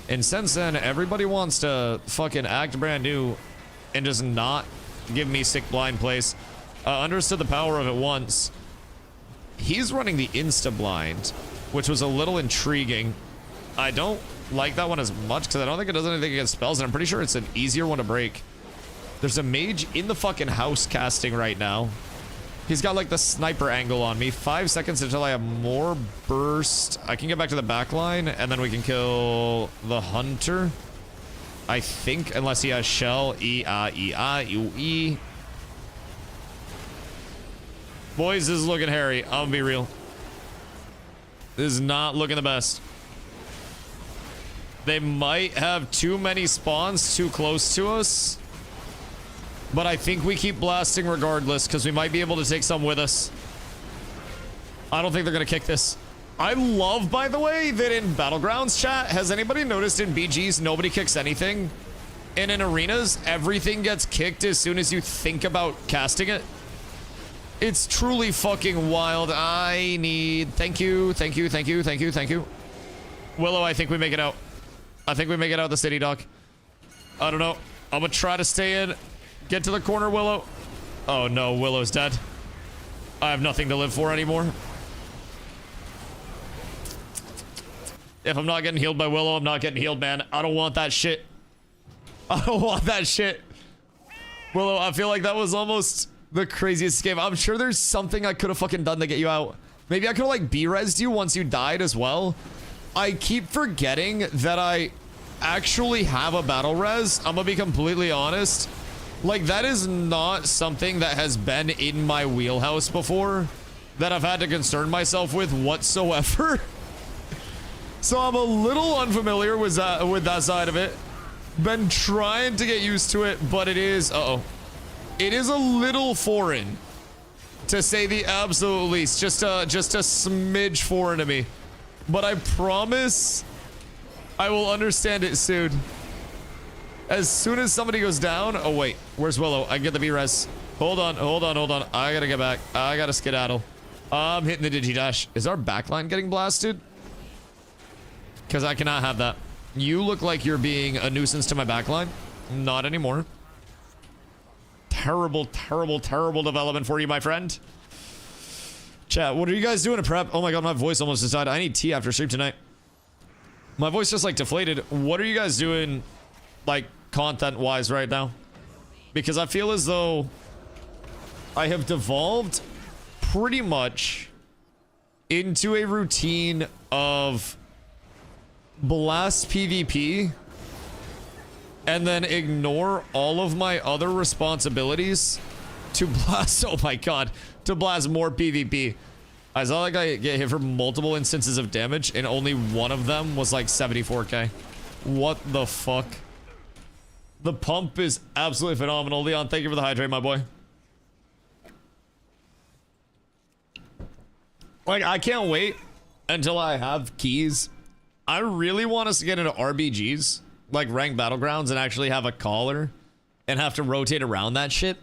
and since then everybody wants to fucking act brand new and just not give me sick blind plays. Understood the power of it once. He's running the insta blind, which was a little intriguing. I don't like that one as much because I don't think it does anything against spells, and I'm pretty sure it's an easier one to break. There's a mage in the fucking house casting right now. He's got like the sniper angle on me. 5 seconds until I have more burst. I can get back to the back line, and then we can kill the hunter. I think, unless he has shell. E. Boys, this is looking hairy. I'm gonna be real. This is not looking the best. They might have too many spawns too close to us. But I think we keep blasting regardless, because we might be able to take some with us. I don't think they're going to kick this. I love, by the way, that in Battlegrounds chat, has anybody noticed in BGs, nobody kicks anything? And in arenas, everything gets kicked as soon as you think about casting it. It's truly fucking wild. I need... Thank you, thank you, thank you, thank you, thank you. Willow, I think we make it out. I think we make it out the city, Doc. I don't know. I'm going to try to stay in. Get to the corner, Willow. Oh no, Willow's dead. I have nothing to live for anymore. If I'm not getting healed by Willow, I'm not getting healed, man. I don't want that shit. I don't want that shit. Willow, I feel like that was almost the craziest escape. I'm sure there's something I could have fucking done to get you out. Maybe I could have like B-resed you once you died as well. I keep forgetting that I actually have a battle res. I'm gonna be completely honest. Like, that is not something that has been in my wheelhouse before that I've had to concern myself with whatsoever. So I'm a little unfamiliar with that side of it. Been trying to get used to it, but it is... It is a little foreign, to say the absolute least. Just a smidge foreign to me. But I promise I will understand it soon. As soon as somebody goes down... Oh, wait. Where's Willow? I can get the B-res. Hold on. I gotta get back. I gotta skedaddle. I'm hitting the Digidash. Is our backline getting blasted? Because I cannot have that. You look like you're being a nuisance to my backline. Not anymore. Terrible, terrible, terrible development for you, my friend. Chat, what are you guys doing to prep? Oh my god, my voice almost just died. I need tea after stream tonight. My voice just like deflated. What are you guys doing... like content wise right now? Because I feel as though I have devolved pretty much into a routine of blast PvP and then ignore all of my other responsibilities to blast, oh my god, to blast more PvP. I saw that guy get hit for multiple instances of damage and only one of them was like 74k. What the fuck? The pump is absolutely phenomenal. Leon, thank you for the hydrate, my boy. Like, I can't wait until I have keys. I really want us to get into RBGs, like ranked battlegrounds, and actually have a caller and have to rotate around that shit.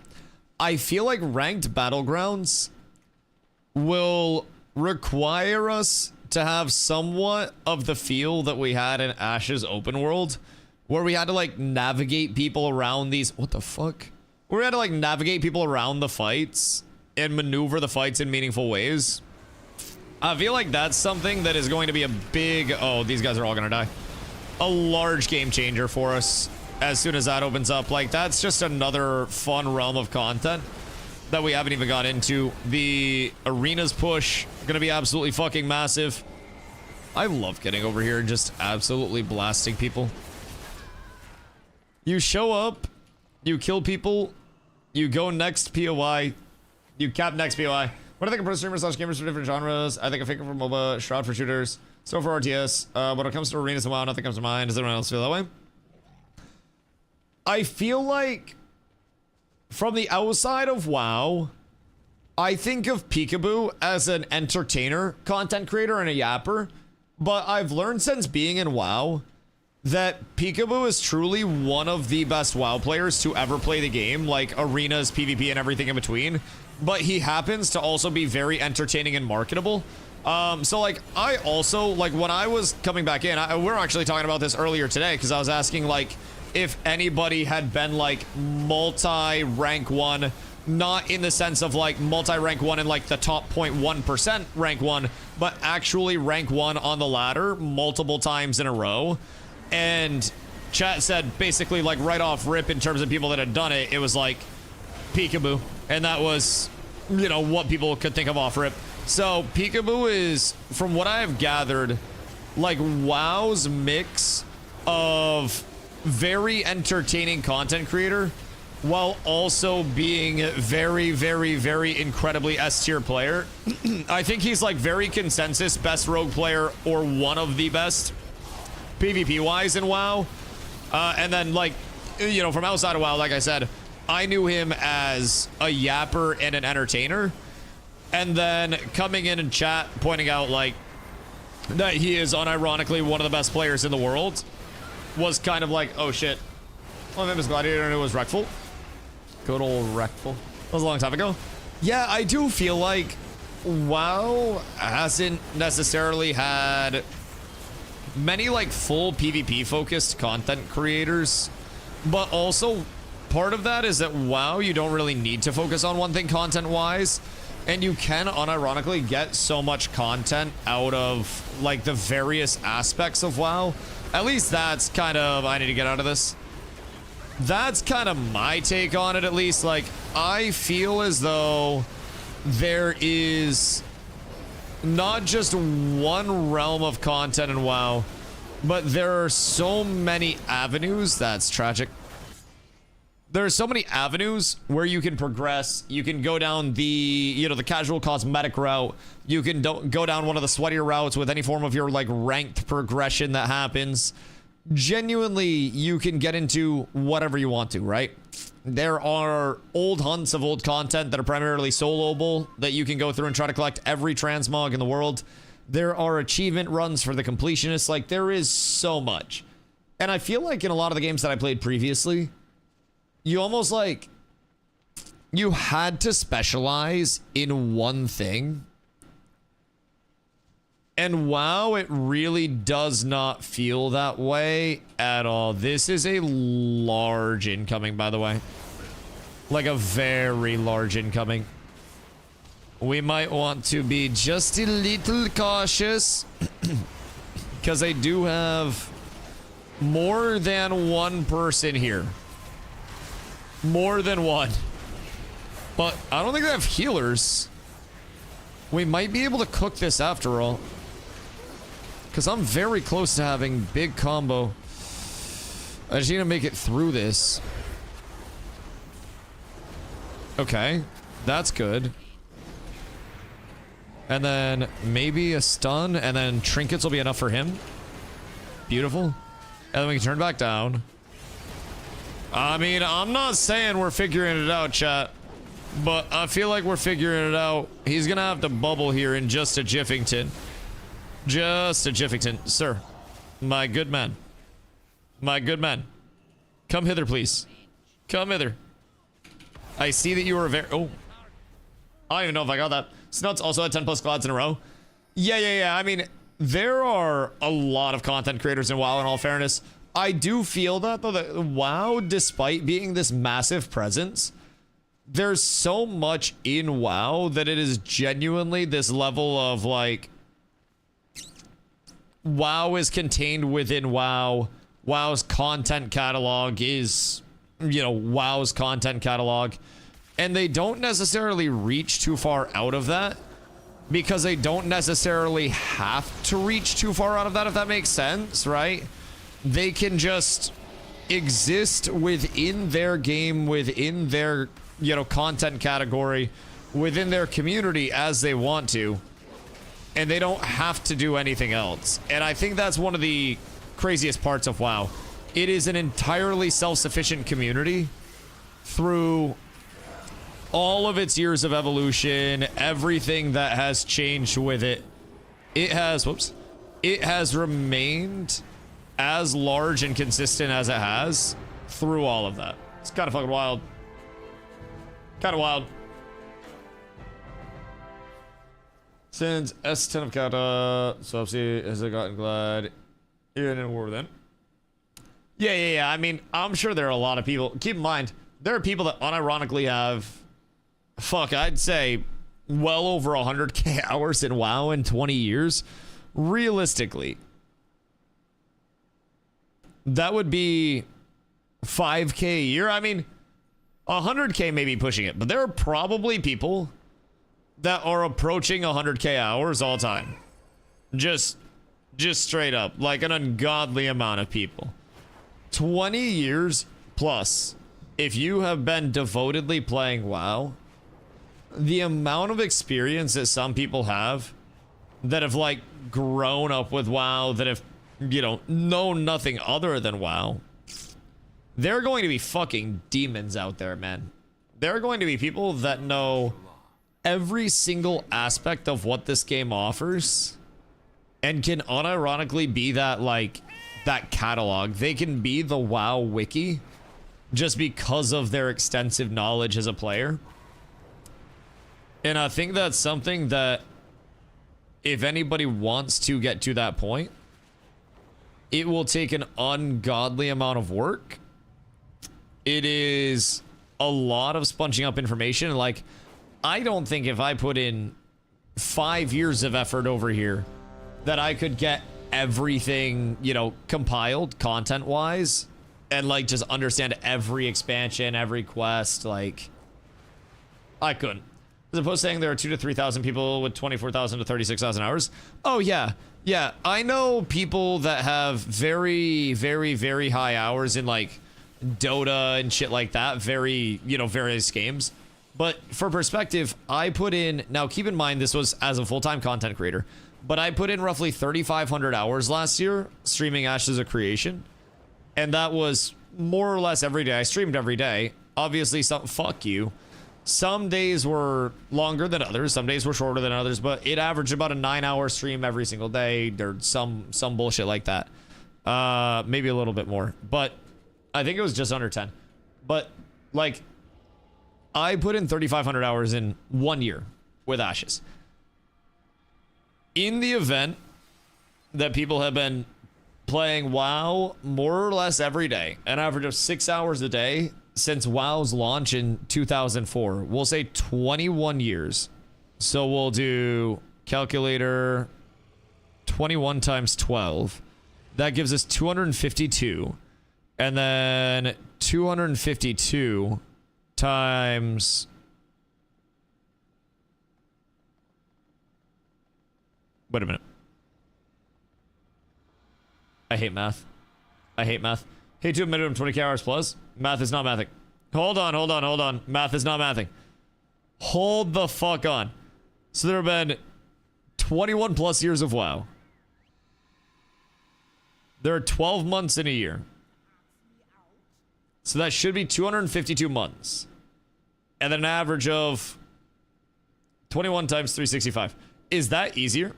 I feel like ranked battlegrounds will require us to have somewhat of the feel that we had in Ash's open world, where we had to like navigate people around these, what the fuck? Where we had to like navigate people around the fights and maneuver the fights in meaningful ways. I feel like that's something that is going to be a big, oh, these guys are all gonna die. A large game changer for us as soon as that opens up. Like, that's just another fun realm of content that we haven't even got into. The arenas push, gonna be absolutely fucking massive. I love getting over here and just absolutely blasting people. You show up, you kill people, you go next POI, you cap next POI. What do I think of pro streamers slash gamers for different genres? I think a Faker for MOBA, Shroud for shooters, Still for RTS. When it comes to arenas and WoW, nothing comes to mind. Does anyone else feel that way? I feel like from the outside of WoW, I think of Peekaboo as an entertainer, content creator, and a yapper. But I've learned since being in WoW that Peekaboo is truly one of the best WoW players to ever play the game, like arenas, PvP, and everything in between. But he happens to also be very entertaining and marketable. So like, I also, like, when I was coming back in, we were actually talking about this earlier today, because I was asking, like, if anybody had been, like, multi-rank 1, not in the sense of, like, multi-rank 1 in, like, the top 0.1% rank 1, but actually rank 1 on the ladder multiple times in a row. And chat said, basically, like, right off rip, in terms of people that had done it, it was, like, Peekaboo. And that was, you know, what people could think of off rip. So, Peekaboo is, from what I have gathered, like, WoW's mix of very entertaining content creator while also being very, very, very incredibly S-tier player. I think he's, like, very consensus best rogue player or one of the best PvP-wise in WoW. And then, like, you know, from outside of WoW, like I said, I knew him as a yapper and an entertainer. And then coming in and chat, pointing out, like, that he is unironically one of the best players in the world was kind of like, oh shit. My name is Gladiator and it was Wreckful. Good old Wreckful. That was a long time ago. Yeah, I do feel like WoW hasn't necessarily had many, like, full PvP focused content creators, but also part of that is that WoW, you don't really need to focus on one thing content wise. And you can unironically get so much content out of, like, the various aspects of WoW. At least that's kind of, I need to get out of this. That's kind of my take on it, at least. Like, I feel as though there is not just one realm of content in WoW, but there are so many avenues. That's tragic. There are so many avenues where you can progress. You can go down the, you know, the casual cosmetic route. You can go down one of the sweatier routes with any form of your, like, ranked progression that happens. Genuinely, you can get into whatever you want to, right? There are old hunts of old content that are primarily soloable that you can go through and try to collect every transmog in the world. There are achievement runs for the completionists. Like, there is so much. And I feel like in a lot of the games that I played previously, you almost, like, you had to specialize in one thing. And WoW, it really does not feel that way at all. This is a large incoming, by the way. Like, a very large incoming. We might want to be just a little cautious. Because I do have more than one person here. More than one. But I don't think they have healers. We might be able to cook this after all. Because I'm very close to having big combo. I just need to make it through this. Okay. That's good. And then maybe a stun. And then trinkets will be enough for him. Beautiful. And then we can turn back down. I mean, I'm not saying we're figuring it out, chat, but I feel like we're figuring it out. He's gonna have to bubble here in just a Jiffington. Just a Jiffington. Sir, my good man. My good man. Come hither, please. Come hither. I see that you were very... Oh. I don't even know if I got that. Snuts also had 10 plus clouds in a row. Yeah. I mean, there are a lot of content creators in WoW, in all fairness. I do feel that, though, that WoW, despite being this massive presence, there's so much in WoW that it is genuinely this level of, like... WoW is contained within WoW. WoW's content catalog is, you know, WoW's content catalog. And they don't necessarily reach too far out of that because they don't necessarily have to reach too far out of that, if that makes sense, right? They can just exist within their game, within their, you know, content category, within their community as they want to. And they don't have to do anything else. And I think that's one of the craziest parts of WoW. It is an entirely self-sufficient community through all of its years of evolution, everything that has changed with it. It has, it has remained as large and consistent as it has through all of that. It's kind of fucking wild. Kind of wild. Since S10 of Kata, Swapsy has gotten glad even in war then. Yeah. I mean, I'm sure there are a lot of people. Keep in mind, there are people that unironically have, fuck, I'd say well over 100k hours in WoW in 20 years. Realistically, that would be 5k a year. I mean, 100k may be pushing it, but there are probably people that are approaching 100k hours all time. Just straight up, like an ungodly amount of people. 20 years plus. If you have been devotedly playing WoW, the amount of experience that some people have that have like grown up with WoW, that have, you know nothing other than WoW, there are going to be fucking demons out there, man. There are going to be people that know every single aspect of what this game offers and can unironically be that, like, that catalog. They can be the WoW wiki just because of their extensive knowledge as a player. And I think that's something that if anybody wants to get to that point, it will take an ungodly amount of work. It is a lot of sponging up information. Like, I don't think if I put in 5 years of effort over here that I could get everything, you know, compiled content-wise and, like, just understand every expansion, every quest. Like, I couldn't. As opposed to saying there are 2,000 to 3,000 people with 24,000 to 36,000 hours. Oh, yeah. Yeah, I know people that have very, very, very high hours in, like, Dota and shit like that. Very, you know, various games. But for perspective, I put in, now keep in mind this was as a full-time content creator, but I put in roughly 3,500 hours last year streaming Ashes of Creation. And that was more or less every day. I streamed every day. Obviously, fuck you. Some days were longer than others. Some days were shorter than others, but it averaged about a 9-hour stream every single day. There's some bullshit like that. Maybe a little bit more, but I think it was just under 10. But like, I put in 3,500 hours in 1 year with Ashes. In the event that people have been playing WoW more or less every day, an average of 6 hours a day since WoW's launch in 2004, we'll say 21 years. So we'll do calculator 21 times 12. That gives us 252. And then 252 times... Wait a minute. I hate math. I hate math. Hey, to a minimum 20k hours plus. Math is not mathing. Hold on. Math is not mathing. Hold the fuck on. So there have been 21 plus years of WoW. There are 12 months in a year. So that should be 252 months. And then an average of 21 times 365. Is that easier?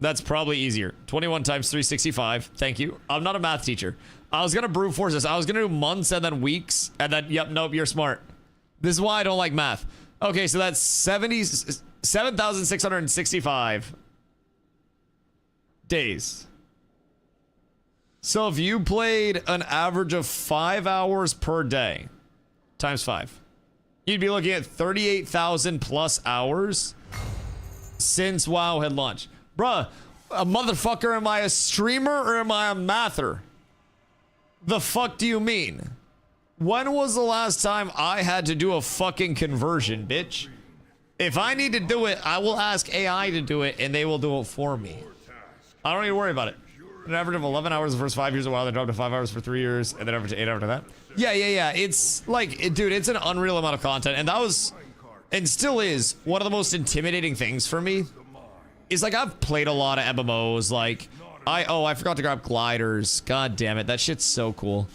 That's probably easier. 21 times 365. Thank you. I'm not a math teacher. I was gonna brute force this. I was gonna do months and then weeks and then, yep, nope, you're smart. This is why I don't like math. Okay, so that's 7,665 days. So if you played an average of 5 hours per day, times 5, you'd be looking at 38,000 plus hours since WoW had launched. Bruh, a motherfucker, am I a streamer or am I a mather? The fuck do you mean? When was the last time I had to do a fucking conversion, bitch? If I need to do it, I will ask AI to do it and they will do it for me. I don't need to worry about it. An average of 11 hours the first 5 years of WoW, then dropped to 5 hours for 3 years, and then average to 8 after that. Yeah. It's like, dude, it's an unreal amount of content. And that was, and still is, one of the most intimidating things for me. Is like, I've played a lot of MMOs. Like, I forgot to grab gliders. God damn it. That shit's so cool.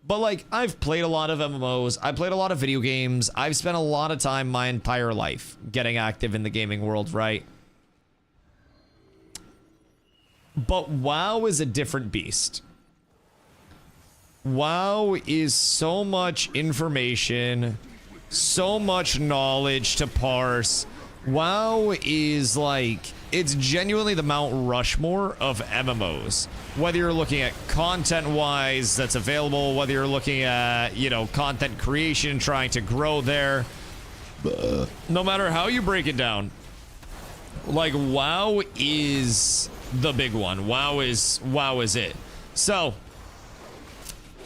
But like, I've played a lot of MMOs. I played a lot of video games. I've spent a lot of time my entire life getting active in the gaming world, right? But WoW is a different beast. WoW is so much information, so much knowledge to parse. WoW is like, it's genuinely the Mount Rushmore of MMOs. Whether you're looking at content-wise that's available, whether you're looking at, you know, content creation, trying to grow there. No matter how you break it down, like, WoW is the big one. WoW is it. So,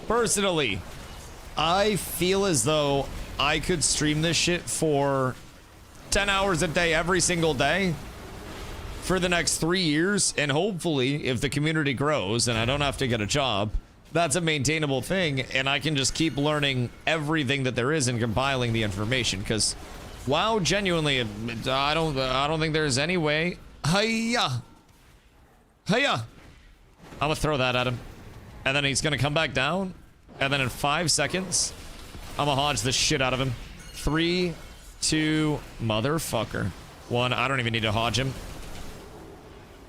personally, I feel as though I could stream this shit for 10 hours a day every single day for the next 3 years, and hopefully if the community grows and I don't have to get a job, that's a maintainable thing, and I can just keep learning everything that there is and compiling the information. Because WoW, genuinely, I don't think there's any way. Hiya. I'm gonna throw that at him, and then he's gonna come back down, and then in 5 seconds I'm gonna hodge the shit out of him. 3, 2, motherfucker. 1. I don't even need to hodge him.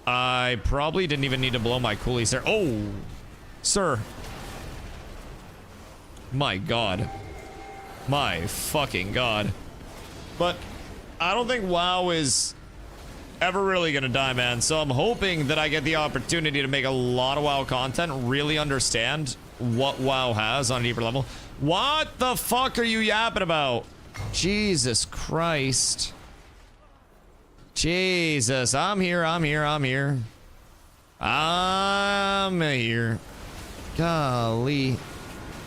I probably didn't even need to blow my coolies there. Oh, sir. My God. My fucking God. But I don't think WoW is ever really gonna die, man. So I'm hoping that I get the opportunity to make a lot of WoW content, really understand what WoW has on a deeper level. What the fuck are you yapping about? Jesus Christ. Jesus, I'm here. Golly.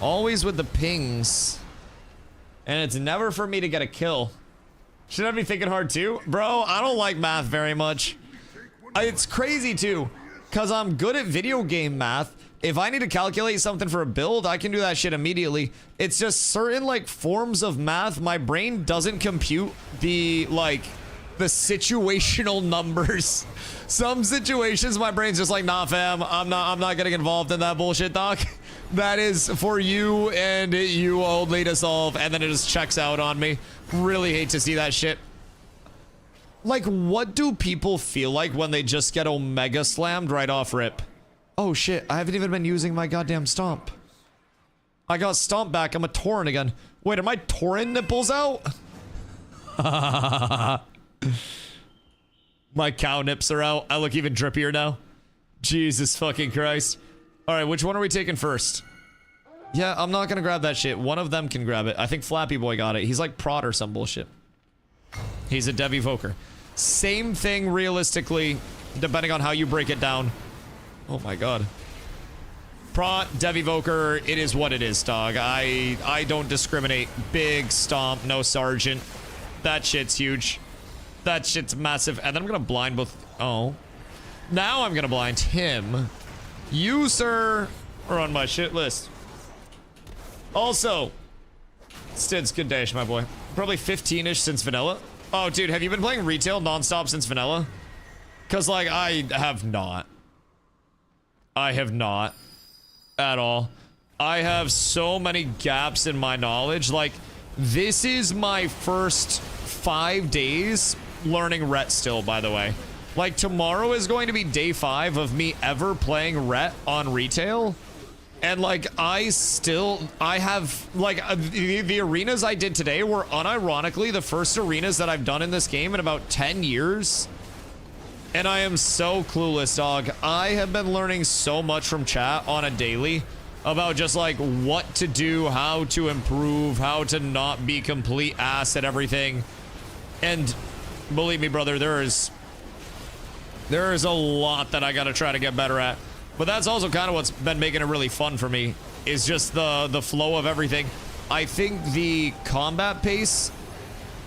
Always with the pings. And it's never for me to get a kill. Should I be thinking hard too? Bro, I don't like math very much. It's crazy too, because I'm good at video game math. If I need to calculate something for a build, I can do that shit immediately. It's just certain like forms of math, my brain doesn't compute the situational numbers. Some situations my brain's just like, nah fam, I'm not getting involved in that bullshit, doc. That is for you and you only to solve, and then it just checks out on me. Really hate to see that shit. Like, what do people feel like when they just get Omega slammed right off rip? Oh shit, I haven't even been using my goddamn stomp. I got stomp back, I'm a Tauren again. Wait, are my Tauren nipples out? My cow nips are out. I look even drippier now. Jesus fucking Christ. Alright, which one are we taking first? Yeah, I'm not gonna grab that shit. One of them can grab it. I think Flappy Boy got it. He's like prod or some bullshit. He's a Dev Evoker. Same thing realistically, depending on how you break it down. Oh my God. Prod, Dev Evoker, it is what it is, dog. I don't discriminate. Big stomp, no sergeant. That shit's huge. That shit's massive. And then I'm gonna blind both. Oh. Now I'm gonna blind him. You, sir, are on my shit list. Also, Stid's good dash, my boy. Probably 15-ish since vanilla. Oh, dude, have you been playing retail nonstop since vanilla? Because, like, I have not. I have not. At all. I have so many gaps in my knowledge. Like, this is my first 5 days learning ret still, by the way. Like, tomorrow is going to be day 5 of me ever playing Ret on retail. And, like, I have, like, the arenas I did today were unironically the first arenas that I've done in this game in about 10 years. And I am so clueless, dog. I have been learning so much from chat on a daily about just, like, what to do, how to improve, how to not be complete ass at everything. And believe me, brother, there is a lot that I gotta try to get better at. But that's also kind of what's been making it really fun for me, is just the flow of everything. I think the combat pace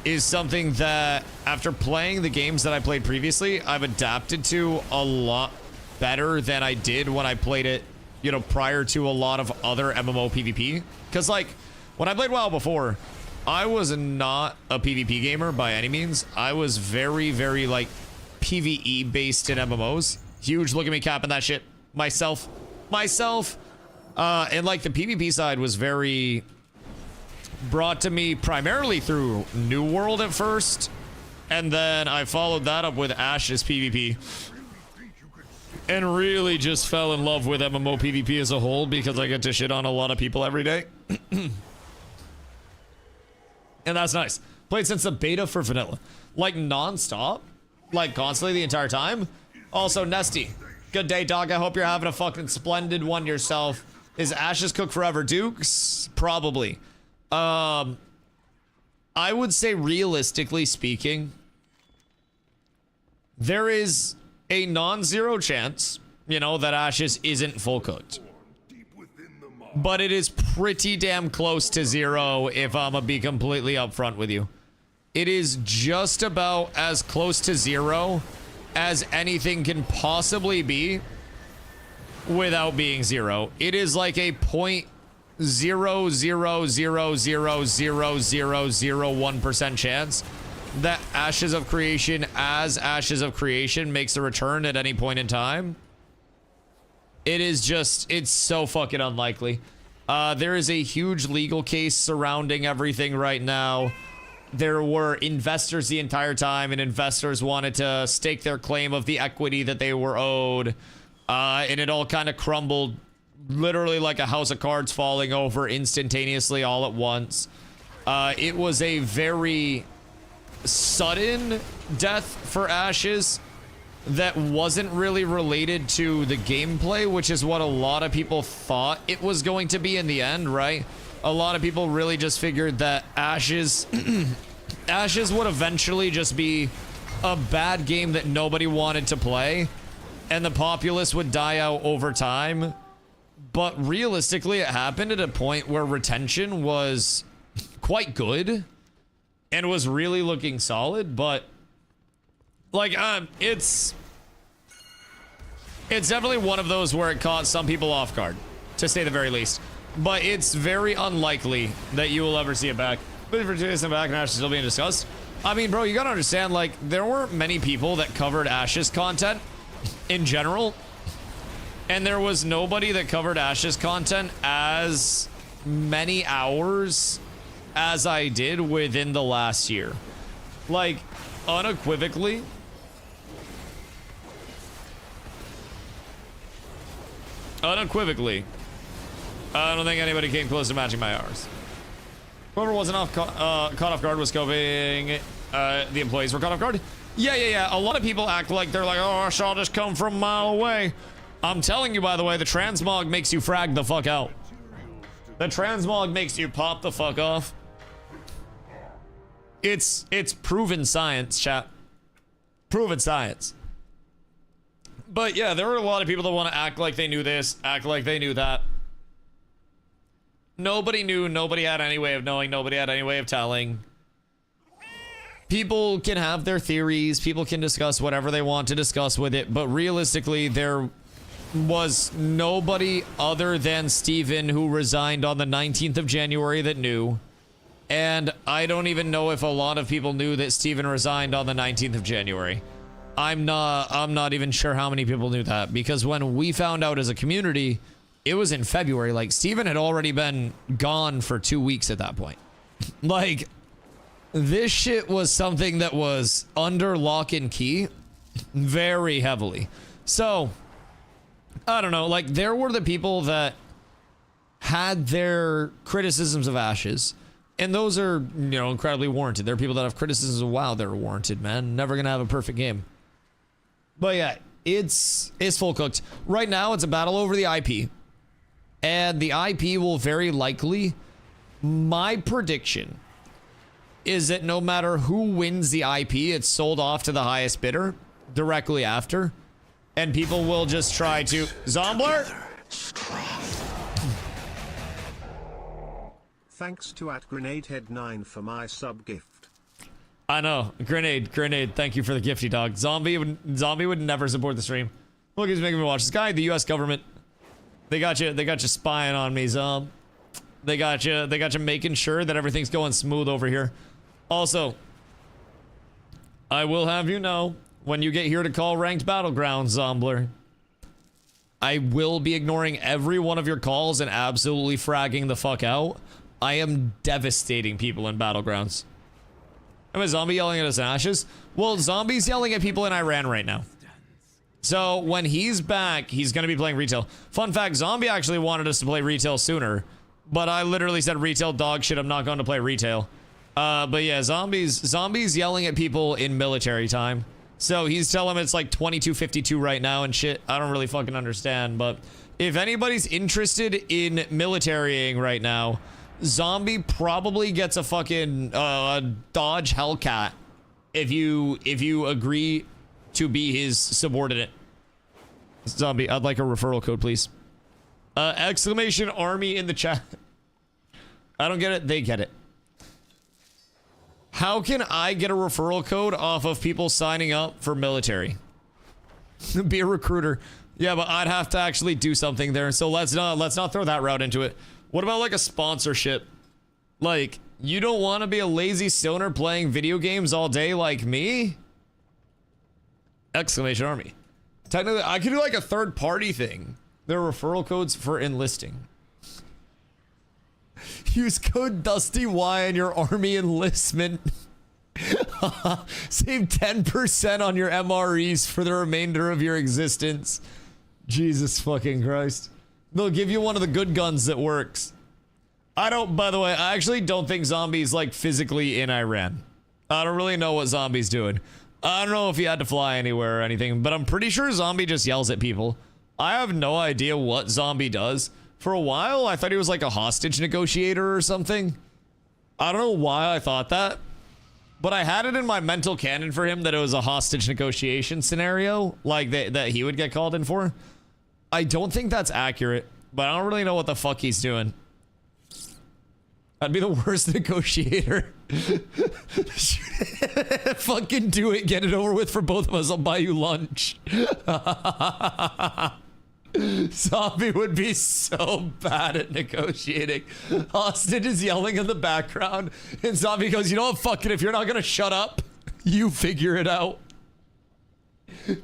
is something that, after playing the games that I played previously, I've adapted to a lot better than I did when I played it, you know, prior to a lot of other MMO PvP. Because, like, when I played WoW before, I was not a PvP gamer by any means. I was very, very, like, PvE based in MMOs. Huge, look at me capping that shit. Myself. And, like, the PvP side was very brought to me primarily through New World at first, and then I followed that up with Ash's PvP, and really just fell in love with MMO PvP as a whole because I get to shit on a lot of people every day. And that's nice. Played since the beta for vanilla, like non-stop, like constantly the entire time. Also, Nesty, good day, dog. I hope you're having a fucking splendid one yourself. Is Ash's cook forever? Dukes? Probably. I would say, realistically speaking, there is a non-zero chance, you know, that Ash's isn't full cooked. But it is pretty damn close to zero, if I'm gonna be completely upfront with you. It is just about as close to zero as anything can possibly be without being zero. It is like a 0.000000001% chance that Ashes of Creation as Ashes of Creation makes a return at any point in time. It is just, it's so fucking unlikely. There is a huge legal case surrounding everything right now. There were investors the entire time, and investors wanted to stake their claim of the equity that they were owed. And it all kind of crumbled, literally like a house of cards falling over instantaneously all at once. It was a very sudden death for Ashes that wasn't really related to the gameplay, which is what a lot of people thought it was going to be in the end, right? A lot of people really just figured that Ashes Ashes would eventually just be a bad game that nobody wanted to play, and the populace would die out over time. But realistically, it happened at a point where retention was quite good and was really looking solid. But like, it's definitely one of those where it caught some people off guard, to say the very least. But it's very unlikely that you will ever see it back. But for Jason back and Ashes still being discussed. I mean, bro, you gotta understand, like, there weren't many people that covered Ashes content in general. And there was nobody that covered Ashes content as many hours as I did within the last year. Like, unequivocally, I don't think anybody came close to matching my hours. Whoever wasn't caught off guard was scoping. The employees were caught off guard. Yeah. A lot of people act like they're like, oh, I saw this come from a mile away. I'm telling you, by the way, the transmog makes you frag the fuck out. The transmog makes you pop the fuck off. It's proven science, chat. Proven science. But yeah, there were a lot of people that want to act like they knew this, act like they knew that. Nobody knew, nobody had any way of knowing, nobody had any way of telling. People can have their theories, people can discuss whatever they want to discuss with it, but realistically, there was nobody other than Steven, who resigned on the 19th of January, that knew. And I don't even know if a lot of people knew that Steven resigned on the 19th of January. I'm not even sure how many people knew that, because when we found out as a community, it was in February. Like, Steven had already been gone for 2 weeks at that point. Like, this shit was something that was under lock and key Very heavily. So, I don't know, like, there were the people that had their criticisms of Ashes, and those are, you know, incredibly warranted. There are people that have criticisms of WoW that are warranted, man. Never gonna have a perfect game. But yeah, it's full cooked. Right now, it's a battle over the IP. And the IP will very likely, my prediction is that no matter who wins the IP, it's sold off to the highest bidder directly after. And people will just try to... Zombler? Thanks to @GrenadeHead9 for my sub gift. I know. Grenade. Thank you for the gifty, dog. Zombie would never support the stream. Look, he's making me watch this guy. The U.S. government. They got you spying on me, Zom. They got you making sure that everything's going smooth over here. Also, I will have you know, when you get here to call ranked battlegrounds, Zombler, I will be ignoring every one of your calls and absolutely fragging the fuck out. I am devastating people in battlegrounds. Am a zombie yelling at us in Ashes? Well, zombies yelling at people in Iran right now. So when he's back, he's going to be playing retail. Fun fact, Zombie actually wanted us to play retail sooner, but I literally said retail dog shit. I'm not going to play retail. But yeah, zombies yelling at people in military time. So he's telling him it's like 22:52 right now and shit. I don't really fucking understand, but if anybody's interested in militarying right now, Zombie probably gets a fucking Dodge Hellcat if you agree to be his subordinate. Zombie, I'd like a referral code, please. Exclamation army in the chat. I don't get it. They get it. How can I get a referral code off of people signing up for military? Be a recruiter. Yeah, but I'd have to actually do something there. So let's not throw that route into it. What about like a sponsorship? Like, you don't want to be a lazy stoner playing video games all day like me? Exclamation army. Technically, I could do like a third party thing. There are referral codes for enlisting. Use code DustyWhy on your army enlistment. Save 10% on your MREs for the remainder of your existence. Jesus fucking Christ. They'll give you one of the good guns that works. By the way, I actually don't think Zombie's like physically in Iran. I don't really know what Zombie's doing. I don't know if he had to fly anywhere or anything, but I'm pretty sure Zombie just yells at people. I have no idea what Zombie does. For a while, I thought he was like a hostage negotiator or something. I don't know why I thought that, but I had it in my mental canon for him that it was a hostage negotiation scenario, like that he would get called in for. I don't think that's accurate, but I don't really know what the fuck he's doing. I'd be the worst negotiator. Fucking do it. Get it over with for both of us. I'll buy you lunch. Zombie would be so bad at negotiating. Austin is yelling in the background, and Zombie goes, you know what? Fuck it. If you're not going to shut up, you figure it out.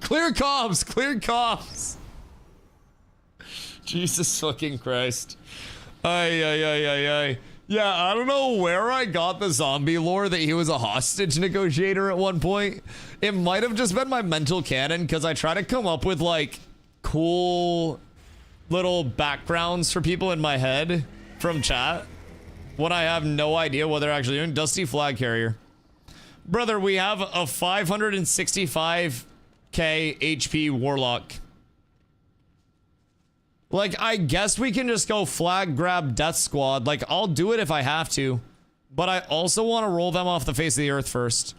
Clear comms. Clear comms. Jesus fucking Christ. Ay. Yeah, I don't know where I got the zombie lore that he was a hostage negotiator at one point. It might have just been my mental canon, because I try to come up with, like, cool little backgrounds for people in my head from chat when I have no idea what they're actually doing. Dusty flag carrier. Brother, we have a 565k HP warlock. Like, I guess we can just go flag grab death squad. Like, I'll do it if I have to. But I also want to roll them off the face of the earth first.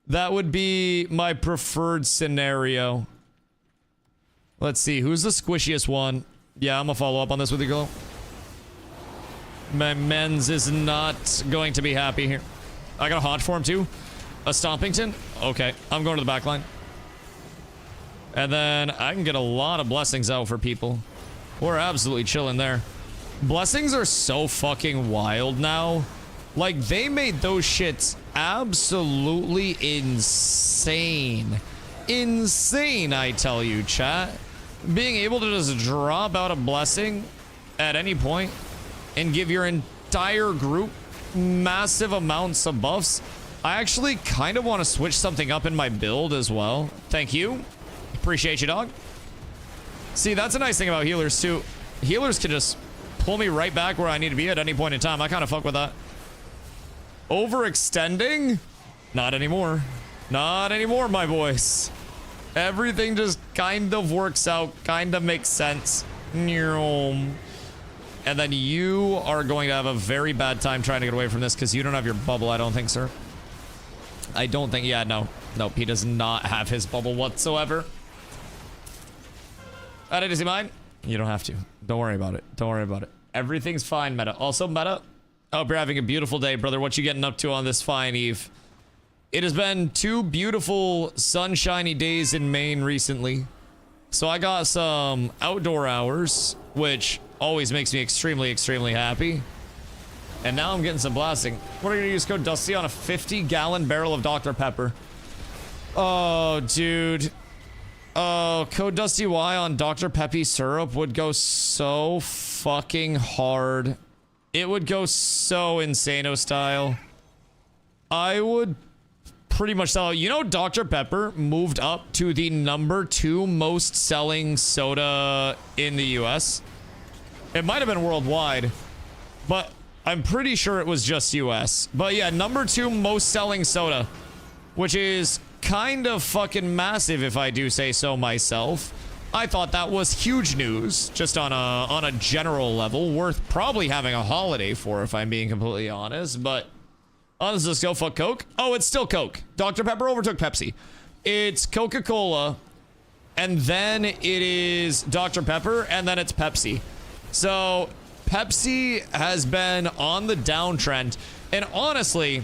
That would be my preferred scenario. Let's see. Who's the squishiest one? Yeah, I'm going to follow up on this with you, girl. My men's is not going to be happy here. I got a haunch for him, too. A Stompington? Okay. I'm going to the back line. And then I can get a lot of blessings out for people. We're absolutely chilling there. Blessings are so fucking wild now. Like, they made those shits absolutely insane. Insane, I tell you, chat. Being able to just drop out a blessing at any point and give your entire group massive amounts of buffs I actually kind of want to switch something up in my build as well. Thank you. Appreciate you, dog. See, that's a nice thing about healers, too. Healers can just pull me right back where I need to be at any point in time. I kind of fuck with that. Overextending? Not anymore. Not anymore, my boys. Everything just kind of works out, kind of makes sense. And then you are going to have a very bad time trying to get away from this because you don't have your bubble, I don't think, sir. I don't think, yeah, no. Nope, he does not have his bubble whatsoever. Does he mind? You don't have to. Don't worry about it. Don't worry about it. Everything's fine, Meta. Also, Meta, I hope you're having a beautiful day, brother. What you getting up to on this fine eve? It has been 2 beautiful, sunshiny days in Maine recently. So I got some outdoor hours, which always makes me extremely, extremely happy. And now I'm getting some blasting. What are you gonna use code Dusty on a 50-gallon barrel of Dr. Pepper? Oh, dude. Oh, code DustyWhy on Dr. Peppy syrup would go so fucking hard. It would go so Insano style. I would pretty much sell. You know, Dr. Pepper moved up to the #2 most selling soda in the US. It might have been worldwide, but I'm pretty sure it was just US. But yeah, #2 most selling soda, which is kind of fucking massive if I do say so myself. I thought that was huge news, just on a general level, worth probably having a holiday for, if I'm being completely honest. But let's just go fuck Coke. Oh, it's still Coke. Dr. Pepper overtook Pepsi. It's Coca-Cola, and then it is Dr. Pepper, and then it's Pepsi. So Pepsi has been on the downtrend, and honestly,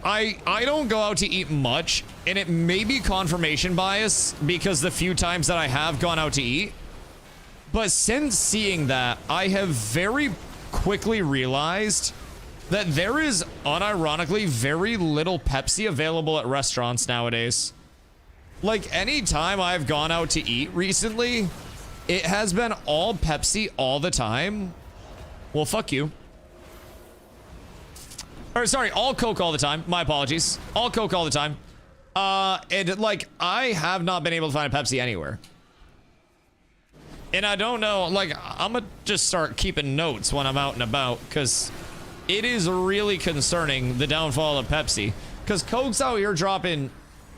I don't go out to eat much, and it may be confirmation bias because the few times that I have gone out to eat, but since seeing that, I have very quickly realized that there is unironically very little Pepsi available at restaurants nowadays. Like, any time I've gone out to eat recently, it has been all Pepsi all the time. Well, fuck you. Or, sorry, all Coke all the time. My apologies. All Coke all the time. And, like, I have not been able to find a Pepsi anywhere. And I don't know, like, I'm gonna just start keeping notes when I'm out and about, because it is really concerning, the downfall of Pepsi. Because Coke's out here dropping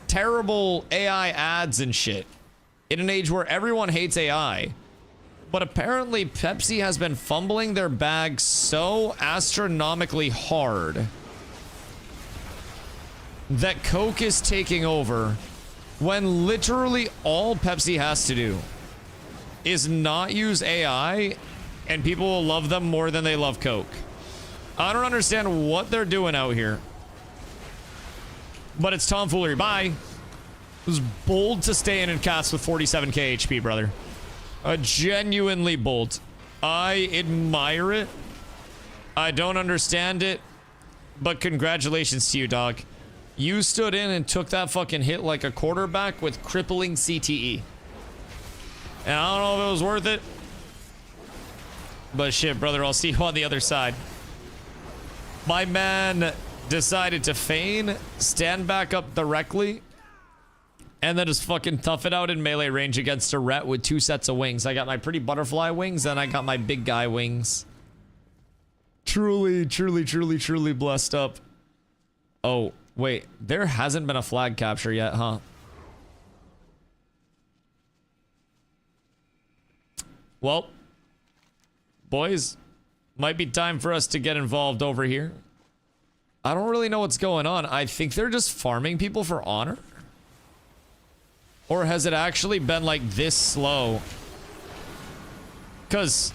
terrible AI ads and shit in an age where everyone hates AI. But apparently Pepsi has been fumbling their bag so astronomically hard that Coke is taking over, when literally all Pepsi has to do is not use AI, and people will love them more than they love Coke. I don't understand what they're doing out here, but it's tomfoolery. Bye. It was bold to stay in and cast with 47k HP, brother. Genuinely bold. I admire it. I don't understand it, but congratulations to you, dog. You stood in and took that fucking hit like a quarterback with crippling CTE. And I don't know if it was worth it, but shit, brother, I'll see you on the other side. My man decided to feign, stand back up directly, and then just fucking tough it out in melee range against a ret with 2 sets of wings. I got my pretty butterfly wings, and I got my big guy wings. Truly, truly, truly, truly blessed up. Oh, wait. There hasn't been a flag capture yet, huh? Well, boys, might be time for us to get involved over here. I don't really know what's going on. I think they're just farming people for honor. Or has it actually been like this slow? Because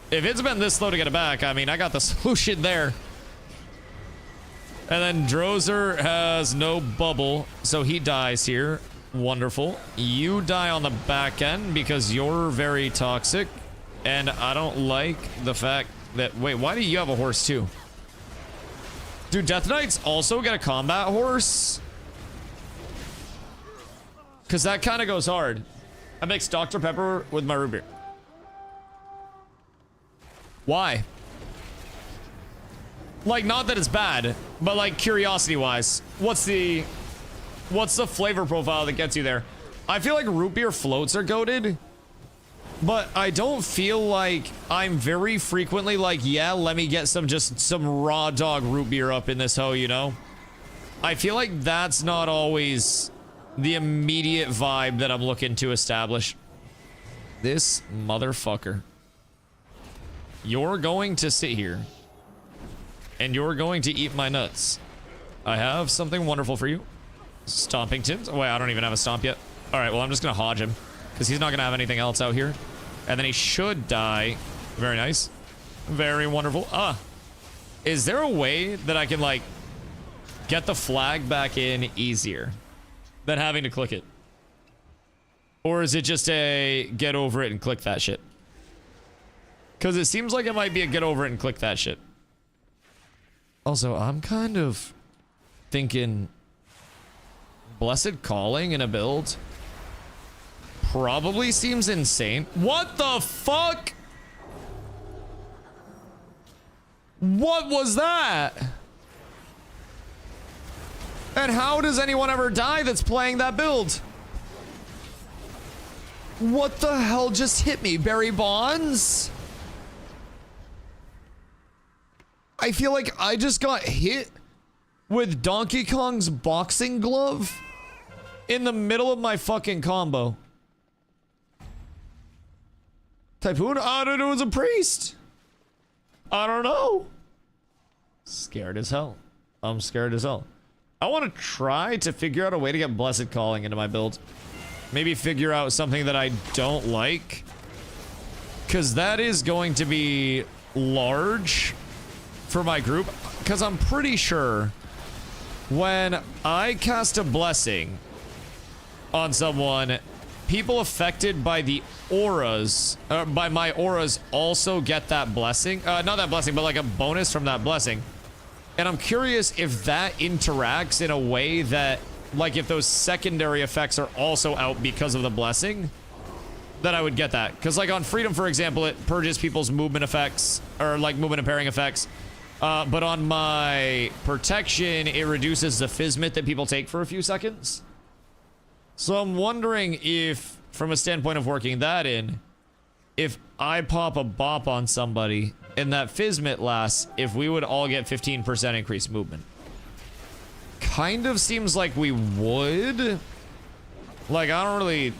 if it's been this slow to get it back, I mean, I got the solution there. And then Drozer has no bubble, so he dies here. Wonderful. You die on the back end because you're very toxic. And I don't like the fact that... Wait, why do you have a horse too? Do Death Knights also get a combat horse? Because that kind of goes hard. I mix Dr. Pepper with my root beer. Why? Like, not that it's bad, but like curiosity-wise, what's the flavor profile that gets you there? I feel like root beer floats are goated, but I don't feel like I'm very frequently like, yeah, let me get some raw dog root beer up in this hoe, you know? I feel like that's not always the immediate vibe that I'm looking to establish. This motherfucker. You're going to sit here and you're going to eat my nuts. I have something wonderful for you. Stompingtons. Oh, wait, I don't even have a stomp yet. All right, well, I'm just going to hodge him because he's not going to have anything else out here. And then he should die. Very nice. Very wonderful. Is there a way that I can, like, get the flag back in easier than having to click it? Or is it just a get over it and click that shit? Because it seems like it might be a get over it and click that shit. Also, I'm kind of thinking Blessed Calling in a build probably seems insane. What the fuck? What was that? And how does anyone ever die that's playing that build? What the hell just hit me, Barry Bonds? I feel like I just got hit with Donkey Kong's boxing glove in the middle of my fucking combo. Typhoon? I don't know, it was a priest. I don't know. Scared as hell. I'm scared as hell. I want to try to figure out a way to get Blessed Calling into my build. Maybe figure out something that I don't like. Because that is going to be large for my group. Because I'm pretty sure when I cast a blessing on someone, people affected by the auras, by my auras, also get that blessing. Not that blessing, but like a bonus from that blessing. And I'm curious if that interacts in a way that, like, if those secondary effects are also out because of the blessing, that I would get that. Because, like, on Freedom, for example, it purges people's movement effects, or, like, movement impairing effects. But on my Protection, it reduces the Physmit that people take for a few seconds. So I'm wondering if, from a standpoint of working that in, if I pop a bop on somebody and that Physmit lasts, if we would all get 15% increased movement. Kind of seems like we would. Like, I don't really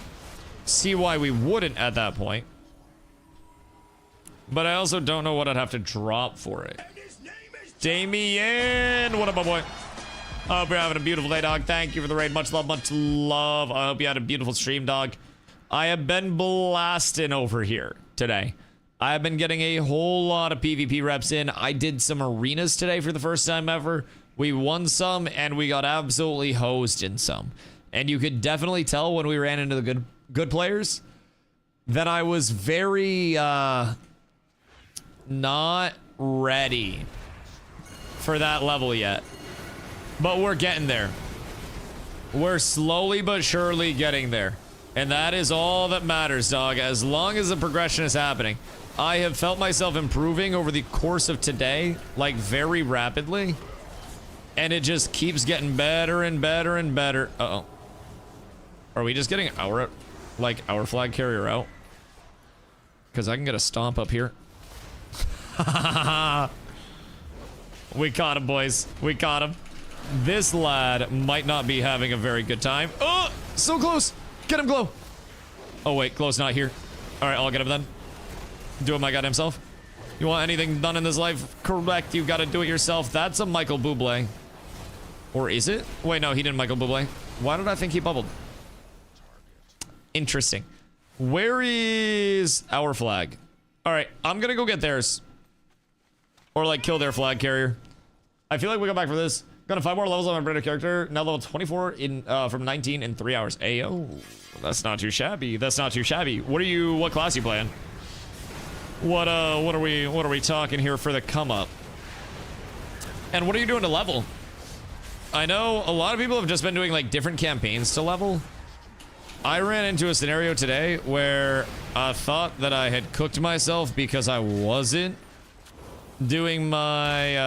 see why we wouldn't at that point. But I also don't know what I'd have to drop for it. Damien! What up, my boy? I hope you're having a beautiful day, dog. Thank you for the raid. Much love, much love. I hope you had a beautiful stream, dog. I have been blasting over here today. I have been getting a whole lot of PvP reps in. I did some arenas today for the first time ever. We won some, and we got absolutely hosed in some. And you could definitely tell when we ran into the good players that I was very, not ready for that level yet. But we're getting there. We're slowly but surely getting there. And that is all that matters, dog. As long as the progression is happening. I have felt myself improving over the course of today, like, very rapidly. And it just keeps getting better and better and better. Uh-oh. Are we just getting our flag carrier out? Because I can get a stomp up here. We caught him, boys. We caught him. This lad might not be having a very good time. Oh, so close. Get him, Glow. Oh, wait, Glow's not here. All right, I'll get him then. Do it my goddamn self. You want anything done in this life correct, you've got to do it yourself. That's a Michael Bublé. Or is it? Wait, no, he didn't Michael Bublé. Why did I think he bubbled? Interesting. Where is our flag? All right, I'm going to go get theirs. Or, like, kill their flag carrier. I feel like we got back for this. Gonna 5 more levels on my brand new character. Now level 24 in from 19 in 3 hours. Ayo, that's not too shabby. That's not too shabby. What class you playing? What are we talking here for the come up? And what are you doing to level? I know a lot of people have just been doing, like, different campaigns to level. I ran into a scenario today where I thought that I had cooked myself because I wasn't doing my,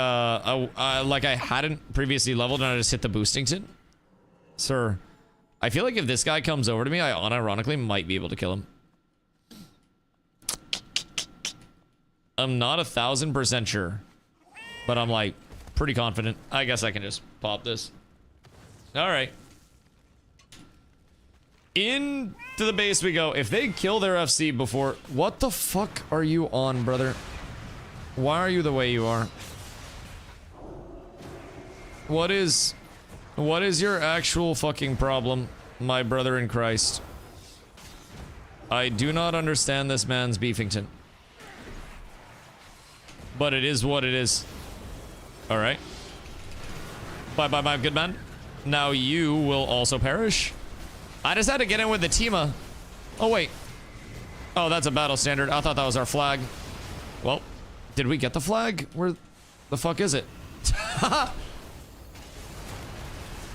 like I hadn't previously leveled and I just hit the boostington. Sir, I feel like if this guy comes over to me, I unironically might be able to kill him. I'm not 1000% sure, but I'm like pretty confident. I guess I can just pop this. All right. Into the base we go. If they kill their FC before... What the fuck are you on, brother? Why are you the way you are? What is your actual fucking problem, my brother in Christ? I do not understand this man's beefington. But it is what it is. Alright. Bye bye bye, good man. Now you will also perish. I just had to get in with the Tima. Oh, wait. Oh, that's a battle standard. I thought that was our flag. Well, did we get the flag? Where the fuck is it?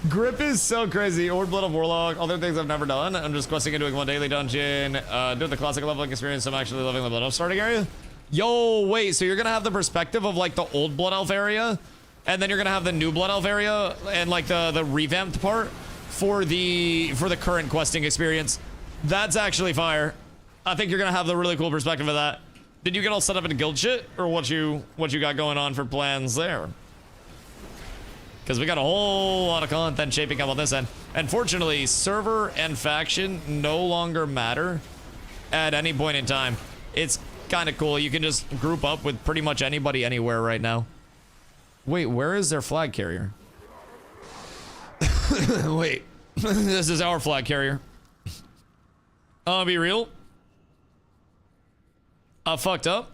Grip is so crazy. Or Blood of Warlock. Other things I've never done. I'm just questing and doing one daily dungeon. Doing the classic leveling experience. I'm actually loving the Blood Elf starting area. Yo, wait. So you're going to have the perspective of like the old Blood Elf area. And then you're going to have the new Blood Elf area. And like the revamped part. For the current questing experience. That's actually fire. I think you're gonna have the really cool perspective of that. Did you get all set up in guild shit? Or what you got going on for plans there? Because we got a whole lot of content shaping up on this end. And fortunately, server and faction no longer matter at any point in time. It's kind of cool. You can just group up with pretty much anybody anywhere right now. Wait, where is their flag carrier? Wait, this is our flag carrier. I'll be real. I fucked up.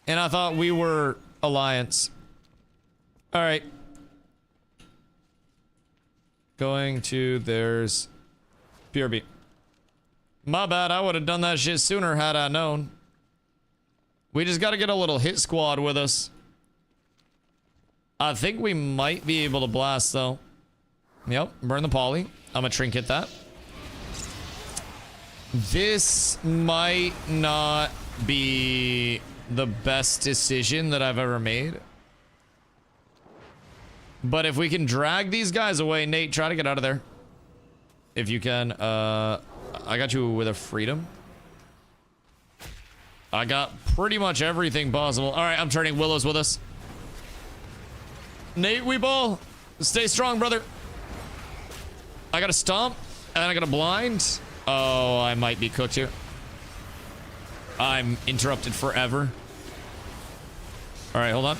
And I thought we were Alliance. Alright. Going to there's PRB. My bad, I would have done that shit sooner had I known. We just gotta get a little hit squad with us. I think we might be able to blast though. Yep, burn the poly. I'm gonna trinket that. This might not be the best decision that I've ever made. But if we can drag these guys away, Nate, try to get out of there. If you can, I got you with a freedom. I got pretty much everything possible. All right, I'm turning Willows with us. Nate, we ball. Stay strong, brother. I got a stomp, and I got a blind. Oh, I might be cooked here. I'm interrupted forever. All right, hold on.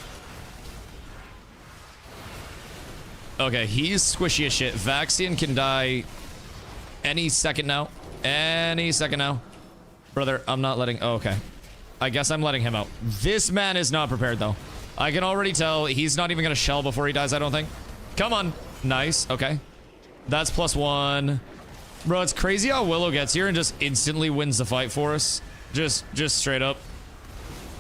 Okay, he's squishy as shit. Vaxian can die any second now. Any second now. Brother, I'm not letting... Oh, okay. I guess I'm letting him out. This man is not prepared, though. I can already tell he's not even going to shell before he dies, I don't think. Come on. Nice. Okay. That's +1. Bro, it's crazy how Willow gets here and just instantly wins the fight for us. Just straight up.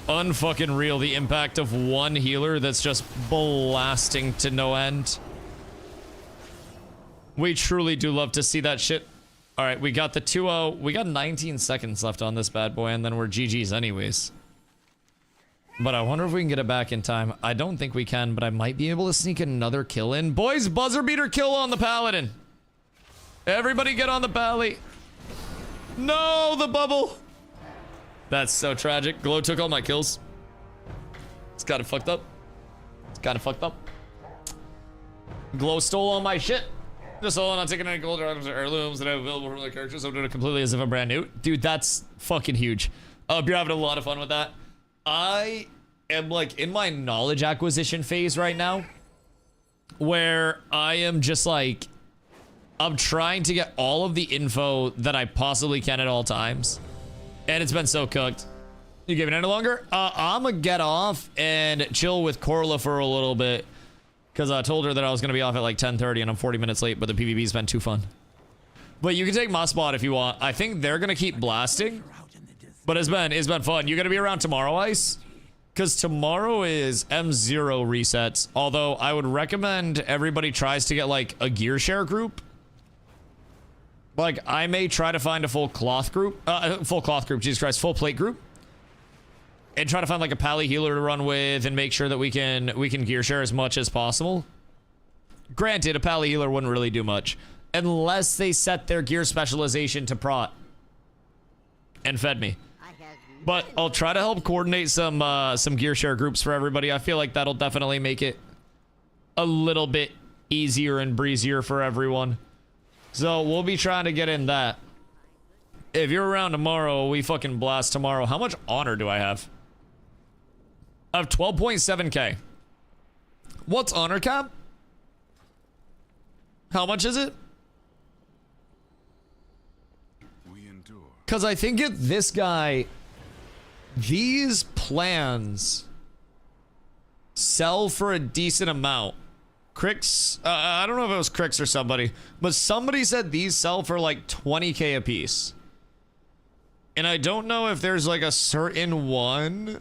Unfucking real. The impact of one healer that's just blasting to no end. We truly do love to see that shit. All right, we got the 2-0. We got 19 seconds left on this bad boy, and then we're GG's anyways. But I wonder if we can get it back in time. I don't think we can, but I might be able to sneak another kill in. Boys, buzzer beater kill on the paladin. Everybody get on the pally. No, the bubble. That's so tragic. Glow took all my kills. It's kind of fucked up. It's kind of fucked up. Glow stole all my shit. Just all not taking any gold items or heirlooms that I have available from the characters. I'm doing it completely as if I'm brand new. Dude, that's fucking huge. I hope you're having a lot of fun with that. I am like in my knowledge acquisition phase right now, where I am just like, I'm trying to get all of the info that I possibly can at all times. And it's been so cooked. You giving it any longer? I'm gonna get off and chill with Corla for a little bit. Because I told her that I was gonna be off at like 10:30 and I'm 40 minutes late, but the PvP's been too fun. But you can take my spot if you want. I think they're gonna keep blasting. But it's been fun. You gonna be around tomorrow, Ice? Because tomorrow is M0 resets. Although I would recommend everybody tries to get like a gear share group. Like I may try to find a full cloth group. Jesus Christ, full plate group. and try to find like a pally healer to run with and make sure that we can gear share as much as possible. Granted, a pally healer wouldn't really do much unless they set their gear specialization to prot and fed me. But I'll try to help coordinate some gear share groups for everybody. I feel like that'll definitely make it a little bit easier and breezier for everyone. So we'll be trying to get in that. If you're around tomorrow, we fucking blast tomorrow. How much honor do I have? I have 12.7k. What's honor cap? How much is it? We endure. Because I think this guy, these plans sell for a decent amount. Crix, I don't know if it was Crix or somebody, but somebody said these sell for like 20k a piece. And I don't know if there's like a certain one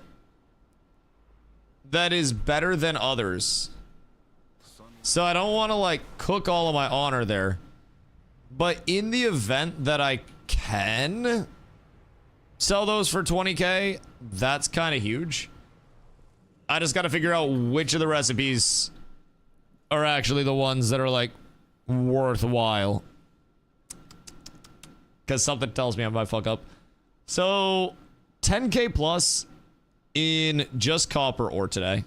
that is better than others. So I don't want to like cook all of my honor there. But in the event that I can sell those for 20k, that's kind of huge. I just got to figure out which of the recipes are actually the ones that are like worthwhile. Because something tells me I might fuck up. So 10k plus in just copper ore today.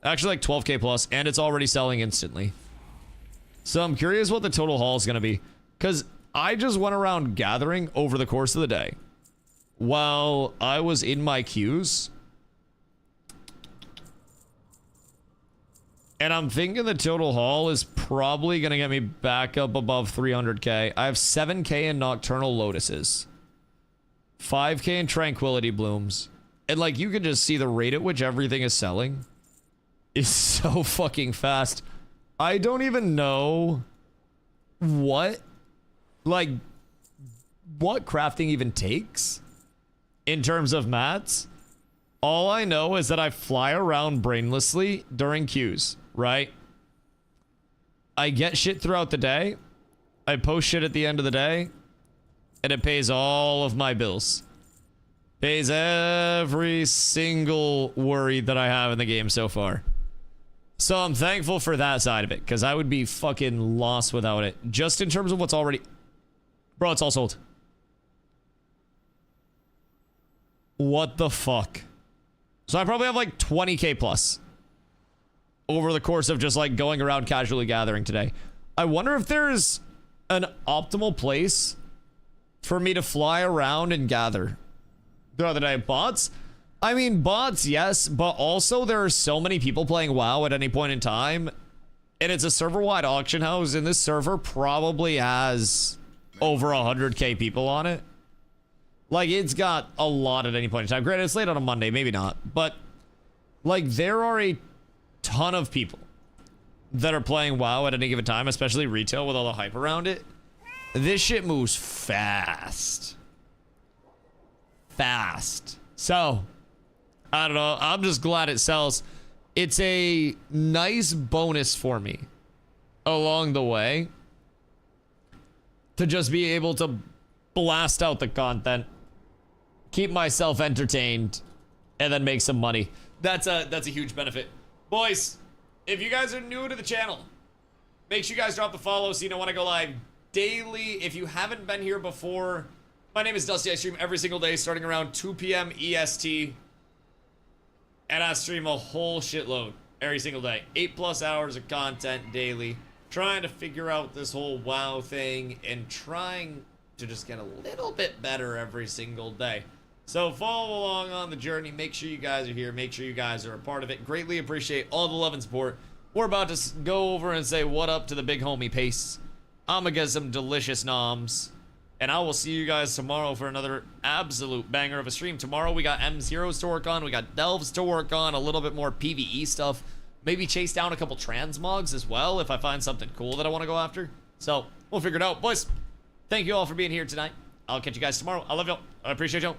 Actually like 12k plus, and it's already selling instantly. So I'm curious what the total haul is going to be. Because I just went around gathering over the course of the day while I was in my queues. And I'm thinking the total haul is probably going to get me back up above 300k. I have 7k in Nocturnal Lotuses. 5k in Tranquility Blooms. And like you can just see the rate at which everything is selling is so fucking fast. I don't even know what crafting even takes in terms of mats. All I know is that I fly around brainlessly during queues, right? I get shit throughout the day. I post shit at the end of the day. And it pays all of my bills. Pays every single worry that I have in the game so far. So I'm thankful for that side of it, because I would be fucking lost without it. Just in terms of what's already... Bro, it's all sold. What the fuck? So I probably have like 20k plus over the course of just like going around casually gathering today. I wonder if there's an optimal place for me to fly around and gather throughout the day. Bots? I mean, bots, yes, but also there are so many people playing WoW at any point in time, and it's a server-wide auction house, and this server probably has over 100k people on it. Like, it's got a lot at any point in time. Granted, it's late on a Monday, maybe not, but like, there are a ton of people that are playing WoW at any given time, especially retail with all the hype around it. This shit moves fast. Fast. So, I don't know. I'm just glad it sells. It's a nice bonus for me along the way to just be able to blast out the content, keep myself entertained, and then make some money. That's a huge benefit. Boys, if you guys are new to the channel, make sure you guys drop the follow so you know when I go live daily. If you haven't been here before, my name is Dusty. I stream every single day starting around 2 p.m. EST. And I stream a whole shitload every single day. 8+ hours of content daily. Trying to figure out this whole WoW thing and trying to just get a little bit better every single day. So follow along on the journey. Make sure you guys are here. Make sure you guys are a part of it. Greatly appreciate all the love and support. We're about to go over and say what up to the big homie Pace. I'm gonna get some delicious noms. And I will see you guys tomorrow for another absolute banger of a stream. Tomorrow we got M0s to work on. We got Delves to work on. A little bit more PvE stuff. Maybe chase down a couple transmogs as well if I find something cool that I want to go after. So we'll figure it out. Boys, thank you all for being here tonight. I'll catch you guys tomorrow. I love y'all. I appreciate y'all.